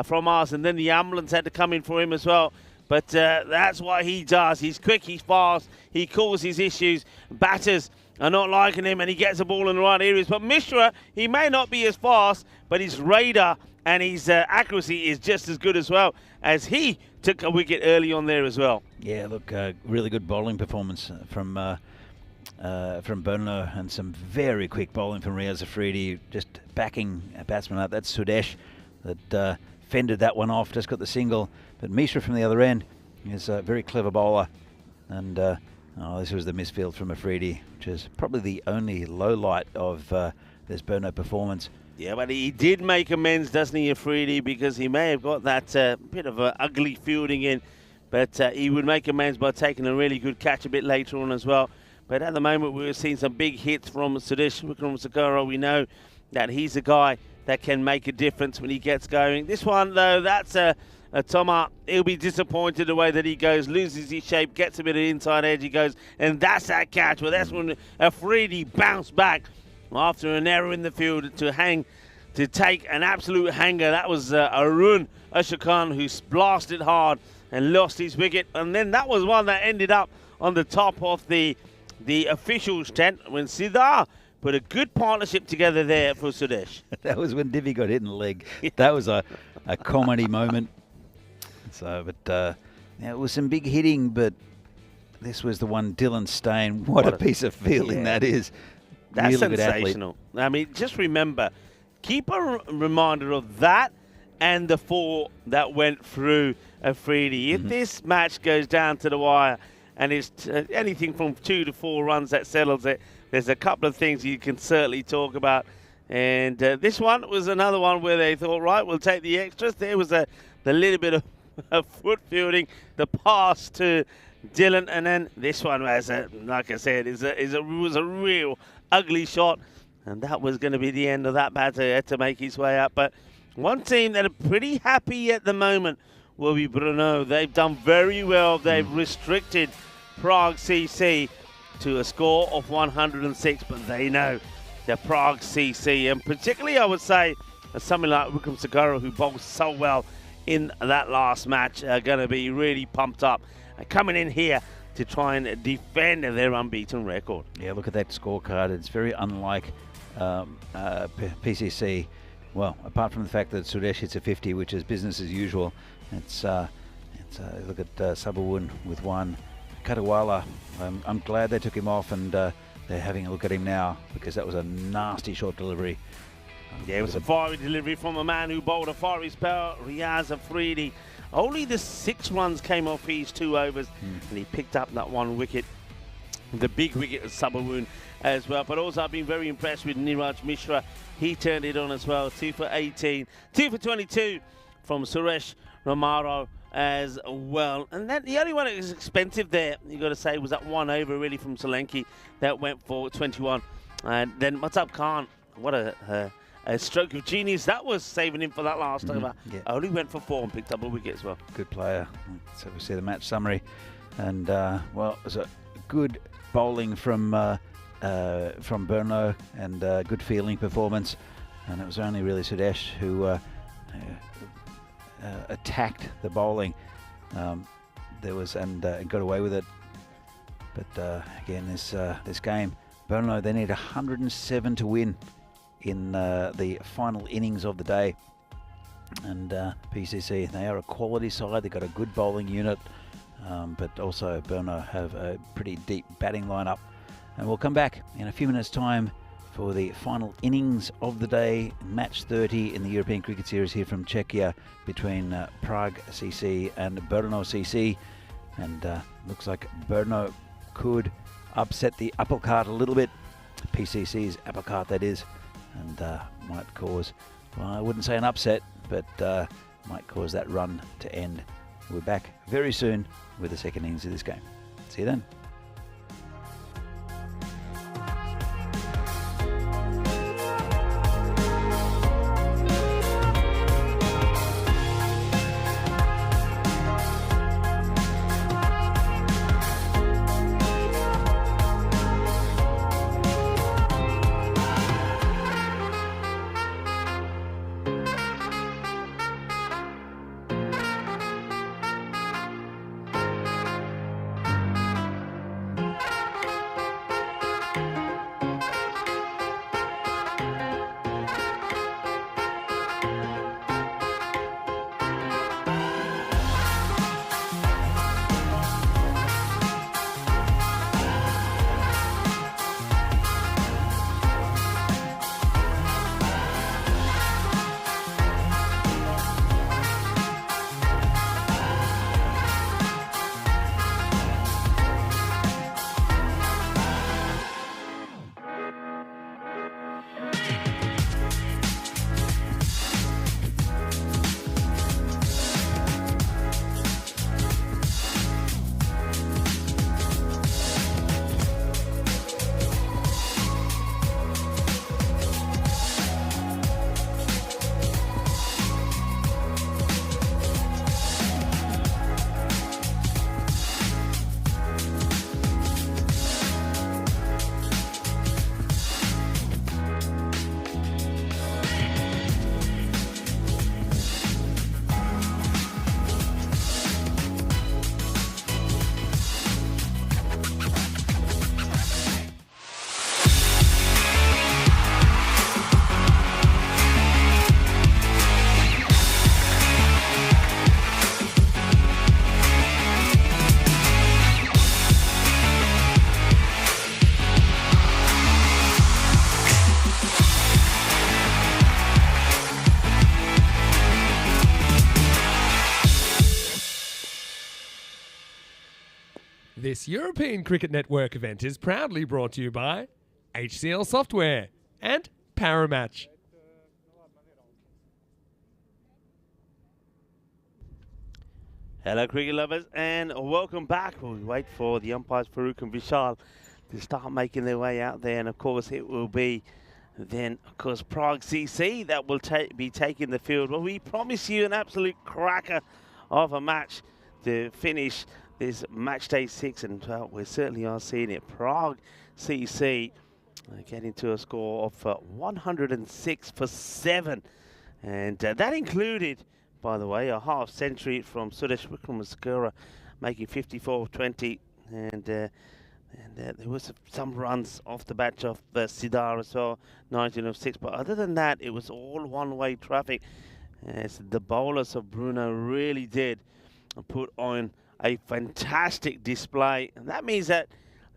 from us, and then the ambulance had to come in for him as well. But that's what he does. He's quick, he's fast, he calls his issues. Batters are not liking him, and he gets the ball in the right areas. But Mishra, he may not be as fast, but his radar and his accuracy is just as good as well, as he took a wicket early on there as well. Yeah, look, really good bowling performance from Bruno, and some very quick bowling from Riaz Afridi, just backing a batsman up. That's Sudesh that fended that one off, just got the single. But Mishra from the other end is a very clever bowler. And this was the misfield from Afridi, which is probably the only low light of this Bruno performance. Yeah, but he did make amends, doesn't he, Afridi, because he may have got that bit of ugly fielding in. But he would make amends by taking a really good catch a bit later on as well. But at the moment, we're seeing some big hits from Sudesh Wickramasinghe. We know that he's a guy that can make a difference when he gets going. This one, though, that's a Thomas. He'll be disappointed the way that he goes, loses his shape, gets a bit of inside edge, he goes, and that's that catch. Well, that's when Afridi bounced back after an error in the field to take an absolute hanger. That was Arun Ashokhan who blasted hard and lost his wicket. And then that was one that ended up on the top of the officials' tent when Siddhar put a good partnership together there for Sudesh. That was when Divi got hit in the leg. That was a comedy moment. So, but it was some big hitting, but this was the one. Dylan Stain, what a piece of fielding that is. That's really sensational. I mean, just remember, keep a reminder of that and the 4 that went through Afridi. If this match goes down to the wire and it's anything from 2 to 4 runs that settles it, there's a couple of things you can certainly talk about. And this one was another one where they thought, right, we'll take the extras. There was the little bit of foot fielding, the pass to Dylan, and then this one was, like I said, was a real ugly shot, and that was going to be the end of that batter. He had to make his way up. But one team that are pretty happy at the moment will be Bruno. They've done very well. They've restricted Prague CC to a score of 106, but they know the Prague CC, and particularly I would say something like Wickham Segura, who bowled so well in that last match, are going to be really pumped up and coming in here to try and defend their unbeaten record. Yeah, look at that scorecard. It's very unlike PCC. Well, apart from the fact that Suresh hits a 50, which is business as usual. It's look at Sabawun with 1. Kadawala, I'm glad they took him off, and they're having a look at him now, because that was a nasty short delivery. Yeah, it was a fiery delivery from a man who bowled a fiery spell, Riaz Afridi. Only the 6 runs came off his 2 overs, and he picked up that 1 wicket. The big wicket of Sabawun as well. But also I've been very impressed with Niraj Mishra. He turned it on as well. 2 for 18. 2 for 22 from Suresh Romaro as well. And then the only one that was expensive there, you got to say, was that 1 over really from Solanki that went for 21. And then Matab Khan, what a stroke of genius that was, saving him for that last over. Yeah. Only went for 4 and picked up a wicket as well. Good player. So we see the match summary, and well, it was a good bowling from Bruno, and good fielding performance, and it was only really Sudesh who attacked the bowling. There was and got away with it. But again, this game, Bruno, they need 107 to win in the final innings of the day. And PCC, they are a quality side. They've got a good bowling unit, but also Bruno have a pretty deep batting lineup. And we'll come back in a few minutes' time for the final innings of the day, match 30 in the European Cricket Series here from Czechia between Prague CC and Brno CC. And looks like Brno could upset the apple cart a little bit, PCC's apple cart that is, and might cause, well, I wouldn't say an upset, but might cause that run to end. We're back very soon with the second innings of this game. See you then. This European Cricket Network event is proudly brought to you by HCL Software and Paramatch. Hello cricket lovers and welcome back. We'll wait for the umpires Farouk and Vishal to start making their way out there, and of course it will be then of course Prague CC that will be taking the field. Well, we promise you an absolute cracker of a match to finish this match day 6, and well, we certainly are seeing it. Prague CC getting to a score of 106 for 7, and that included, by the way, a half century from Suresh Wickramasinghe, making 54 of 20, and there was some runs off the batch of Sidar as well, 19 of 6. But other than that, it was all one-way traffic, as the bowlers of Bruno really did put on a fantastic display. And that means that,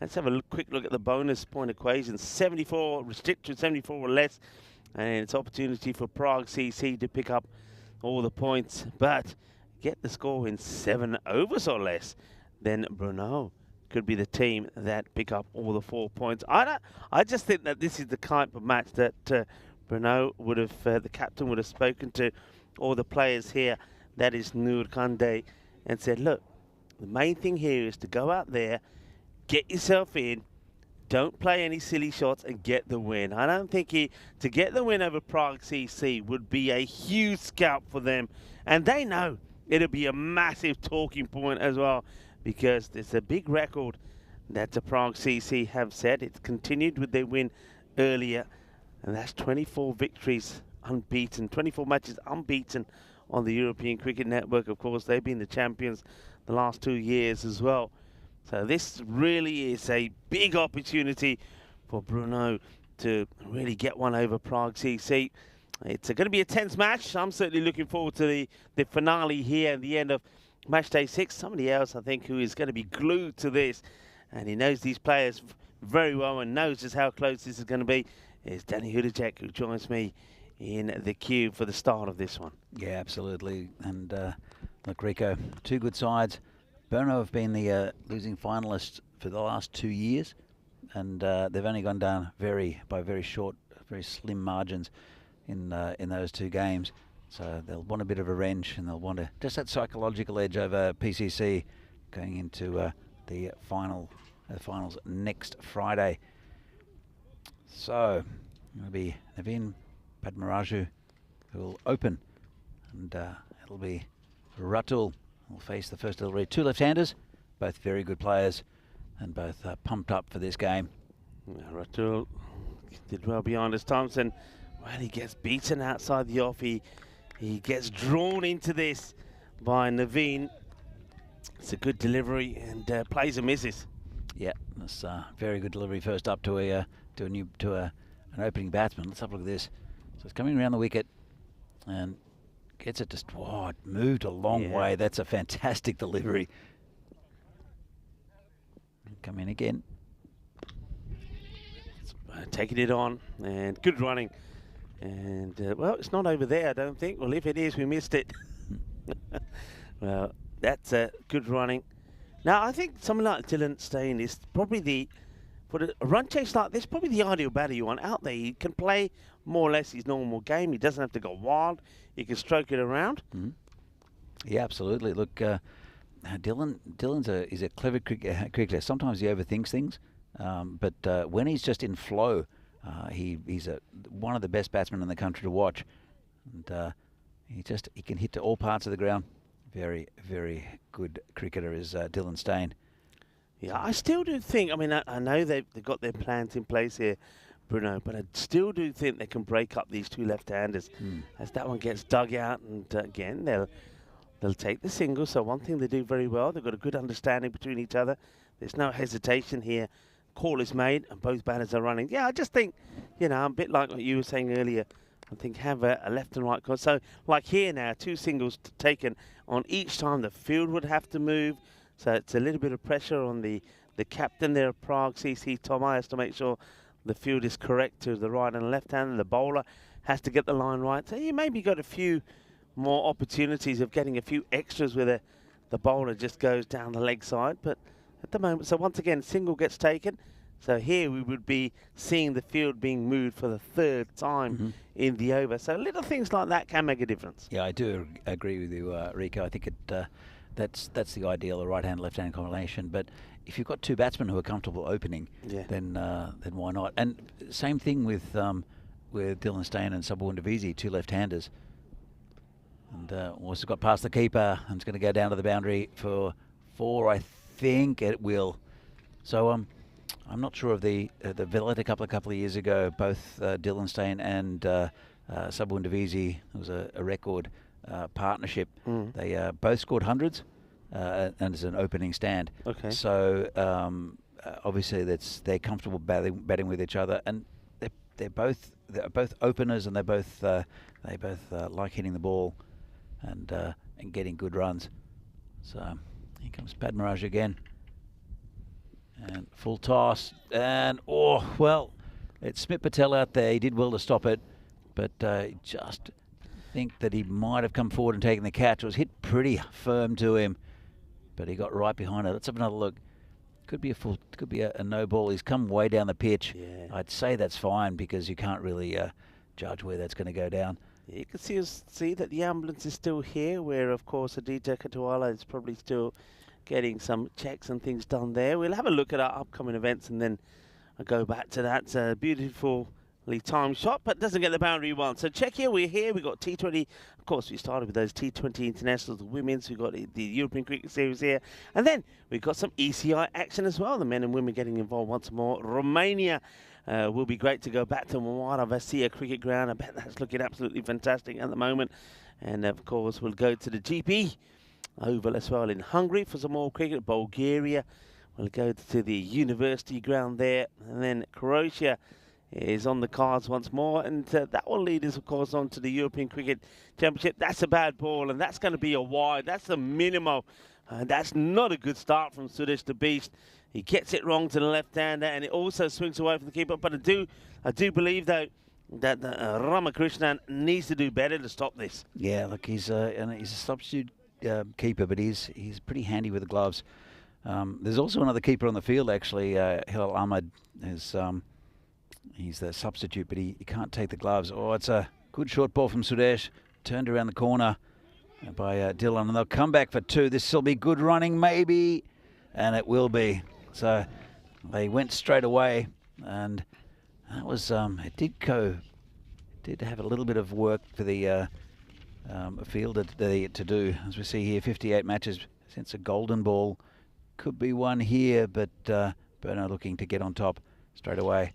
let's have a quick look at the bonus point equation. 74 restricted, 74 or less, and it's opportunity for Prague CC to pick up all the points, but get the score in 7 overs or less. Then Bruno could be the team that pick up all the 4 points. I just think that this is the type of match that Bruno would have, the captain would have spoken to all the players here, that is Noor Kande, and said, look, the main thing here is to go out there, get yourself in, don't play any silly shots and get the win. I don't think to get the win over Prague CC would be a huge scalp for them, and they know it'll be a massive talking point as well, because it's a big record that the Prague CC have set. It's continued with their win earlier, and that's 24 victories unbeaten, 24 matches unbeaten on the European Cricket Network. Of course, they've been the champions the last 2 years as well. So this really is a big opportunity for Bruno to really get one over Prague CC. It's going to be a tense match. I'm certainly looking forward to the finale here at the end of match day 6. Somebody else, I think, who is going to be glued to this, and he knows these players very well and knows just how close this is going to be, is Danny Hudacek, who joins me in the queue for the start of this one. Yeah, absolutely. And look, Rico, 2 good sides. Bruno have been the losing finalists for the last 2 years, and they've only gone down by very short, very slim margins in those 2 games. So they'll want a bit of revenge, and they'll want just that psychological edge over PCC going into the finals next Friday. So it'll be Naveen Padmaraju who will open, and it'll be Ratul will face the first delivery. 2 left-handers, both very good players, and both pumped up for this game. Ratul did well behind his Thompson. Well, he gets beaten outside the off. He gets drawn into this by Naveen. It's a good delivery, and plays and misses. Yeah, that's very good delivery first up to an opening batsman. Let's have a look at this. So it's coming around the wicket and gets it just, it moved a long way. That's a fantastic delivery. Come in again. Taking it on, and good running. And, well, it's not over there, I don't think. Well, if it is, we missed it. Well, that's good running. Now, I think someone like Dylan Steyn is probably for a run chase like this, probably the ideal batter you want out there. He can play more or less his normal game. He doesn't have to go wild. He can stroke it around. Mm-hmm. Yeah, absolutely. Look, Dylan's a clever cricketer. Sometimes he overthinks things, but when he's just in flow, he's one of the best batsmen in the country to watch, and he can hit to all parts of the ground. Very, very good cricketer is Dylan Steyn. Yeah, I still do think, I mean, I know they've got their plans in place here, Bruno, but I still do think they can break up these 2 left-handers as that one gets dug out, and again, they'll take the single. So one thing they do very well, they've got a good understanding between each other. There's no hesitation here. Call is made, and both batters are running. Yeah, I just think, a bit like what you were saying earlier, I think have a left and right call. So like here now, 2 singles taken on each time. The field would have to move. So it's a little bit of pressure on the captain there of Prague CC, Tom has to make sure the field is correct to the right and left hand, and the bowler has to get the line right. So you maybe got a few more opportunities of getting a few extras where the bowler just goes down the leg side. But at the moment. So once again, single gets taken. So here we would be seeing the field being moved for the third time in the over. So little things like that can make a difference. Yeah, I do agree with you, Rico. I think that's the ideal, a right-hand, left-hand combination. But if you've got two batsmen who are comfortable opening, then why not? And same thing with Dylan Stain and Sabundavizi, two left-handers. And also got past the keeper and it's going to go down to the boundary for 4, I think it will. So I'm not sure of the Villette a couple of years ago. Both Dylan Stain and Sabundavizi, it was a record partnership. They both scored hundreds, and it's an opening stand. Okay. So obviously they're comfortable batting with each other, and they're both openers, and they both like hitting the ball and getting good runs. So here comes Padmaraj again. And full toss, and it's Smith Patel out there. He did well to stop it, but just think that he might have come forward and taken the catch. It was hit pretty firm to him, but he got right behind it. Let's have another look. Could be a no ball. He's come way down the pitch. Yeah. I'd say that's fine because you can't really judge where that's going to go down. You can see that the ambulance is still here, where of course Aditya Katwala is probably still getting some checks and things done there. We'll have a look at our upcoming events and then I'll go back to that beautifully timed shot, but doesn't get the boundary one. So Czechia, we're here. We've got T20. Of course, we started with those T20 internationals, the women's. We've got the European Cricket Series here. And then we've got some ECI action as well. The men and women getting involved once more. Romania will be great to go back to Muara Vasia Cricket Ground. I bet that's looking absolutely fantastic at the moment. And of course, we'll go to the GP Oval as well in Hungary for some more cricket. Bulgaria will go to the university ground there, and then Croatia is on the cards once more, and that will lead us of course on to the European Cricket Championship. That's a bad ball, and that's going to be a wide. That's the minimal. That's not a good start from Sudesh the Beast. He gets it wrong to the left-hander, and it also swings away from the keeper. But I do believe though that Ramakrishnan needs to do better to stop this. Yeah, look, he's a substitute keeper, but he's pretty handy with the gloves. There's also another keeper on the field actually. Hilal Ahmed is he's the substitute, but he can't take the gloves. Oh, it's a good short ball from Sudesh, turned around the corner by Dylan, and they'll come back for 2. This will be good running maybe, and it will be. So they went straight away, and that was it did have a little bit of work for the fielder to do. As we see here, 58 matches since a golden ball. Could be one here, but Bruno looking to get on top straight away.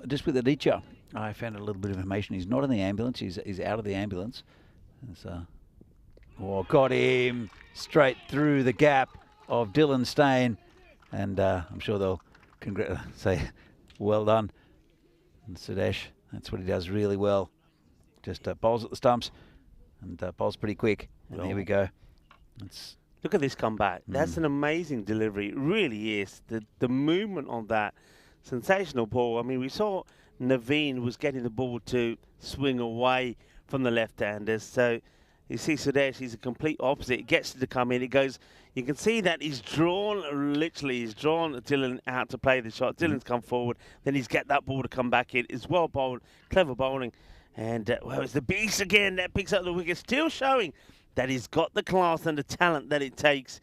Just with Aditya, I found a little bit of information. He's not in the ambulance. He's out of the ambulance. Got him straight through the gap of Dylan Stain, and I'm sure they'll say well done. And Sudesh, that's what he does really well. Just bowls at the stumps and bowls pretty quick. And here we go. Look at this comeback. That's an amazing delivery. It really is. The movement on that, sensational ball. I mean, we saw Naveen was getting the ball to swing away from the left-handers. So you see Sudesh, he's a complete opposite. He gets it to come in. It goes. You can see that he's drawn Dylan out to play the shot. Dylan's come forward. Then he's get that ball to come back in. It's well bowled, clever bowling. And, it's the Beast again that picks up the wicket, still showing that he's got the class and the talent that it takes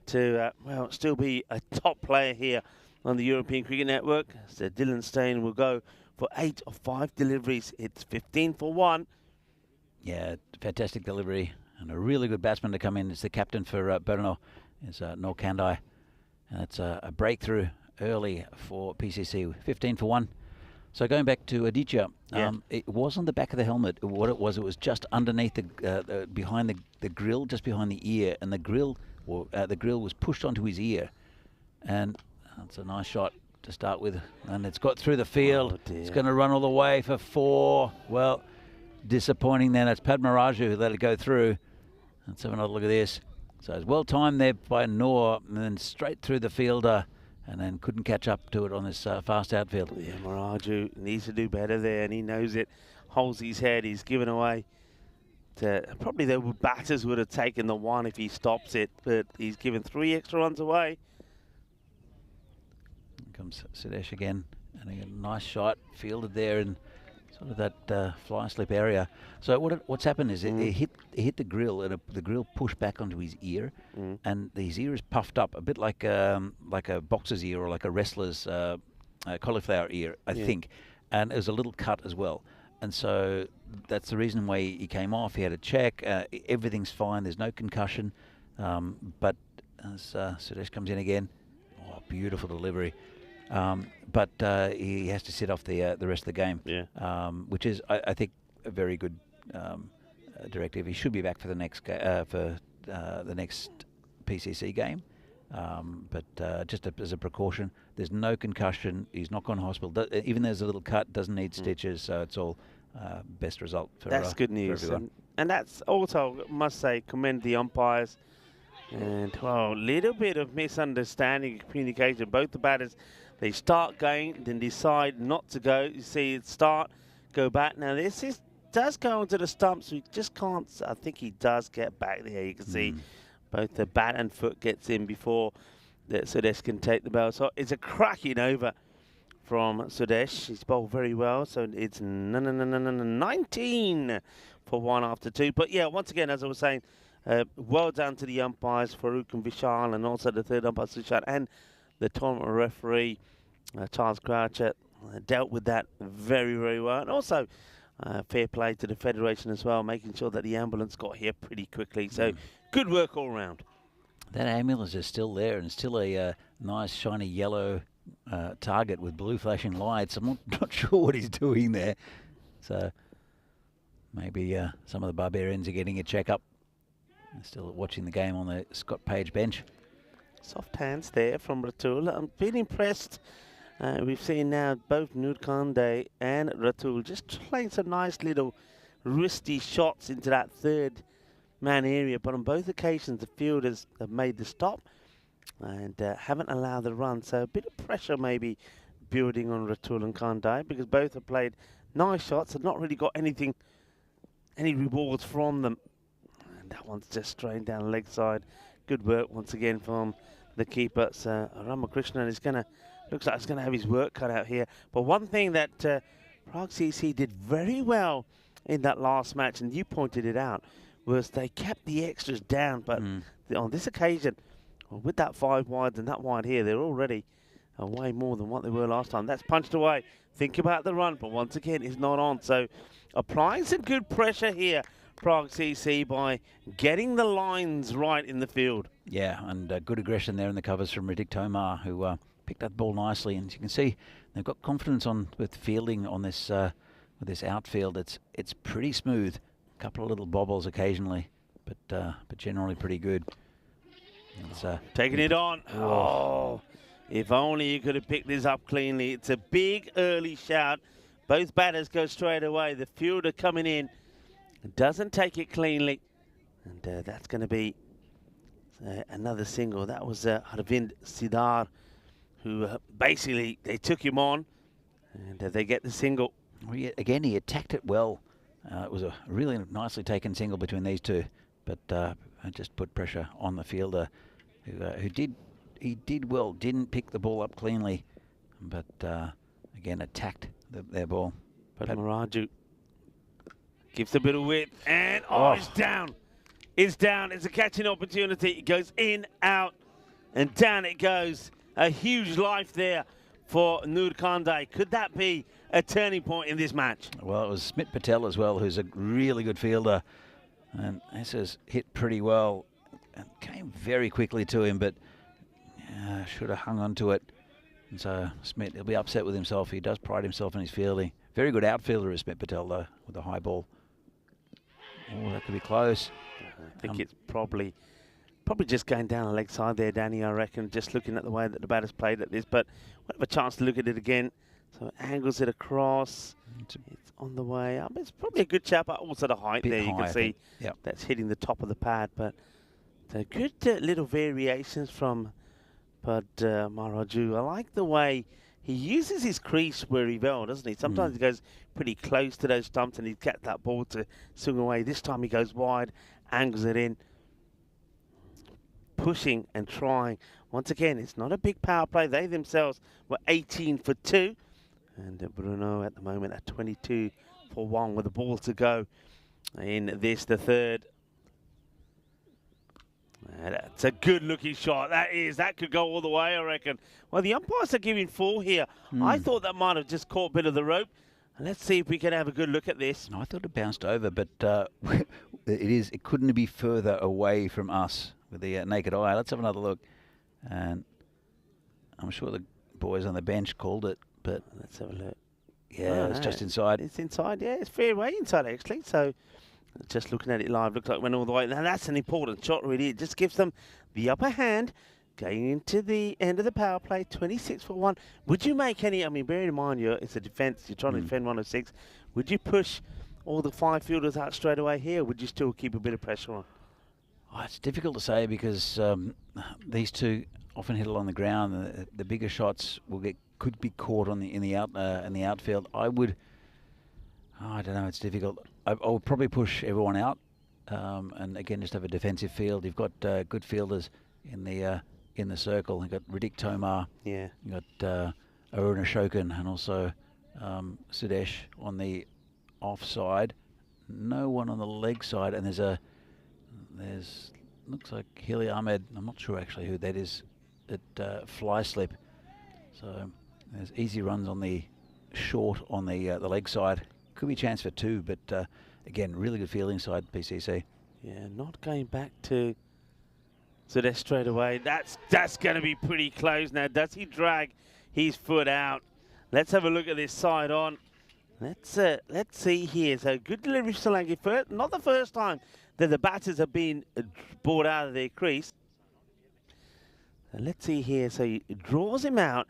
to, still be a top player here on the European Cricket Network. So Dylan Stain will go for 8 of 5 deliveries. It's 15 for 1. Yeah, fantastic delivery. And a really good batsman to come in. It's the captain for Bruno, is Noor Kandai. And it's a breakthrough early for PCC, 15 for 1. So going back to Aditya, it wasn't the back of the helmet. What it was just underneath the behind the grill, just behind the ear, and the grill was pushed onto his ear. And it's a nice shot to start with, and it's got through the field. It's going to run all the way for 4. Well, disappointing then. It's Padmaraju who let it go through. Let's have another look at this. So it's well timed there by Noor, and then straight through the fielder, and then couldn't catch up to it on this fast outfield. Yeah, Maraju needs to do better there, and he knows it. Holds his head. He's given away to probably the batters would have taken the 1 if he stops it, but he's given 3 extra runs away. comes Sudesh again, and a nice shot fielded there in sort of that fly slip area. So what's happened is he hit the grill, and the grill pushed back onto his ear, and his ear is puffed up a bit like a boxer's ear or like a wrestler's cauliflower ear, I think. And there's a little cut as well. And so that's the reason why he came off. He had a check. Everything's fine. There's no concussion. But as Sudesh comes in again, beautiful delivery. But he has to sit off the rest of the game, which is, I think, a very good directive. He should be back for the next the next PCC game. But just as a precaution, there's no concussion. He's not gone to hospital. Even there's a little cut, doesn't need stitches, so it's all best result for that's good news. And that's also, must say, commend the umpires. And, well, a little bit of misunderstanding, communication. Both the batters, they start going, then decide not to go. You see it start, go back. Now, this does go onto the stumps. We just can't, I think he does get back there. You can see both the bat and foot gets in before Sudesh can take the ball. So it's a cracking over from Sudesh. He's bowled very well. So it's 19 for 1 after 2. But yeah, once again, as I was saying, well done to the umpires, Farouk and Vishal, and also the third umpire, Sushant, and the tournament referee, Charles Croucher, dealt with that very, very well. And also, fair play to the Federation as well, making sure that the ambulance got here pretty quickly. So, good work all round. That ambulance is still there, and still a nice, shiny yellow target with blue flashing lights. I'm not sure what he's doing there. So, maybe some of the Barbarians are getting a check-up. Still watching the game on the Scott Page bench. Soft hands there from Ratul. I'm being impressed. We've seen now both Nurkande and Ratul just playing some nice little wristy shots into that third man area. But on both occasions, the fielders have made the stop and haven't allowed the run. So a bit of pressure maybe building on Ratul and Kandai, because both have played nice shots and not really got any rewards from them. That one's just straight down the leg side. Good work once again from the keeper. So Ramakrishnan is looks like he's gonna have his work cut out here. But one thing that Prague CC did very well in that last match, and you pointed it out, was they kept the extras down. But on this occasion, with that 5 wides and that wide here, they're already way more than what they were last time. That's punched away. Think about the run, but once again, it's not on. So applying some good pressure here, Prague CC, by getting the lines right in the field. Yeah, and good aggression there in the covers from Ritik Tomar, who picked that ball nicely. And as you can see, they've got confidence with fielding on this with this outfield. It's pretty smooth. A couple of little bobbles occasionally, but generally pretty good. Taking it on. Oh, if only you could have picked this up cleanly. It's a big early shout. Both batters go straight away. The fielder coming in doesn't take it cleanly, and that's going to be another single. That was Harvind Sidar, who basically they took him on, and they get the single. Well, again, he attacked it well. It was a really nicely taken single between these two, but just put pressure on the fielder, who did well. Didn't pick the ball up cleanly, but again attacked their ball. But Maraju gives a bit of width, and it's down. It's down. It's a catching opportunity. It goes in, out, and down it goes. A huge life there for Nurkande. Could that be a turning point in this match? Well, it was Smit Patel as well, who's a really good fielder, and this has hit pretty well and came very quickly to him, but should have hung on to it. And so Smit, he'll be upset with himself. He does pride himself in his fielding. Very good outfielder is Smit Patel, though, with a high ball. Oh, that could be close. I think it's probably just going down the leg side there, Danny, I reckon, just looking at the way that the batter's played at this. But we'll have a chance to look at it again. So it angles it across. It's on the way up. It's probably a good chap, but also the height there. You can see that's hitting the top of the pad. But good little variations from Maraju. I like the way he uses his crease very well, doesn't he? Sometimes he goes pretty close to those stumps and he's get that ball to swing away. This time he goes wide, angles it in. pushing and trying. Once again, it's not a big power play. They themselves were 18 for 2. And Bruno at the moment at 22 for 1 with the ball to go in this, the third. That's a good looking shot. That could go all the way, I reckon. Well, the umpires are giving 4 here. I thought that might have just caught a bit of the rope. Let's see if we can have a good look at this. I thought it bounced over, but it couldn't be further away from us with the naked eye. Let's have another look. And I'm sure the boys on the bench called it, but let's have a look. Yeah, it's just inside. It's inside, yeah. It's fair way inside, actually. So just looking at it live, looks like it went all the way. Now, that's an important shot, really. It just gives them the upper hand going into the end of the power play, 26 for 1. Would you make any, I mean, bearing in mind it's a defence, you're trying to defend 106. Would you push all the 5 fielders out straight away here, or would you still keep a bit of pressure on? Oh, it's difficult to say because these two often hit along the ground. The bigger shots could be caught in the outfield. I don't know. It's difficult. I would probably push everyone out, and again just have a defensive field. You've got good fielders in the circle. You've got Riddick Tomar. Yeah. You've got Aruna Shokin and also Sudesh on the offside. No one on the leg side, and there's looks like Hili Ahmed. I'm not sure actually who that is. At fly slip. So there's easy runs on the short on the leg side. Could be a chance for 2, but again, really good fielding side, PCC. Yeah, not going back to Sudesh straight away. That's going to be pretty close now. Does he drag his foot out? Let's have a look at this side on. Let's see here. So good delivery for Solanki. First, not the first time that the batters have been brought out of their crease. So let's see here. So he draws him out.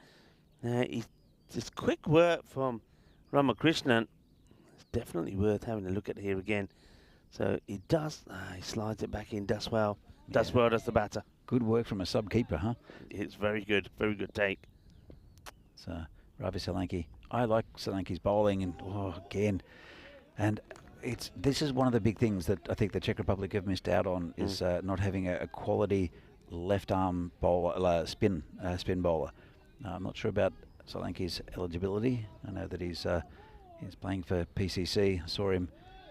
Just quick work from Ramakrishnan. It's definitely worth having a look at here again. So he does. He slides it back in. Does well. Does well. Does the batter. Good work from a sub keeper, huh? It's very good. Very good take. So Ravi Solanki. I like Solanki's bowling, and again, and this is one of the big things that I think the Czech Republic have missed out on is not having a quality left arm bowler, spin bowler. I'm not sure about Solanki's eligibility. I know that he's playing for PCC. I saw him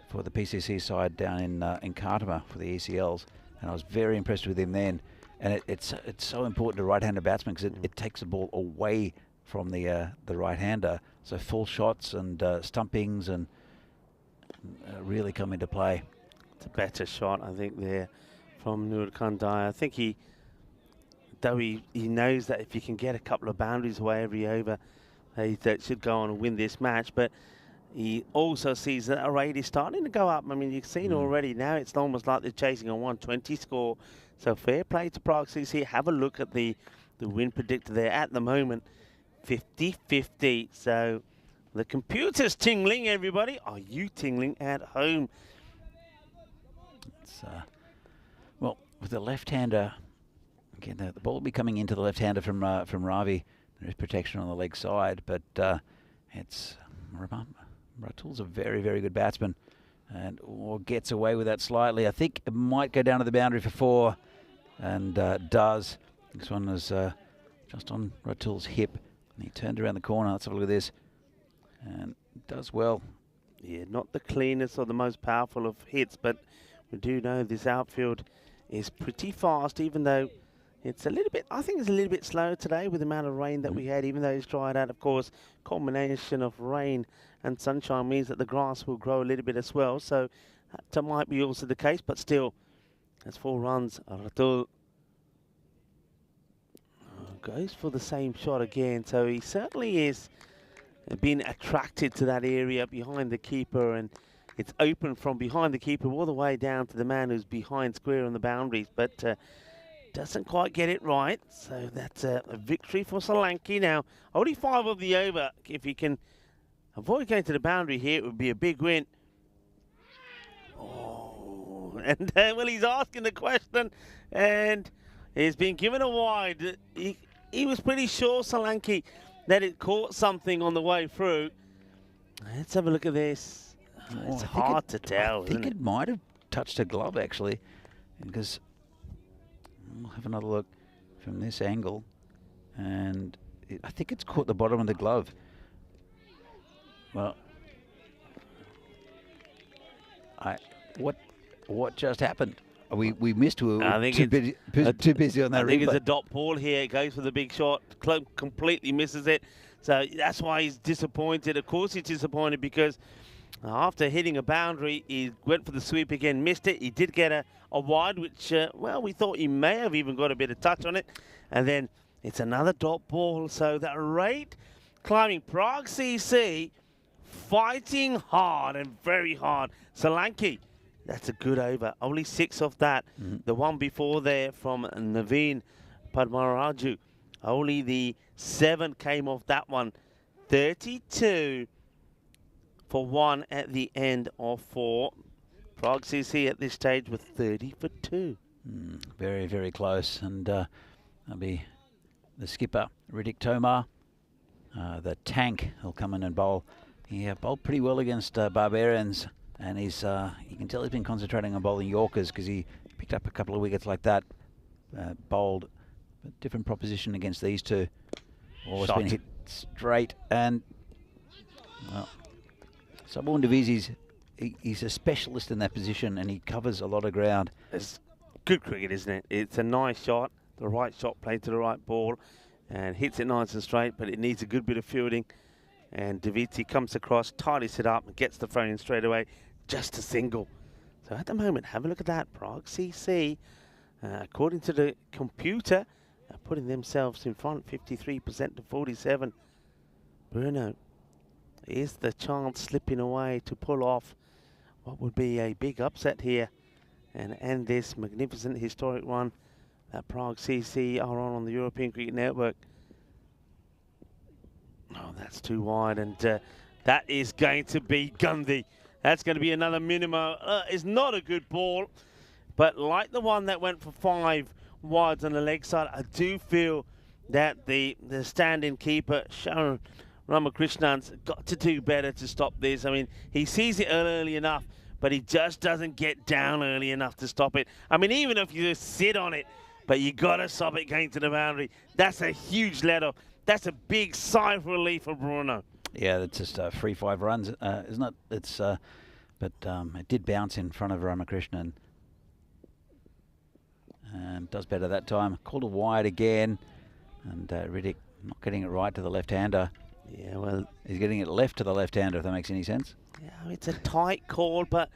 for the PCC side down in Khartoum for the ECLs, and I was very impressed with him then. And it's so important to right-hander batsmen because it takes the ball away from the right-hander. So full shots and stumpings and really come into play. It's a better shot, I think, there from Nur Kandai. I think though he knows that if you can get a couple of boundaries away every over, that should go on and win this match. But he also sees that our rate is starting to go up. I mean, you've seen already now it's almost like they're chasing a 120 score. So fair play to Prague CC. Have a look at the win predictor there at the moment. 50-50. So the computer's tingling, everybody. Are you tingling at home? It's, well, with the left-hander, again, the ball will be coming into the left-hander from Ravi. There is protection on the leg side, but it's Ratul's a very, very good batsman and gets away with that slightly. I think it might go down to the boundary for 4 and does. This one is just on Ratul's hip. And he turned around the corner. Let's have a look at this. And does well. Yeah, not the cleanest or the most powerful of hits, but we do know this outfield is pretty fast, even though it's a little bit, I think it's a little bit slow today with the amount of rain that we had, even though it's dried out. Of course, combination of rain and sunshine means that the grass will grow a little bit as well. So that might be also the case, but still, that's 4 runs. Ratul goes for the same shot again. So he certainly is being attracted to that area behind the keeper, and it's open from behind the keeper all the way down to the man who's behind square on the boundaries, but doesn't quite get it right. So that's a victory for Solanki. Now, only 5 of the over. If he can avoid going to the boundary here, it would be a big win. Oh, and well, he's asking the question, and he's been given a wide. He was pretty sure, Solanki, that it caught something on the way through. Let's have a look at this. It's hard to tell. I think it might have touched a glove, actually, because We'll have another look from this angle. And I think it's caught the bottom of the glove. Well, what just happened? We missed. I think too busy on that. I think replay. it's a dot ball here. It goes for the big shot. Completely misses it. So that's why he's disappointed. Of course he's disappointed because after hitting a boundary, he went for the sweep again, missed it. He did get a wide, which, well, we thought he may have even got a bit of touch on it. And then it's another dot ball. So that rate climbing Prague CC, fighting hard and very hard. Solanki, that's a good over. Only 6 off that. The one before there from Naveen Padmaraju, only the 7 came off that one. 32 for 1 at the end of 4. Prague CC at this stage with 30 for 2. Very, very close. And that'll be the skipper, Riddick Tomar. The tank, he'll come in and bowl. He bowled pretty well against Barbarians. And he's you can tell he's been concentrating on bowling Yorkers because he picked up a couple of wickets like that. Bowled a different proposition against these two. Always been hit straight. And well, Sabun Devizi's he's a specialist in that position and he covers a lot of ground. It's good cricket, isn't it? It's a nice shot. The right shot played to the right ball and hits it nice and straight, but it needs a good bit of fielding. And Devizi comes across, tidies it up and gets the throw in straight away. Just a single. So at the moment, have a look at that. Prague CC, according to the computer, are putting themselves in front 53% to 47. Bruno, is the chance slipping away to pull off what would be a big upset here and end this magnificent historic run that Prague CC are on the European Cricket Network? Oh, that's too wide, and that is going to be Gandhi. That's going to be another minimum. It's not a good ball, but like the one that went for 5 wides on the leg side, I do feel that the stand-in keeper, Sharon Ramakrishnan's got to do better to stop this. I mean, he sees it early enough, but he just doesn't get down early enough to stop it. I mean, even if you just sit on it, but you got to stop it going to the boundary. That's a huge let-off. That's a big sigh of relief for Bruno. Yeah, that's just 3-5 runs, isn't it? It's but it did bounce in front of Ramakrishnan and does better that time. Called a wide again, and Riddick not getting it right to the left-hander. Yeah, well, he's getting it left to the left-hander, if that makes any sense. Yeah, it's a tight call, but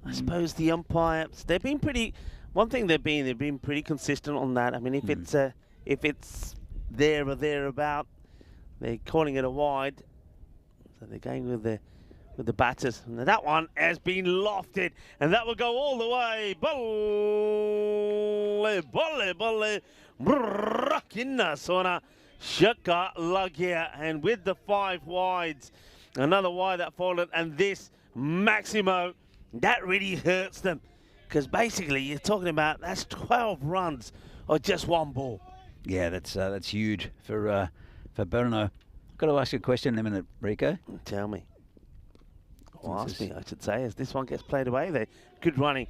I suppose the umpires, they've been pretty. One thing they've been pretty consistent on that. I mean, if it's there or thereabout, they're calling it a wide. So they're going with the batters. And that one has been lofted, and that will go all the way. Bolle, bolle, bolle, brakina sona, shaka lagia, and with the 5 wides, another wide that followed, and this Maximo, that really hurts them, because basically you're talking about that's 12 runs or just 1 ball. Yeah, that's huge for Bruno. I've got to ask you a question in a minute, Rico. Tell me. Or ask me, I should say, as this one gets played away there. Good running.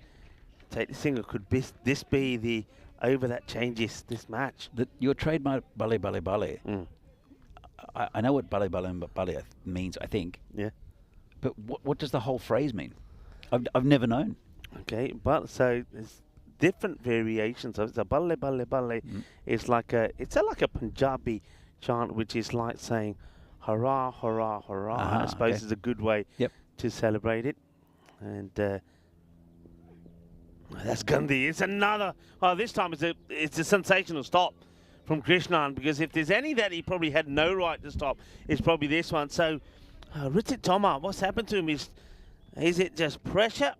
Take the single. Could this be the over that changes this match? Your trademark Bale Bale Bale. I know what Bale Bale Bale means, I think. Yeah. But what does the whole phrase mean? I've never known. Okay, but so there's different variations. So it's a Bale Bale Bale. It's like it's like a Punjabi chant, which is like saying hurrah, hurrah, hurrah. I suppose is a good way to celebrate it. And that's Gandhi. It's another. Oh, this time it's a sensational stop from Krishnan, because if there's any that he probably had no right to stop, it's probably this one. So Riddick Tomar, what's happened to him? Is it just pressure?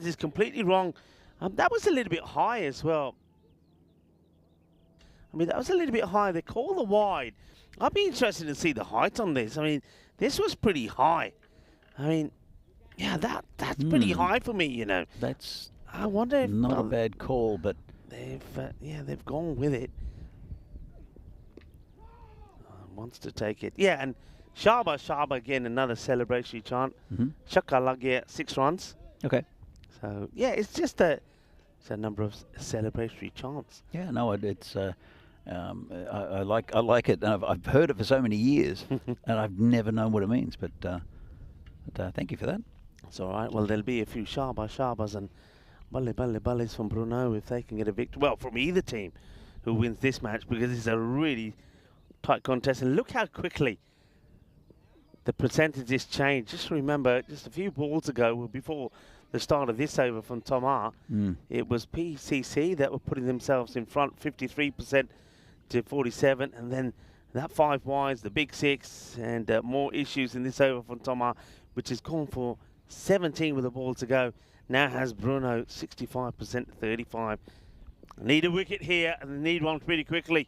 He's completely wrong. That was a little bit high as well. I mean, that was a little bit high. They call the wide. I'd be interested to see the height on this. I mean, this was pretty high. I mean, yeah, that's pretty high for me, you know. I wonder if not a bad call, but they've gone with it. Wants to take it. Yeah, and Shaba again, another celebratory chant. Shaka Lagia, 6 runs. Okay. So yeah, it's just a It's a number of celebratory chants. Yeah, no, it's I like it. And I've heard it for so many years, and I've never known what it means. But thank you for that. It's all right. Well, there'll be a few shabas and balles from Bruno if they can get a victory. Well, from either team who wins this match, because it's a really tight contest. And look how quickly the percentages change. Just remember, just a few balls ago, before the start of this over from Thomas, it was PCC that were putting themselves in front, 53% to 47, and then that 5 wides, the big 6, and more issues in this over from Thomas, which has gone for 17 with a ball to go. Now has Bruno 65% to 35. Need a wicket here, and they need one pretty quickly.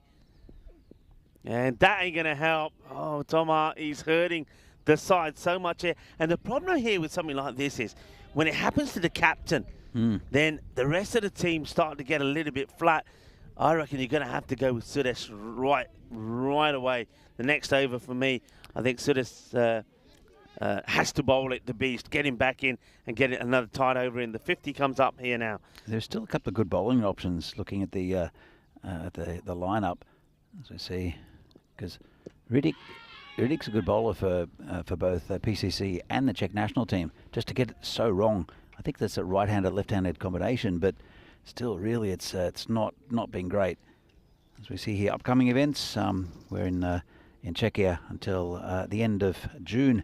And that ain't going to help. Oh, Thomas, he's hurting the side so much here. And the problem here with something like this is, when it happens to the captain, then the rest of the team start to get a little bit flat. I reckon you're going to have to go with Sudesh right away. The next over for me, I think Sudesh has to bowl it, the beast, get him back in and get it another tight over in. The 50 comes up here now. There's still a couple of good bowling options looking at the lineup, as we see, because Riddick's a good bowler for both PCC and the Czech national team. Just to get it so wrong, I think that's a right-handed, left-handed combination, but still, really, it's not been great. As we see here, upcoming events, we're in Czechia until the end of June.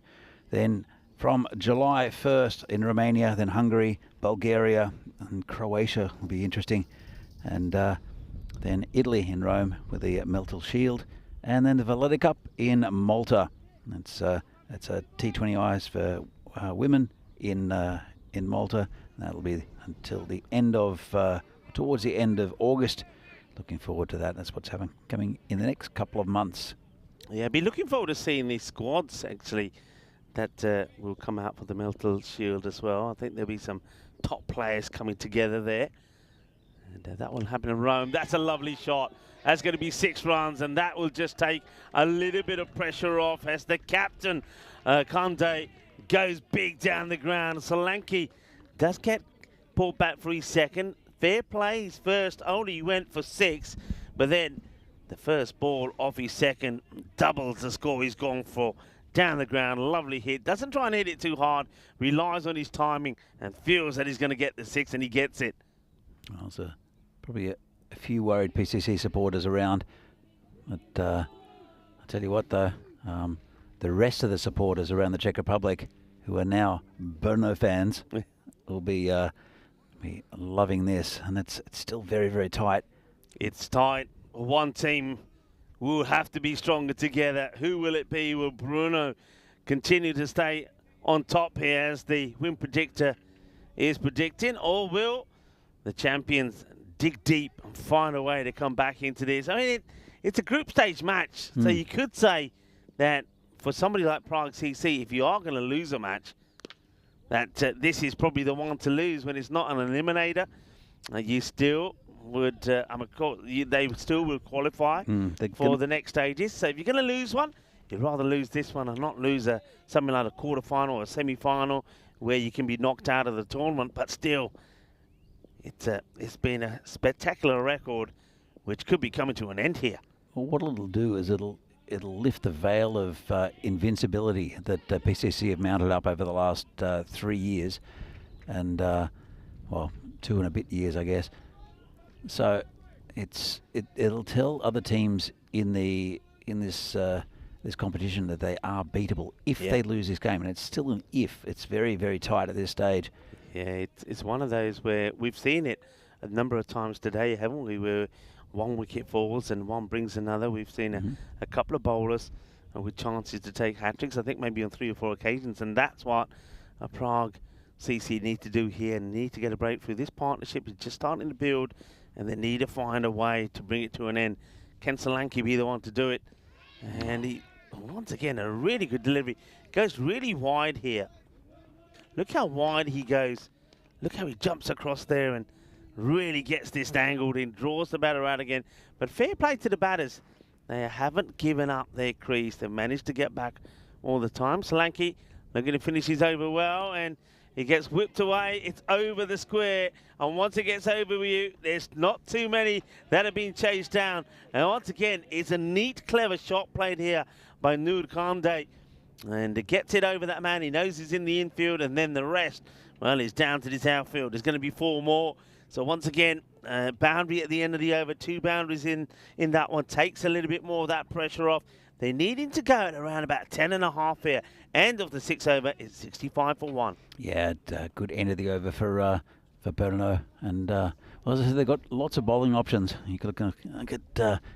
Then from July 1st in Romania, then Hungary, Bulgaria, and Croatia will be interesting. And then Italy in Rome with the Meltel Shield. And then the Valletta Cup in Malta. That's a T20Is for women in Malta. That'll be until the end of, towards the end of August. Looking forward to that. That's what's coming in the next couple of months. Yeah, be looking forward to seeing these squads, actually, that will come out for the Meltel Shield as well. I think there'll be some top players coming together there. And that will happen in Rome. That's a lovely shot. That's going to be 6 runs, and that will just take a little bit of pressure off as the captain, Kande, goes big down the ground. Solanke does get pulled back for his second. Fair play, his first only went for 6, but then the first ball off his second doubles the score he's gone for. Down the ground, lovely hit. Doesn't try and hit it too hard, relies on his timing and feels that he's going to get the 6, and he gets it. Well, so probably a few worried PCC supporters around. But I'll tell you what, though, the rest of the supporters around the Czech Republic who are now Bruno fans will be loving this. And it's still very, very tight. It's tight. One team will have to be stronger together. Who will it be? Will Bruno continue to stay on top here as the win predictor is predicting? Or will the champions dig deep and find a way to come back into this? I mean, it's a group stage match. So you could say that for somebody like Prague CC, if you are going to lose a match, that this is probably the one to lose when it's not an eliminator. You still would, they still will qualify for the next stages. So if you're going to lose one, you'd rather lose this one and not lose something like a quarterfinal or a semi-final where you can be knocked out of the tournament. But still, it's been a spectacular record, which could be coming to an end here. Well, what it'll do is it'll lift the veil of invincibility that PCC have mounted up over the last 3 years, and well, 2 and a bit years, I guess. So it'll tell other teams in this competition that they are beatable if they lose this game, and it's still an if. It's very, very tight at this stage. Yeah, it's one of those where we've seen it a number of times today, haven't we? Where one wicket falls and one brings another. We've seen a couple of bowlers with chances to take hat-tricks, I think maybe on 3 or 4 occasions, and that's what Prague CC need to do here, and need to get a breakthrough. This partnership is just starting to build, and they need to find a way to bring it to an end. Can Solanke be the one to do it? And he, once again, a really good delivery. Goes really wide here. Look how wide he goes. Look how he jumps across there and really gets this angled in, draws the batter out again. But fair play to the batters. They haven't given up their crease. They've managed to get back all the time. Solanke looking to finish his over well, and He gets whipped away. It's over the square. And once it gets over with you, there's not too many that have been chased down. And once again, it's a neat, clever shot played here by Nur Kande. And it gets it over that man. He knows he's in the infield. And then the rest, well, is down to this outfield. There's going to be 4 more. So once again, boundary at the end of the over. 2 boundaries in that one. Takes a little bit more of that pressure off. They need him to go at around about 10.5 here. End of the 6 over is 65 for 1. Yeah, good end of the over for Bruno. And well, as I said, they've got lots of bowling options. You can look at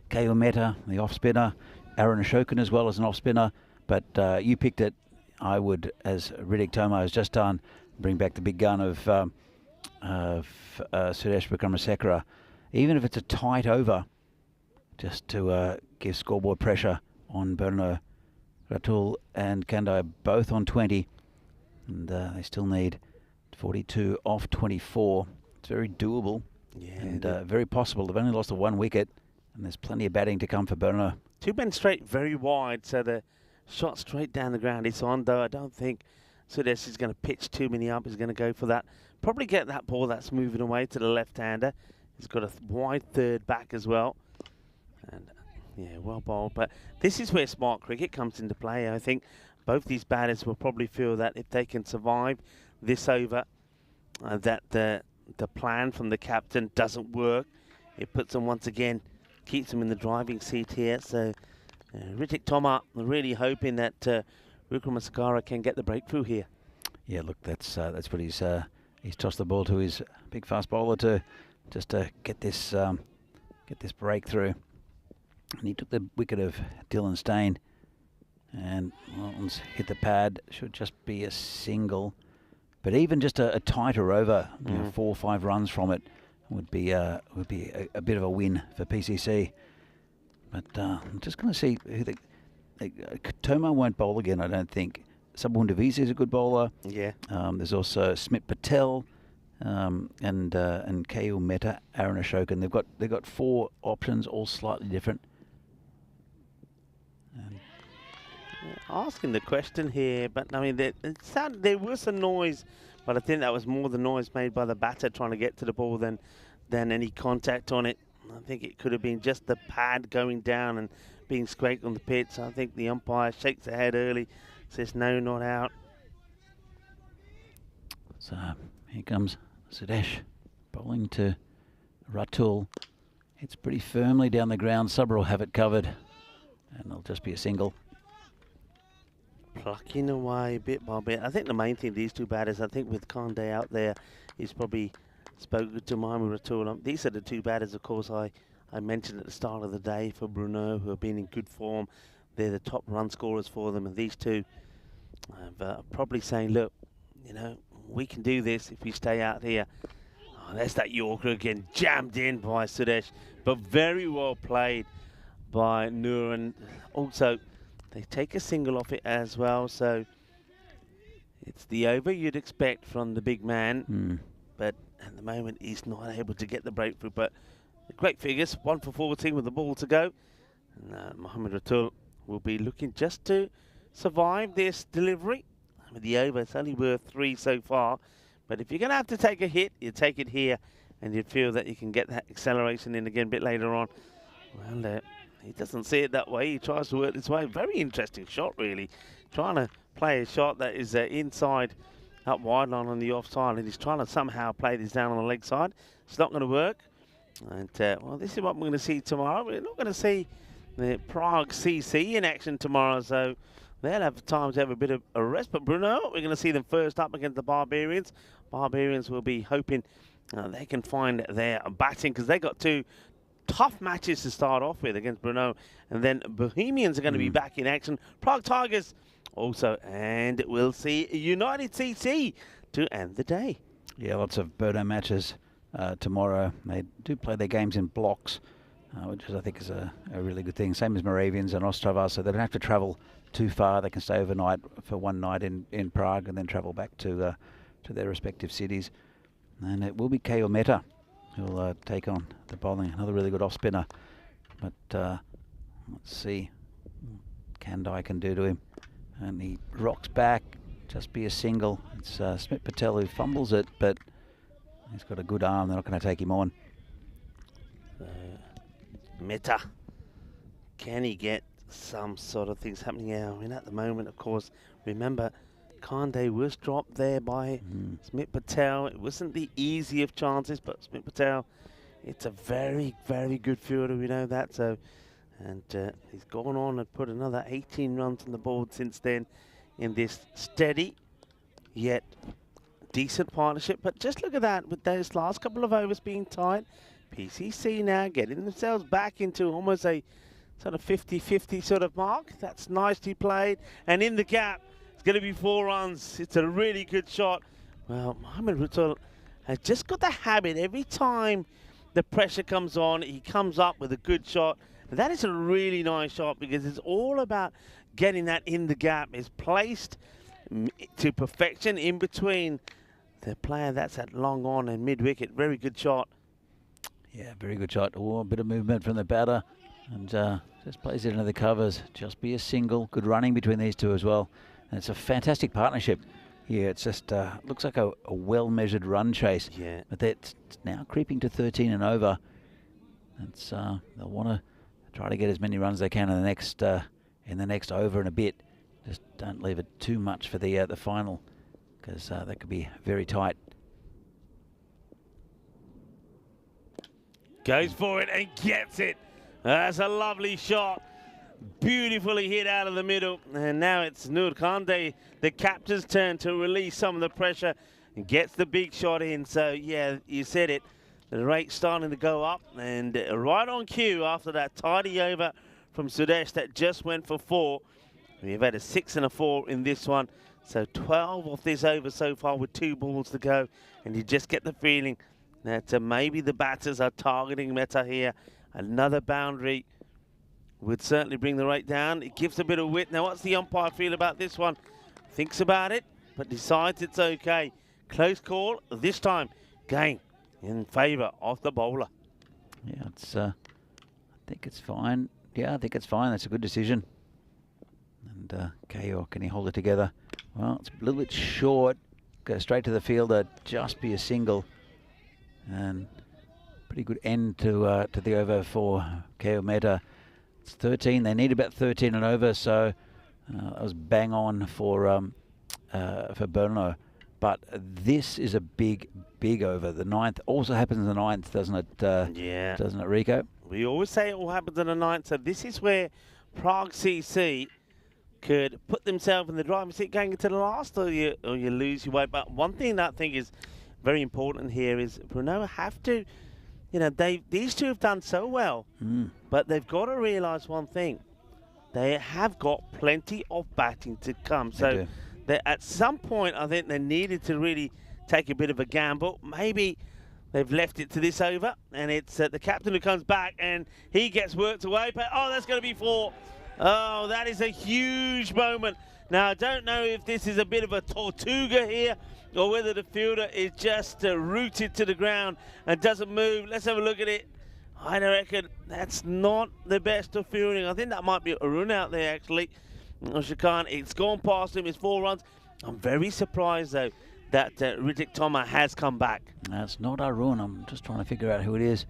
Ko Meta, the off spinner, Aaron Ashokan as well as an off spinner. But you picked it. I would, as Riddick Tomo has just done, bring back the big gun of Suresh Vikramasekaran. Even if it's a tight over, just to give scoreboard pressure on Bruno. Ratul and Kandai both on 20, and they still need 42 off 24. It's very doable, and very possible. They've only lost 1 wicket, and there's plenty of batting to come for Bruno. 2 men straight, very wide, so the shot straight down the ground. It's on, though. I don't think Sudesh is going to pitch too many up. He's going to go for that. Probably get that ball that's moving away to the left-hander. He's got a wide third back as well. And yeah, well bowled. But this is where smart cricket comes into play. I think both these batters will probably feel that if they can survive this over, that the plan from the captain doesn't work. It puts them once again, keeps them in the driving seat here. So Riddick Toma really hoping that Vikramasekaran can get the breakthrough here. Yeah, look, that's what he's tossed the ball to his big fast bowler to just get this breakthrough. And he took the wicket of Dylan Stain, and Walton's hit the pad. Should just be a single, but even just a tighter over, you know, 4 or 5 runs from it would be a bit of a win for PCC. But I'm just going to see who Tomo won't bowl again, I don't think. Subhun Devisi is a good bowler. Yeah. There's also Smit Patel and Ko Meta, Aaron Ashokan. They've got 4 options, all slightly different. Asking the question here, but I mean, there was a noise, but I think that was more the noise made by the batter trying to get to the ball than any contact on it. I think it could have been just the pad going down and being scraped on the pitch. I think the umpire shakes the head early, says no, not out. So here comes Sudesh bowling to Ratul. It's pretty firmly down the ground. Sabra will have it covered, and it'll just be a single. Plucking away bit by bit. I think the main thing, these 2 batters, I think with Kande out there, he's probably spoken to Mahmood Ratul. These are the 2 batters, of course, I mentioned at the start of the day for Bruno, who have been in good form. They're the top run scorers for them, and these 2 are probably saying, look, you know, we can do this if we stay out here. Oh, there's that Yorker again, jammed in by Sudesh, but very well played by Nur, and also they take a single off it as well, so it's the over you'd expect from the big man, but at the moment he's not able to get the breakthrough. But great figures, 1 for 14 with the ball to go, and Mohamed Ratul will be looking just to survive this delivery. I mean, the over, it's only worth 3 so far, but if you're going to have to take a hit, you take it here, and you'd feel that you can get that acceleration in again a bit later on. Well, he doesn't see it that way. He tries to work this way. Very interesting shot, really. Trying to play a shot that is inside, up wide line on the offside, and he's trying to somehow play this down on the leg side. It's not going to work. And, well, this is what we're going to see tomorrow. We're not going to see the Prague CC in action tomorrow, so they'll have time to have a bit of a rest. But Bruno, we're going to see them first up against the Barbarians. Barbarians will be hoping they can find their batting, because they got 2 tough matches to start off with against Bruno, and then Bohemians are going to be back in action. Prague Tigers also, and we'll see United CC to end the day. Yeah, lots of Bruno matches tomorrow. They do play their games in blocks, which I think is a really good thing. Same as Moravians and Ostrava, so they don't have to travel too far. They can stay overnight for 1 night in Prague and then travel back to their respective cities. And it will be Ko Meta who'll take on the bowling. Another really good off spinner, but let's see what Kandai can do to him. And he rocks back, just be a single. It's Smith Patel who fumbles it, but he's got a good arm. They're not going to take him on. Meta, can he get some sort of things happening now? I mean, at the moment, of course, remember, Kande was dropped there by Smith Patel. It wasn't the easy of chances, but Smith Patel, it's a very, very good fielder. We know that. So, and he's gone on and put another 18 runs on the board since then in this steady yet decent partnership. But just look at that, with those last couple of overs being tight, PCC now getting themselves back into almost a sort of 50-50 sort of mark. That's nicely played. And in the gap, it's going to be 4 runs. It's a really good shot. Well, Mohamed Rutul has just got the habit. Every time the pressure comes on, he comes up with a good shot. And that is a really nice shot because it's all about getting that in the gap. It's placed to perfection in between the player that's at long on and mid-wicket. Very good shot. Yeah, very good shot. Oh, a bit of movement from the batter. And just plays it into the covers. Just be a single. Good running between these two as well. And it's a fantastic partnership here. It's just looks like a well-measured run chase. Yeah. But that's now creeping to 13 and over. It's they'll want to try to get as many runs as they can in the next over and a bit. Just don't leave it too much for the final, because that could be very tight. Goes for it and gets it. That's a lovely shot. Beautifully hit out of the middle. And now it's Nur Kande, the captain's turn to release some of the pressure and gets the big shot in. So, yeah, you said it. The rate's starting to go up. And right on cue after that tidy over from Sudesh that just went for 4. We've had a 6 and a 4 in this one. So 12 of this over so far with 2 balls to go. And you just get the feeling that maybe the batters are targeting Meta here. Another boundary would certainly bring the rate down. It gives a bit of width. Now, what's the umpire feel about this one? Thinks about it, but decides it's okay. Close call this time. Game in favour of the bowler. Yeah, it's. I think it's fine. Yeah, I think it's fine. That's a good decision. And KO, can he hold it together? Well, it's a little bit short. Go straight to the fielder. Just be a single. And pretty good end to the over for KO Meta. It's 13. They need about 13 and over, so that was bang on for Bruno. But this is a big over. The 9th also happens in the 9th, doesn't it? Yeah. Doesn't it, Rico? We always say it all happens in the 9th, so this is where Prague CC could put themselves in the driving seat going into the last, or you lose your way. But one thing that I think is very important here is Bruno have to, you know, these two have done so well, but they've got to realise one thing. They have got plenty of batting to come. So at some point, I think they needed to really take a bit of a gamble. Maybe they've left it to this over, and it's the captain who comes back, and he gets worked away. But, oh, that's going to be 4. Oh, that is a huge moment. Now, I don't know if this is a bit of a Tortuga here or whether the fielder is just rooted to the ground and doesn't move. Let's have a look at it. I reckon that's not the best of fielding. I think that might be a run out there, actually. Shakan, it's gone past him. It's 4 runs. I'm very surprised, though, that Ritik Toma has come back. That's not Arun. I'm just trying to figure out who it is.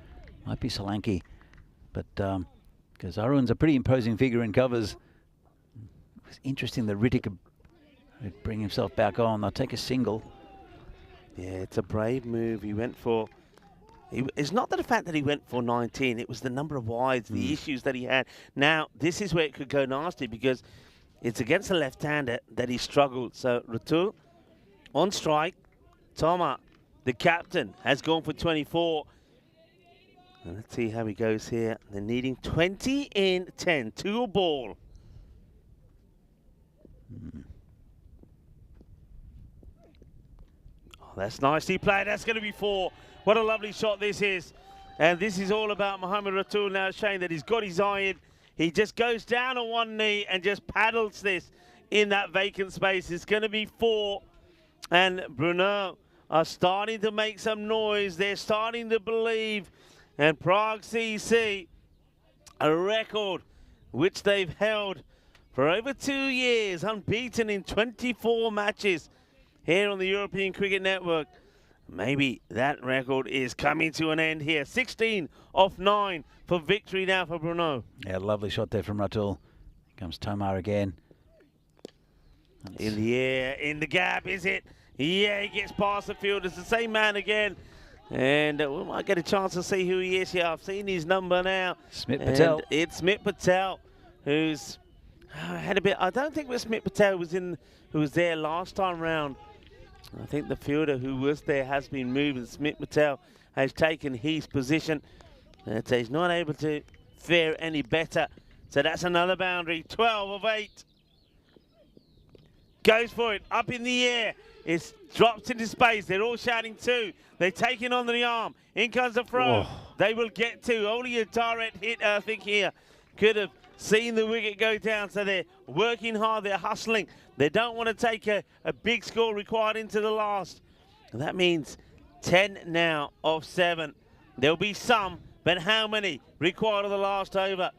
Might be Solanki. But because Arun's a pretty imposing figure in covers. It was interesting that Ritik would bring himself back on. They'll take a single. Yeah, it's a brave move. He went for... It's not the fact that he went for 19. It was the number of wides, the issues that he had. Now, this is where it could go nasty because it's against a left-hander that he struggled. So, Rutul on strike. Toma, the captain, has gone for 24. And let's see how he goes here. They're needing 20 in 10. 2 a ball. Oh, that's nicely played. That's going to be 4. What a lovely shot this is. And this is all about Mohamed Rutul now showing that he's got his eye in. He just goes down on one knee and just paddles this in that vacant space. It's going to be 4. And Bruno are starting to make some noise. They're starting to believe. And Prague CC, a record which they've held for over 2 years, unbeaten in 24 matches here on the European Cricket Network. Maybe that record is coming to an end here. 16 off 9 for victory now for Bruno. Yeah, lovely shot there from Ratul. Here comes Tomar again. In the air, in the gap, is it? Yeah, he gets past the field. It's the same man again. And we might get a chance to see who he is here. I've seen his number now. Smit Patel. It's Smit Patel, who's had a bit. I don't think that Smit Patel who was there last time round. I think the fielder who was there has been moved, and Smit Patel has taken his position. So he's not able to fare any better. So that's another boundary. 12 of 8. Goes for it, up in the air. It's dropped into space. They're all shouting 2. They're taking on the arm. In comes the throw. Oh. They will get 2. Only a direct hit, I think, here could have seen the wicket go down. So they're working hard. They're hustling. They don't want to take a big score required into the last. And that means 10 now of 7. There'll be some, but how many required of the last over?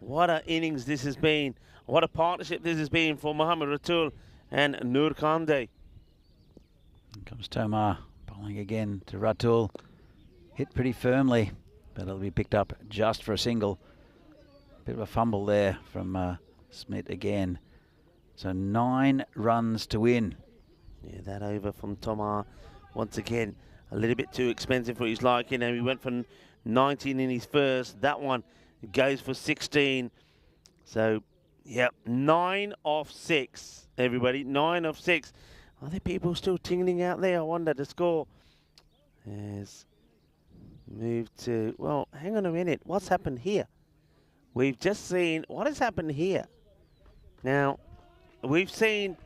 What an innings this has been. What a partnership this has been for Mohammad Ratul and Nur Khande. Here comes Tomar, bowling again to Ratul. Hit pretty firmly, but it'll be picked up just for a single. Bit of a fumble there from Smith again. So 9 runs to win. Yeah, that over from Tomar. Once again, a little bit too expensive for his liking. And we went for 19 in his first. That one goes for 16. So, yeah, 9 off 6, everybody. 9 off 6. Are there people still tingling out there? I wonder. The score has moved to... Well, hang on a minute. What's happened here? We've just seen... What has happened here? Now... We've seen,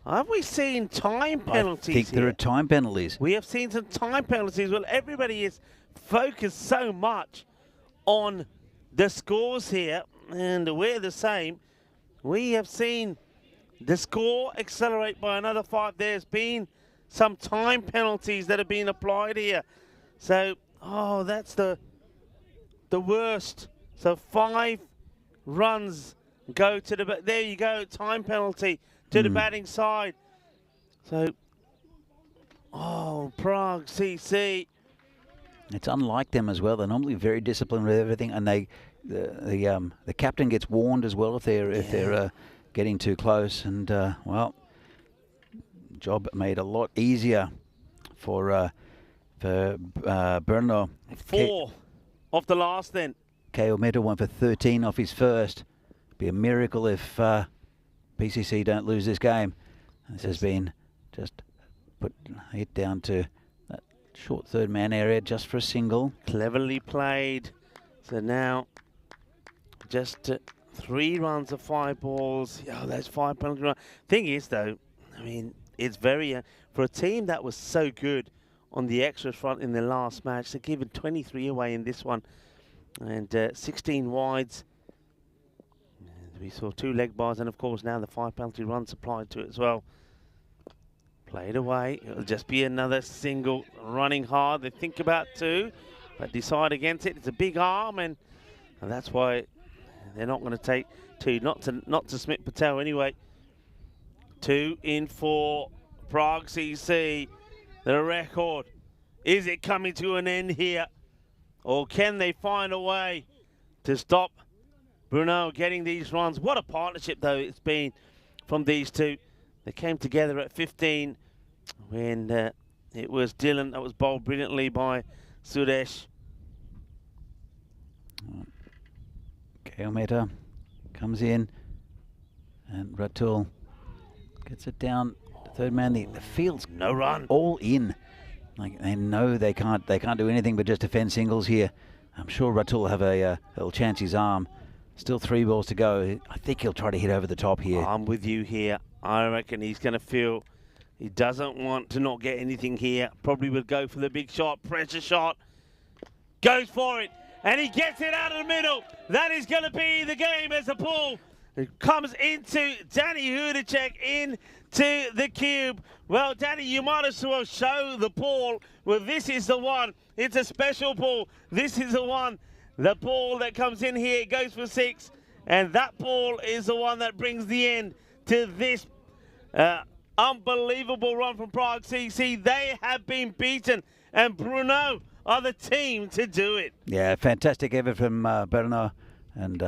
have we seen time penalties? I think there are time penalties. We have seen some time penalties. Well, everybody is focused so much on the scores here, and we're the same. We have seen the score accelerate by another 5. There's been some time penalties that have been applied here. So, oh, that's the worst. So 5 runs go to the, there you go, time penalty to the batting side. So, oh, Prague CC. It's unlike them as well. They're normally very disciplined with everything, and the captain gets warned as well if they're getting too close. And well, job made a lot easier for Bruno. 4 off the last then. K.O. Mehta went for 13 off his first. Be a miracle if PCC don't lose this game. This has been just put hit down to that short third man area just for a single. Cleverly played. So now just 3 runs of 5 balls. Oh, that's 5 penalty runs. Thing is though, I mean, it's very for a team that was so good on the extras front in the last match. They're given 23 away in this one, and 16 wides. We saw 2 leg bars, and of course now the 5 penalty runs applied to it as well. Played away. It'll just be another single. Running hard. They think about 2, but decide against it. It's a big arm, and that's why they're not going to take 2. Not to Smit Patel anyway. 2 in for Prague CC. The record. Is it coming to an end here, or can they find a way to stop Bruno getting these runs? What a partnership, though, it's been from these 2. They came together at 15 when it was Dylan that was bowled brilliantly by Suresh. K.O. Mehta comes in, and Ratul gets it down. Third man, the field's no run, all in. Like they know they can't do anything but just defend singles here. I'm sure Ratul will have a little chance his arm. Still 3 balls to go. I think he'll try to hit over the top here. I'm with you here. I reckon he's going to feel he doesn't want to not get anything here. Probably would go for the big shot, pressure shot. Goes for it, and he gets it out of the middle. That is going to be the game as the ball comes into Danny Hudacek into the cube. Well, Danny, you might as well show the ball. Well, this is the one. It's a special ball. This is the one. The ball that comes in here goes for 6, And that ball is the one that brings the end to this unbelievable run from Prague CC. They have been beaten, and Bruno are the team to do it. Yeah, fantastic effort from Bruno. And,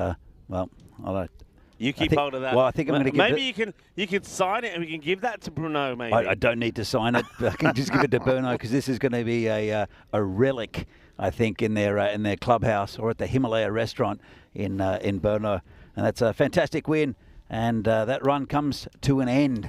well, all right. You keep hold of that. Well, I think I'm going to give maybe you could sign it and we can give that to Bruno, maybe. I don't need to sign it. I can just give it to Bruno because this is going to be a relic, I think, in their clubhouse or at the Himalaya restaurant in Brno. And that's a fantastic win. And that run comes to an end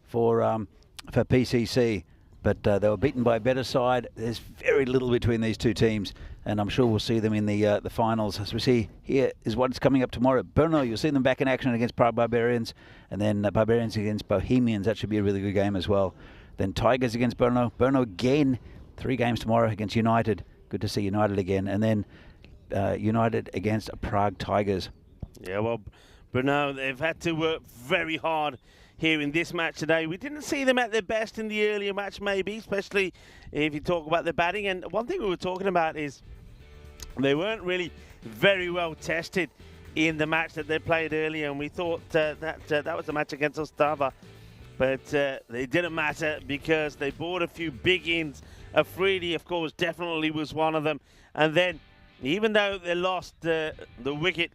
for PCC. But they were beaten by a better side. There's very little between these two teams, and I'm sure we'll see them in the finals. As we see here is what's coming up tomorrow. Brno, you'll see them back in action against Prague Barbarians, and then Barbarians against Bohemians. That should be a really good game as well. Then Tigers against Brno. Brno again, 3 games tomorrow against United. Good to see United again. And then United against Prague Tigers. Yeah, well, Bruno, they've had to work very hard here in this match today. We didn't see them at their best in the earlier match, maybe, especially if you talk about the batting. And one thing we were talking about is they weren't really very well tested in the match that they played earlier, and we thought that was the match against Ostrava. But it didn't matter because they bought a few big ins. Afridi, of course, definitely was one of them. And then, even though they lost the wicket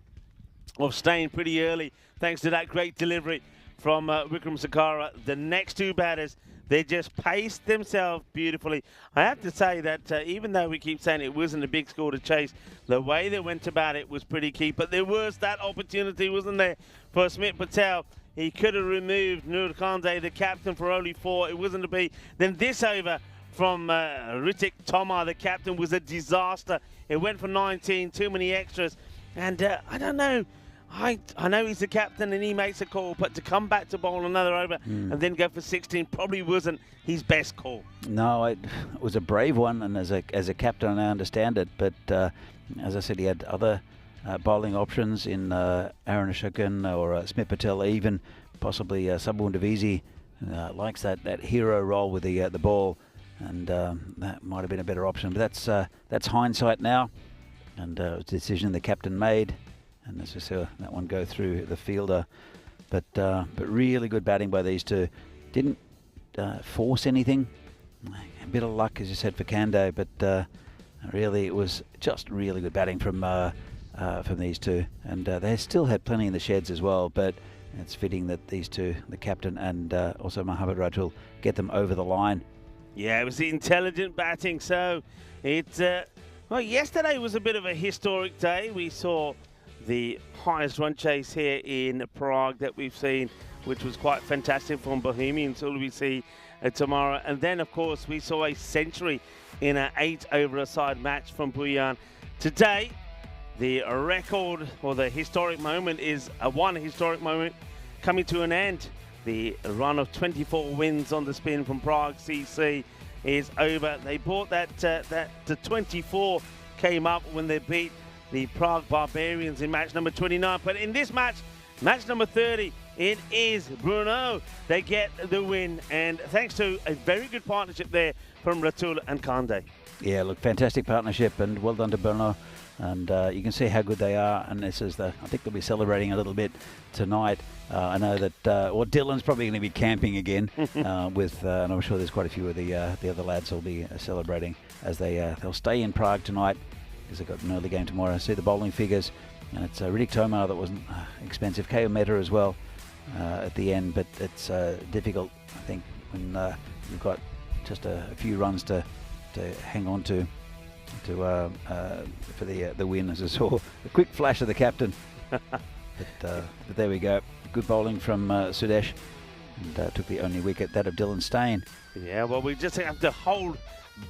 of Stain pretty early, thanks to that great delivery from Vikram Sakara, the next 2 batters, they just paced themselves beautifully. I have to say that even though we keep saying it wasn't a big score to chase, the way they went about it was pretty key. But there was that opportunity, wasn't there, for Smith Patel. He could have removed Nur Kande, the captain, for only 4. It wasn't to be. Then this over from Ritik Tomar, the captain, was a disaster. It went for 19, too many extras. And I don't know. I know he's the captain and he makes a call, but to come back to bowl another over and then go for 16 probably wasn't his best call. No, it was a brave one, and as a captain, I understand it. But as I said, he had other bowling options in Aaron Ashokan or Smith Patel, even possibly Subbu Ndavisi likes that hero role with the ball, and that might have been a better option. But that's hindsight now, and it was a decision the captain made. And let's just see that one go through the fielder. But really good batting by these two. Didn't force anything. A bit of luck, as you said, for Kande, but really it was just really good batting from these two. And they still had plenty in the sheds as well, but it's fitting that these two, the captain and also Mohammad Raj, will get them over the line. Yeah, it was the intelligent batting. So well, yesterday was a bit of a historic day. We saw the highest run chase here in Prague that we've seen, which was quite fantastic from Bohemians. So we see tomorrow. And then, of course, we saw a century in an 8-over-a-side match from Puyan. Today, the record or the historic moment is one historic moment coming to an end. The run of 24 wins on the spin from Prague CC is over. They bought the 24 came up when they beat the Prague Barbarians in match number 29. But in this match number 30, it is Bruno. They get the win. And thanks to a very good partnership there from Ratul and Kande. Yeah, look, fantastic partnership, and well done to Bruno. And you can see how good they are. And this is I think they'll be celebrating a little bit tonight. I know that Dylan's probably going to be camping again and I'm sure there's quite a few of the other lads will be celebrating as they'll stay in Prague tonight, because they've got an early game tomorrow. I see the bowling figures, and it's Ritik Tomar that wasn't expensive. KO Mehta as well at the end, but it's difficult, I think, when you've got just a few runs to hang on to for the win. As I saw a quick flash of the captain, but there we go. Good bowling from Sudesh, and took the only wicket, that of Dylan Stain. Yeah, well, we just have to hold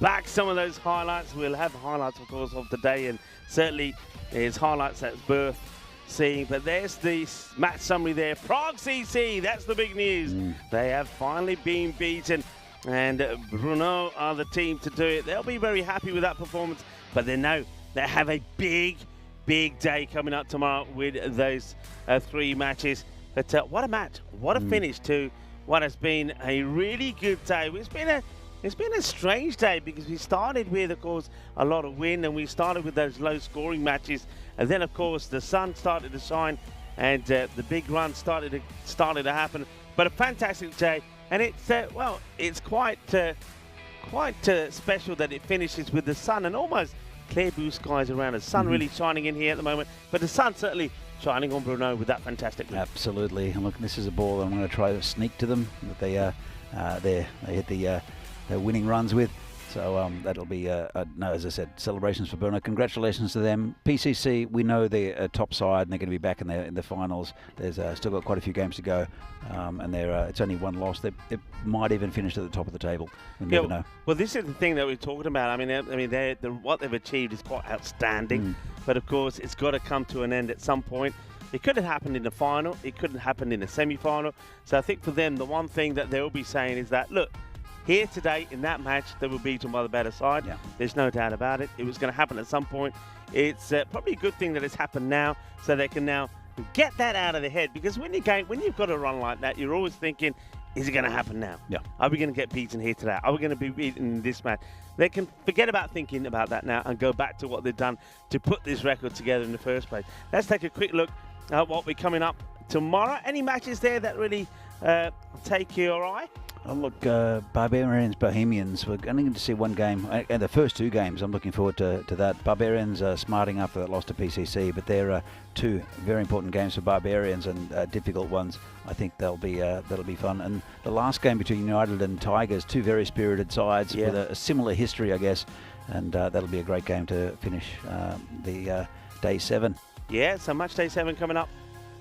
back some of those highlights. We'll have highlights, of course, of the day, and certainly there's highlights that's worth seeing. But there's the match summary there. Prague CC, that's the big news. They have finally been beaten, and Bruno are the team to do it. They'll be very happy with that performance, but they know they have a big day coming up tomorrow with those 3 matches. But what a match, what a finish to what has been a really good day. It's been a strange day because we started with, of course, a lot of wind, and we started with those low-scoring matches. And then, of course, the sun started to shine and the big run started to happen. But a fantastic day, and it's well, it's quite special that it finishes with the sun and almost clear blue skies around us. Sun really shining in here at the moment, but the sun certainly shining on Bruno with that fantastic win. Absolutely. And look, this is a ball I'm going to try to sneak to them that they hit the winning runs with. So that'll be, no, as I said, celebrations for Bruno. Congratulations to them. PCC, we know they're a top side and they're going to be back in the finals. There's still got quite a few games to go, and it's only one loss. They might even finish at the top of the table. We never know. Well, this is the thing that we're talking about. I mean, what they've achieved is quite outstanding. But of course, it's got to come to an end at some point. It could have happened in the final. It could have happened in the semi-final. So I think for them, the one thing that they'll be saying is that, look, here today in that match, they were beaten by the better side. Yeah. There's no doubt about it. It was going to happen at some point. It's probably a good thing that it's happened now, so they can now get that out of their head. Because when you've got a run like that, you're always thinking, is it going to happen now? Yeah. Are we going to get beaten here today? Are we going to be beaten in this match? They can forget about thinking about that now and go back to what they've done to put this record together in the first place. Let's take a quick look at what we're coming up tomorrow. Any matches there that really take your eye? Oh, look, Barbarians, Bohemians, we're going to see one game, and the first two games, I'm looking forward to that. Barbarians are smarting after that loss to PCC, but they're two very important games for Barbarians and difficult ones. I think that'll be fun. And the last game between United and Tigers, two very spirited sides with a similar history, I guess, and that'll be a great game to finish the day 7. Yeah, so match day 7 coming up.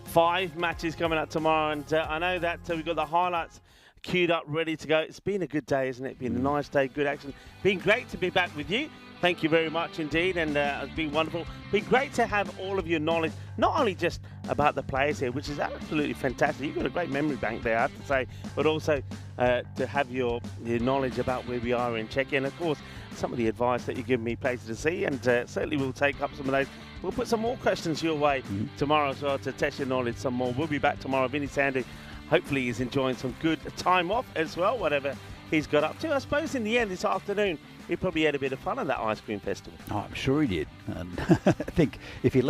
5 matches coming up tomorrow, and I know that we've got the highlights queued up, ready to go. It's been a good day, isn't it? Been a nice day, good action. Been great to be back with you. Thank you very much indeed, and it's been wonderful. Been great to have all of your knowledge, not only just about the players here, which is absolutely fantastic. You've got a great memory bank there, I have to say, but also to have your knowledge about where we are in Czechia, and of course, some of the advice that you give me places to see, and certainly we'll take up some of those. We'll put some more questions your way tomorrow as well to test your knowledge some more. We'll be back tomorrow. Vinny Sandu, hopefully he's enjoying some good time off as well, whatever he's got up to. I suppose in the end this afternoon, he probably had a bit of fun at that ice cream festival. Oh, I'm sure he did. And I think if he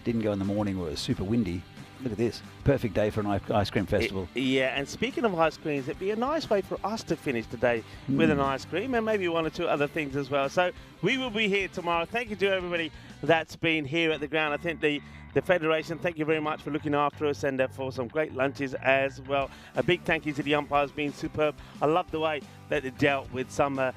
didn't go in the morning where it was super windy, look at this. Perfect day for an ice cream festival. Yeah, and speaking of ice creams, it'd be a nice way for us to finish the day with an ice cream and maybe one or two other things as well. So we will be here tomorrow. Thank you to everybody that's been here at the ground. I think the Federation, thank you very much for looking after us and for some great lunches as well. A big thank you to the umpires, being superb. I love the way that they dealt with some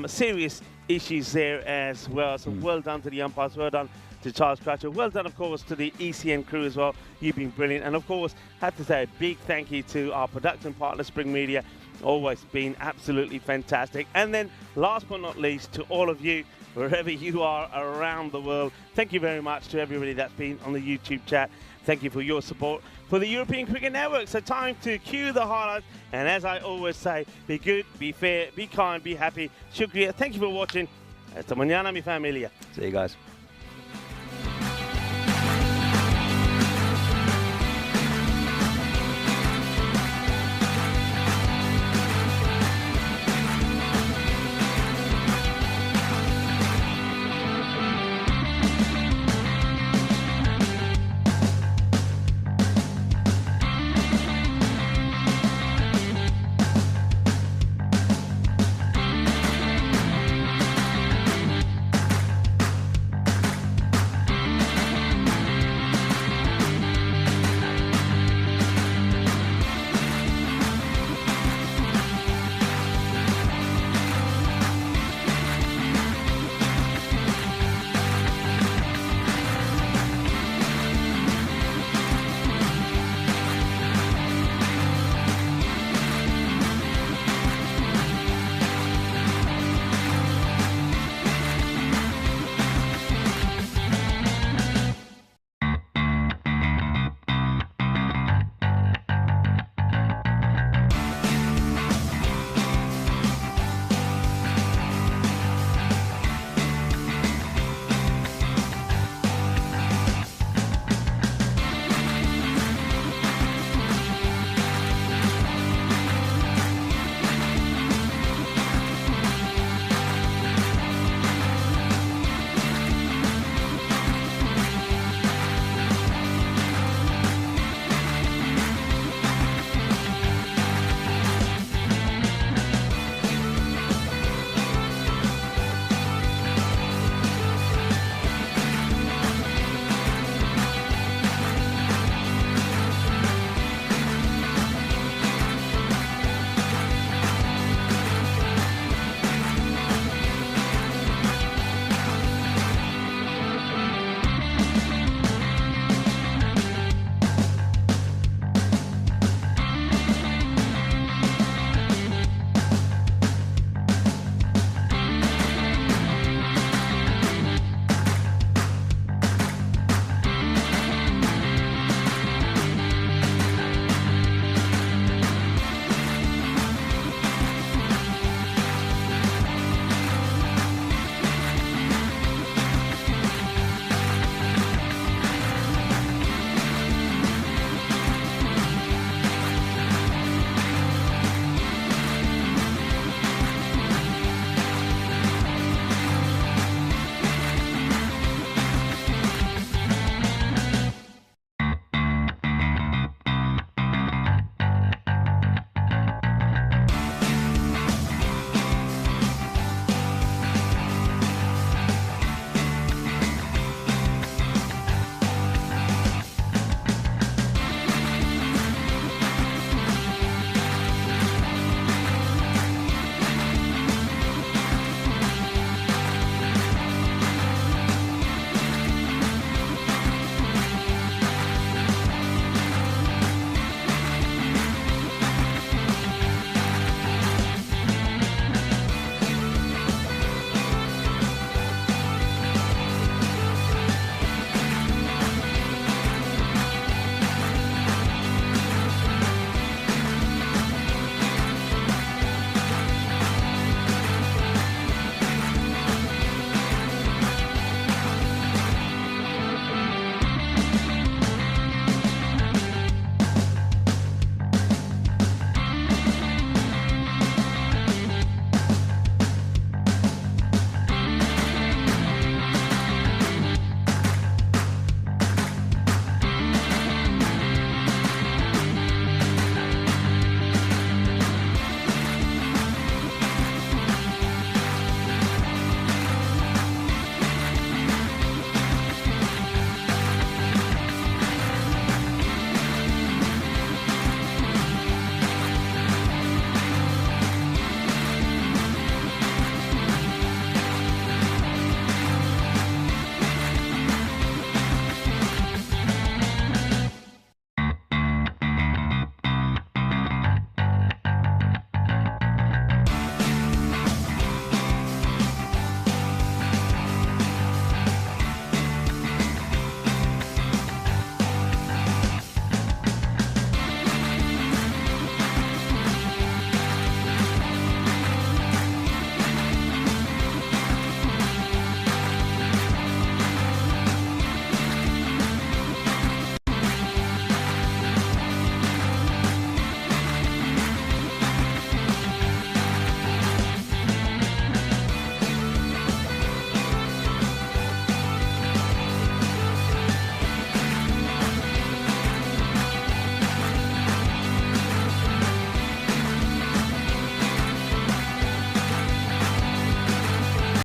serious issues there as well. So well done to the umpires, well done to Charles Cratchit, well done of course to the ECN crew as well. You've been brilliant, and of course have to say a big thank you to our production partner Spring Media, always been absolutely fantastic. And then last but not least, to all of you wherever you are around the world, thank you very much to everybody that's been on the YouTube chat. Thank you for your support for the European Cricket Network. So time to cue the highlights, and as I always say, be good, be fair, be kind, be happy. Shukriya, thank you for watching. Hasta mañana, mi familia. See you guys.